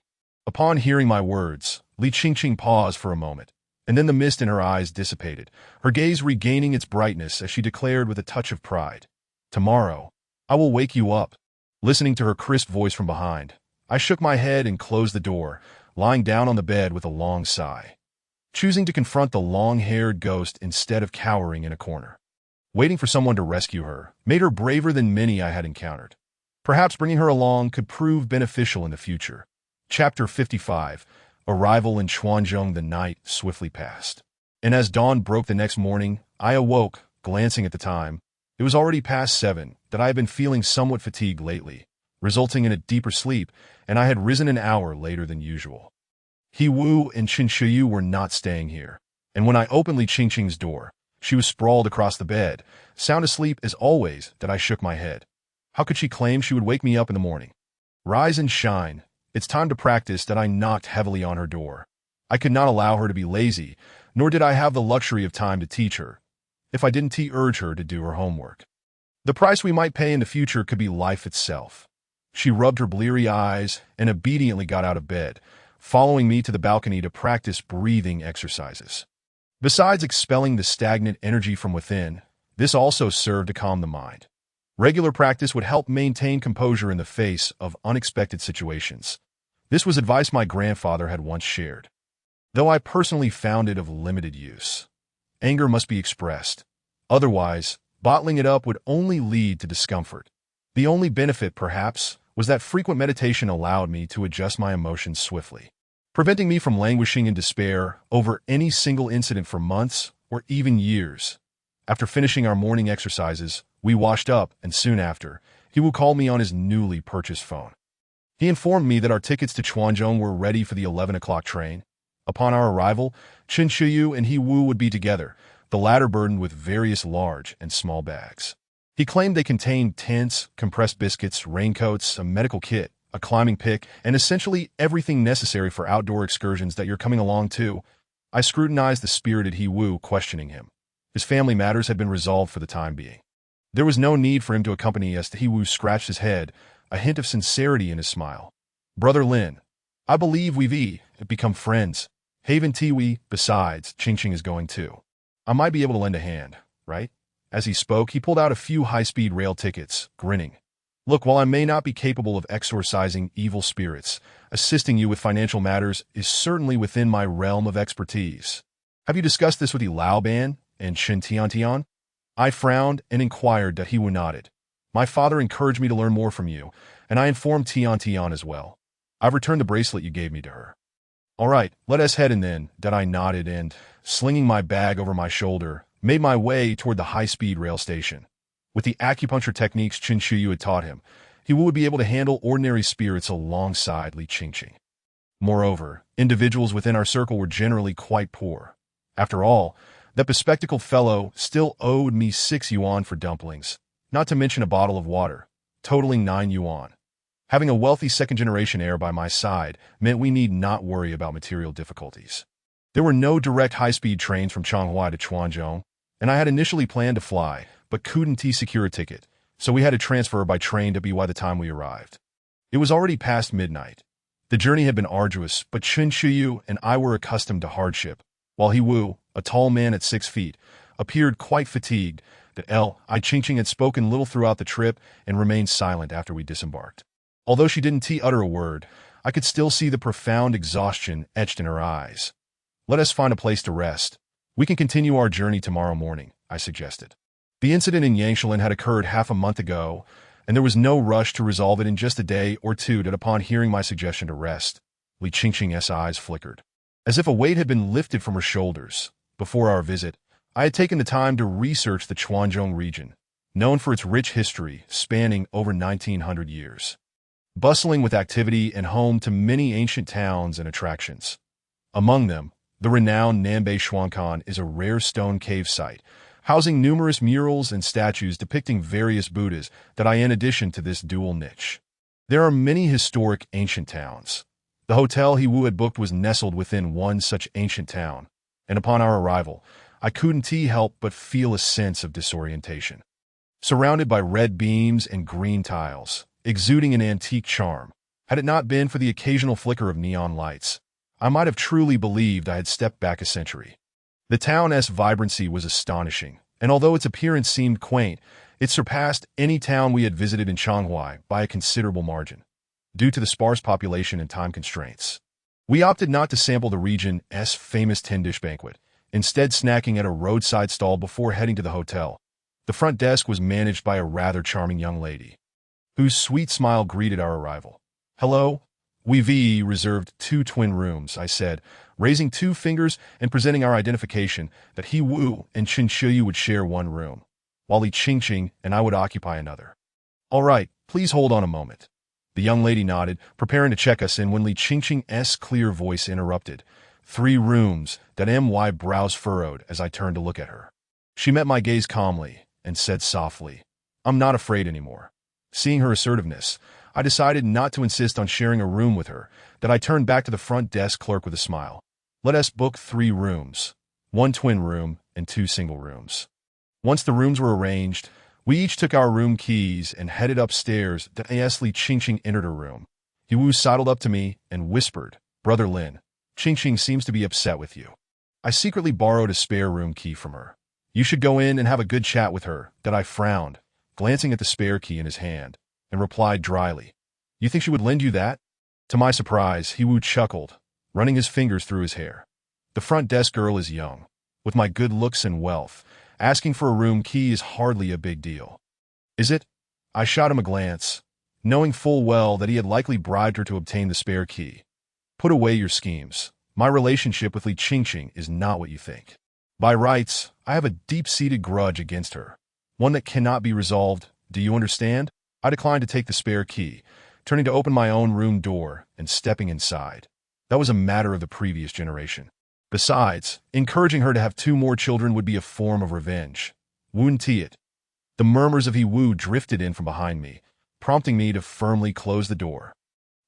Upon hearing my words, Li Qingqing paused for a moment, and then the mist in her eyes dissipated, her gaze regaining its brightness as she declared with a touch of pride, Tomorrow, I will wake you up. Listening to her crisp voice from behind, I shook my head and closed the door, lying down on the bed with a long sigh, choosing to confront the long-haired ghost instead of cowering in a corner. Waiting for someone to rescue her made her braver than many I had encountered. Perhaps bringing her along could prove beneficial in the future. Chapter 55, Arrival in Chuanzhong. The night swiftly passed, and as dawn broke the next morning, I awoke, glancing at the time. It was already past 7, that I had been feeling somewhat fatigued lately, resulting in a deeper sleep, and I had risen an hour later than usual. He Wu and Qin Shiyu were not staying here, and when I opened Li Qingqing's door, she was sprawled across the bed, sound asleep as always. That I shook my head. How could she claim she would wake me up in the morning? Rise and shine. It's time to practice. That I knocked heavily on her door. I could not allow her to be lazy, nor did I have the luxury of time to teach her, if I didn't urge her to do her homework. The price we might pay in the future could be life itself. She rubbed her bleary eyes and obediently got out of bed, following me to the balcony to practice breathing exercises. Besides expelling the stagnant energy from within, this also served to calm the mind. Regular practice would help maintain composure in the face of unexpected situations. This was advice my grandfather had once shared, though I personally found it of limited use. Anger must be expressed. Otherwise, bottling it up would only lead to discomfort. The only benefit, perhaps, was that frequent meditation allowed me to adjust my emotions swiftly, preventing me from languishing in despair over any single incident for months or even years. After finishing our morning exercises, we washed up, and soon after, he would call me on his newly purchased phone. He informed me that our tickets to Chuanzhong were ready for the 11 o'clock train. Upon our arrival, Chen Shuyu and He Wu would be together, the latter burdened with various large and small bags. He claimed they contained tents, compressed biscuits, raincoats, a medical kit, a climbing pick, and essentially everything necessary for outdoor excursions that you're coming along to. I scrutinized the spirited He Wu, questioning him. His family matters had been resolved for the time being. There was no need for him to accompany us. He Wu scratched his head, a hint of sincerity in his smile. Brother Lin, I believe we've become friends. Haven Tiwi, besides, Qingqing is going too. I might be able to lend a hand, right? As he spoke, he pulled out a few high-speed rail tickets, grinning. Look, while I may not be capable of exorcising evil spirits, assisting you with financial matters is certainly within my realm of expertise. Have you discussed this with the Lao Ban and Shen Tiantian? I frowned and inquired that He Wu nodded. My father encouraged me to learn more from you, and I informed Tiantian as well. I've returned the bracelet you gave me to her. All right, let us head in then, that I nodded and, slinging my bag over my shoulder, made my way toward the high-speed rail station. With the acupuncture techniques Chen Shuyu had taught him, He Wu would be able to handle ordinary spirits alongside Li Qingqing. Moreover, individuals within our circle were generally quite poor. After all, that bespectacled fellow still owed me 6 yuan for dumplings, not to mention a bottle of water, totaling 9 yuan. Having a wealthy second-generation heir by my side meant we need not worry about material difficulties. There were no direct high-speed trains from Changhua to Chuanzhong, and I had initially planned to fly, but couldn't secure a ticket, so we had to transfer by train to by the time we arrived. It was already past midnight. The journey had been arduous, but Chen Shuyu and I were accustomed to hardship, while He Wu, a tall man at 6 feet, appeared quite fatigued. That Li Qingqing had spoken little throughout the trip and remained silent after we disembarked. Although she didn't utter a word, I could still see the profound exhaustion etched in her eyes. Let us find a place to rest. We can continue our journey tomorrow morning, I suggested. The incident in Yangshulan had occurred half a month ago, and there was no rush to resolve it in just a day or two. That upon hearing my suggestion to rest, Li Qingqing's eyes flickered. As if a weight had been lifted from her shoulders. Before our visit, I had taken the time to research the Chuanzhong region, known for its rich history spanning over 1900 years. Bustling with activity and home to many ancient towns and attractions. Among them, the renowned Nanbei Xuankan is a rare stone cave site, housing numerous murals and statues depicting various Buddhas that in addition to this dual niche. There are many historic ancient towns. The hotel He Wu had booked was nestled within one such ancient town, and upon our arrival, I couldn't help but feel a sense of disorientation. Surrounded by red beams and green tiles, exuding an antique charm, had it not been for the occasional flicker of neon lights, I might have truly believed I had stepped back a century. The town's vibrancy was astonishing, and although its appearance seemed quaint, it surpassed any town we had visited in Changhua by a considerable margin, due to the sparse population and time constraints. We opted not to sample the region's famous 10-dish banquet, instead snacking at a roadside stall before heading to the hotel. The front desk was managed by a rather charming young lady, whose sweet smile greeted our arrival. Hello, we've reserved 2 twin rooms, I said, raising 2 fingers and presenting our identification that He Wu and Chen Shuyu would share 1 room, while Li Qingqing and I would occupy another. All right, please hold on a moment. The young lady nodded, preparing to check us in when Li Qingqing's clear voice interrupted. 3 rooms, that my brows furrowed as I turned to look at her. She met my gaze calmly and said softly, I'm not afraid anymore. Seeing her assertiveness, I decided not to insist on sharing a room with her, that I turned back to the front desk clerk with a smile. Let us book 3 rooms, 1 twin room and 2 single rooms. Once the rooms were arranged, we each took our room keys and headed upstairs. That Li Qingqing entered her room. He Wu sidled up to me and whispered, Brother Lin, Qingqing seems to be upset with you. I secretly borrowed a spare room key from her. You should go in and have a good chat with her. That I frowned, glancing at the spare key in his hand, and replied dryly, You think she would lend you that? To my surprise, He Wu chuckled, running his fingers through his hair. The front desk girl is young. With my good looks and wealth, asking for a room key is hardly a big deal. Is it? I shot him a glance, knowing full well that he had likely bribed her to obtain the spare key. Put away your schemes. My relationship with Li Qingqing is not what you think. By rights, I have a deep-seated grudge against her, one that cannot be resolved. Do you understand? I declined to take the spare key, turning to open my own room door and stepping inside. That was a matter of the previous generation. Besides, encouraging her to have 2 more children would be a form of revenge. Wouldn't it? The murmurs of he Wu drifted in from behind me, prompting me to firmly close the door.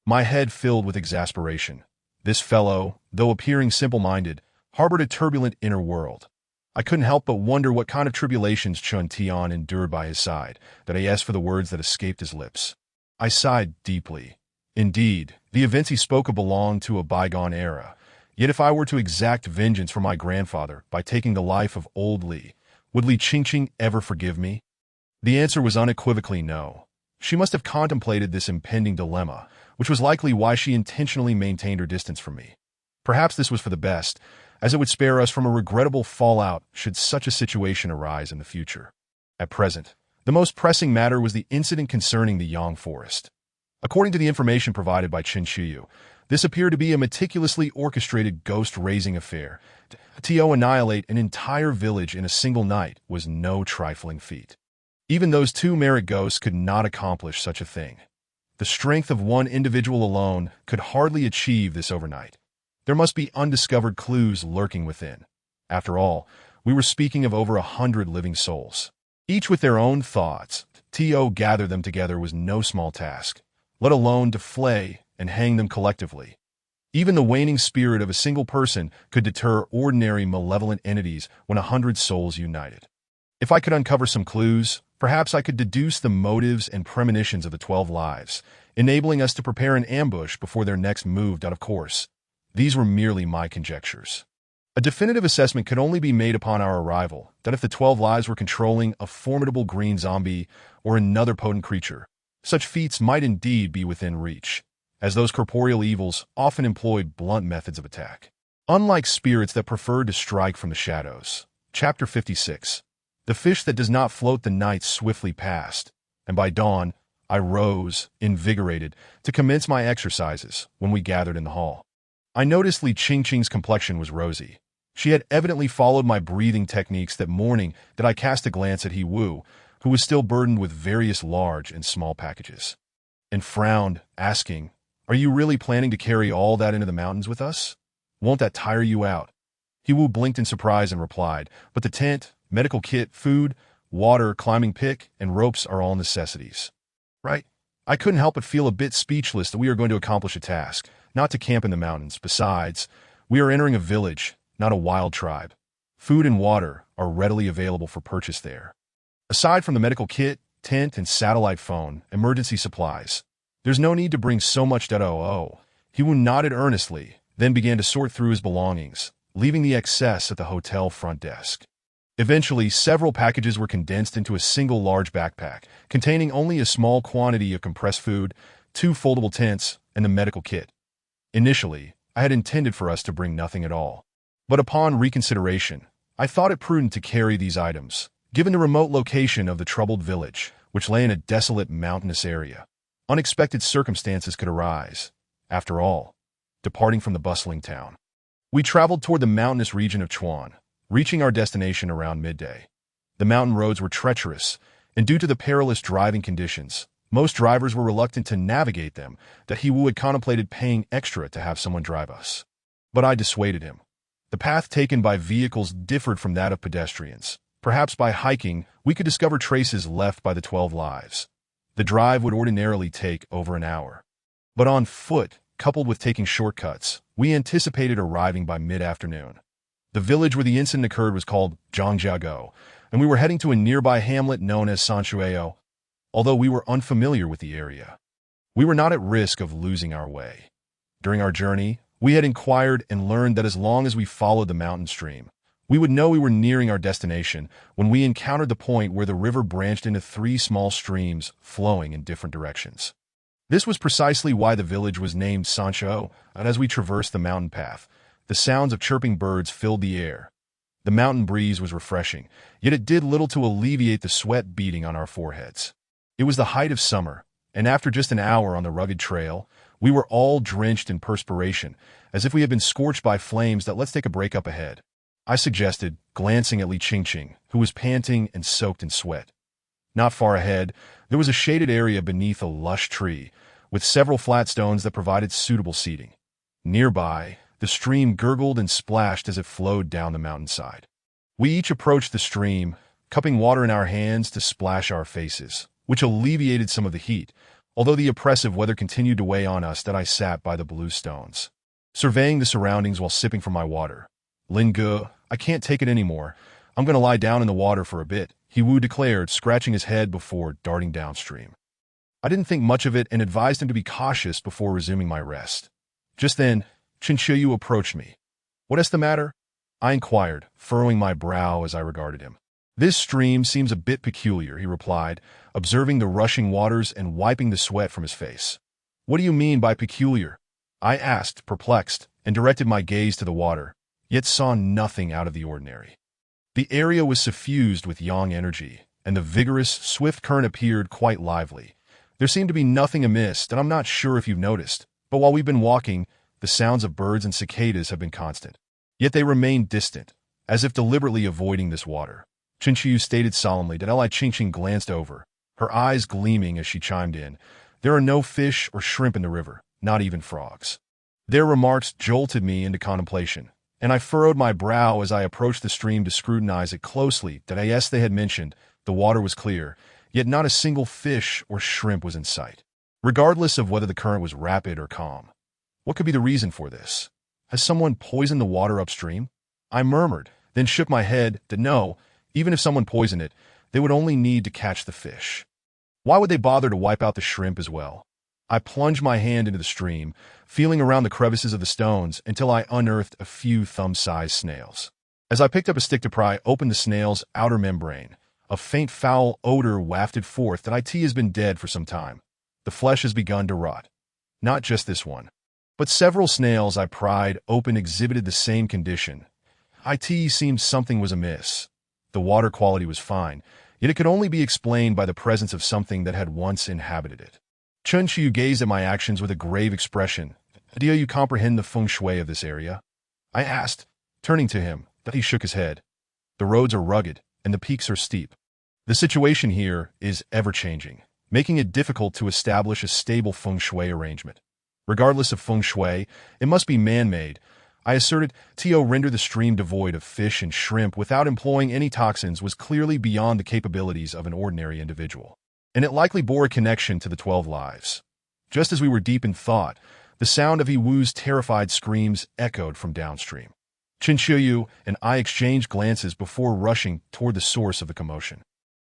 My head filled with exasperation. This fellow, though appearing simple-minded, harbored a turbulent inner world. I couldn't help but wonder what kind of tribulations Chun Tian endured by his side, that I asked for the words that escaped his lips. I sighed deeply. Indeed, the events he spoke of belonged to a bygone era. Yet if I were to exact vengeance from my grandfather by taking the life of old Li, would Li Qingqing ever forgive me? The answer was unequivocally no. She must have contemplated this impending dilemma, which was likely why she intentionally maintained her distance from me. Perhaps this was for the best, as it would spare us from a regrettable fallout should such a situation arise in the future. At present, the most pressing matter was the incident concerning the Yang Forest. According to the information provided by Qin Shiyu, this appeared to be a meticulously orchestrated ghost-raising affair. To annihilate an entire village in a single night was no trifling feat. Even those 2 merit ghosts could not accomplish such a thing. The strength of one individual alone could hardly achieve this overnight. There must be undiscovered clues lurking within. After all, we were speaking of over 100 living souls. Each with their own thoughts. To gather them together was no small task, let alone to flay and hang them collectively. Even the waning spirit of a single person could deter ordinary malevolent entities when 100 souls united. If I could uncover some clues, perhaps I could deduce the motives and premonitions of the 12 lives, enabling us to prepare an ambush before their next moved out of course. These were merely my conjectures. A definitive assessment could only be made upon our arrival, that if the 12 lives were controlling a formidable green zombie or another potent creature, such feats might indeed be within reach, as those corporeal evils often employed blunt methods of attack. Unlike spirits that preferred to strike from the shadows. Chapter 56. The fish that does not float the night swiftly passed, and by dawn, I rose, invigorated, to commence my exercises when we gathered in the hall. I noticed Li Qingqing's complexion was rosy. She had evidently followed my breathing techniques that morning that I cast a glance at He Wu, who was still burdened with various large and small packages, and frowned, asking, "Are you really planning to carry all that into the mountains with us? Won't that tire you out?" He Wu blinked in surprise and replied, "But the tent, medical kit, food, water, climbing pick, and ropes are all necessities." Right? I couldn't help but feel a bit speechless that we are going to accomplish a task, not to camp in the mountains. Besides, we are entering a village, not a wild tribe. Food and water are readily available for purchase there. Aside from the medical kit, tent, and satellite phone, emergency supplies, there's no need to bring so much. He Wu nodded earnestly, then began to sort through his belongings, leaving the excess at the hotel front desk. Eventually, several packages were condensed into a single large backpack, containing only a small quantity of compressed food, 2 foldable tents, and the medical kit. Initially, I had intended for us to bring nothing at all. But upon reconsideration, I thought it prudent to carry these items, given the remote location of the troubled village, which lay in a desolate mountainous area. Unexpected circumstances could arise. After all, departing from the bustling town, we traveled toward the mountainous region of Chuan, reaching our destination around midday. The mountain roads were treacherous, and due to the perilous driving conditions, most drivers were reluctant to navigate them, that He Wu had contemplated paying extra to have someone drive us. But I dissuaded him. The path taken by vehicles differed from that of pedestrians. Perhaps by hiking, we could discover traces left by the 12 lives. The drive would ordinarily take over an hour. But on foot, coupled with taking shortcuts, we anticipated arriving by mid-afternoon. The village where the incident occurred was called Zhangjiago, and we were heading to a nearby hamlet known as Sanshuao. Although we were unfamiliar with the area, we were not at risk of losing our way. During our journey, we had inquired and learned that as long as we followed the mountain stream, we would know we were nearing our destination when we encountered the point where the river branched into 3 small streams flowing in different directions. This was precisely why the village was named Sancho, and as we traversed the mountain path, the sounds of chirping birds filled the air. The mountain breeze was refreshing, yet it did little to alleviate the sweat beating on our foreheads. It was the height of summer, and after just an hour on the rugged trail, we were all drenched in perspiration, as if we had been scorched by flames. That let's take a break up ahead, I suggested, glancing at Li Qingqing, who was panting and soaked in sweat. Not far ahead, there was a shaded area beneath a lush tree, with several flat stones that provided suitable seating. Nearby, the stream gurgled and splashed as it flowed down the mountainside. We each approached the stream, cupping water in our hands to splash our faces, which alleviated some of the heat, although the oppressive weather continued to weigh on us that I sat by the blue stones, surveying the surroundings while sipping from my water. Lingu, I can't take it anymore. I'm going to lie down in the water for a bit, Hiwu declared, scratching his head before darting downstream. I didn't think much of it and advised him to be cautious before resuming my rest. Just then, Chinchuyu approached me. "What is the matter?" I inquired, furrowing my brow as I regarded him. "This stream seems a bit peculiar," he replied, observing the rushing waters and wiping the sweat from his face. "What do you mean by peculiar?" I asked, perplexed, and directed my gaze to the water, yet saw nothing out of the ordinary. The area was suffused with yang energy, and the vigorous, swift current appeared quite lively. There seemed to be nothing amiss, and I'm not sure if you've noticed, but while we've been walking, the sounds of birds and cicadas have been constant. Yet they remained distant, as if deliberately avoiding this water. Chinchuyu stated solemnly that Li Qingqing glanced over, her eyes gleaming as she chimed in. "There are no fish or shrimp in the river, not even frogs." Their remarks jolted me into contemplation, and I furrowed my brow as I approached the stream to scrutinize it closely. As they had mentioned, the water was clear, yet not a single fish or shrimp was in sight. Regardless of whether the current was rapid or calm, what could be the reason for this? Has someone poisoned the water upstream? I murmured, then shook my head that no, even if someone poisoned it, they would only need to catch the fish. Why would they bother to wipe out the shrimp as well? I plunged my hand into the stream, feeling around the crevices of the stones until I unearthed a few thumb-sized snails. As I picked up a stick to pry open the snail's outer membrane, a faint foul odor wafted forth that IT has been dead for some time. The flesh has begun to rot. Not just this one, but several snails I pried open exhibited the same condition. IT seemed something was amiss. The water quality was fine, yet it could only be explained by the presence of something that had once inhabited it. Chinchuyu gazed at my actions with a grave expression. "Do you comprehend the feng shui of this area?" I asked, turning to him, but he shook his head. "The roads are rugged, and the peaks are steep. The situation here is ever-changing, making it difficult to establish a stable feng shui arrangement. Regardless of feng shui, it must be man-made," I asserted. To render the stream devoid of fish and shrimp without employing any toxins was clearly beyond the capabilities of an ordinary individual, and it likely bore a connection to the 12 lives. Just as we were deep in thought, the sound of Iwu's terrified screams echoed from downstream. Chinchuyu and I exchanged glances before rushing toward the source of the commotion.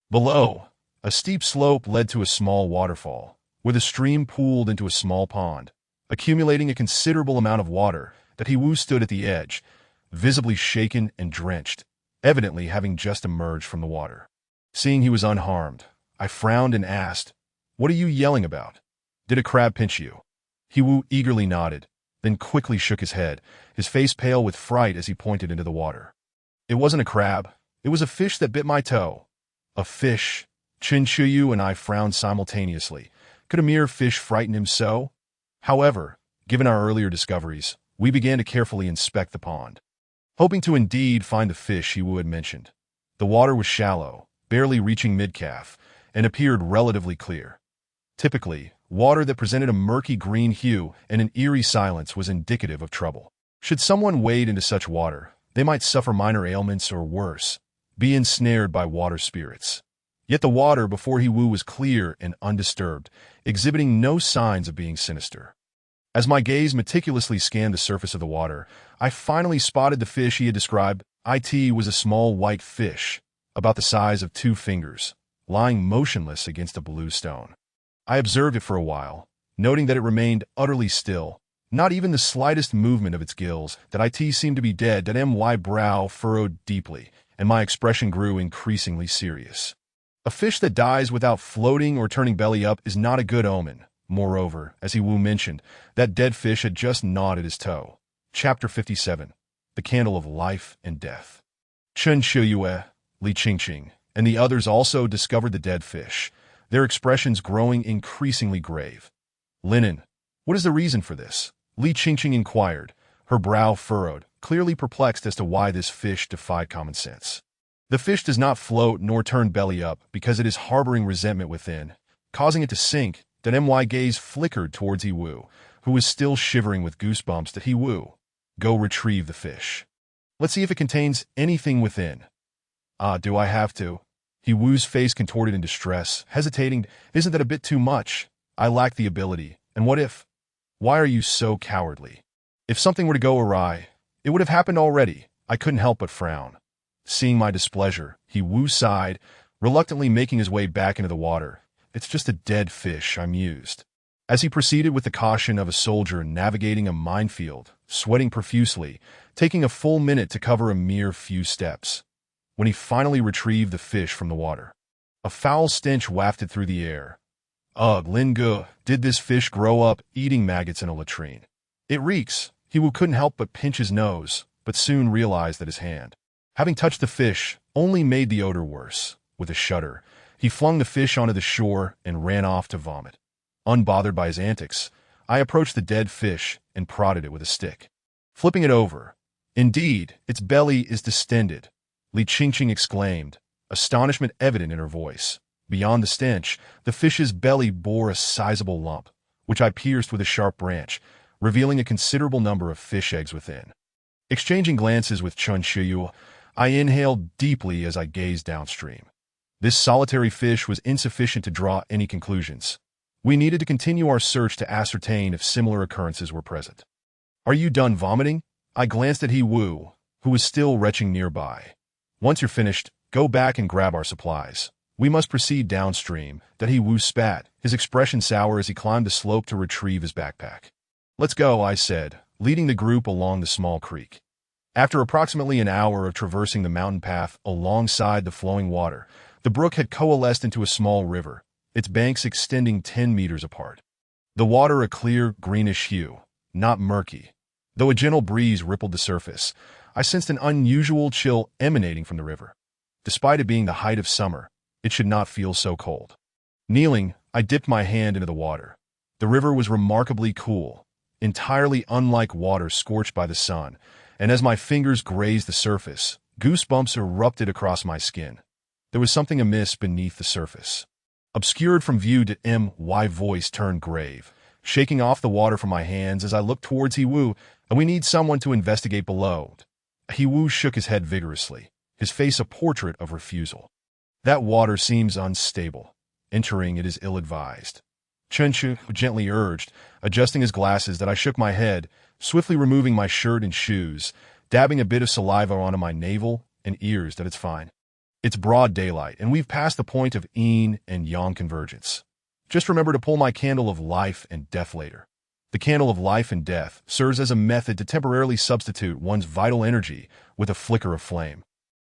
Below, a steep slope led to a small waterfall, where the stream pooled into a small pond, accumulating a considerable amount of water. That Hiwu stood at the edge, visibly shaken and drenched, evidently having just emerged from the water. Seeing he was unharmed, I frowned and asked, "What are you yelling about? Did a crab pinch you?" Hiwu eagerly nodded, then quickly shook his head, his face pale with fright as he pointed into the water. "It wasn't a crab. It was a fish that bit my toe." "A fish?" Chinchuyu and I frowned simultaneously. Could a mere fish frighten him so? However, given our earlier discoveries, we began to carefully inspect the pond, hoping to indeed find the fish Hiwu had mentioned. The water was shallow, barely reaching mid-calf, and appeared relatively clear. Typically, water that presented a murky green hue and an eerie silence was indicative of trouble. Should someone wade into such water, they might suffer minor ailments or worse, be ensnared by water spirits. Yet the water before Hiwu was clear and undisturbed, exhibiting no signs of being sinister. As my gaze meticulously scanned the surface of the water, I finally spotted the fish he had described. It was a small white fish, about the size of 2 fingers, lying motionless against a blue stone. I observed it for a while, noting that it remained utterly still, not even the slightest movement of its gills. That it seemed to be dead. That my brow furrowed deeply, and my expression grew increasingly serious. A fish that dies without floating or turning belly up is not a good omen. Moreover, as Hiwu mentioned, that dead fish had just gnawed at his toe. Chapter 57. The Candle of Life and Death. Chen Shiyue, Li Qingqing, and the others also discovered the dead fish, their expressions growing increasingly grave. "Linen, what is the reason for this?" Li Qingqing inquired, her brow furrowed, clearly perplexed as to why this fish defied common sense. "The fish does not float nor turn belly up because it is harboring resentment within, causing it to sink." That gaze flickered towards Hiwu, who was still shivering with goosebumps, that he woo. Go retrieve the fish. Let's see if it contains anything within. Ah, do I have to? He woo's face contorted in distress, hesitating. Isn't that a bit too much? I lack the ability. And what if? Why are you so cowardly? If something were to go awry, it would have happened already. I couldn't help but frown. Seeing my displeasure, he woo sighed, reluctantly making his way back into the water. It's just a dead fish, I mused. As he proceeded with the caution of a soldier navigating a minefield, sweating profusely, taking a full minute to cover a mere few steps. When he finally retrieved the fish from the water, a foul stench wafted through the air. Ugh, Lingu, did this fish grow up eating maggots in a latrine? It reeks. He who couldn't help but pinch his nose, but soon realized that his hand, having touched the fish, only made the odor worse. With a shudder, he flung the fish onto the shore and ran off to vomit. Unbothered by his antics, I approached the dead fish and prodded it with a stick. Flipping it over. Indeed, its belly is distended, Li Qingqing exclaimed, astonishment evident in her voice. Beyond the stench, the fish's belly bore a sizable lump, which I pierced with a sharp branch, revealing a considerable number of fish eggs within. Exchanging glances with Chen Shiyu, I inhaled deeply as I gazed downstream. This solitary fish was insufficient to draw any conclusions. We needed to continue our search to ascertain if similar occurrences were present. Are you done vomiting? I glanced at He Wu, who was still retching nearby. Once you're finished, go back and grab our supplies. We must proceed downstream. That He Wu spat, his expression sour as he climbed the slope to retrieve his backpack. Let's go, I said, leading the group along the small creek. After approximately an hour of traversing the mountain path alongside the flowing water, the brook had coalesced into a small river, its banks extending 10 meters apart. The water a clear, greenish hue, not murky. Though a gentle breeze rippled the surface, I sensed an unusual chill emanating from the river. Despite it being the height of summer, it should not feel so cold. Kneeling, I dipped my hand into the water. The river was remarkably cool, entirely unlike water scorched by the sun, and as my fingers grazed the surface, goosebumps erupted across my skin. There was something amiss beneath the surface. Obscured from view, my voice turned grave, shaking off the water from my hands as I looked towards He Wu, and we need someone to investigate below. He Wu shook his head vigorously, his face a portrait of refusal. That water seems unstable. Entering it is ill-advised. Chen Shu gently urged, adjusting his glasses, that I shook my head, swiftly removing my shirt and shoes, dabbing a bit of saliva onto my navel and ears. That it's fine. It's broad daylight, and we've passed the point of yin and yang convergence. Just remember to pull my candle of life and death later. The candle of life and death serves as a method to temporarily substitute one's vital energy with a flicker of flame.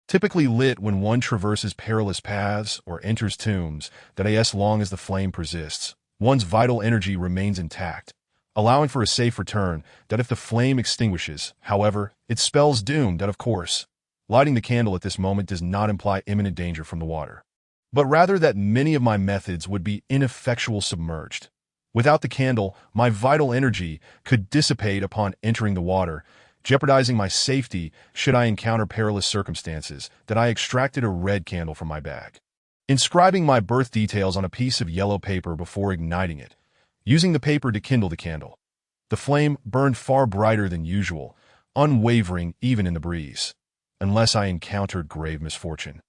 Typically lit when one traverses perilous paths or enters tombs, that as long as the flame persists, one's vital energy remains intact, allowing for a safe return. That if the flame extinguishes, however, it spells doom. That of course, lighting the candle at this moment does not imply imminent danger from the water, but rather that many of my methods would be ineffectual submerged. Without the candle, my vital energy could dissipate upon entering the water, jeopardizing my safety should I encounter perilous circumstances. That I extracted a red candle from my bag, inscribing my birth details on a piece of yellow paper before igniting it, using the paper to kindle the candle. The flame burned far brighter than usual, unwavering even in the breeze, unless I encountered grave misfortune.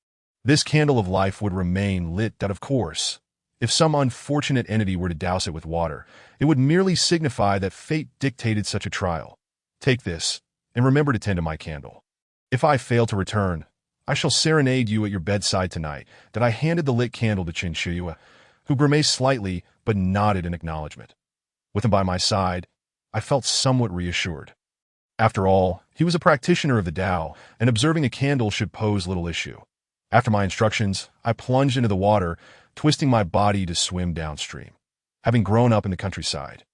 This candle of life would remain lit. That of course, if some unfortunate entity were to douse it with water, it would merely signify that fate dictated such a trial. Take this, and remember to tend to my candle. If I fail to return, I shall serenade you at your bedside tonight. That I handed the lit candle to Chen Shiyu, who grimaced slightly but nodded in acknowledgement. With him by my side, I felt somewhat reassured. After all, he was a practitioner of the Tao, and observing a candle should pose little issue. After my instructions, I plunged into the water, twisting my body to swim downstream. Having grown up in the countryside,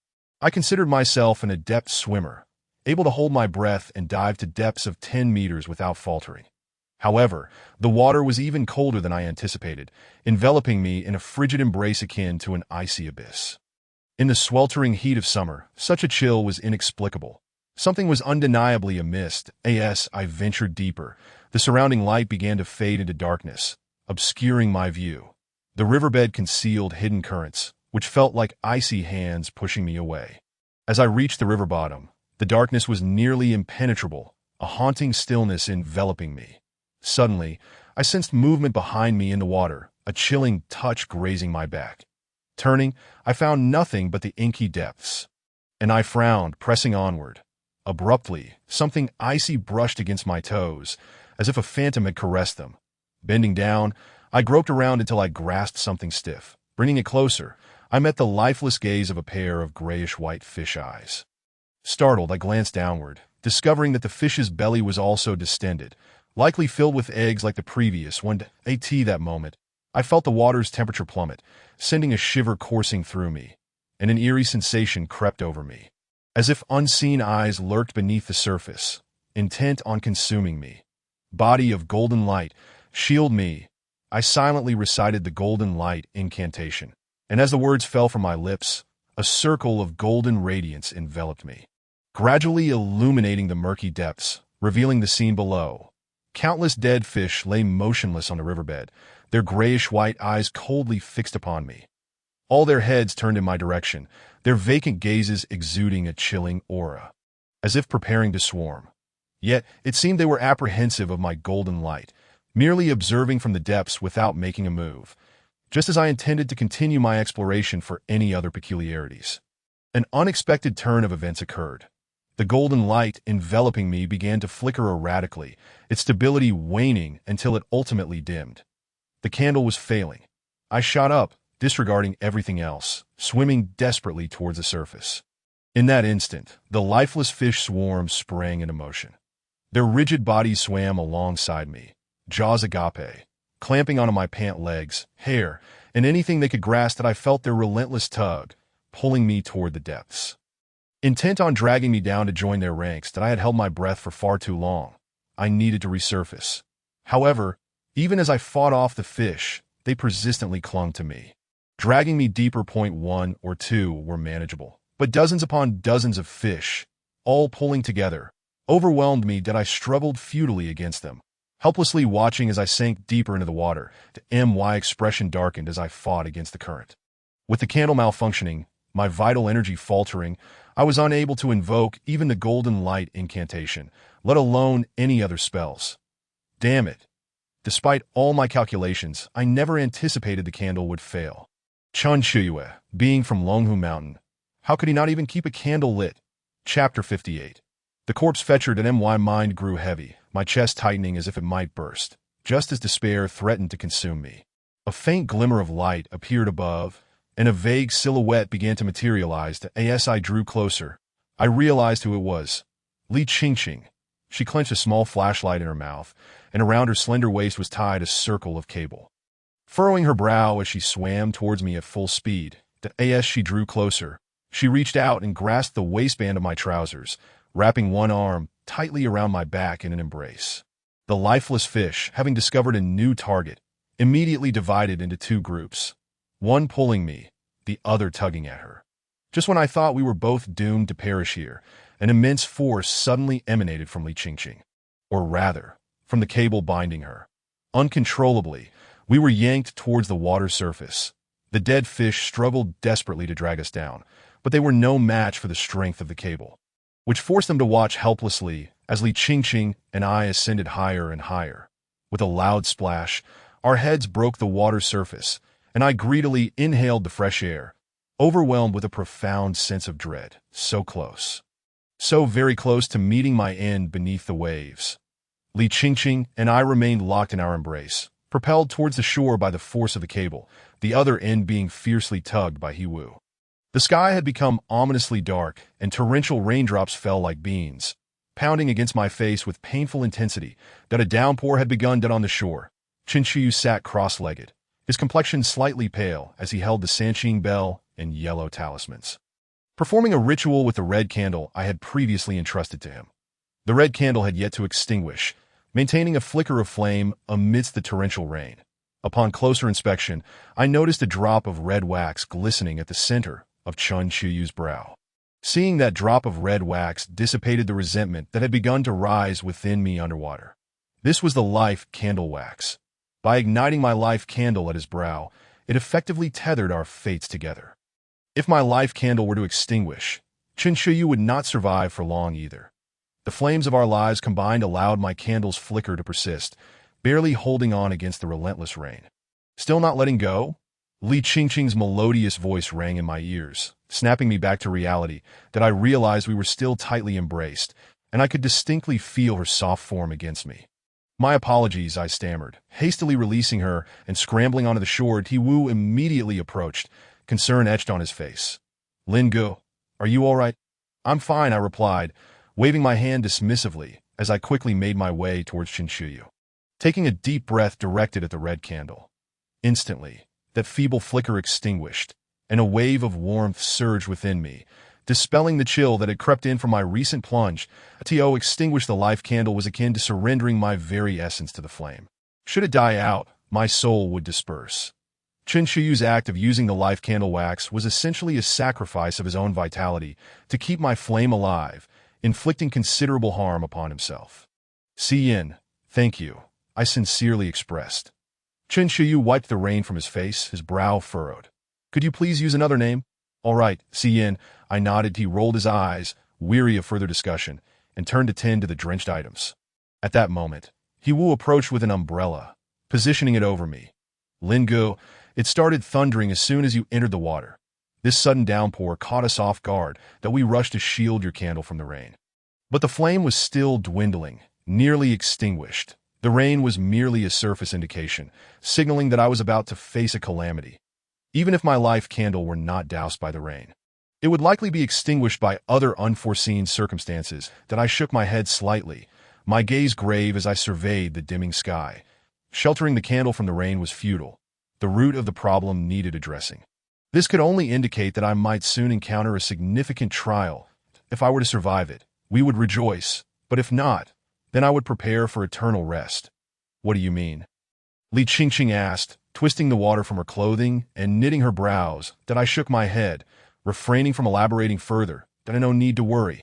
I considered myself an adept swimmer, able to hold my breath and dive to depths of 10 meters without faltering. However, the water was even colder than I anticipated, enveloping me in a frigid embrace akin to an icy abyss. In the sweltering heat of summer, such a chill was inexplicable. Something was undeniably amiss. As I ventured deeper, the surrounding light began to fade into darkness, obscuring my view. The riverbed concealed hidden currents, which felt like icy hands pushing me away. As I reached the river bottom, the darkness was nearly impenetrable, a haunting stillness enveloping me. Suddenly, I sensed movement behind me in the water, a chilling touch grazing my back. Turning, I found nothing but the inky depths. And I frowned, pressing onward. Abruptly, something icy brushed against my toes, as if a phantom had caressed them. Bending down, I groped around until I grasped something stiff. Bringing it closer, I met the lifeless gaze of a pair of grayish-white fish eyes. Startled, I glanced downward, discovering that the fish's belly was also distended, likely filled with eggs like the previous one. That moment, I felt the water's temperature plummet, sending a shiver coursing through me, and an eerie sensation crept over me, as if unseen eyes lurked beneath the surface, intent on consuming me. Body of golden light, shield me. I silently recited the golden light incantation, and as the words fell from my lips, a circle of golden radiance enveloped me, gradually illuminating the murky depths, revealing the scene below. Countless dead fish lay motionless on the riverbed, their grayish-white eyes coldly fixed upon me. All their heads turned in my direction, their vacant gazes exuding a chilling aura, as if preparing to swarm. Yet it seemed they were apprehensive of my golden light, merely observing from the depths without making a move, just as I intended to continue my exploration for any other peculiarities. An unexpected turn of events occurred. The golden light enveloping me began to flicker erratically, its stability waning until it ultimately dimmed. The candle was failing. I shot up, disregarding everything else, swimming desperately towards the surface. In that instant, the lifeless fish swarm sprang into motion. Their rigid bodies swam alongside me, jaws agape, clamping onto my pant legs, hair, and anything they could grasp. That I felt their relentless tug, pulling me toward the depths. Intent on dragging me down to join their ranks, that I had held my breath for far too long. I needed to resurface. However, even as I fought off the fish, they persistently clung to me. Dragging me deeper. Point 1 or 2 were manageable, but dozens upon dozens of fish, all pulling together, overwhelmed me. That I struggled futilely against them, helplessly watching as I sank deeper into the water. My expression darkened as I fought against the current. With the candle malfunctioning, my vital energy faltering, I was unable to invoke even the golden light incantation, let alone any other spells. Damn it. Despite all my calculations, I never anticipated the candle would fail. Chun Shuyue, being from Longhu Mountain, how could he not even keep a candle lit? Chapter 58. The corpse fetchered and my mind grew heavy, my chest tightening as if it might burst, just as despair threatened to consume me. A faint glimmer of light appeared above, and a vague silhouette began to materialize. As I drew closer, I realized who it was. Li Qingqing. She clenched a small flashlight in her mouth, and around her slender waist was tied a circle of cable. Furrowing her brow as she swam towards me at full speed, as she drew closer, she reached out and grasped the waistband of my trousers, wrapping one arm tightly around my back in an embrace. The lifeless fish, having discovered a new target, immediately divided into two groups, one pulling me, the other tugging at her. Just when I thought we were both doomed to perish here, an immense force suddenly emanated from Li Qingqing, or rather, from the cable binding her. Uncontrollably, we were yanked towards the water surface. The dead fish struggled desperately to drag us down, but they were no match for the strength of the cable, which forced them to watch helplessly as Li Qingqing and I ascended higher and higher. With a loud splash, our heads broke the water surface, and I greedily inhaled the fresh air, overwhelmed with a profound sense of dread. So close. So very close to meeting my end beneath the waves. Li Qingqing and I remained locked in our embrace, propelled towards the shore by the force of the cable, the other end being fiercely tugged by He-Wu. The sky had become ominously dark, and torrential raindrops fell like beans, pounding against my face with painful intensity. That a downpour had begun on the shore. Chinchiyu sat cross-legged, his complexion slightly pale as he held the Sanqing bell and yellow talismans, performing a ritual with the red candle I had previously entrusted to him. The red candle had yet to extinguish, maintaining a flicker of flame amidst the torrential rain. Upon closer inspection, I noticed a drop of red wax glistening at the center of Chun Chuyu's brow. Seeing that drop of red wax dissipated the resentment that had begun to rise within me underwater. This was the life candle wax. By igniting my life candle at his brow, it effectively tethered our fates together. If my life candle were to extinguish, Chen Shuyu would not survive for long either. The flames of our lives combined allowed my candle's flicker to persist, barely holding on against the relentless rain. Still not letting go? Li Qingqing's melodious voice rang in my ears, snapping me back to reality that I realized we were still tightly embraced, and I could distinctly feel her soft form against me. My apologies, I stammered, hastily releasing her and scrambling onto the shore. Ti Wu immediately approached, concern etched on his face. Lin Gu, are you all right? I'm fine, I replied, waving my hand dismissively as I quickly made my way towards Chen Shuyu. Taking a deep breath directed at the red candle. Instantly, that feeble flicker extinguished, and a wave of warmth surged within me, dispelling the chill that had crept in from my recent plunge. To extinguish the life candle was akin to surrendering my very essence to the flame. Should it die out, my soul would disperse. Chen Shuyu's act of using the life candle wax was essentially a sacrifice of his own vitality to keep my flame alive, inflicting considerable harm upon himself. Si Yin, thank you, I sincerely expressed. Chen Shuyu wiped the rain from his face, his brow furrowed. Could you please use another name? All right, Si Yin, I nodded. He rolled his eyes, weary of further discussion, and turned to tend to the drenched items. At that moment, He Wu approached with an umbrella, positioning it over me. Lin Gu, it started thundering as soon as you entered the water. This sudden downpour caught us off guard that we rushed to shield your candle from the rain. But the flame was still dwindling, nearly extinguished. The rain was merely a surface indication, signaling that I was about to face a calamity. Even if my life candle were not doused by the rain, it would likely be extinguished by other unforeseen circumstances. That I shook my head slightly, my gaze grave as I surveyed the dimming sky. Sheltering the candle from the rain was futile. The root of the problem needed addressing. This could only indicate that I might soon encounter a significant trial. If I were to survive it, we would rejoice, but if not, then I would prepare for eternal rest. What do you mean? Li Qingqing asked, twisting the water from her clothing and knitting her brows. That I shook my head, refraining from elaborating further. That I no need to worry.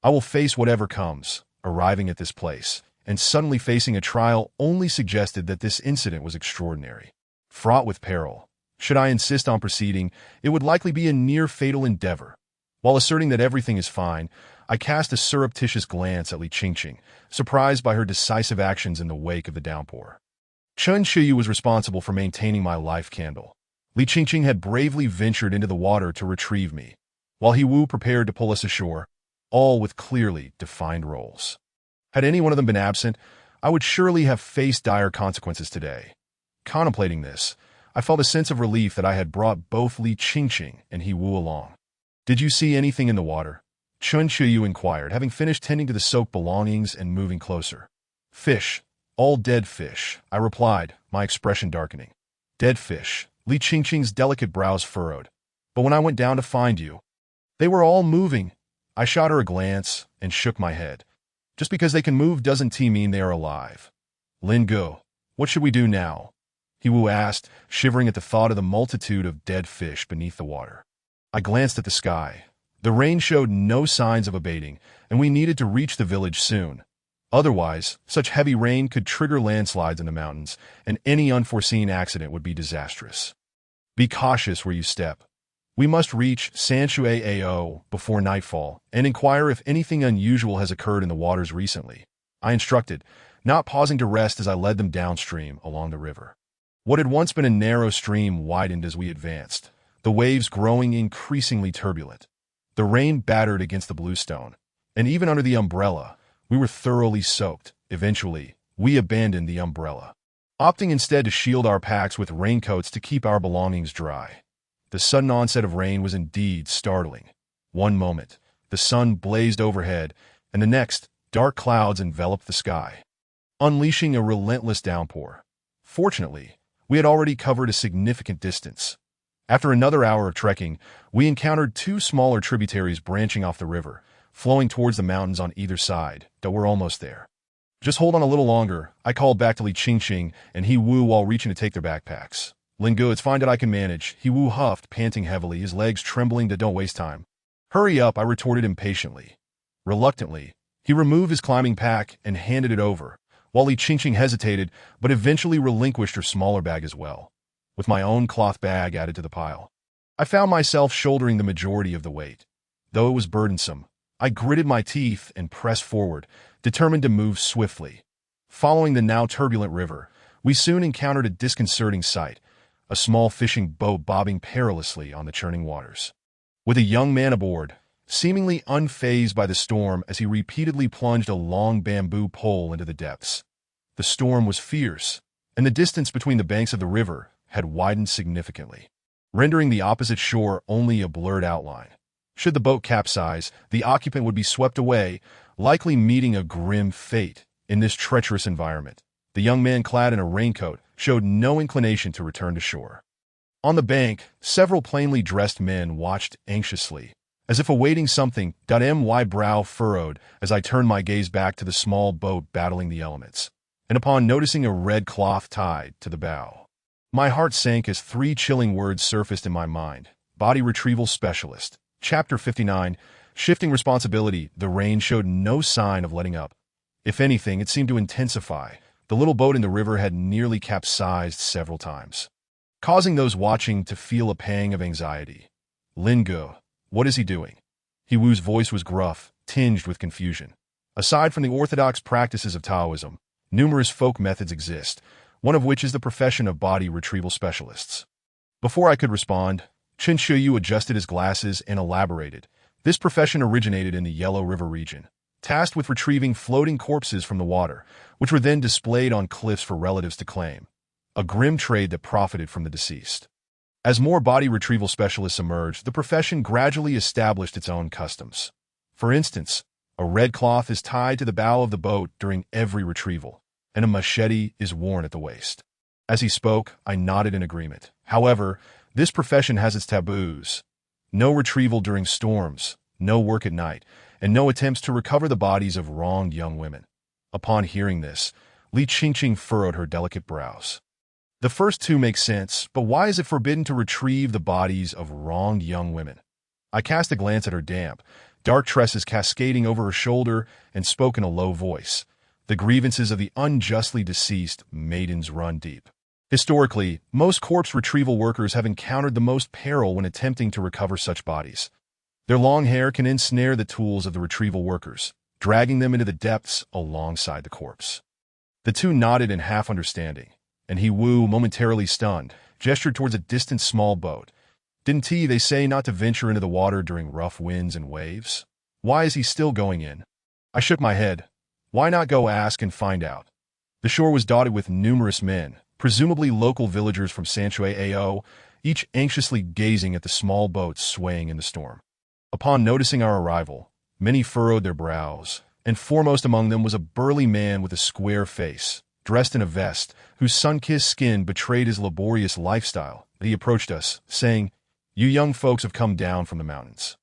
I will face whatever comes. Arriving at this place, and suddenly facing a trial only suggested that this incident was extraordinary. Fraught with peril. Should I insist on proceeding, it would likely be a near-fatal endeavor. While asserting that everything is fine, I cast a surreptitious glance at Li Qingqing, surprised by her decisive actions in the wake of the downpour. Chen Shuyu was responsible for maintaining my life candle. Li Qingqing had bravely ventured into the water to retrieve me, while He Wu prepared to pull us ashore, all with clearly defined roles. Had any one of them been absent, I would surely have faced dire consequences today. Contemplating this, I felt a sense of relief that I had brought both Li Qingqing and He Wu along. Did you see anything in the water? Chen Shuyu inquired, having finished tending to the soaked belongings and moving closer. Fish. All dead fish, I replied, my expression darkening. Dead fish. Li Qingqing's delicate brows furrowed. But when I went down to find you, they were all moving. I shot her a glance and shook my head. Just because they can move doesn't mean they are alive. Lin Gu, what should we do now? He Wu asked, shivering at the thought of the multitude of dead fish beneath the water. I glanced at the sky. The rain showed no signs of abating, and we needed to reach the village soon. Otherwise, such heavy rain could trigger landslides in the mountains, and any unforeseen accident would be disastrous. Be cautious where you step. We must reach Sanshui Ao before nightfall and inquire if anything unusual has occurred in the waters recently, I instructed, not pausing to rest as I led them downstream along the river. What had once been a narrow stream widened as we advanced, the waves growing increasingly turbulent. The rain battered against the bluestone, and even under the umbrella, we were thoroughly soaked. Eventually, we abandoned the umbrella, opting instead to shield our packs with raincoats to keep our belongings dry. The sudden onset of rain was indeed startling. One moment, the sun blazed overhead, and the next, dark clouds enveloped the sky, unleashing a relentless downpour. Fortunately, we had already covered a significant distance. After another hour of trekking, we encountered two smaller tributaries branching off the river, flowing towards the mountains on either side. That we're almost there. Just hold on a little longer, I called back to Li Qingqing and He Wu while reaching to take their backpacks. Lin Gu, it's fine that I can manage. He Wu huffed, panting heavily, his legs trembling. Don't waste time. Hurry up, I retorted impatiently. Reluctantly, he removed his climbing pack and handed it over, while Li Qingqing hesitated, but eventually relinquished her smaller bag as well, with my own cloth bag added to the pile. I found myself shouldering the majority of the weight. Though it was burdensome, I gritted my teeth and pressed forward, determined to move swiftly. Following the now turbulent river, we soon encountered a disconcerting sight, a small fishing boat bobbing perilously on the churning waters. With a young man aboard, seemingly unfazed by the storm as he repeatedly plunged a long bamboo pole into the depths. The storm was fierce, and the distance between the banks of the river had widened significantly, rendering the opposite shore only a blurred outline. Should the boat capsize, the occupant would be swept away, likely meeting a grim fate. In this treacherous environment, the young man clad in a raincoat showed no inclination to return to shore. On the bank, several plainly dressed men watched anxiously, as if awaiting something. My brow furrowed as I turned my gaze back to the small boat battling the elements, and upon noticing a red cloth tied to the bow, my heart sank as three chilling words surfaced in my mind. Body Retrieval Specialist. Chapter 59. Shifting Responsibility. The rain showed no sign of letting up. If anything, it seemed to intensify. The little boat in the river had nearly capsized several times, causing those watching to feel a pang of anxiety. Lingo, what is he doing? Hiwu's voice was gruff, tinged with confusion. Aside from the orthodox practices of Taoism, numerous folk methods exist, one of which is the profession of body retrieval specialists. Before I could respond, Chen Shuyu adjusted his glasses and elaborated. This profession originated in the Yellow River region, tasked with retrieving floating corpses from the water, which were then displayed on cliffs for relatives to claim. A grim trade that profited from the deceased. As more body retrieval specialists emerged, the profession gradually established its own customs. For instance, a red cloth is tied to the bow of the boat during every retrieval, and a machete is worn at the waist. As he spoke, I nodded in agreement. However, this profession has its taboos. No retrieval during storms, no work at night, and no attempts to recover the bodies of wronged young women. Upon hearing this, Li Qingqing furrowed her delicate brows. The first two make sense, but why is it forbidden to retrieve the bodies of wronged young women? I cast a glance at her damp, dark tresses cascading over her shoulder, and spoke in a low voice. The grievances of the unjustly deceased maidens run deep. Historically, most corpse retrieval workers have encountered the most peril when attempting to recover such bodies. Their long hair can ensnare the tools of the retrieval workers, dragging them into the depths alongside the corpse. The two nodded in half understanding, and Hiwu, momentarily stunned, gestured towards a distant small boat. Didn't they say not to venture into the water during rough winds and waves? Why is he still going in? I shook my head. Why not go ask and find out? The shore was dotted with numerous men, presumably local villagers from Sanshui Ao, each anxiously gazing at the small boat swaying in the storm. Upon noticing our arrival, many furrowed their brows, and foremost among them was a burly man with a square face, dressed in a vest, whose sun-kissed skin betrayed his laborious lifestyle. He approached us, saying, "You young folks have come down from the mountains.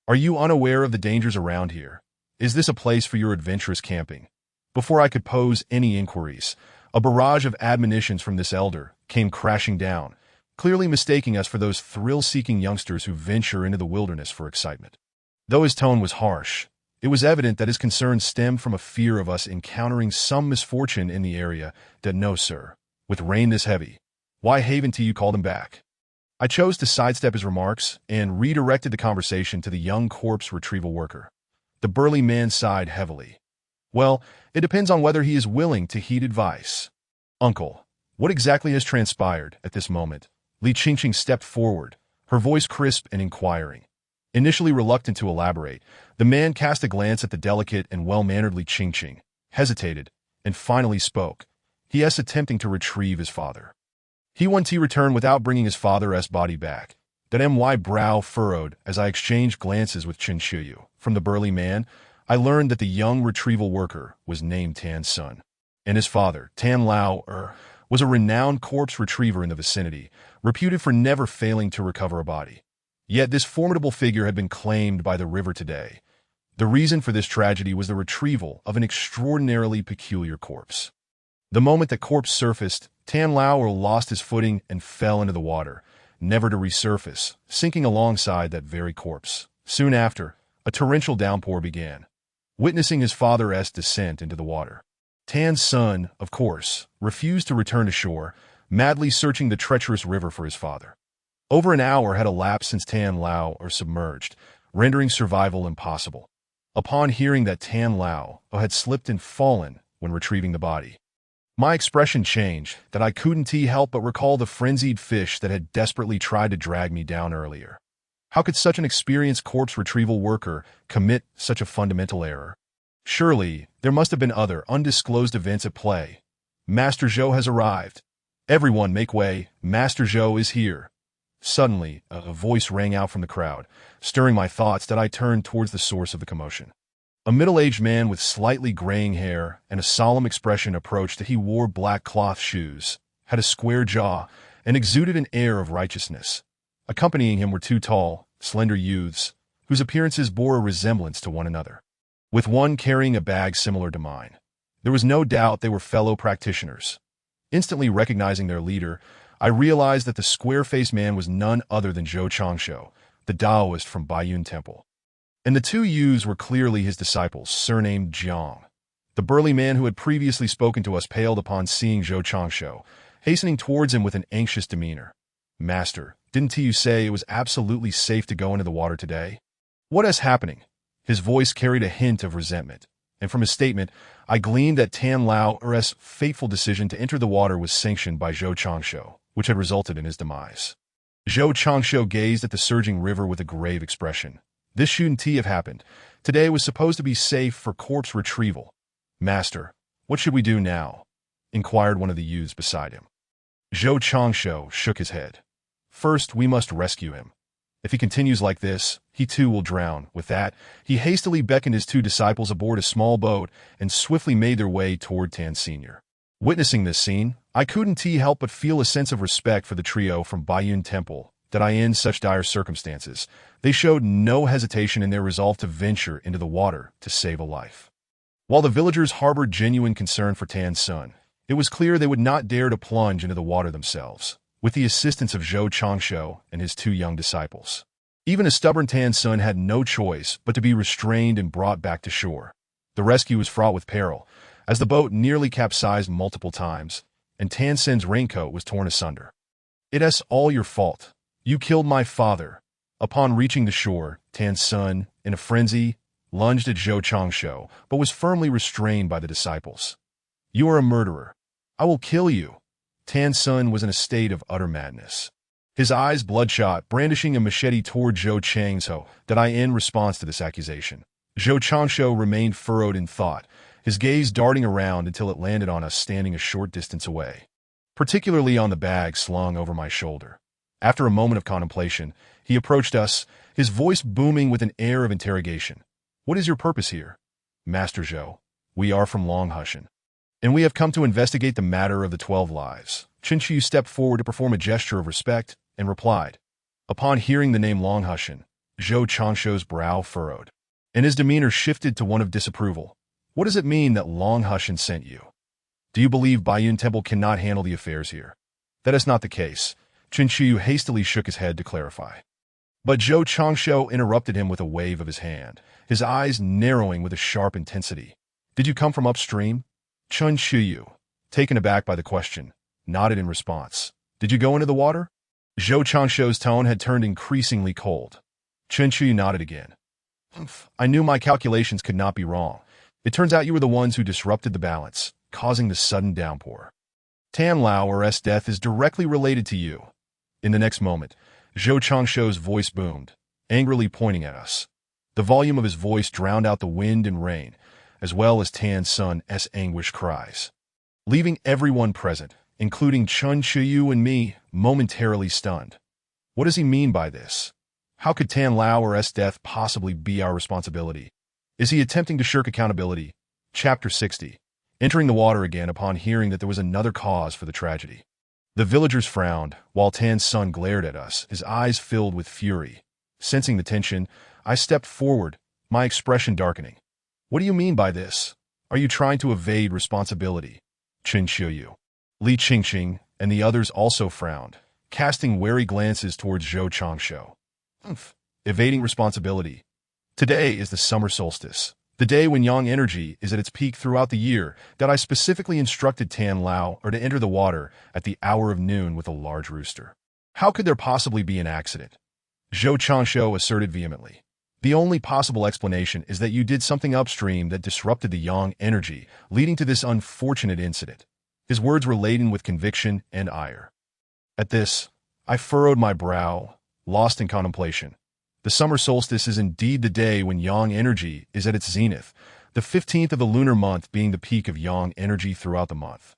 Are you unaware of the dangers around here? Is this a place for your adventurous camping?" Before I could pose any inquiries, a barrage of admonitions from this elder came crashing down, clearly mistaking us for those thrill-seeking youngsters who venture into the wilderness for excitement. Though his tone was harsh, it was evident that his concerns stemmed from a fear of us encountering some misfortune in the area. No, sir. With rain this heavy, why haven till you call them back? I chose to sidestep his remarks and redirected the conversation to the young corpse retrieval worker. The burly man sighed heavily. Well, it depends on whether he is willing to heed advice. Uncle, what exactly has transpired at this moment? Li Qingqing stepped forward, her voice crisp and inquiring. Initially reluctant to elaborate, the man cast a glance at the delicate and well-mannered Li Qingqing, hesitated, and finally spoke. He is attempting to retrieve his father. He returned without bringing his father's body back. My brow furrowed as I exchanged glances with Chen Shuyu. From the burly man, I learned that the young retrieval worker was named Tan's son, and his father, Tan Lao was a renowned corpse retriever in the vicinity, reputed for never failing to recover a body. Yet this formidable figure had been claimed by the river today. The reason for this tragedy was the retrieval of an extraordinarily peculiar corpse. The moment the corpse surfaced, Tan Lao lost his footing and fell into the water, never to resurface, sinking alongside that very corpse. Soon after, a torrential downpour began, witnessing his father's descent into the water. Tan's son, of course, refused to return to shore, madly searching the treacherous river for his father. Over an hour had elapsed since Tan Lao submerged, rendering survival impossible. Upon hearing that Tan Lao had slipped and fallen when retrieving the body, my expression changed, that I couldn't help but recall the frenzied fish that had desperately tried to drag me down earlier. How could such an experienced corpse retrieval worker commit such a fundamental error? Surely, there must have been other undisclosed events at play. Master Zhou has arrived. Everyone make way, Master Zhou is here. Suddenly, a voice rang out from the crowd, stirring my thoughts that I turned towards the source of the commotion. A middle-aged man with slightly graying hair and a solemn expression approached. He wore black cloth shoes, had a square jaw, and exuded an air of righteousness. Accompanying him were two tall, slender youths, whose appearances bore a resemblance to one another, with one carrying a bag similar to mine. There was no doubt they were fellow practitioners. Instantly recognizing their leader, I realized that the square-faced man was none other than Zhou Changshu, the Taoist from Baiyun Temple. And the two youths were clearly his disciples, surnamed Jiang. The burly man who had previously spoken to us paled upon seeing Zhou Changshu, hastening towards him with an anxious demeanor. "Master, didn't you say it was absolutely safe to go into the water today? What is happening?" His voice carried a hint of resentment, and from his statement, I gleaned that Tan Lao's fateful decision to enter the water was sanctioned by Zhou Changshu, which had resulted in his demise. Zhou Changshu gazed at the surging river with a grave expression. This shouldn't have happened. Today was supposed to be safe for corpse retrieval. "Master, what should we do now?" inquired one of the youths beside him. Zhou Changshu shook his head. "First, we must rescue him. If he continues like this, he too will drown." With that, he hastily beckoned his two disciples aboard a small boat and swiftly made their way toward Tan Sr. Witnessing this scene, I couldn't help but feel a sense of respect for the trio from Baiyun Temple, that in such dire circumstances, they showed no hesitation in their resolve to venture into the water to save a life. While the villagers harbored genuine concern for Tan's son, it was clear they would not dare to plunge into the water themselves, with the assistance of Zhou Changshu and his two young disciples. Even a stubborn Tan son had no choice but to be restrained and brought back to shore. The rescue was fraught with peril, as the boat nearly capsized multiple times, and Tan Sen's raincoat was torn asunder. "It's all your fault. You killed my father." Upon reaching the shore, Tan's son, in a frenzy, lunged at Zhou Changshu, but was firmly restrained by the disciples. "You are a murderer. I will kill you." Tan's son was in a state of utter madness, his eyes bloodshot, brandishing a machete toward Zhou Changshu, in response to this accusation. Zhou Changshu remained furrowed in thought, his gaze darting around until it landed on us standing a short distance away, particularly on the bag slung over my shoulder. After a moment of contemplation, he approached us, his voice booming with an air of interrogation. "What is your purpose here?" "Master Zhou, we are from Longhushan, and we have come to investigate the matter of the 12 lives." Chen Qiu stepped forward to perform a gesture of respect and replied. Upon hearing the name Longhushan, Zhou Changshu's brow furrowed, and his demeanor shifted to one of disapproval. "What does it mean that Longhushan sent you? Do you believe Baiyun Temple cannot handle the affairs here?" "That is not the case." Chen Qiu hastily shook his head to clarify. But Zhou Changshu interrupted him with a wave of his hand, his eyes narrowing with a sharp intensity. "Did you come from upstream?" Chen Qiu, taken aback by the question, nodded in response. "Did you go into the water?" Zhou Changshu's tone had turned increasingly cold. Chen Qiu nodded again. "I knew my calculations could not be wrong. It turns out you were the ones who disrupted the balance, causing the sudden downpour. Tan Lao's death is directly related to you." In the next moment, Zhou Changshu's voice boomed, angrily pointing at us. The volume of his voice drowned out the wind and rain, as well as Tan's son's anguished cries, leaving everyone present, including Chen Qiu and me, momentarily stunned. What does he mean by this? How could Tan Lao's death possibly be our responsibility? Is he attempting to shirk accountability? Chapter 60. Entering the water again upon hearing that there was another cause for the tragedy. The villagers frowned, while Tan's son glared at us, his eyes filled with fury. Sensing the tension, I stepped forward, my expression darkening. "What do you mean by this? Are you trying to evade responsibility?" Chen Qiu, Li Qingqing, and the others also frowned, casting wary glances towards Zhou Changshu. Evading responsibility. Today is the summer solstice, the day when yang energy is at its peak throughout the year, that I specifically instructed Tan Lao to enter the water at the hour of noon with a large rooster. How could there possibly be an accident? Zhou Changshu asserted vehemently. The only possible explanation is that you did something upstream that disrupted the yang energy, leading to this unfortunate incident. His words were laden with conviction and ire. At this, I furrowed my brow, lost in contemplation. The summer solstice is indeed the day when yang energy is at its zenith, the 15th of the lunar month being the peak of yang energy throughout the month,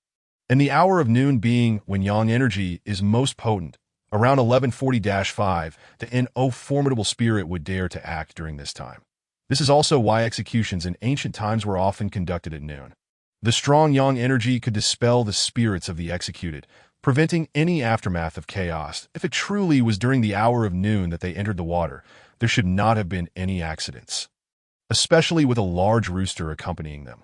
and the hour of noon being when yang energy is most potent, around 11:40-5, the no formidable spirit would dare to act during this time. This is also why executions in ancient times were often conducted at noon. The strong yang energy could dispel the spirits of the executed, preventing any aftermath of chaos. If it truly was during the hour of noon that they entered the water, there should not have been any accidents, especially with a large rooster accompanying them.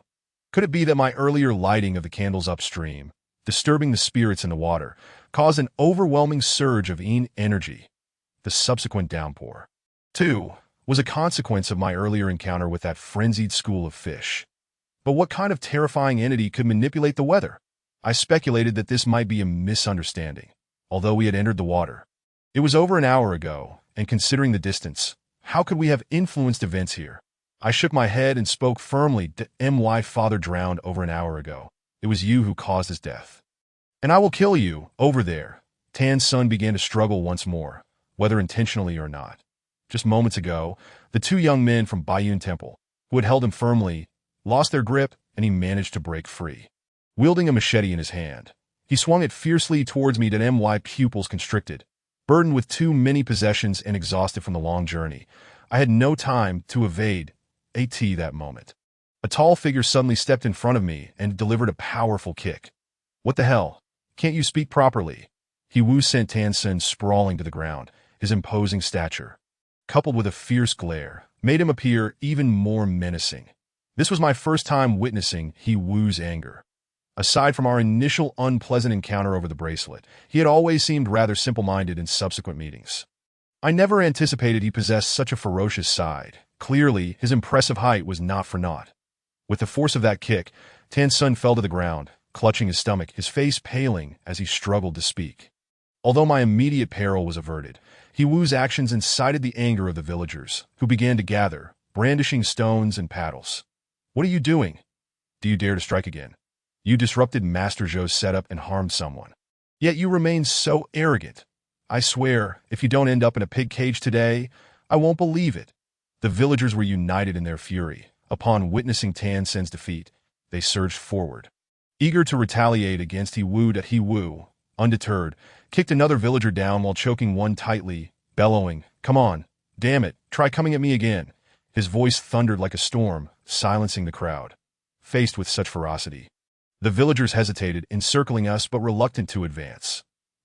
Could it be that my earlier lighting of the candles upstream, disturbing the spirits in the water, caused an overwhelming surge of yin energy? The subsequent downpour, too, was a consequence of my earlier encounter with that frenzied school of fish. But what kind of terrifying entity could manipulate the weather? I speculated that this might be a misunderstanding, although we had entered the water. It was over an hour ago, and considering the distance, how could we have influenced events here? I shook my head and spoke firmly. My father drowned over an hour ago. It was you who caused his death. And I will kill you, over there. Tan's son began to struggle once more, whether intentionally or not. Just moments ago, the two young men from Baiyun Temple, who had held him firmly, lost their grip, and he managed to break free. Wielding a machete in his hand, he swung it fiercely towards me. My pupils constricted. Burdened with too many possessions and exhausted from the long journey, I had no time to evade that moment. A tall figure suddenly stepped in front of me and delivered a powerful kick. What the hell? Can't you speak properly? He Wu sent Tan Sen sprawling to the ground. His imposing stature, coupled with a fierce glare, made him appear even more menacing. This was my first time witnessing He Wu's anger. Aside from our initial unpleasant encounter over the bracelet, he had always seemed rather simple-minded in subsequent meetings. I never anticipated he possessed such a ferocious side. Clearly, his impressive height was not for naught. With the force of that kick, Tan Sen fell to the ground, clutching his stomach, his face paling as he struggled to speak. Although my immediate peril was averted, He Wu's actions incited the anger of the villagers, who began to gather, brandishing stones and paddles. What are you doing? Do you dare to strike again? You disrupted Master Zhou's setup and harmed someone. Yet you remain so arrogant. I swear, if you don't end up in a pig cage today, I won't believe it. The villagers were united in their fury. Upon witnessing Tan Sen's defeat, they surged forward, eager to retaliate against He Wu. He Wu, undeterred, kicked another villager down while choking one tightly, bellowing, "Come on, damn it, try coming at me again." His voice thundered like a storm, silencing the crowd. Faced with such ferocity, the villagers hesitated, encircling us but reluctant to advance.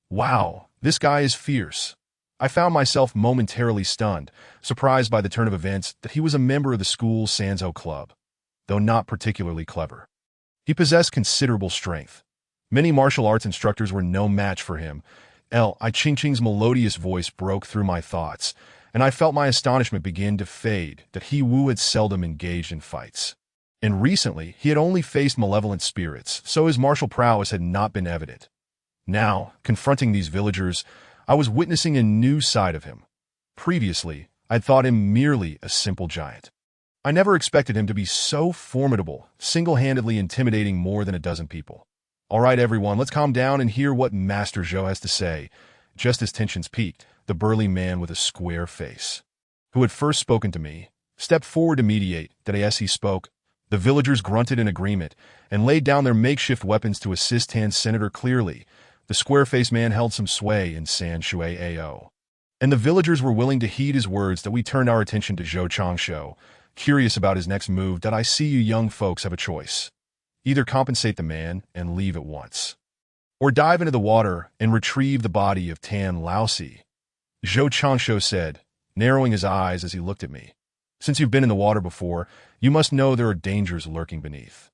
Wow, this guy is fierce. I found myself momentarily stunned, surprised by the turn of events that he was a member of the school's Sanzhou Club, though not particularly clever. He possessed considerable strength. Many martial arts instructors were no match for him. Ching's melodious voice broke through my thoughts, and I felt my astonishment begin to fade that He Wu had seldom engaged in fights. And recently, he had only faced malevolent spirits, so his martial prowess had not been evident. Now, confronting these villagers, I was witnessing a new side of him. Previously, I'd thought him merely a simple giant. I never expected him to be so formidable, single-handedly intimidating more than a dozen people. All right, everyone, let's calm down and hear what Master Zhou has to say. Just as tensions peaked, the burly man with a square face, who had first spoken to me, stepped forward to mediate. As he spoke, the villagers grunted in agreement and laid down their makeshift weapons to assist Tan's senator. Clearly, the square-faced man held some sway in San Shui Ao. And the villagers were willing to heed his words that we turned our attention to Zhou Changshou, curious about his next move. I see you young folks have a choice. Either compensate the man and leave at once, or dive into the water and retrieve the body of Tan Laosi. Zhou Changshou said, narrowing his eyes as he looked at me. Since you've been in the water before, you must know there are dangers lurking beneath.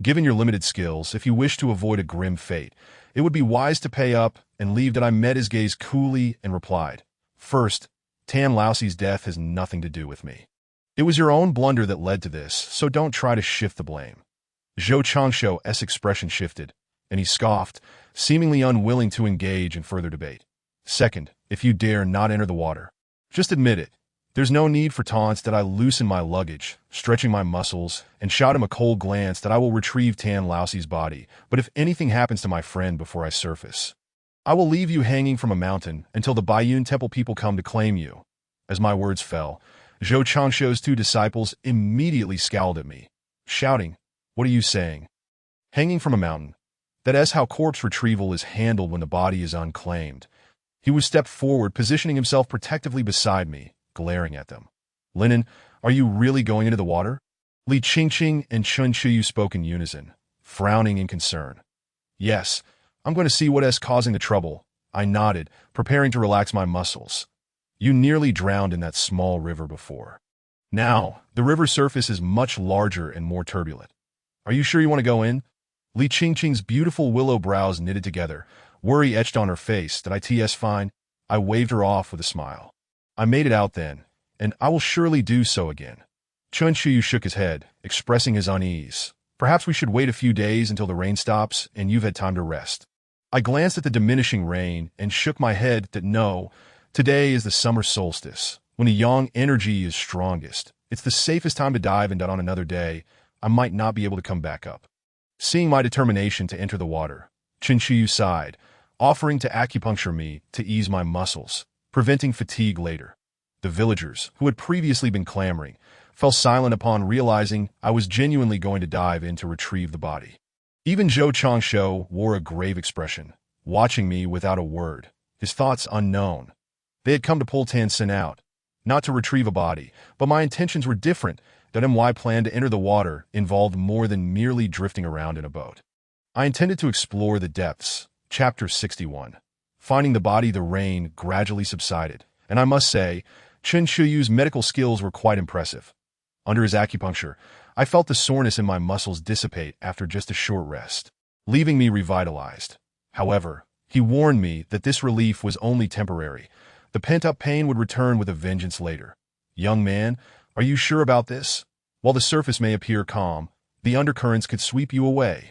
Given your limited skills, if you wish to avoid a grim fate, it would be wise to pay up and leave. I met his gaze coolly and replied, "First, Tan Laosi's death has nothing to do with me. It was your own blunder that led to this, so don't try to shift the blame." Zhou Changshou's expression shifted, and he scoffed, seemingly unwilling to engage in further debate. "Second, if you dare not enter the water, just admit it. There's no need for taunts that I loosen my luggage, stretching my muscles, and shot him a cold glance that I will retrieve Tan Laoxi's body, but if anything happens to my friend before I surface, I will leave you hanging from a mountain until the Baiyun Temple people come to claim you. As my words fell, Zhou Changshuo's two disciples immediately scowled at me, shouting, "What are you saying? Hanging from a mountain? That is how corpse retrieval is handled when the body is unclaimed." He was stepped forward, positioning himself protectively beside me, glaring at them. "Linen, are you really going into the water?" Li Qingqing and Chen Shuyu spoke in unison, frowning in concern. "Yes, I'm going to see what is causing the trouble," I nodded, preparing to relax my muscles. "You nearly drowned in that small river before. Now, the river surface is much larger and more turbulent. Are you sure you want to go in?" Li Qingqing's beautiful willow brows knitted together, worry etched on her face. "That it's fine." I waved her off with a smile. "I made it out then, and I will surely do so again." Chen Shuyu shook his head, expressing his unease. "Perhaps we should wait a few days until the rain stops and you've had time to rest." I glanced at the diminishing rain and shook my head that no, today is the summer solstice, when the yang energy is strongest. It's the safest time to dive, and that on another day, I might not be able to come back up. Seeing my determination to enter the water, Chen Shuyu sighed, offering to acupuncture me to ease my muscles, preventing fatigue later. The villagers, who had previously been clamoring, fell silent upon realizing I was genuinely going to dive in to retrieve the body. Even Zhou Changshuo wore a grave expression, watching me without a word, his thoughts unknown. They had come to pull Tan Sen out, not to retrieve a body, but my intentions were different. That my plan to enter the water involved more than merely drifting around in a boat. I intended to explore the depths. Chapter 61. Finding the body. The rain gradually subsided, and I must say, Chen Shuyu's medical skills were quite impressive. Under his acupuncture, I felt the soreness in my muscles dissipate after just a short rest, leaving me revitalized. However, he warned me that this relief was only temporary. The pent-up pain would return with a vengeance later. "Young man, are you sure about this? While the surface may appear calm, the undercurrents could sweep you away."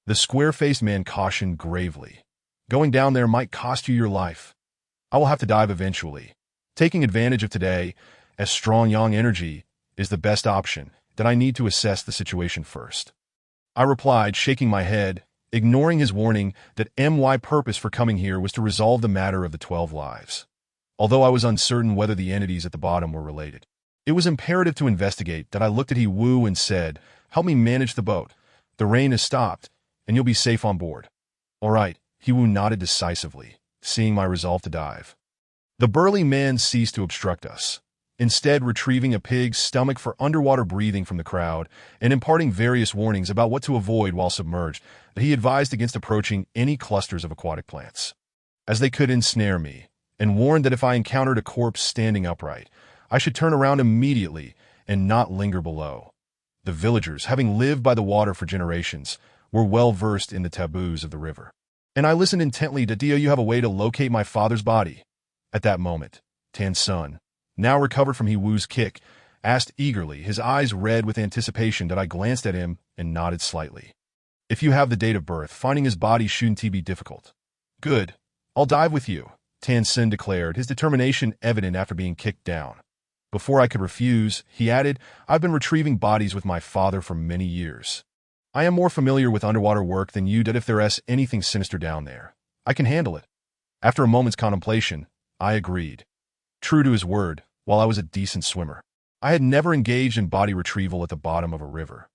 The square-faced man cautioned gravely. "Going down there might cost you your life. I will have to dive eventually. Taking advantage of today, as strong yang energy, is the best option. That I need to assess the situation first." I replied, shaking my head, ignoring his warning that my purpose for coming here was to resolve the matter of the 12 lives. Although I was uncertain whether the entities at the bottom were related, it was imperative to investigate. That I looked at He Wu and said, "Help me manage the boat. The rain has stopped, and you'll be safe on board." "All right," He Wu nodded decisively, seeing my resolve to dive. The burly man ceased to obstruct us, instead retrieving a pig's stomach for underwater breathing from the crowd and imparting various warnings about what to avoid while submerged. He advised against approaching any clusters of aquatic plants, as they could ensnare me, and warned that if I encountered a corpse standing upright, I should turn around immediately and not linger below. The villagers, having lived by the water for generations, were well versed in the taboos of the river, and I listened intently. "Do you have a way to locate my father's body?" At that moment, Tan Sun, now recovered from He Wu's kick, asked eagerly, his eyes red with anticipation. That I glanced at him and nodded slightly. "If you have the date of birth, finding his body shouldn't be difficult." "Good. I'll dive with you," Tan Sen declared, his determination evident after being kicked down. Before I could refuse, he added, "I've been retrieving bodies with my father for many years. I am more familiar with underwater work than you. That if there is anything sinister down there, I can handle it." After a moment's contemplation, I agreed. True to his word, while I was a decent swimmer, I had never engaged in body retrieval at the bottom of a river.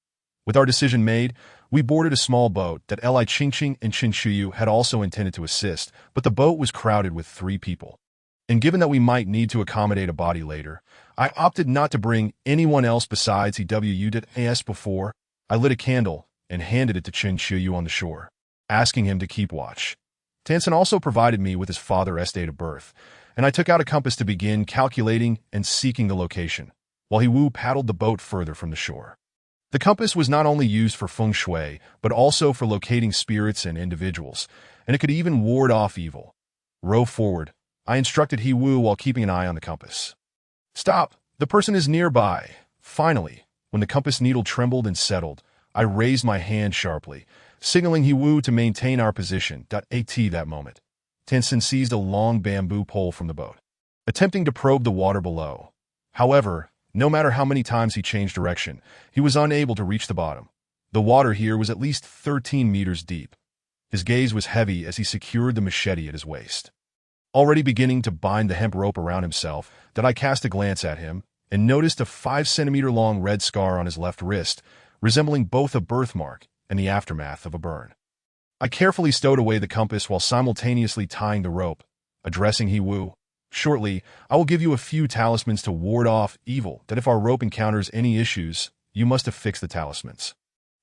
With our decision made, we boarded a small boat that Li Qingqing and Chen Shuyu had also intended to assist, but the boat was crowded with 3 people. And given that we might need to accommodate a body later, I opted not to bring anyone else besides EWU. As before, I lit a candle and handed it to Chen Shuyu on the shore, asking him to keep watch. Tan Sen also provided me with his father's date of birth, and I took out a compass to begin calculating and seeking the location, while He Wu paddled the boat further from the shore. The compass was not only used for feng shui, but also for locating spirits and individuals, and it could even ward off evil. "Row forward," I instructed He Wu while keeping an eye on the compass. "Stop! The person is nearby." Finally, when the compass needle trembled and settled, I raised my hand sharply, signaling He Wu to maintain our position. At that moment, Tan Sen seized a long bamboo pole from the boat, attempting to probe the water below. However, no matter how many times he changed direction, he was unable to reach the bottom. The water here was at least 13 meters deep. His gaze was heavy as he secured the machete at his waist. Already beginning to bind the hemp rope around himself, I cast a glance at him and noticed a 5-centimeter-long red scar on his left wrist, resembling both a birthmark and the aftermath of a burn. I carefully stowed away the compass while simultaneously tying the rope, addressing He Wu. Shortly, I will give you a few talismans to ward off evil, that if our rope encounters any issues, you must affix the talismans.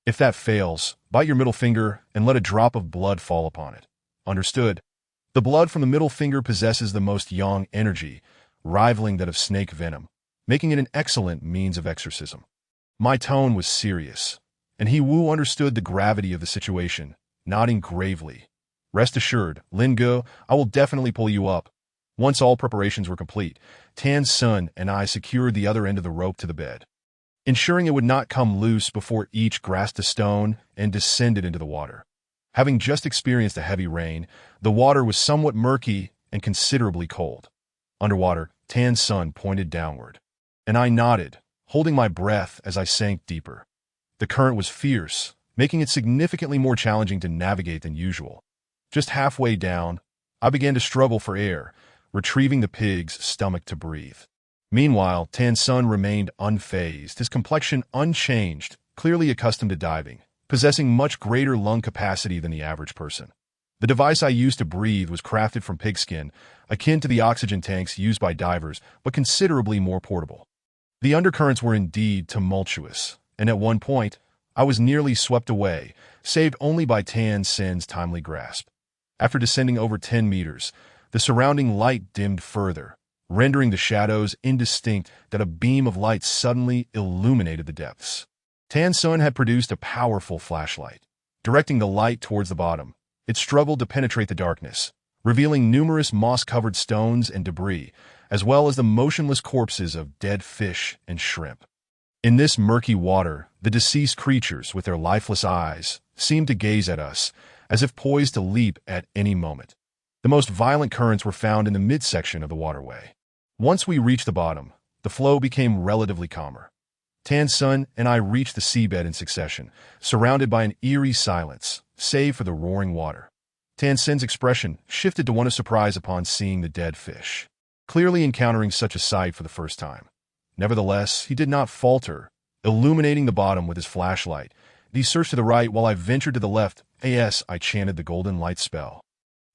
If that fails, bite your middle finger and let a drop of blood fall upon it. Understood? The blood from the middle finger possesses the most yang energy, rivaling that of snake venom, making it an excellent means of exorcism. My tone was serious, and He Wu understood the gravity of the situation, nodding gravely. Rest assured, Lin Ge, I will definitely pull you up. Once all preparations were complete, Tan Sun and I secured the other end of the rope to the bed, ensuring it would not come loose before each grasped a stone and descended into the water. Having just experienced a heavy rain, the water was somewhat murky and considerably cold. Underwater, Tan Sun pointed downward, and I nodded, holding my breath as I sank deeper. The current was fierce, making it significantly more challenging to navigate than usual. Just halfway down, I began to struggle for air, retrieving the pig's stomach to breathe. Meanwhile, Tan Sun remained unfazed, his complexion unchanged, clearly accustomed to diving, possessing much greater lung capacity than the average person. The device I used to breathe was crafted from pigskin, akin to the oxygen tanks used by divers, but considerably more portable. The undercurrents were indeed tumultuous, and at one point, I was nearly swept away, saved only by Tan Sun's timely grasp. After descending over 10 meters, the surrounding light dimmed further, rendering the shadows indistinct that a beam of light suddenly illuminated the depths. Tan Sun had produced a powerful flashlight. Directing the light towards the bottom, it struggled to penetrate the darkness, revealing numerous moss-covered stones and debris, as well as the motionless corpses of dead fish and shrimp. In this murky water, the deceased creatures, with their lifeless eyes, seemed to gaze at us, as if poised to leap at any moment. The most violent currents were found in the midsection of the waterway. Once we reached the bottom, the flow became relatively calmer. Tan Sun and I reached the seabed in succession, surrounded by an eerie silence, save for the roaring water. Tan Sun's expression shifted to one of surprise upon seeing the dead fish, clearly encountering such a sight for the first time. Nevertheless, he did not falter, illuminating the bottom with his flashlight. He searched to the right while I ventured to the left. As I chanted the golden light spell.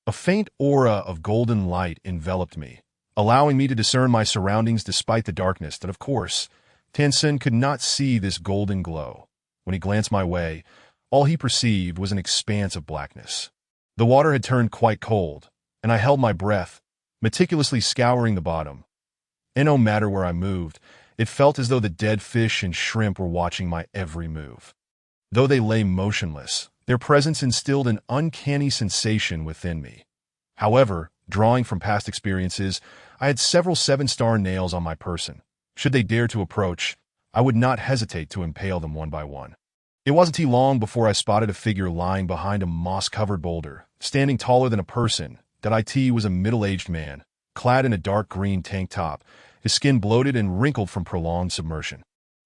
A faint aura of golden light enveloped me, allowing me to discern my surroundings despite the darkness that, of course, Tan Sun could not see this golden glow. When he glanced my way, all he perceived was an expanse of blackness. The water had turned quite cold, and I held my breath, meticulously scouring the bottom. And no matter where I moved, it felt as though the dead fish and shrimp were watching my every move. Though they lay motionless, their presence instilled an uncanny sensation within me. However, drawing from past experiences, I had several 7-star nails on my person. Should they dare to approach, I would not hesitate to impale them one by one. It wasn't too long before I spotted a figure lying behind a moss-covered boulder, standing taller than a person. That it was a middle-aged man, clad in a dark green tank top, his skin bloated and wrinkled from prolonged submersion.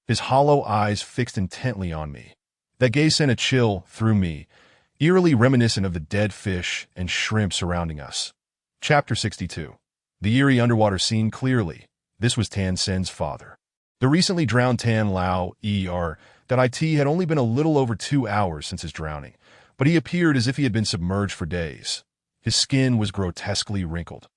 His hollow eyes fixed intently on me. That gaze sent a chill through me, eerily reminiscent of the dead fish and shrimp surrounding us. Chapter 62. The eerie underwater scene clearly. This was Tan Sun's father. The recently drowned Tan Lao that it had only been a little over 2 hours since his drowning, but he appeared as if he had been submerged for days. His skin was grotesquely wrinkled,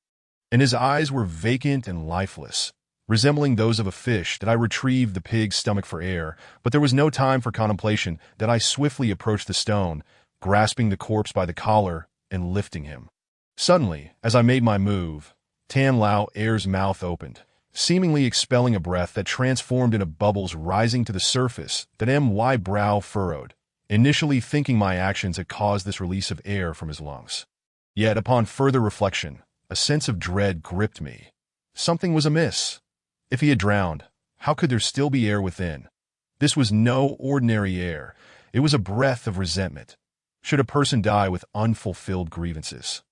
and his eyes were vacant and lifeless, resembling those of a fish. That I retrieved the pig's stomach for air, but there was no time for contemplation. That I swiftly approached the stone, grasping the corpse by the collar and lifting him. Suddenly, as I made my move, Tan Lao's mouth opened, seemingly expelling a breath that transformed into bubbles rising to the surface. That my brow furrowed, initially thinking my actions had caused this release of air from his lungs. Yet, upon further reflection, a sense of dread gripped me. Something was amiss. If he had drowned, how could there still be air within? This was no ordinary air. It was a breath of resentment. Should a person die with unfulfilled grievances,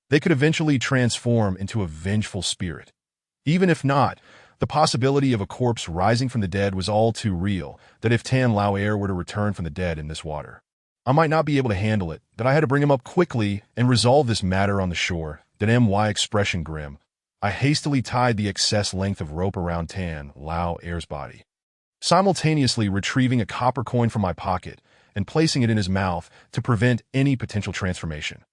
they could eventually transform into a vengeful spirit. Even if not, The possibility of a corpse rising from the dead was all too real, that if Tan Lao Air were to return from the dead in this water, I might not be able to handle it, that I had to bring him up quickly and resolve this matter on the shore. That MY expression grim. I hastily tied the excess length of rope around Tan Lao Air's body, simultaneously retrieving a copper coin from my pocket and placing it in his mouth to prevent any potential transformation.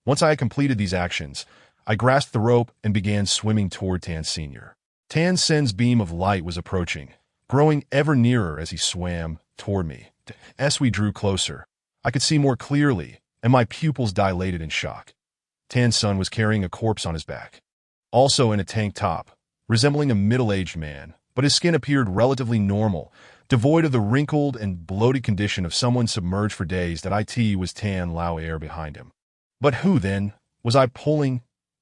Once I had completed these actions, I grasped the rope and began swimming toward Tan Sr. Tan Sen's beam of light was approaching, growing ever nearer as he swam toward me. As we drew closer, I could see more clearly, and my pupils dilated in shock. Tan Sun was carrying a corpse on his back, also in a tank top, resembling a middle-aged man, but his skin appeared relatively normal, devoid of the wrinkled and bloated condition of someone submerged for days. That it was Tan Lao Air behind him. But who, then, was I pulling?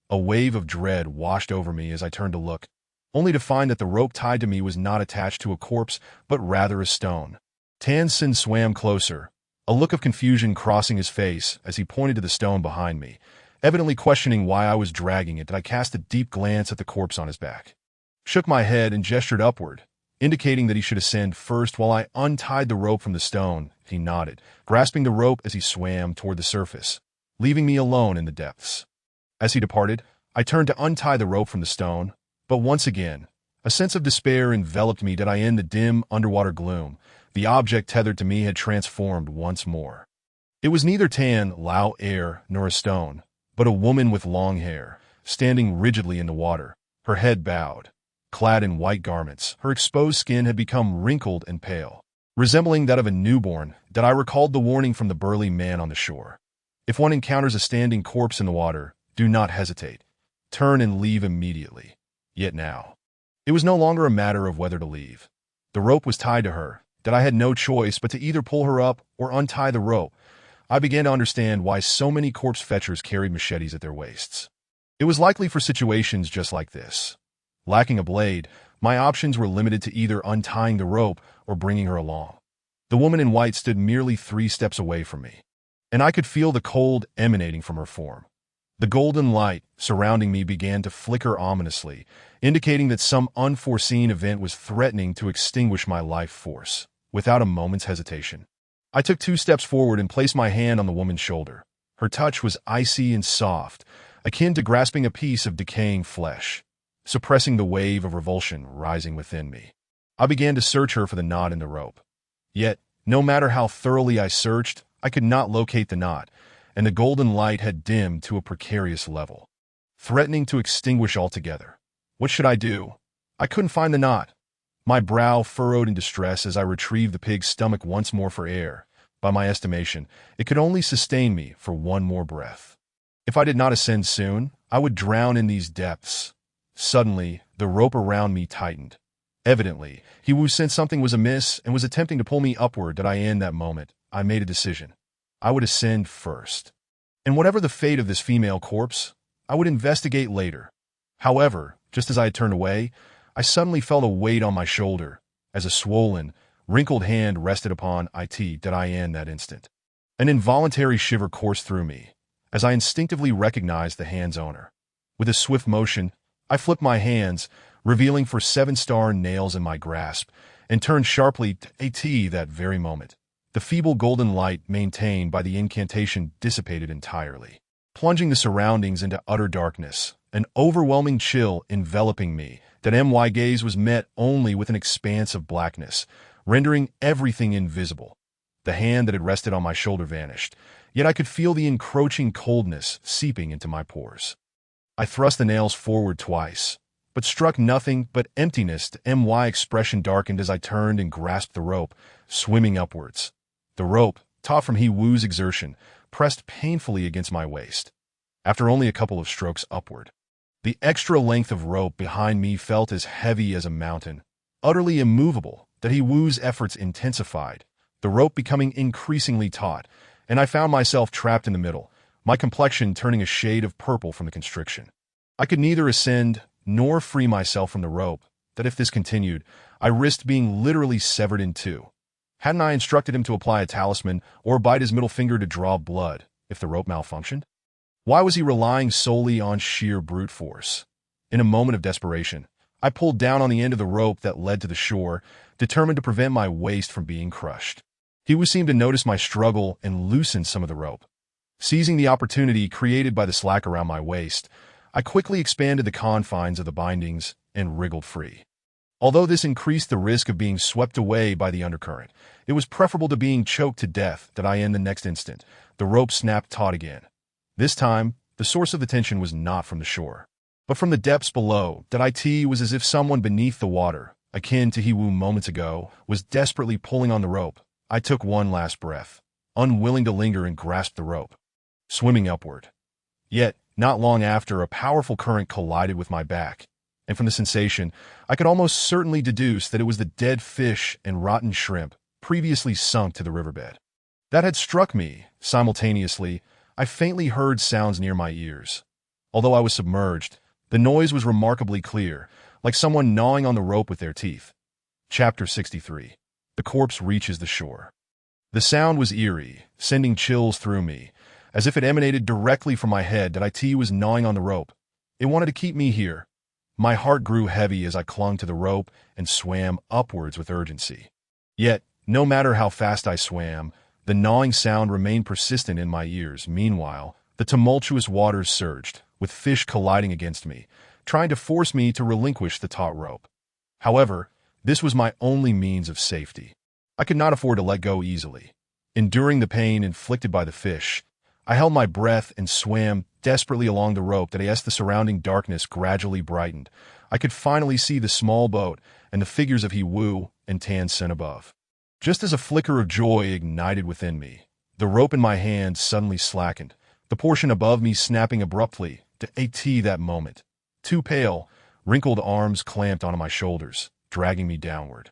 A wave of dread washed over me as I turned to look, only to find that the rope tied to me was not attached to a corpse, but rather a stone. Tan Sin swam closer, a look of confusion crossing his face as he pointed to the stone behind me, evidently questioning why I was dragging it. I cast a deep glance at the corpse on his back, shook my head and gestured upward, indicating that he should ascend first while I untied the rope from the stone. He nodded, grasping the rope as he swam toward the surface, leaving me alone in the depths. As he departed, I turned to untie the rope from the stone, but once again, a sense of despair enveloped me. In the dim underwater gloom, the object tethered to me had transformed once more. It was neither Tan Lao Air nor a stone, but a woman with long hair, standing rigidly in the water, her head bowed. Clad in white garments, her exposed skin had become wrinkled and pale, resembling that of a newborn. That I recalled the warning from the burly man on the shore. If one encounters a standing corpse in the water, do not hesitate. Turn and leave immediately. Yet now, it was no longer a matter of whether to leave. The rope was tied to her, that I had no choice but to either pull her up or untie the rope. I began to understand why so many corpse fetchers carried machetes at their waists. It was likely for situations just like this. Lacking a blade, my options were limited to either untying the rope or bringing her along. The woman in white stood merely 3 steps away from me, and I could feel the cold emanating from her form. The golden light surrounding me began to flicker ominously, indicating that some unforeseen event was threatening to extinguish my life force. Without a moment's hesitation, I took 2 steps forward and placed my hand on the woman's shoulder. Her touch was icy and soft, akin to grasping a piece of decaying flesh, suppressing the wave of revulsion rising within me. I began to search her for the knot in the rope. Yet, no matter how thoroughly I searched, I could not locate the knot, and the golden light had dimmed to a precarious level, threatening to extinguish altogether. What should I do? I couldn't find the knot. My brow furrowed in distress as I retrieved the pig's stomach once more for air. By my estimation, it could only sustain me for 1 more breath. If I did not ascend soon, I would drown in these depths. Suddenly, the rope around me tightened. Evidently, He Wu sensed something was amiss and was attempting to pull me upward. In that moment, I made a decision. I would ascend first. And whatever the fate of this female corpse, I would investigate later. However, just as I had turned away, I suddenly felt a weight on my shoulder, as a swollen, wrinkled hand rested upon it. That instant, an involuntary shiver coursed through me, as I instinctively recognized the hand's owner. With a swift motion, I flipped my hands, revealing 7-star nails in my grasp, and turned sharply to at that very moment. The feeble golden light maintained by the incantation dissipated entirely, plunging the surroundings into utter darkness, an overwhelming chill enveloping me. That my gaze was met only with an expanse of blackness, rendering everything invisible. The hand that had rested on my shoulder vanished, yet I could feel the encroaching coldness seeping into my pores. I thrust the nails forward twice, but struck nothing but emptiness. My expression darkened as I turned and grasped the rope, swimming upwards. The rope, taut from He Wu's exertion, pressed painfully against my waist. After only a couple of strokes upward, the extra length of rope behind me felt as heavy as a mountain, utterly immovable. That He Wu's efforts intensified, the rope becoming increasingly taut, and I found myself trapped in the middle, my complexion turning a shade of purple from the constriction. I could neither ascend nor free myself from the rope. That if this continued, I risked being literally severed in 2. Hadn't I instructed him to apply a talisman or bite his middle finger to draw blood if the rope malfunctioned? Why was he relying solely on sheer brute force? In a moment of desperation, I pulled down on the end of the rope that led to the shore, determined to prevent my waist from being crushed. He seemed to notice my struggle and loosened some of the rope. Seizing the opportunity created by the slack around my waist, I quickly expanded the confines of the bindings and wriggled free. Although this increased the risk of being swept away by the undercurrent, it was preferable to being choked to death that I in the next instant. The rope snapped taut again. This time, the source of the tension was not from the shore, but from the depths below. That it was as if someone beneath the water, akin to Hiwu moments ago, was desperately pulling on the rope. I took one last breath, unwilling to linger, and grasped the rope, swimming upward. Yet, not long after, a powerful current collided with my back, and from the sensation, I could almost certainly deduce that it was the dead fish and rotten shrimp previously sunk to the riverbed that had struck me. Simultaneously, I faintly heard sounds near my ears. Although I was submerged, the noise was remarkably clear, like someone gnawing on the rope with their teeth. Chapter 63. The corpse reaches the shore. The sound was eerie, sending chills through me, as if it emanated directly from my head. That it was gnawing on the rope. It wanted to keep me here. My heart grew heavy as I clung to the rope and swam upwards with urgency. Yet, no matter how fast I swam, the gnawing sound remained persistent in my ears. Meanwhile, the tumultuous waters surged, with fish colliding against me, trying to force me to relinquish the taut rope. However, this was my only means of safety. I could not afford to let go easily. Enduring the pain inflicted by the fish, I held my breath and swam desperately along the rope. That as the surrounding darkness gradually brightened, I could finally see the small boat and the figures of Hiwu and Tan Sen above. Just as a flicker of joy ignited within me, the rope in my hand suddenly slackened, the portion above me snapping abruptly. That moment, two pale, wrinkled arms clamped onto my shoulders, dragging me downward.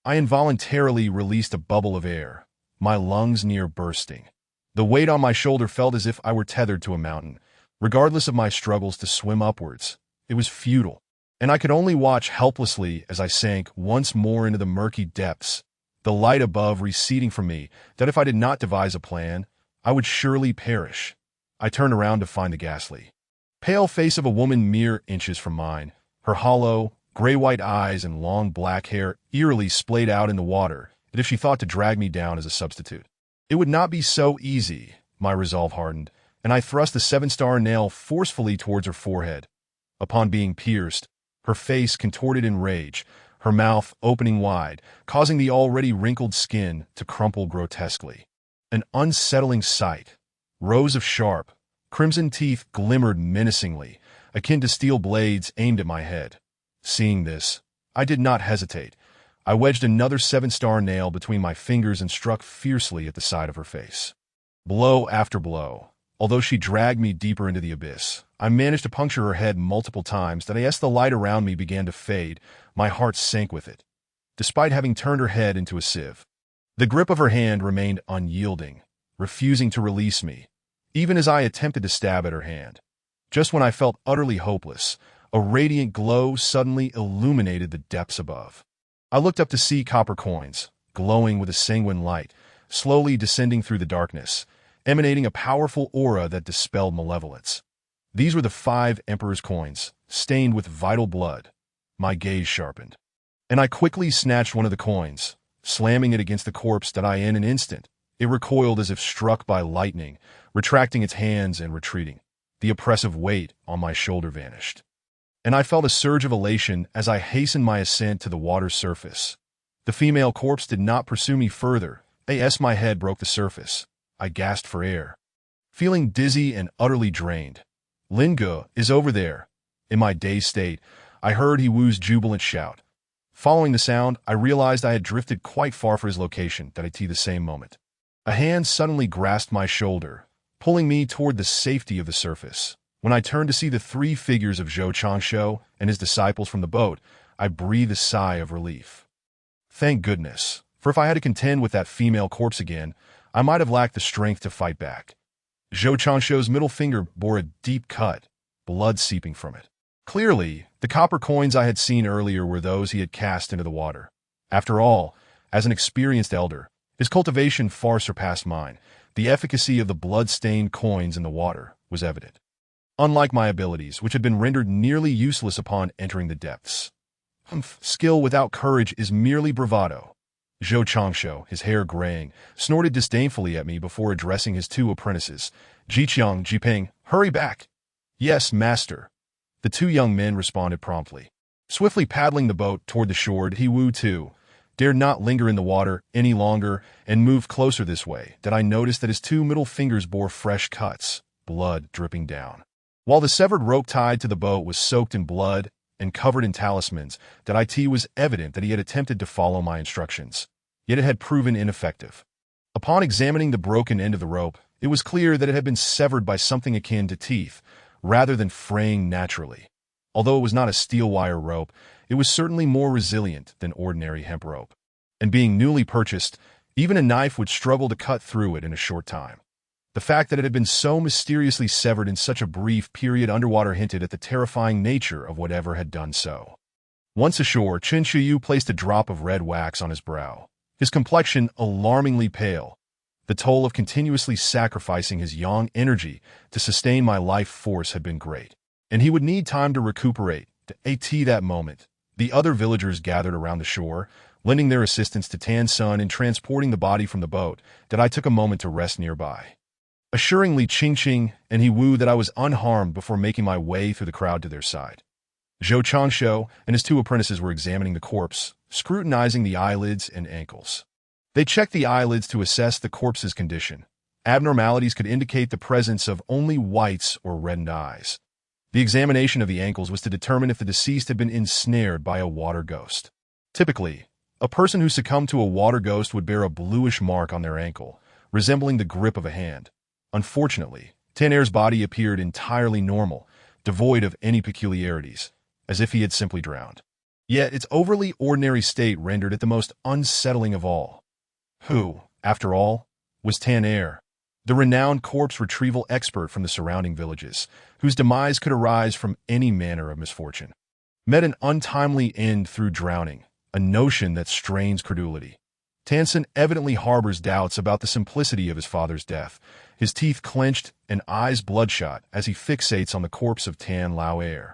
I involuntarily released a bubble of air, my lungs near bursting. The weight on my shoulder felt as if I were tethered to a mountain. Regardless of my struggles to swim upwards, it was futile, and I could only watch helplessly as I sank once more into the murky depths, the light above receding from me. That if I did not devise a plan, I would surely perish. I turned around to find the ghastly, pale face of a woman mere inches from mine, her hollow, gray-white eyes and long black hair eerily splayed out in the water, as if she thought to drag me down as a substitute. It would not be so easy. My resolve hardened, and I thrust the 7-star nail forcefully towards her forehead. Upon being pierced, her face contorted in rage, her mouth opening wide, causing the already wrinkled skin to crumple grotesquely. An unsettling sight. Rows of sharp, crimson teeth glimmered menacingly, akin to steel blades aimed at my head. Seeing this, I did not hesitate. I wedged another 7-star nail between my fingers and struck fiercely at the side of her face. Blow after blow. Although she dragged me deeper into the abyss, I managed to puncture her head multiple times. That as the light around me began to fade, my heart sank with it. Despite having turned her head into a sieve, the grip of her hand remained unyielding, refusing to release me, even as I attempted to stab at her hand. Just when I felt utterly hopeless, a radiant glow suddenly illuminated the depths above. I looked up to see copper coins, glowing with a sanguine light, slowly descending through the darkness, emanating a powerful aura that dispelled malevolence. These were the 5 Emperor's coins, stained with vital blood. My gaze sharpened, and I quickly snatched one of the coins, slamming it against the corpse. That in an instant, it recoiled as if struck by lightning, retracting its hands and retreating. The oppressive weight on my shoulder vanished, and I felt a surge of elation as I hastened my ascent to the water's surface. The female corpse did not pursue me further. As my head broke the surface, I gasped for air, feeling dizzy and utterly drained. Linge is over there. In my dazed state, I heard Hiwu's jubilant shout. Following the sound, I realized I had drifted quite far for his location. That the same moment, a hand suddenly grasped my shoulder, pulling me toward the safety of the surface. When I turned to see the 3 figures of Zhou Changshu and his disciples from the boat, I breathed a sigh of relief. Thank goodness, for if I had to contend with that female corpse again, I might have lacked the strength to fight back. Zhou Changshu's middle finger bore a deep cut, blood seeping from it. Clearly, the copper coins I had seen earlier were those he had cast into the water. After all, as an experienced elder, his cultivation far surpassed mine. The efficacy of the blood-stained coins in the water was evident. Unlike my abilities, which had been rendered nearly useless upon entering the depths, Humph, skill without courage is merely bravado. Zhou Changshu, his hair graying, snorted disdainfully at me before addressing his two apprentices. Jiqiang, Jiping, hurry back. Yes, master. The two young men responded promptly. Swiftly paddling the boat toward the shore, he Wu too dared not linger in the water any longer and moved closer this way, that I noticed that his two middle fingers bore fresh cuts, blood dripping down. While the severed rope tied to the boat was soaked in blood and covered in talismans, that it was evident that he had attempted to follow my instructions. Yet it had proven ineffective. Upon examining the broken end of the rope, it was clear that it had been severed by something akin to teeth, rather than fraying naturally. Although it was not a steel wire rope, it was certainly more resilient than ordinary hemp rope. And being newly purchased, even a knife would struggle to cut through it in a short time. The fact that it had been so mysteriously severed in such a brief period underwater hinted at the terrifying nature of whatever had done so. Once ashore, Qin Shiyu placed a drop of red wax on his brow, his complexion alarmingly pale. The toll of continuously sacrificing his yang energy to sustain my life force had been great, and he would need time to recuperate. At that moment, the other villagers gathered around the shore, lending their assistance to Tan Sun in transporting the body from the boat, that I took a moment to rest nearby. Assuring Li Qingqing and He Wu that I was unharmed before making my way through the crowd to their side. Zhou Changshu and his two apprentices were examining the corpse, scrutinizing the eyelids and ankles. They checked the eyelids to assess the corpse's condition. Abnormalities could indicate the presence of only whites or reddened eyes. The examination of the ankles was to determine if the deceased had been ensnared by a water ghost. Typically, a person who succumbed to a water ghost would bear a bluish mark on their ankle, resembling the grip of a hand. Unfortunately, Tan Er's body appeared entirely normal, devoid of any peculiarities, as if he had simply drowned. Yet its overly ordinary state rendered it the most unsettling of all. Who, after all, was Tan Er? The renowned corpse retrieval expert from the surrounding villages, whose demise could arise from any manner of misfortune, met an untimely end through drowning, a notion that strains credulity. Tan Sun evidently harbors doubts about the simplicity of his father's death, his teeth clenched and eyes bloodshot as he fixates on the corpse of Tan Lao Er.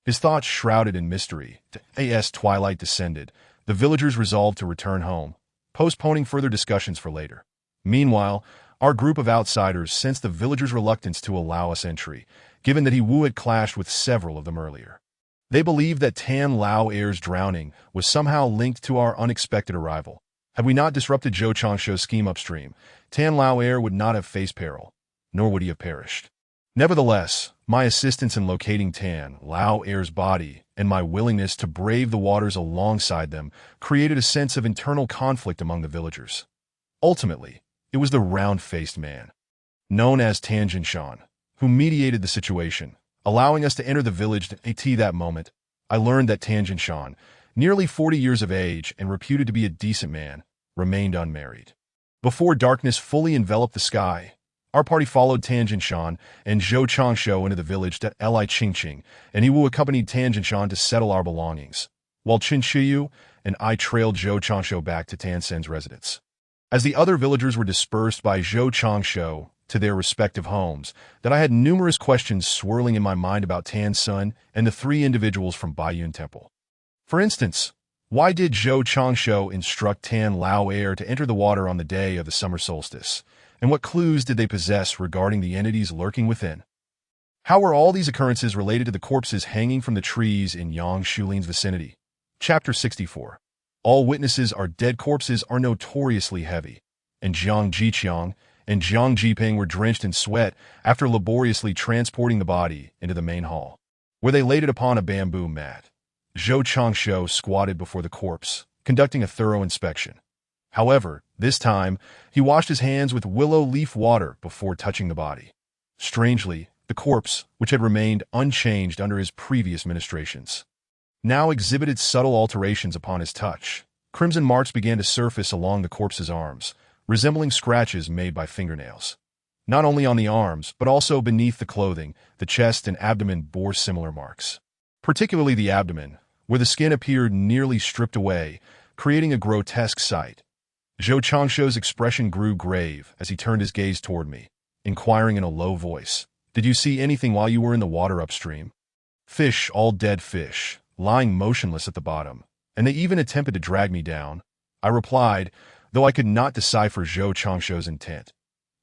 His thoughts shrouded in mystery, as twilight descended, the villagers resolved to return home, postponing further discussions for later. Meanwhile, our group of outsiders sensed the villagers' reluctance to allow us entry, given that He Wu had clashed with several of them earlier. They believed that Tan Lao Er's drowning was somehow linked to our unexpected arrival. Had we not disrupted Zhou Changshu's scheme upstream, Tan Lao Er would not have faced peril, nor would he have perished. Nevertheless, my assistance in locating Tan Lao Er's body and my willingness to brave the waters alongside them created a sense of internal conflict among the villagers. Ultimately, it was the round-faced man, known as Tan Jinshan, who mediated the situation, allowing us to enter the village. At that moment, I learned that Tan Jinshan, nearly 40 years of age and reputed to be a decent man, remained unmarried. Before darkness fully enveloped the sky, our party followed Tan Jinshan and Zhou Changshu into the village. Li Qingqing and He Wu accompanied Tan Jinshan to settle our belongings, while Qin Shiyu and I trailed Zhou Changshu back to Tan Sun's residence. As the other villagers were dispersed by Zhou Changshu to their respective homes, that I had numerous questions swirling in my mind about Tan Sun and the three individuals from Baiyun Temple. For instance, why did Zhou Changshu instruct Tan Lao Er to enter the water on the day of the summer solstice? And what clues did they possess regarding the entities lurking within? How were all these occurrences related to the corpses hanging from the trees in Yang Shulin's vicinity? Chapter 64. All witnesses are dead. Corpses are notoriously heavy, and Jiang Jiqiang and Jiang Jiping were drenched in sweat after laboriously transporting the body into the main hall, where they laid it upon a bamboo mat. Zhou Changshu squatted before the corpse, conducting a thorough inspection. However, this time, he washed his hands with willow leaf water before touching the body. Strangely, the corpse, which had remained unchanged under his previous ministrations, now exhibited subtle alterations upon his touch. Crimson marks began to surface along the corpse's arms, resembling scratches made by fingernails. Not only on the arms, but also beneath the clothing, the chest and abdomen bore similar marks. Particularly the abdomen, where the skin appeared nearly stripped away, creating a grotesque sight. Zhou Changshu's expression grew grave as he turned his gaze toward me, inquiring in a low voice, "Did you see anything while you were in the water upstream?" "Fish, all dead fish," lying motionless at the bottom, and they even attempted to drag me down. I replied, though I could not decipher Zhou Changshuo's intent.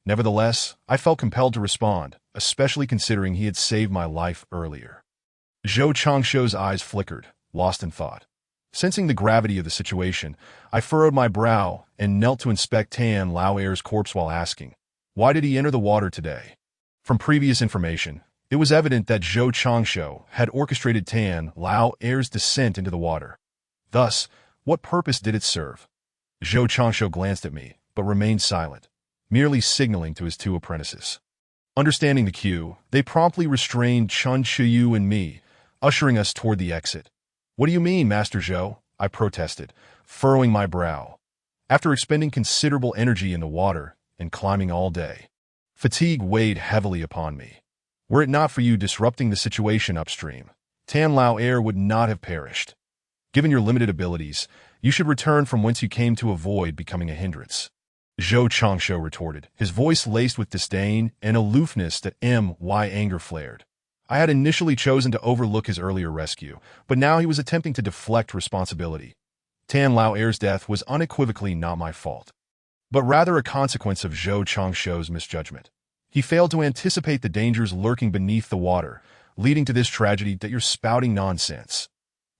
Nevertheless, I felt compelled to respond, especially considering he had saved my life earlier. Zhou Changshuo's eyes flickered, lost in thought. Sensing the gravity of the situation, I furrowed my brow and knelt to inspect Tan Lao Er's corpse while asking, why did he enter the water today? From previous information, it was evident that Zhou Changshuo had orchestrated Tan Lao Er's descent into the water. Thus, what purpose did it serve? Zhou Changshuo glanced at me, but remained silent, merely signaling to his two apprentices. Understanding the cue, they promptly restrained Chen Qiyu and me, ushering us toward the exit. What do you mean, Master Zhou? I protested, furrowing my brow. After expending considerable energy in the water and climbing all day, fatigue weighed heavily upon me. Were it not for you disrupting the situation upstream, Tan Lao Er would not have perished. Given your limited abilities, you should return from whence you came to avoid becoming a hindrance. Zhou Changshuo retorted, his voice laced with disdain and aloofness that my anger flared. I had initially chosen to overlook his earlier rescue, but now he was attempting to deflect responsibility. Tan Lao Er's death was unequivocally not my fault, but rather a consequence of Zhou Changshuo's misjudgment. He failed to anticipate the dangers lurking beneath the water, leading to this tragedy that you're spouting nonsense.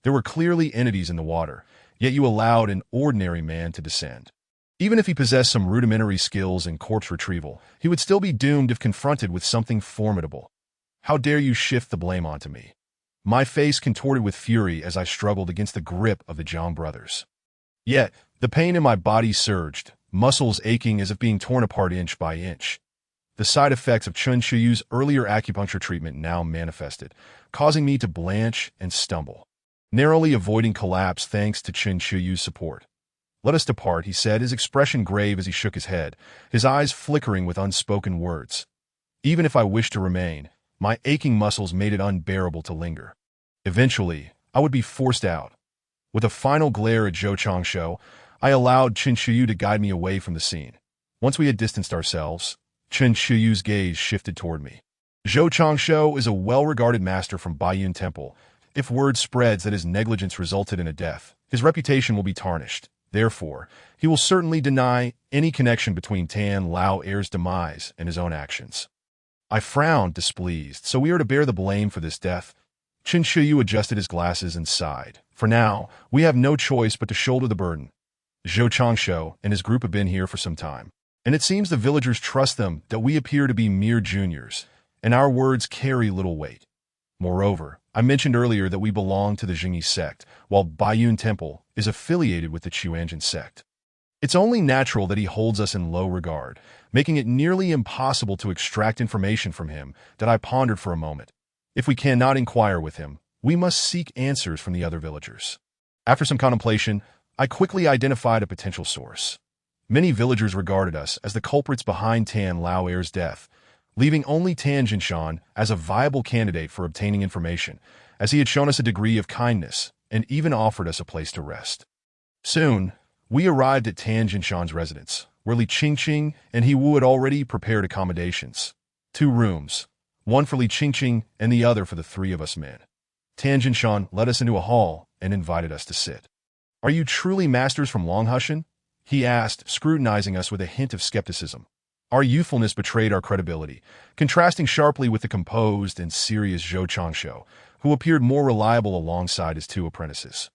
There were clearly entities in the water, yet you allowed an ordinary man to descend. Even if he possessed some rudimentary skills in corpse retrieval, he would still be doomed if confronted with something formidable. How dare you shift the blame onto me? My face contorted with fury as I struggled against the grip of the Zhang brothers. Yet, the pain in my body surged, muscles aching as if being torn apart inch by inch. The side effects of Chen Shiyu's earlier acupuncture treatment now manifested, causing me to blanch and stumble, narrowly avoiding collapse thanks to Chen Shiyu's support. Let us depart, he said, his expression grave as he shook his head, his eyes flickering with unspoken words. Even if I wished to remain, my aching muscles made it unbearable to linger. Eventually, I would be forced out. With a final glare at Zhou Changshuo, I allowed Chen Shiyu to guide me away from the scene. Once we had distanced ourselves, Chen Shiyu's gaze shifted toward me. Zhou Changshuo is a well-regarded master from Baiyun Temple. If word spreads that his negligence resulted in a death, his reputation will be tarnished. Therefore, he will certainly deny any connection between Tan Lao Er's demise and his own actions. I frowned, displeased. So we are to bear the blame for this death? Chen Shiyu adjusted his glasses and sighed. For now, we have no choice but to shoulder the burden. Zhou Changshuo and his group have been here for some time, and it seems the villagers trust them that we appear to be mere juniors, and our words carry little weight. Moreover, I mentioned earlier that we belong to the Jingyi sect, while Baiyun Temple is affiliated with the Chuanjin sect. It's only natural that he holds us in low regard, making it nearly impossible to extract information from him. That I pondered for a moment. If we cannot inquire with him, we must seek answers from the other villagers. After some contemplation, I quickly identified a potential source. Many villagers regarded us as the culprits behind Tan Lao Er's death, leaving only Tan Jinshan as a viable candidate for obtaining information, as he had shown us a degree of kindness and even offered us a place to rest. Soon, we arrived at Tan Jinshan's residence, where Li Qingqing and He Wu had already prepared accommodations. 2 rooms, one for Li Qingqing and the other for the 3 of us men. Tan Jinshan led us into a hall and invited us to sit. Are you truly masters from Longhushan? He asked, scrutinizing us with a hint of skepticism. Our youthfulness betrayed our credibility, contrasting sharply with the composed and serious Zhou Changshuo, who appeared more reliable alongside his 2 apprentices.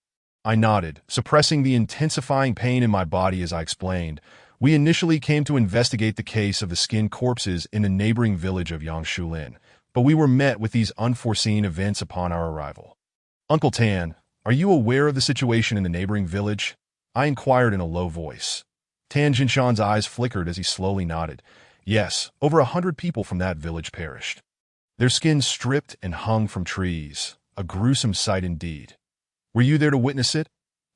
I nodded, suppressing the intensifying pain in my body as I explained. We initially came to investigate the case of the skinned corpses in the neighboring village of Yangshulin, but we were met with these unforeseen events upon our arrival. Uncle Tan, are you aware of the situation in the neighboring village? I inquired in a low voice. Tan Jinshan's eyes flickered as he slowly nodded. Yes, over 100 people from that village perished. Their skins stripped and hung from trees. A gruesome sight indeed. Were you there to witness it?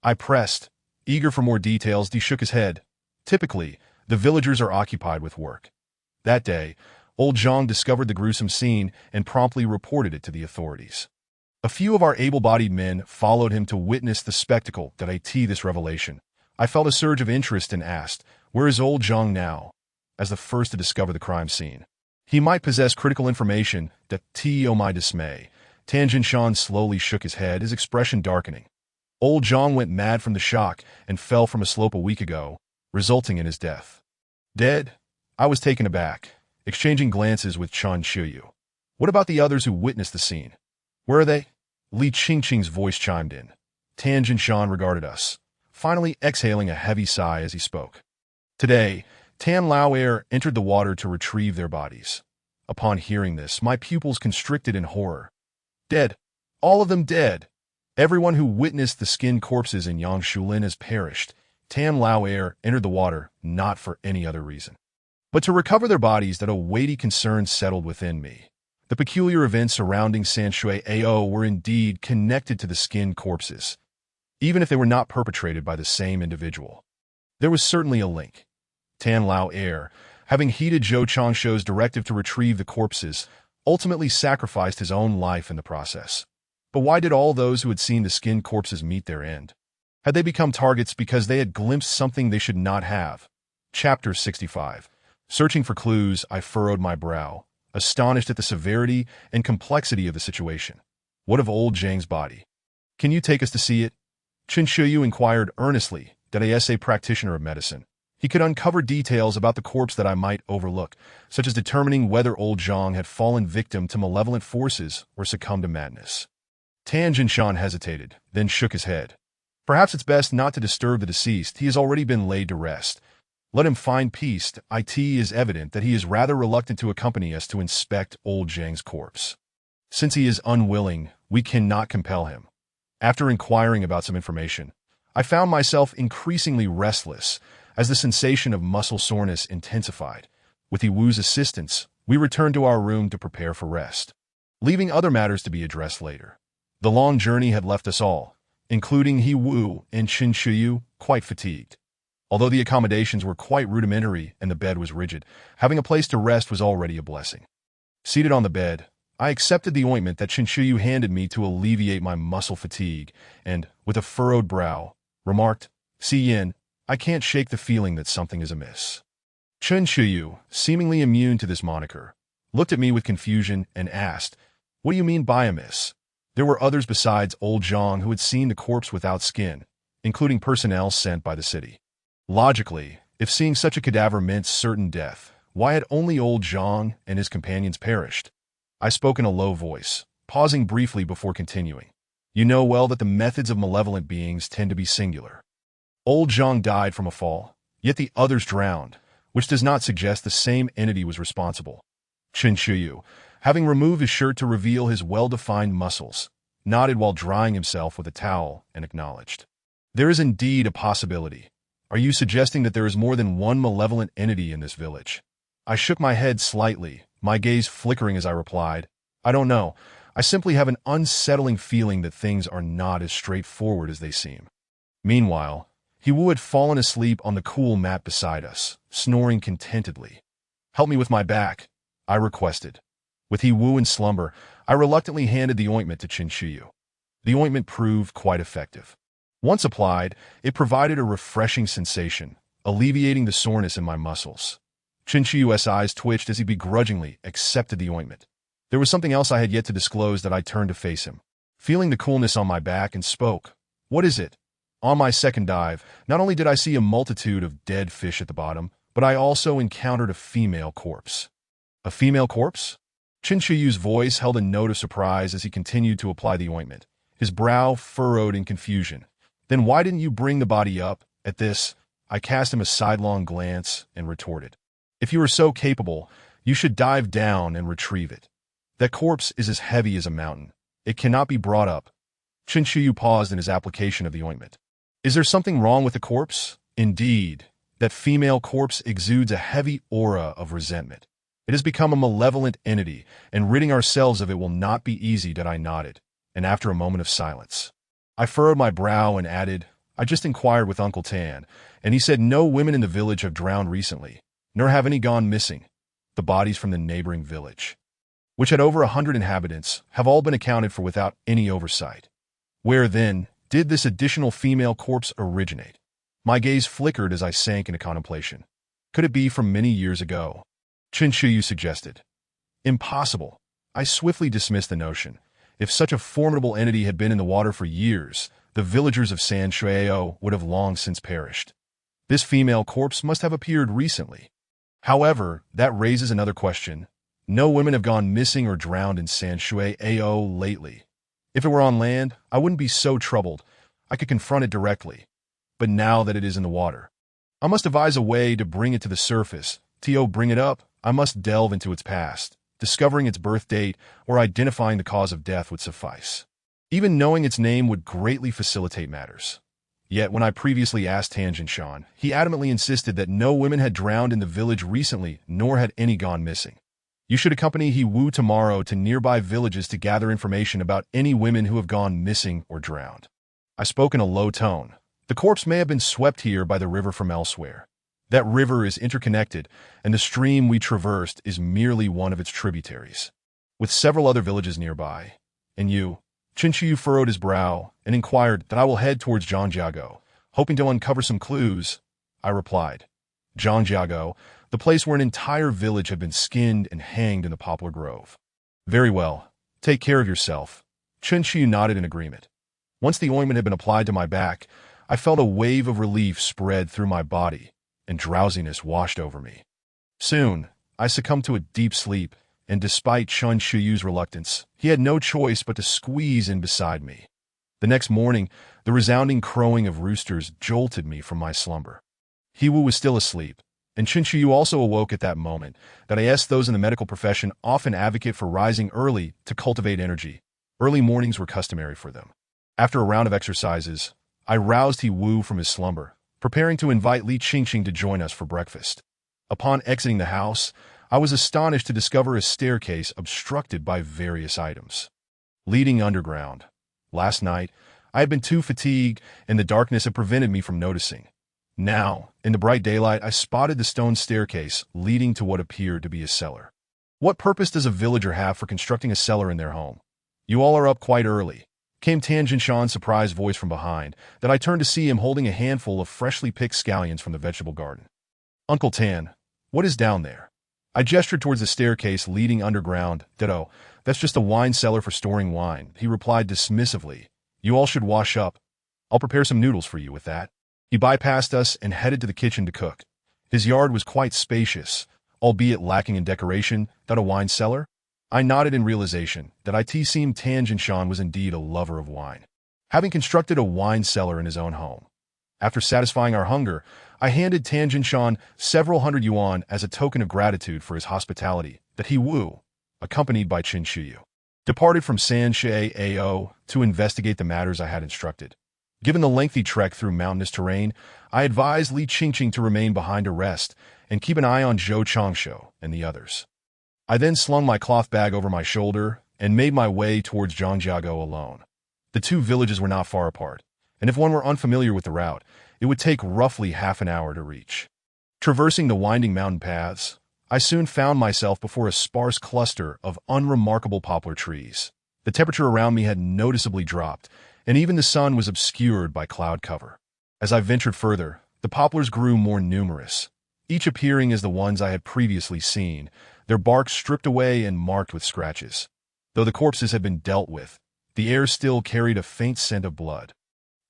I pressed. Eager for more details, he shook his head. Typically, the villagers are occupied with work. That day, old Zhang discovered the gruesome scene and promptly reported it to the authorities. A few of our able-bodied men followed him to witness the spectacle. Did I tee this revelation? I felt a surge of interest and asked, where is old Zhang now? As the first to discover the crime scene, he might possess critical information that, to my dismay, Tan Jinshan slowly shook his head, his expression darkening. Old Zhang went mad from the shock and fell from a slope a week ago, resulting in his death. Dead? I was taken aback, exchanging glances with Chen Shuyu. What about the others who witnessed the scene? Where are they? Li Qingqing's voice chimed in. Tan Jinshan regarded us, finally exhaling a heavy sigh as he spoke. Today, Tan Lao Air entered the water to retrieve their bodies. Upon hearing this, my pupils constricted in horror. Dead. All of them dead. Everyone who witnessed the skinned corpses in Yangshulin has perished. Tan Lao Air entered the water not for any other reason, but to recover their bodies. That a weighty concern settled within me. The peculiar events surrounding Sanshui Ao were indeed connected to the skinned corpses, even if they were not perpetrated by the same individual. There was certainly a link. Tan Lao Air, having heeded Zhou Changshuo's directive to retrieve the corpses, ultimately sacrificed his own life in the process. But why did all those who had seen the skinned corpses meet their end? Had they become targets because they had glimpsed something they should not have? Chapter 65. Searching for clues, I furrowed my brow, astonished at the severity and complexity of the situation. What of old Zhang's body? Can you take us to see it? Chen Shuyu inquired earnestly, that a practitioner of medicine. He could uncover details about the corpse that I might overlook, such as determining whether old Zhang had fallen victim to malevolent forces or succumbed to madness. Tan Jinshan hesitated, then shook his head. Perhaps it's best not to disturb the deceased. He has already been laid to rest. Let him find peace. It is evident that he is rather reluctant to accompany us to inspect old Zhang's corpse. Since he is unwilling, we cannot compel him. After inquiring about some information, I found myself increasingly restless as the sensation of muscle soreness intensified. With He Wu's assistance, we returned to our room to prepare for rest, leaving other matters to be addressed later. The long journey had left us all, including He Wu and Chen Shuyu, quite fatigued. Although the accommodations were quite rudimentary and the bed was rigid, having a place to rest was already a blessing. Seated on the bed, I accepted the ointment that Chen Shuyu handed me to alleviate my muscle fatigue and, with a furrowed brow, remarked, "Si Yin, I can't shake the feeling that something is amiss." Chen Shuyu, seemingly immune to this moniker, looked at me with confusion and asked, "What do you mean by amiss?" There were others besides old Zhang who had seen the corpse without skin, including personnel sent by the city. Logically, if seeing such a cadaver meant certain death, why had only old Zhang and his companions perished? I spoke in a low voice, pausing briefly before continuing. You know well that the methods of malevolent beings tend to be singular. Old Zhang died from a fall, yet the others drowned, which does not suggest the same entity was responsible. Chen Shuyu, having removed his shirt to reveal his well-defined muscles, nodded while drying himself with a towel and acknowledged. There is indeed a possibility. Are you suggesting that there is more than one malevolent entity in this village? I shook my head slightly, my gaze flickering as I replied, I don't know. I simply have an unsettling feeling that things are not as straightforward as they seem. Meanwhile, He Wu had fallen asleep on the cool mat beside us, snoring contentedly. Help me with my back, I requested. With He Wu in slumber, I reluctantly handed the ointment to Chen Shuyu. The ointment proved quite effective. Once applied, it provided a refreshing sensation, alleviating the soreness in my muscles. Chen Shuyu's eyes twitched as he begrudgingly accepted the ointment. There was something else I had yet to disclose that I turned to face him, feeling the coolness on my back, and spoke. What is it? On my second dive, not only did I see a multitude of dead fish at the bottom, but I also encountered a female corpse. A female corpse? Chen Shuyu's voice held a note of surprise as he continued to apply the ointment, his brow furrowed in confusion. Then why didn't you bring the body up? At this, I cast him a sidelong glance and retorted. If you are so capable, you should dive down and retrieve it. That corpse is as heavy as a mountain. It cannot be brought up. Chen Shuyu paused in his application of the ointment. Is there something wrong with the corpse? Indeed, that female corpse exudes a heavy aura of resentment. It has become a malevolent entity, and ridding ourselves of it will not be easy. I nodded, and after a moment of silence, I furrowed my brow and added, I just inquired with Uncle Tan, and he said no women in the village have drowned recently, nor have any gone missing. The bodies from the neighboring village, which had over 100 inhabitants, have all been accounted for without any oversight. Where, then, did this additional female corpse originate? My gaze flickered as I sank into contemplation. Could it be from many years ago? Chen Shuyu suggested. Impossible. I swiftly dismissed the notion. If such a formidable entity had been in the water for years, the villagers of San Shuao would have long since perished. This female corpse must have appeared recently. However, that raises another question. No women have gone missing or drowned in San Shuao lately. If it were on land, I wouldn't be so troubled. I could confront it directly. But now that it is in the water, I must devise a way to bring it to the surface. To bring it up, I must delve into its past. Discovering its birth date or identifying the cause of death would suffice. Even knowing its name would greatly facilitate matters. Yet when I previously asked Tan Jinshan, he adamantly insisted that no women had drowned in the village recently, nor had any gone missing. You should accompany He Wu tomorrow to nearby villages to gather information about any women who have gone missing or drowned. I spoke in a low tone. The corpse may have been swept here by the river from elsewhere. That river is interconnected, and the stream we traversed is merely one of its tributaries, with several other villages nearby. And you? Qin Shiyu furrowed his brow and inquired that I will head towards Zhangjiago, hoping to uncover some clues. I replied, Zhangjiago, the place where an entire village had been skinned and hanged in the poplar grove. Very well. Take care of yourself. Qin Shiyu nodded in agreement. Once the ointment had been applied to my back, I felt a wave of relief spread through my body, and drowsiness washed over me. Soon, I succumbed to a deep sleep, and despite Qin Shiyu's reluctance, he had no choice but to squeeze in beside me. The next morning, the resounding crowing of roosters jolted me from my slumber. He Wu was still asleep, and Qin Shiyu also awoke at that moment. That I asked those in the medical profession often advocate for rising early to cultivate energy. Early mornings were customary for them. After a round of exercises, I roused He Wu from his slumber, preparing to invite Li Qingqing to join us for breakfast. Upon exiting the house, I was astonished to discover a staircase obstructed by various items leading underground. Last night, I had been too fatigued, and the darkness had prevented me from noticing. Now, in the bright daylight, I spotted the stone staircase leading to what appeared to be a cellar. What purpose does a villager have for constructing a cellar in their home? You all are up quite early, came Tan Jinshan's surprised voice from behind, that I turned to see him holding a handful of freshly picked scallions from the vegetable garden. Uncle Tan, what is down there? I gestured towards the staircase leading underground. Ditto, that's just a wine cellar for storing wine, he replied dismissively. You all should wash up. I'll prepare some noodles for you with that. He bypassed us and headed to the kitchen to cook. His yard was quite spacious, albeit lacking in decoration. That a wine cellar? I nodded in realization that it seemed Tan Jinshan was indeed a lover of wine, having constructed a wine cellar in his own home. After satisfying our hunger, I handed Tan Jinshan several hundred yuan as a token of gratitude for his hospitality. That He Wu, accompanied by Qin Shiyu, departed from San Shuao to investigate the matters I had instructed. Given the lengthy trek through mountainous terrain, I advised Li Qingqing to remain behind to rest and keep an eye on Zhou Changshu and the others. I then slung my cloth bag over my shoulder and made my way towards Zhangjiago alone. The two villages were not far apart, and if one were unfamiliar with the route, it would take roughly half an hour to reach. Traversing the winding mountain paths, I soon found myself before a sparse cluster of unremarkable poplar trees. The temperature around me had noticeably dropped, and even the sun was obscured by cloud cover. As I ventured further, the poplars grew more numerous, each appearing as the ones I had previously seen, their bark stripped away and marked with scratches. Though the corpses had been dealt with, the air still carried a faint scent of blood,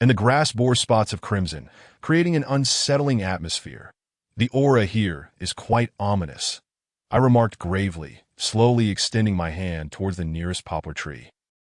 and the grass bore spots of crimson, creating an unsettling atmosphere. The aura here is quite ominous, I remarked gravely, slowly extending my hand towards the nearest poplar tree.